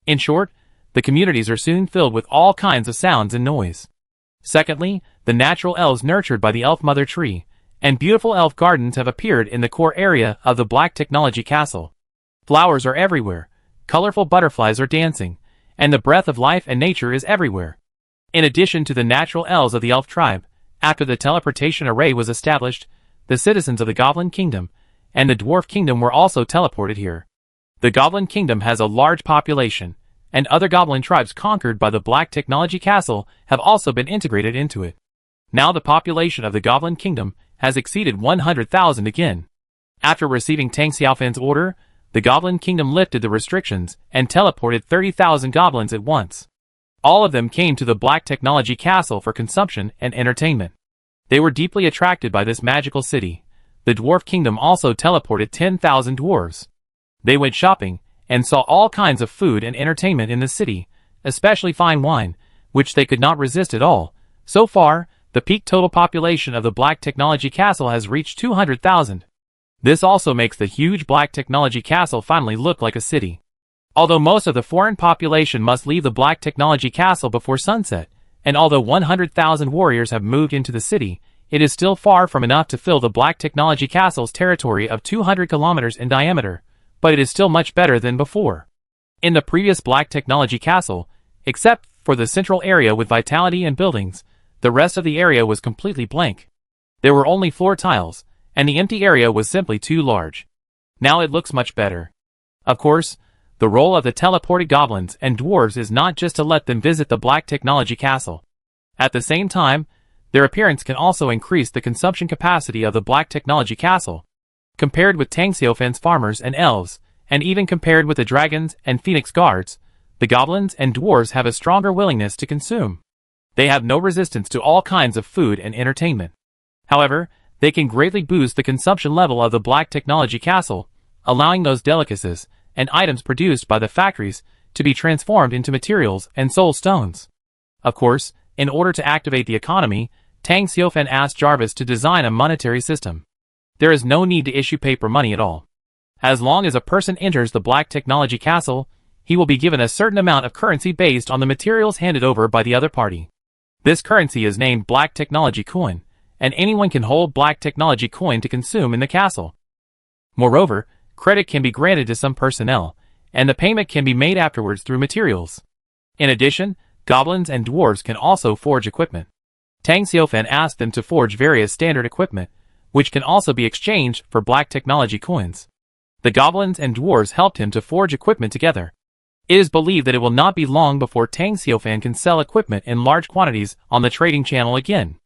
In short, the communities are soon filled with all kinds of sounds and noise. Secondly, the natural elves nurtured by the Elf Mother Tree, and beautiful elf gardens have appeared in the core area of the Black Technology Castle. Flowers are everywhere, colorful butterflies are dancing, and the breath of life and nature is everywhere. In addition to the natural elves of the elf tribe, after the teleportation array was established, the citizens of the Goblin Kingdom and the Dwarf Kingdom were also teleported here. The Goblin Kingdom has a large population, and other goblin tribes conquered by the Black Technology Castle have also been integrated into it. Now the population of the Goblin Kingdom has exceeded 100,000 again. After receiving Tang Xiaofan's order, the Goblin Kingdom lifted the restrictions and teleported 30,000 goblins at once. All of them came to the Black Technology Castle for consumption and entertainment. They were deeply attracted by this magical city. The Dwarf Kingdom also teleported 10,000 dwarves. They went shopping and saw all kinds of food and entertainment in the city, especially fine wine, which they could not resist at all. So far, the peak total population of the Black Technology Castle has reached 200,000. This also makes the huge Black Technology Castle finally look like a city. Although most of the foreign population must leave the Black Technology Castle before sunset, and although 100,000 warriors have moved into the city, it is still far from enough to fill the Black Technology Castle's territory of 200 kilometers in diameter, but it is still much better than before. In the previous Black Technology Castle, except for the central area with vitality and buildings, the rest of the area was completely blank. There were only floor tiles, and the empty area was simply too large. Now it looks much better. Of course, the role of the teleported goblins and dwarves is not just to let them visit the Black Technology Castle. At the same time, their appearance can also increase the consumption capacity of the Black Technology Castle. Compared with Tang Xiaofan's farmers and elves, and even compared with the dragons and phoenix guards, the goblins and dwarves have a stronger willingness to consume. They have no resistance to all kinds of food and entertainment. However, they can greatly boost the consumption level of the Black Technology Castle, allowing those delicacies and items produced by the factories to be transformed into materials and soul stones. Of course, in order to activate the economy, Tang Xiaofan asked Jarvis to design a monetary system. There is no need to issue paper money at all. As long as a person enters the Black Technology Castle, he will be given a certain amount of currency based on the materials handed over by the other party. This currency is named Black Technology Coin, and anyone can hold Black Technology Coin to consume in the castle. Moreover, credit can be granted to some personnel, and the payment can be made afterwards through materials. In addition, goblins and dwarves can also forge equipment. Tang Xiaofan asked them to forge various standard equipment, which can also be exchanged for Black Technology Coins. The goblins and dwarves helped him to forge equipment together. It is believed that it will not be long before Tang Xiaofan can sell equipment in large quantities on the trading channel again.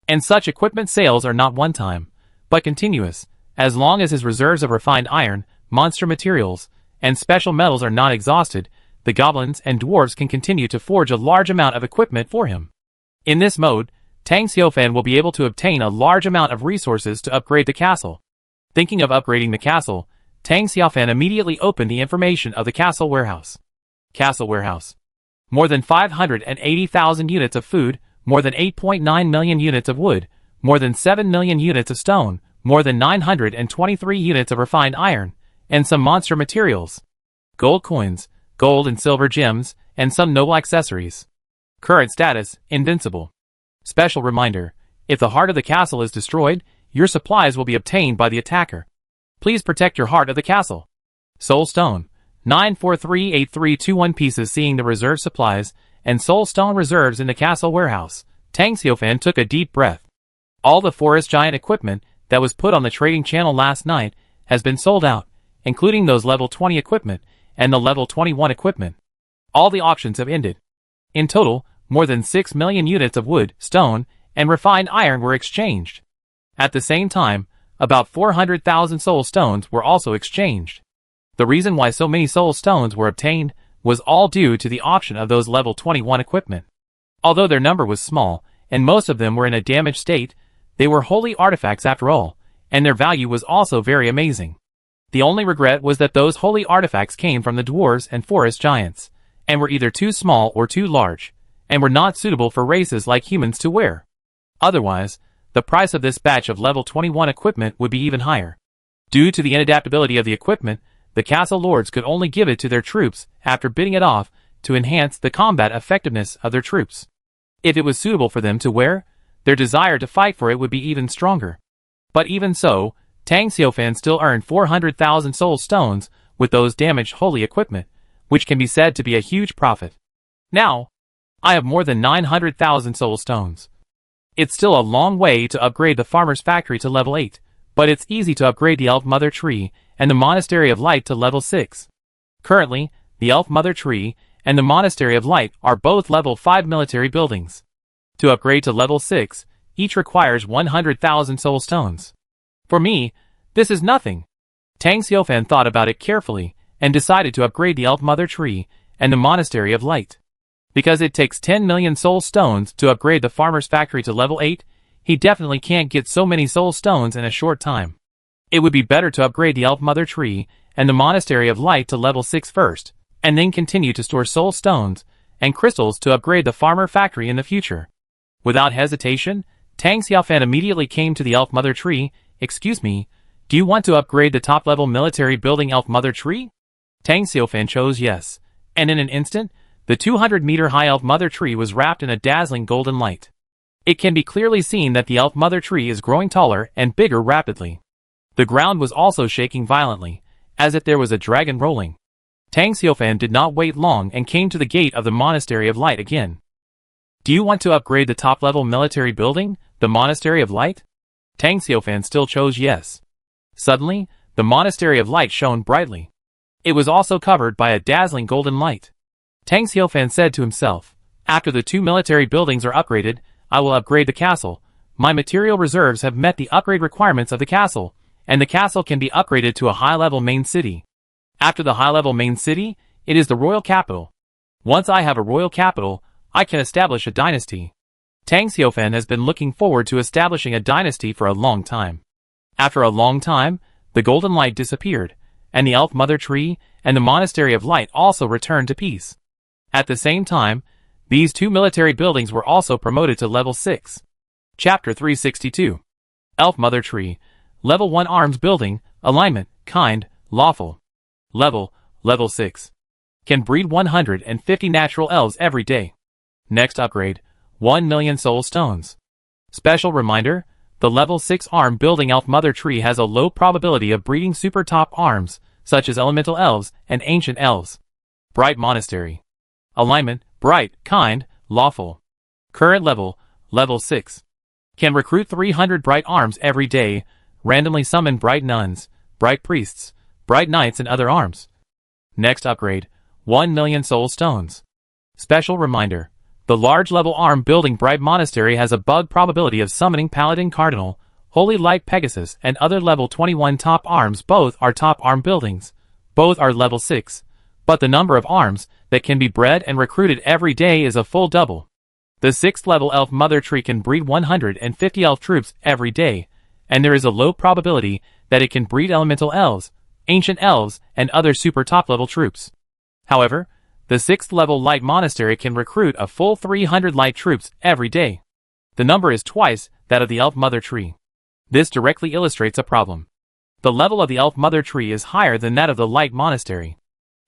And such equipment sales are not one-time, but continuous. As long as his reserves of refined iron, monster materials, and special metals are not exhausted, the goblins and dwarves can continue to forge a large amount of equipment for him. In this mode, Tang Xiaofan will be able to obtain a large amount of resources to upgrade the castle. Thinking of upgrading the castle, Tang Xiaofan immediately opened the information of the castle warehouse. Castle warehouse. More than 580,000 units of food, more than 8.9 million units of wood, more than 7 million units of stone, more than 923 units of refined iron, and some monster materials. Gold coins, gold and silver gems, and some noble accessories. Current status, invincible. Special reminder, if the heart of the castle is destroyed, your supplies will be obtained by the attacker. Please protect your heart of the castle. Soul Stone, 9438321 pieces. Seeing the reserve supplies and Soul Stone reserves in the castle warehouse, Tang Xiaofan took a deep breath. All the forest giant equipment that was put on the trading channel last night has been sold out, including those level 20 equipment and the level 21 equipment. All the auctions have ended. In total, more than 6 million units of wood, stone, and refined iron were exchanged. At the same time, about 400,000 soul stones were also exchanged. The reason why so many soul stones were obtained was all due to the auction of those level 21 equipment. Although their number was small, and most of them were in a damaged state, they were holy artifacts after all, and their value was also very amazing. The only regret was that those holy artifacts came from the dwarves and forest giants, and were either too small or too large, and were not suitable for races like humans to wear. Otherwise, the price of this batch of level 21 equipment would be even higher. Due to the inadaptability of the equipment, the castle lords could only give it to their troops after bidding it off to enhance the combat effectiveness of their troops. If it was suitable for them to wear, their desire to fight for it would be even stronger. But even so, Tang Xiaofan still earned 400,000 soul stones with those damaged holy equipment, which can be said to be a huge profit. Now, I have more than 900,000 soul stones. It's still a long way to upgrade the farmer's factory to level 8, but it's easy to upgrade the Elf Mother Tree and the Monastery of Light to level 6. Currently, the Elf Mother Tree and the Monastery of Light are both level 5 military buildings. To upgrade to level 6, each requires 100,000 soul stones. For me, this is nothing. Tang Xiaofan thought about it carefully and decided to upgrade the Elf Mother Tree and the Monastery of Light. Because it takes 10 million soul stones to upgrade the farmer's factory to level 8, he definitely can't get so many soul stones in a short time. It would be better to upgrade the Elf Mother Tree and the Monastery of Light to level 6 first, and then continue to store soul stones and crystals to upgrade the farmer factory in the future. Without hesitation, Tang Xiaofan immediately came to the Elf Mother Tree. Excuse me, do you want to upgrade the top-level military building Elf Mother Tree? Tang Xiaofan chose yes, and in an instant, the 200-meter-high Elf Mother Tree was wrapped in a dazzling golden light. It can be clearly seen that the Elf Mother Tree is growing taller and bigger rapidly. The ground was also shaking violently, as if there was a dragon rolling. Tang Xiaofan did not wait long and came to the gate of the Monastery of Light again. Do you want to upgrade the top-level military building, the Monastery of Light? Tang Xiaofan still chose yes. Suddenly, the Monastery of Light shone brightly. It was also covered by a dazzling golden light. Tang Xiaofan said to himself, after the 2 military buildings are upgraded, I will upgrade the castle. My material reserves have met the upgrade requirements of the castle, and the castle can be upgraded to a high-level main city. After the high-level main city, it is the royal capital. Once I have a royal capital, I can establish a dynasty. Tang Xiaofan has been looking forward to establishing a dynasty for a long time. After a long time, the golden light disappeared, and the Elf Mother Tree and the Monastery of Light also returned to peace. At the same time, these 2 military buildings were also promoted to level 6. Chapter 362. Elf Mother Tree. Level 1 Arms Building, Alignment, Kind, Lawful. Level 6. Can breed 150 natural elves every day. Next upgrade, 1 million soul stones. Special reminder, the level 6 arm building Elf Mother Tree has a low probability of breeding super top arms, such as elemental elves and ancient elves. Bright Monastery. Alignment, Bright, Kind, Lawful. Current level, level 6. Can recruit 300 bright arms every day, randomly summon bright nuns, bright priests, bright knights and other arms. Next upgrade, 1 million soul stones. Special reminder, the large level arm building Bright Monastery has a bug probability of summoning Paladin Cardinal, Holy Light Pegasus and other level 21 top arms. Both are top arm buildings. Both are level 6, but the number of arms that can be bred and recruited every day is a full double. The 6th level Elf Mother Tree can breed 150 elf troops every day, and there is a low probability that it can breed elemental elves, ancient elves, and other super top-level troops. However, the 6th level light monastery can recruit a full 300 light troops every day. The number is twice that of the elf mother tree. This directly illustrates a problem. The level of the elf mother tree is higher than that of the light monastery.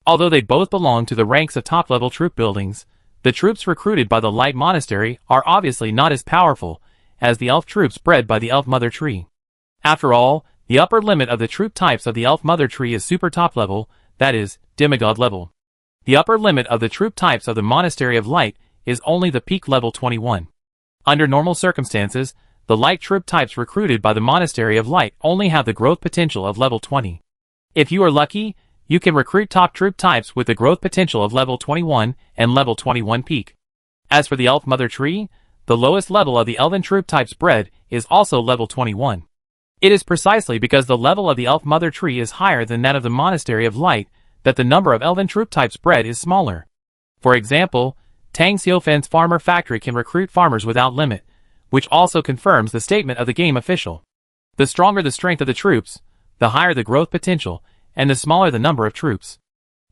Although they both belong to the ranks of top-level troop buildings, the troops recruited by the light monastery are obviously not as powerful as the elf troops bred by the elf mother tree. After all, the upper limit of the troop types of the elf mother tree is super top level, that is, demigod level. The upper limit of the troop types of the Monastery of Light is only the peak level 21. Under normal circumstances, the light troop types recruited by the Monastery of Light only have the growth potential of level 20. If you are lucky, you can recruit top troop types with the growth potential of level 21 and level 21 peak. As for the elf mother tree, the lowest level of the elven troop types bred is also level 21. It is precisely because the level of the elf mother tree is higher than that of the Monastery of Light that the number of elven troop types bred is smaller. For example, Tang Xiufan's farmer factory can recruit farmers without limit, which also confirms the statement of the game official. The stronger the strength of the troops, the higher the growth potential, and the smaller the number of troops.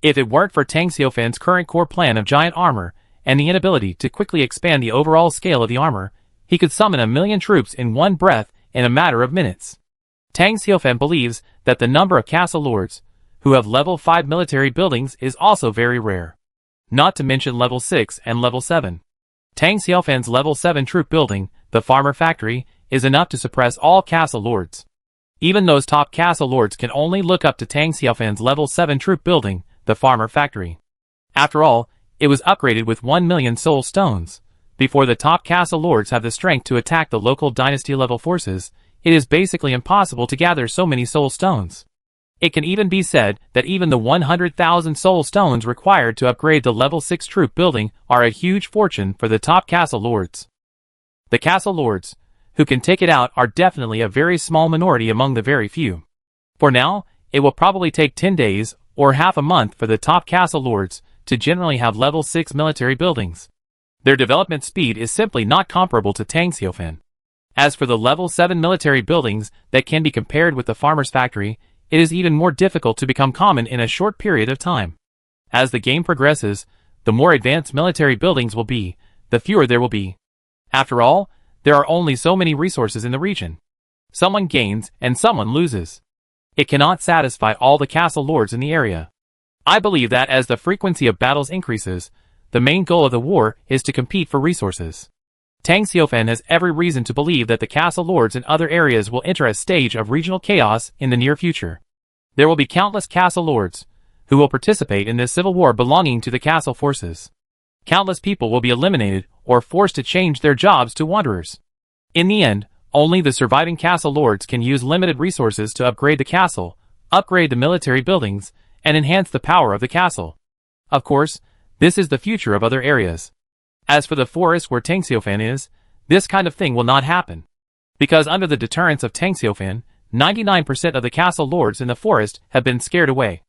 If it weren't for Tang Xiufan's current core plan of giant armor and the inability to quickly expand the overall scale of the armor, he could summon 1,000,000 troops in one breath in a matter of minutes. Tang Xiufan believes that the number of castle lords who have level 5 military buildings is also very rare. Not to mention level 6 and level 7. Tang Xiufan's level 7 troop building, the Farmer Factory, is enough to suppress all castle lords. Even those top castle lords can only look up to Tang Xiufan's level 7 troop building, the Farmer Factory. After all, it was upgraded with 1,000,000 soul stones. Before the top castle lords have the strength to attack the local dynasty level forces, it is basically impossible to gather so many soul stones. It can even be said that even the 100,000 soul stones required to upgrade the level 6 troop building are a huge fortune for the top castle lords. The castle lords who can take it out are definitely a very small minority among the very few. For now, it will probably take 10 days or half a month for the top castle lords to generally have level 6 military buildings. Their development speed is simply not comparable to Tang Xiufan. As for the level 7 military buildings that can be compared with the Farmer's Factory, it is even more difficult to become common in a short period of time. As the game progresses, the more advanced military buildings will be, the fewer there will be. After all, there are only so many resources in the region. Someone gains and someone loses. It cannot satisfy all the castle lords in the area. I believe that as the frequency of battles increases, the main goal of the war is to compete for resources. Tang Xiufan has every reason to believe that the castle lords in other areas will enter a stage of regional chaos in the near future. There will be countless castle lords who will participate in this civil war belonging to the castle forces. Countless people will be eliminated or forced to change their jobs to wanderers. In the end, only the surviving castle lords can use limited resources to upgrade the castle, upgrade the military buildings, and enhance the power of the castle. Of course, this is the future of other areas. As for the forest where Tang Xiufan is, this kind of thing will not happen. Because under the deterrence of Tang Xiufan, 99% of the castle lords in the forest have been scared away.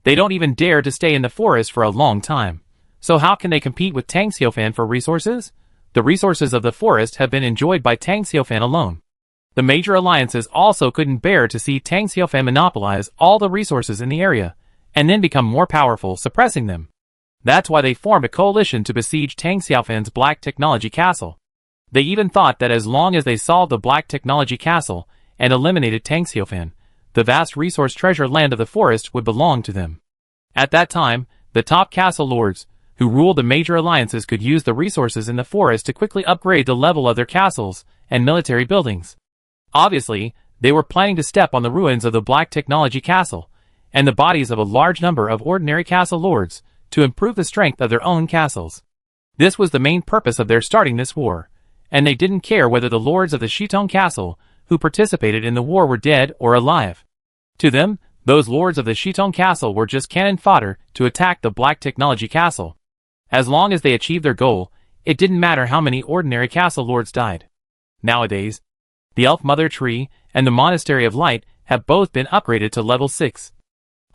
They don't even dare to stay in the forest for a long time. So how can they compete with Tang Xiufan for resources? The resources of the forest have been enjoyed by Tang Xiufan alone. The major alliances also couldn't bear to see Tang Xiufan monopolize all the resources in the area, and then become more powerful, suppressing them. That's why they formed a coalition to besiege Tang Xiufan's Black Technology Castle. They even thought that as long as they solved the Black Technology Castle and eliminated Tang Xiufan, the vast resource treasure land of the forest would belong to them. At that time, the top castle lords, who ruled the major alliances, could use the resources in the forest to quickly upgrade the level of their castles and military buildings. Obviously, they were planning to step on the ruins of the Black Technology Castle and the bodies of a large number of ordinary castle lords to improve the strength of their own castles. This was the main purpose of their starting this war, and they didn't care whether the lords of the Shitong Castle who participated in the war were dead or alive. To them, those lords of the Shitong Castle were just cannon fodder to attack the Black Technology Castle. As long as they achieved their goal, it didn't matter how many ordinary castle lords died. Nowadays, the Elf Mother Tree and the Monastery of Light have both been upgraded to level 6.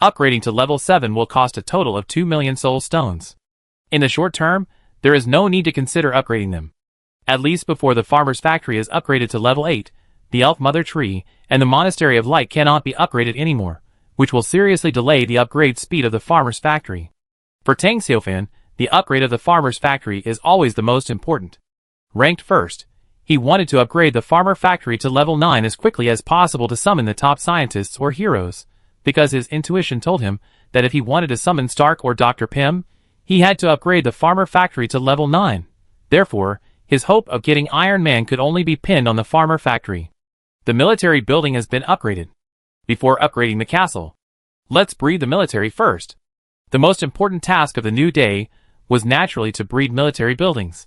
Upgrading to level 7 will cost a total of 2,000,000 soul stones. In the short term, there is no need to consider upgrading them. At least before the Farmer's Factory is upgraded to level 8, the Elf Mother Tree and the Monastery of Light cannot be upgraded anymore, which will seriously delay the upgrade speed of the farmer's factory. For Tang Xiaofan, the upgrade of the farmer's factory is always the most important. Ranked first, he wanted to upgrade the farmer factory to level 9 as quickly as possible to summon the top scientists or heroes, because his intuition told him that if he wanted to summon Stark or Dr. Pym, he had to upgrade the farmer factory to level 9. Therefore, his hope of getting Iron Man could only be pinned on the farmer factory. The military building has been upgraded. Before upgrading the castle, let's breed the military first. The most important task of the new day was naturally to breed military buildings.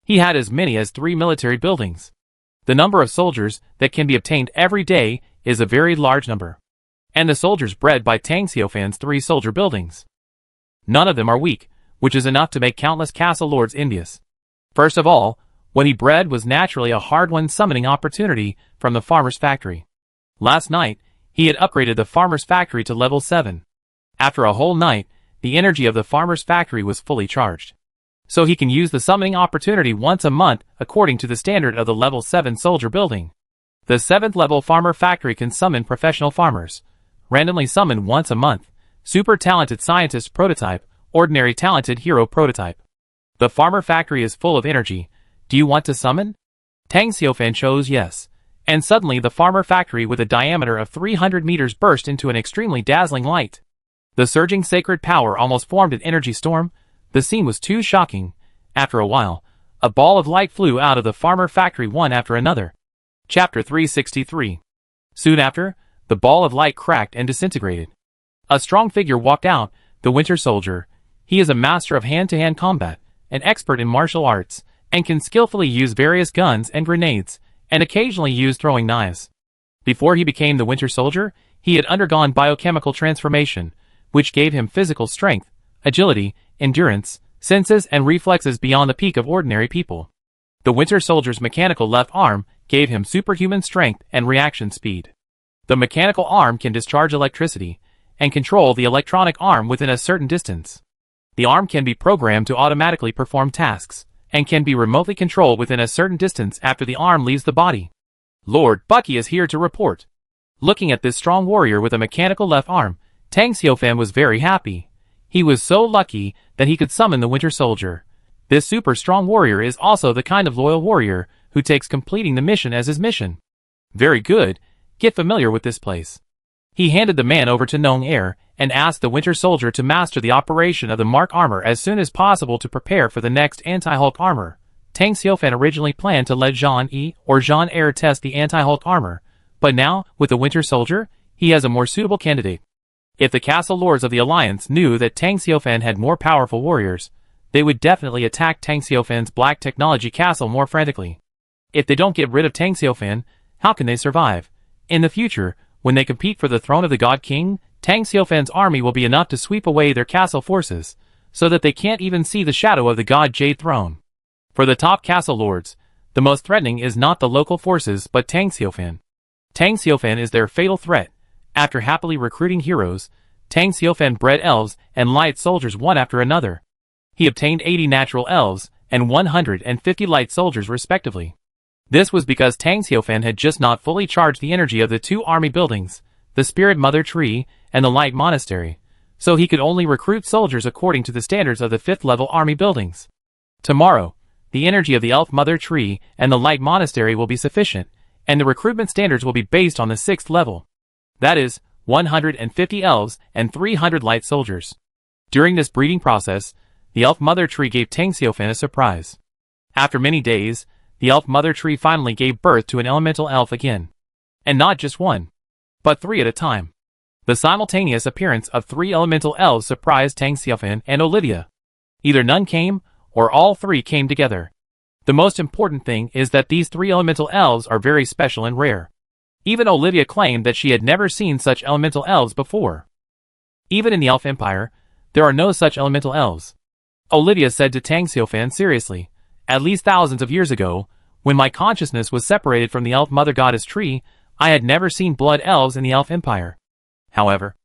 He had as many as 3 military buildings. The number of soldiers that can be obtained every day is a very large number. And the soldiers bred by Tang Xiaofan's 3 soldier buildings, none of them are weak, which is enough to make countless castle lords envious. First of all, what he bred was naturally a hard-won summoning opportunity from the farmer's factory. Last night, he had upgraded the farmer's factory to level 7. After a whole night, the energy of the farmer's factory was fully charged. So he can use the summoning opportunity once a month according to the standard of the level 7 soldier building. The 7th level farmer factory can summon professional farmers, randomly summon once a month, super talented scientist prototype, ordinary talented hero prototype. The farmer factory is full of energy. Do you want to summon? Tang Xiaofan chose yes, and suddenly the farmer factory with a diameter of 300 meters burst into an extremely dazzling light. The surging sacred power almost formed an energy storm. The scene was too shocking. After a while, a ball of light flew out of the farmer factory one after another. Chapter 363. Soon after, the ball of light cracked and disintegrated. A strong figure walked out, the Winter Soldier. He is a master of hand-to-hand combat, an expert in martial arts, and can skillfully use various guns and grenades, and occasionally use throwing knives. Before he became the Winter Soldier, he had undergone biochemical transformation, which gave him physical strength, agility, endurance, senses and reflexes beyond the peak of ordinary people. The Winter Soldier's mechanical left arm gave him superhuman strength and reaction speed. The mechanical arm can discharge electricity, and control the electronic arm within a certain distance. The arm can be programmed to automatically perform tasks, and can be remotely controlled within a certain distance after the arm leaves the body. Lord Bucky is here to report. Looking at this strong warrior with a mechanical left arm, Tang Xiaofan was very happy. He was so lucky that he could summon the Winter Soldier. This super strong warrior is also the kind of loyal warrior who takes completing the mission as his mission. Very good, get familiar with this place. He handed the man over to Nong Air and asked the Winter Soldier to master the operation of the Mark armor as soon as possible to prepare for the next anti-Hulk armor. Tang Xiaofan originally planned to let Jean-E or Jean-Air test the anti-Hulk armor, but now, with the Winter Soldier, he has a more suitable candidate. If the castle lords of the Alliance knew that Tang Xiaofan had more powerful warriors, they would definitely attack Tang Xiaofan's black technology castle more frantically. If they don't get rid of Tang Xiaofan, how can they survive? In the future, when they compete for the throne of the God King, Tang Xiaofan's army will be enough to sweep away their castle forces, so that they can't even see the shadow of the God Jade throne. For the top castle lords, the most threatening is not the local forces but Tang Xiaofan. Tang Xiaofan is their fatal threat. After happily recruiting heroes, Tang Xiaofan bred elves and light soldiers one after another. He obtained 80 natural elves and 150 light soldiers respectively. This was because Tang Xiaofan had just not fully charged the energy of the 2 army buildings, the Spirit Mother Tree and the Light Monastery, so he could only recruit soldiers according to the standards of the 5th level army buildings. Tomorrow, the energy of the Elf Mother Tree and the Light Monastery will be sufficient, and the recruitment standards will be based on the 6th level. That is, 150 elves and 300 light soldiers. During this breeding process, the Elf Mother Tree gave Tang Xiaofan a surprise. After many days, the Elf Mother Tree finally gave birth to an elemental elf again. And not just one, but 3 at a time. The simultaneous appearance of 3 elemental elves surprised Tang Xiaofan and Olivia. Either none came, or all 3 came together. The most important thing is that these 3 elemental elves are very special and rare. Even Olivia claimed that she had never seen such elemental elves before. Even in the Elf Empire, there are no such elemental elves. Olivia said to Tang Xiaofan seriously, at least thousands of years ago, when my consciousness was separated from the Elf Mother Goddess Tree, I had never seen blood elves in the Elf Empire. However,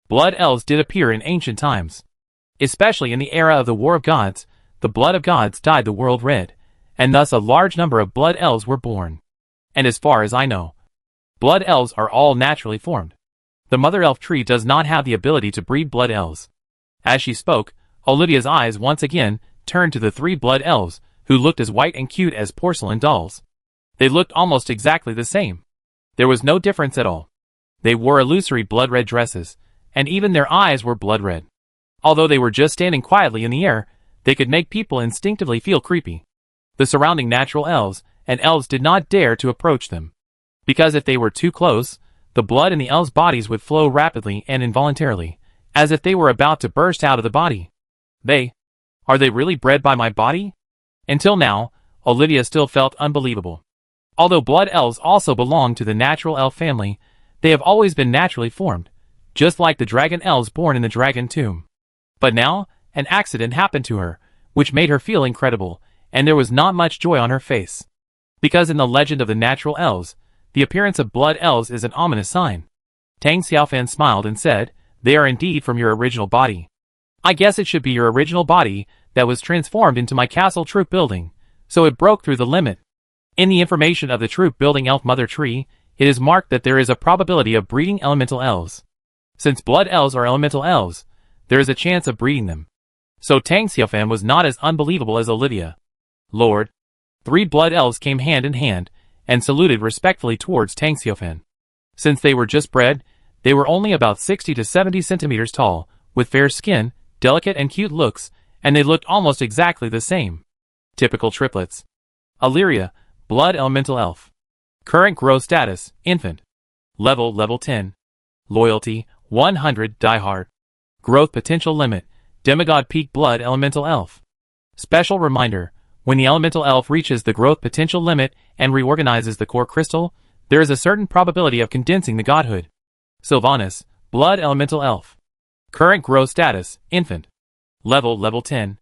blood elves did appear in ancient times. Especially in the era of the War of Gods, the blood of gods dyed the world red, and thus a large number of blood elves were born. And as far as I know, blood elves are all naturally formed. The mother elf tree does not have the ability to breed blood elves. As she spoke, Olivia's eyes once again turned to the 3 blood elves, who looked as white and cute as porcelain dolls. They looked almost exactly the same. There was no difference at all. They wore illusory blood-red dresses, and even their eyes were blood-red. Although they were just standing quietly in the air, they could make people instinctively feel creepy. The surrounding natural elves and elves did not dare to approach them, because if they were too close, the blood in the elves' bodies would flow rapidly and involuntarily, as if they were about to burst out of the body. Are they really bred by my body? Until now, Olivia still felt unbelievable. Although blood elves also belong to the natural elf family, they have always been naturally formed, just like the dragon elves born in the dragon tomb. But now, an accident happened to her, which made her feel incredible, and there was not much joy on her face. Because in the legend of the natural elves, the appearance of blood elves is an ominous sign. Tang Xiaofan smiled and said, "They are indeed from your original body. I guess it should be your original body that was transformed into my castle troop building, so it broke through the limit. In the information of the troop building elf mother tree, it is marked that there is a probability of breeding elemental elves. Since blood elves are elemental elves, there is a chance of breeding them." So Tang Xiaofan was not as unbelievable as Olivia. "Lord." 3 blood elves came hand in hand, and saluted respectfully towards Tang Xiaofan. Since they were just bred, they were only about 60 to 70 centimeters tall, with fair skin, delicate and cute looks, and they looked almost exactly the same. Typical triplets. Illyria, blood elemental elf. Current growth status, infant. Level 10. Loyalty, 100, diehard. Growth potential limit, demigod peak blood elemental elf. Special reminder, when the elemental elf reaches the growth potential limit and reorganizes the core crystal, there is a certain probability of condensing the godhood. Sylvanas, blood elemental elf. Current growth status, infant. Level 10.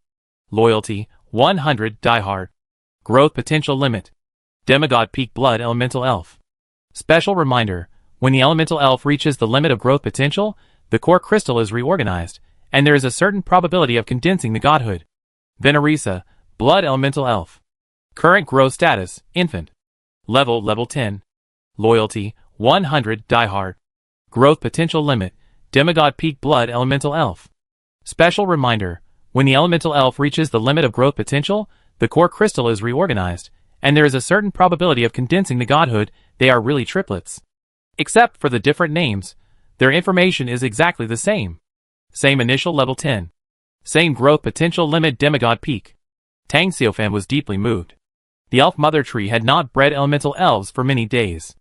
Loyalty, 100, diehard. Growth potential limit, demigod peak blood elemental elf. Special reminder, when the elemental elf reaches the limit of growth potential, the core crystal is reorganized, and there is a certain probability of condensing the godhood. Venerisa, blood elemental elf. Current growth status, infant. Level 10. Loyalty, 100, diehard. Growth potential limit, demigod peak blood elemental elf. Special reminder, when the elemental elf reaches the limit of growth potential, the core crystal is reorganized, and there is a certain probability of condensing the godhood. They are really triplets. Except for the different names, their information is exactly the same. Same initial level 10. Same growth potential limit demigod peak. Tang Xiaofan was deeply moved. The elf mother tree had not bred elemental elves for many days.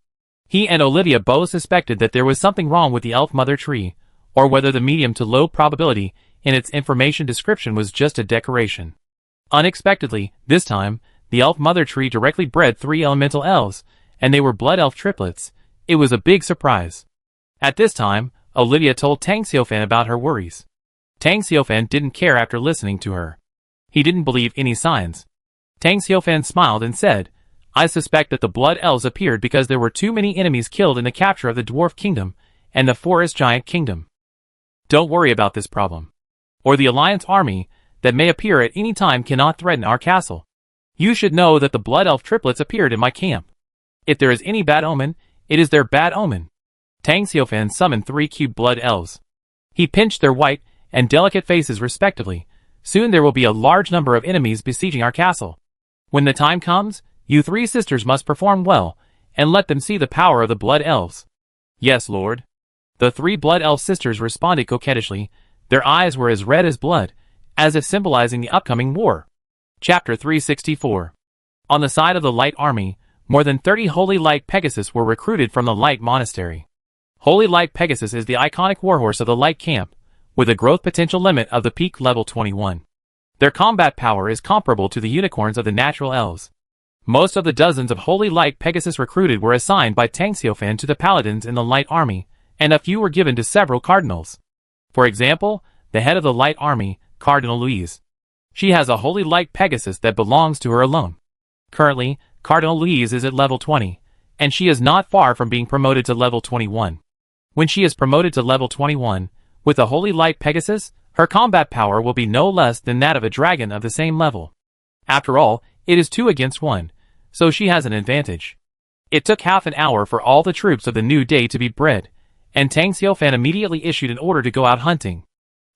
He and Olivia both suspected that there was something wrong with the elf mother tree, or whether the medium to low probability in its information description was just a decoration. Unexpectedly, this time, the elf mother tree directly bred 3 elemental elves, and they were blood elf triplets. It was a big surprise. At this time, Olivia told Tang Xiaofan about her worries. Tang Xiaofan didn't care after listening to her. He didn't believe any signs. Tang Xiaofan smiled and said, "I suspect that the blood elves appeared because there were too many enemies killed in the capture of the dwarf kingdom and the forest giant kingdom. Don't worry about this problem. Or the alliance army that may appear at any time cannot threaten our castle. You should know that the blood elf triplets appeared in my camp. If there is any bad omen, it is their bad omen." Tang Xiaofan summoned 3 cute blood elves. He pinched their white and delicate faces respectively. "Soon there will be a large number of enemies besieging our castle. When the time comes, you 3 sisters must perform well, and let them see the power of the blood elves." "Yes, Lord." The 3 blood elf sisters responded coquettishly. Their eyes were as red as blood, as if symbolizing the upcoming war. Chapter 364. On the side of the Light Army, more than 30 Holy Light Pegasus were recruited from the Light Monastery. Holy Light Pegasus is the iconic warhorse of the Light Camp, with a growth potential limit of the peak level 21. Their combat power is comparable to the unicorns of the natural elves. Most of the dozens of Holy Light Pegasus recruited were assigned by Tang Xiaofan to the paladins in the Light Army, and a few were given to several cardinals. For example, the head of the Light Army, Cardinal Louise. She has a Holy Light Pegasus that belongs to her alone. Currently, Cardinal Louise is at level 20, and she is not far from being promoted to level 21. When she is promoted to level 21, with a Holy Light Pegasus, her combat power will be no less than that of a dragon of the same level. After all, it is 2 against 1, so she has an advantage. It took half an hour for all the troops of the new day to be bred, and Tang Xiaofan immediately issued an order to go out hunting.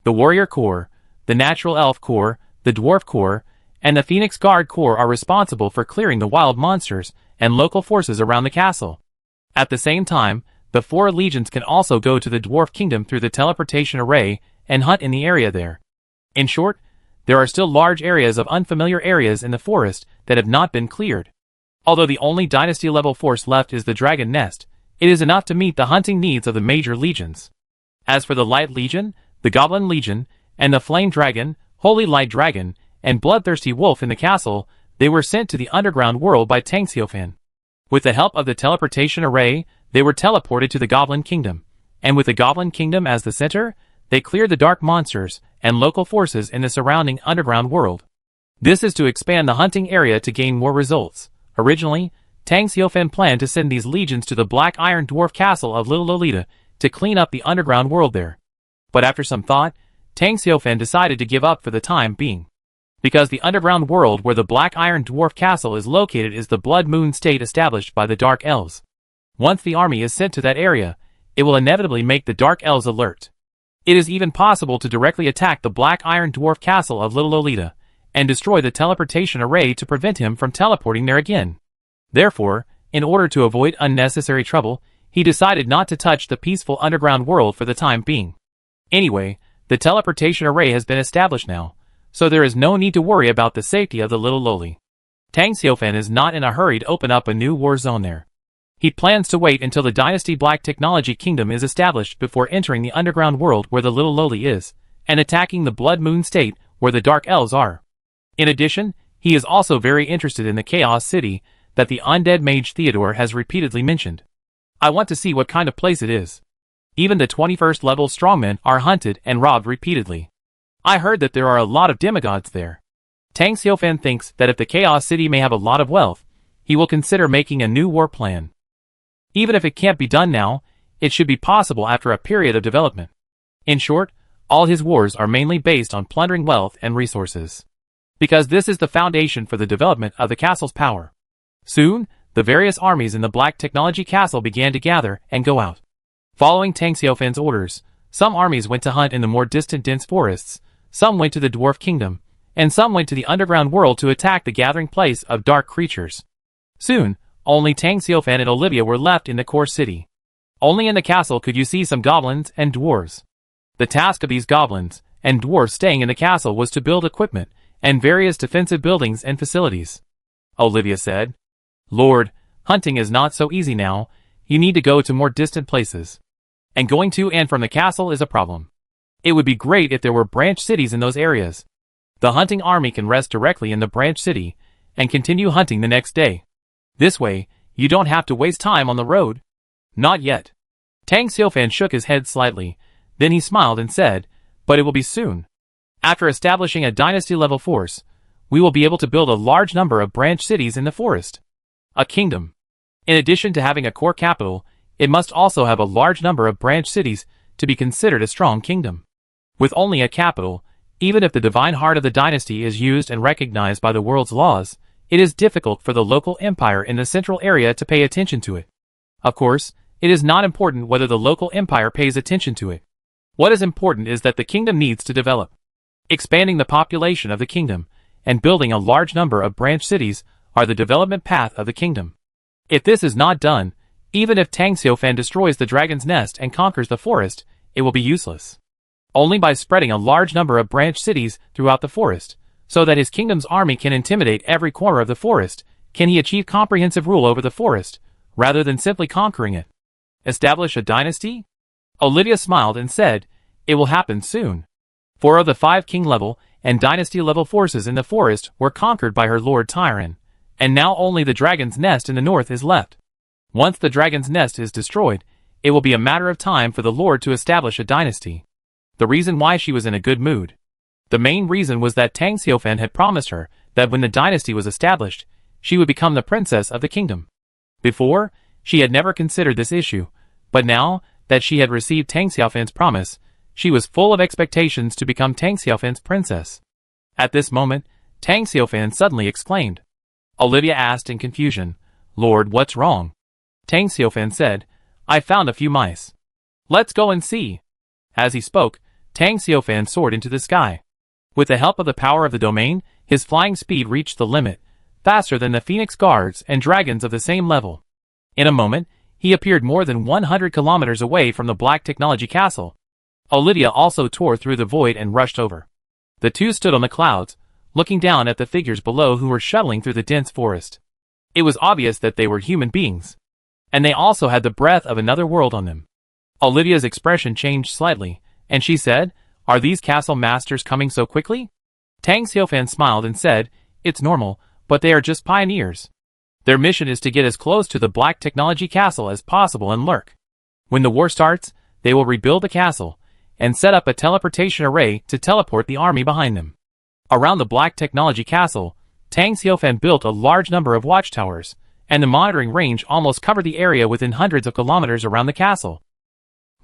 The Warrior Corps, the Natural Elf Corps, the Dwarf Corps, and the Phoenix Guard Corps are responsible for clearing the wild monsters and local forces around the castle. At the same time, the 4 legions can also go to the Dwarf Kingdom through the teleportation array and hunt in the area there. In short, there are still large areas of unfamiliar areas in the forest that have not been cleared. Although the only dynasty-level force left is the Dragon Nest, it is enough to meet the hunting needs of the major legions. As for the Light Legion, the Goblin Legion, and the Flame Dragon, Holy Light Dragon, and Bloodthirsty Wolf in the castle, they were sent to the underground world by Tang Xiaofan. With the help of the teleportation array, they were teleported to the Goblin Kingdom, and with the Goblin Kingdom as the center, they cleared the dark monsters and local forces in the surrounding underground world. This is to expand the hunting area to gain more results. Originally, Tang Xiaofan planned to send these legions to the Black Iron Dwarf Castle of Little Lolita to clean up the underground world there. But after some thought, Tang Xiaofan decided to give up for the time being. Because the underground world where the Black Iron Dwarf Castle is located is the Blood Moon state established by the Dark Elves. Once the army is sent to that area, it will inevitably make the Dark Elves alert. It is even possible to directly attack the Black Iron Dwarf Castle of Little Lolita and destroy the teleportation array to prevent him from teleporting there again. Therefore, in order to avoid unnecessary trouble, he decided not to touch the peaceful underground world for the time being. Anyway, the teleportation array has been established now, so there is no need to worry about the safety of the Little Loli. Tang Xiaofan is not in a hurry to open up a new war zone there. He plans to wait until the Dynasty Black Technology Kingdom is established before entering the underground world where the Little Loli is, and attacking the Blood Moon state where the Dark Elves are. In addition, he is also very interested in the Chaos City that the undead mage Theodore has repeatedly mentioned. I want to see what kind of place it is. Even the 21st level strongmen are hunted and robbed repeatedly. I heard that there are a lot of demigods there. Tang Xiaofan thinks that if the Chaos City may have a lot of wealth, he will consider making a new war plan. Even if it can't be done now, it should be possible after a period of development. In short, all his wars are mainly based on plundering wealth and resources. Because this is the foundation for the development of the castle's power. Soon, the various armies in the Black Technology Castle began to gather and go out. Following Tang Xiaofan's orders, some armies went to hunt in the more distant dense forests, some went to the Dwarf Kingdom, and some went to the underground world to attack the gathering place of dark creatures. Soon, only Tang Xiaofan and Olivia were left in the core city. Only in the castle could you see some goblins and dwarves. The task of these goblins and dwarves staying in the castle was to build equipment and various defensive buildings and facilities. Olivia said, "Lord, hunting is not so easy now, you need to go to more distant places. And going to and from the castle is a problem. It would be great if there were branch cities in those areas. The hunting army can rest directly in the branch city and continue hunting the next day. This way, you don't have to waste time on the road." "Not yet." Tang Xiaofan shook his head slightly, then he smiled and said, "But it will be soon. After establishing a dynasty-level force, we will be able to build a large number of branch cities in the forest. A kingdom. In addition to having a core capital, it must also have a large number of branch cities to be considered a strong kingdom. With only a capital, even if the divine heart of the dynasty is used and recognized by the world's laws, it is difficult for the local empire in the central area to pay attention to it. Of course, it is not important whether the local empire pays attention to it. What is important is that the kingdom needs to develop. Expanding the population of the kingdom and building a large number of branch cities are the development path of the kingdom. If this is not done, even if Tang Xiaofan destroys the dragon's nest and conquers the forest, it will be useless. Only by spreading a large number of branch cities throughout the forest, so that his kingdom's army can intimidate every corner of the forest, can he achieve comprehensive rule over the forest, rather than simply conquering it. Establish a dynasty? Olivia smiled and said, "It will happen soon." 4 of the 5 king-level and dynasty-level forces in the forest were conquered by her Lord Tyron, and now only the dragon's nest in the north is left. Once the dragon's nest is destroyed, it will be a matter of time for the Lord to establish a dynasty. The reason why she was in a good mood. The main reason was that Tang Xiaofan had promised her that when the dynasty was established, she would become the princess of the kingdom. Before, she had never considered this issue, but now that she had received Tang Xiaofan's promise, she was full of expectations to become Tang Xiaofan's princess. At this moment, Tang Xiaofan suddenly exclaimed. Olivia asked in confusion, "Lord, what's wrong?" Tang Xiaofan said, "I found a few mice." Let's go and see. As he spoke, Tang Xiaofan soared into the sky. With the help of the power of the domain, his flying speed reached the limit, faster than the Phoenix Guards and dragons of the same level. In a moment, he appeared more than 100 kilometers away from the Black Technology Castle. Olivia also tore through the void and rushed over. The two stood on the clouds, looking down at the figures below who were shuttling through the dense forest. It was obvious that they were human beings, and they also had the breath of another world on them. Olivia's expression changed slightly, and she said, "Are these castle masters coming so quickly?" Tang Xiaofan smiled and said, "It's normal, but they are just pioneers. Their mission is to get as close to the Black Technology Castle as possible and lurk. When the war starts, they will rebuild the castle, and set up a teleportation array to teleport the army behind them." Around the Black Technology Castle, Tang Xiaofan built a large number of watchtowers, and the monitoring range almost covered the area within hundreds of kilometers around the castle.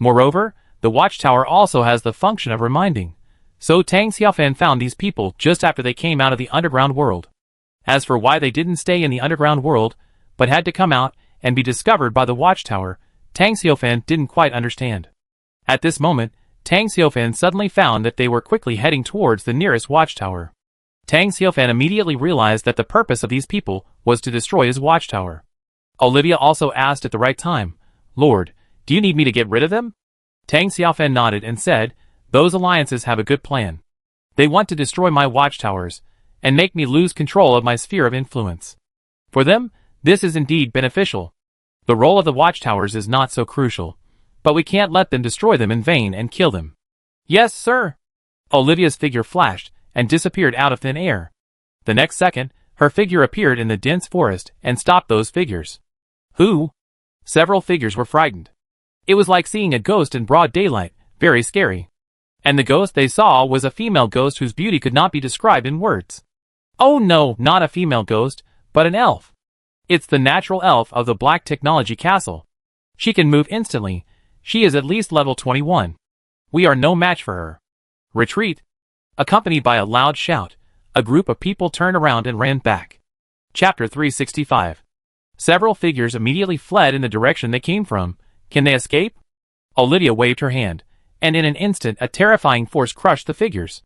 Moreover, the watchtower also has the function of reminding, so Tang Xiaofan found these people just after they came out of the underground world. As for why they didn't stay in the underground world, but had to come out and be discovered by the watchtower, Tang Xiaofan didn't quite understand. At this moment, Tang Xiaofan suddenly found that they were quickly heading towards the nearest watchtower. Tang Xiaofan immediately realized that the purpose of these people was to destroy his watchtower. Olivia also asked at the right time, "Lord, do you need me to get rid of them?" Tang Xiaofan nodded and said, "Those alliances have a good plan. They want to destroy my watchtowers, and make me lose control of my sphere of influence. For them, this is indeed beneficial. The role of the watchtowers is not so crucial, but we can't let them destroy them in vain and kill them." "Yes, sir." Olivia's figure flashed and disappeared out of thin air. The next second, her figure appeared in the dense forest and stopped those figures. "Who?" Several figures were frightened. It was like seeing a ghost in broad daylight, very scary. And the ghost they saw was a female ghost whose beauty could not be described in words. Oh no, not a female ghost, but an elf. It's the natural elf of the Black Technology Castle. She can move instantly. She is at least level 21. We are no match for her. Retreat. Accompanied by a loud shout, a group of people turned around and ran back. Chapter 365. Several figures immediately fled in the direction they came from. Can they escape? Olivia waved her hand, and in an instant a terrifying force crushed the figures.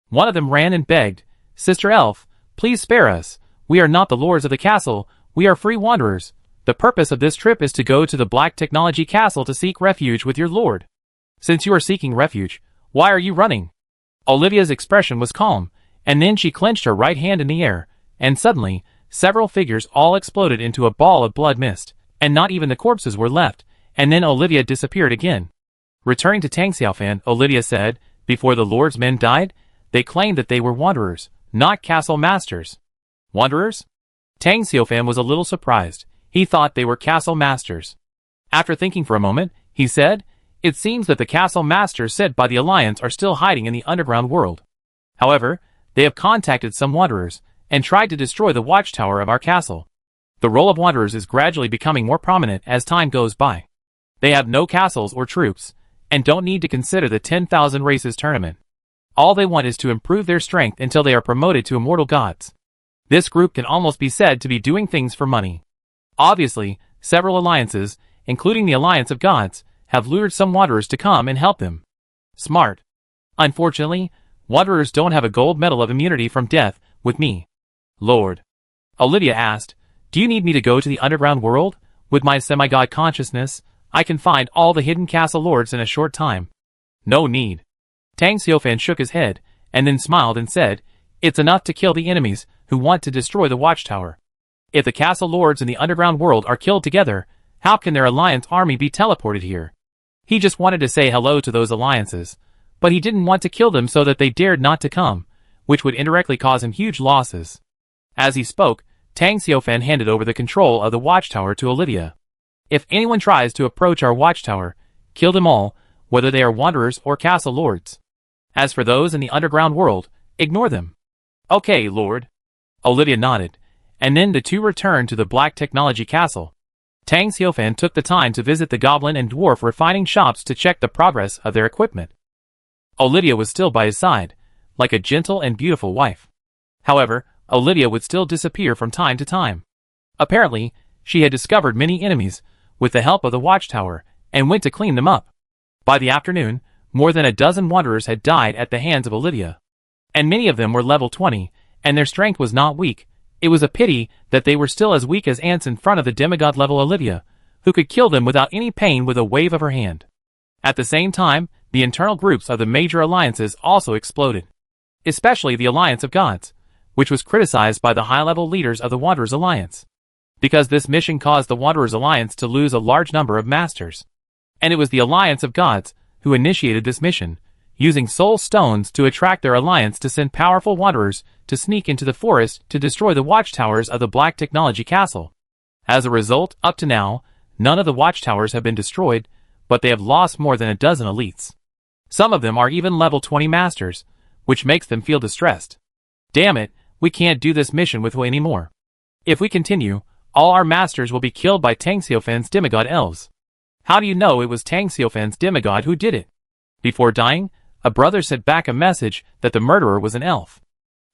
One of them ran and begged, "Sister Elf, please spare us. We are not the lords of the castle, we are free wanderers. The purpose of this trip is to go to the Black Technology Castle to seek refuge with your lord. Since you are seeking refuge, why are you running?" Olivia's expression was calm, and then she clenched her right hand in the air, and suddenly, several figures all exploded into a ball of blood mist, and not even the corpses were left, and then Olivia disappeared again. Returning to Tang Xiaofan, Olivia said, "Before the lord's men died, they claimed that they were wanderers, not castle masters." Wanderers? Tang Xiaofan was a little surprised. He thought they were castle masters. After thinking for a moment, he said, "It seems that the castle masters sent by the Alliance are still hiding in the underground world. However, they have contacted some wanderers, and tried to destroy the watchtower of our castle. The role of wanderers is gradually becoming more prominent as time goes by. They have no castles or troops, and don't need to consider the 10,000 races tournament. All they want is to improve their strength until they are promoted to immortal gods. This group can almost be said to be doing things for money. Obviously, several alliances, including the Alliance of Gods, have lured some wanderers to come and help them. Smart. Unfortunately, wanderers don't have a gold medal of immunity from death with me." "Lord," Olivia asked, "do you need me to go to the underground world? With my semi-god consciousness, I can find all the hidden castle lords in a short time." "No need." Tang Xiaofan shook his head, and then smiled and said, "It's enough to kill the enemies who want to destroy the watchtower. If the castle lords in the underground world are killed together, how can their alliance army be teleported here?" He just wanted to say hello to those alliances, but he didn't want to kill them so that they dared not to come, which would indirectly cause him huge losses. As he spoke, Tang Xiaofan handed over the control of the watchtower to Olivia. "If anyone tries to approach our watchtower, kill them all, whether they are wanderers or castle lords. As for those in the underground world, ignore them." "Okay, Lord." Olivia nodded, and then the two returned to the Black Technology Castle. Tang Xiaofan took the time to visit the goblin and dwarf refining shops to check the progress of their equipment. Olivia was still by his side, like a gentle and beautiful wife. However, Olivia would still disappear from time to time. Apparently, she had discovered many enemies, with the help of the watchtower, and went to clean them up. By the afternoon, more than a dozen wanderers had died at the hands of Olivia. And many of them were level 20, and their strength was not weak. It was a pity that they were still as weak as ants in front of the demigod-level Olivia, who could kill them without any pain with a wave of her hand. At the same time, the internal groups of the major alliances also exploded. Especially the Alliance of Gods, which was criticized by the high-level leaders of the Wanderers Alliance. Because this mission caused the Wanderers Alliance to lose a large number of masters. And it was the Alliance of Gods who initiated this mission, using soul stones to attract their alliance to send powerful wanderers to sneak into the forest to destroy the watchtowers of the Black Technology Castle. As a result, up to now, none of the watchtowers have been destroyed, but they have lost more than a dozen elites. Some of them are even level 20 masters, which makes them feel distressed. Damn it, we can't do this mission with Hui anymore. If we continue, all our masters will be killed by Tang Xiufan's demigod elves. How do you know it was Tang Xiufan's demigod who did it? Before dying, a brother sent back a message that the murderer was an elf.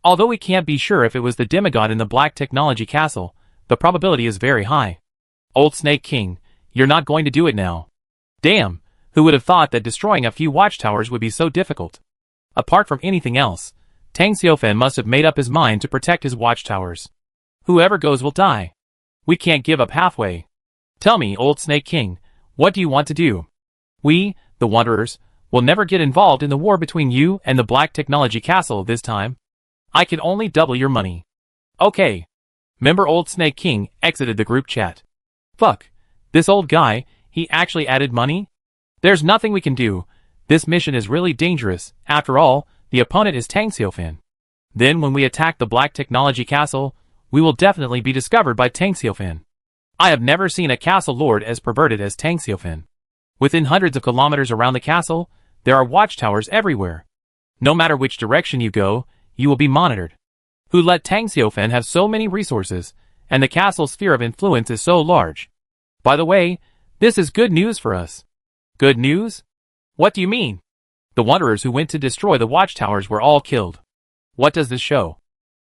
Although we can't be sure if it was the demigod in the Black Technology Castle, the probability is very high. Old Snake King, you're not going to do it now. Damn, who would have thought that destroying a few watchtowers would be so difficult? Apart from anything else, Tang Xiufan must have made up his mind to protect his watchtowers. Whoever goes will die. We can't give up halfway. Tell me, Old Snake King, what do you want to do? We, the Wanderers, will never get involved in the war between you and the Black Technology Castle this time. I can only double your money. Okay. Member Old Snake King exited the group chat. Fuck. This old guy, he actually added money? There's nothing we can do. This mission is really dangerous. After all, the opponent is Tang Xiufan. Then when we attack the Black Technology Castle, we will definitely be discovered by Tang Xiufan. I have never seen a castle lord as perverted as Tang Xiufan. Within hundreds of kilometers around the castle, there are watchtowers everywhere. No matter which direction you go, you will be monitored. Who let Tang Xiufan have so many resources, and the castle's sphere of influence is so large? By the way, this is good news for us. Good news? What do you mean? The wanderers who went to destroy the watchtowers were all killed. What does this show?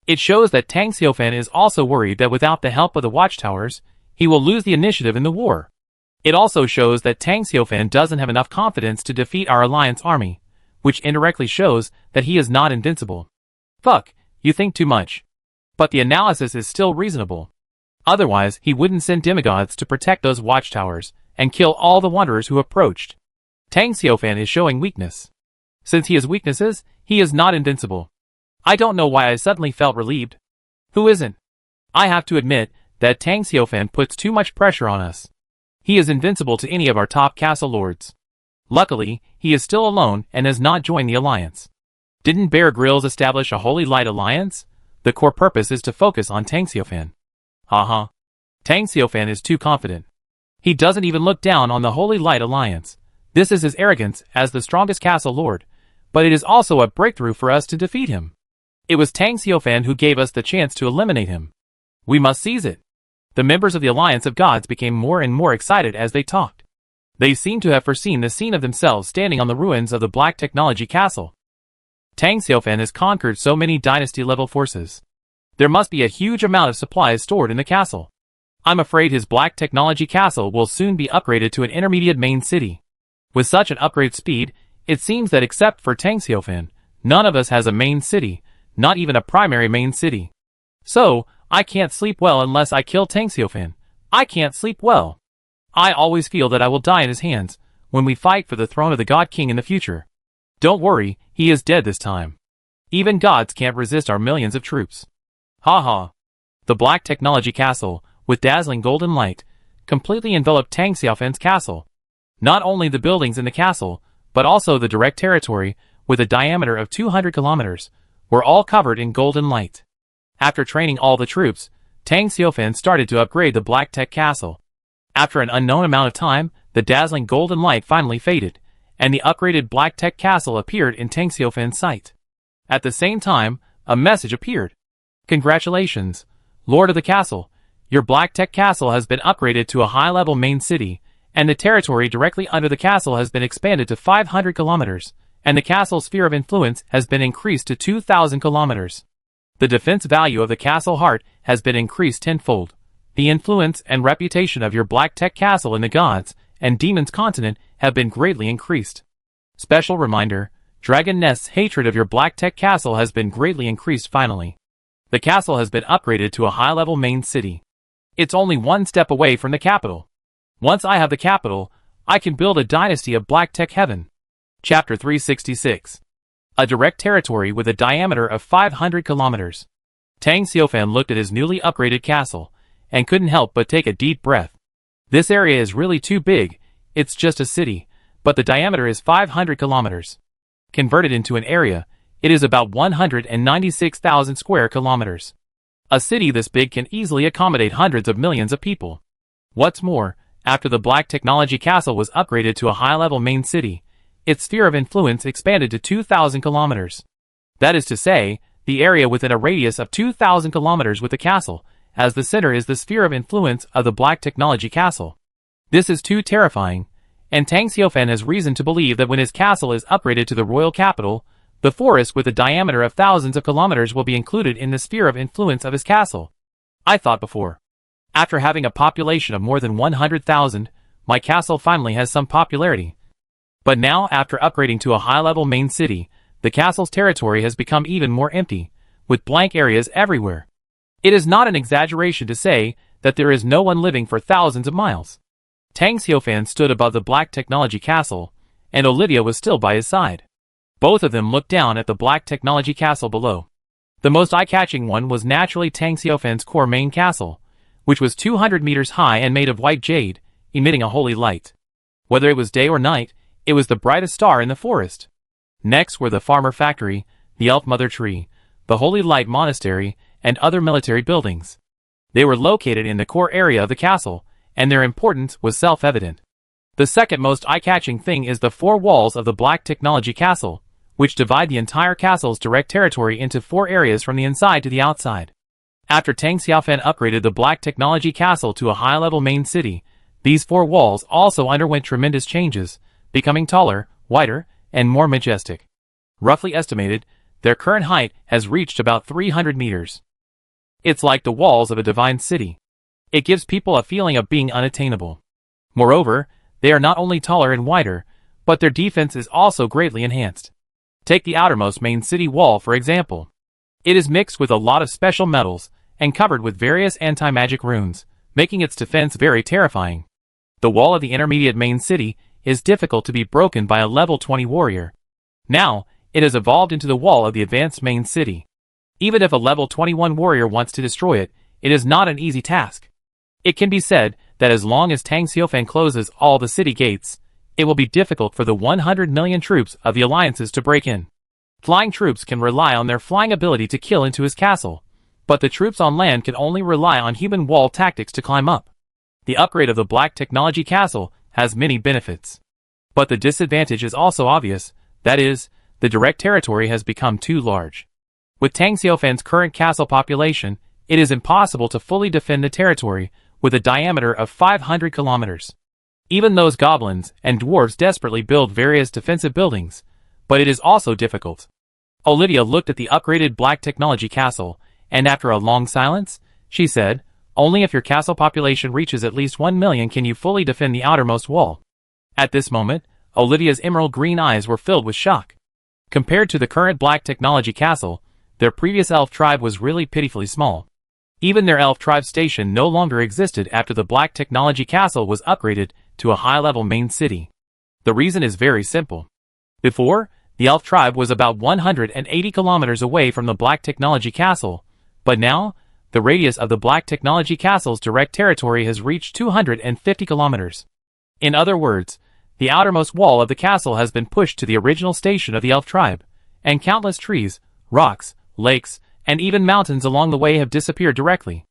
It shows that Tang Xiufan is also worried that without the help of the watchtowers, he will lose the initiative in the war. It also shows that Tang Xiufan doesn't have enough confidence to defeat our alliance army, which indirectly shows that he is not invincible. Fuck, you think too much. But the analysis is still reasonable. Otherwise, he wouldn't send demigods to protect those watchtowers and kill all the wanderers who approached. Tang Xiufan is showing weakness. Since he has weaknesses, he is not invincible. I don't know why I suddenly felt relieved. Who isn't? I have to admit that Tang Xiufan puts too much pressure on us. He is invincible to any of our top castle lords. Luckily, he is still alone and has not joined the alliance. Didn't Bear Grylls establish a Holy Light alliance? The core purpose is to focus on Tang Xiufan. Haha. Tang Xiufan is too confident. He doesn't even look down on the Holy Light alliance. This is his arrogance as the strongest castle lord, but it is also a breakthrough for us to defeat him. It was Tang Xiufan who gave us the chance to eliminate him. We must seize it. The members of the Alliance of Gods became more and more excited as they talked. They seemed to have foreseen the scene of themselves standing on the ruins of the Black Technology Castle. Tang Xiufan has conquered so many dynasty-level forces. There must be a huge amount of supplies stored in the castle. I'm afraid his Black Technology Castle will soon be upgraded to an intermediate main city. With such an upgrade speed, it seems that except for Tang Xiufan, none of us has a main city, not even a primary main city. So, I can't sleep well unless I kill Tang Xiufan. I can't sleep well. I always feel that I will die in his hands when we fight for the throne of the God King in the future. Don't worry, he is dead this time. Even gods can't resist our millions of troops. Haha. The Black Technology Castle, with dazzling golden light, completely enveloped Tang Xiufan's castle. Not only the buildings in the castle, but also the direct territory, with a diameter of 200 kilometers, were all covered in golden light. After training all the troops, Tang Xiufan started to upgrade the Black Tech Castle. After an unknown amount of time, the dazzling golden light finally faded, and the upgraded Black Tech Castle appeared in Tang Xiufan's sight. At the same time, a message appeared. Congratulations, Lord of the Castle. Your Black Tech Castle has been upgraded to a high-level main city, and the territory directly under the castle has been expanded to 500 kilometers, and the castle's sphere of influence has been increased to 2,000 kilometers. The defense value of the castle heart has been increased tenfold. The influence and reputation of your Black Tech Castle in the gods and Demon's Continent have been greatly increased. Special reminder, Dragon Nest's hatred of your Black Tech Castle has been greatly increased finally. The castle has been upgraded to a high-level main city. It's only one step away from the capital. Once I have the capital, I can build a dynasty of Black Tech Heaven. Chapter 366. A direct territory with a diameter of 500 kilometers. Tang Xiaofan looked at his newly upgraded castle, and couldn't help but take a deep breath. This area is really too big, it's just a city, but the diameter is 500 kilometers. Converted into an area, it is about 196,000 square kilometers. A city this big can easily accommodate hundreds of millions of people. What's more, after the Black Technology Castle was upgraded to a high-level main city, its sphere of influence expanded to 2,000 kilometers. That is to say, the area within a radius of 2,000 kilometers with the castle, as the center is the sphere of influence of the Black Technology Castle. This is too terrifying, and Tang Xiaofan has reason to believe that when his castle is upgraded to the royal capital, the forest with a diameter of thousands of kilometers will be included in the sphere of influence of his castle. I thought before. After having a population of more than 100,000, my castle finally has some popularity. But now, after upgrading to a high-level main city, the castle's territory has become even more empty, with blank areas everywhere. It is not an exaggeration to say that there is no one living for thousands of miles. Tang Xiaofan stood above the Black Technology Castle, and Olivia was still by his side. Both of them looked down at the Black Technology Castle below. The most eye-catching one was naturally Tang Xiaofan's core main castle, which was 200 meters high and made of white jade, emitting a holy light. Whether it was day or night, it was the brightest star in the forest. Next were the farmer factory, the elf mother tree, the holy light monastery, and other military buildings. They were located in the core area of the castle, and their importance was self-evident. The second most eye-catching thing is the four walls of the Black Technology Castle, which divide the entire castle's direct territory into four areas from the inside to the outside. After Tang Xiaofan upgraded the Black Technology Castle to a high-level main city, these four walls also underwent tremendous changes, becoming taller, wider, and more majestic. Roughly estimated, their current height has reached about 300 meters. It's like the walls of a divine city. It gives people a feeling of being unattainable. Moreover, they are not only taller and wider, but their defense is also greatly enhanced. Take the outermost main city wall for example. It is mixed with a lot of special metals, and covered with various anti-magic runes, making its defense very terrifying. The wall of the intermediate main city is difficult to be broken by a level 20 warrior. Now, it has evolved into the wall of the advanced main city. Even if a level 21 warrior wants to destroy it, it is not an easy task. It can be said that as long as Tang Xiaofan closes all the city gates, it will be difficult for the 100 million troops of the alliances to break in. Flying troops can rely on their flying ability to kill into his castle, but the troops on land can only rely on human wall tactics to climb up. The upgrade of the Black Technology Castle has many benefits. But the disadvantage is also obvious, that is, the direct territory has become too large. With Tang Xiaofan's current castle population, it is impossible to fully defend the territory with a diameter of 500 kilometers. Even those goblins and dwarves desperately build various defensive buildings, but it is also difficult. Olivia looked at the upgraded Black Technology Castle, and after a long silence, she said, "Only if your castle population reaches at least 1 million can you fully defend the outermost wall." At this moment, Olivia's emerald green eyes were filled with shock. Compared to the current Black Technology Castle, their previous elf tribe was really pitifully small. Even their elf tribe station no longer existed after the Black Technology Castle was upgraded to a high-level main city. The reason is very simple. Before, the elf tribe was about 180 kilometers away from the Black Technology Castle, but now, the radius of the Black Technology Castle's direct territory has reached 250 kilometers. In other words, the outermost wall of the castle has been pushed to the original station of the elf tribe, and countless trees, rocks, lakes, and even mountains along the way have disappeared directly.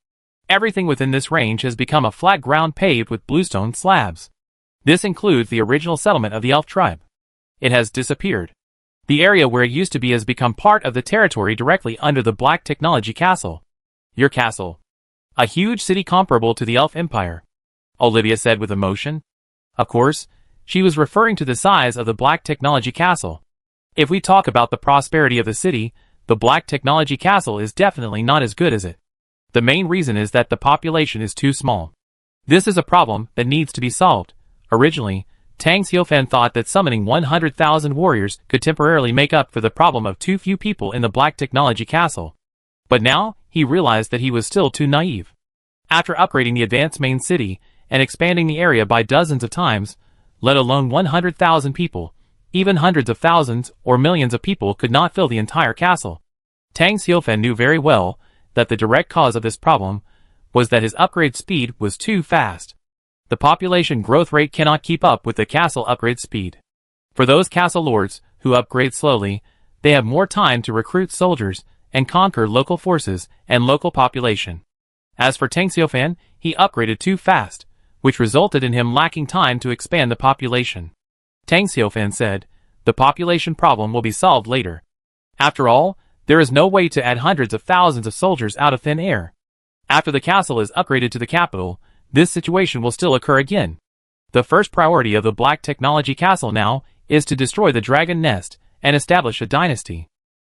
Everything within this range has become a flat ground paved with bluestone slabs. This includes the original settlement of the elf tribe. It has disappeared. The area where it used to be has become part of the territory directly under the Black Technology Castle. Your castle. A huge city comparable to the Elf Empire, Olivia said with emotion. Of course, she was referring to the size of the Black Technology Castle. If we talk about the prosperity of the city, the Black Technology Castle is definitely not as good as it. The main reason is that the population is too small. This is a problem that needs to be solved. Originally, Tang Xiaofan thought that summoning 100,000 warriors could temporarily make up for the problem of too few people in the Black Technology Castle. But now, he realized that he was still too naive. After upgrading the advanced main city and expanding the area by dozens of times, let alone 100,000 people, even hundreds of thousands or millions of people could not fill the entire castle. Tang Xiaofan knew very well that the direct cause of this problem was that his upgrade speed was too fast. The population growth rate cannot keep up with the castle upgrade speed. For those castle lords who upgrade slowly, they have more time to recruit soldiers and conquer local forces and local population. As for Tang Xiaofan, he upgraded too fast, which resulted in him lacking time to expand the population. Tang Xiaofan said, "The population problem will be solved later. After all, there is no way to add hundreds of thousands of soldiers out of thin air. After the castle is upgraded to the capital, this situation will still occur again. The first priority of the Black Technology Castle now is to destroy the Dragon Nest and establish a dynasty.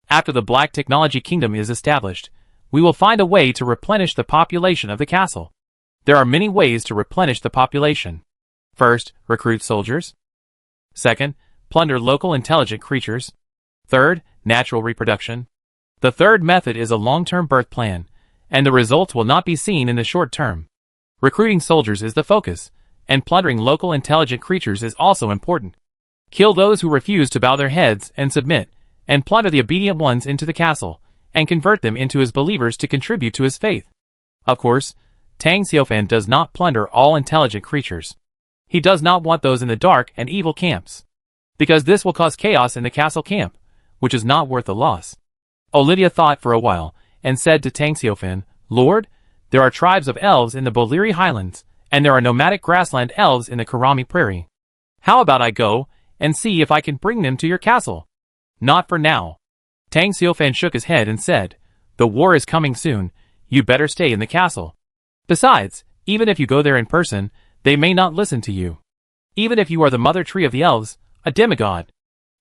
After the Black Technology Kingdom is established, we will find a way to replenish the population of the castle. There are many ways to replenish the population. First, recruit soldiers. Second, plunder local intelligent creatures. Third, natural reproduction. The third method is a long-term birth plan, and the results will not be seen in the short term. Recruiting soldiers is the focus, and plundering local intelligent creatures is also important. Kill those who refuse to bow their heads and submit, and plunder the obedient ones into the castle, and convert them into his believers to contribute to his faith." Of course, Tang Xiaofan does not plunder all intelligent creatures. He does not want those in the dark and evil camps, because this will cause chaos in the castle camp, which is not worth the loss. Olivia thought for a while, and said to Tang Xiaofan, "Lord, there are tribes of elves in the Boliri Highlands, and there are nomadic grassland elves in the Karami Prairie. How about I go and see if I can bring them to your castle?" "Not for now." Tang Xiaofan shook his head and said, "The war is coming soon, you better stay in the castle. Besides, even if you go there in person, they may not listen to you. Even if you are the mother tree of the elves, a demigod."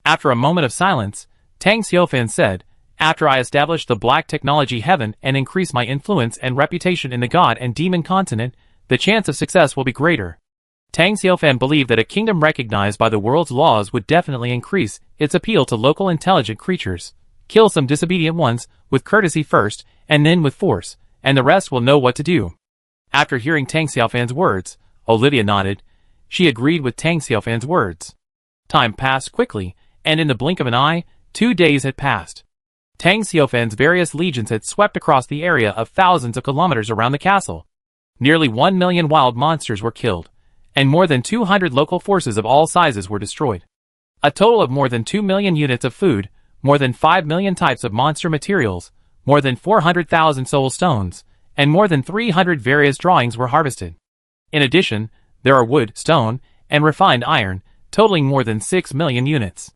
After a moment of silence, Tang Xiaofan said, "After I establish the Black Technology Heaven and increase my influence and reputation in the God and Demon continent, the chance of success will be greater." Tang Xiaofan believed that a kingdom recognized by the world's laws would definitely increase its appeal to local intelligent creatures. Kill some disobedient ones with courtesy first, and then with force, and the rest will know what to do. After hearing Tang Xiaofan's words, Olivia nodded. She agreed with Tang Xiaofan's words. Time passed quickly, and in the blink of an eye, 2 days had passed. Tang Xiaofan's various legions had swept across the area of thousands of kilometers around the castle. Nearly 1 million wild monsters were killed, and more than 200 local forces of all sizes were destroyed. A total of more than 2 million units of food, more than 5 million types of monster materials, more than 400,000 soul stones, and more than 300 various drawings were harvested. In addition, there are wood, stone, and refined iron, totaling more than 6 million units.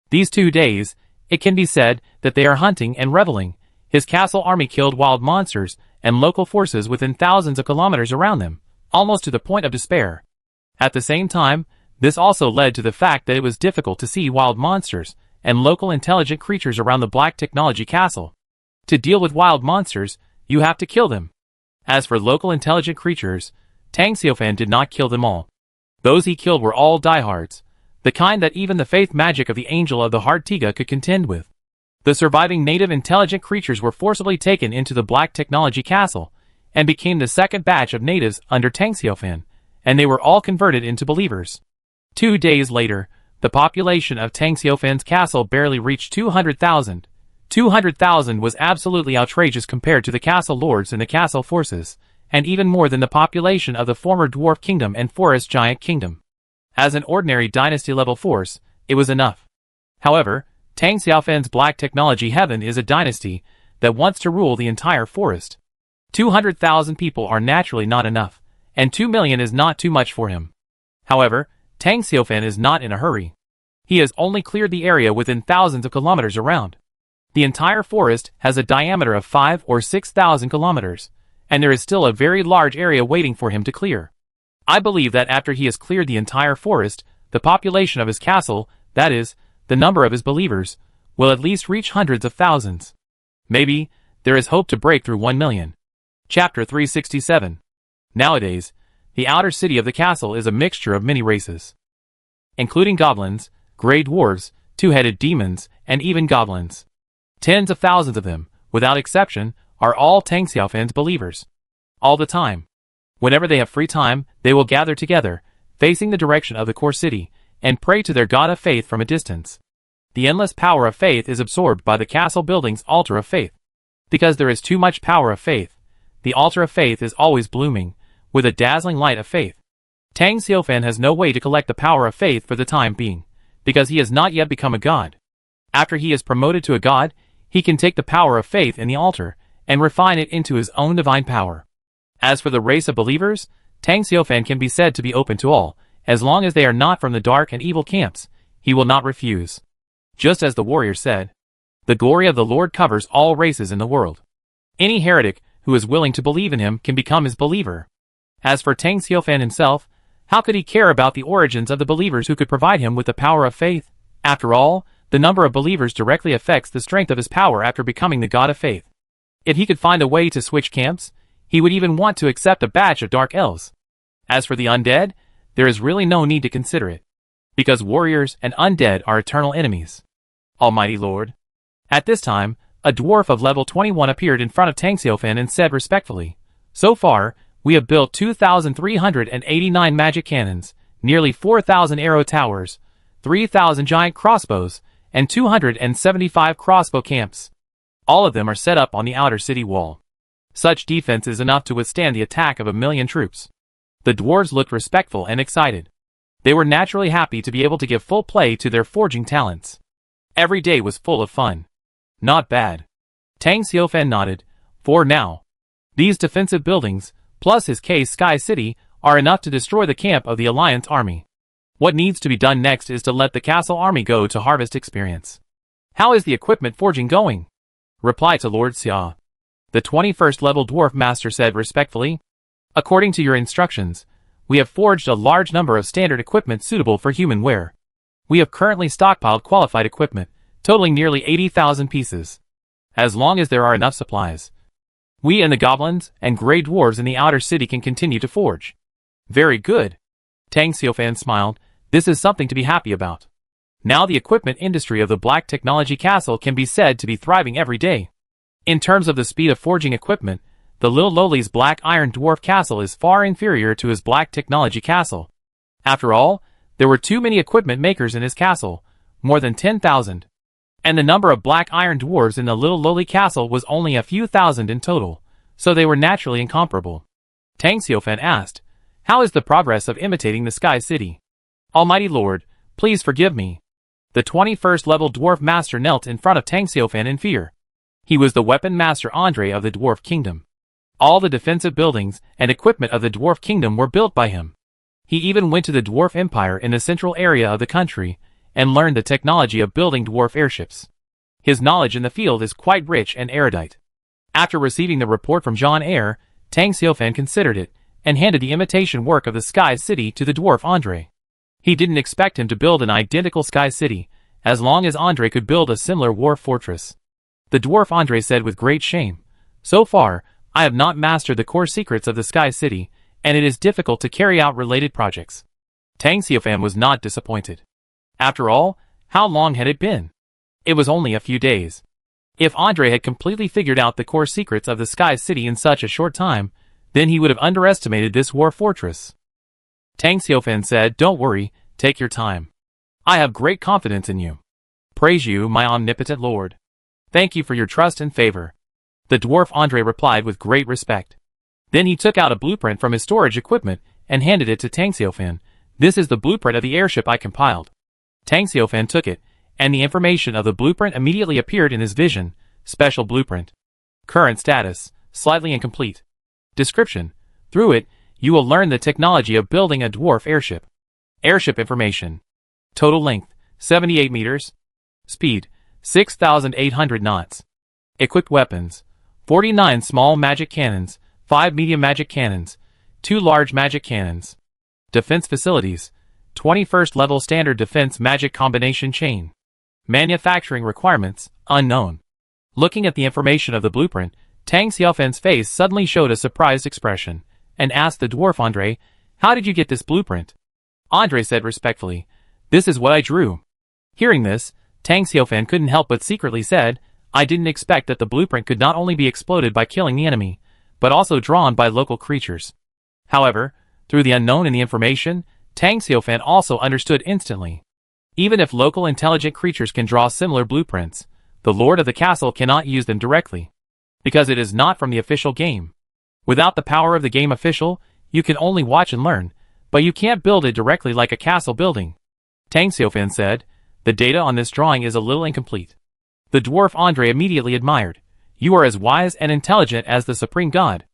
These 2 days, it can be said that they are hunting and reveling. His castle army killed wild monsters and local forces within thousands of kilometers around them, almost to the point of despair. At the same time, this also led to the fact that it was difficult to see wild monsters and local intelligent creatures around the Black Technology Castle. To deal with wild monsters, you have to kill them. As for local intelligent creatures, Tang Xiaofan did not kill them all. Those he killed were all diehards, the kind that even the faith magic of the Angel of the Heart Tiga could contend with. The surviving native intelligent creatures were forcibly taken into the Black Technology Castle, and became the second batch of natives under Tang Xiaofan, and they were all converted into believers. 2 days later, the population of Tang Xiaofan's castle barely reached 200,000. 200,000 was absolutely outrageous compared to the castle lords and the castle forces, and even more than the population of the former dwarf kingdom and forest giant kingdom. As an ordinary dynasty-level force, it was enough. However, Tang Xiaofan's Black Technology Heaven is a dynasty that wants to rule the entire forest. 200,000 people are naturally not enough, and 2 million is not too much for him. However, Tang Xiaofan is not in a hurry. He has only cleared the area within thousands of kilometers around. The entire forest has a diameter of 5 or 6,000 kilometers, and there is still a very large area waiting for him to clear. I believe that after he has cleared the entire forest, the population of his castle, that is, the number of his believers, will at least reach hundreds of thousands. Maybe, there is hope to break through 1 million. Chapter 367. Nowadays, The outer city of the castle is a mixture of many races, including goblins, grey dwarves, two-headed demons, and even goblins. Tens of thousands of them, without exception, are all Tang Xiaofan's believers. All the time. Whenever they have free time, they will gather together, facing the direction of the core city, and pray to their god of faith from a distance. The endless power of faith is absorbed by the castle building's altar of faith. Because there is too much power of faith, the altar of faith is always blooming, with a dazzling light of faith. Tang Xiaofan has no way to collect the power of faith for the time being, because he has not yet become a god. After he is promoted to a god, he can take the power of faith in the altar, and refine it into his own divine power. As for the race of believers, Tang Xiaofan can be said to be open to all, as long as they are not from the dark and evil camps, he will not refuse. Just as the warrior said, the glory of the Lord covers all races in the world. Any heretic who is willing to believe in him can become his believer. As for Tang Xiaofan himself, how could he care about the origins of the believers who could provide him with the power of faith? After all, the number of believers directly affects the strength of his power after becoming the god of faith. If he could find a way to switch camps, he would even want to accept a batch of dark elves. As for the undead, there is really no need to consider it, because warriors and undead are eternal enemies. Almighty Lord. At this time, a dwarf of level 21 appeared in front of Tang Xiaofan and said respectfully, "So far, we have built 2,389 magic cannons, nearly 4,000 arrow towers, 3,000 giant crossbows, and 275 crossbow camps. All of them are set up on the outer city wall. Such defense is enough to withstand the attack of 1,000,000 troops." The dwarves looked respectful and excited. They were naturally happy to be able to give full play to their forging talents. Every day was full of fun. Not bad. Tang Xiaofan nodded. For now, these defensive buildings, plus his Sky City, are enough to destroy the camp of the Alliance army. What needs to be done next is to let the castle army go to harvest experience. How is the equipment forging going? Reply to Lord Xia. The 21st level dwarf master said respectfully. According to your instructions, we have forged a large number of standard equipment suitable for human wear. We have currently stockpiled qualified equipment, totaling nearly 80,000 pieces. As long as there are enough supplies, we and the goblins and grey dwarves in the outer city can continue to forge. Very good. Tang Xiaofan smiled. This is something to be happy about. Now the equipment industry of the Black Technology Castle can be said to be thriving every day. In terms of the speed of forging equipment, the Lil Loli's Black Iron Dwarf Castle is far inferior to his Black Technology Castle. After all, there were too many equipment makers in his castle, more than 10,000. And the number of Black Iron Dwarves in the Lil Loli Castle was only a few thousand in total, so they were naturally incomparable. Tang Xiaofan asked, "How is the progress of imitating the Sky City?" "Almighty Lord, please forgive me." The 21st level dwarf master knelt in front of Tang Xiaofan in fear. He was the weapon master Andre of the Dwarf Kingdom. All the defensive buildings and equipment of the Dwarf Kingdom were built by him. He even went to the Dwarf Empire in the central area of the country, and learned the technology of building dwarf airships. His knowledge in the field is quite rich and erudite. After receiving the report from John Eyre, Tang Xiaofan considered it, and handed the imitation work of the Sky City to the dwarf Andre. He didn't expect him to build an identical Sky City, as long as Andre could build a similar war fortress. The dwarf Andre said with great shame, "So far, I have not mastered the core secrets of the Sky City, and it is difficult to carry out related projects." Tang Xiaofan was not disappointed. After all, how long had it been? It was only a few days. If Andre had completely figured out the core secrets of the Sky City in such a short time, then he would have underestimated this war fortress. Tang Xiaofan said, "Don't worry, take your time. I have great confidence in you. Praise you, my omnipotent Lord. Thank you for your trust and favor." The dwarf Andre replied with great respect. Then he took out a blueprint from his storage equipment and handed it to Tang Xiaofan. "This is the blueprint of the airship I compiled." Tang Xiaofan took it, and the information of the blueprint immediately appeared in his vision. Special blueprint. Current status, slightly incomplete. Description. Through it, you will learn the technology of building a dwarf airship. Airship information. Total length, 78 meters. Speed, 6,800 knots. Equipped weapons, 49 small magic cannons, 5 medium magic cannons, 2 large magic cannons. Defense facilities, 21st level standard defense magic combination chain. Manufacturing requirements, unknown. Looking at the information of the blueprint, Tang Xiaofan's face suddenly showed a surprised expression, and asked the dwarf Andre, How did you get this blueprint? Andre said respectfully. This is what I drew. Hearing this, Tang Xiaofan couldn't help but secretly said, I didn't expect that the blueprint could not only be exploded by killing the enemy, but also drawn by local creatures. However, through the unknown in the information, Tang Xiaofan also understood instantly. Even if local intelligent creatures can draw similar blueprints, the lord of the castle cannot use them directly, because it is not from the official game. Without the power of the game official, you can only watch and learn, but you can't build it directly like a castle building. Tang Xiaofan said, the data on this drawing is a little incomplete. The dwarf Andre immediately admired. You are as wise and intelligent as the supreme god.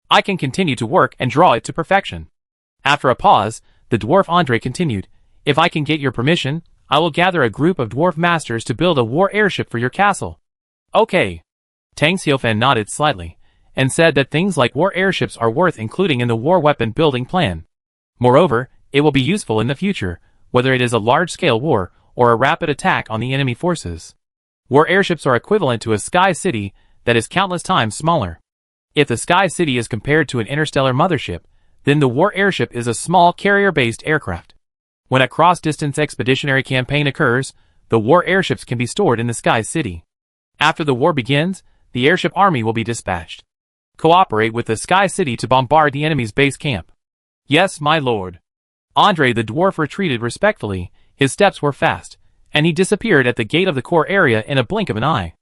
I can continue to work and draw it to perfection. After a pause, the dwarf Andre continued, if I can get your permission, I will gather a group of dwarf masters to build a war airship for your castle. Okay. Tang Xiaofan nodded slightly, and said that things like war airships are worth including in the war weapon building plan. Moreover, it will be useful in the future, whether it is a large-scale war or a rapid attack on the enemy forces. War airships are equivalent to a sky city that is countless times smaller. If the sky city is compared to an interstellar mothership, then the war airship is a small carrier-based aircraft. When a cross-distance expeditionary campaign occurs, the war airships can be stored in the sky city. After the war begins, the airship army will be dispatched. Cooperate with the sky city to bombard the enemy's base camp. Yes, my lord. Andre the dwarf retreated respectfully, his steps were fast, and he disappeared at the gate of the core area in a blink of an eye.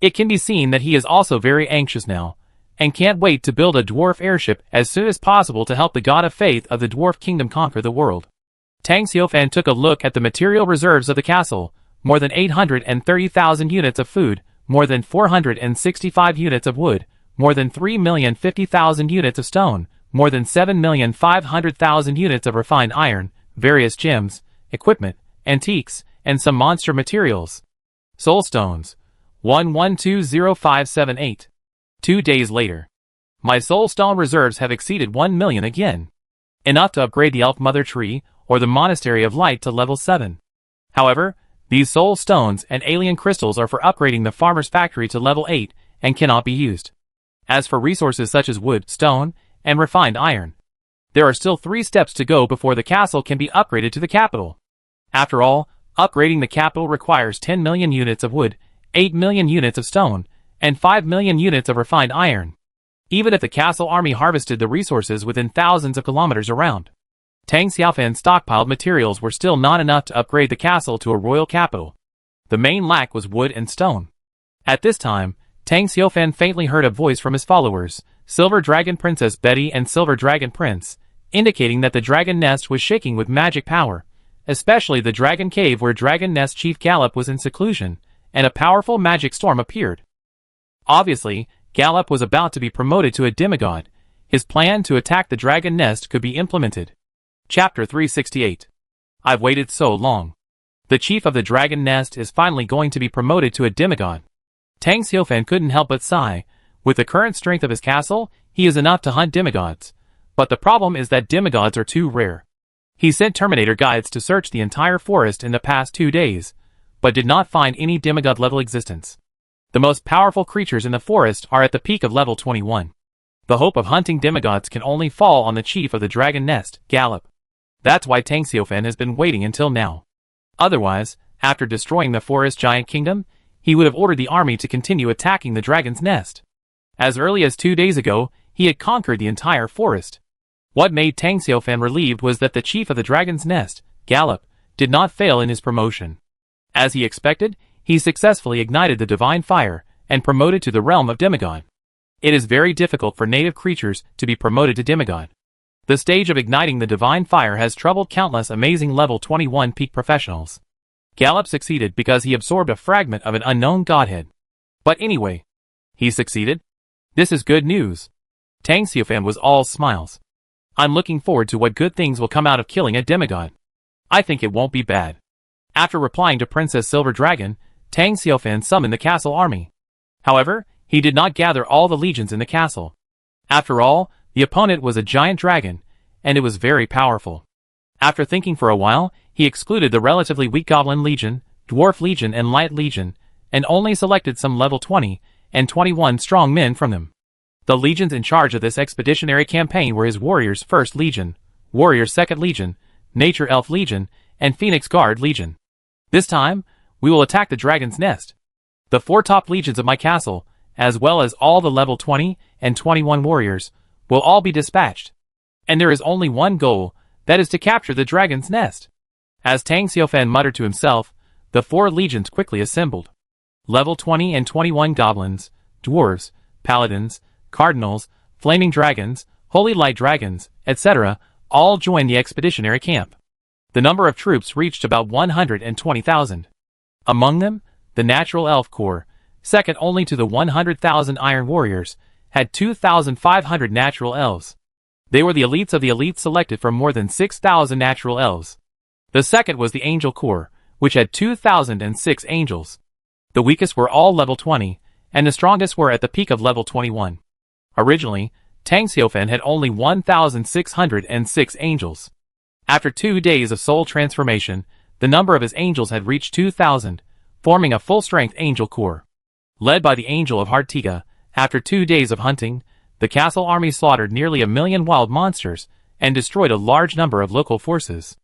It can be seen that he is also very anxious now, and can't wait to build a dwarf airship as soon as possible to help the god of faith of the dwarf kingdom conquer the world. Tang Xiaofan took a look at the material reserves of the castle, more than 830,000 units of food, more than 465 units of wood, more than 3,050,000 units of stone, more than 7,500,000 units of refined iron, various gems, equipment, antiques, and some monster materials. Soul stones. 1120578. 2 days later. My soul stone reserves have exceeded 1 million again. Enough to upgrade the Elf Mother Tree or the Monastery of Light to level 7. However, these soul stones and alien crystals are for upgrading the farmer's factory to level 8 and cannot be used. As for resources such as wood, stone, and refined iron, there are still 3 steps to go before the castle can be upgraded to the capital. After all, upgrading the capital requires 10 million units of wood, 8 million units of stone, and 5 million units of refined iron. Even if the castle army harvested the resources within thousands of kilometers around, Tang Xiaofan's stockpiled materials were still not enough to upgrade the castle to a royal capital. The main lack was wood and stone. At this time, Tang Xiaofan faintly heard a voice from his followers, Silver Dragon Princess Betty and Silver Dragon Prince, indicating that the dragon nest was shaking with magic power, especially the dragon cave where Dragon Nest Chief Gallop was in seclusion, and a powerful magic storm appeared. Obviously, Gallop was about to be promoted to a demigod. His plan to attack the dragon nest could be implemented. Chapter 368. I've waited so long. The chief of the dragon nest is finally going to be promoted to a demigod. Tang Xiaofan couldn't help but sigh. With the current strength of his castle, he is enough to hunt demigods. But the problem is that demigods are too rare. He sent Terminator guides to search the entire forest in the past 2 days, but did not find any demigod-level existence. The most powerful creatures in the forest are at the peak of level 21. The hope of hunting demigods can only fall on the chief of the dragon nest, Gallop. That's why Tang Xiaofan has been waiting until now. Otherwise, after destroying the forest giant kingdom, he would have ordered the army to continue attacking the dragon's nest. As early as 2 days ago, he had conquered the entire forest. What made Tang Xiaofan relieved was that the chief of the dragon's nest, Gallop, did not fail in his promotion. As he expected, he successfully ignited the divine fire and promoted to the realm of demigod. It is very difficult for native creatures to be promoted to demigod. The stage of igniting the divine fire has troubled countless amazing level 21 peak professionals. Gallop succeeded because he absorbed a fragment of an unknown godhead. But anyway, he succeeded. This is good news. Tang Xiaofan was all smiles. I'm looking forward to what good things will come out of killing a demigod. I think it won't be bad. After replying to Princess Silver Dragon, Tang Xiaofan summoned the castle army. However, he did not gather all the legions in the castle. After all, the opponent was a giant dragon, and it was very powerful. After thinking for a while, he excluded the relatively weak Goblin Legion, Dwarf Legion and Light Legion, and only selected some level 20 and 21 strong men from them. The legions in charge of this expeditionary campaign were his warriors 1st Legion, Warrior 2nd Legion, Nature Elf Legion, and Phoenix Guard Legion. This time, we will attack the dragon's nest. The 4 top legions of my castle, as well as all the level 20 and 21 warriors, will all be dispatched. And there is only one goal, that is to capture the dragon's nest. As Tang Xiaofan muttered to himself, the 4 legions quickly assembled. Level 20 and 21 goblins, dwarves, paladins, cardinals, flaming dragons, holy light dragons, etc., all joined the expeditionary camp. The number of troops reached about 120,000. Among them, the Natural Elf Corps, second only to the 100,000 Iron Warriors, had 2,500 natural elves. They were the elites of the elites selected from more than 6,000 natural elves. The second was the Angel Corps, which had 2,006 angels. The weakest were all level 20, and the strongest were at the peak of level 21. Originally, Tang Xiaofan had only 1,606 angels. After 2 days of soul transformation, the number of his angels had reached 2,000, forming a full-strength angel corps. Led by the Angel of Hartiga, after 2 days of hunting, the castle army slaughtered nearly 1,000,000 wild monsters and destroyed a large number of local forces.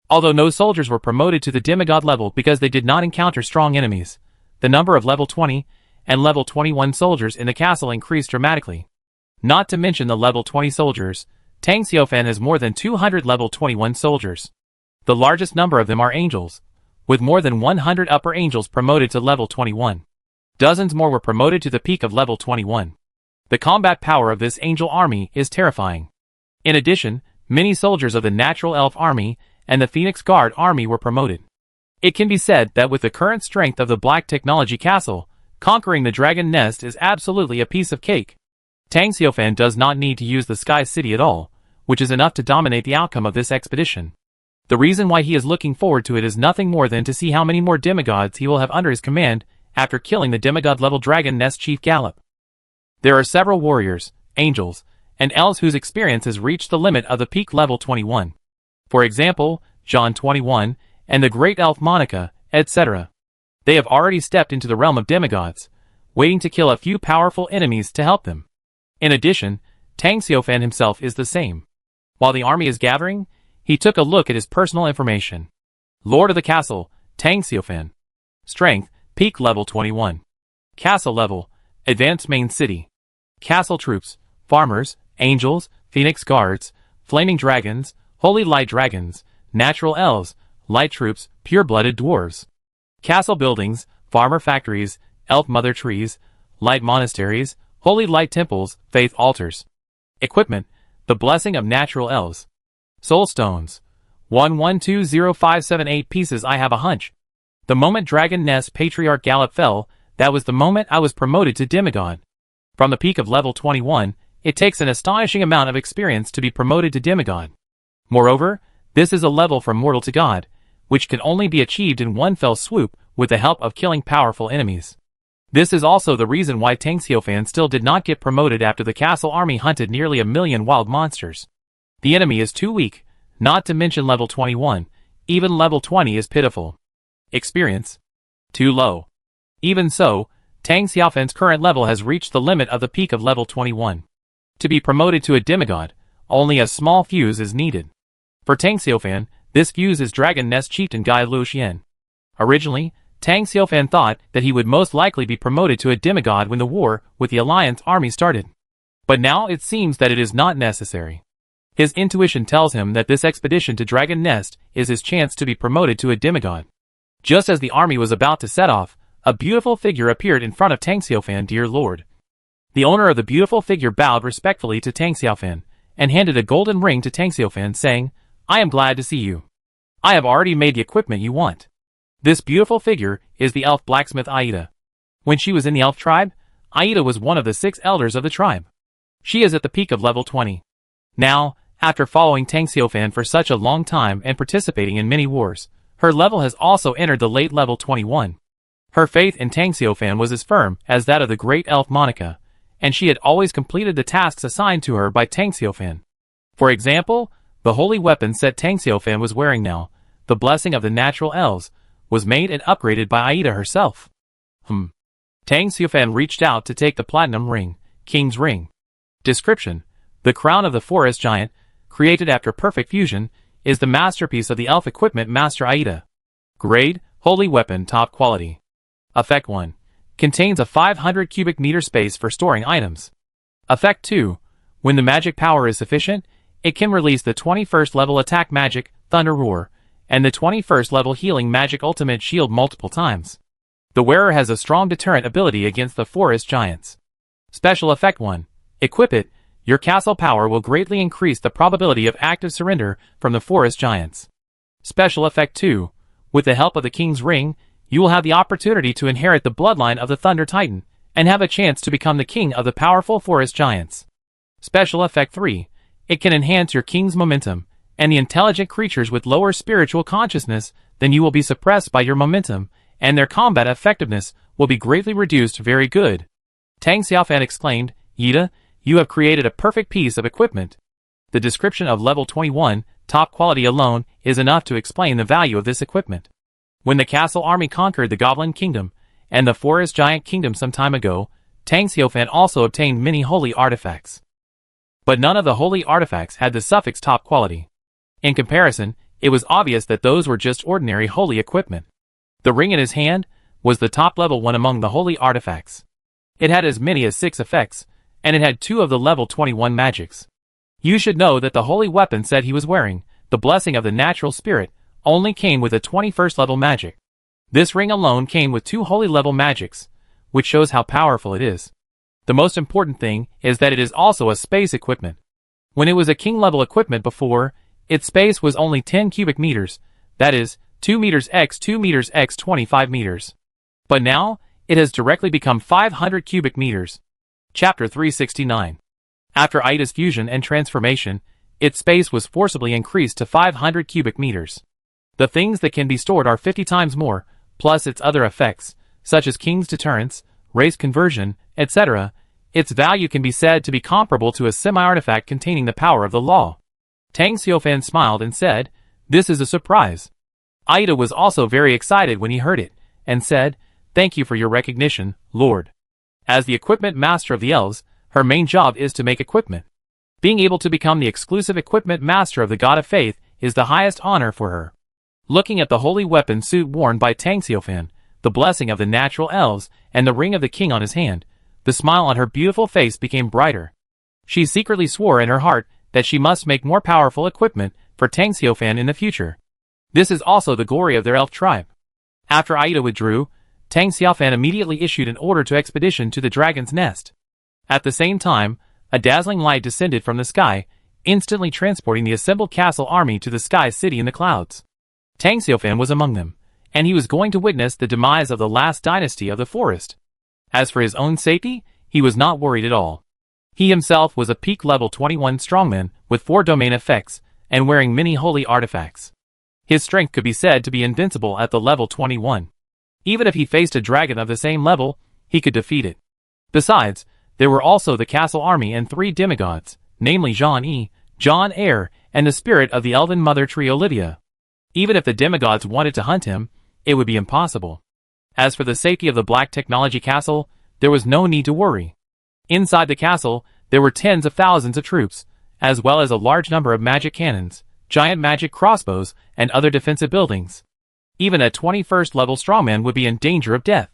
Although no soldiers were promoted to the demigod level because they did not encounter strong enemies, the number of level 20 and level 21 soldiers in the castle increased dramatically. Not to mention the level 20 soldiers, Tang Xiaofan has more than 200 level 21 soldiers. The largest number of them are angels, with more than 100 upper angels promoted to level 21. Dozens more were promoted to the peak of level 21. The combat power of this angel army is terrifying. In addition, many soldiers of the Natural Elf Army and the Phoenix Guard Army were promoted. It can be said that with the current strength of the Black Technology Castle, conquering the Dragon Nest is absolutely a piece of cake. Tang Xiaofan does not need to use the Sky City at all, which is enough to dominate the outcome of this expedition. The reason why he is looking forward to it is nothing more than to see how many more demigods he will have under his command after killing the demigod-level Dragon Nest Chief Gallop. There are several warriors, angels, and elves whose experience has reached the limit of the peak level 21. For example, John 21, and the Great Elf Monica, etc. They have already stepped into the realm of demigods, waiting to kill a few powerful enemies to help them. In addition, Tang Xiaofan himself is the same. While the army is gathering, he took a look at his personal information. Lord of the Castle, Tang Xiaofan. Strength, peak level 21. Castle level, advanced main city. Castle troops, farmers, angels, phoenix guards, flaming dragons, holy light dragons, natural elves, light troops, pure-blooded dwarves. Castle buildings, farmer factories, elf mother trees, light monasteries, holy light temples, faith altars. Equipment, the blessing of natural elves. Soul stones. 1120578 pieces. I have a hunch. The moment Dragon Nest Patriarch Gallop fell, that was the moment I was promoted to demigod. From the peak of level 21, it takes an astonishing amount of experience to be promoted to demigod. Moreover, this is a level from mortal to god, which can only be achieved in one fell swoop with the help of killing powerful enemies. This is also the reason why Tang Xiaofan still did not get promoted after the castle army hunted nearly 1,000,000 wild monsters. The enemy is too weak, not to mention level 21, even level 20 is pitiful. Experience. Too low. Even so, Tang Xiaofan's current level has reached the limit of the peak of level 21. To be promoted to a demigod, only a small fuse is needed. For Tang Xiaofan, this fuse is Dragon Nest Chieftain Gai Luoxian. Originally, Tang Xiaofan thought that he would most likely be promoted to a demigod when the war with the Alliance army started. But now it seems that it is not necessary. His intuition tells him that this expedition to Dragon Nest is his chance to be promoted to a demigod. Just as the army was about to set off, a beautiful figure appeared in front of Tang Xiaofan. Dear Lord. The owner of the beautiful figure bowed respectfully to Tang Xiaofan, and handed a golden ring to Tang Xiaofan, saying, I am glad to see you. I have already made the equipment you want. This beautiful figure is the elf blacksmith Aida. When she was in the elf tribe, Aida was one of the 6 elders of the tribe. She is at the peak of level 20. Now, after following Tang Xiaofan for such a long time and participating in many wars, her level has also entered the late level 21. Her faith in Tang Xiaofan was as firm as that of the great elf Monica, and she had always completed the tasks assigned to her by Tang Xiaofan. For example, the holy weapon set Tang Xiaofan was wearing now, the blessing of the natural elves, was made and upgraded by Aida herself. Tang Xiaofan reached out to take the platinum ring, King's Ring. Description: the crown of the forest giant, created after perfect fusion, is the masterpiece of the elf equipment master Aida. Grade, Holy Weapon Top Quality. Effect 1. Contains a 500 cubic meter space for storing items. Effect 2. When the magic power is sufficient, it can release the 21st level attack magic, Thunder Roar, and the 21st level healing magic Ultimate Shield multiple times. The wearer has a strong deterrent ability against the forest giants. Special Effect 1. Equip it, your castle power will greatly increase the probability of active surrender from the forest giants. Special Effect 2. With the help of the King's Ring, you will have the opportunity to inherit the bloodline of the Thunder Titan, and have a chance to become the king of the powerful forest giants. Special Effect 3. It can enhance your king's momentum, and the intelligent creatures with lower spiritual consciousness than you will be suppressed by your momentum, and their combat effectiveness will be greatly reduced. Very good. Tang Xiaofan exclaimed, Yida, you have created a perfect piece of equipment. The description of level 21, top quality alone, is enough to explain the value of this equipment. When the castle army conquered the Goblin Kingdom and the Forest Giant Kingdom some time ago, Tang Xiaofan also obtained many holy artifacts. But none of the holy artifacts had the suffix top quality. In comparison, it was obvious that those were just ordinary holy equipment. The ring in his hand was the top level one among the holy artifacts. It had as many as 6 effects, and it had 2 of the level 21 magics. You should know that the holy weapon said he was wearing, the blessing of the natural spirit, only came with a 21st level magic. This ring alone came with 2 holy level magics, which shows how powerful it is. The most important thing is that it is also a space equipment. When it was a king level equipment before, its space was only 10 cubic meters, that is, 2 meters x 2 meters x 25 meters. But now, it has directly become 500 cubic meters. Chapter 369. After Aida's fusion and transformation, its space was forcibly increased to 500 cubic meters. The things that can be stored are 50 times more, plus its other effects, such as King's Deterrence, Race Conversion, etc. Its value can be said to be comparable to a semi-artifact containing the power of the law. Tang Xiaofan smiled and said, This is a surprise. Aida was also very excited when he heard it, and said, Thank you for your recognition, Lord. As the equipment master of the elves, her main job is to make equipment. Being able to become the exclusive equipment master of the God of Faith is the highest honor for her. Looking at the holy weapon suit worn by Tang Xiaofan, the blessing of the natural elves, and the ring of the king on his hand, the smile on her beautiful face became brighter. She secretly swore in her heart that she must make more powerful equipment for Tang Xiaofan in the future. This is also the glory of their elf tribe. After Aida withdrew, Tang Xiaofan immediately issued an order to expedition to the dragon's nest. At the same time, a dazzling light descended from the sky, instantly transporting the assembled castle army to the sky city in the clouds. Tang Xiaofan was among them, and he was going to witness the demise of the last dynasty of the forest. As for his own safety, he was not worried at all. He himself was a peak level 21 strongman with 4 domain effects, and wearing many holy artifacts. His strength could be said to be invincible at the level 21. Even if he faced a dragon of the same level, he could defeat it. Besides, there were also the castle army and 3 demigods, namely Zhang Yi, John Eyre, and the spirit of the elven mother tree Olivia. Even if the demigods wanted to hunt him, it would be impossible. As for the safety of the Black Technology Castle, there was no need to worry. Inside the castle, there were tens of thousands of troops, as well as a large number of magic cannons, giant magic crossbows, and other defensive buildings. Even a 21st level strongman would be in danger of death.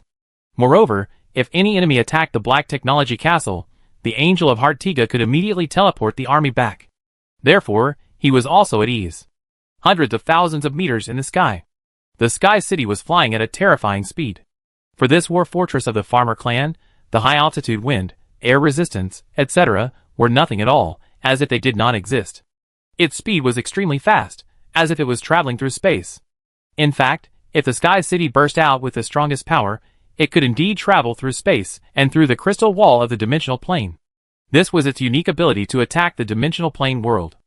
Moreover, if any enemy attacked the Black Technology Castle, the Angel of Hartiga could immediately teleport the army back. Therefore, he was also at ease. Hundreds of thousands of meters in the sky. The Sky City was flying at a terrifying speed. For this war fortress of the farmer clan, the high-altitude wind, air resistance, etc., were nothing at all, as if they did not exist. Its speed was extremely fast, as if it was traveling through space. In fact, if the Sky City burst out with the strongest power, it could indeed travel through space and through the crystal wall of the dimensional plane. This was its unique ability to attack the dimensional plane world.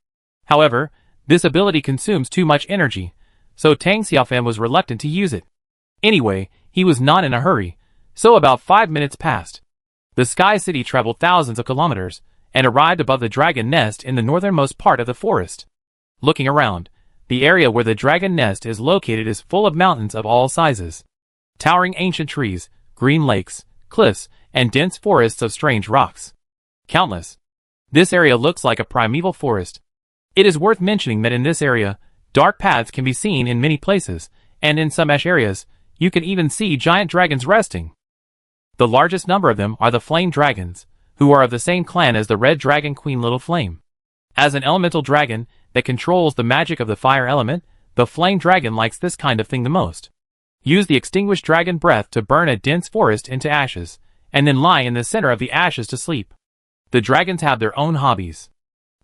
However, this ability consumes too much energy, so Tang Xiaofan was reluctant to use it. Anyway, he was not in a hurry, so about 5 minutes passed. The Sky City traveled thousands of kilometers, and arrived above the dragon nest in the northernmost part of the forest. Looking around, the area where the dragon nest is located is full of mountains of all sizes. Towering ancient trees, green lakes, cliffs, and dense forests of strange rocks. Countless. This area looks like a primeval forest. It is worth mentioning that in this area, dark paths can be seen in many places, and in some areas, you can even see giant dragons resting. The largest number of them are the flame dragons, who are of the same clan as the red dragon queen Little Flame. As an elemental dragon that controls the magic of the fire element, the flame dragon likes this kind of thing the most. Use the extinguished dragon breath to burn a dense forest into ashes, and then lie in the center of the ashes to sleep. The dragons have their own hobbies.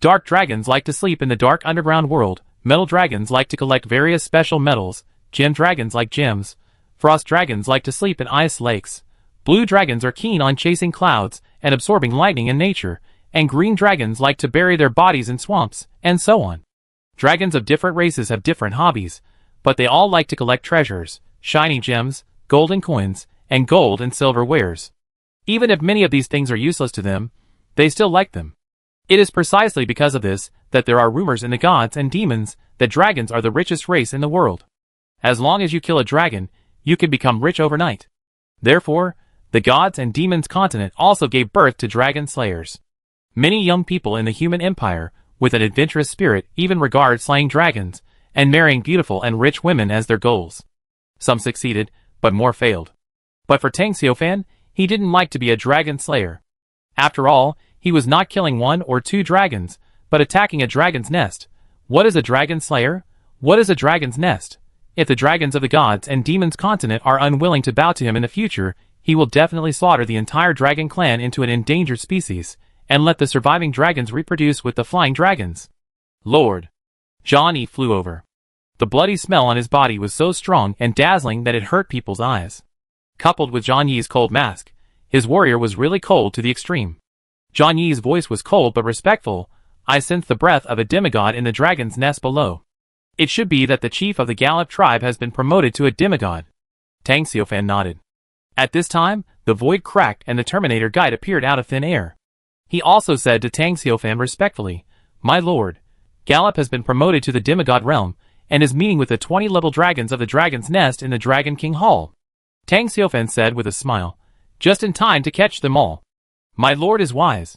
Dark dragons like to sleep in the dark underground world, metal dragons like to collect various special metals, gem dragons like gems, frost dragons like to sleep in ice lakes, blue dragons are keen on chasing clouds and absorbing lightning in nature, and green dragons like to bury their bodies in swamps, and so on. Dragons of different races have different hobbies, but they all like to collect treasures, shiny gems, golden coins, and gold and silver wares. Even if many of these things are useless to them, they still like them. It is precisely because of this that there are rumors in the gods and demons that dragons are the richest race in the world. As long as you kill a dragon, you can become rich overnight. Therefore, the gods and demons continent also gave birth to dragon slayers. Many young people in the human empire, with an adventurous spirit, even regard slaying dragons and marrying beautiful and rich women as their goals. Some succeeded, but more failed. But for Tang Xiaofan, he didn't like to be a dragon slayer. After all, he was not killing one or two dragons, but attacking a dragon's nest. What is a dragon slayer? What is a dragon's nest? If the dragons of the gods and demons continent are unwilling to bow to him in the future, he will definitely slaughter the entire dragon clan into an endangered species, and let the surviving dragons reproduce with the flying dragons. Lord. Zhang Yi flew over. The bloody smell on his body was so strong and dazzling that it hurt people's eyes. Coupled with Zhang Yi's cold mask, his warrior was really cold to the extreme. Zhang Yi's voice was cold but respectful. I sense the breath of a demigod in the dragon's nest below. It should be that the chief of the Gallop tribe has been promoted to a demigod. Tang Xiaofan nodded. At this time, the void cracked and the Terminator guide appeared out of thin air. He also said to Tang Xiaofan respectfully, My lord, Gallop has been promoted to the demigod realm, and is meeting with the 20-level dragons of the dragon's nest in the Dragon King Hall. Tang Xiaofan said with a smile, just in time to catch them all. My lord is wise.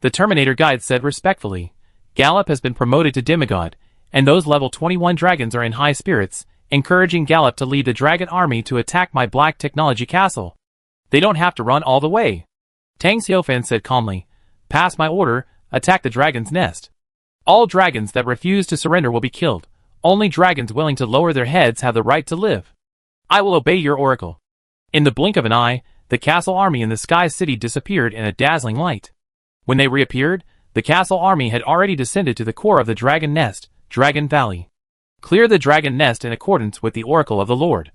The Terminator guide said respectfully, Gallop has been promoted to demigod, and those level 21 dragons are in high spirits, encouraging Gallop to lead the dragon army to attack my black technology castle. They don't have to run all the way. Tang Xiaofan said calmly, Pass my order, attack the dragon's nest. All dragons that refuse to surrender will be killed. Only dragons willing to lower their heads have the right to live. I will obey your oracle. In the blink of an eye, the castle army in the Sky City disappeared in a dazzling light. When they reappeared, the castle army had already descended to the core of the dragon nest, Dragon Valley. Clear the dragon nest in accordance with the oracle of the Lord.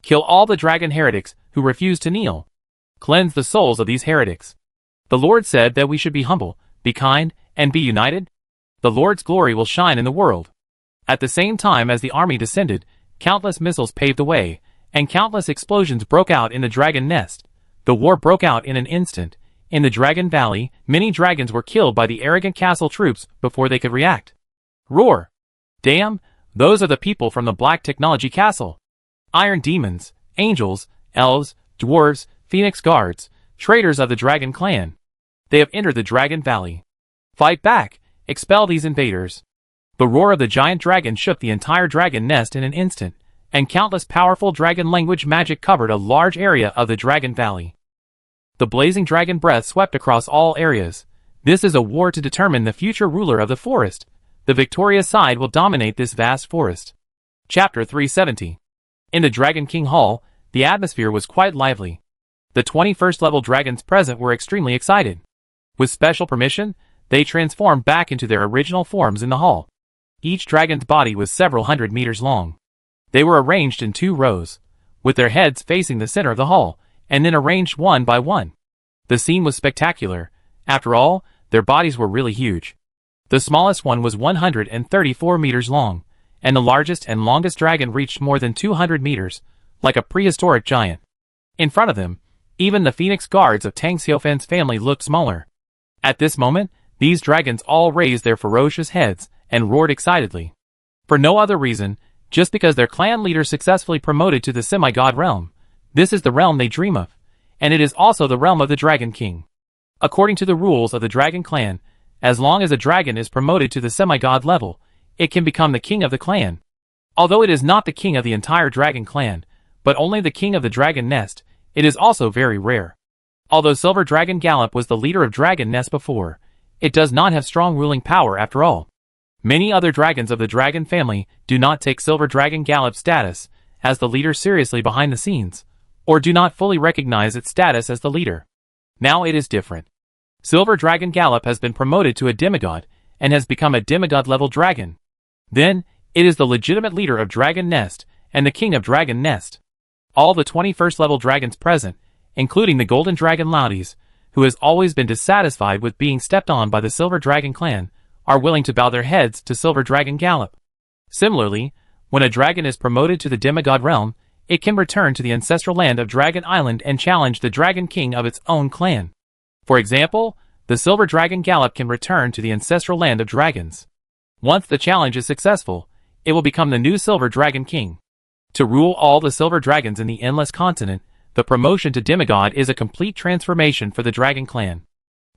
Kill all the dragon heretics who refuse to kneel. Cleanse the souls of these heretics. The Lord said that we should be humble, be kind, and be united. The Lord's glory will shine in the world. At the same time as the army descended, countless missiles paved the way, and countless explosions broke out in the dragon nest. The war broke out in an instant. In the Dragon Valley, many dragons were killed by the arrogant castle troops before they could react. Roar! Damn, those are the people from the Black Technology Castle. Iron demons, angels, elves, dwarves, phoenix guards, traitors of the Dragon Clan. They have entered the Dragon Valley. Fight back! Expel these invaders! The roar of the giant dragon shook the entire dragon nest in an instant, and countless powerful dragon language magic covered a large area of the Dragon Valley. The blazing dragon breath swept across all areas. This is a war to determine the future ruler of the forest. The victorious side will dominate this vast forest. Chapter 370. In the Dragon King Hall, the atmosphere was quite lively. The 21st level dragons present were extremely excited. With special permission, they transformed back into their original forms in the hall. Each dragon's body was several hundred meters long. They were arranged in 2 rows, with their heads facing the center of the hall, and then arranged one by one. The scene was spectacular. After all, their bodies were really huge. The smallest one was 134 meters long, and the largest and longest dragon reached more than 200 meters, like a prehistoric giant. In front of them, even the phoenix guards of Tang Xiaofan's family looked smaller. At this moment, these dragons all raised their ferocious heads and roared excitedly. For no other reason, just because their clan leader successfully promoted to the semi-god realm. This is the realm they dream of, and it is also the realm of the Dragon King. According to the rules of the Dragon Clan, as long as a dragon is promoted to the semi-god level, it can become the king of the clan. Although it is not the king of the entire dragon clan, but only the king of the dragon nest, it is also very rare. Although Silver Dragon Gallop was the leader of Dragon Nest before, it does not have strong ruling power after all. Many other dragons of the dragon family do not take Silver Dragon Gallop's status as the leader seriously behind the scenes, or do not fully recognize its status as the leader. Now it is different. Silver Dragon Gallop has been promoted to a demigod and has become a demigod-level dragon. Then, it is the legitimate leader of Dragon Nest and the king of Dragon Nest. All the 21st level dragons present, including the Golden Dragon Loudies, who has always been dissatisfied with being stepped on by the Silver Dragon clan, are willing to bow their heads to Silver Dragon Gallop. Similarly, when a dragon is promoted to the demigod realm, it can return to the ancestral land of Dragon Island and challenge the Dragon King of its own clan. For example, the Silver Dragon Gallop can return to the ancestral land of dragons. Once the challenge is successful, it will become the new Silver Dragon King. To rule all the silver dragons in the Endless Continent, the promotion to demigod is a complete transformation for the Dragon Clan.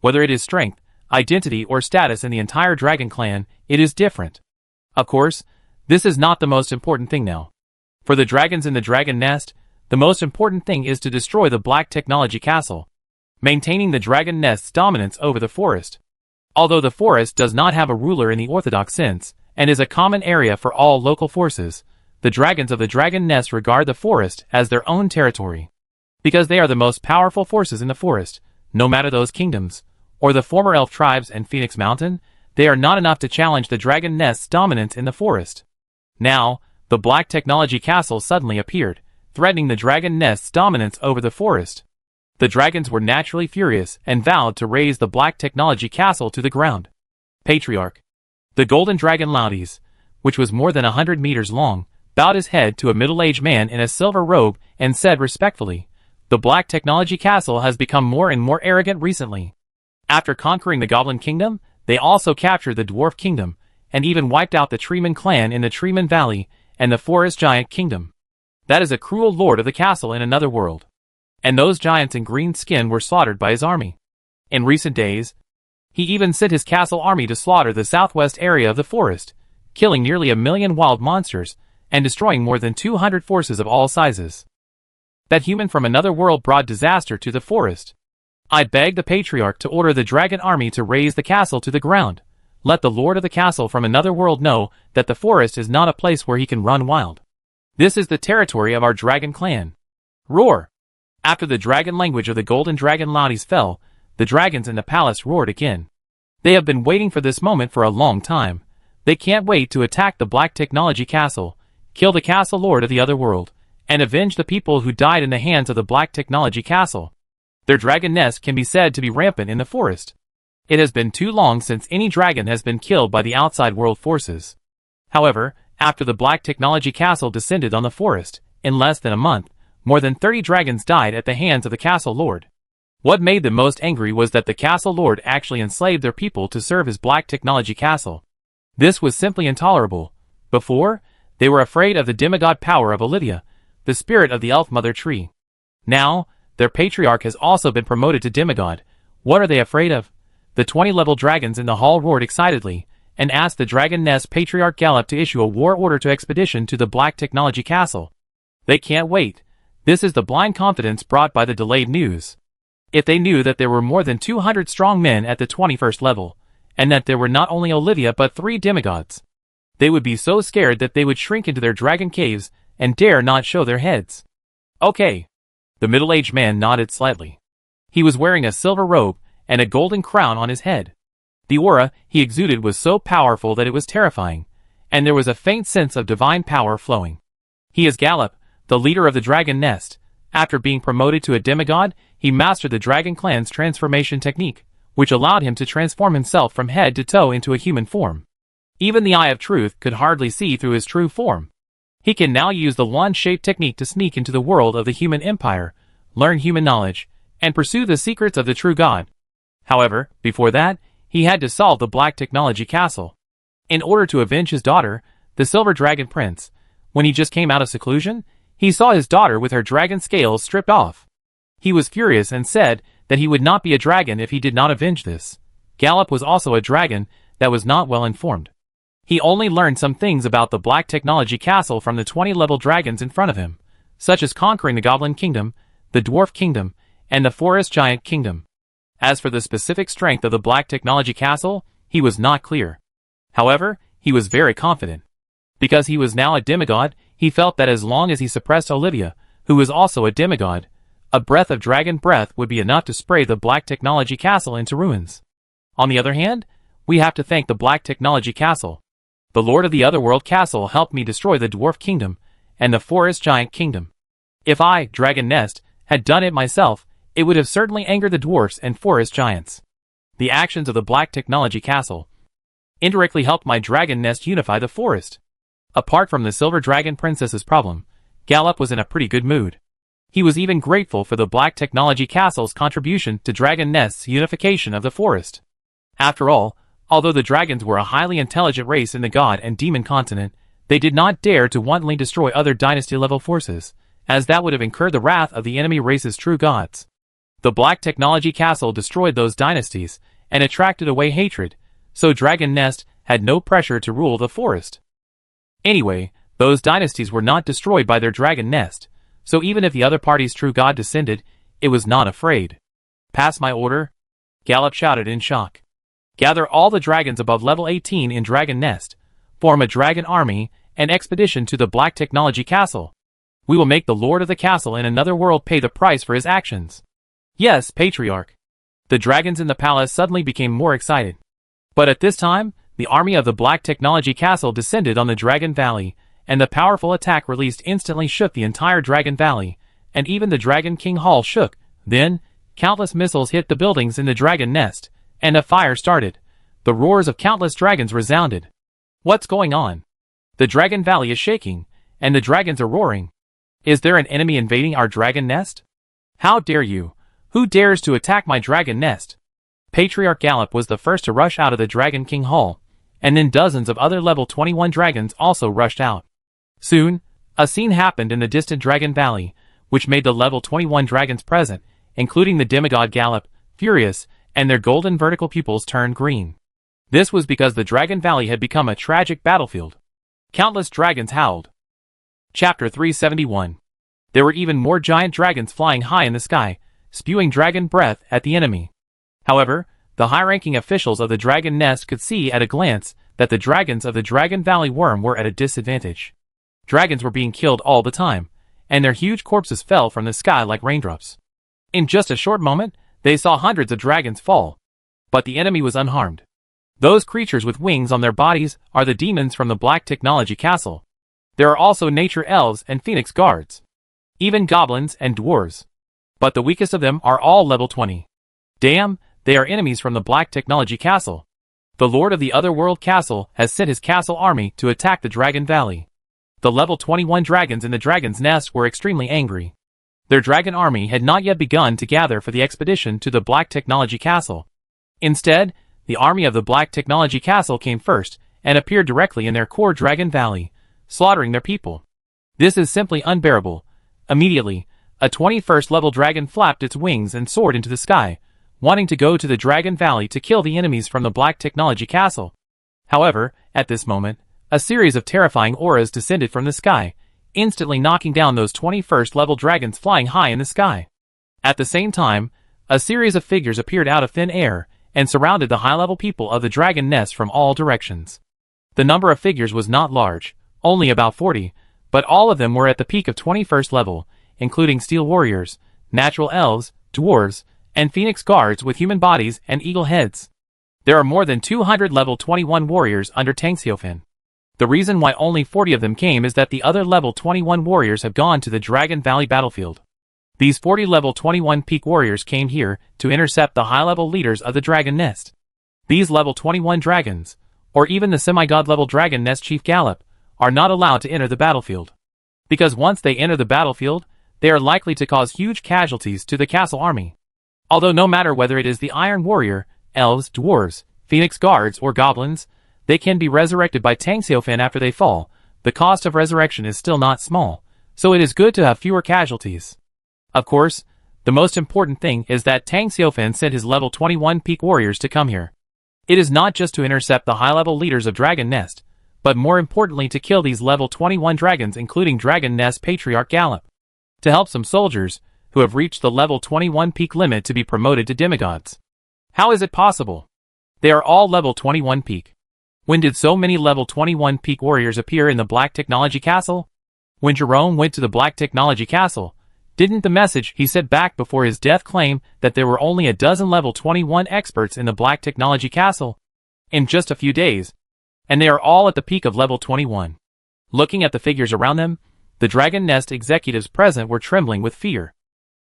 Whether it is strength, identity, or status in the entire Dragon Clan, it is different. Of course, this is not the most important thing now. For the dragons in the Dragon Nest, the most important thing is to destroy the Black Technology Castle, maintaining the Dragon Nest's dominance over the forest. Although the forest does not have a ruler in the orthodox sense, and is a common area for all local forces, the dragons of the Dragon Nest regard the forest as their own territory. Because they are the most powerful forces in the forest, no matter those kingdoms, or the former elf tribes and Phoenix Mountain, they are not enough to challenge the Dragon Nest's dominance in the forest. Now, the Black Technology Castle suddenly appeared, threatening the Dragon Nest's dominance over the forest. The dragons were naturally furious and vowed to raze the Black Technology Castle to the ground. Patriarch. The Golden Dragon Loudies, which was more than 100 meters long, bowed his head to a middle-aged man in a silver robe and said respectfully, "The Black Technology Castle has become more and more arrogant recently. After conquering the Goblin Kingdom, they also captured the Dwarf Kingdom, and even wiped out the Treeman clan in the Treeman Valley and the Forest Giant Kingdom. That is a cruel lord of the castle in another world. And those giants in green skin were slaughtered by his army. In recent days, he even sent his castle army to slaughter the southwest area of the forest, killing nearly 1 million wild monsters, and destroying more than 200 forces of all sizes. That human from another world brought disaster to the forest. I beg the Patriarch to order the dragon army to raze the castle to the ground. Let the lord of the castle from another world know that the forest is not a place where he can run wild. This is the territory of our dragon clan. Roar!" After the dragon language of the Golden Dragon Loudies fell, the dragons in the palace roared again. They have been waiting for this moment for a long time. They can't wait to attack the Black Technology Castle, kill the castle lord of the other world, and avenge the people who died in the hands of the Black Technology Castle. Their dragon nest can be said to be rampant in the forest. It has been too long since any dragon has been killed by the outside world forces. However, after the Black Technology Castle descended on the forest, in less than a month, more than 30 dragons died at the hands of the castle lord. What made them most angry was that the castle lord actually enslaved their people to serve his Black Technology Castle. This was simply intolerable. Before, they were afraid of the demigod power of Olivia, the spirit of the elf mother tree. Now, their patriarch has also been promoted to demigod. What are they afraid of? The 20-level dragons in the hall roared excitedly, and asked the Dragon Nest Patriarch Gallop to issue a war order to expedition to the Black Technology Castle. They can't wait. This is the blind confidence brought by the delayed news. If they knew that there were more than 200 strong men at the 21st level, and that there were not only Olivia but 3 demigods, they would be so scared that they would shrink into their dragon caves and dare not show their heads. Okay. The middle-aged man nodded slightly. He was wearing a silver robe and a golden crown on his head. The aura he exuded was so powerful that it was terrifying, and there was a faint sense of divine power flowing. He is Gallop, the leader of the Dragon Nest. After being promoted to a demigod, he mastered the Dragon Clan's transformation technique, which allowed him to transform himself from head to toe into a human form. Even the Eye of Truth could hardly see through his true form. He can now use the wand-shaped technique to sneak into the world of the human empire, learn human knowledge, and pursue the secrets of the true God. However, before that, he had to solve the Black Technology Castle. In order to avenge his daughter, the Silver Dragon Prince, when he just came out of seclusion, he saw his daughter with her dragon scales stripped off. He was furious and said that he would not be a dragon if he did not avenge this. Gallop was also a dragon that was not well informed. He only learned some things about the Black Technology Castle from the 20-level dragons in front of him, such as conquering the Goblin Kingdom, the Dwarf Kingdom, and the Forest Giant Kingdom. As for the specific strength of the Black Technology Castle, he was not clear. However, he was very confident. Because he was now a demigod, he felt that as long as he suppressed Olivia, who was also a demigod, a breath of dragon breath would be enough to spray the Black Technology Castle into ruins. On the other hand, we have to thank the Black Technology Castle. The Lord of the Otherworld Castle helped me destroy the Dwarf Kingdom and the Forest Giant Kingdom. If I, Dragon Nest, had done it myself, it would have certainly angered the dwarfs and forest giants. The actions of the Black Technology Castle indirectly helped my Dragon Nest unify the forest. Apart from the Silver Dragon Princess's problem, Gallop was in a pretty good mood. He was even grateful for the Black Technology Castle's contribution to Dragon Nest's unification of the forest. After all, although the dragons were a highly intelligent race in the God and Demon continent, they did not dare to wantonly destroy other dynasty-level forces, as that would have incurred the wrath of the enemy race's true gods. The Black Technology Castle destroyed those dynasties and attracted away hatred, so Dragon Nest had no pressure to rule the forest. Anyway, those dynasties were not destroyed by their Dragon Nest, so even if the other party's true god descended, it was not afraid. "Pass my order?" Gallop shouted in shock. "Gather all the dragons above level 18 in Dragon Nest, form a dragon army, and expedition to the Black Technology Castle. We will make the Lord of the Castle in another world pay the price for his actions." "Yes, Patriarch." The dragons in the palace suddenly became more excited. But at this time, the army of the Black Technology Castle descended on the Dragon Valley, and the powerful attack released instantly shook the entire Dragon Valley, and even the Dragon King Hall shook. Then, countless missiles hit the buildings in the Dragon Nest, and a fire started. The roars of countless dragons resounded. "What's going on? The Dragon Valley is shaking, and the dragons are roaring. Is there an enemy invading our Dragon Nest? How dare you? Who dares to attack my Dragon Nest?" Patriarch Gallop was the first to rush out of the Dragon King Hall, and then dozens of other level 21 dragons also rushed out. Soon, a scene happened in the distant Dragon Valley, which made the level 21 dragons present, including the demigod Gallop, furious, and their golden vertical pupils turned green. This was because the Dragon Valley had become a tragic battlefield. Countless dragons howled. Chapter 371. There were even more giant dragons flying high in the sky, spewing dragon breath at the enemy. However, the high-ranking officials of the Dragon Nest could see at a glance that the dragons of the Dragon Valley Worm were at a disadvantage. Dragons were being killed all the time, and their huge corpses fell from the sky like raindrops. In just a short moment, they saw hundreds of dragons fall. But the enemy was unharmed. Those creatures with wings on their bodies are the demons from the Black Technology Castle. There are also nature elves and phoenix guards. Even goblins and dwarves. But the weakest of them are all level 20. Damn, they are enemies from the Black Technology Castle. The Lord of the Otherworld Castle has sent his castle army to attack the Dragon Valley. The level 21 dragons in the Dragon's Nest were extremely angry. Their dragon army had not yet begun to gather for the expedition to the Black Technology Castle. Instead, the army of the Black Technology Castle came first and appeared directly in their core Dragon Valley, slaughtering their people. This is simply unbearable. Immediately, a 21st level dragon flapped its wings and soared into the sky, wanting to go to the Dragon Valley to kill the enemies from the Black Technology Castle. However, at this moment, a series of terrifying auras descended from the sky, instantly knocking down those 21st level dragons flying high in the sky. At the same time, a series of figures appeared out of thin air and surrounded the high-level people of the Dragon Nest from all directions. The number of figures was not large, only about 40, but all of them were at the peak of 21st level, including steel warriors, natural elves, dwarves, and phoenix guards with human bodies and eagle heads. There are more than 200 level 21 warriors under Tang Xiaofan. The reason why only 40 of them came is that the other level 21 warriors have gone to the Dragon Valley battlefield. These 40 level 21 peak warriors came here to intercept the high-level leaders of the Dragon Nest. These level 21 dragons, or even the semi-god level Dragon Nest Chief Gallop, are not allowed to enter the battlefield. Because once they enter the battlefield, they are likely to cause huge casualties to the castle army. Although no matter whether it is the Iron Warrior, elves, dwarves, phoenix guards, or goblins, they can be resurrected by Tang Xiaofan after they fall. The cost of resurrection is still not small, so it is good to have fewer casualties. Of course, the most important thing is that Tang Xiaofan sent his level 21 peak warriors to come here. It is not just to intercept the high-level leaders of Dragon Nest, but more importantly to kill these level 21 dragons, including Dragon Nest Patriarch Gallop. To help some soldiers, who have reached the level 21 peak limit, to be promoted to demigods. How is it possible? They are all level 21 peak. When did so many level 21 peak warriors appear in the Black Technology Castle? When Jerome went to the Black Technology Castle, didn't the message he sent back before his death claim that there were only a dozen level 21 experts in the Black Technology Castle? In just a few days. And they are all at the peak of level 21. Looking at the figures around them, the Dragon Nest executives present were trembling with fear.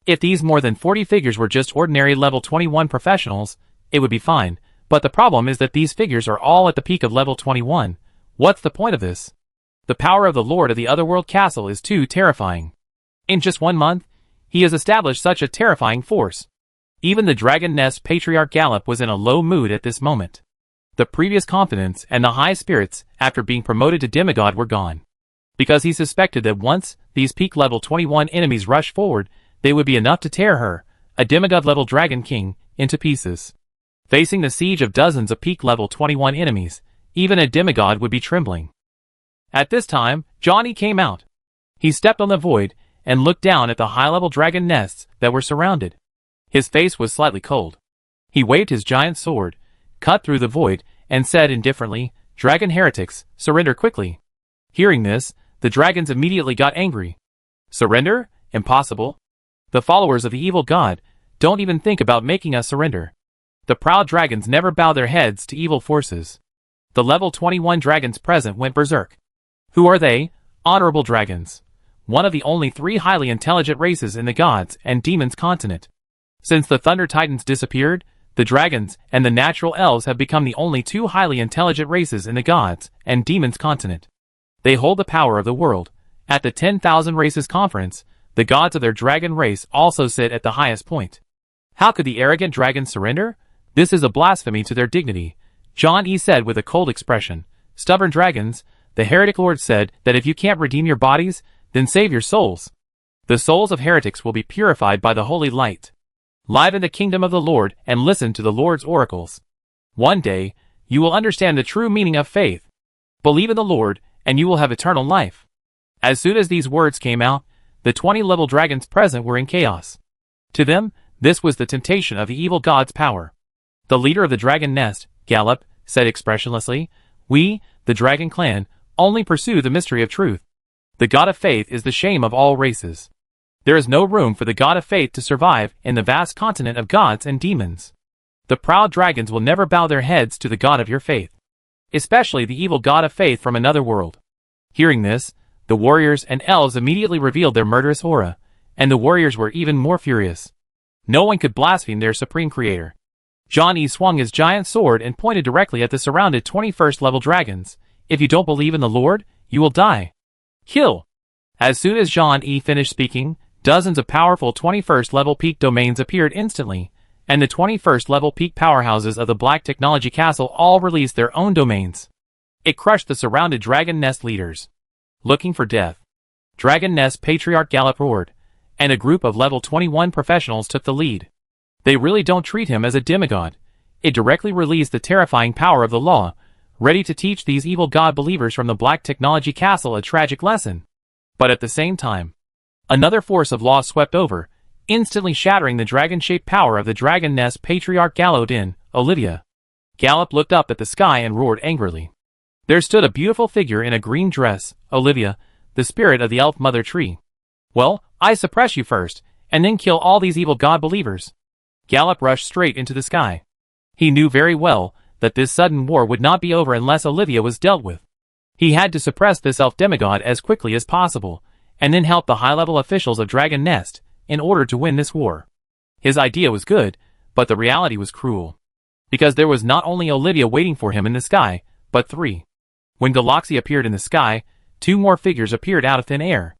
If these more than 40 figures were just ordinary level 21 professionals, it would be fine, but the problem is that these figures are all at the peak of level 21. What's the point of this? The power of the Lord of the Otherworld Castle is too terrifying. In just 1 month, he has established such a terrifying force. Even the Dragon Nest Patriarch Gallop was in a low mood at this moment. The previous confidence and the high spirits after being promoted to demigod were gone. Because he suspected that once these peak level 21 enemies rushed forward, they would be enough to tear her, a demigod level Dragon King, into pieces. Facing the siege of dozens of peak level 21 enemies, even a demigod would be trembling. At this time, Johnny came out. He stepped on the void and looked down at the high-level dragon nests that were surrounded. His face was slightly cold. He waved his giant sword, cut through the void, and said indifferently, "Dragon heretics, surrender quickly." Hearing this, the dragons immediately got angry. Surrender? Impossible. The followers of the evil god don't even think about making us surrender. The proud dragons never bow their heads to evil forces. The level 21 dragons present went berserk. Who are they? Honorable dragons. One of the only 3 highly intelligent races in the gods and demons continent. Since the Thunder Titans disappeared, the dragons and the natural elves have become the only 2 highly intelligent races in the gods and demons continent. They hold the power of the world. At the 10,000 Races Conference, the gods of their dragon race also sit at the highest point. How could the arrogant dragons surrender? This is a blasphemy to their dignity, John E. said with a cold expression. Stubborn dragons, the heretic lord said that if you can't redeem your bodies, then save your souls. The souls of heretics will be purified by the holy light. Live in the kingdom of the Lord and listen to the Lord's oracles. One day, you will understand the true meaning of faith. Believe in the Lord, and you will have eternal life. As soon as these words came out, the 20-level dragons present were in chaos. To them, this was the temptation of the evil god's power. The leader of the dragon nest, Gallop, said expressionlessly, "We, the dragon clan, only pursue the mystery of truth. The god of faith is the shame of all races. There is no room for the god of faith to survive in the vast continent of gods and demons. The proud dragons will never bow their heads to the god of your faith, especially the evil god of faith from another world." Hearing this, the warriors and elves immediately revealed their murderous aura, and the warriors were even more furious. No one could blaspheme their supreme creator. John E. swung his giant sword and pointed directly at the surrounded 21st level dragons. "If you don't believe in the Lord, you will die. Kill." As soon as John E. finished speaking, dozens of powerful 21st level peak domains appeared instantly, and the 21st level peak powerhouses of the Black Technology Castle all released their own domains. It crushed the surrounded Dragon Nest leaders. Looking for death. Dragon Nest Patriarch Gallop roared, and a group of level 21 professionals took the lead. They really don't treat him as a demigod. It directly released the terrifying power of the law, ready to teach these evil god believers from the Black Technology Castle a tragic lesson. But at the same time, another force of law swept over, instantly shattering the dragon-shaped power of the Dragon Nest Patriarch Gallop in Olivia. Gallop looked up at the sky and roared angrily. There stood a beautiful figure in a green dress, Olivia, the spirit of the elf mother tree. "Well, I suppress you first, and then kill all these evil god believers." Gallop rushed straight into the sky. He knew very well that this sudden war would not be over unless Olivia was dealt with. He had to suppress this elf demigod as quickly as possible, and then help the high-level officials of Dragon Nest in order to win this war. His idea was good, but the reality was cruel. Because there was not only Olivia waiting for him in the sky, but 3. When Galaxy appeared in the sky, 2 more figures appeared out of thin air.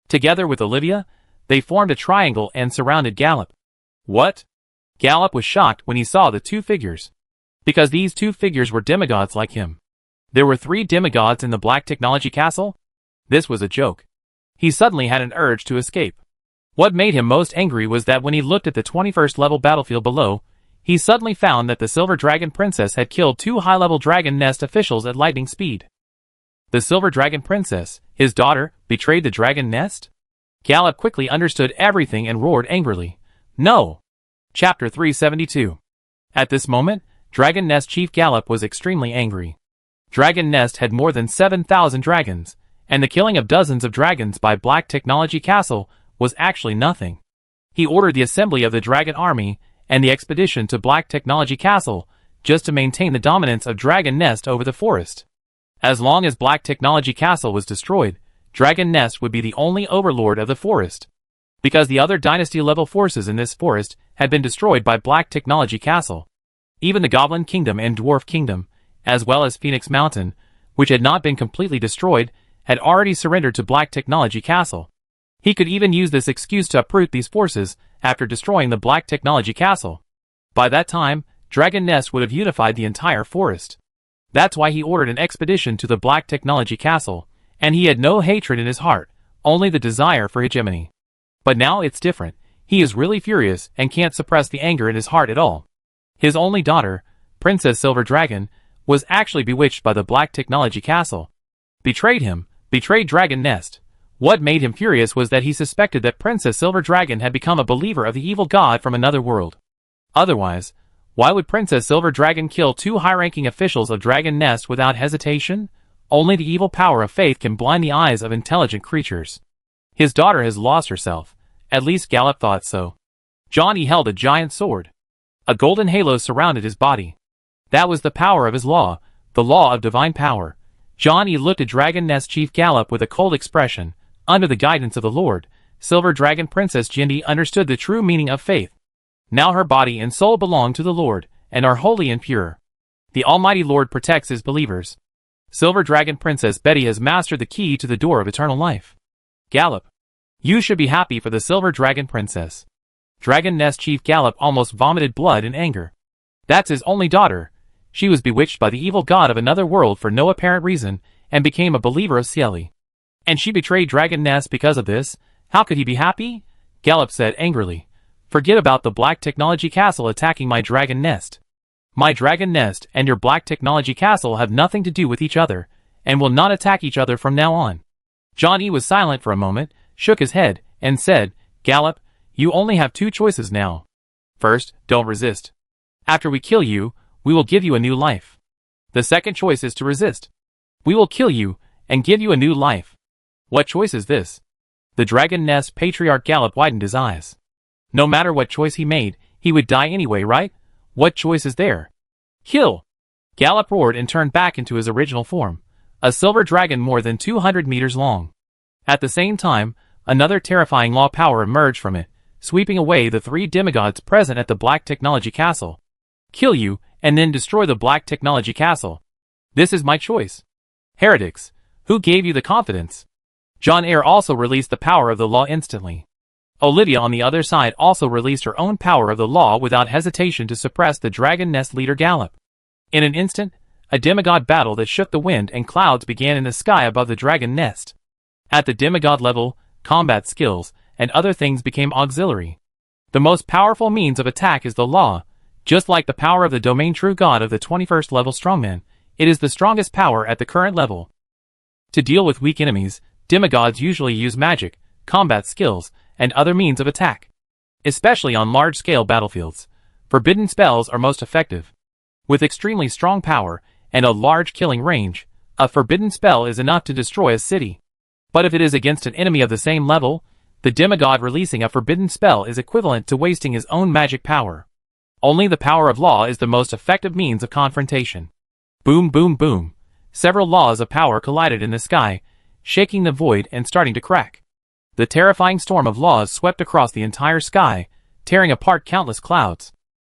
Together with Olivia, they formed a triangle and surrounded Gallop. What? Gallop was shocked when he saw the 2 figures. Because these 2 figures were demigods like him. There were 3 demigods in the Black Technology Castle? This was a joke. He suddenly had an urge to escape. What made him most angry was that when he looked at the 21st level battlefield below, he suddenly found that the Silver Dragon Princess had killed 2 high-level Dragon Nest officials at lightning speed. The Silver Dragon Princess, his daughter, betrayed the Dragon Nest? Gallop quickly understood everything and roared angrily. No! Chapter 372. At this moment, Dragon Nest Chief Gallop was extremely angry. Dragon Nest had more than 7,000 dragons, and the killing of dozens of dragons by Black Technology Castle was actually nothing. He ordered the assembly of the Dragon Army and the expedition to Black Technology Castle just to maintain the dominance of Dragon Nest over the forest. As long as Black Technology Castle was destroyed, Dragon Nest would be the only overlord of the forest. Because the other dynasty-level forces in this forest had been destroyed by Black Technology Castle. Even the Goblin Kingdom and Dwarf Kingdom, as well as Phoenix Mountain, which had not been completely destroyed, had already surrendered to Black Technology Castle. He could even use this excuse to uproot these forces after destroying the Black Technology Castle. By that time, Dragon Nest would have unified the entire forest. That's why he ordered an expedition to the Black Technology Castle, and he had no hatred in his heart, only the desire for hegemony. But now it's different. He is really furious and can't suppress the anger in his heart at all. His only daughter, Princess Silver Dragon, was actually bewitched by the Black Technology Castle. Betrayed him, betrayed Dragon Nest. What made him furious was that he suspected that Princess Silver Dragon had become a believer of the evil god from another world. Otherwise, why would Princess Silver Dragon kill 2 high-ranking officials of Dragon Nest without hesitation? Only the evil power of faith can blind the eyes of intelligent creatures. His daughter has lost herself. At least Gallop thought so. Johnny held a giant sword. A golden halo surrounded his body. That was the power of his law, the law of divine power. Johnny looked at Dragon Nest Chief Gallop with a cold expression. Under the guidance of the Lord, Silver Dragon Princess Jindy understood the true meaning of faith. Now her body and soul belong to the Lord, and are holy and pure. The Almighty Lord protects his believers. Silver Dragon Princess Betty has mastered the key to the door of eternal life. Gallop. You should be happy for the Silver Dragon Princess. Dragon Nest Chief Gallop almost vomited blood in anger. That's his only daughter. She was bewitched by the evil god of another world for no apparent reason, and became a believer of Cieli. And she betrayed Dragon Nest because of this. How could he be happy? Gallop said angrily. Forget about the Black Technology Castle attacking my Dragon Nest. My Dragon Nest and your Black Technology Castle have nothing to do with each other, and will not attack each other from now on. Johnny was silent for a moment, shook his head, and said, Gallop, you only have 2 choices now. First, don't resist. After we kill you, we will give you a new life. The second choice is to resist. We will kill you, and give you a new life. What choice is this? The Dragon Nest Patriarch Gallop widened his eyes. No matter what choice he made, he would die anyway, right? What choice is there? Kill! Gallop roared and turned back into his original form, a silver dragon more than 200 meters long. At the same time, another terrifying law power emerged from it, sweeping away the 3 demigods present at the Black Technology Castle. Kill you, and then destroy the Black Technology Castle. This is my choice. Heretics, who gave you the confidence? John Eyre also released the power of the law instantly. Olivia on the other side also released her own power of the law without hesitation to suppress the Dragon Nest leader Gallop. In an instant, a demigod battle that shook the wind and clouds began in the sky above the Dragon Nest. At the demigod level, combat skills and other things became auxiliary. The most powerful means of attack is the law. Just like the power of the domain true god of the 21st level strongman, it is the strongest power at the current level. To deal with weak enemies, demigods usually use magic, combat skills, and other means of attack. Especially on large-scale battlefields, forbidden spells are most effective. With extremely strong power and a large killing range, a forbidden spell is enough to destroy a city. But if it is against an enemy of the same level, the demigod releasing a forbidden spell is equivalent to wasting his own magic power. Only the power of law is the most effective means of confrontation. Boom, boom, boom. Several laws of power collided in the sky, shaking the void and starting to crack. The terrifying storm of laws swept across the entire sky, tearing apart countless clouds.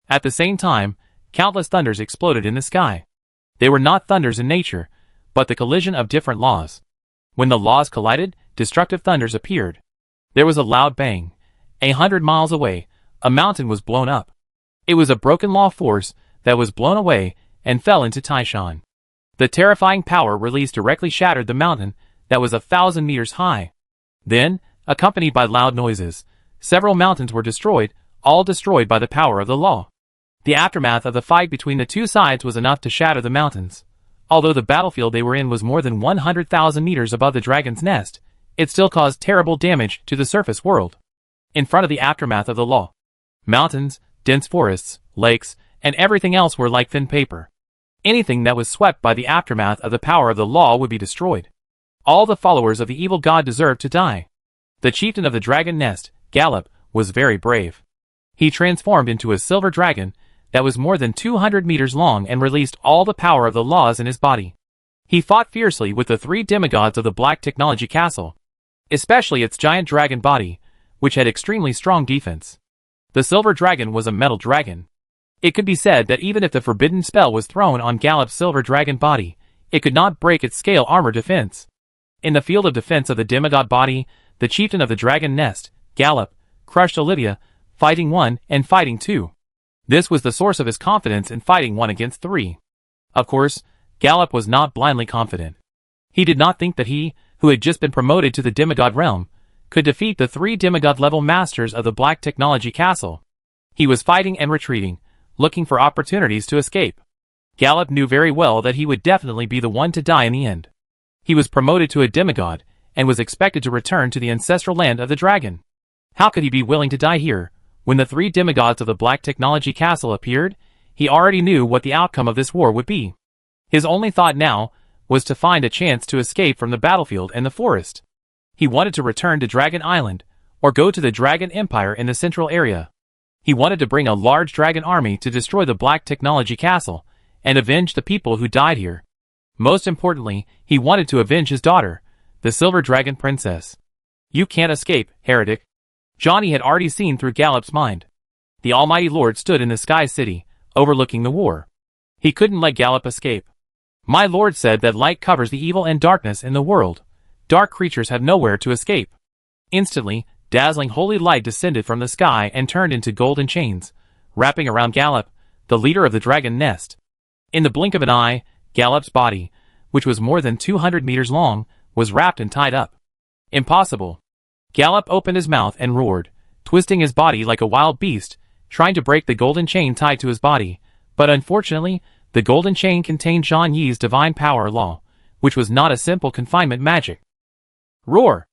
At the same time, countless thunders exploded in the sky. They were not thunders in nature, but the collision of different laws. When the laws collided, destructive thunders appeared. There was a loud bang. 100 miles away, a mountain was blown up. It was a broken law force that was blown away and fell into Taishan. The terrifying power released directly shattered the mountain that was 1,000 meters high. Then, accompanied by loud noises, several mountains were destroyed, all destroyed by the power of the law. The aftermath of the fight between the two sides was enough to shatter the mountains. Although the battlefield they were in was more than 100,000 meters above the dragon's nest, it still caused terrible damage to the surface world. In front of the aftermath of the law, mountains, dense forests, lakes, and everything else were like thin paper. Anything that was swept by the aftermath of the power of the law would be destroyed. All the followers of the evil god deserved to die. The chieftain of the dragon nest, Gallop, was very brave. He transformed into a silver dragon that was more than 200 meters long and released all the power of the laws in his body. He fought fiercely with the three demigods of the Black Technology Castle, especially its giant dragon body, which had extremely strong defense. The silver dragon was a metal dragon. It could be said that even if the forbidden spell was thrown on Gallop's silver dragon body, it could not break its scale armor defense. In the field of defense of the demigod body, the chieftain of the dragon nest, Gallop, crushed Olivia, fighting 1 and fighting 2. This was the source of his confidence in fighting 1 against 3. Of course, Gallop was not blindly confident. He did not think that he, who had just been promoted to the demigod realm, could defeat the 3 demigod-level masters of the Black Technology Castle. He was fighting and retreating, looking for opportunities to escape. Gallop knew very well that he would definitely be the one to die in the end. He was promoted to a demigod, and was expected to return to the ancestral land of the dragon. How could he be willing to die here? When the 3 demigods of the Black Technology Castle appeared, he already knew what the outcome of this war would be. His only thought now was to find a chance to escape from the battlefield and the forest. He wanted to return to Dragon Island, or go to the Dragon Empire in the central area. He wanted to bring a large dragon army to destroy the Black Technology Castle, and avenge the people who died here. Most importantly, he wanted to avenge his daughter, the Silver Dragon Princess. You can't escape, heretic. Johnny had already seen through Gallop's mind. The Almighty Lord stood in the Sky City, overlooking the war. He couldn't let Gallop escape. My Lord said that light covers the evil and darkness in the world. Dark creatures have nowhere to escape. Instantly, dazzling holy light descended from the sky and turned into golden chains, wrapping around Gallop, the leader of the dragon nest. In the blink of an eye, Gallop's body, which was more than 200 meters long, was wrapped and tied up. Impossible. Gallop opened his mouth and roared, twisting his body like a wild beast, trying to break the golden chain tied to his body, but unfortunately, the golden chain contained Zhang Yi's divine power law, which was not a simple confinement magic. Roar!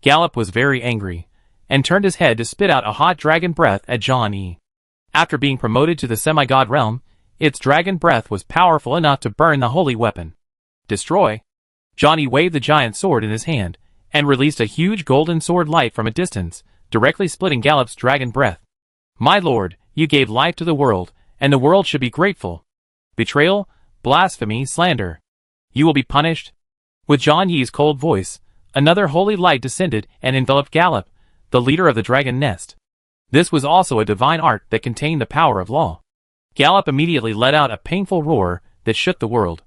Gallop was very angry, and turned his head to spit out a hot dragon breath at Zhang Yi. After being promoted to the semi-god realm, its dragon breath was powerful enough to burn the holy weapon. Destroy! Zhang Yi waved the giant sword in his hand, and released a huge golden sword light from a distance, directly splitting Gallop's dragon breath. My lord, you gave life to the world, and the world should be grateful. Betrayal, blasphemy, slander. You will be punished. With Zhang Yi's cold voice, another holy light descended and enveloped Gallop, the leader of the dragon nest. This was also a divine art that contained the power of law. Gallop immediately let out a painful roar that shook the world.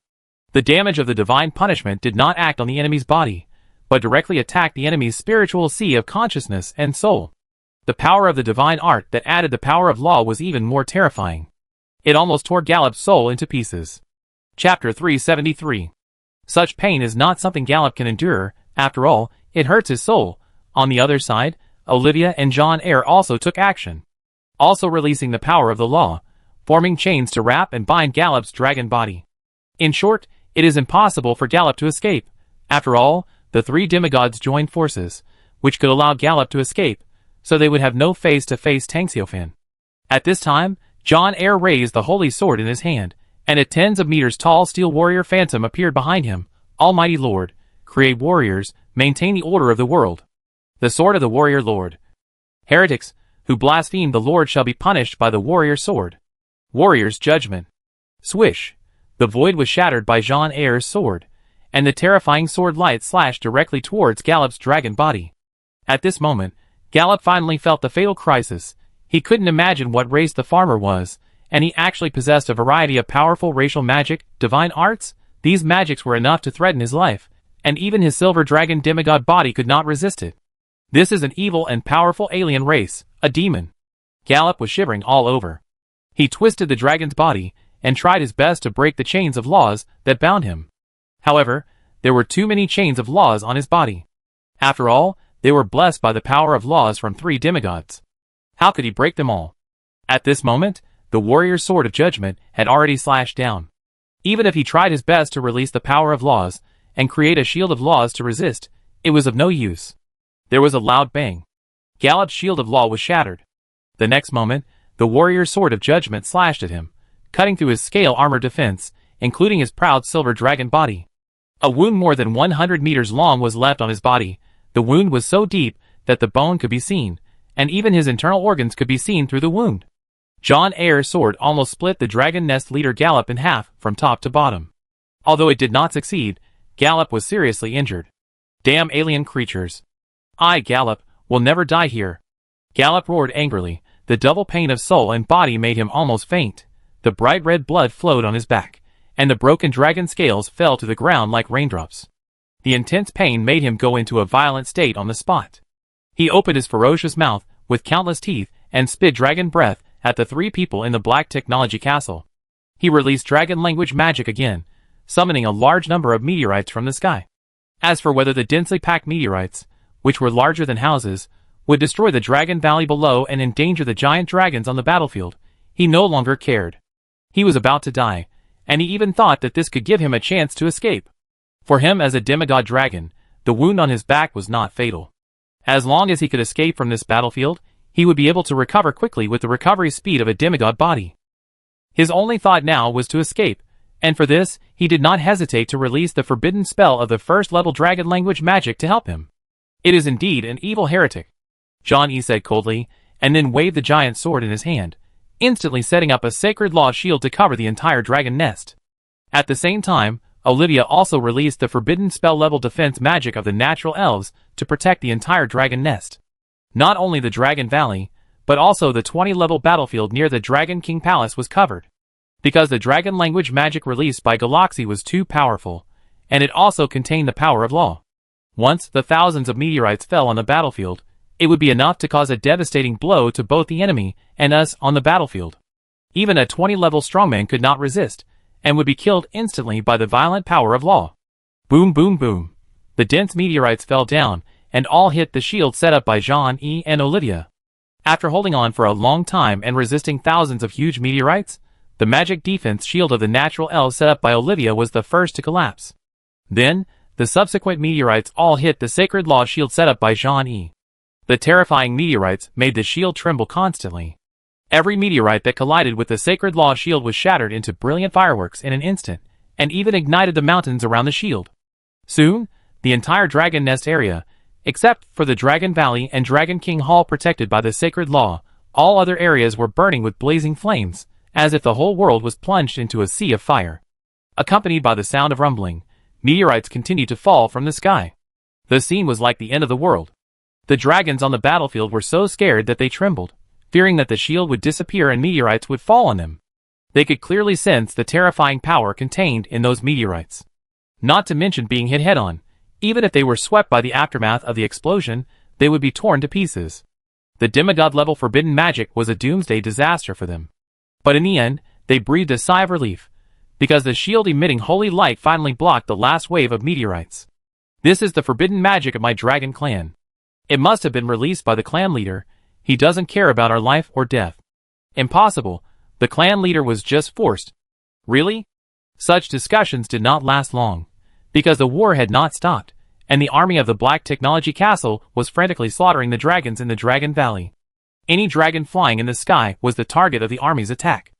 The damage of the divine punishment did not act on the enemy's body, but directly attacked the enemy's spiritual sea of consciousness and soul. The power of the divine art that added the power of law was even more terrifying. It almost tore Gallop's soul into pieces. Chapter 373. Such pain is not something Gallop can endure. After all, it hurts his soul. On the other side, Olivia and John Eyre also took action, also releasing the power of the law, forming chains to wrap and bind Gallop's dragon body. In short, it is impossible for Gallop to escape. After all, the 3 demigods joined forces, which could allow Gallop to escape, so they would have no face-to-face Tang Xiaofan. At this time, John Eyre raised the holy sword in his hand, and a tens of meters tall steel warrior phantom appeared behind him. Almighty Lord, create warriors, maintain the order of the world. The sword of the warrior lord. Heretics, who blaspheme the Lord shall be punished by the warrior sword. Warrior's judgment. Swish! The void was shattered by John Eyre's sword, and the terrifying sword light slashed directly towards Gallop's dragon body. At this moment, Gallop finally felt the fatal crisis. He couldn't imagine what race the farmer was, and he actually possessed a variety of powerful racial magic, divine arts. These magics were enough to threaten his life, and even his silver dragon demigod body could not resist it. This is an evil and powerful alien race, a demon. Gallop was shivering all over. He twisted the dragon's body, and tried his best to break the chains of laws that bound him. However, there were too many chains of laws on his body. After all, they were blessed by the power of laws from 3 demigods. How could he break them all? At this moment, the warrior's sword of judgment had already slashed down. Even if he tried his best to release the power of laws and create a shield of laws to resist, it was of no use. There was a loud bang. Gallup's shield of law was shattered. The next moment, the warrior's sword of judgment slashed at him, cutting through his scale armor defense, including his proud silver dragon body. A wound more than 100 meters long was left on his body. The wound was so deep that the bone could be seen, and even his internal organs could be seen through the wound. John Ayre's sword almost split the dragon nest leader Gallup in half from top to bottom. Although it did not succeed, Gallup was seriously injured. Damn alien creatures. I, Gallup, will never die here. Gallup roared angrily. The double pain of soul and body made him almost faint. The bright red blood flowed on his back, and the broken dragon scales fell to the ground like raindrops. The intense pain made him go into a violent state on the spot. He opened his ferocious mouth, with countless teeth, and spit dragon breath at the three people in the Black Technology Castle. He released dragon language magic again, summoning a large number of meteorites from the sky. As for whether the densely packed meteorites, which were larger than houses, would destroy the dragon valley below and endanger the giant dragons on the battlefield, he no longer cared. He was about to die, and he even thought that this could give him a chance to escape. For him as a demigod dragon, the wound on his back was not fatal. As long as he could escape from this battlefield, he would be able to recover quickly with the recovery speed of a demigod body. His only thought now was to escape, and for this, he did not hesitate to release the forbidden spell of the first-level dragon language magic to help him. It is indeed an evil heretic, John E. said coldly, and then waved the giant sword in his hand, instantly setting up a sacred law shield to cover the entire dragon nest. At the same time, Olivia also released the forbidden spell-level defense magic of the natural elves to protect the entire dragon nest. Not only the Dragon Valley, but also the 20-level battlefield near the Dragon King Palace was covered. Because the dragon language magic released by Galaxy was too powerful, and it also contained the power of law. Once the thousands of meteorites fell on the battlefield, it would be enough to cause a devastating blow to both the enemy and us on the battlefield. Even a 20-level strongman could not resist, and would be killed instantly by the violent power of law. Boom boom boom. The dense meteorites fell down, and all hit the shield set up by Jean E. and Olivia. After holding on for a long time and resisting thousands of huge meteorites, the magic defense shield of the natural elves set up by Olivia was the first to collapse. Then, the subsequent meteorites all hit the sacred law shield set up by Jean E. The terrifying meteorites made the shield tremble constantly. Every meteorite that collided with the sacred law shield was shattered into brilliant fireworks in an instant, and even ignited the mountains around the shield. Soon, the entire Dragon Nest area, except for the Dragon Valley and Dragon King Hall protected by the sacred law, all other areas were burning with blazing flames, as if the whole world was plunged into a sea of fire. Accompanied by the sound of rumbling, meteorites continued to fall from the sky. The scene was like the end of the world. The dragons on the battlefield were so scared that they trembled, fearing that the shield would disappear and meteorites would fall on them. They could clearly sense the terrifying power contained in those meteorites. Not to mention being hit head-on. Even if they were swept by the aftermath of the explosion, they would be torn to pieces. The demigod-level forbidden magic was a doomsday disaster for them. But in the end, they breathed a sigh of relief, because the shield-emitting holy light finally blocked the last wave of meteorites. This is the forbidden magic of my dragon clan. It must have been released by the clan leader. He doesn't care about our life or death. Impossible. The clan leader was just forced. Really? Such discussions did not last long, because the war had not stopped, and the army of the Black Technology Castle was frantically slaughtering the dragons in the Dragon Valley. Any dragon flying in the sky was the target of the army's attack.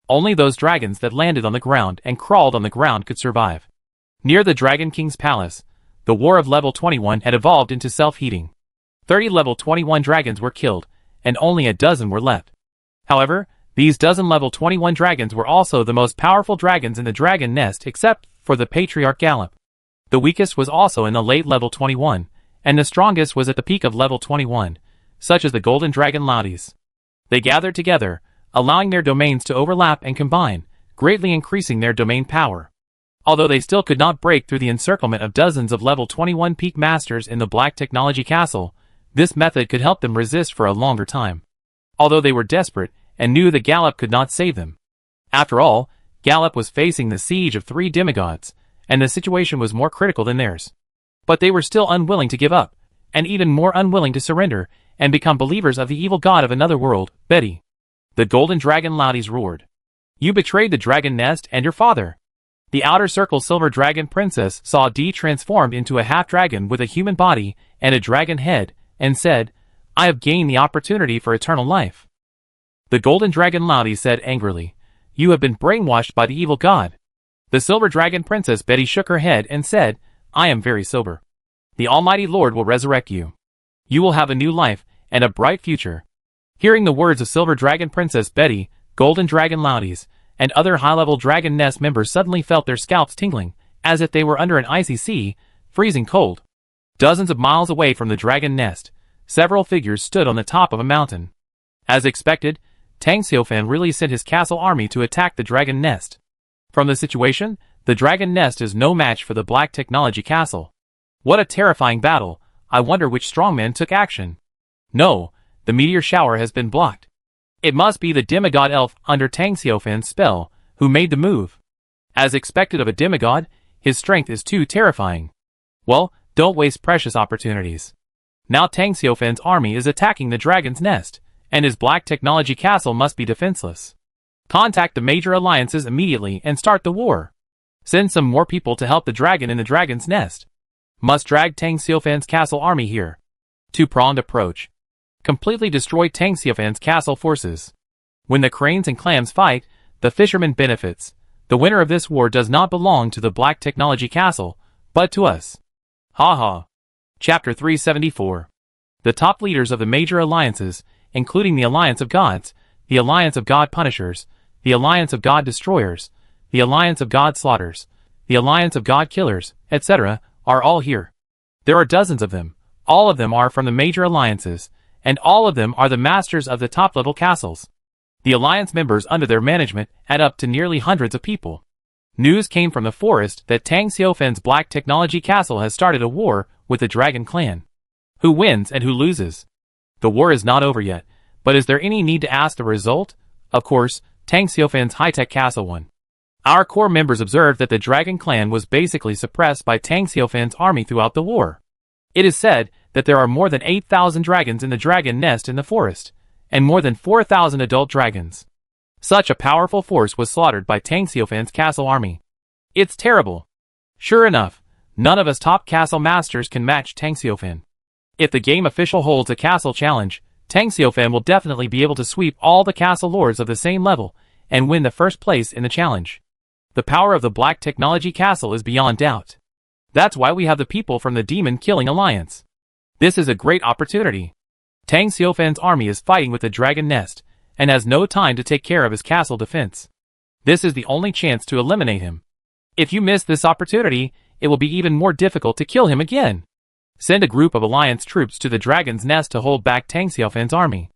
Only those dragons that landed on the ground and crawled on the ground could survive. Near the Dragon King's palace, the war of level 21 had evolved into self-heating. 30 level 21 dragons were killed, and only a dozen were left. However, these dozen level 21 dragons were also the most powerful dragons in the dragon nest except for the Patriarch Gallup. The weakest was also in the late level 21, and the strongest was at the peak of level 21, such as the golden dragon Laudes. They gathered together, allowing their domains to overlap and combine, greatly increasing their domain power. Although they still could not break through the encirclement of dozens of level 21 peak masters in the Black Technology Castle, this method could help them resist for a longer time. Although they were desperate and knew that Gallup could not save them. After all, Gallup was facing the siege of 3 demigods, and the situation was more critical than theirs. But they were still unwilling to give up, and even more unwilling to surrender and become believers of the evil god of another world, Betty. The golden dragon Loudies roared. You betrayed the dragon nest and your father. The outer circle silver dragon princess saw D transformed into a half-dragon with a human body and a dragon head, and said, I have gained the opportunity for eternal life. The golden dragon Loudies said angrily, You have been brainwashed by the evil god. The silver dragon princess Betty shook her head and said, I am very sober. The Almighty Lord will resurrect you. You will have a new life and a bright future. Hearing the words of silver dragon princess Betty, golden dragon Loudies, and other high-level dragon nest members suddenly felt their scalps tingling, as if they were under an icy sea, freezing cold. Dozens of miles away from the dragon nest, several figures stood on the top of a mountain. As expected, Tang Xiaofan really sent his castle army to attack the dragon nest. From the situation, the dragon nest is no match for the Black Technology Castle. What a terrifying battle! I wonder which strongman took action. No, the meteor shower has been blocked. It must be the demigod elf under Tang Xiaofan's spell, who made the move. As expected of a demigod, his strength is too terrifying. Well, don't waste precious opportunities. Now Tang Xiaofan's army is attacking the dragon's nest, and his Black Technology Castle must be defenseless. Contact the major alliances immediately and start the war. Send some more people to help the dragon in the dragon's nest. Must drag Tang Xiaofan's castle army here. Two-pronged approach. Completely destroy Tang Xiaofan's castle forces. When the cranes and clams fight, the fisherman benefits. The winner of this war does not belong to the Black Technology Castle, but to us. Ha ha. Chapter 374. The top leaders of the major alliances, including the Alliance of Gods, the Alliance of God Punishers, the Alliance of God Destroyers, the Alliance of God Slaughters, the Alliance of God Killers, etc., are all here. There are dozens of them. All of them are from the major alliances, and all of them are the masters of the top-level castles. The alliance members under their management add up to nearly hundreds of people. News came from the forest that Tang Xiaofan's Black Technology Castle has started a war with the Dragon Clan. Who wins and who loses? The war is not over yet, but is there any need to ask the result? Of course, Tang Xiaofan's high-tech castle won. Our core members observed that the Dragon Clan was basically suppressed by Tang Xiaofan's army throughout the war. It is said that there are more than 8,000 dragons in the dragon nest in the forest, and more than 4,000 adult dragons. Such a powerful force was slaughtered by Tang Xiaofan's castle army. It's terrible. Sure enough, none of us top castle masters can match Tang Xiaofan. If the game official holds a castle challenge, Tang Xiaofan will definitely be able to sweep all the castle lords of the same level and win the first place in the challenge. The power of the Black Technology Castle is beyond doubt. That's why we have the people from the Demon Killing Alliance. This is a great opportunity. Tang Xiaofan's army is fighting with the dragon nest, and has no time to take care of his castle defense. This is the only chance to eliminate him. If you miss this opportunity, it will be even more difficult to kill him again. Send a group of alliance troops to the dragon's nest to hold back Tang Xiaofan's army.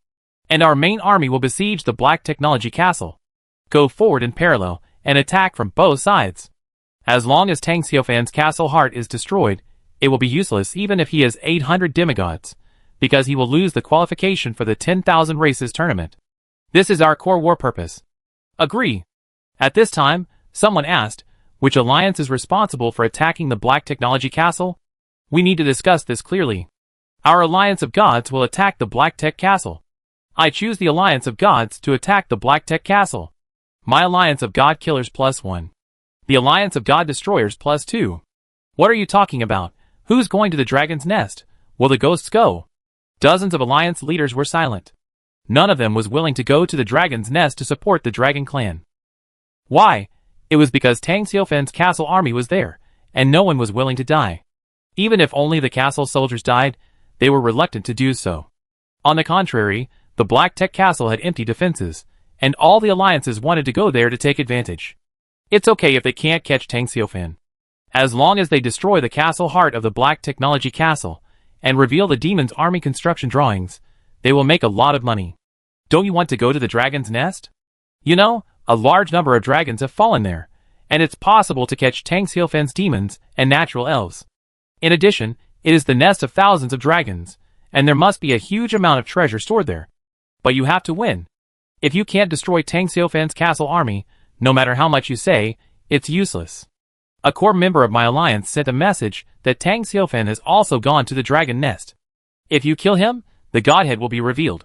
And our main army will besiege the Black Technology Castle. Go forward in parallel, and attack from both sides. As long as Tang Xiaofan's castle heart is destroyed, it will be useless even if he has 800 demigods, because he will lose the qualification for the 10,000 races tournament. This is our core war purpose. Agree. At this time, someone asked, which alliance is responsible for attacking the Black Technology Castle? We need to discuss this clearly. Our Alliance of Gods will attack the Black Tech Castle. I choose the Alliance of Gods to attack the Black Tech Castle. My Alliance of God Killers +1. The Alliance of God Destroyers +2. What are you talking about? Who's going to the dragon's nest? Will the ghosts go? Dozens of alliance leaders were silent. None of them was willing to go to the dragon's nest to support the Dragon Clan. Why? It was because Tang Xiaofan's castle army was there, and no one was willing to die. Even if only the castle soldiers died, they were reluctant to do so. On the contrary, the Black Tech Castle had empty defenses, and all the alliances wanted to go there to take advantage. It's okay if they can't catch Tang Xiaofan. As long as they destroy the castle heart of the Black Technology Castle, and reveal the demon's army construction drawings, they will make a lot of money. Don't you want to go to the dragon's nest? You know, a large number of dragons have fallen there, and it's possible to catch Tang Xiaofan's demons and natural elves. In addition, it is the nest of thousands of dragons, and there must be a huge amount of treasure stored there. But you have to win. If you can't destroy Tang Xiaofan's castle army, no matter how much you say, it's useless. A core member of my alliance sent a message that Tang Xiaofan has also gone to the dragon nest. If you kill him, the godhead will be revealed.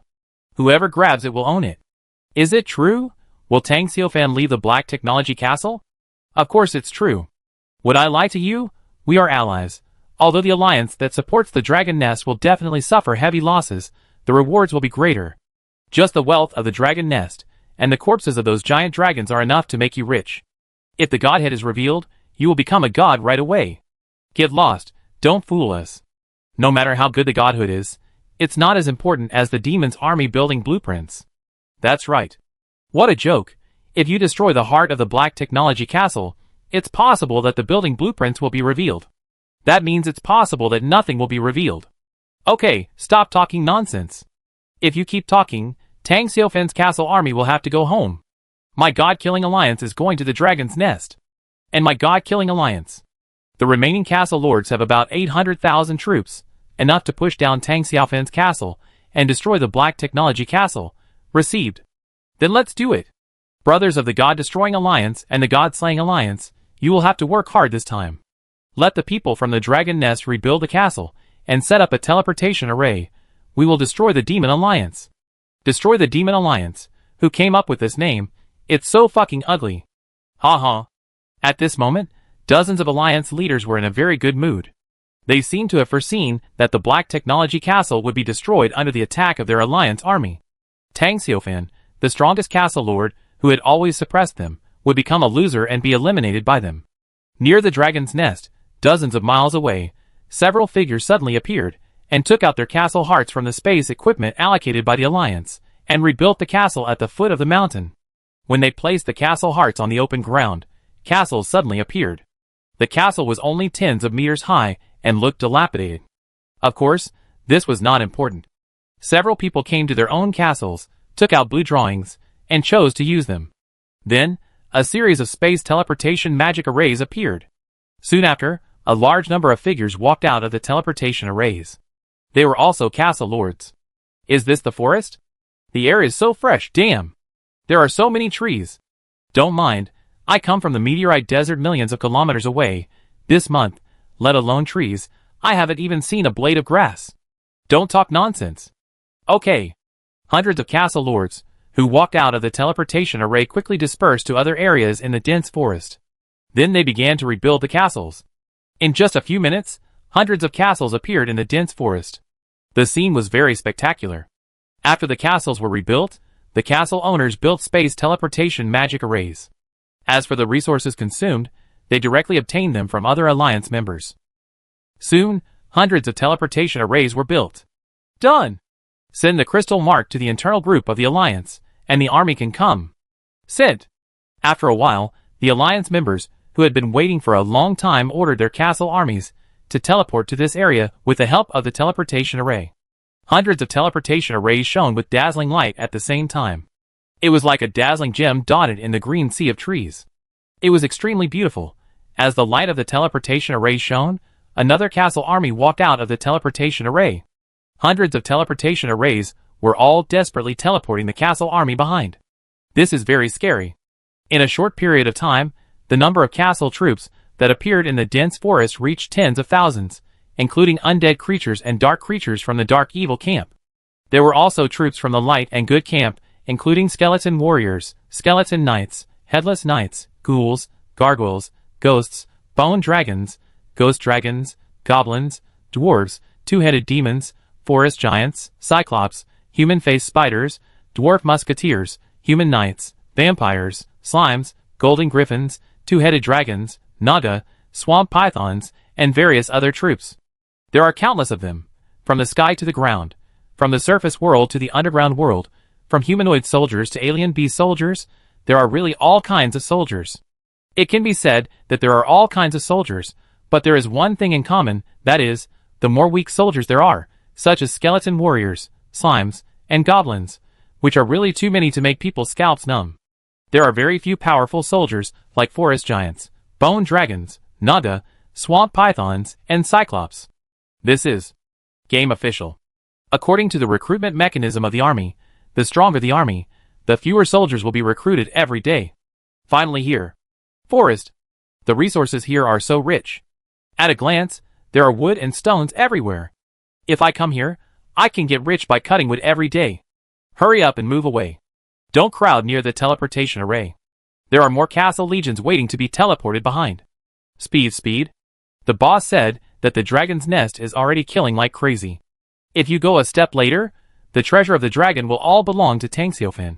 Whoever grabs it will own it. Is it true? Will Tang Xiaofan leave the Black Technology Castle? Of course it's true. Would I lie to you? We are allies. Although the alliance that supports the Dragon Nest will definitely suffer heavy losses, the rewards will be greater. Just the wealth of the Dragon Nest and the corpses of those giant dragons are enough to make you rich. If the godhead is revealed, you will become a god right away. Get lost, don't fool us. No matter how good the godhood is, it's not as important as the demon's army building blueprints. That's right. What a joke. If you destroy the heart of the Black Technology Castle, it's possible that the building blueprints will be revealed. That means it's possible that nothing will be revealed. Okay, stop talking nonsense. If you keep talking, Tang Xiaofan's castle army will have to go home. My god-killing alliance is going to the Dragon's Nest. And my god-killing alliance. The remaining castle lords have about 800,000 troops, enough to push down Tang Xiaofan's castle and destroy the Black Technology Castle. Received. Then let's do it. Brothers of the God-Destroying Alliance and the God-Slaying Alliance, you will have to work hard this time. Let the people from the Dragon Nest rebuild the castle and set up a teleportation array. We will destroy the Demon Alliance. Destroy the Demon Alliance. Who came up with this name? It's so fucking ugly. Haha. At this moment, dozens of Alliance leaders were in a very good mood. They seemed to have foreseen that the Black Technology Castle would be destroyed under the attack of their Alliance army. Tang Xiaofan, the strongest castle lord, who had always suppressed them, would become a loser and be eliminated by them. Near the Dragon's Nest, dozens of miles away, several figures suddenly appeared, and took out their castle hearts from the space equipment allocated by the Alliance, and rebuilt the castle at the foot of the mountain. When they placed the castle hearts on the open ground, castles suddenly appeared. The castle was only tens of meters high, and looked dilapidated. Of course, this was not important. Several people came to their own castles, took out blue drawings, and chose to use them. Then, a series of space teleportation magic arrays appeared. Soon after, a large number of figures walked out of the teleportation arrays. They were also castle lords. Is this the forest? The air is so fresh, damn. There are so many trees. Don't mind, I come from the meteorite desert millions of kilometers away. This month, let alone trees, I haven't even seen a blade of grass. Don't talk nonsense. Okay. Hundreds of castle lords, who walked out of the teleportation array, quickly dispersed to other areas in the dense forest. Then they began to rebuild the castles. In just a few minutes, hundreds of castles appeared in the dense forest. The scene was very spectacular. After the castles were rebuilt, the castle owners built space teleportation magic arrays. As for the resources consumed, they directly obtained them from other Alliance members. Soon, hundreds of teleportation arrays were built. Done! Send the crystal mark to the internal group of the Alliance, and the army can come. Sent. After a while, the Alliance members, who had been waiting for a long time, ordered their castle armies to teleport to this area with the help of the teleportation array. Hundreds of teleportation arrays shone with dazzling light at the same time. It was like a dazzling gem dotted in the green sea of trees. It was extremely beautiful. As the light of the teleportation array shone, another castle army walked out of the teleportation array. Hundreds of teleportation arrays were all desperately teleporting the castle army behind. This is very scary. In a short period of time, the number of castle troops that appeared in the dense forest reached tens of thousands, including undead creatures and dark creatures from the dark evil camp. There were also troops from the light and good camp, including skeleton warriors, skeleton knights, headless knights, ghouls, gargoyles, ghosts, bone dragons, ghost dragons, goblins, dwarves, two-headed demons, forest giants, cyclops, human-faced spiders, dwarf musketeers, human knights, vampires, slimes, golden griffins, two-headed dragons, naga, swamp pythons, and various other troops. There are countless of them, from the sky to the ground, from the surface world to the underground world, from humanoid soldiers to alien beast soldiers. There are really all kinds of soldiers. It can be said that there are all kinds of soldiers, but there is one thing in common, that is, the more weak soldiers there are, such as skeleton warriors, slimes, and goblins, which are really too many to make people's scalps numb. There are very few powerful soldiers like forest giants, bone dragons, naga, swamp pythons, and cyclops. This is game official. According to the recruitment mechanism of the army, the stronger the army, the fewer soldiers will be recruited every day. Finally here. Forest. The resources here are so rich. At a glance, there are wood and stones everywhere. If I come here, I can get rich by cutting wood every day. Hurry up and move away. Don't crowd near the teleportation array. There are more castle legions waiting to be teleported behind. Speed. The boss said that the dragon's nest is already killing like crazy. If you go a step later, the treasure of the dragon will all belong to Tang Xiaofan.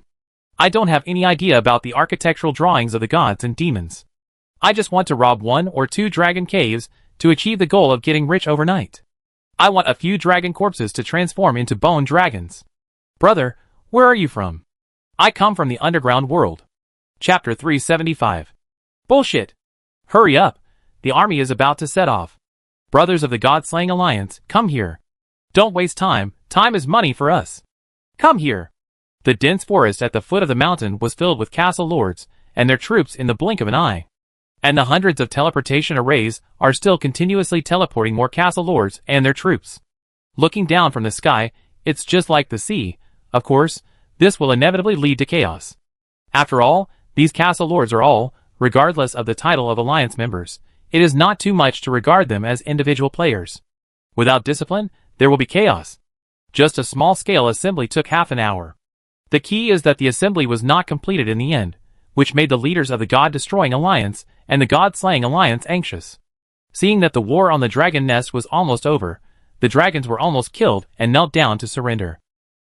I don't have any idea about the architectural drawings of the gods and demons. I just want to rob 1 or 2 dragon caves to achieve the goal of getting rich overnight. I want a few dragon corpses to transform into bone dragons. Brother, where are you from? I come from the underground world. Chapter 375. Bullshit. Hurry up. The army is about to set off. Brothers of the God-slaying alliance, come here. Don't waste time. Time is money for us. Come here. The dense forest at the foot of the mountain was filled with castle lords and their troops in the blink of an eye. And the hundreds of teleportation arrays are still continuously teleporting more castle lords and their troops. Looking down from the sky, it's just like the sea. Of course, this will inevitably lead to chaos. After all, these castle lords are all, regardless of the title of alliance members. It is not too much to regard them as individual players. Without discipline, there will be chaos. Just a small-scale assembly took half an hour. The key is that the assembly was not completed in the end, which made the leaders of the God-destroying alliance and the God-slaying alliance anxious. Seeing that the war on the dragon nest was almost over, the dragons were almost killed and knelt down to surrender.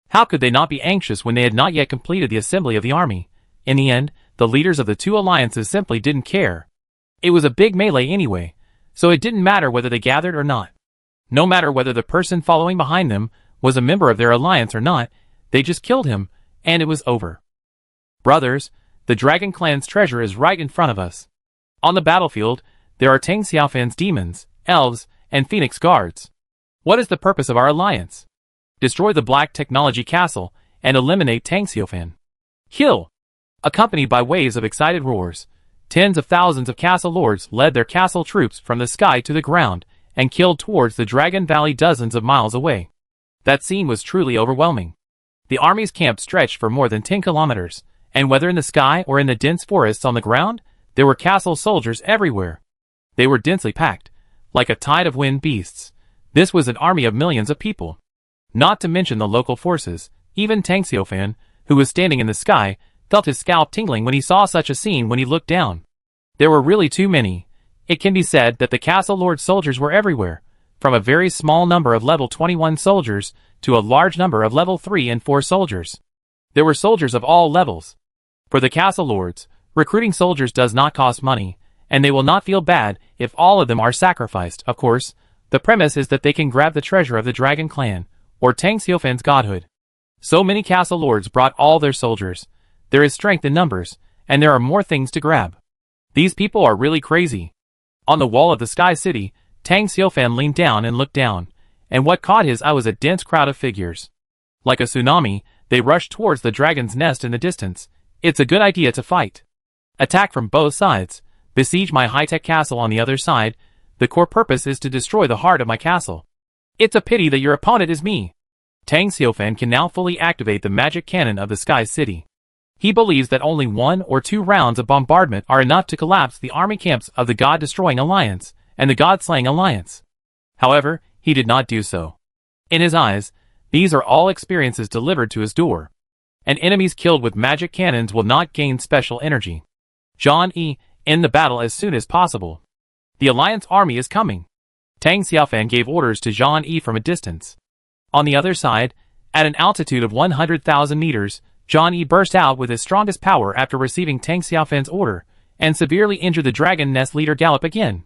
How could they not be anxious when they had not yet completed the assembly of the army? In the end, the leaders of the two alliances simply didn't care. It was a big melee anyway, so it didn't matter whether they gathered or not. No matter whether the person following behind them was a member of their alliance or not, they just killed him, and it was over. Brothers, the Dragon Clan's treasure is right in front of us. On the battlefield, there are Tang Xiaofan's demons, elves, and phoenix guards. What is the purpose of our alliance? Destroy the Black Technology Castle and eliminate Tang Xiaofan. Kill! Accompanied by waves of excited roars, tens of thousands of castle lords led their castle troops from the sky to the ground and killed towards the Dragon Valley dozens of miles away. That scene was truly overwhelming. The army's camp stretched for more than 10 kilometers, and whether in the sky or in the dense forests on the ground, there were castle soldiers everywhere. They were densely packed, like a tide of wind beasts. This was an army of millions of people. Not to mention the local forces. Even Tang Xiaofan, who was standing in the sky, felt his scalp tingling when he saw such a scene when he looked down. There were really too many. It can be said that the castle lord soldiers were everywhere, from a very small number of level 21 soldiers to a large number of level 3 and 4 soldiers. There were soldiers of all levels. For the castle lords, recruiting soldiers does not cost money, and they will not feel bad if all of them are sacrificed. Of course, the premise is that they can grab the treasure of the Dragon Clan, or Tang Xiaofan's godhood. So many castle lords brought all their soldiers. There is strength in numbers, and there are more things to grab. These people are really crazy. On the wall of the Sky City, Tang Xiaofan leaned down and looked down, and what caught his eye was a dense crowd of figures. Like a tsunami, they rushed towards the dragon's nest in the distance. It's a good idea to fight. Attack from both sides. Besiege my high-tech castle on the other side. The core purpose is to destroy the heart of my castle. It's a pity that your opponent is me. Tang Xiaofan can now fully activate the magic cannon of the Sky City. He believes that only 1 or 2 rounds of bombardment are enough to collapse the army camps of the God-destroying alliance and the God-slaying alliance. However, he did not do so. In his eyes, these are all experiences delivered to his door. And enemies killed with magic cannons will not gain special energy. Zhang Yi, end the battle as soon as possible. The alliance army is coming. Tang Xiaofan gave orders to Zhang Yi from a distance. On the other side, at an altitude of 100,000 meters, Zhang Yi burst out with his strongest power after receiving Tang Xiaofan's order, and severely injured the dragon nest leader Gallop again.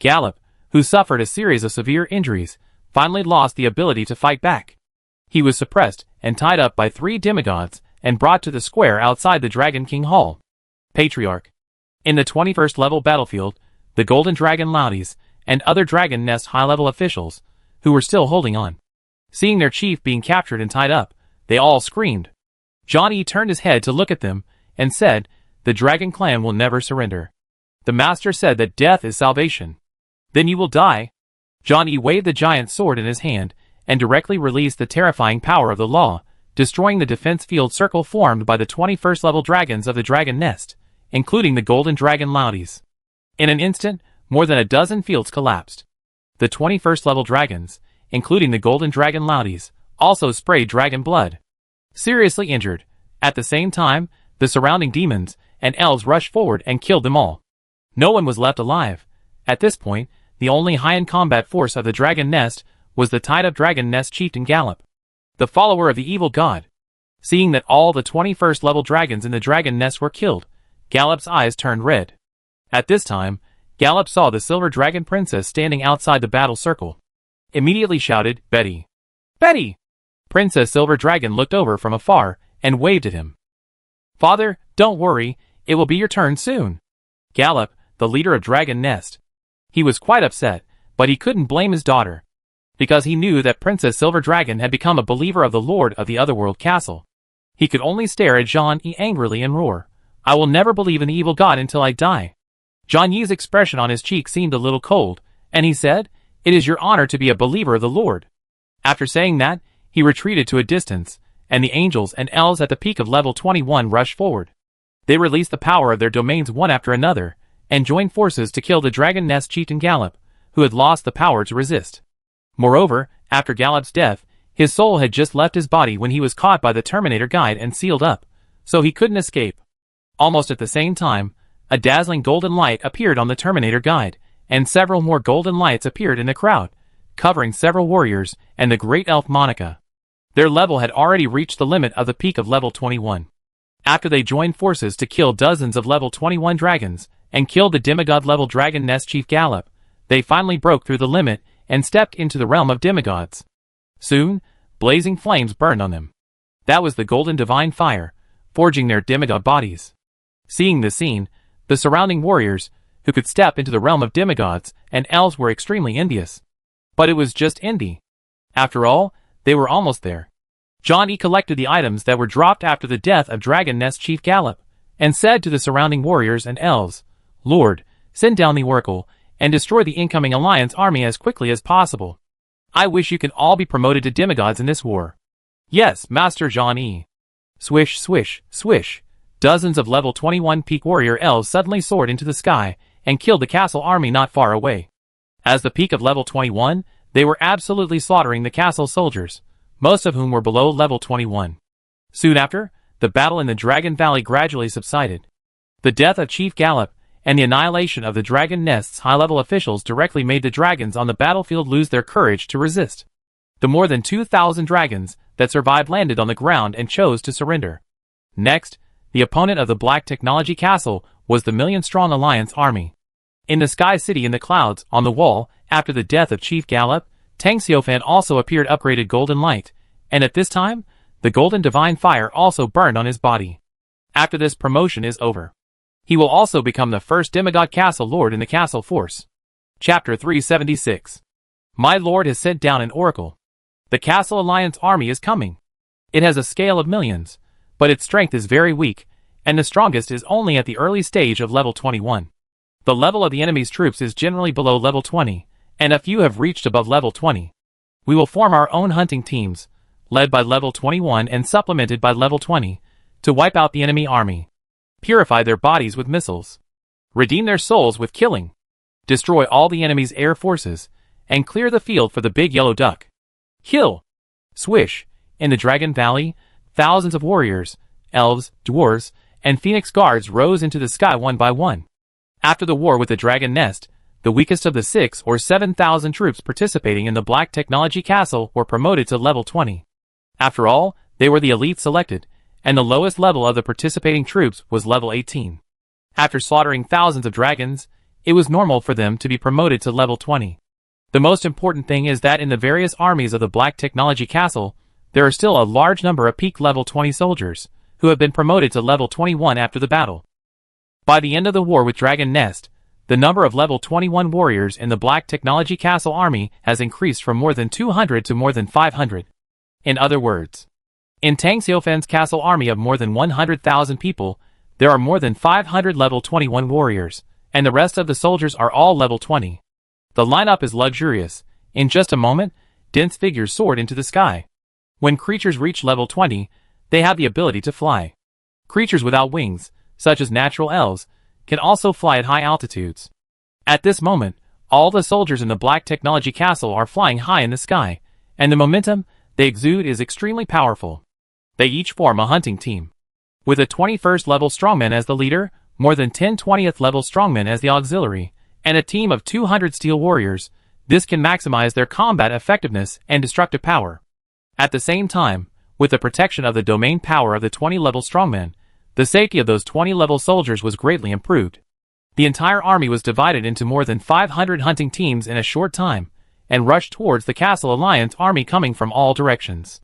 Gallop, who suffered a series of severe injuries, finally lost the ability to fight back. He was suppressed and tied up by 3 demigods and brought to the square outside the Dragon King Hall. Patriarch. In the 21st level battlefield, the Golden Dragon Loudies and other Dragon Nest high-level officials, who were still holding on. Seeing their chief being captured and tied up, they all screamed. Zhang Yi turned his head to look at them and said, "The Dragon Clan will never surrender. The master said that death is salvation. Then you will die." Zhang Yi waved the giant sword in his hand and directly released the terrifying power of the law, destroying the defense field circle formed by the 21st level dragons of the Dragon Nest, including the Golden Dragon Loudies. In an instant, more than a dozen fields collapsed. The 21st level dragons, including the Golden Dragon Loudies, also sprayed dragon blood. Seriously injured, At the same time, the surrounding demons and elves rushed forward and killed them all. No one was left alive. At this point, the only high-in-combat force of the Dragon Nest was the tied-up Dragon Nest chieftain Gallop, the follower of the evil god. Seeing that all the 21st level dragons in the Dragon Nest were killed, Gallop's eyes turned red. At this time, Gallop saw the Silver Dragon Princess standing outside the battle circle. Immediately shouted, "Betty! Betty!" Princess Silver Dragon looked over from afar and waved at him. "Father, don't worry, it will be your turn soon." Gallop, the leader of Dragon Nest. He was quite upset, but he couldn't blame his daughter, because he knew that Princess Silver Dragon had become a believer of the Lord of the Otherworld Castle. He could only stare at Zhang Yi angrily and roar, "I will never believe in the evil god until I die." Zhang Yi's expression on his cheek seemed a little cold, and he said, "It is your honor to be a believer of the Lord." After saying that, he retreated to a distance, and the angels and elves at the peak of level 21 rushed forward. They released the power of their domains one after another, and joined forces to kill the Dragon Nest chieftain Gallop, who had lost the power to resist. Moreover, after Gallop's death, his soul had just left his body when he was caught by the Terminator Guide and sealed up, so he couldn't escape. Almost at the same time, a dazzling golden light appeared on the Terminator Guide, and several more golden lights appeared in the crowd, covering several warriors and the great elf Monica. Their level had already reached the limit of the peak of level 21. After they joined forces to kill dozens of level 21 dragons, and killed the demigod-level Dragon Nest Chief Gallop, they finally broke through the limit and stepped into the realm of demigods. Soon, blazing flames burned on them. That was the golden divine fire, forging their demigod bodies. Seeing this scene, the surrounding warriors, who could step into the realm of demigods and elves, were extremely envious. But it was just envy. After all, they were almost there. Zhang Yi collected the items that were dropped after the death of Dragon Nest Chief Gallop, and said to the surrounding warriors and elves, "Lord, send down the oracle, and destroy the incoming alliance army as quickly as possible. I wish you can all be promoted to demigods in this war." "Yes, Master Zhang Yi." Swish, swish, swish. Dozens of level 21 peak warrior elves suddenly soared into the sky, and killed the castle army not far away. As the peak of level 21, they were absolutely slaughtering the castle soldiers, most of whom were below level 21. Soon after, the battle in the Dragon Valley gradually subsided. The death of Chief Gallop and the annihilation of the Dragon Nest's high-level officials directly made the dragons on the battlefield lose their courage to resist. The more than 2,000 dragons that survived landed on the ground and chose to surrender. Next, the opponent of the Black Technology Castle was the million-strong Alliance army. In the Sky City in the clouds, on the wall, after the death of Chief Gallop, Tang Xiaofan also appeared upgraded golden light, and at this time, the golden divine fire also burned on his body. After this promotion is over, he will also become the first demigod castle lord in the castle force. Chapter 376. My lord has sent down an oracle. The Castle Alliance army is coming. It has a scale of millions, but its strength is very weak, and the strongest is only at the early stage of level 21. The level of the enemy's troops is generally below level 20, and a few have reached above level 20. We will form our own hunting teams, led by level 21 and supplemented by level 20, to wipe out the enemy army. Purify their bodies with missiles. Redeem their souls with killing. Destroy all the enemy's air forces, and clear the field for the big yellow duck. Kill! Swish! In the Dragon Valley, thousands of warriors, elves, dwarves, and phoenix guards rose into the sky one by one. After the war with the Dragon Nest, the weakest of the 6,000 or 7,000 troops participating in the Black Technology Castle were promoted to level 20. After all, they were the elite selected, and the lowest level of the participating troops was level 18. After slaughtering thousands of dragons, it was normal for them to be promoted to level 20. The most important thing is that in the various armies of the Black Technology Castle, there are still a large number of peak level 20 soldiers, who have been promoted to level 21 after the battle. By the end of the war with Dragon Nest, the number of level 21 warriors in the Black Technology Castle army has increased from more than 200 to more than 500. In other words, in Tang Xiaofan's castle army of more than 100,000 people, there are more than 500 level 21 warriors, and the rest of the soldiers are all level 20. The lineup is luxurious. In just a moment, dense figures soared into the sky. When creatures reach level 20, they have the ability to fly. Creatures without wings, such as natural elves, can also fly at high altitudes. At this moment, all the soldiers in the Black Technology Castle are flying high in the sky, and the momentum they exude is extremely powerful. They each form a hunting team. With a 21st level strongman as the leader, more than 10 20th level strongmen as the auxiliary, and a team of 200 steel warriors, this can maximize their combat effectiveness and destructive power. At the same time, with the protection of the domain power of the 20 level strongmen, the safety of those 20 level soldiers was greatly improved. The entire army was divided into more than 500 hunting teams in a short time, and rushed towards the Castle Alliance army coming from all directions.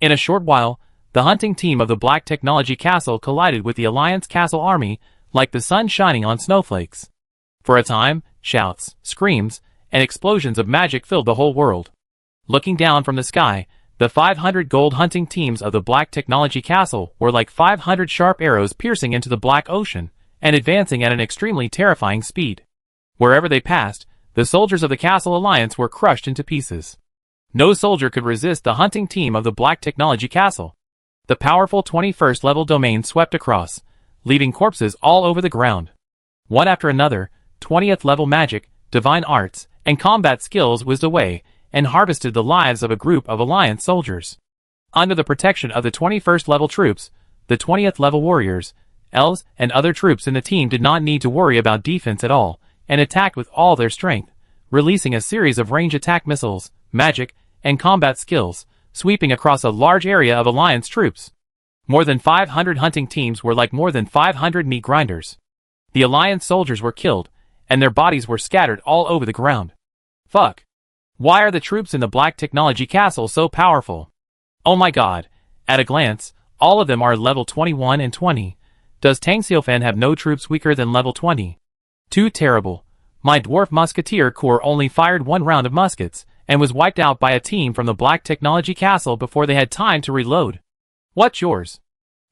In a short while, the hunting team of the Black Technology Castle collided with the Alliance Castle army like the sun shining on snowflakes. For a time, shouts, screams, and explosions of magic filled the whole world. Looking down from the sky, the 500 gold hunting teams of the Black Technology Castle were like 500 sharp arrows piercing into the Black Ocean and advancing at an extremely terrifying speed. Wherever they passed, the soldiers of the Castle Alliance were crushed into pieces. No soldier could resist the hunting team of the Black Technology Castle. The powerful 21st level domain swept across, leaving corpses all over the ground. One after another, 20th level magic, divine arts, and combat skills whizzed away and harvested the lives of a group of Alliance soldiers. Under the protection of the 21st level troops, the 20th level warriors, elves, and other troops in the team did not need to worry about defense at all, and attacked with all their strength, releasing a series of range attack missiles, magic, and combat skills, sweeping across a large area of Alliance troops. More than 500 hunting teams were like more than 500 meat grinders. The Alliance soldiers were killed, and their bodies were scattered all over the ground. Fuck. Why are the troops in the Black Technology Castle so powerful? Oh my god, at a glance, all of them are level 21 and 20. Does Tang Xiaofan have no troops weaker than level 20? Too terrible. My dwarf musketeer corps only fired one round of muskets, and was wiped out by a team from the Black Technology Castle before they had time to reload. What's yours?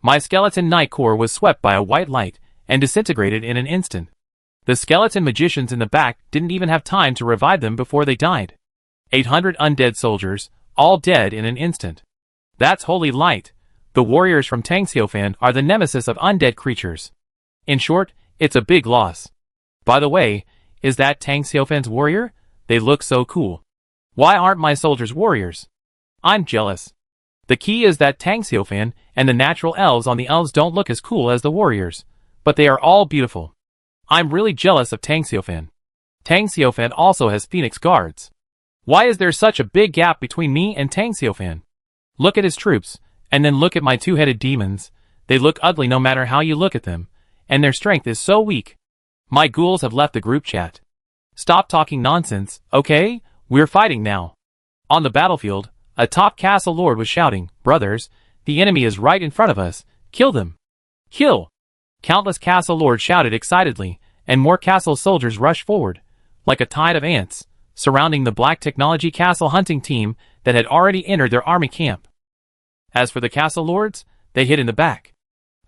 My skeleton knight corps was swept by a white light, and disintegrated in an instant. The skeleton magicians in the back didn't even have time to revive them before they died. 800 undead soldiers, all dead in an instant. That's holy light. The warriors from Tang Xiaofan are the nemesis of undead creatures. In short, it's a big loss. By the way, is that Tang Xiaofan's warrior? They look so cool. Why aren't my soldiers warriors? I'm jealous. The key is that Tang Xiaofan and the natural elves on the elves don't look as cool as the warriors, but they are all beautiful. I'm really jealous of Tang Xiaofan. Tang Xiaofan also has Phoenix guards. Why is there such a big gap between me and Tang Xiaofan? Look at his troops, and then look at my two-headed demons. They look ugly no matter how you look at them, and their strength is so weak. My ghouls have left the group chat. Stop talking nonsense, okay? We're fighting now. On the battlefield, a top castle lord was shouting, "Brothers, the enemy is right in front of us. Kill them. Kill!" Countless castle lords shouted excitedly, and more castle soldiers rushed forward, like a tide of ants, surrounding the Black Technology Castle hunting team that had already entered their army camp. As for the castle lords, they hid in the back.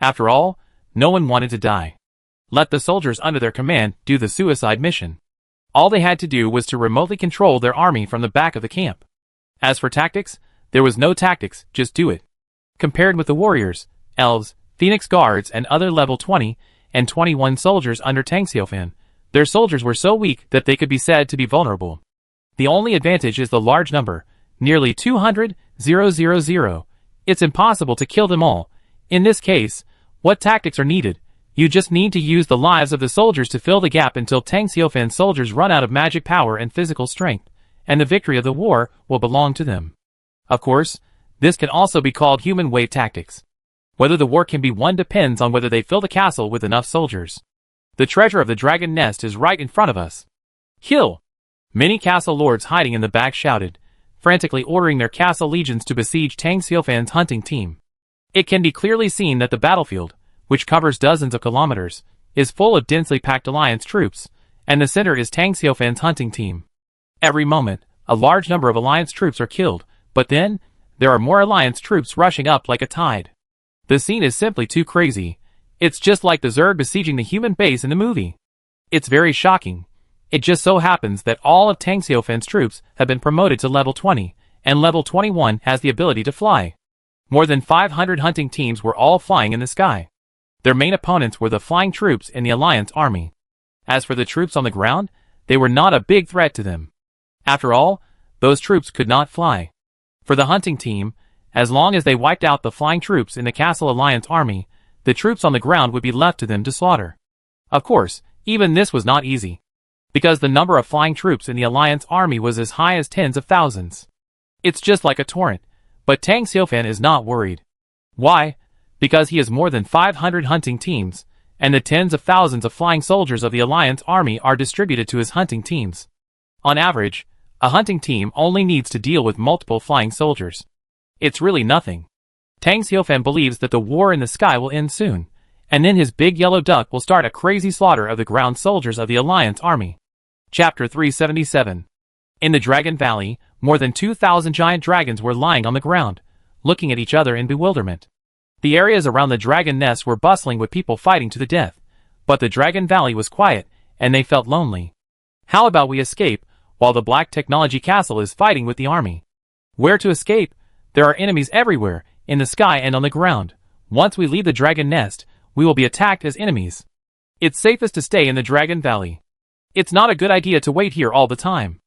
After all, no one wanted to die. Let the soldiers under their command do the suicide mission. All they had to do was to remotely control their army from the back of the camp. As for tactics, there was no tactics, just do it. Compared with the warriors, elves, Phoenix guards, and other level 20 and 21 soldiers under Tang Xiaofan, their soldiers were so weak that they could be said to be vulnerable. The only advantage is the large number, nearly 200,000. It's impossible to kill them all. In this case, what tactics are needed? You just need to use the lives of the soldiers to fill the gap until Tang Xiaofan's soldiers run out of magic power and physical strength, and the victory of the war will belong to them. Of course, this can also be called human wave tactics. Whether the war can be won depends on whether they fill the castle with enough soldiers. The treasure of the dragon nest is right in front of us. Kill! Many castle lords hiding in the back shouted, frantically ordering their castle legions to besiege Tang Xiaofan's hunting team. It can be clearly seen that the battlefield, which covers dozens of kilometers, is full of densely packed Alliance troops, and the center is Tang Xiaofan's hunting team. Every moment, a large number of Alliance troops are killed, but then, there are more Alliance troops rushing up like a tide. The scene is simply too crazy. It's just like the Zerg besieging the human base in the movie. It's very shocking. It just so happens that all of Tang Xiaofan's troops have been promoted to level 20, and level 21 has the ability to fly. More than 500 hunting teams were all flying in the sky. Their main opponents were the flying troops in the Alliance army. As for the troops on the ground, they were not a big threat to them. After all, those troops could not fly. For the hunting team, as long as they wiped out the flying troops in the Castle Alliance army, the troops on the ground would be left to them to slaughter. Of course, even this was not easy, because the number of flying troops in the Alliance army was as high as tens of thousands. It's just like a torrent, but Tang Xiufan is not worried. Why? Because he has more than 500 hunting teams, and the tens of thousands of flying soldiers of the Alliance army are distributed to his hunting teams. On average, a hunting team only needs to deal with multiple flying soldiers. It's really nothing. Tang Xiufan believes that the war in the sky will end soon, and then his big yellow duck will start a crazy slaughter of the ground soldiers of the Alliance army. Chapter 377. In the Dragon Valley, more than 2,000 giant dragons were lying on the ground, looking at each other in bewilderment. The areas around the dragon nest were bustling with people fighting to the death, but the Dragon Valley was quiet, and they felt lonely. How about we escape, while the Black Technology Castle is fighting with the army? Where to escape? There are enemies everywhere, in the sky and on the ground. Once we leave the dragon nest, we will be attacked as enemies. It's safest to stay in the Dragon Valley. It's not a good idea to wait here all the time.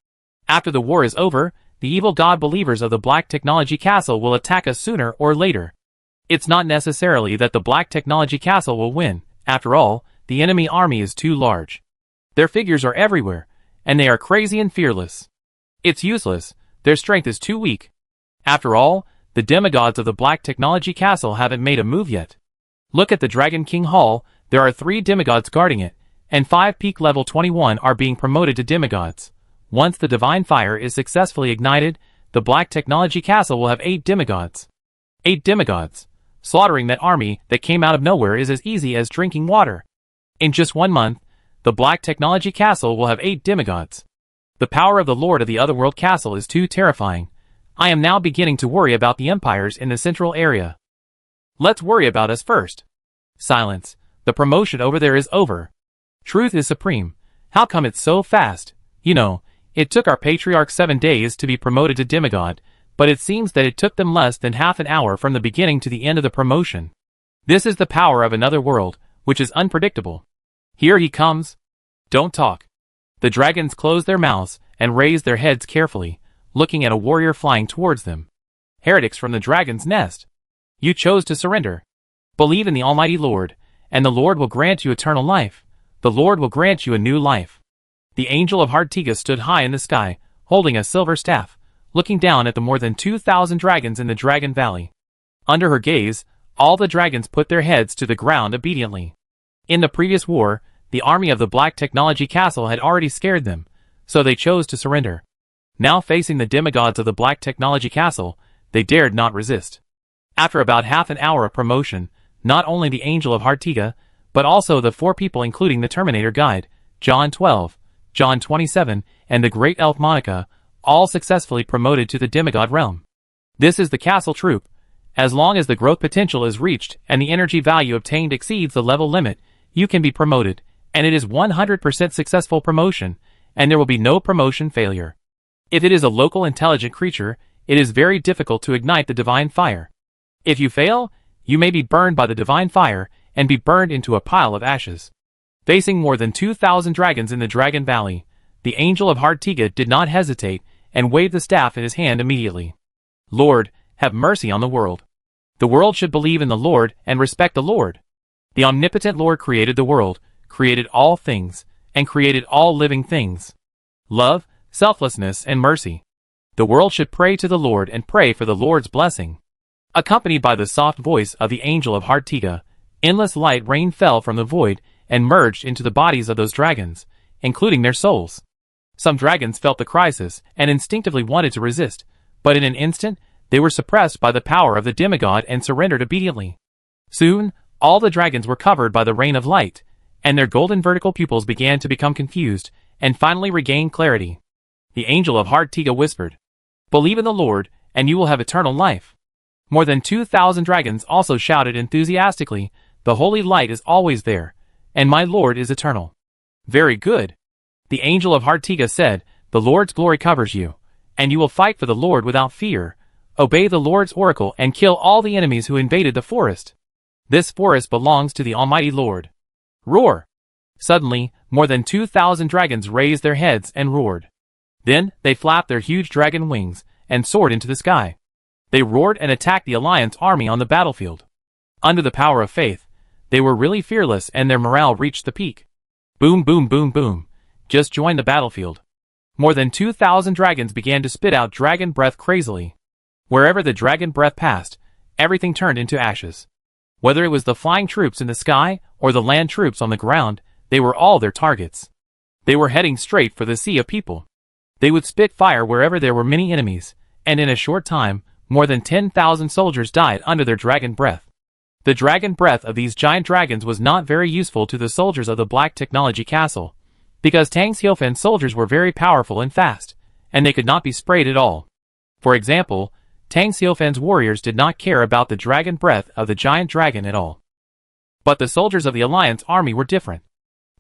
After the war is over, the evil god believers of the Black Technology Castle will attack us sooner or later. It's not necessarily that the Black Technology Castle will win. After all, the enemy army is too large. Their figures are everywhere, and they are crazy and fearless. It's useless, their strength is too weak. After all, the demigods of the Black Technology Castle haven't made a move yet. Look at the Dragon King Hall, there are 3 demigods guarding it, and 5 peak level 21 are being promoted to demigods. Once the divine fire is successfully ignited, the Black Technology Castle will have 8 demigods. 8 demigods. Slaughtering that army that came out of nowhere is as easy as drinking water. In just 1 month, the Black Technology Castle will have 8 demigods. The power of the Lord of the Otherworld Castle is too terrifying. I am now beginning to worry about the empires in the central area. Let's worry about us first. Silence. The promotion over there is over. Truth is supreme. How come it's so fast? You know, it took our patriarch 7 days to be promoted to demigod, but it seems that it took them less than half an hour from the beginning to the end of the promotion. This is the power of another world, which is unpredictable. Here he comes. Don't talk. The dragons close their mouths and raise their heads carefully, looking at a warrior flying towards them. Heretics from the dragon's nest. You chose to surrender. Believe in the Almighty Lord, and the Lord will grant you eternal life. The Lord will grant you a new life. The angel of Hartiga stood high in the sky, holding a silver staff, looking down at the more than 2,000 dragons in the Dragon Valley. Under her gaze, all the dragons put their heads to the ground obediently. In the previous war, the army of the Black Technology Castle had already scared them, so they chose to surrender. Now facing the demigods of the Black Technology Castle, they dared not resist. After about half an hour of promotion, not only the Angel of Hartiga, but also the 4 people including the Terminator Guide, John 12, John 27, and the Great Elf Monica, all successfully promoted to the demigod realm. This is the castle troop. As long as the growth potential is reached and the energy value obtained exceeds the level limit, you can be promoted, and it is 100% successful promotion, and there will be no promotion failure. If it is a local intelligent creature, it is very difficult to ignite the divine fire. If you fail, you may be burned by the divine fire and be burned into a pile of ashes. Facing more than 2,000 dragons in the Dragon Valley, the Angel of Hartiga did not hesitate and waved the staff in his hand immediately. Lord, have mercy on the world. The world should believe in the Lord and respect the Lord. The omnipotent Lord created the world, created all things, and created all living things. Love, selflessness, and mercy. The world should pray to the Lord and pray for the Lord's blessing. Accompanied by the soft voice of the Angel of Hartiga, endless light rain fell from the void and merged into the bodies of those dragons, including their souls. Some dragons felt the crisis and instinctively wanted to resist, but in an instant, they were suppressed by the power of the demigod and surrendered obediently. Soon, all the dragons were covered by the rain of light, and their golden vertical pupils began to become confused and finally regained clarity. The Angel of Hartiga whispered, "Believe in the Lord, and you will have eternal life." More than 2,000 dragons also shouted enthusiastically, "The holy light is always there, and my Lord is eternal." Very good. The Angel of Hartiga said, "The Lord's glory covers you, and you will fight for the Lord without fear. Obey the Lord's oracle and kill all the enemies who invaded the forest. This forest belongs to the Almighty Lord." Roar! Suddenly, more than 2,000 dragons raised their heads and roared. Then, they flapped their huge dragon wings and soared into the sky. They roared and attacked the Alliance army on the battlefield. Under the power of faith, They were really fearless and their morale reached the peak. Boom boom boom boom. Just joined the battlefield. More than 2,000 dragons began to spit out dragon breath crazily. Wherever the dragon breath passed, everything turned into ashes. Whether it was the flying troops in the sky or the land troops on the ground, they were all their targets. They were heading straight for the sea of people. They would spit fire wherever there were many enemies, and in a short time, more than 10,000 soldiers died under their dragon breath. The dragon breath of these giant dragons was not very useful to the soldiers of the Black Technology Castle, because Tang Xiufan's soldiers were very powerful and fast, and they could not be sprayed at all. For example, Tang Xiufan's warriors did not care about the dragon breath of the giant dragon at all. But the soldiers of the Alliance army were different.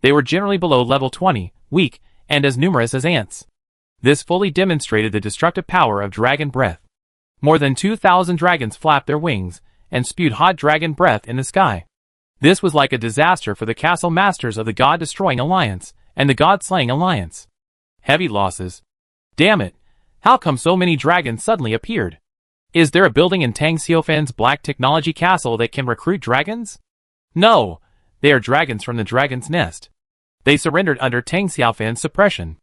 They were generally below level 20, weak, and as numerous as ants. This fully demonstrated the destructive power of dragon breath. More than 2,000 dragons flapped their wings and spewed hot dragon breath in the sky. This was like a disaster for the castle masters of the God-destroying Alliance and the God-slaying Alliance. Heavy losses. Damn it, how come so many dragons suddenly appeared? Is there a building in Tang Xiufan's Black Technology Castle that can recruit dragons? No, they are dragons from the dragon's nest. They surrendered under Tang Xiufan's suppression.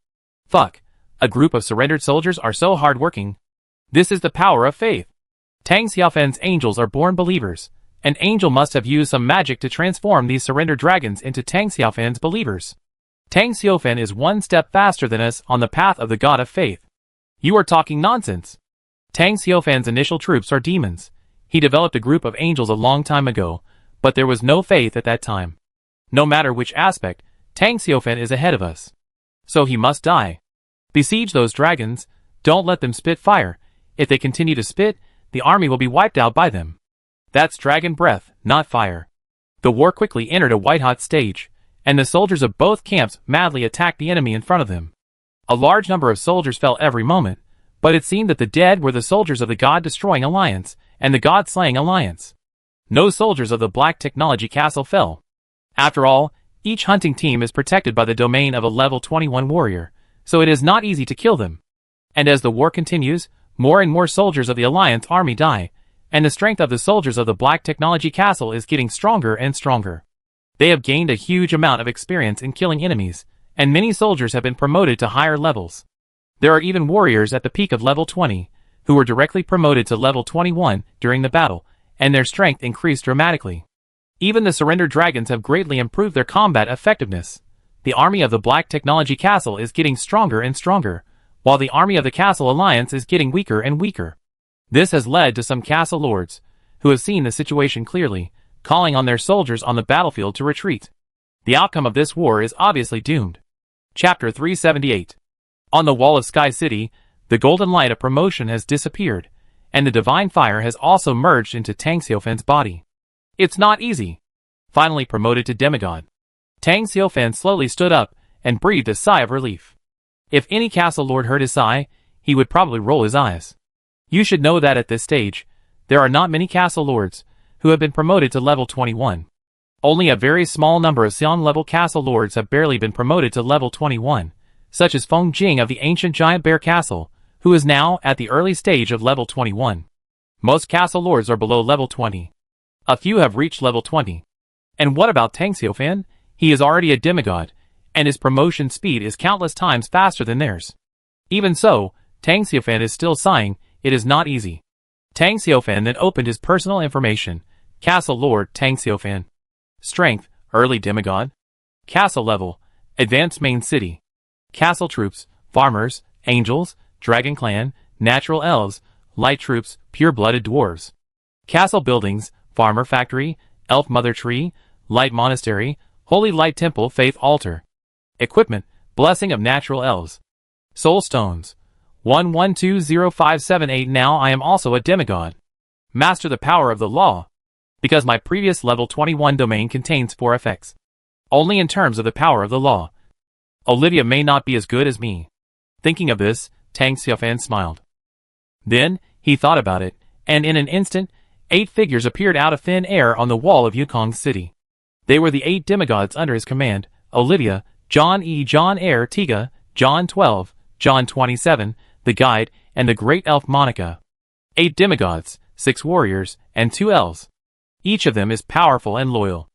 Fuck, a group of surrendered soldiers are so hardworking. This is the power of faith. Tang Xiufan's angels are born believers. An angel must have used some magic to transform these surrendered dragons into Tang Xiufan's believers. Tang Xiufan is one step faster than us on the path of the God of faith. You are talking nonsense. Tang Xiufan's initial troops are demons. He developed a group of angels a long time ago, but there was no faith at that time. No matter which aspect, Tang Xiufan is ahead of us. So he must die. Besiege those dragons, don't let them spit fire. If they continue to spit, the army will be wiped out by them. That's dragon breath, not fire. The war quickly entered a white-hot stage, and the soldiers of both camps madly attacked the enemy in front of them. A large number of soldiers fell every moment, but it seemed that the dead were the soldiers of the God-destroying Alliance and the God-slaying Alliance. No soldiers of the Black Technology Castle fell. After all, each hunting team is protected by the domain of a level 21 warrior, so it is not easy to kill them. And as the war continues, more and more soldiers of the Alliance army die, and the strength of the soldiers of the Black Technology Castle is getting stronger and stronger. They have gained a huge amount of experience in killing enemies, and many soldiers have been promoted to higher levels. There are even warriors at the peak of level 20, who were directly promoted to level 21 during the battle, and their strength increased dramatically. Even the surrendered dragons have greatly improved their combat effectiveness. The army of the Black Technology Castle is getting stronger and stronger, while the army of the Castle Alliance is getting weaker and weaker. This has led to some castle lords, who have seen the situation clearly, calling on their soldiers on the battlefield to retreat. The outcome of this war is obviously doomed. Chapter 378. On the wall of Sky City, the golden light of promotion has disappeared, and the divine fire has also merged into Tang Xiufan's body. It's not easy. Finally promoted to demigod. Tang Xiufan slowly stood up and breathed a sigh of relief. If any castle lord heard his sigh, he would probably roll his eyes. You should know that at this stage, there are not many castle lords who have been promoted to level 21. Only a very small number of Xian-level castle lords have barely been promoted to level 21, such as Feng Jing of the ancient Giant Bear Castle, who is now at the early stage of level 21. Most castle lords are below level 20. A few have reached level 20. And what about Tang Xiufan? He is already a demigod, and his promotion speed is countless times faster than theirs. Even so, Tang Xiufan is still sighing. It is not easy. Tang Xiufan then opened his personal information. Castle Lord Tang Xiufan. Strength, early demigod. Castle level, advanced main city. Castle troops, farmers, angels, dragon clan, natural elves, light troops, pure-blooded dwarves. Castle buildings, farmer factory, elf mother tree, light monastery, holy light temple faith altar. Equipment, blessing of natural elves. Soul stones. 1120578. Now I am also a demigod. Master the power of the law. Because my previous level 21 domain contains 4 effects. Only in terms of the power of the law. Olivia may not be as good as me. Thinking of this, Tang Xiufan smiled. Then, he thought about it, and in an instant, 8 figures appeared out of thin air on the wall of Yukong's city. They were the 8 demigods under his command: Olivia, John E. John Air Tiga, John 12, John 27, the Guide, and the Great Elf Monica. 8 demigods, 6 warriors, and 2 elves. Each of them is powerful and loyal.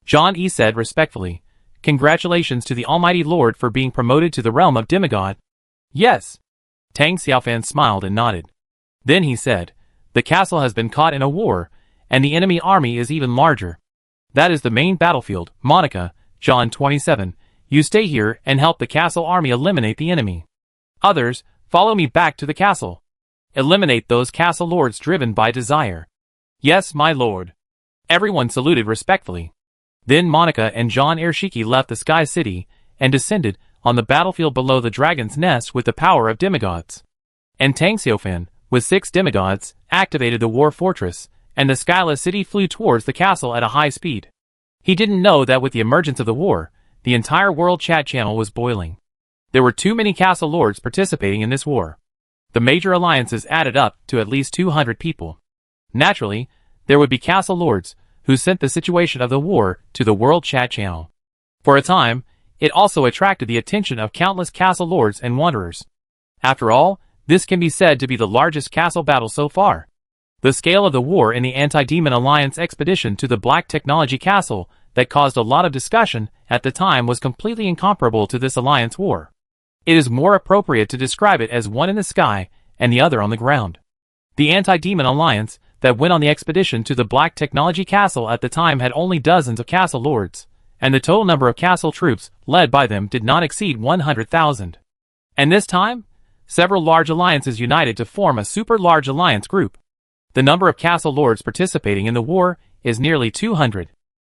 John E said respectfully, "Congratulations to the Almighty Lord for being promoted to the realm of demigod." "Yes." Tang Xiaofan smiled and nodded. Then he said, "The castle has been caught in a war, and the enemy army is even larger. That is the main battlefield, Monica, John 27. You stay here and help the castle army eliminate the enemy. Others, follow me back to the castle. Eliminate those castle lords driven by desire." "Yes, my lord." Everyone saluted respectfully. Then Monica and John Ershiki left the Sky City and descended on the battlefield below the dragon's nest with the power of demigods. And Tang Xiaofan, with 6 demigods, activated the war fortress, and the Skyless City flew towards the castle at a high speed. He didn't know that with the emergence of the war, the entire world chat channel was boiling. There were too many castle lords participating in this war. The major alliances added up to at least 200 people. Naturally, there would be castle lords who sent the situation of the war to the world chat channel. For a time, it also attracted the attention of countless castle lords and wanderers. After all, this can be said to be the largest castle battle so far. The scale of the war in the Anti-Demon Alliance expedition to the Black Technology Castle that caused a lot of discussion at the time was completely incomparable to this alliance war. It is more appropriate to describe it as one in the sky and the other on the ground. The Anti-Demon Alliance that went on the expedition to the Black Technology Castle at the time had only dozens of castle lords, and the total number of castle troops led by them did not exceed 100,000. And this time, several large alliances united to form a super large alliance group. The number of castle lords participating in the war is nearly 200.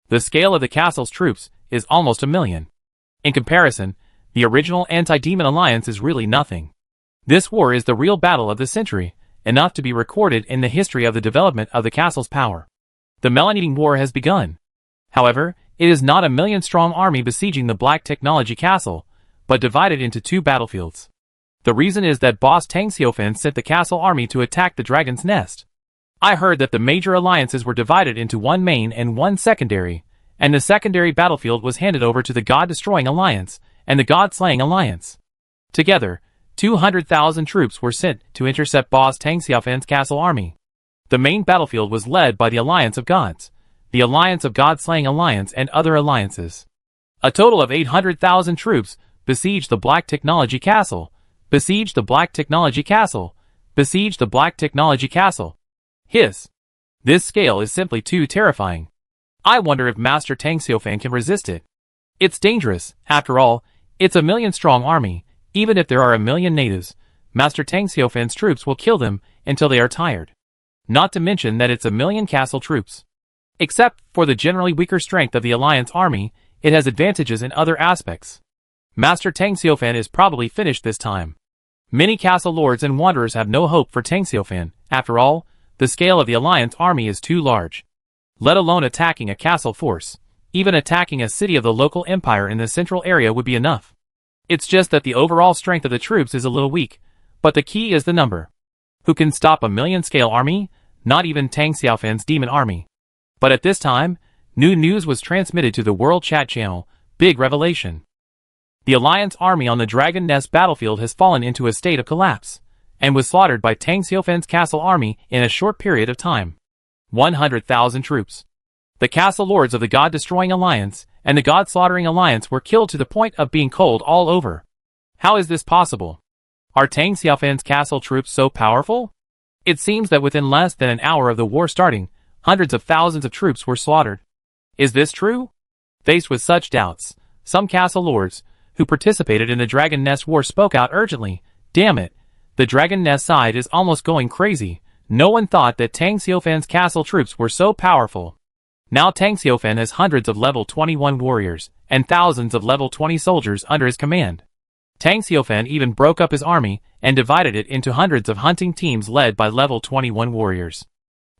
The scale of the castle's troops is almost 1,000,000. In comparison, the original Anti-Demon Alliance is really nothing. This war is the real battle of the century, enough to be recorded in the history of the development of the castle's power. The Melaneating War has begun. However, it is not a 1,000,000-strong army besieging the Black Technology Castle, but divided into 2 battlefields. The reason is that boss Tang Xiaofan sent the castle army to attack the dragon's nest. I heard that the major alliances were divided into 1 main and 1 secondary, and the secondary battlefield was handed over to the God-Destroying Alliance and the God-Slaying Alliance. Together, 200,000 troops were sent to intercept boss Tang Xiaofan's castle army. The main battlefield was led by the Alliance of Gods, the Alliance of God-Slaying Alliance and other alliances. A total of 800,000 troops besieged the Black Technology Castle, besieged the Black Technology Castle, besieged the Black Technology Castle. Hiss. This scale is simply too terrifying. I wonder if Master Tang Xiaofan can resist it. It's dangerous, after all, it's a 1,000,000-strong army. Even if there are 1,000,000 natives, Master Tang Xiaofan's troops will kill them until they are tired. Not to mention that it's 1,000,000 castle troops. Except for the generally weaker strength of the Alliance army, it has advantages in other aspects. Master Tang Xiaofan is probably finished this time. Many castle lords and wanderers have no hope for Tang Xiaofan. After all, the scale of the Alliance army is too large. Let alone attacking a castle force. Even attacking a city of the local empire in the central area would be enough. It's just that the overall strength of the troops is a little weak, but the key is the number. Who can stop a 1,000,000-scale army? Not even Tang Xiaofan's demon army. But at this time, new news was transmitted to the World Chat channel. Big revelation. The Alliance army on the Dragon Nest battlefield has fallen into a state of collapse, and was slaughtered by Tang Xiaofan's castle army in a short period of time. 100,000 troops. The castle lords of the God-Destroying Alliance and the God-Slaughtering Alliance were killed to the point of being cold all over. How is this possible? Are Tang Xiaofan's castle troops so powerful? It seems that within less than an hour of the war starting, hundreds of thousands of troops were slaughtered. Is this true? Faced with such doubts, some castle lords, who participated in the Dragon Nest war spoke out urgently. Damn it, the Dragon Nest side is almost going crazy. No one thought that Tang Xiaofan's castle troops were so powerful. Now Tang Xiaofan has hundreds of level 21 warriors, and thousands of level 20 soldiers under his command. Tang Xiaofan even broke up his army, and divided it into hundreds of hunting teams led by level 21 warriors.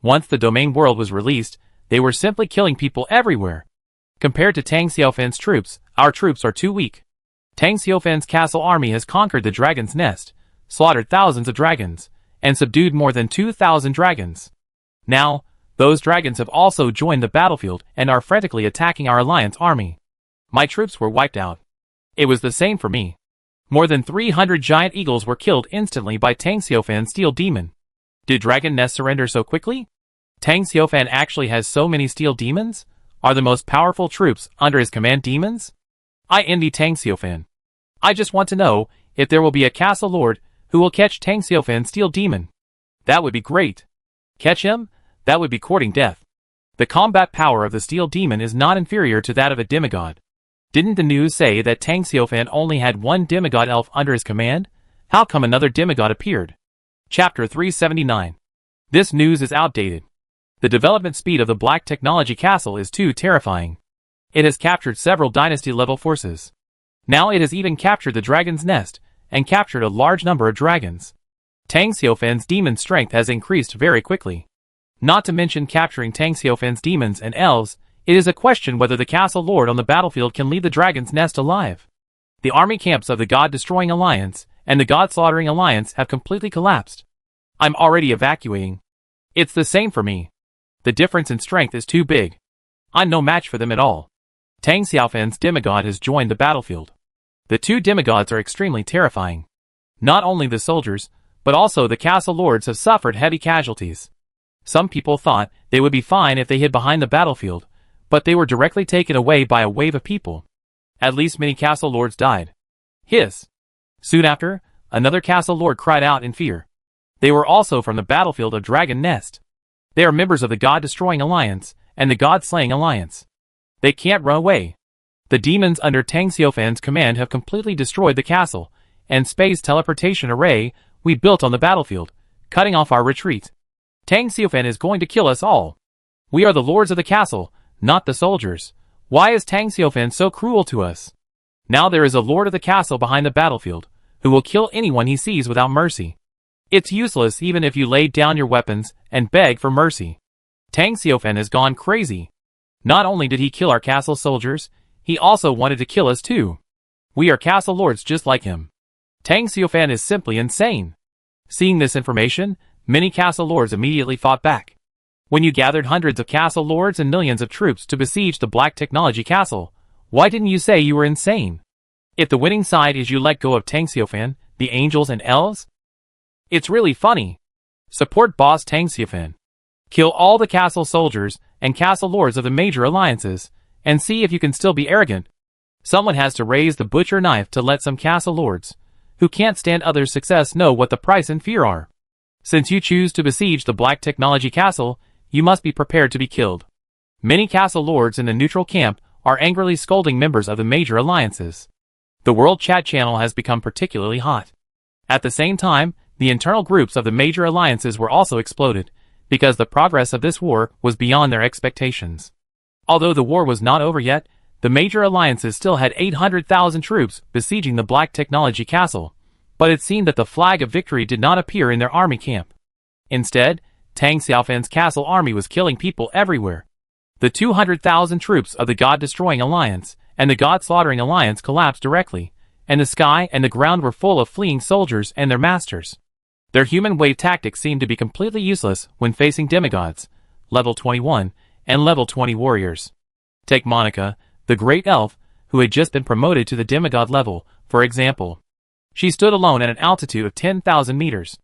Once the domain world was released, they were simply killing people everywhere. Compared to Tang Xiaofan's troops, our troops are too weak. Tang Xiaofan's castle army has conquered the Dragon's Nest, slaughtered thousands of dragons, and subdued more than 2,000 dragons. Now, those dragons have also joined the battlefield and are frantically attacking our Alliance army. My troops were wiped out. It was the same for me. More than 300 giant eagles were killed instantly by Tang Xiaofan's steel demon. Did Dragon Nest surrender so quickly? Tang Xiaofan actually has so many steel demons? Are the most powerful troops under his command demons? I envy Tang Xiaofan. I just want to know if there will be a castle lord who will catch Tang Xiaofan's steel demon. That would be great. Catch him? That would be courting death. The combat power of the steel demon is not inferior to that of a demigod. Didn't the news say that Tang Xiaofan only had one demigod elf under his command? How come another demigod appeared? Chapter 379. This news is outdated. The development speed of the Black Technology Castle is too terrifying. It has captured several dynasty-level forces. Now it has even captured the Dragon's Nest, and captured a large number of dragons. Tang Xiaofan's demon strength has increased very quickly. Not to mention capturing Tang Xiaofan's demons and elves, it is a question whether the castle lord on the battlefield can leave the Dragon's Nest alive. The army camps of the God-Destroying Alliance and the God-Slaughtering Alliance have completely collapsed. I'm already evacuating. It's the same for me. The difference in strength is too big. I'm no match for them at all. Tang Xiaofan's demigod has joined the battlefield. The two demigods are extremely terrifying. Not only the soldiers, but also the castle lords have suffered heavy casualties. Some people thought they would be fine if they hid behind the battlefield, but they were directly taken away by a wave of people. At least many castle lords died. Hiss. Soon after, another castle lord cried out in fear. They were also from the battlefield of Dragon Nest. They are members of the God-Destroying Alliance and the God-Slaying Alliance. They can't run away. The demons under Tang Xiaofan's command have completely destroyed the castle and space teleportation array we built on the battlefield, cutting off our retreat. Tang Xiaofan is going to kill us all. We are the lords of the castle, not the soldiers. Why is Tang Xiaofan so cruel to us? Now there is a lord of the castle behind the battlefield, who will kill anyone he sees without mercy. It's useless even if you lay down your weapons and beg for mercy. Tang Xiaofan has gone crazy. Not only did he kill our castle soldiers, he also wanted to kill us too. We are castle lords just like him. Tang Xiaofan is simply insane. Seeing this information, many castle lords immediately fought back. When you gathered hundreds of castle lords and millions of troops to besiege the Black Technology Castle, why didn't you say you were insane? If the winning side is you let go of Tang Xiaofan, the angels and elves? It's really funny. Support boss Tang Xiaofan. Kill all the castle soldiers and castle lords of the major alliances, and see if you can still be arrogant. Someone has to raise the butcher knife to let some castle lords, who can't stand others' success, know what the price and fear are. Since you choose to besiege the Black Technology Castle, you must be prepared to be killed. Many castle lords in the neutral camp are angrily scolding members of the major alliances. The World Chat channel has become particularly hot. At the same time, the internal groups of the major alliances were also exploded, because the progress of this war was beyond their expectations. Although the war was not over yet, the major alliances still had 800,000 troops besieging the Black Technology Castle, but it seemed that the flag of victory did not appear in their army camp. Instead, Tang Xiaofan's castle army was killing people everywhere. The 200,000 troops of the God-Destroying Alliance and the God-Slaughtering Alliance collapsed directly, and the sky and the ground were full of fleeing soldiers and their masters. Their human wave tactics seemed to be completely useless when facing demigods, level 21, and level 20 warriors. Take Monica, the great elf, who had just been promoted to the demigod level, for example. She stood alone at an altitude of 10,000 meters.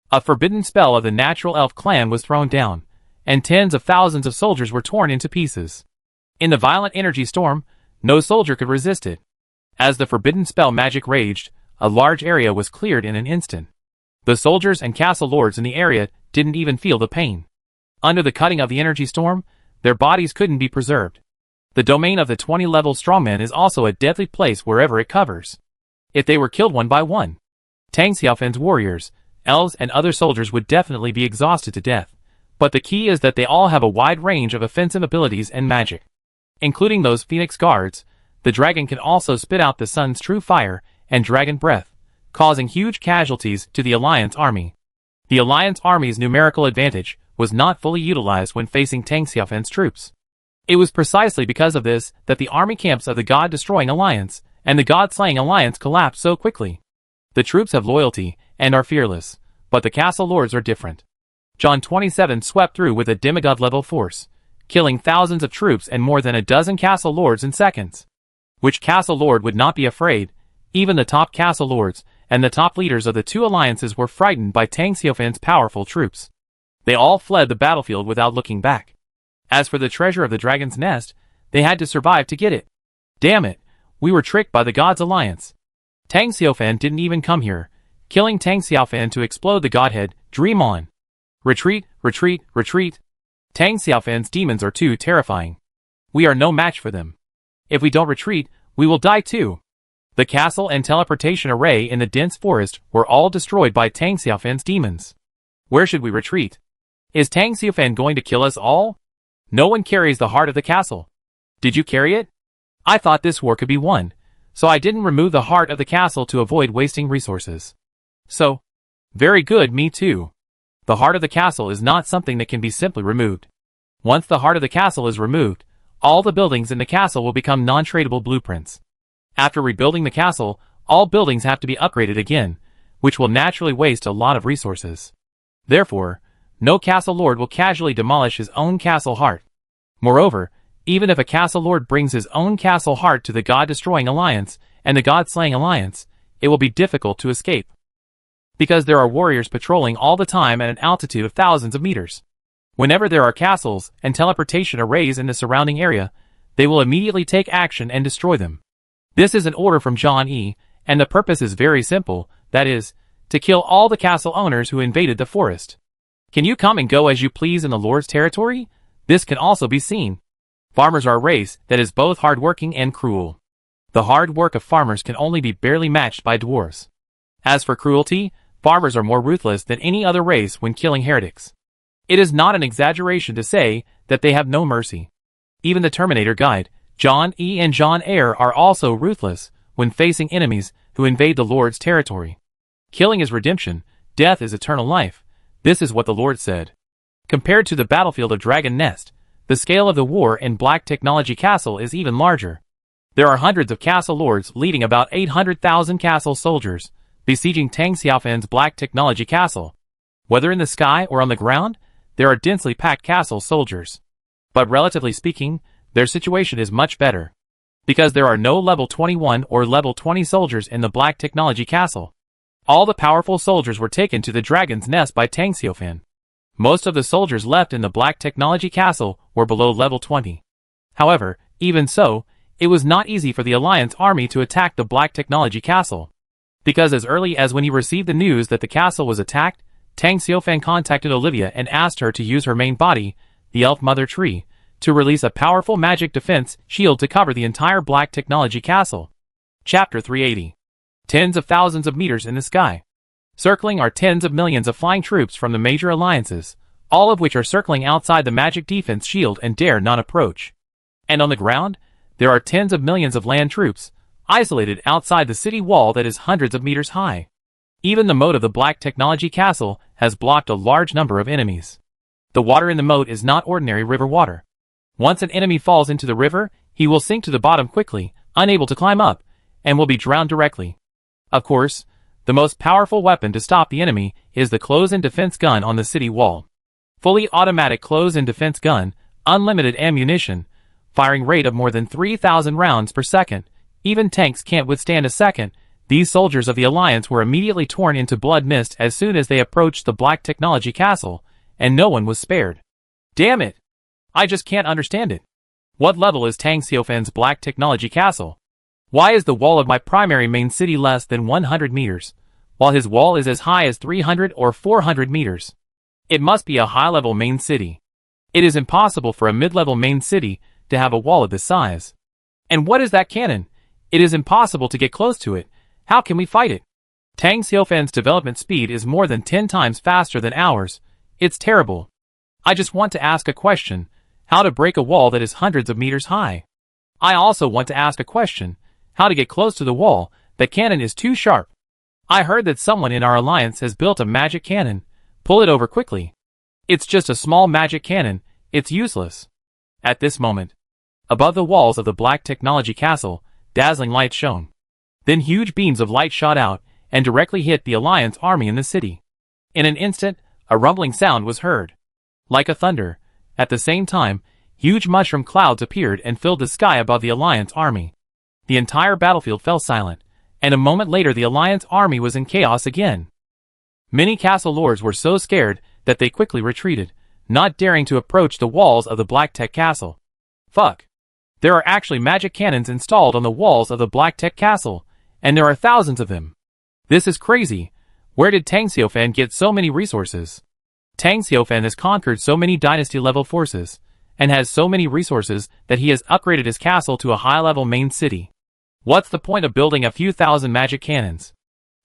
A forbidden spell of the natural elf clan was thrown down, and tens of thousands of soldiers were torn into pieces. In the violent energy storm, no soldier could resist it. As the forbidden spell magic raged, a large area was cleared in an instant. The soldiers and castle lords in the area didn't even feel the pain. Under the cutting of the energy storm, their bodies couldn't be preserved. The domain of the 20-level strongman is also a deadly place wherever it covers. If they were killed one by one, Tang Xiaofan's warriors, elves and other soldiers would definitely be exhausted to death, but the key is that they all have a wide range of offensive abilities and magic. Including those Phoenix Guards, the dragon can also spit out the sun's true fire and dragon breath, causing huge casualties to the Alliance army. The Alliance army's numerical advantage was not fully utilized when facing Tang Xiaofan's troops. It was precisely because of this that the army camps of the God-Destroying Alliance and the God-Slaying Alliance collapsed so quickly. The troops have loyalty and are fearless, but the castle lords are different. John 27 swept through with a demigod-level force, killing thousands of troops and more than a dozen castle lords in seconds. Which castle lord would not be afraid? Even the top castle lords and the top leaders of the two alliances were frightened by Tang Xiaofan's powerful troops. They all fled the battlefield without looking back. As for the treasure of the Dragon's Nest, They had to survive to get it. Damn it, we were tricked by the God's alliance. Tang Xiaofan didn't even come here, killing Tang Xiaofan to explode the Godhead. Dream on. Retreat, retreat, retreat. Tang Xiaofan's demons are too terrifying. We are no match for them. If we don't retreat, we will die too. The castle and teleportation array in the dense forest were all destroyed by Tang Xiaofan's demons. Where should we retreat? Is Tang Xiaofan going to kill us all? No one carries the heart of the castle. Did you carry it? I thought this war could be won, so I didn't remove the heart of the castle to avoid wasting resources. So, very good, me too. The heart of the castle is not something that can be simply removed. Once the heart of the castle is removed, all the buildings in the castle will become non-tradable blueprints. After rebuilding the castle, all buildings have to be upgraded again, which will naturally waste a lot of resources. Therefore, no castle lord will casually demolish his own castle heart. Moreover, even if a castle lord brings his own castle heart to the God-destroying alliance and the God-slaying alliance, it will be difficult to escape. Because there are warriors patrolling all the time at an altitude of thousands of meters. Whenever there are castles and teleportation arrays in the surrounding area, they will immediately take action and destroy them. This is an order from John E, and the purpose is very simple, that is, to kill all the castle owners who invaded the forest. Can you come and go as you please in the Lord's territory? This can also be seen. Farmers are a race that is both hard-working and cruel. The hard work of farmers can only be barely matched by dwarves. As for cruelty, farmers are more ruthless than any other race when killing heretics. It is not an exaggeration to say that they have no mercy. Even the Terminator guide, John E and John Air are also ruthless when facing enemies who invade the Lord's territory. Killing is redemption, death is eternal life. This is what the Lord said. Compared to the battlefield of Dragon Nest, the scale of the war in Black Technology Castle is even larger. There are hundreds of castle lords leading about 800,000 castle soldiers, besieging Tang Xiaofan's Black Technology Castle. Whether in the sky or on the ground, there are densely packed castle soldiers. But relatively speaking, their situation is much better. Because there are no level 21 or level 20 soldiers in the Black Technology Castle. All the powerful soldiers were taken to the Dragon's Nest by Tang Xiaofan. Most of the soldiers left in the Black Technology Castle were below level 20. However, even so, it was not easy for the Alliance army to attack the Black Technology Castle. Because as early as when he received the news that the castle was attacked, Tang Xiaofan contacted Olivia and asked her to use her main body, the Elf Mother Tree, to release a powerful magic defense shield to cover the entire Black Technology Castle. Chapter 380. Tens of thousands of meters in the sky. Circling are tens of millions of flying troops from the major alliances, all of which are circling outside the magic defense shield and dare not approach. And on the ground, there are tens of millions of land troops, isolated outside the city wall that is hundreds of meters high. Even the moat of the Black Technology Castle has blocked a large number of enemies. The water in the moat is not ordinary river water. Once an enemy falls into the river, he will sink to the bottom quickly, unable to climb up, and will be drowned directly. Of course, the most powerful weapon to stop the enemy is the close-in defense gun on the city wall. Fully automatic close-in defense gun, unlimited ammunition, firing rate of more than 3,000 rounds per second. Even tanks can't withstand a second. These soldiers of the Alliance were immediately torn into blood mist as soon as they approached the Black Technology Castle, and no one was spared. Damn it! I just can't understand it. What level is Tang Xiaofan's Black Technology Castle? Why is the wall of my primary main city less than 100 meters, while his wall is as high as 300 or 400 meters? It must be a high-level main city. It is impossible for a mid-level main city to have a wall of this size. And what is that cannon? It is impossible to get close to it. How can we fight it? Tang Xiaofan's development speed is more than 10 times faster than ours. It's terrible. I just want to ask a question. How to break a wall that is hundreds of meters high? I also want to ask a question. How to get close to the wall? That cannon is too sharp. I heard that someone in our alliance has built a magic cannon. Pull it over quickly. It's just a small magic cannon. It's useless. At this moment, above the walls of the Black Technology Castle, dazzling light shone. Then huge beams of light shot out and directly hit the Alliance army in the city. In an instant, a rumbling sound was heard. Like a thunder. At the same time, huge mushroom clouds appeared and filled the sky above the Alliance army. The entire battlefield fell silent, and a moment later the Alliance army was in chaos again. Many castle lords were so scared that they quickly retreated, not daring to approach the walls of the Black Tech Castle. Fuck. There are actually magic cannons installed on the walls of the Black Tech Castle, and there are thousands of them. This is crazy. Where did Tang Xiaofan get so many resources? Tang Xiaofan has conquered so many dynasty-level forces, and has so many resources that he has upgraded his castle to a high-level main city. What's the point of building a few thousand magic cannons?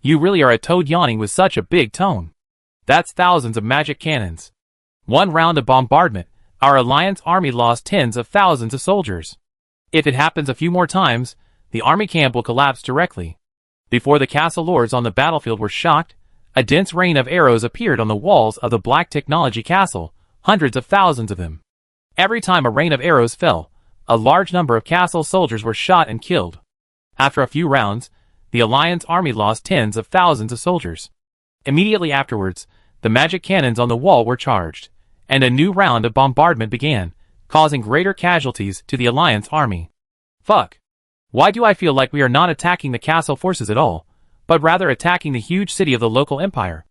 You really are a toad yawning with such a big tone. That's thousands of magic cannons. One round of bombardment, our alliance army lost tens of thousands of soldiers. If it happens a few more times, the army camp will collapse directly. Before the castle lords on the battlefield were shocked, a dense rain of arrows appeared on the walls of the Black Technology Castle, hundreds of thousands of them. Every time a rain of arrows fell, a large number of castle soldiers were shot and killed. After a few rounds, the Alliance army lost tens of thousands of soldiers. Immediately afterwards, the magic cannons on the wall were charged, and a new round of bombardment began, causing greater casualties to the Alliance army. Fuck. Why do I feel like we are not attacking the castle forces at all, but rather attacking the huge city of the local empire?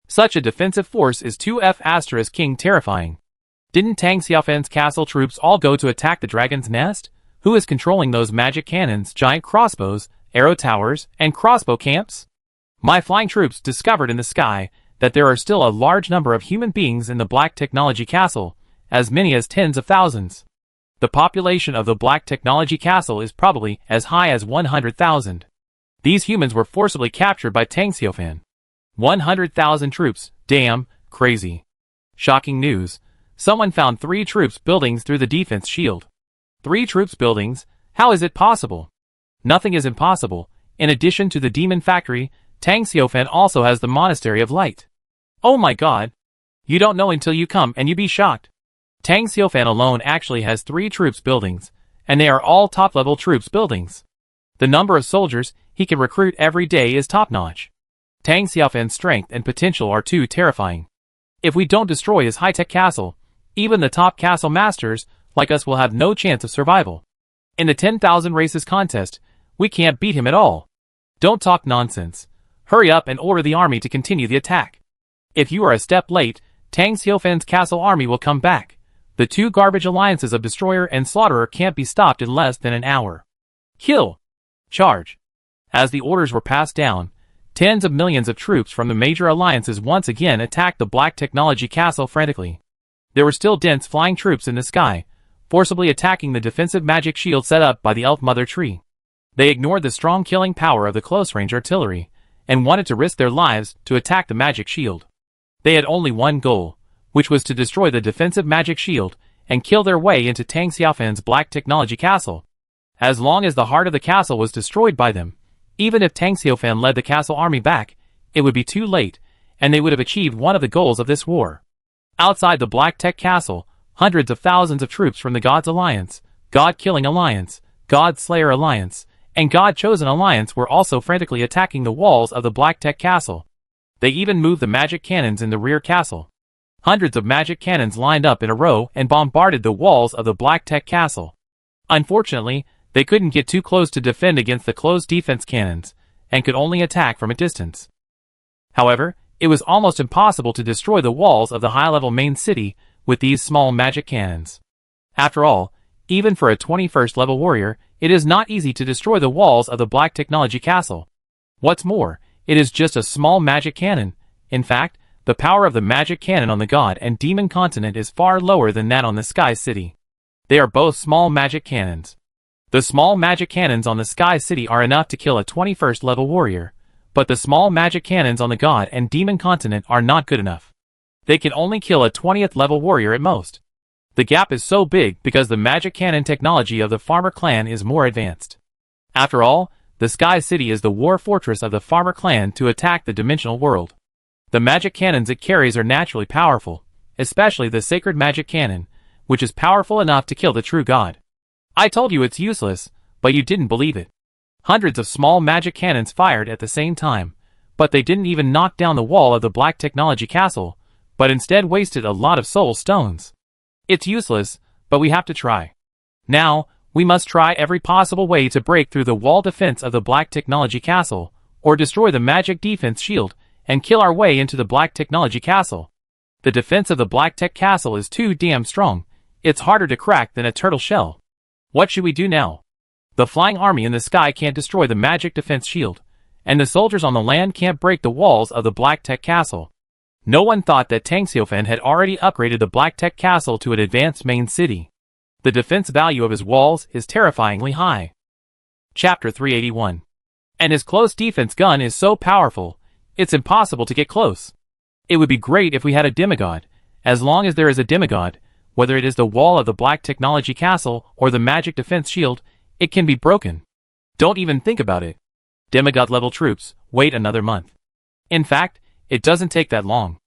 Such a defensive force is 2F** King terrifying. Didn't Tang Xiaofan's castle troops all go to attack the dragon's nest? Who is controlling those magic cannons, giant crossbows, arrow towers, and crossbow camps? My flying troops discovered in the sky that there are still a large number of human beings in the Black Technology Castle, as many as tens of thousands. The population of the Black Technology Castle is probably as high as 100,000. These humans were forcibly captured by Tang Xiaofan. 100,000 troops, damn, crazy. Shocking news. Someone found 3 troops buildings through the defense shield. 3 troops buildings? How is it possible? Nothing is impossible. In addition to the demon factory, Tang Xiaofan also has the Monastery of Light. Oh my god. You don't know until you come and you be shocked. Tang Xiaofan alone actually has 3 troops buildings, and they are all top-level troops buildings. The number of soldiers he can recruit every day is top-notch. Tang Xiaofan's strength and potential are too terrifying. If we don't destroy his high-tech castle, even the top castle masters like us will have no chance of survival. In the 10,000 races contest, we can't beat him at all. Don't talk nonsense. Hurry up and order the army to continue the attack. If you are a step late, Tang Xiaofan's castle army will come back. The 2 garbage alliances of Destroyer and Slaughterer can't be stopped in less than an hour. Kill! Charge! As the orders were passed down, tens of millions of troops from the major alliances once again attacked the Black Technology Castle frantically. There were still dense flying troops in the sky, forcibly attacking the defensive magic shield set up by the Elf Mother Tree. They ignored the strong killing power of the close-range artillery, and wanted to risk their lives to attack the magic shield. They had only one goal, which was to destroy the defensive magic shield and kill their way into Tang Xiaofan's Black Technology Castle. As long as the heart of the castle was destroyed by them, even if Tang Xiaofan led the castle army back, it would be too late, and they would have achieved one of the goals of this war. Outside the Black Tech Castle, hundreds of thousands of troops from the God's Alliance, God-Killing Alliance, God-Slayer Alliance, and God-Chosen Alliance were also frantically attacking the walls of the Black Tech Castle. They even moved the magic cannons in the rear castle. Hundreds of magic cannons lined up in a row and bombarded the walls of the Black Tech Castle. Unfortunately, they couldn't get too close to defend against the closed defense cannons, and could only attack from a distance. However, it was almost impossible to destroy the walls of the high-level main city with these small magic cannons. After all, even for a 21st level warrior, it is not easy to destroy the walls of the Black Technology Castle. What's more, it is just a small magic cannon. In fact, the power of the magic cannon on the God and Demon continent is far lower than that on the Sky City. They are both small magic cannons. The small magic cannons on the Sky City are enough to kill a 21st level warrior, but the small magic cannons on the God and Demon continent are not good enough. They can only kill a 20th level warrior at most. The gap is so big because the magic cannon technology of the Farmer clan is more advanced. After all, the Sky City is the war fortress of the Farmer clan to attack the dimensional world. The magic cannons it carries are naturally powerful, especially the sacred magic cannon, which is powerful enough to kill the true God. I told you it's useless, but you didn't believe it. Hundreds of small magic cannons fired at the same time, but they didn't even knock down the wall of the Black Technology Castle, but instead wasted a lot of soul stones. It's useless, but we have to try. Now, we must try every possible way to break through the wall defense of the Black Technology Castle, or destroy the magic defense shield, and kill our way into the Black Technology Castle. The defense of the Black Tech Castle is too damn strong. It's harder to crack than a turtle shell. What should we do now? The flying army in the sky can't destroy the magic defense shield, and the soldiers on the land can't break the walls of the Black Tech Castle. No one thought that Tang Xiaofan had already upgraded the Black Tech Castle to an advanced main city. The defense value of his walls is terrifyingly high. Chapter 381. And his close defense gun is so powerful, it's impossible to get close. It would be great if we had a demigod. As long as there is a demigod, whether it is the wall of the Black Technology Castle or the magic defense shield, it can be broken. Don't even think about it. Demigod level troops, wait another month. In fact, it doesn't take that long.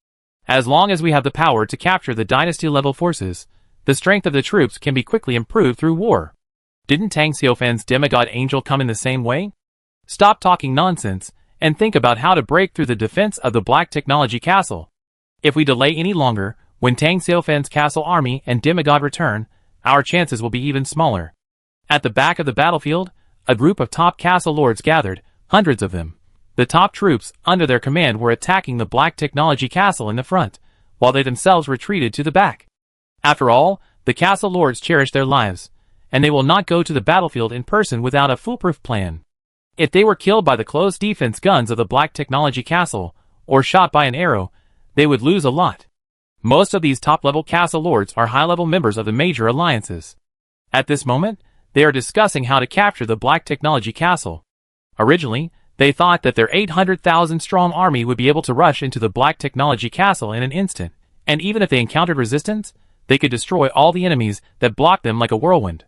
As long as we have the power to capture the dynasty level forces, the strength of the troops can be quickly improved through war. Didn't Tang Xiaofan's demigod angel come in the same way? Stop talking nonsense, and think about how to break through the defense of the Black Technology Castle. If we delay any longer, when Tang Xiaofan's castle army and demigod return, our chances will be even smaller. At the back of the battlefield, a group of top castle lords gathered, hundreds of them. The top troops under their command were attacking the Black Technology Castle in the front, while they themselves retreated to the back. After all, the castle lords cherish their lives, and they will not go to the battlefield in person without a foolproof plan. If they were killed by the close defense guns of the Black Technology Castle, or shot by an arrow, they would lose a lot. Most of these top-level castle lords are high-level members of the major alliances. At this moment, they are discussing how to capture the Black Technology Castle. Originally, they thought that their 800,000-strong army would be able to rush into the Black Technology Castle in an instant, and even if they encountered resistance, they could destroy all the enemies that blocked them like a whirlwind.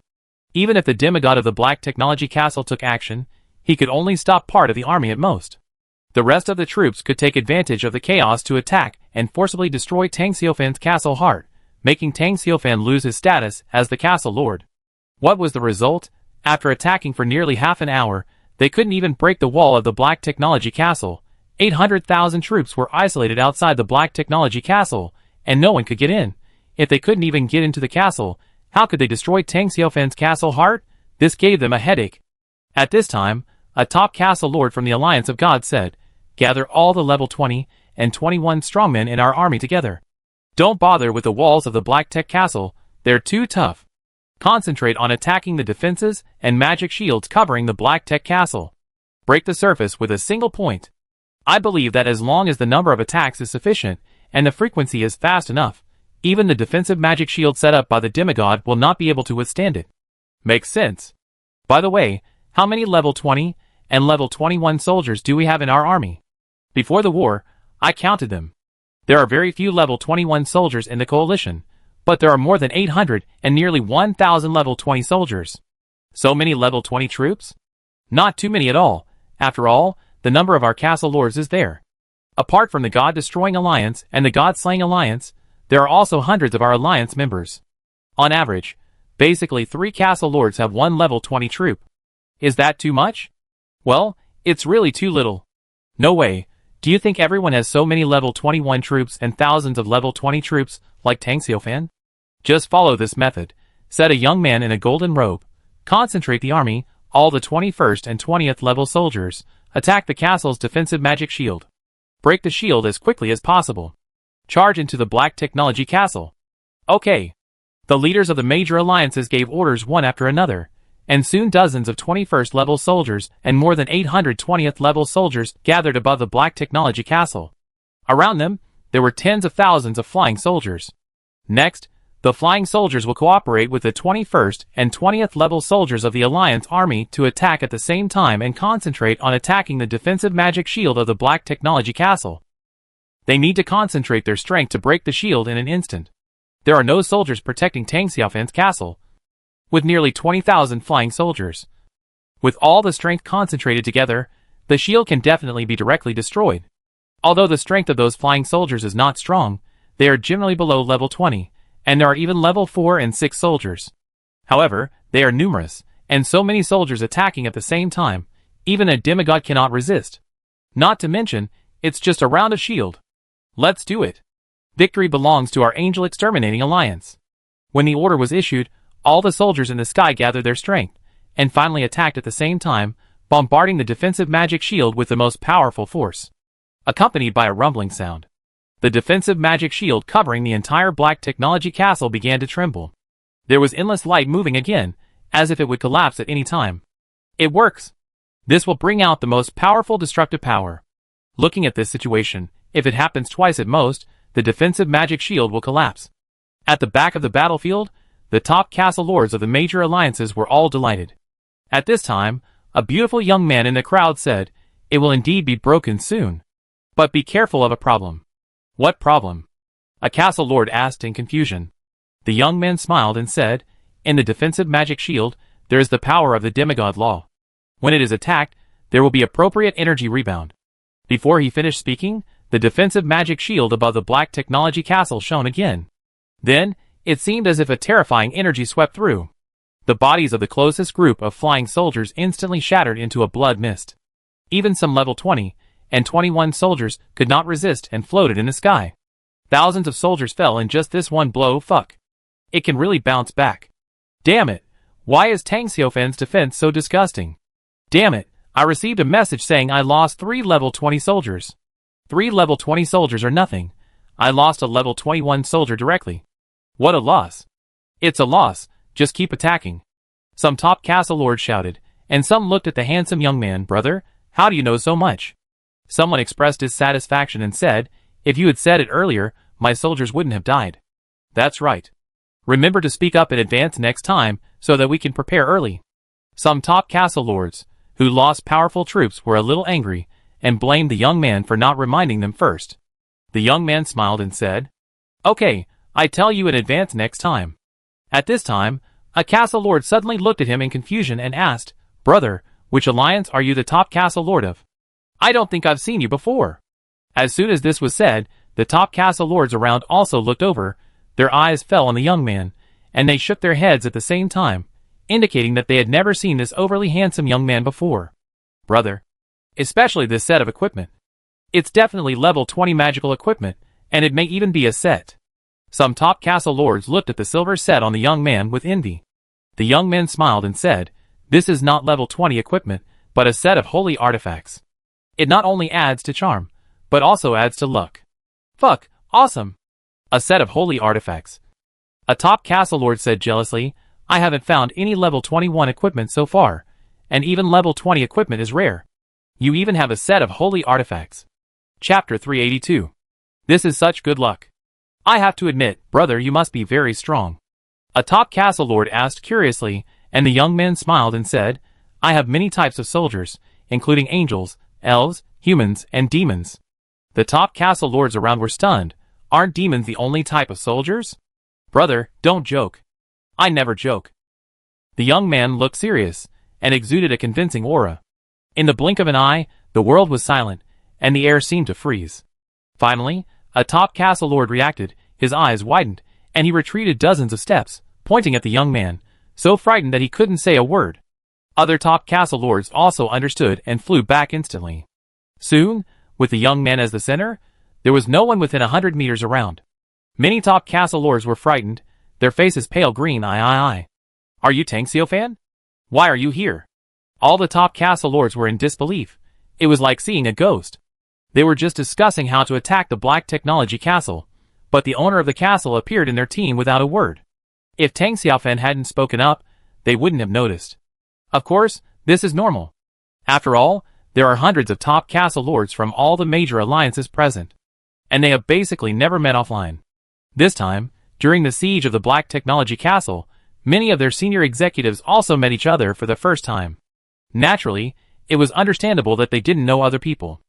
Even if the demigod of the Black Technology Castle took action, he could only stop part of the army at most. The rest of the troops could take advantage of the chaos to attack and forcibly destroy Tang Xiaofan's castle heart, making Tang Xiaofan lose his status as the castle lord. What was the result? After attacking for nearly half an hour, they couldn't even break the wall of the Black Technology Castle. 800,000 troops were isolated outside the Black Technology Castle, and no one could get in. If they couldn't even get into the castle, how could they destroy Tang Xiaofan's castle heart? This gave them a headache. At this time, a top castle lord from the Alliance of God said, "Gather all the level 20 and 21 strongmen in our army together. Don't bother with the walls of the Black Tech Castle, they're too tough. Concentrate on attacking the defenses and magic shields covering the Black Tech Castle. Break the surface with a single point. I believe that as long as the number of attacks is sufficient and the frequency is fast enough, even the defensive magic shield set up by the demigod will not be able to withstand it." Makes sense. By the way, how many level 20 and level 21 soldiers do we have in our army? Before the war, I counted them. There are very few level 21 soldiers in the coalition, but there are more than 800 and nearly 1,000 level 20 soldiers. So many level 20 troops? Not too many at all. After all, the number of our castle lords is there. Apart from the God-destroying alliance and the God-slaying alliance, there are also hundreds of our alliance members. On average, basically 3 castle lords have 1 level 20 troop. Is that too much? Well, it's really too little. No way. Do you think everyone has so many level 21 troops and thousands of level 20 troops like Tang Xiaofan? Just follow this method, said a young man in a golden robe. Concentrate the army, all the 21st and 20th level soldiers, attack the castle's defensive magic shield. Break the shield as quickly as possible. Charge into the Black Technology Castle. Okay. The leaders of the major alliances gave orders one after another, and soon dozens of 21st level soldiers and more than 800 20th level soldiers gathered above the Black Technology Castle. Around them, there were tens of thousands of flying soldiers. Next, the flying soldiers will cooperate with the 21st and 20th level soldiers of the Alliance army to attack at the same time and concentrate on attacking the defensive magic shield of the Black Technology Castle. They need to concentrate their strength to break the shield in an instant. There are no soldiers protecting Tang Xiaofan's castle, with nearly 20,000 flying soldiers. With all the strength concentrated together, the shield can definitely be directly destroyed. Although the strength of those flying soldiers is not strong, they are generally below level 20, and there are even level 4 and 6 soldiers. However, they are numerous, and so many soldiers attacking at the same time, even a demigod cannot resist. Not to mention, it's just around a shield. Let's do it. Victory belongs to our Angel Exterminating Alliance. When the order was issued, all the soldiers in the sky gathered their strength, and finally attacked at the same time, bombarding the defensive magic shield with the most powerful force. Accompanied by a rumbling sound, the defensive magic shield covering the entire Black Technology Castle began to tremble. There was endless light moving again, as if it would collapse at any time. It works. This will bring out the most powerful destructive power. Looking at this situation, if it happens twice at most, the defensive magic shield will collapse. At the back of the battlefield, the top castle lords of the major alliances were all delighted. At this time, a beautiful young man in the crowd said, "It will indeed be broken soon. But be careful of a problem." "What problem?" a castle lord asked in confusion. The young man smiled and said, "In the defensive magic shield, there is the power of the demigod law. When it is attacked, there will be appropriate energy rebound." Before he finished speaking, the defensive magic shield above the black technology castle shone again. Then, it seemed as if a terrifying energy swept through. The bodies of the closest group of flying soldiers instantly shattered into a blood mist. Even some level 20 and 21 soldiers could not resist and floated in the sky. Thousands of soldiers fell in just this one blow. Fuck. It can really bounce back. Damn it. Why is Tang Xiaofan's defense so disgusting? Damn it. I received a message saying I lost 3 level 20 soldiers. 3 level 20 soldiers are nothing. I lost a level 21 soldier directly. What a loss. It's a loss. Just keep attacking. Some top castle lords shouted, and some looked at the handsome young man. "Brother, how do you know so much?" Someone expressed dissatisfaction and said, "If you had said it earlier, my soldiers wouldn't have died." "That's right. Remember to speak up in advance next time so that we can prepare early." Some top castle lords, who lost powerful troops, were a little angry and blamed the young man for not reminding them first. The young man smiled and said, "Okay, I tell you in advance next time." At this time, a castle lord suddenly looked at him in confusion and asked, "Brother, which alliance are you the top castle lord of? I don't think I've seen you before." As soon as this was said, the top castle lords around also looked over. Their eyes fell on the young man, and they shook their heads at the same time, indicating that they had never seen this overly handsome young man before. "Brother, especially this set of equipment. It's definitely level 20 magical equipment, and it may even be a set." Some top castle lords looked at the silver set on the young man with envy. The young man smiled and said, "This is not level 20 equipment, but a set of holy artifacts. It not only adds to charm, but also adds to luck." "Fuck, awesome. A set of holy artifacts." A top castle lord said jealously, "I haven't found any level 21 equipment so far, and even level 20 equipment is rare. You even have a set of holy artifacts." Chapter 382. This is such good luck. "I have to admit, brother, you must be very strong," a top castle lord asked curiously, and the young man smiled and said, "I have many types of soldiers, including angels, elves, humans, and demons." The top castle lords around were stunned. "Aren't demons the only type of soldiers?" "Brother, don't joke." "I never joke." The young man looked serious, and exuded a convincing aura. In the blink of an eye, the world was silent, and the air seemed to freeze. Finally, a top castle lord reacted. His eyes widened, and he retreated dozens of steps, pointing at the young man, so frightened that he couldn't say a word. Other top castle lords also understood and flew back instantly. Soon, with the young man as the center, there was no one within 100 meters around. Many top castle lords were frightened, their faces pale green. "I. Are you Tang Xiaofan? Why are you here?" All the top castle lords were in disbelief. It was like seeing a ghost. They were just discussing how to attack the black technology castle, but the owner of the castle appeared in their team without a word. If Tang Xiaofan hadn't spoken up, they wouldn't have noticed. Of course, this is normal. After all, there are hundreds of top castle lords from all the major alliances present, and they have basically never met offline. This time, during the siege of the black technology castle, many of their senior executives also met each other for the first time. Naturally, it was understandable that they didn't know other people.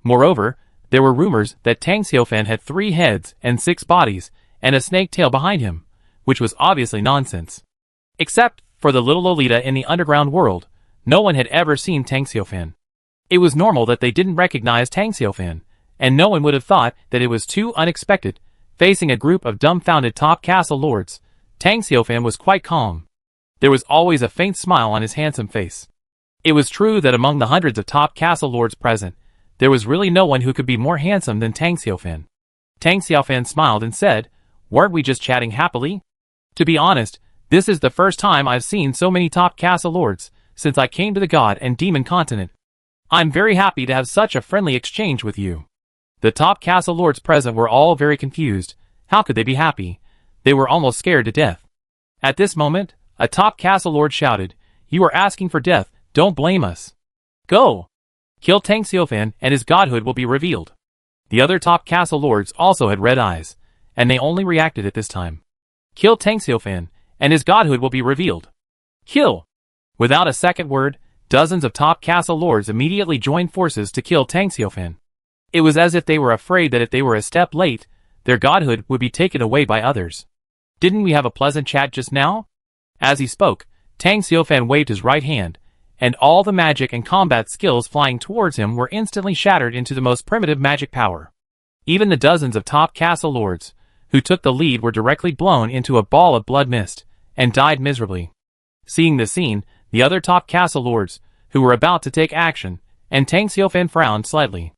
Moreover, there were rumors that Tang Xiaofan had 3 heads and 6 bodies, and a snake tail behind him, which was obviously nonsense. Except for the little Lolita in the underground world, no one had ever seen Tang Xiaofan. It was normal that they didn't recognize Tang Xiaofan, and no one would have thought that it was too unexpected. Facing a group of dumbfounded top castle lords, Tang Xiaofan was quite calm. There was always a faint smile on his handsome face. It was true that among the hundreds of top castle lords present, there was really no one who could be more handsome than Tang Xiaofan. Tang Xiaofan smiled and said, "Weren't we just chatting happily? To be honest, this is the first time I've seen so many top castle lords since I came to the God and Demon continent. I'm very happy to have such a friendly exchange with you." The top castle lords present were all very confused. How could they be happy? They were almost scared to death. At this moment, A top castle lord shouted, "You are asking for death, don't blame us. Go! Kill Tang Xiaofan and his godhood will be revealed." The other top castle lords also had red eyes, and they only reacted at this time. Kill Tang Xiaofan, and his godhood will be revealed. Kill! Without a second word, dozens of top castle lords immediately joined forces to kill Tang Xiaofan. It was as if they were afraid that if they were a step late, their godhood would be taken away by others. "Didn't we have a pleasant chat just now?" As he spoke, Tang Xiaofan waved his right hand, and all the magic and combat skills flying towards him were instantly shattered into the most primitive magic power. Even the dozens of top castle lords, who took the lead, were directly blown into a ball of blood mist, and died miserably. Seeing the scene, the other top castle lords, who were about to take action, and Tang Xiaofan frowned slightly.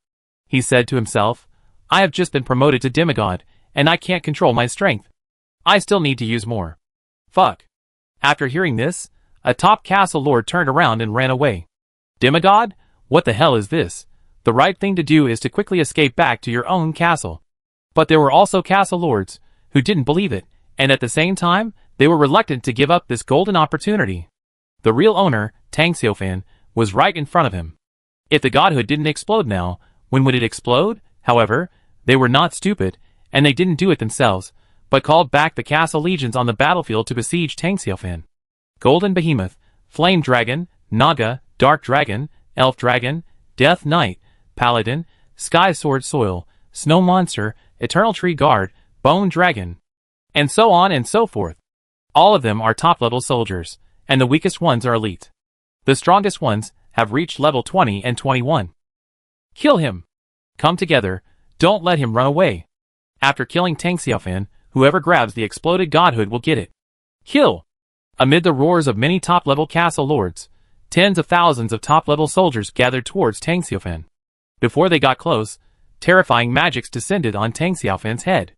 He said to himself, "I have just been promoted to demigod, and I can't control my strength. I still need to use more. Fuck." After hearing this, a top castle lord turned around and ran away. "Demigod? What the hell is this? The right thing to do is to quickly escape back to your own castle." But there were also castle lords who didn't believe it, and at the same time, they were reluctant to give up this golden opportunity. The real owner, Tang Xiaofan, was right in front of him. If the godhood didn't explode now, when would it explode? However, they were not stupid, and they didn't do it themselves, but called back the castle legions on the battlefield to besiege Tang Xiaofan. Golden Behemoth, Flame Dragon, Naga, Dark Dragon, Elf Dragon, Death Knight, Paladin, Sky Sword Soil, Snow Monster, Eternal Tree Guard, Bone Dragon, and so on and so forth. All of them are top-level soldiers, and the weakest ones are elite. The strongest ones have reached level 20 and 21. Kill him! Come together, don't let him run away. After killing Tang Xiaofan, whoever grabs the exploded godhood will get it. Kill! Amid the roars of many top-level castle lords, tens of thousands of top-level soldiers gathered towards Tang Xiaofan. Before they got close, terrifying magics descended on Tang Xiaofan's head.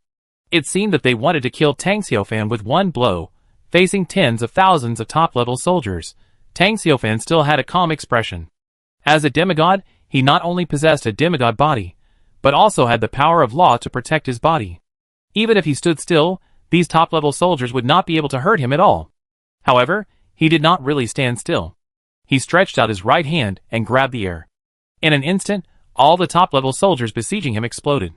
It seemed that they wanted to kill Tang Xiaofan with one blow. Facing tens of thousands of top-level soldiers, Tang Xiaofan still had a calm expression. As a demigod, he not only possessed a demigod body, but also had the power of law to protect his body. Even if he stood still, these top-level soldiers would not be able to hurt him at all. However, he did not really stand still. He stretched out his right hand and grabbed the air. In an instant, all the top-level soldiers besieging him exploded.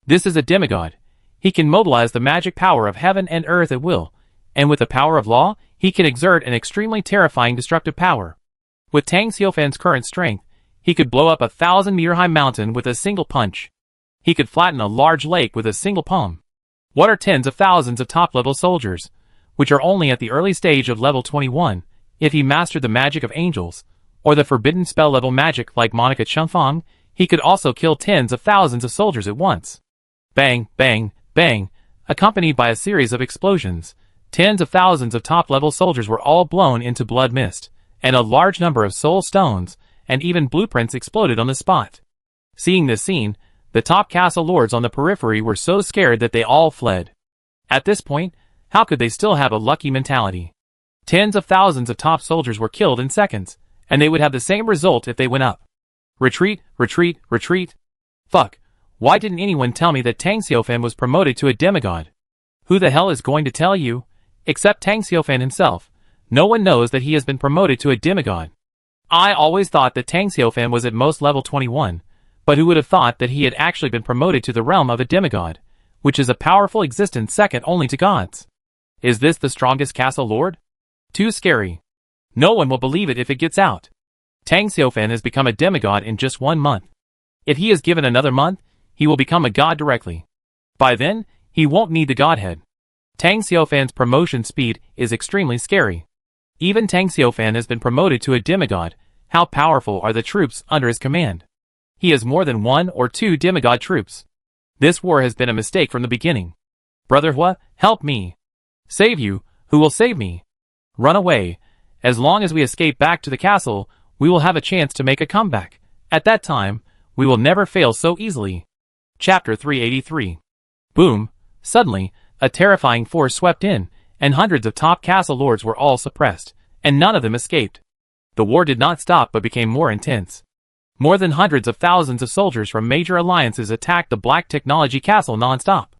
This is a demigod. He can mobilize the magic power of heaven and earth at will, and with the power of law, he can exert an extremely terrifying destructive power. With Tang Xiaofan's current strength, he could blow up a 1,000-meter-high mountain with a single punch. He could flatten a large lake with a single palm. What are tens of thousands of top-level soldiers, which are only at the early stage of level 21, if he mastered the magic of angels, or the forbidden spell-level magic like Monica Chunfang, he could also kill tens of thousands of soldiers at once. Bang, bang, bang, accompanied by a series of explosions. Tens of thousands of top-level soldiers were all blown into blood mist, and a large number of soul stones, and even blueprints exploded on the spot. Seeing this scene, the top castle lords on the periphery were so scared that they all fled. At this point, how could they still have a lucky mentality? Tens of thousands of top soldiers were killed in seconds, and they would have the same result if they went up. Retreat, retreat, retreat. Fuck, why didn't anyone tell me that Tang Xiaofan was promoted to a demigod? Who the hell is going to tell you? Except Tang Xiaofan himself. No one knows that he has been promoted to a demigod. I always thought that Tang Xiaofan was at most level 21, but who would have thought that he had actually been promoted to the realm of a demigod, which is a powerful existence second only to gods. Is this the strongest castle lord? Too scary. No one will believe it if it gets out. Tang Xiaofan has become a demigod in just 1 month. If he is given another month, he will become a god directly. By then, he won't need the godhead. Tang Xiaofan's promotion speed is extremely scary. Even Tang Xiaofan has been promoted to a demigod. How powerful are the troops under his command? He has more than 1 or 2 demigod troops. This war has been a mistake from the beginning. Brother Hua, help me. Save you, who will save me? Run away. As long as we escape back to the castle, we will have a chance to make a comeback. At that time, we will never fail so easily. Chapter 383. Boom. Suddenly, a terrifying force swept in, and hundreds of top castle lords were all suppressed, and none of them escaped. The war did not stop but became more intense. More than hundreds of thousands of soldiers from major alliances attacked the Black Technology Castle non-stop.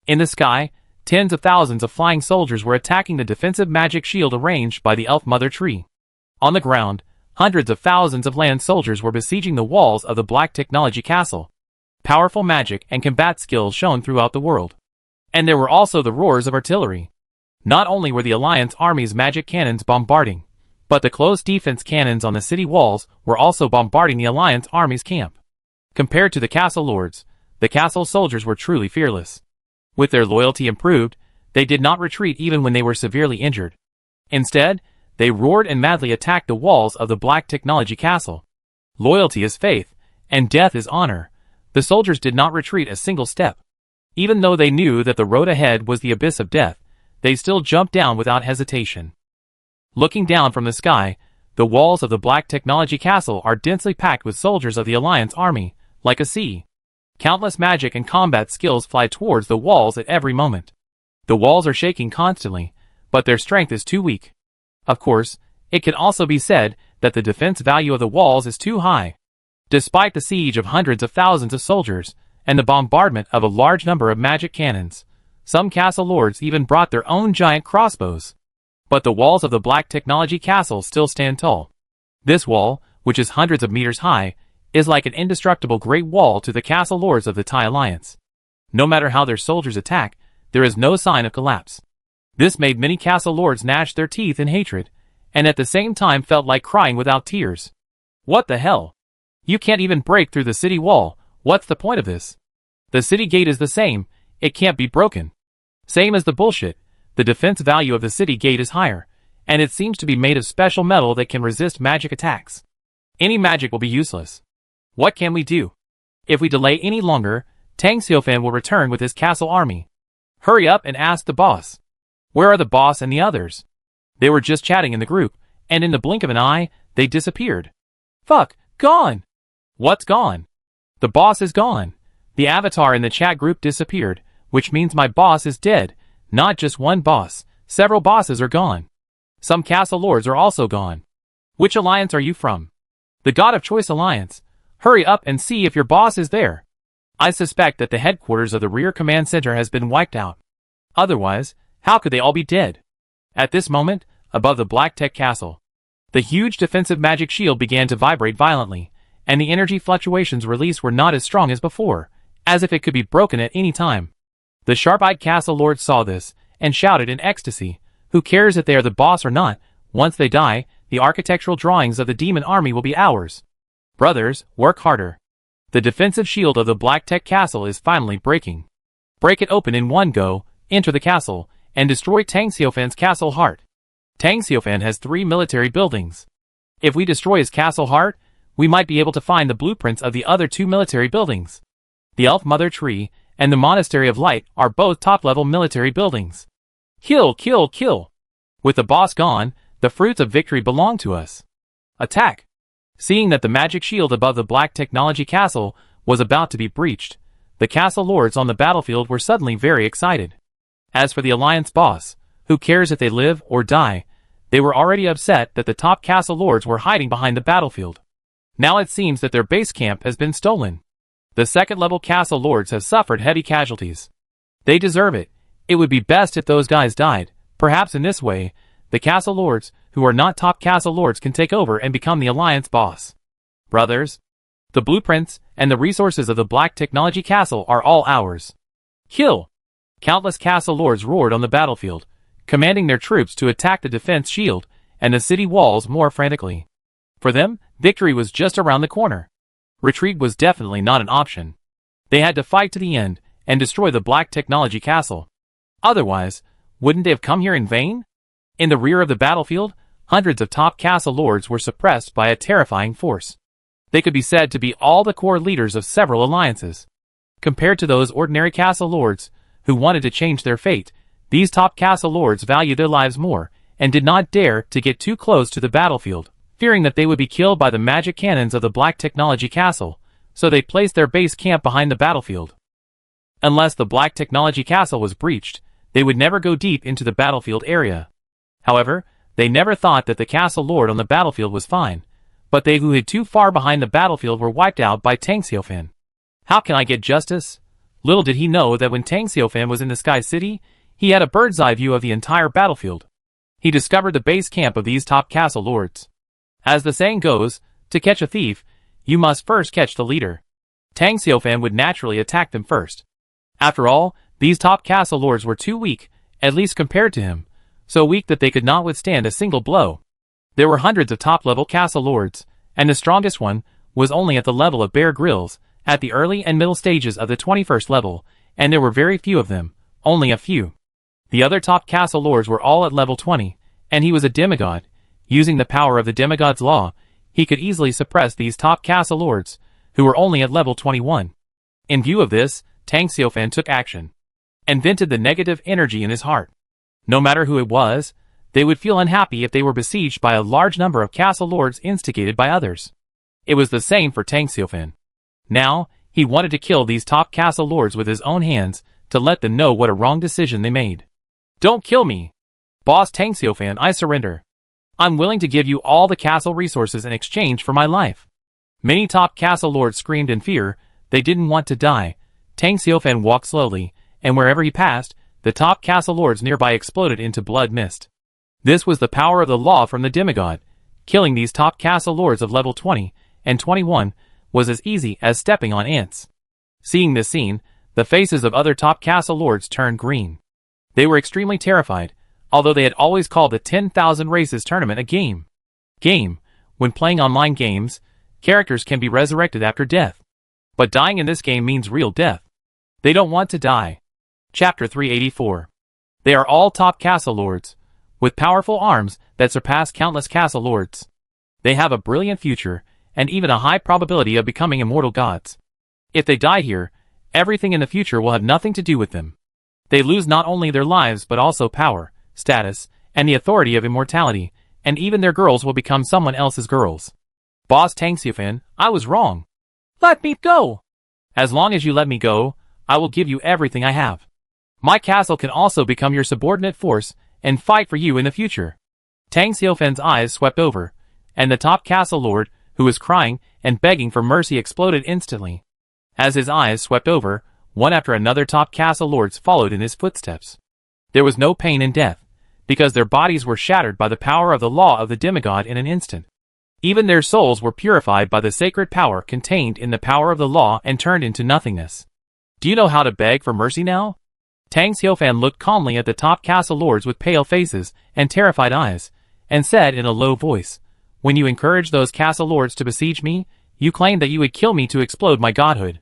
In the sky, Tens of thousands of flying soldiers were attacking the defensive magic shield arranged by the Elf Mother Tree. On the ground, hundreds of thousands of land soldiers were besieging the walls of the Black Technology Castle. Powerful magic and combat skills shone throughout the world. And there were also the roars of artillery. Not only were the Alliance army's magic cannons bombarding, but the close defense cannons on the city walls were also bombarding the Alliance army's camp. Compared to the castle lords, the castle soldiers were truly fearless. With their loyalty improved, they did not retreat even when they were severely injured. Instead, they roared and madly attacked the walls of the Black Technology Castle. Loyalty is faith, and death is honor. The soldiers did not retreat a single step. Even though they knew that the road ahead was the abyss of death, they still jumped down without hesitation. Looking down from the sky, the walls of the Black Technology Castle are densely packed with soldiers of the Alliance army, like a sea. Countless magic and combat skills fly towards the walls at every moment. The walls are shaking constantly, but their strength is too weak. Of course, it can also be said that the defense value of the walls is too high. Despite the siege of hundreds of thousands of soldiers, and the bombardment of a large number of magic cannons, some castle lords even brought their own giant crossbows. But the walls of the Black Technology Castle still stand tall. This wall, which is hundreds of meters high, is like an indestructible great wall to the castle lords of the Thai Alliance. No matter how their soldiers attack, there is no sign of collapse. This made many castle lords gnash their teeth in hatred, and at the same time felt like crying without tears. What the hell? You can't even break through the city wall. What's the point of this? The city gate is the same, it can't be broken. Same as the bullshit, the defense value of the city gate is higher, and it seems to be made of special metal that can resist magic attacks. Any magic will be useless. What can we do? If we delay any longer, Tang Xiaofan will return with his castle army. Hurry up and ask the boss. Where are the boss and the others? They were just chatting in the group, and in the blink of an eye, they disappeared. Fuck, gone! What's gone? The boss is gone. The avatar in the chat group disappeared, which means my boss is dead. Not just one boss, several bosses are gone. Some castle lords are also gone. Which alliance are you from? The God of Choice Alliance. Hurry up and see if your boss is there. I suspect that the headquarters of the rear command center has been wiped out. Otherwise, how could they all be dead? At this moment, above the Black Tech Castle, the huge defensive magic shield began to vibrate violently, and the energy fluctuations released were not as strong as before, as if it could be broken at any time. The sharp-eyed castle lord saw this, and shouted in ecstasy, "Who cares if they are the boss or not? Once they die, the architectural drawings of the demon army will be ours. Brothers, work harder. The defensive shield of the Black Tech Castle is finally breaking. Break it open in one go, enter the castle, and destroy Tang Xiaofan's castle heart. Tang Xiaofan has 3 military buildings. If we destroy his castle heart, we might be able to find the blueprints of the other 2 military buildings. The Elf Mother Tree and the Monastery of Light are both top-level military buildings. Kill, kill, kill. With the boss gone, the fruits of victory belong to us. Attack." Seeing that the magic shield above the Black Technology Castle was about to be breached, the castle lords on the battlefield were suddenly very excited. As for the Alliance boss, who cares if they live or die, they were already upset that the top castle lords were hiding behind the battlefield. Now it seems that their base camp has been stolen. The second-level castle lords have suffered heavy casualties. They deserve it. It would be best if those guys died. Perhaps in this way, the castle lords, who are not top castle lords, can take over and become the Alliance boss. Brothers, the blueprints and the resources of the Black Technology Castle are all ours. Kill! Countless castle lords roared on the battlefield, commanding their troops to attack the defense shield and the city walls more frantically. For them, victory was just around the corner. Retreat was definitely not an option. They had to fight to the end and destroy the Black Technology Castle. Otherwise, wouldn't they have come here in vain? In the rear of the battlefield, hundreds of top castle lords were suppressed by a terrifying force. They could be said to be all the core leaders of several alliances. Compared to those ordinary castle lords, who wanted to change their fate, these top castle lords valued their lives more, and did not dare to get too close to the battlefield, fearing that they would be killed by the magic cannons of the Black Technology Castle, so they placed their base camp behind the battlefield. Unless the Black Technology Castle was breached, they would never go deep into the battlefield area. However, they never thought that the castle lord on the battlefield was fine, but they who hid too far behind the battlefield were wiped out by Tang Xiaofan. How can I get justice? Little did he know that when Tang Xiaofan was in the Sky City, He had a bird's-eye view of the entire battlefield. He discovered the base camp of these top castle lords. As the saying goes, to catch a thief, you must first catch the leader. Tang Xiaofan would naturally attack them first. After all, these top castle lords were too weak, at least compared to him, so weak that they could not withstand a single blow. There were hundreds of top-level castle lords, and the strongest one was only at the level of Bear Grylls, at the early and middle stages of the 21st level, and there were very few of them, only a few. The other top castle lords were all at level 20, and he was a demigod. Using the power of the demigod's law, he could easily suppress these top castle lords, who were only at level 21. In view of this, Tang Xiaofan took action, and vented the negative energy in his heart. No matter who it was, they would feel unhappy if they were besieged by a large number of castle lords instigated by others. It was the same for Tang Xiaofan. Now, he wanted to kill these top castle lords with his own hands, to let them know what a wrong decision they made. Don't kill me! Boss Tang Xiaofan, I surrender. I'm willing to give you all the castle resources in exchange for my life. Many top castle lords screamed in fear. They didn't want to die. Tang Xiaofan walked slowly, and wherever he passed, the top castle lords nearby exploded into blood mist. This was the power of the law from the demigod. Killing these top castle lords of level 20 and 21 was as easy as stepping on ants. Seeing this scene, the faces of other top castle lords turned green. They were extremely terrified, although they had always called the 10,000 Races tournament a game. When playing online games, characters can be resurrected after death. But dying in this game means real death. They don't want to die. Chapter 384. They are all top castle lords, with powerful arms that surpass countless castle lords. They have a brilliant future, and even a high probability of becoming immortal gods. If they die here, everything in the future will have nothing to do with them. They lose not only their lives but also power, status, and the authority of immortality, and even their girls will become someone else's girls. Boss Tang Xiaofan, I was wrong. Let me go! As long as you let me go, I will give you everything I have. My castle can also become your subordinate force and fight for you in the future. Tang Xiaofan's eyes swept over, and the top castle lord, who was crying and begging for mercy, exploded instantly. As his eyes swept over, one after another top castle lords followed in his footsteps. There was no pain in death, because their bodies were shattered by the power of the law of the demigod in an instant. Even their souls were purified by the sacred power contained in the power of the law and turned into nothingness. Do you know how to beg for mercy now? Tang Xiaofan looked calmly at the top castle lords with pale faces and terrified eyes, and said in a low voice, "When you encouraged those castle lords to besiege me, you claimed that you would kill me to explode my godhood.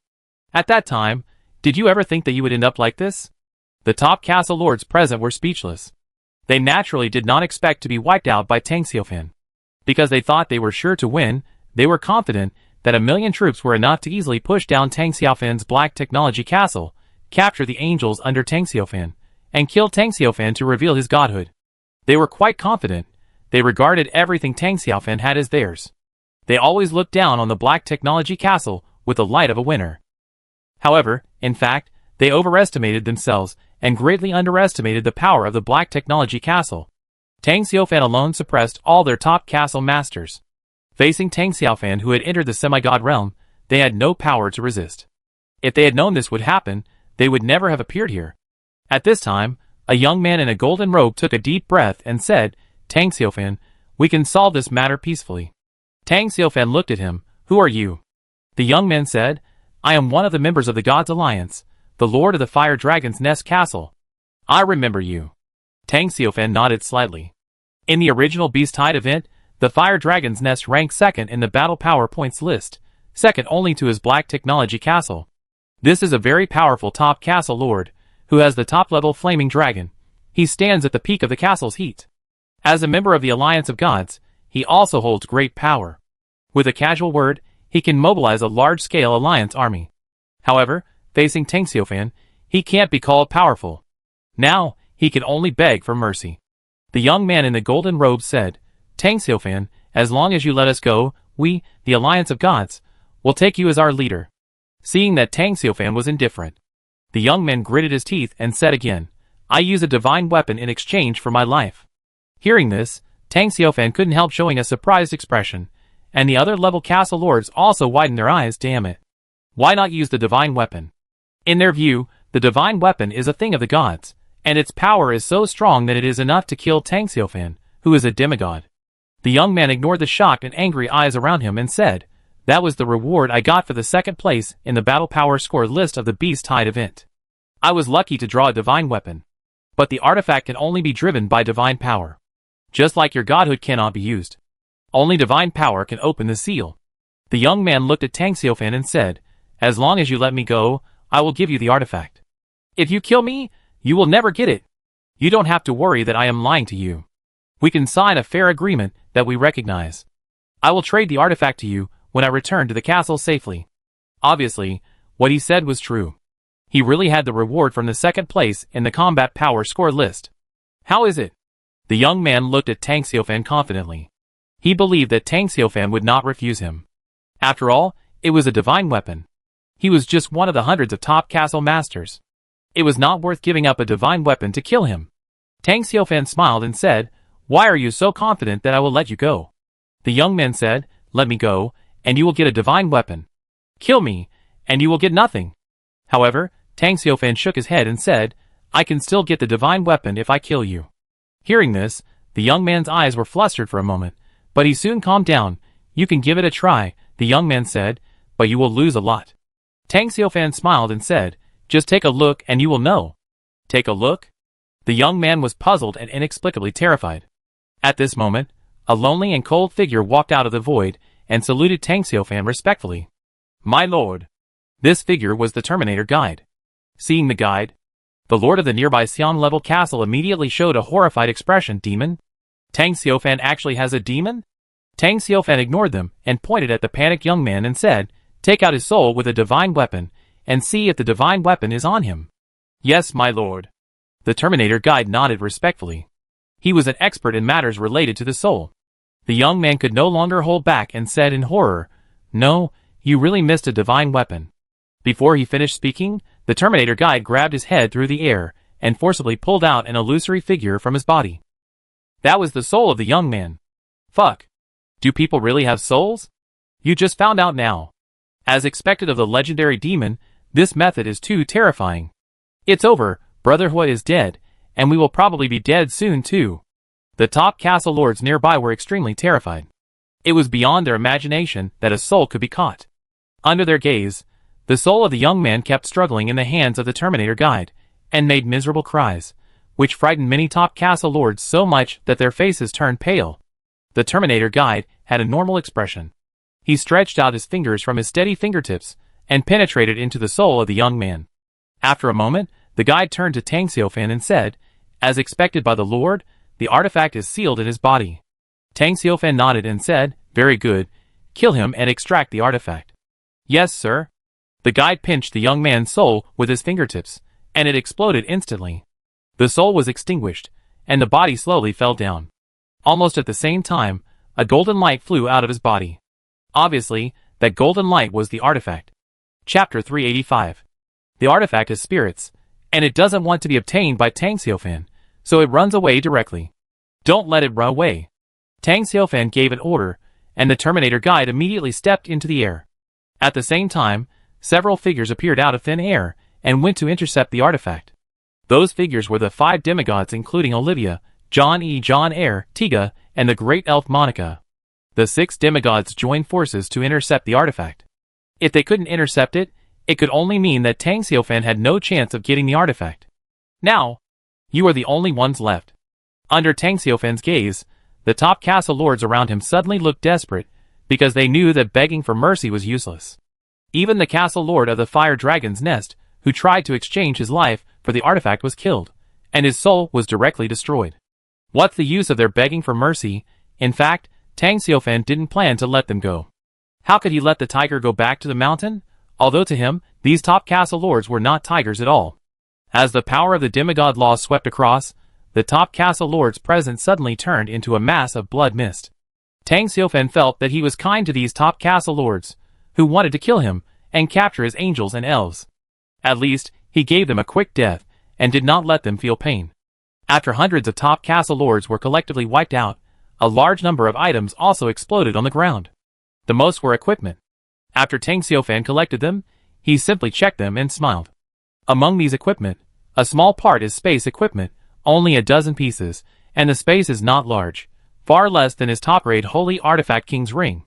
At that time, did you ever think that you would end up like this?" The top castle lords present were speechless. They naturally did not expect to be wiped out by Tang Xiaofan. Because they thought they were sure to win, they were confident that 1,000,000 troops were enough to easily push down Tang Xiaofan's Black Technology Castle, capture the angels under Tang Xiaofan, and kill Tang Xiaofan to reveal his godhood. They were quite confident. They regarded everything Tang Xiaofan had as theirs. They always looked down on the Black Technology Castle with the light of a winner. However, in fact, they overestimated themselves and greatly underestimated the power of the Black Technology Castle. Tang Xiaofan alone suppressed all their top castle masters. Facing Tang Xiaofan, who had entered the semi-god realm, they had no power to resist. If they had known this would happen, they would never have appeared here. At this time, a young man in a golden robe took a deep breath and said, "Tang Xiaofan, we can solve this matter peacefully." Tang Xiaofan looked at him. "Who are you?" The young man said, "I am one of the members of the God's Alliance, the Lord of the Fire Dragon's Nest Castle." "I remember you." Tang Xiaofan nodded slightly. In the original Beast Tide event, the Fire Dragon's Nest ranked second in the battle power points list, second only to his Black Technology Castle. This is a very powerful top castle lord, who has the top-level Flaming Dragon. He stands at the peak of the castle's heat. As a member of the Alliance of Gods, he also holds great power. With a casual word, he can mobilize a large-scale Alliance army. However, facing Tang Xiaofan, he can't be called powerful. Now, he can only beg for mercy. The young man in the golden robe said, "Tang Xiaofan, as long as you let us go, we, the Alliance of Gods, will take you as our leader." Seeing that Tang Xiaofan was indifferent, the young man gritted his teeth and said again, "I use a divine weapon in exchange for my life." Hearing this, Tang Xiaofan couldn't help showing a surprised expression, and the other level castle lords also widened their eyes. Damn it. Why not use the divine weapon? In their view, the divine weapon is a thing of the gods, and its power is so strong that it is enough to kill Tang Xiaofan, who is a demigod. The young man ignored the shocked and angry eyes around him and said, "That was the reward I got for the second place in the battle power score list of the Beast Tide event. I was lucky to draw a divine weapon. But the artifact can only be driven by divine power. Just like your godhood cannot be used. Only divine power can open the seal." The young man looked at Tang Xiaofan and said, "As long as you let me go, I will give you the artifact. If you kill me, you will never get it. You don't have to worry that I am lying to you. We can sign a fair agreement that we recognize. I will trade the artifact to you when I return to the castle safely." Obviously, what he said was true. He really had the reward from the second place in the combat power score list. "How is it?" The young man looked at Tang Xiaofan confidently. He believed that Tang Xiaofan would not refuse him. After all, it was a divine weapon. He was just one of the hundreds of top castle masters. It was not worth giving up a divine weapon to kill him. Tang Xiaofan smiled and said, "Why are you so confident that I will let you go?" The young man said, "Let me go, and you will get a divine weapon. Kill me, and you will get nothing." However, Tang Xiaofan shook his head and said, "I can still get the divine weapon if I kill you." Hearing this, the young man's eyes were flustered for a moment, but he soon calmed down. "You can give it a try," the young man said, "but you will lose a lot." Tang Xiaofan smiled and said, "Just take a look and you will know." "Take a look?" The young man was puzzled and inexplicably terrified. At this moment, a lonely and cold figure walked out of the void and saluted Tang Xiaofan respectfully. "My lord." This figure was the Terminator guide. Seeing the guide, the lord of the nearby Xian-level castle immediately showed a horrified expression. "Demon? Tang Xiaofan actually has a demon?" Tang Xiaofan ignored them and pointed at the panicked young man and said, "Take out his soul with a divine weapon and see if the divine weapon is on him." "Yes, my lord." The Terminator guide nodded respectfully. He was an expert in matters related to the soul. The young man could no longer hold back and said in horror, "No, you really missed a divine weapon." Before he finished speaking, the Terminator guide grabbed his head through the air and forcibly pulled out an illusory figure from his body. That was the soul of the young man. Fuck. Do people really have souls? You just found out now. As expected of the legendary demon, this method is too terrifying. It's over, Brotherhood is dead, and we will probably be dead soon too. The top castle lords nearby were extremely terrified. It was beyond their imagination that a soul could be caught. Under their gaze, the soul of the young man kept struggling in the hands of the Terminator guide, and made miserable cries, which frightened many top castle lords so much that their faces turned pale. The Terminator guide had a normal expression. He stretched out his fingers from his steady fingertips and penetrated into the soul of the young man. After a moment, the guide turned to Tang Xiaofan and said, "As expected by the Lord, the artifact is sealed in his body." Tang Xiaofan nodded and said, "Very good. Kill him and extract the artifact." "Yes, sir." The guide pinched the young man's soul with his fingertips, and it exploded instantly. The soul was extinguished, and the body slowly fell down. Almost at the same time, a golden light flew out of his body. Obviously, that golden light was the artifact. Chapter 385. The artifact is spirits, and it doesn't want to be obtained by Tang Xiaofan, so it runs away directly. "Don't let it run away." Tang Xiaofan gave an order, and the Terminator guide immediately stepped into the air. At the same time, several figures appeared out of thin air and went to intercept the artifact. Those figures were the 5 demigods including Olivia, John Air, Tiga, and the great elf Monica. The 6 demigods joined forces to intercept the artifact. If they couldn't intercept it, it could only mean that Tang Xiaofan had no chance of getting the artifact. Now, you are the only ones left. Under Tang Xiaofan's gaze, the top castle lords around him suddenly looked desperate, because they knew that begging for mercy was useless. Even the castle lord of the fire dragon's nest, who tried to exchange his life for the artifact, was killed, and his soul was directly destroyed. What's the use of their begging for mercy? In fact, Tang Xiaofan didn't plan to let them go. How could he let the tiger go back to the mountain? Although to him, these top castle lords were not tigers at all. As the power of the demigod law swept across, the top castle lords present suddenly turned into a mass of blood mist. Tang Xiaofan felt that he was kind to these top castle lords, who wanted to kill him and capture his angels and elves. At least, he gave them a quick death and did not let them feel pain. After hundreds of top castle lords were collectively wiped out, a large number of items also exploded on the ground. The most were equipment. After Tang Xiaofan collected them, he simply checked them and smiled. Among these equipment, A small part is space equipment, only a dozen pieces, and the space is not large, far less than his top-grade Holy Artifact King's Ring.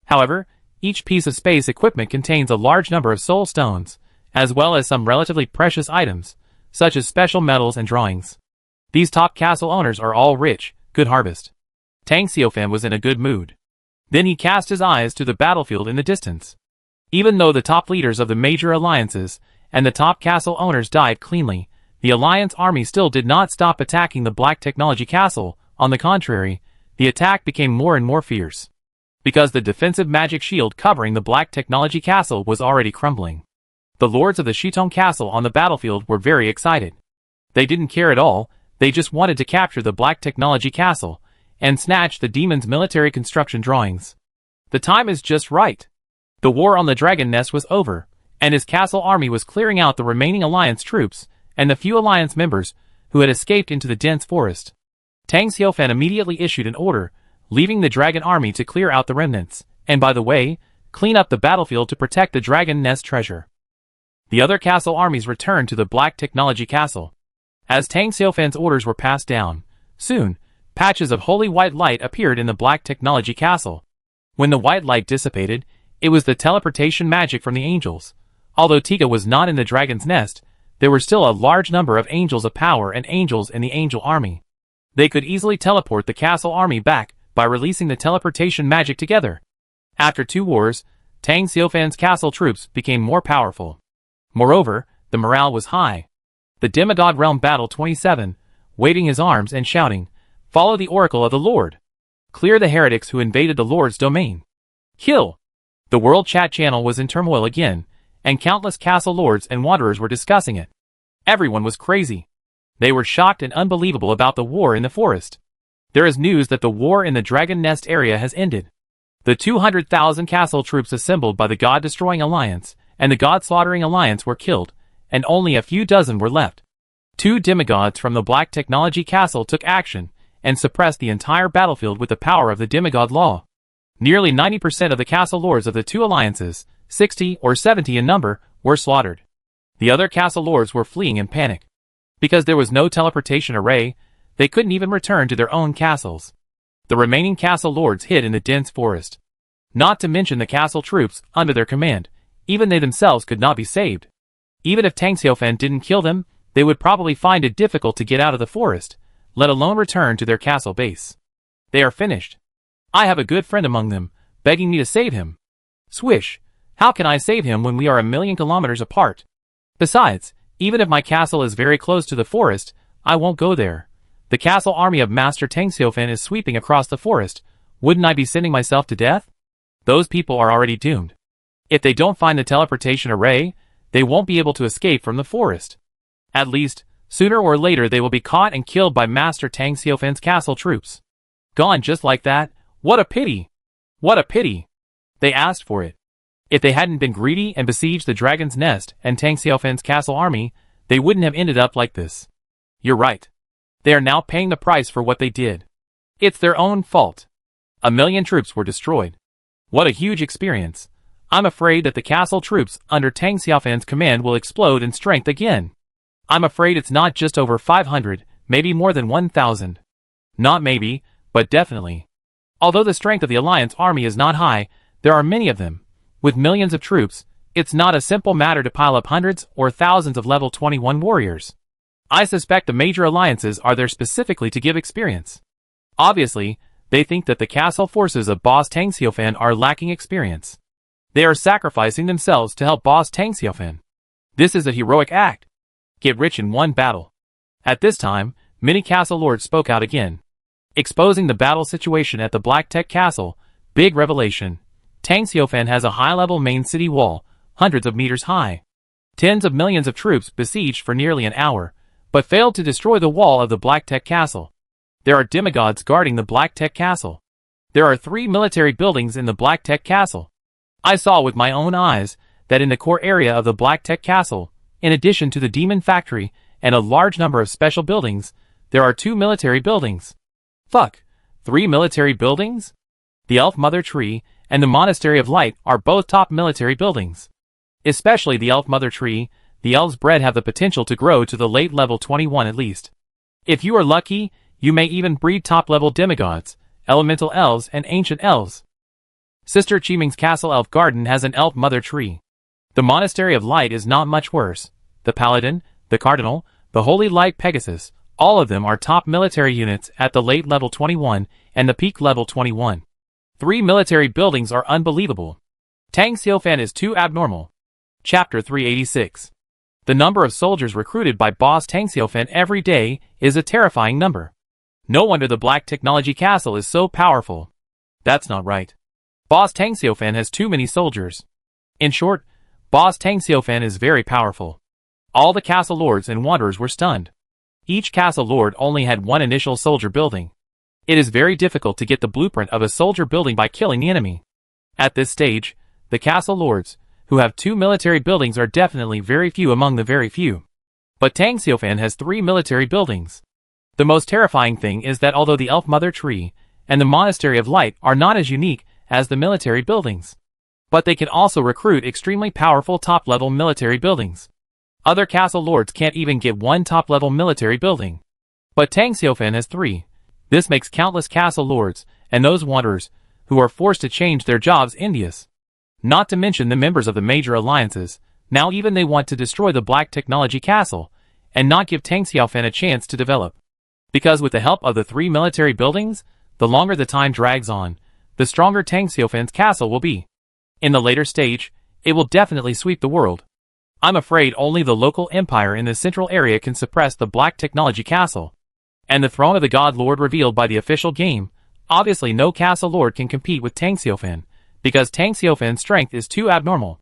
However, each piece of space equipment contains a large number of soul stones, as well as some relatively precious items, such as special metals and drawings. These top castle owners are all rich, good harvest. Tang Xiaofan was in a good mood. Then he cast his eyes to the battlefield in the distance. Even though the top leaders of the major alliances and the top castle owners died cleanly, the alliance army still did not stop attacking the Black Technology Castle. On the contrary, the attack became more and more fierce. Because the defensive magic shield covering the Black Technology Castle was already crumbling. The lords of the Shitong Castle on the battlefield were very excited. They didn't care at all, they just wanted to capture the Black Technology Castle and snatch the demon's military construction drawings. The time is just right. The war on the Dragon Nest was over, and his castle army was clearing out the remaining alliance troops and the few alliance members who had escaped into the dense forest. Tang Xiaofan immediately issued an order, leaving the dragon army to clear out the remnants, and by the way, clean up the battlefield to protect the Dragon Nest treasure. The other castle armies returned to the Black Technology Castle. As Tang Xiaofan's orders were passed down, soon, patches of holy white light appeared in the Black Technology Castle. When the white light dissipated, it was the teleportation magic from the angels. Although Tika was not in the dragon's nest, there were still a large number of angels of power and angels in the angel army. They could easily teleport the castle army back by releasing the teleportation magic together. After 2 wars, Tang Xiaofan's castle troops became more powerful. Moreover, the morale was high. The Demigod Realm Battle 27, waving his arms and shouting, "Follow the Oracle of the Lord! Clear the heretics who invaded the Lord's domain! Kill!" The World Chat channel was in turmoil again, and countless castle lords and wanderers were discussing it. Everyone was crazy. They were shocked and unbelievable about the war in the forest. There is news that the war in the Dragon Nest area has ended. The 200,000 castle troops assembled by the God-Destroying Alliance and the God-Slaughtering Alliance were killed, and only a few dozen were left. 2 demigods from the Black Technology Castle took action and suppressed the entire battlefield with the power of the demigod law. Nearly 90% of the castle lords of the 2 alliances, 60 or 70 in number, were slaughtered. The other castle lords were fleeing in panic. Because there was no teleportation array, they couldn't even return to their own castles. The remaining castle lords hid in the dense forest. Not to mention the castle troops under their command, even they themselves could not be saved. Even if Tang Xiaofan didn't kill them, they would probably find it difficult to get out of the forest, let alone return to their castle base. They are finished. I have a good friend among them, begging me to save him. Swish! How can I save him when we are 1,000,000 kilometers apart? Besides, even if my castle is very close to the forest, I won't go there. The castle army of Master Tang Xiaofan is sweeping across the forest. Wouldn't I be sending myself to death? Those people are already doomed. If they don't find the teleportation array, they won't be able to escape from the forest. At least, sooner or later they will be caught and killed by Master Tang Xiaofan's castle troops. Gone just like that? What a pity! What a pity! They asked for it. If they hadn't been greedy and besieged the Dragon's Nest and Tang Xiaofan's castle army, they wouldn't have ended up like this. You're right. They are now paying the price for what they did. It's their own fault. 1,000,000 troops were destroyed. What a huge experience. I'm afraid that the castle troops under Tang Xiaofan's command will explode in strength again. I'm afraid it's not just over 500, maybe more than 1,000. Not maybe, but definitely. Although the strength of the Alliance army is not high, there are many of them. With millions of troops, it's not a simple matter to pile up hundreds or thousands of level 21 warriors. I suspect the major alliances are there specifically to give experience. Obviously, they think that the castle forces of Boss Tang Xiaofan are lacking experience. They are sacrificing themselves to help Boss Tang Xiaofan. This is a heroic act. Get rich in one battle. At this time, many castle lords spoke out again. Exposing the battle situation at the Black Tech Castle, big revelation. Tang Xiaofan has a high-level main city wall, hundreds of meters high. Tens of millions of troops besieged for nearly an hour, but failed to destroy the wall of the Black Tech Castle. There are demigods guarding the Black Tech Castle. There are 3 military buildings in the Black Tech Castle. I saw with my own eyes that in the core area of the Black Tech Castle, in addition to the Demon Factory and a large number of special buildings, there are 2 military buildings. Fuck, 3 military buildings? The Elf Mother Tree and the Monastery of Light are both top military buildings. Especially the Elf Mother Tree, the elves bred have the potential to grow to the late level 21 at least. If you are lucky, you may even breed top-level demigods, elemental elves, and ancient elves. Sister Chiming's Castle Elf Garden has an elf mother tree. The Monastery of Light is not much worse. The Paladin, the Cardinal, the Holy Light Pegasus, all of them are top military units at the late level 21 and the peak level 21. 3 military buildings are unbelievable. Tang Xiaofan is too abnormal. Chapter 386. The number of soldiers recruited by Boss Tang Xiaofan every day is a terrifying number. No wonder the Black Technology Castle is so powerful. That's not right. Boss Tang Xiaofan has too many soldiers. In short, Boss Tang Xiaofan is very powerful. All the castle lords and wanderers were stunned. Each castle lord only had one initial soldier building. It is very difficult to get the blueprint of a soldier building by killing the enemy. At this stage, the castle lords, who have 2 military buildings, are definitely very few among the very few. But Tang Xiaofan has 3 military buildings. The most terrifying thing is that although the Elf Mother Tree and the Monastery of Light are not as unique as the military buildings, but they can also recruit extremely powerful top-level military buildings. Other castle lords can't even get 1 top-level military building. But Tang Xiaofan has 3. This makes countless castle lords, and those wanderers, who are forced to change their jobs, envious. Not to mention the members of the major alliances, now even they want to destroy the Black Technology Castle, and not give Tang Xiaofan a chance to develop. Because with the help of the 3 military buildings, the longer the time drags on, the stronger Tang Xiaofan's castle will be. In the later stage, it will definitely sweep the world. I'm afraid only the local empire in the central area can suppress the Black Technology Castle. And the throne of the God Lord revealed by the official game, obviously no castle lord can compete with Tang Xiaofan, because Tang Xiaofan's strength is too abnormal.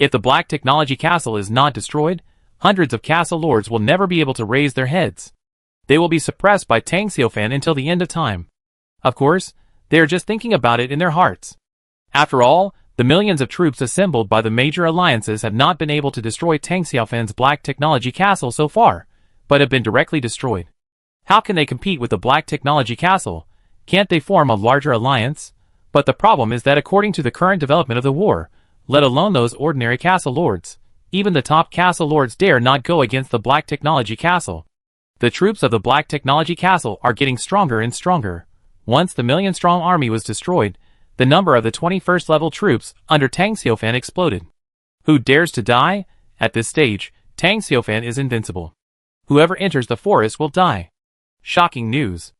If the Black Technology Castle is not destroyed, hundreds of castle lords will never be able to raise their heads. They will be suppressed by Tang Xiaofan until the end of time. Of course, they are just thinking about it in their hearts. After all, the millions of troops assembled by the major alliances have not been able to destroy Tang Xiaofan's Black Technology Castle so far, but have been directly destroyed. How can they compete with the Black Technology Castle? Can't they form a larger alliance? But the problem is that according to the current development of the war, let alone those ordinary castle lords, even the top castle lords dare not go against the Black Technology Castle. The troops of the Black Technology Castle are getting stronger and stronger. Once the million-strong army was destroyed, the number of the 21st level troops under Tang Xiaofan exploded. Who dares to die? At this stage, Tang Xiaofan is invincible. Whoever enters the forest will die. Shocking news.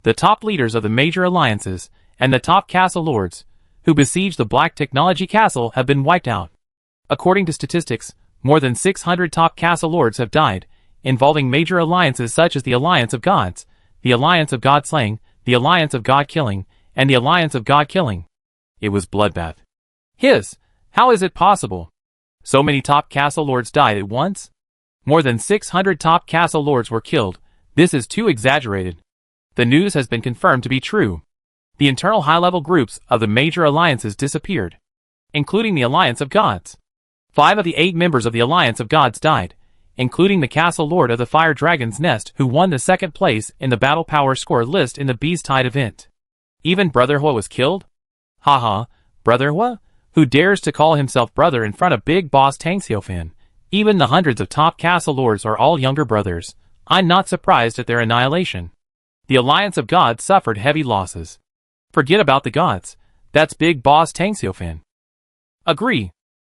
The top leaders of the major alliances and the top castle lords who besieged the Black Technology Castle have been wiped out. According to statistics, more than 600 top castle lords have died, involving major alliances such as the Alliance of Gods, the Alliance of God Slaying, the Alliance of God Killing, and the Alliance of God Killing. It was bloodbath. How is it possible? So many top castle lords died at once? More than 600 top castle lords were killed. This is too exaggerated. The news has been confirmed to be true. The internal high-level groups of the major alliances disappeared, including the Alliance of Gods. 5 of the 8 members of the Alliance of Gods died, including the castle lord of the Fire Dragon's Nest who won the 2nd place in the battle power score list in the Beast Tide event. Even Brother Hua was killed? Haha, Brother Hua? Who dares to call himself brother in front of Big Boss Tang Xiaofan? Even the hundreds of top castle lords are all younger brothers. I'm not surprised at their annihilation. The Alliance of Gods suffered heavy losses. Forget about the gods. That's Big Boss Tang Xiaofan. Agree.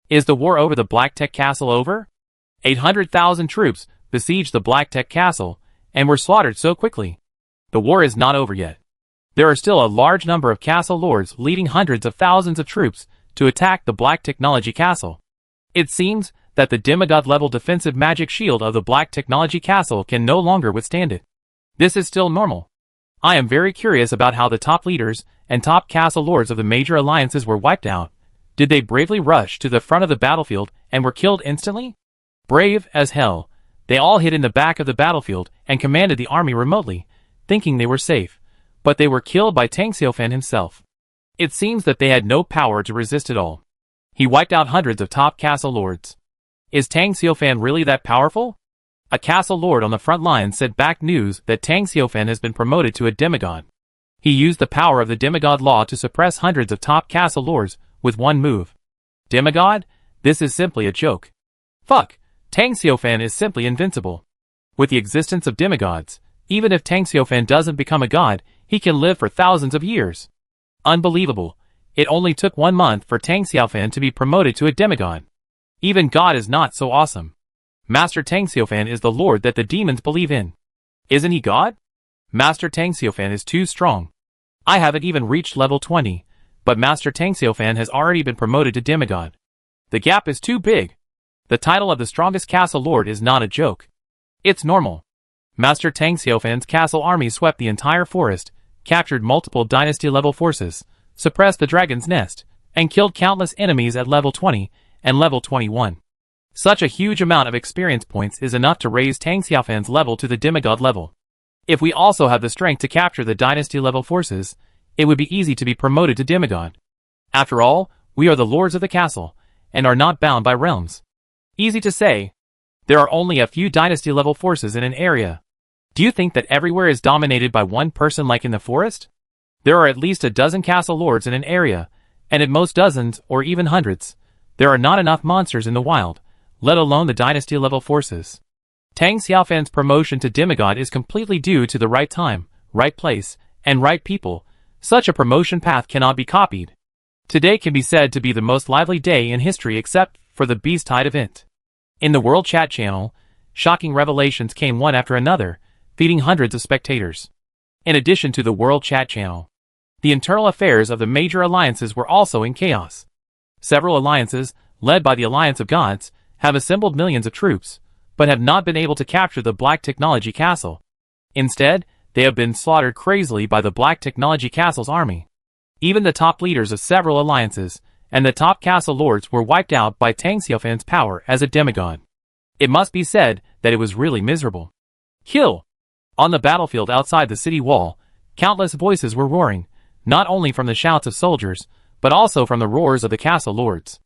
Is the war over the Black Tech Castle over? 800,000 troops besieged the Black Tech Castle and were slaughtered so quickly. The war is not over yet. There are still a large number of castle lords leading hundreds of thousands of troops to attack the Black Technology Castle. It seems that the demigod-level defensive magic shield of the Black Technology Castle can no longer withstand it. This is still normal. I am very curious about how the top leaders and top castle lords of the major alliances were wiped out. Did they bravely rush to the front of the battlefield and were killed instantly? Brave as hell, they all hid in the back of the battlefield and commanded the army remotely, thinking they were safe. But they were killed by Tang Xiaofan himself. It seems that they had no power to resist at all. He wiped out hundreds of top castle lords. Is Tang Xiaofan really that powerful? A castle lord on the front line said back news that Tang Xiaofan has been promoted to a demigod. He used the power of the demigod law to suppress hundreds of top castle lords with one move. Demigod? This is simply a joke. Fuck, Tang Xiaofan is simply invincible. With the existence of demigods, even if Tang Xiaofan doesn't become a god, he can live for thousands of years. Unbelievable. It only took 1 month for Tang Xiaofan to be promoted to a demigod. Even God is not so awesome. Master Tang Xiaofan is the lord that the demons believe in. Isn't he God? Master Tang Xiaofan is too strong. I haven't even reached level 20, but Master Tang Xiaofan has already been promoted to demigod. The gap is too big. The title of the strongest castle lord is not a joke. It's normal. Master Tang Xiaofan's castle army swept the entire forest, captured multiple dynasty-level forces, suppressed the dragon's nest, and killed countless enemies at level 20 and level 21. Such a huge amount of experience points is enough to raise Tang Xiaofan's level to the demigod level. If we also have the strength to capture the dynasty-level forces, it would be easy to be promoted to demigod. After all, we are the lords of the castle, and are not bound by realms. Easy to say. There are only a few dynasty-level forces in an area. Do you think that everywhere is dominated by one person like in the forest? There are at least a dozen castle lords in an area, and at most dozens or even hundreds. There are not enough monsters in the wild, let alone the dynasty-level forces. Tang Xiaofan's promotion to demigod is completely due to the right time, right place, and right people. Such a promotion path cannot be copied. Today can be said to be the most lively day in history except for the Beast Tide event. In the World Chat channel, shocking revelations came one after another, feeding hundreds of spectators. In addition to the World Chat channel, the internal affairs of the major alliances were also in chaos. Several alliances, led by the Alliance of Gods, have assembled millions of troops, but have not been able to capture the Black Technology Castle. Instead, they have been slaughtered crazily by the Black Technology Castle's army. Even the top leaders of several alliances, and the top castle lords were wiped out by Tang Xiaofan's power as a demigod. It must be said that it was really miserable. Kill! On the battlefield outside the city wall, countless voices were roaring, not only from the shouts of soldiers, but also from the roars of the castle lords.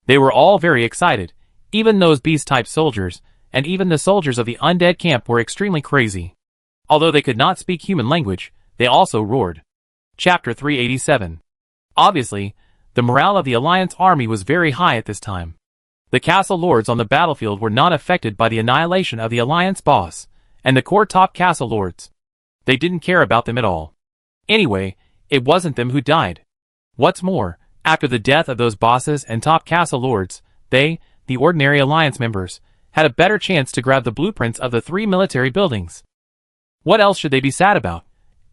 They were all very excited, even those beast-type soldiers, and even the soldiers of the undead camp were extremely crazy. Although they could not speak human language, they also roared. Chapter 387. Obviously, the morale of the Alliance army was very high at this time. The castle lords on the battlefield were not affected by the annihilation of the Alliance boss, and the core top castle lords. They didn't care about them at all. Anyway, it wasn't them who died. What's more, after the death of those bosses and top castle lords, they, the ordinary Alliance members, had a better chance to grab the blueprints of the 3 military buildings. What else should they be sad about?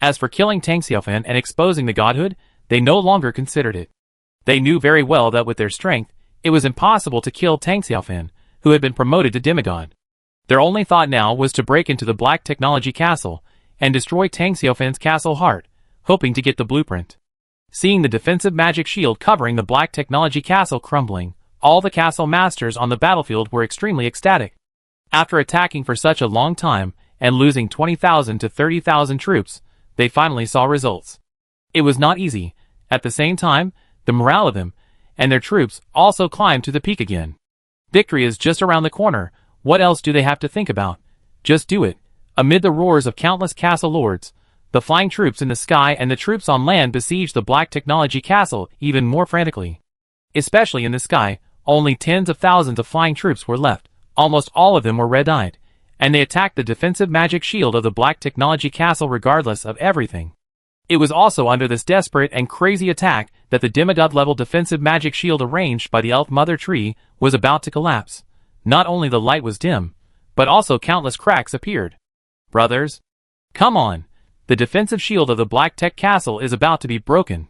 As for killing Tang Xiaofan and exposing the godhood, they no longer considered it. They knew very well that with their strength, it was impossible to kill Tang Xiaofan, who had been promoted to demigod. Their only thought now was to break into the Black Technology Castle and destroy Tang Xiaofan's castle heart, hoping to get the blueprint. Seeing the defensive magic shield covering the Black Technology Castle crumbling, all the castle masters on the battlefield were extremely ecstatic. After attacking for such a long time and losing 20,000 to 30,000 troops, they finally saw results. It was not easy. At the same time, the morale of them and their troops also climbed to the peak again. Victory is just around the corner. What else do they have to think about? Just do it. Amid the roars of countless castle lords, the flying troops in the sky and the troops on land besieged the Black Technology Castle even more frantically. Especially in the sky, only tens of thousands of flying troops were left. Almost all of them were red-eyed, and they attacked the defensive magic shield of the Black Technology Castle regardless of everything. It was also under this desperate and crazy attack that the demigod-level defensive magic shield arranged by the Elf Mother Tree was about to collapse. Not only the light was dim, but also countless cracks appeared. Brothers, come on! The defensive shield of the Black Tech Castle is about to be broken.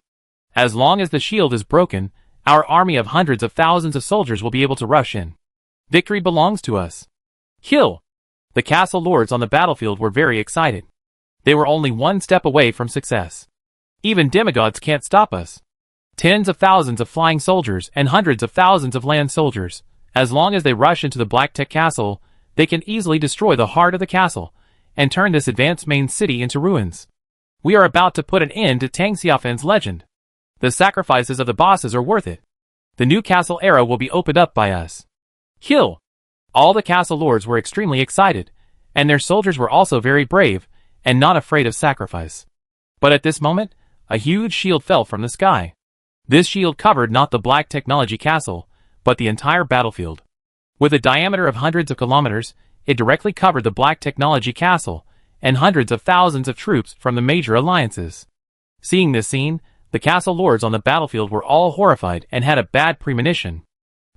As long as the shield is broken, our army of hundreds of thousands of soldiers will be able to rush in. Victory belongs to us. Kill! The castle lords on the battlefield were very excited. They were only one step away from success. Even demigods can't stop us. Tens of thousands of flying soldiers and hundreds of thousands of land soldiers. As long as they rush into the Black Tech Castle, they can easily destroy the heart of the castle and turn this advanced main city into ruins. We are about to put an end to Tang Xiaofan's legend. The sacrifices of the bosses are worth it. The new castle era will be opened up by us. Kill! All the castle lords were extremely excited, and their soldiers were also very brave and not afraid of sacrifice. But at this moment, a huge shield fell from the sky. This shield covered not the Black Technology Castle, but the entire battlefield. With a diameter of hundreds of kilometers, it directly covered the Black Technology Castle and hundreds of thousands of troops from the major alliances. Seeing this scene, the castle lords on the battlefield were all horrified and had a bad premonition.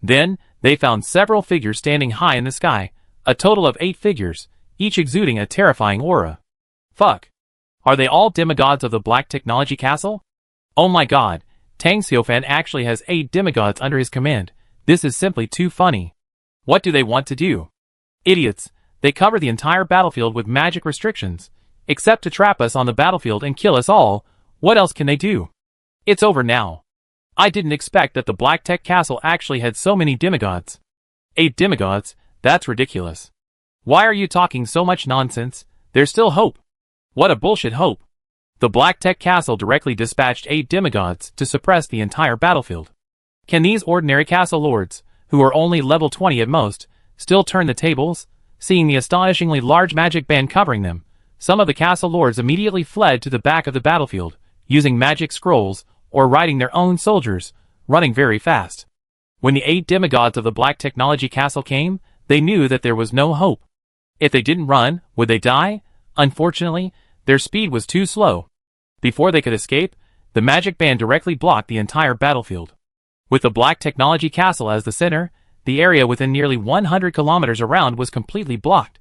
Then, they found several figures standing high in the sky, a total of 8 figures, each exuding a terrifying aura. Fuck. Are they all demigods of the Black Technology Castle? Oh my god, Tang Xiaofan actually has 8 demigods under his command. This is simply too funny. What do they want to do? Idiots, they cover the entire battlefield with magic restrictions. Except to trap us on the battlefield and kill us all, what else can they do? It's over now. I didn't expect that the Black Tech Castle actually had so many demigods. 8 demigods? That's ridiculous. Why are you talking so much nonsense? There's still hope. What a bullshit hope. The Black Tech Castle directly dispatched 8 demigods to suppress the entire battlefield. Can these ordinary castle lords, who are only level 20 at most, still turn the tables? Seeing the astonishingly large magic band covering them, some of the castle lords immediately fled to the back of the battlefield, using magic scrolls or riding their own soldiers, running very fast. When the 8 demigods of the Black Technology Castle came, they knew that there was no hope. If they didn't run, would they die? Unfortunately, their speed was too slow. Before they could escape, the magic band directly blocked the entire battlefield. With the Black Technology Castle as the center, the area within nearly 100 kilometers around was completely blocked.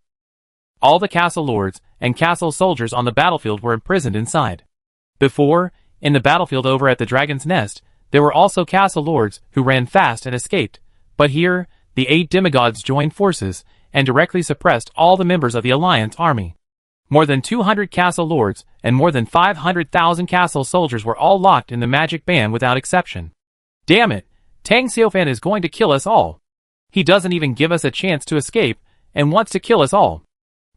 All the castle lords and castle soldiers on the battlefield were imprisoned inside. Before, in the battlefield over at the Dragon's Nest, there were also castle lords who ran fast and escaped, but here, the 8 demigods joined forces and directly suppressed all the members of the Alliance army. More than 200 castle lords and more than 500,000 castle soldiers were all locked in the magic band without exception. Damn it, Tang Xiaofan is going to kill us all. He doesn't even give us a chance to escape and wants to kill us all.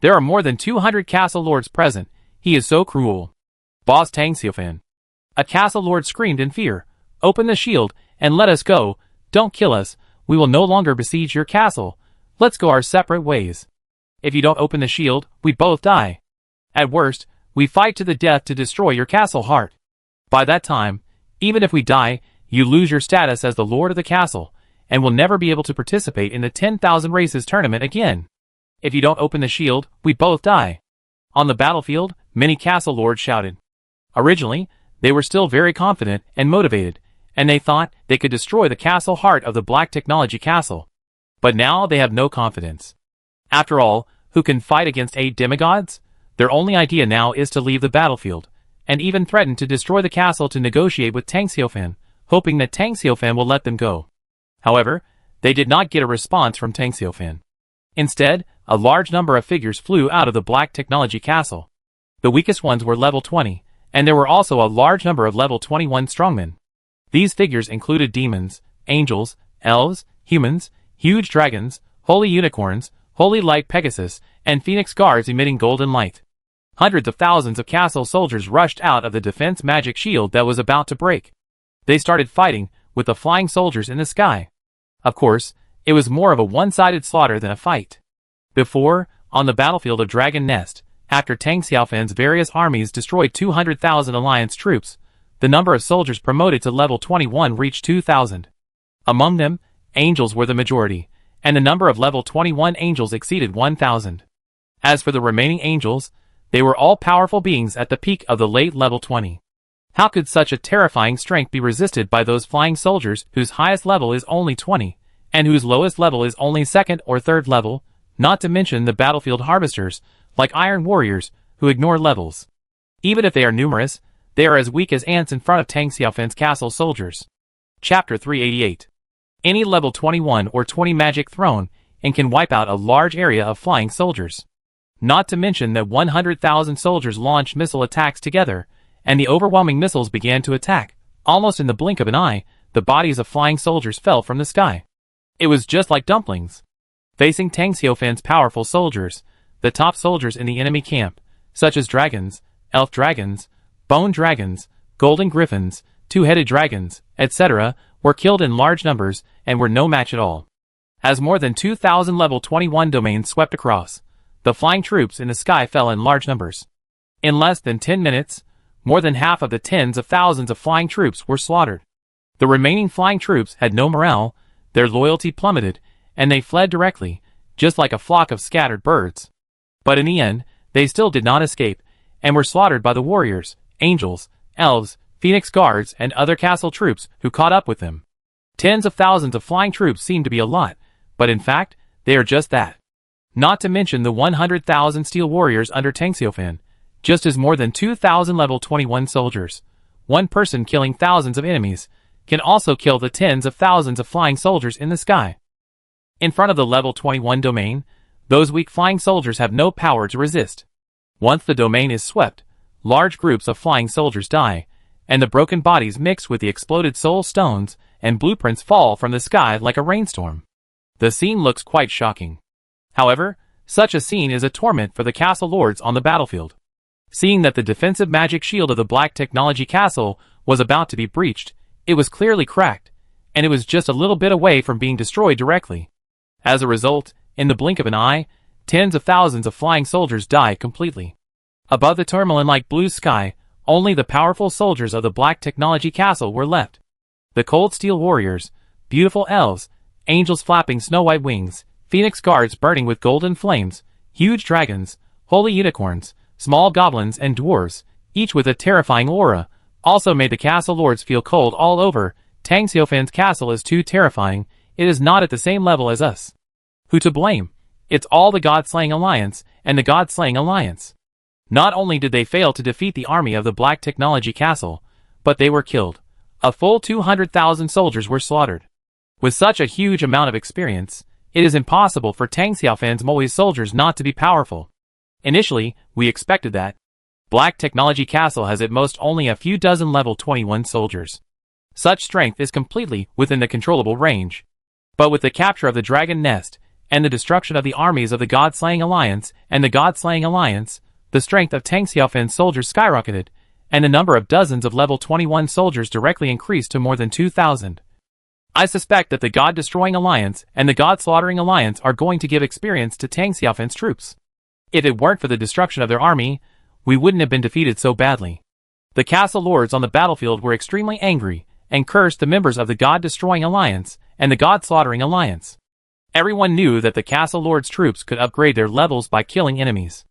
There are more than 200 castle lords present. He is so cruel. Boss Tang Xiaofan. A castle lord screamed in fear. Open the shield and let us go. Don't kill us. We will no longer besiege your castle. Let's go our separate ways. If you don't open the shield, we both die. At worst, we fight to the death to destroy your castle heart. By that time, even if we die, you lose your status as the lord of the castle, and will never be able to participate in the 10,000 races tournament again. If you don't open the shield, we both die. On the battlefield, many castle lords shouted. Originally, they were still very confident and motivated, and they thought they could destroy the castle heart of the Black Technology Castle. But now they have no confidence. After all, who can fight against 8 demigods? Their only idea now is to leave the battlefield, and even threaten to destroy the castle to negotiate with Tang Xiaofan, hoping that Tang Xiaofan will let them go. However, they did not get a response from Tang Xiaofan. Instead, a large number of figures flew out of the Black Technology Castle. The weakest ones were level 20, and there were also a large number of level 21 strongmen. These figures included demons, angels, elves, humans, huge dragons, holy unicorns, holy light Pegasus, and phoenix guards emitting golden light. Hundreds of thousands of castle soldiers rushed out of the defense magic shield that was about to break. They started fighting with the flying soldiers in the sky. Of course, it was more of a one-sided slaughter than a fight. Before, on the battlefield of Dragon Nest, after Tang Xiaofan's various armies destroyed 200,000 alliance troops, the number of soldiers promoted to level 21 reached 2,000. Among them, angels were the majority, and the number of level 21 angels exceeded 1,000. As for the remaining angels, they were all powerful beings at the peak of the late level 20. How could such a terrifying strength be resisted by those flying soldiers whose highest level is only 20, and whose lowest level is only 2nd or 3rd level, not to mention the battlefield harvesters, like iron warriors, who ignore levels. Even if they are numerous, they are as weak as ants in front of Tang Xiaofan's castle soldiers. Chapter 388. Any level 21 or 20 magic thrown and can wipe out a large area of flying soldiers. Not to mention that 100,000 soldiers launched missile attacks together, and the overwhelming missiles began to attack. Almost in the blink of an eye, the bodies of flying soldiers fell from the sky. It was just like dumplings. Facing Tang Xiaofan's powerful soldiers, the top soldiers in the enemy camp, such as dragons, elf dragons, bone dragons, golden griffins, two-headed dragons, etc., were killed in large numbers and were no match at all. As more than 2,000 level 21 domains swept across, the flying troops in the sky fell in large numbers. In less than 10 minutes, more than half of the tens of thousands of flying troops were slaughtered. The remaining flying troops had no morale, their loyalty plummeted, and they fled directly, just like a flock of scattered birds. But in the end, they still did not escape, and were slaughtered by the warriors, angels, elves, phoenix guards, and other castle troops who caught up with them. Tens of thousands of flying troops seem to be a lot, but in fact, they are just that. Not to mention the 100,000 steel warriors under Tang Xiaofan, just as more than 2,000 level 21 soldiers. One person killing thousands of enemies can also kill the tens of thousands of flying soldiers in the sky. In front of the level 21 domain, those weak flying soldiers have no power to resist. Once the domain is swept, large groups of flying soldiers die, and the broken bodies mix with the exploded soul stones, and blueprints fall from the sky like a rainstorm. The scene looks quite shocking. However, such a scene is a torment for the castle lords on the battlefield. Seeing that the defensive magic shield of the Black Technology Castle was about to be breached, it was clearly cracked, and it was just a little bit away from being destroyed directly. As a result, in the blink of an eye, tens of thousands of flying soldiers die completely. Above the tourmaline-like blue sky, only the powerful soldiers of the Black Technology Castle were left. The cold steel warriors, beautiful elves, angels flapping snow-white wings, phoenix guards burning with golden flames, huge dragons, holy unicorns, small goblins and dwarves, each with a terrifying aura, also made the castle lords feel cold all over. Tang Xiaofan's castle is too terrifying, it is not at the same level as us. Who to blame? It's all the God-slaying alliance, and the God-slaying alliance. Not only did they fail to defeat the army of the Black Technology Castle, but they were killed. A full 200,000 soldiers were slaughtered. With such a huge amount of experience, it is impossible for Tang Xiaofan's Moi's soldiers not to be powerful. Initially, we expected that. Black Technology Castle has at most only a few dozen level 21 soldiers. Such strength is completely within the controllable range. But with the capture of the Dragon Nest, and the destruction of the armies of the God-slaying alliance and the God-slaying alliance, the strength of Tang Xiaofan's soldiers skyrocketed, and the number of dozens of level 21 soldiers directly increased to more than 2,000. I suspect that the God-destroying alliance and the God-slaughtering alliance are going to give experience to Tang Xiaofan's troops. If it weren't for the destruction of their army, we wouldn't have been defeated so badly. The castle lords on the battlefield were extremely angry, and cursed the members of the God-destroying alliance and the God-slaughtering alliance. Everyone knew that the castle lords' troops could upgrade their levels by killing enemies.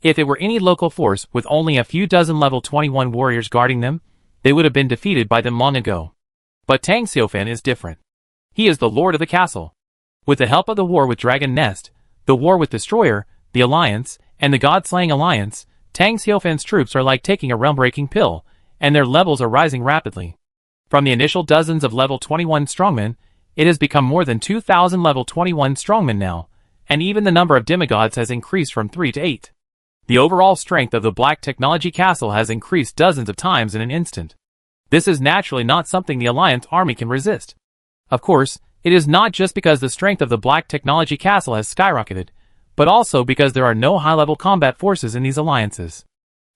If it were any local force with only a few dozen level 21 warriors guarding them, they would have been defeated by them long ago. But Tang Xiaofan is different. He is the lord of the castle. With the help of the war with Dragon Nest, the war with Destroyer, the Alliance, and the God-slaying Alliance, Tang Xiaofan's troops are like taking a realm-breaking pill, and their levels are rising rapidly. From the initial dozens of level 21 strongmen, it has become more than 2,000 level 21 strongmen now, and even the number of demigods has increased from 3 to 8. The overall strength of the Black Technology Castle has increased dozens of times in an instant. This is naturally not something the Alliance army can resist. Of course, it is not just because the strength of the Black Technology Castle has skyrocketed, but also because there are no high-level combat forces in these alliances.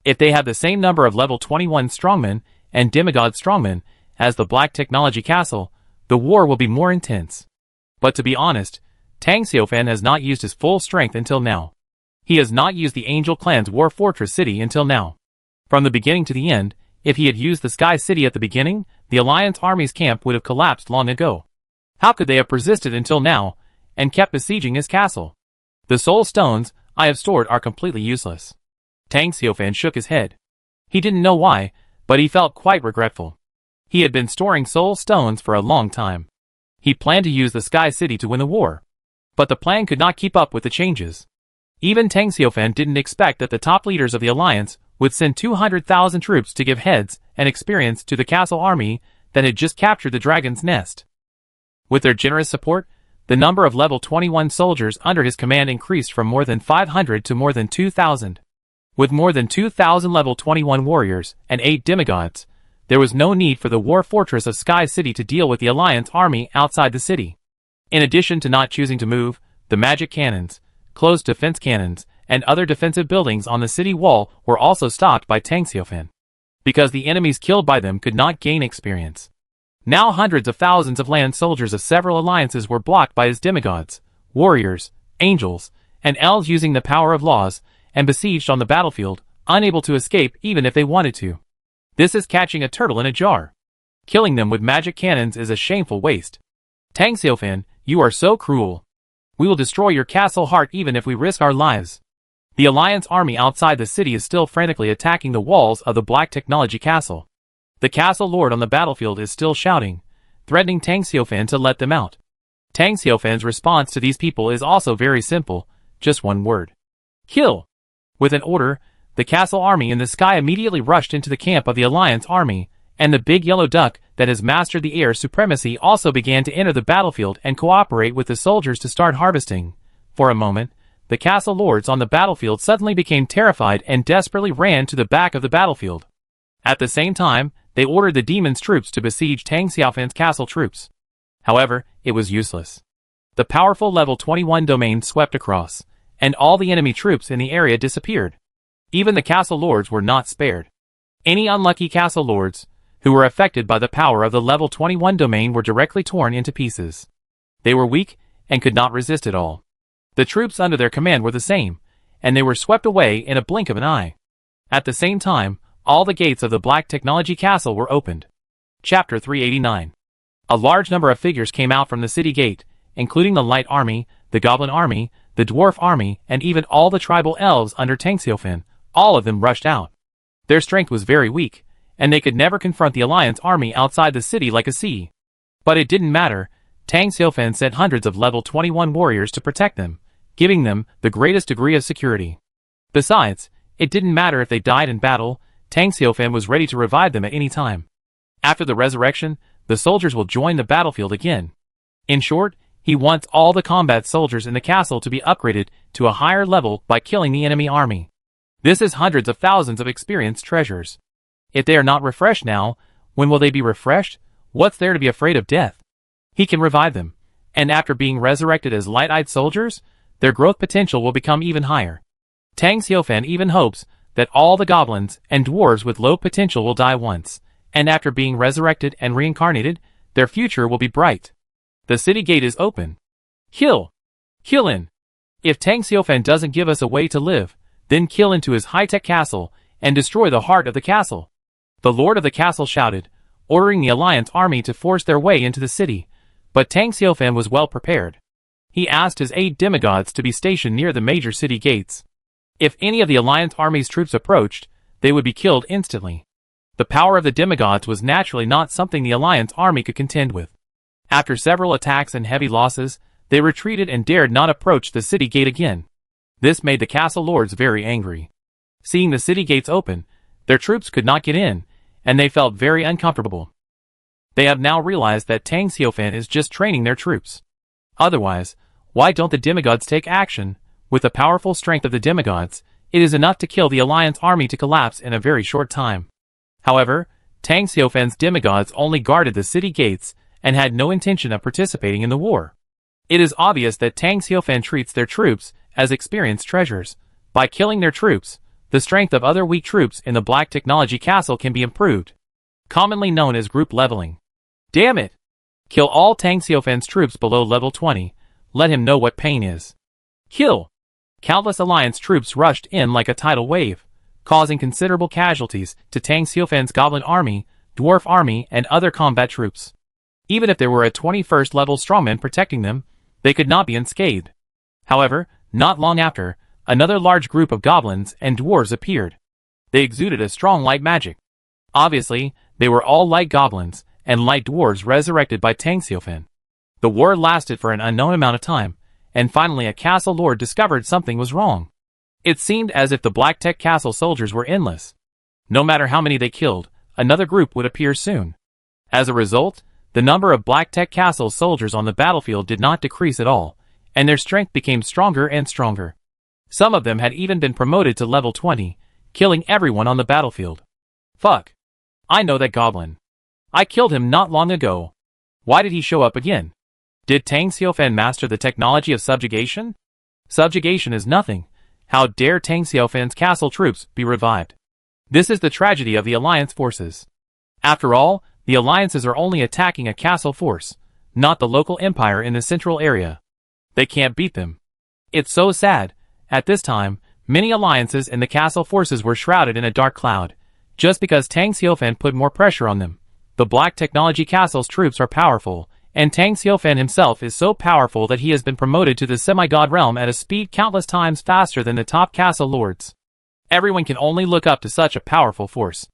If they have the same number of level 21 strongmen and demigod strongmen as the Black Technology Castle, the war will be more intense. But to be honest, Tang Xiaofan has not used his full strength until now. He has not used the Angel Clan's War Fortress City until now. From the beginning to the end, if he had used the Sky City at the beginning, the Alliance army's camp would have collapsed long ago. How could they have persisted until now, and kept besieging his castle? The soul stones I have stored are completely useless. Tang Xiaofan shook his head. He didn't know why, but he felt quite regretful. He had been storing soul stones for a long time. He planned to use the Sky City to win the war. But the plan could not keep up with the changes. Even Tang Xiaofan didn't expect that the top leaders of the Alliance would send 200,000 troops to give heads and experience to the castle army that had just captured the Dragon's Nest. With their generous support, the number of level 21 soldiers under his command increased from more than 500 to more than 2,000. With more than 2,000 level 21 warriors and 8 demigods, there was no need for the war fortress of Sky City to deal with the Alliance army outside the city. In addition to not choosing to move, the magic cannons, closed defense cannons, and other defensive buildings on the city wall were also stopped by Tang Xiaofan, because the enemies killed by them could not gain experience. Now hundreds of thousands of land soldiers of several alliances were blocked by his demigods, warriors, angels, and elves using the power of laws, and besieged on the battlefield, unable to escape even if they wanted to. This is catching a turtle in a jar. Killing them with magic cannons is a shameful waste. Tang Xiaofan, you are so cruel. We will destroy your castle heart even if we risk our lives. The Alliance army outside the city is still frantically attacking the walls of the Black Technology Castle. The castle lord on the battlefield is still shouting, threatening Tang Xiaofan to let them out. Tang Xiaofan's response to these people is also very simple, just one word. Kill! With an order, the castle army in the sky immediately rushed into the camp of the Alliance army, and the big yellow duck that has mastered the air supremacy also began to enter the battlefield and cooperate with the soldiers to start harvesting. For a moment, the castle lords on the battlefield suddenly became terrified and desperately ran to the back of the battlefield. At the same time, they ordered the demon's troops to besiege Tang Xiaofan's castle troops. However, it was useless. The powerful level 21 domain swept across, and all the enemy troops in the area disappeared. Even the castle lords were not spared. Any unlucky castle lords who were affected by the power of the level 21 domain were directly torn into pieces. They were weak and could not resist at all. The troops under their command were the same, and they were swept away in a blink of an eye. At the same time, all the gates of the Black Technology Castle were opened. Chapter 389. A large number of figures came out from the city gate, including the Light Army, the Goblin Army, the Dwarf Army, and even all the tribal elves under Tang Xiaofan. All of them rushed out. Their strength was very weak, and they could never confront the Alliance army outside the city like a sea. But it didn't matter. Tang Xiaofan sent hundreds of level 21 warriors to protect them, giving them the greatest degree of security. Besides, it didn't matter if they died in battle. Tang Xiaofan was ready to revive them at any time. After the resurrection, the soldiers will join the battlefield again. In short, he wants all the combat soldiers in the castle to be upgraded to a higher level by killing the enemy army. This is hundreds of thousands of experience treasures. If they are not refreshed now, when will they be refreshed? What's there to be afraid of death? He can revive them, and after being resurrected as light-eyed soldiers, their growth potential will become even higher. Tang Xiaofan even hopes that all the goblins and dwarves with low potential will die once, and after being resurrected and reincarnated, their future will be bright. The city gate is open. Kill! Kill in! If Tang Xiaofan doesn't give us a way to live, then kill into his high-tech castle and destroy the heart of the castle. The lord of the castle shouted, ordering the Alliance army to force their way into the city, but Tang Xiaofan was well prepared. He asked his 8 demigods to be stationed near the major city gates. If any of the Alliance army's troops approached, they would be killed instantly. The power of the demigods was naturally not something the Alliance army could contend with. After several attacks and heavy losses, they retreated and dared not approach the city gate again. This made the castle lords very angry. Seeing the city gates open, their troops could not get in, and they felt very uncomfortable. They have now realized that Tang Xiaofan is just training their troops. Otherwise, why don't the demigods take action? With the powerful strength of the demigods, it is enough to kill the Alliance army to collapse in a very short time. However, Tang Xiaofan's demigods only guarded the city gates and had no intention of participating in the war. It is obvious that Tang Xiaofan treats their troops as experienced treasures. By killing their troops, the strength of other weak troops in the Black Technology Castle can be improved, commonly known as group leveling. Damn it! Kill all Tang Xiaofan's troops below level 20, let him know what pain is. Kill! Countless Alliance troops rushed in like a tidal wave, causing considerable casualties to Tang Xiaofan's Goblin Army, Dwarf Army, and other combat troops. Even if there were a 21st level strongman protecting them, they could not be unscathed. However, not long after, another large group of goblins and dwarves appeared. They exuded a strong light magic. Obviously, they were all light goblins and light dwarves resurrected by Tang Xiaofan. The war lasted for an unknown amount of time, and finally a castle lord discovered something was wrong. It seemed as if the Black Tech Castle soldiers were endless. No matter how many they killed, another group would appear soon. As a result, the number of Black Tech Castle soldiers on the battlefield did not decrease at all, and their strength became stronger and stronger. Some of them had even been promoted to level 20, killing everyone on the battlefield. Fuck. I know that goblin. I killed him not long ago. Why did he show up again? Did Tang Xiaofan master the technology of subjugation? Subjugation is nothing. How dare Tang Xiaofan's castle troops be revived? This is the tragedy of the Alliance forces. After all, the Alliances are only attacking a castle force, not the local empire in the central area. They can't beat them. It's so sad. At this time, many Alliances in the castle forces were shrouded in a dark cloud, just because Tang Xiaofan put more pressure on them. The Black Technology Castle's troops are powerful, and Tang Xiaofan himself is so powerful that he has been promoted to the semi-god realm at a speed countless times faster than the top castle lords. Everyone can only look up to such a powerful force.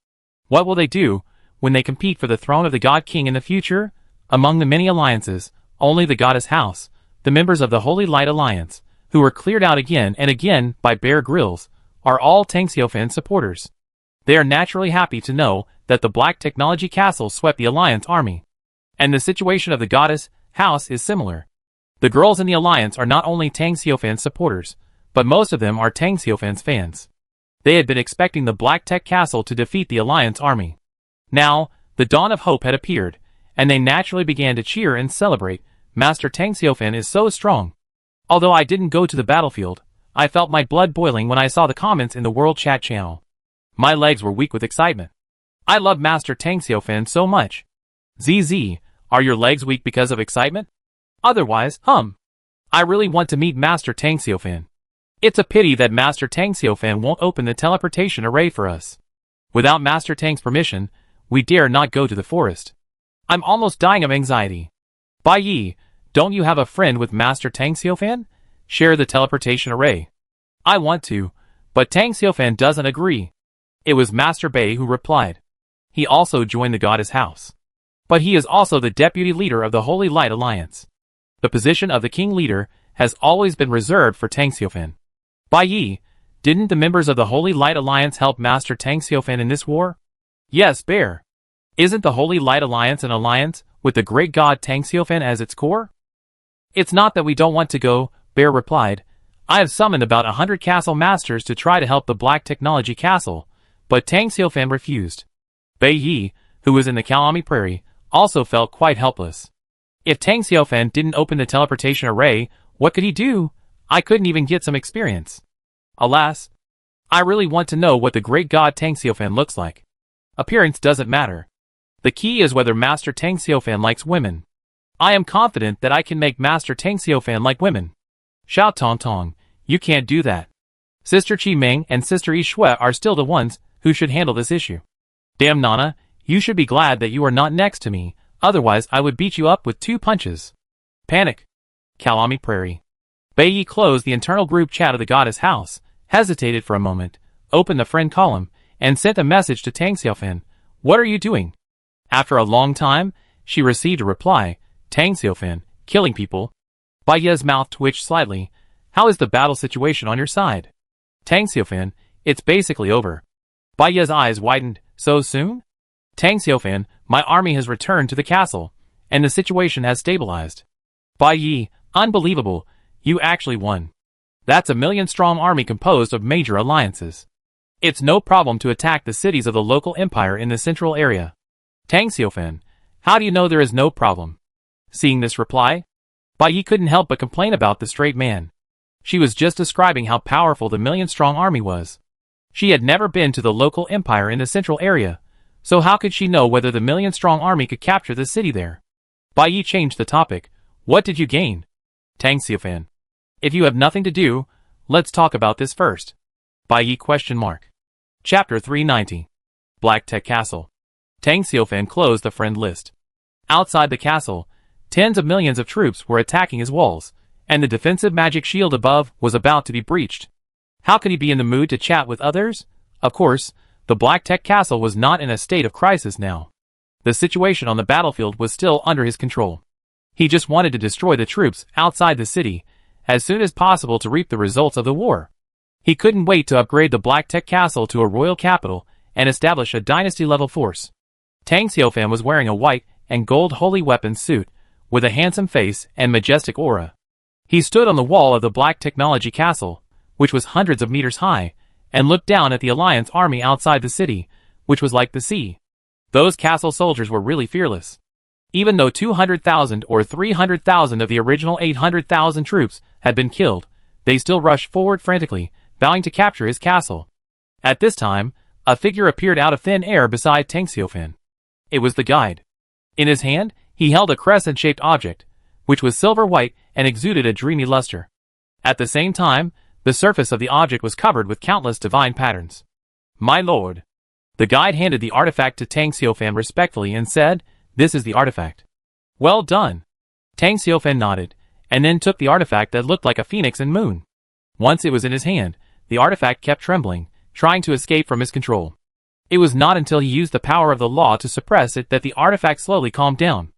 What will they do when they compete for the throne of the God King in the future? Among the many alliances, only the Goddess House, the members of the Holy Light Alliance, who were cleared out again and again by Bear Grylls, are all Tang Xiaofan supporters. They are naturally happy to know that the Black Technology Castle swept the Alliance army. And the situation of the Goddess House is similar. The girls in the Alliance are not only Tang Xiaofan's supporters, but most of them are Tang Xiaofan's fans. They had been expecting the Black Tech Castle to defeat the Alliance army. Now, the dawn of hope had appeared, and they naturally began to cheer and celebrate. Master Tang Xiaofan is so strong. Although I didn't go to the battlefield, I felt my blood boiling when I saw the comments in the World Chat channel. My legs were weak with excitement. I love Master Tang Xiaofan so much. ZZ, are your legs weak because of excitement? Otherwise, I really want to meet Master Tang Xiaofan. It's a pity that Master Tang Xiaofan won't open the teleportation array for us. Without Master Tang's permission, we dare not go to the forest. I'm almost dying of anxiety. Bai Yi, don't you have a friend with Master Tang Xiaofan? Share the teleportation array. I want to, but Tang Xiaofan doesn't agree. It was Master Bei who replied. He also joined the Goddess House. But he is also the deputy leader of the Holy Light Alliance. The position of the king leader has always been reserved for Tang Xiaofan. Bai Yi, didn't the members of the Holy Light Alliance help Master Tang Xiaofan in this war? Yes, Bear. Isn't the Holy Light Alliance an alliance with the great god Tang Xiaofan as its core? It's not that we don't want to go, Bear replied. I have summoned about 100 castle masters to try to help the Black Technology Castle, but Tang Xiaofan refused. Bei Yi, who was in the Kalami Prairie, also felt quite helpless. If Tang Xiaofan didn't open the teleportation array, what could he do? I couldn't even get some experience. Alas, I really want to know what the great god Tang Xiaofan looks like. Appearance doesn't matter. The key is whether Master Tang Xiaofan likes women. I am confident that I can make Master Tang Xiaofan like women. Xiao Tong Tong, you can't do that. Sister Qi Ming and Sister Yi Shui are still the ones who should handle this issue. Damn Nana, you should be glad that you are not next to me, otherwise I would beat you up with 2 punches. Panic. Kalami Prairie. Bei Yi closed the internal group chat of the Goddess House, hesitated for a moment, opened the friend column, and sent a message to Tang Xiaofan. What are you doing? After a long time, she received a reply. Tang Xiaofan, killing people. Bai Yi's mouth twitched slightly. How is the battle situation on your side? Tang Xiaofan, it's basically over. Bai Yi's eyes widened. So soon? Tang Xiaofan, my army has returned to the castle, and the situation has stabilized. Bai Yi, unbelievable, you actually won. That's a 1,000,000-strong army composed of major alliances. It's no problem to attack the cities of the local empire in the central area. Tang Xiaofan, how do you know there is no problem? Seeing this reply, Bai Yi couldn't help but complain about the straight man. She was just describing how powerful the 1,000,000-strong army was. She had never been to the local empire in the central area, so how could she know whether the 1,000,000-strong army could capture the city there? Bai Yi changed the topic. What did you gain? Tang Xiaofan. If you have nothing to do, let's talk about this first. Bai Yi ? Chapter 390. Black Tech Castle. Tang Xiaofan closed the friend list. Outside the castle, tens of millions of troops were attacking his walls, and the defensive magic shield above was about to be breached. How could he be in the mood to chat with others? Of course, the Black Tech Castle was not in a state of crisis now. The situation on the battlefield was still under his control. He just wanted to destroy the troops outside the city as soon as possible to reap the results of the war. He couldn't wait to upgrade the Black Tech Castle to a royal capital and establish a dynasty-level force. Tang Xiaofan was wearing a white and gold holy weapons suit, with a handsome face and majestic aura. He stood on the wall of the Black Technology Castle, which was hundreds of meters high, and looked down at the Alliance army outside the city, which was like the sea. Those castle soldiers were really fearless. Even though 200,000 or 300,000 of the original 800,000 troops had been killed, they still rushed forward frantically, vowing to capture his castle. At this time, a figure appeared out of thin air beside Tang Xiaofan. It was the guide. In his hand, he held a crescent-shaped object, which was silver-white and exuded a dreamy luster. At the same time, the surface of the object was covered with countless divine patterns. My lord. The guide handed the artifact to Tang Xiaofan respectfully and said, "This is the artifact." Well done. Tang Xiaofan nodded, and then took the artifact that looked like a phoenix and moon. Once it was in his hand, the artifact kept trembling, trying to escape from his control. It was not until he used the power of the law to suppress it that the artifact slowly calmed down.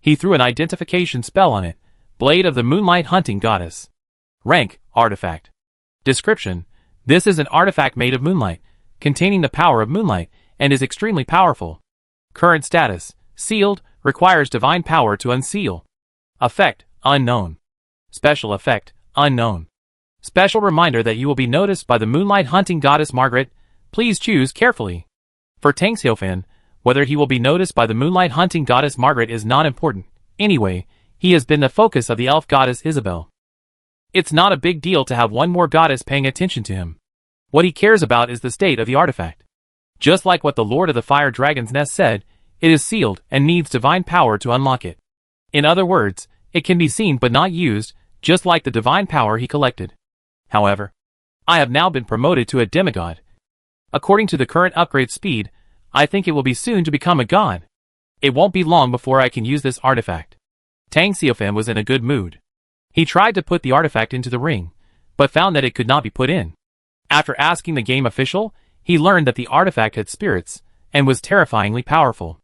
He threw an identification spell on it, Blade of the Moonlight Hunting Goddess. Rank, Artifact. Description: this is an artifact made of moonlight, containing the power of moonlight, and is extremely powerful. Current status: sealed, requires divine power to unseal. Effect: unknown. Special effect: unknown. Special reminder that you will be noticed by the Moonlight Hunting Goddess Margaret. Please choose carefully. For Tang Xiaofan, whether he will be noticed by the Moonlight Hunting Goddess Margaret is not important. Anyway, he has been the focus of the elf goddess Isabel. It's not a big deal to have one more goddess paying attention to him. What he cares about is the state of the artifact. Just like what the Lord of the Fire Dragon's Nest said, it is sealed and needs divine power to unlock it. In other words, it can be seen but not used, just like the divine power he collected. However, I have now been promoted to a demigod. According to the current upgrade speed, I think it will be soon to become a god. It won't be long before I can use this artifact. Tang Xiaofan was in a good mood. He tried to put the artifact into the ring, but found that it could not be put in. After asking the game official, he learned that the artifact had spirits, and was terrifyingly powerful.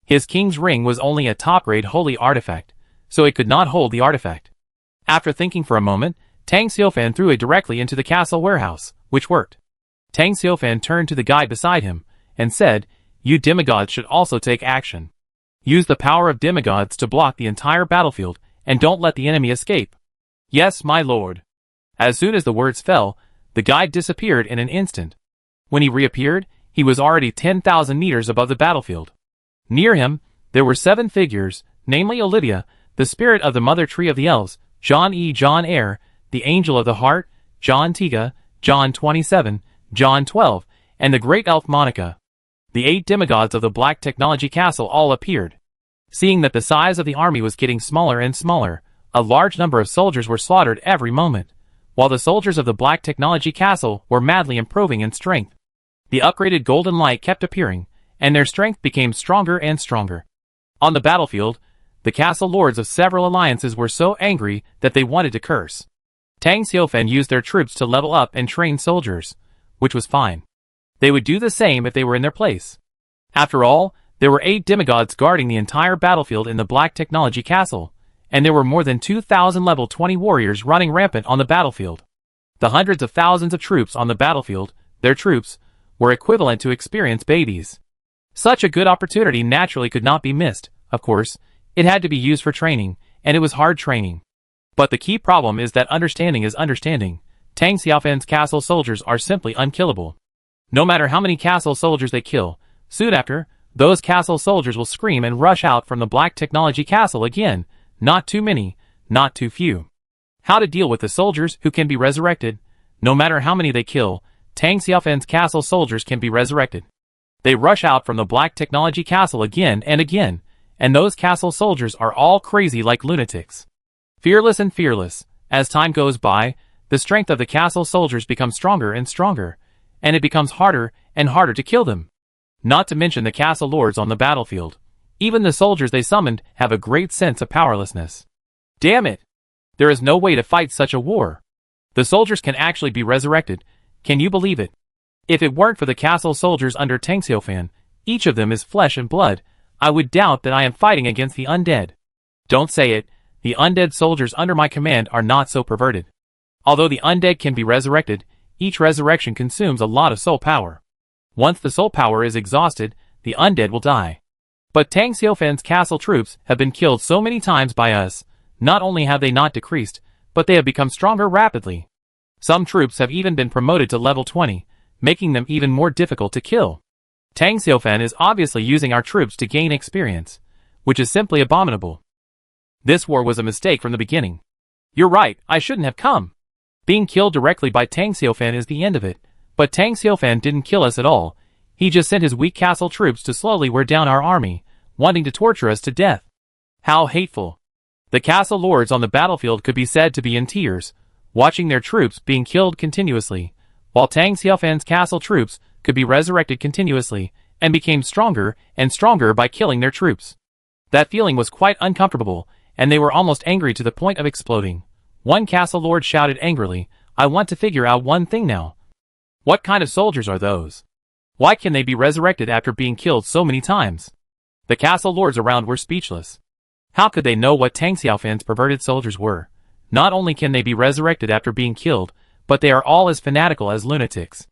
His king's ring was only a top-grade holy artifact, so it could not hold the artifact. After thinking for a moment, Tang Xiaofan threw it directly into the castle warehouse, which worked. Tang Xiaofan turned to the guy beside him, and said, "You demigods should also take action. Use the power of demigods to block the entire battlefield, and don't let the enemy escape." "Yes, my lord." As soon as the words fell, the guide disappeared in an instant. When he reappeared, he was already 10,000 meters above the battlefield. Near him, there were 7 figures, namely Olivia, the spirit of the mother tree of the elves, John Air, the angel of the heart, John Tiga, John 27, John 12, and the great elf Monica. The 8 demigods of the Black Technology Castle all appeared. Seeing that the size of the army was getting smaller and smaller, a large number of soldiers were slaughtered every moment, while the soldiers of the Black Technology Castle were madly improving in strength. The upgraded golden light kept appearing, and their strength became stronger and stronger. On the battlefield, the castle lords of several alliances were so angry that they wanted to curse. Tang Xiaofan used their troops to level up and train soldiers, which was fine. They would do the same if they were in their place. After all, there were 8 demigods guarding the entire battlefield in the Black Technology Castle, and there were more than 2,000 level 20 warriors running rampant on the battlefield. The hundreds of thousands of troops on the battlefield, their troops, were equivalent to experienced babies. Such a good opportunity naturally could not be missed. Of course, it had to be used for training, and it was hard training. But the key problem is that understanding is understanding. Tang Xiaofan's castle soldiers are simply unkillable. No matter how many castle soldiers they kill, soon after, those castle soldiers will scream and rush out from the Black Technology Castle again. Not too many, not too few. How to deal with the soldiers who can be resurrected? No matter how many they kill, Tang Xiaofan's castle soldiers can be resurrected. They rush out from the Black Technology Castle again, and those castle soldiers are all crazy like lunatics. Fearless and fearless, as time goes by, the strength of the castle soldiers becomes stronger and stronger, and it becomes harder and harder to kill them. Not to mention the castle lords on the battlefield. Even the soldiers they summoned have a great sense of powerlessness. Damn it! There is no way to fight such a war. The soldiers can actually be resurrected. Can you believe it? If it weren't for the castle soldiers under Tang Xiaofan, each of them is flesh and blood, I would doubt that I am fighting against the undead. Don't say it, the undead soldiers under my command are not so perverted. Although the undead can be resurrected, each resurrection consumes a lot of soul power. Once the soul power is exhausted, the undead will die. But Tang Xiaofan's castle troops have been killed so many times by us, not only have they not decreased, but they have become stronger rapidly. Some troops have even been promoted to level 20, making them even more difficult to kill. Tang Xiaofan is obviously using our troops to gain experience, which is simply abominable. This war was a mistake from the beginning. You're right, I shouldn't have come. Being killed directly by Tang Xiaofan is the end of it, but Tang Xiaofan didn't kill us at all. He just sent his weak castle troops to slowly wear down our army, wanting to torture us to death. How hateful. The castle lords on the battlefield could be said to be in tears, watching their troops being killed continuously, while Tang Xiaofan's castle troops could be resurrected continuously, and became stronger and stronger by killing their troops. That feeling was quite uncomfortable, and they were almost angry to the point of exploding. One castle lord shouted angrily, "I want to figure out one thing now. What kind of soldiers are those? Why can they be resurrected after being killed so many times?" The castle lords around were speechless. How could they know what Tang Xiaofan's perverted soldiers were? Not only can they be resurrected after being killed, but they are all as fanatical as lunatics.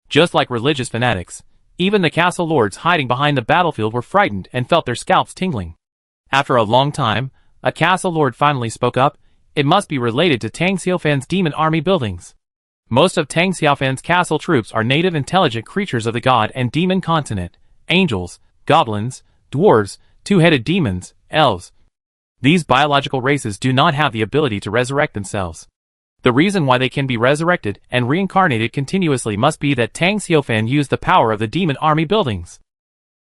Just like religious fanatics, even the castle lords hiding behind the battlefield were frightened and felt their scalps tingling. After a long time, a castle lord finally spoke up. It must be related to Tang Xiaofan's demon army buildings. Most of Tang Xiaofan's castle troops are native intelligent creatures of the god and demon continent, angels, goblins, dwarves, two-headed demons, elves. These biological races do not have the ability to resurrect themselves. The reason why they can be resurrected and reincarnated continuously must be that Tang Xiaofan used the power of the demon army buildings.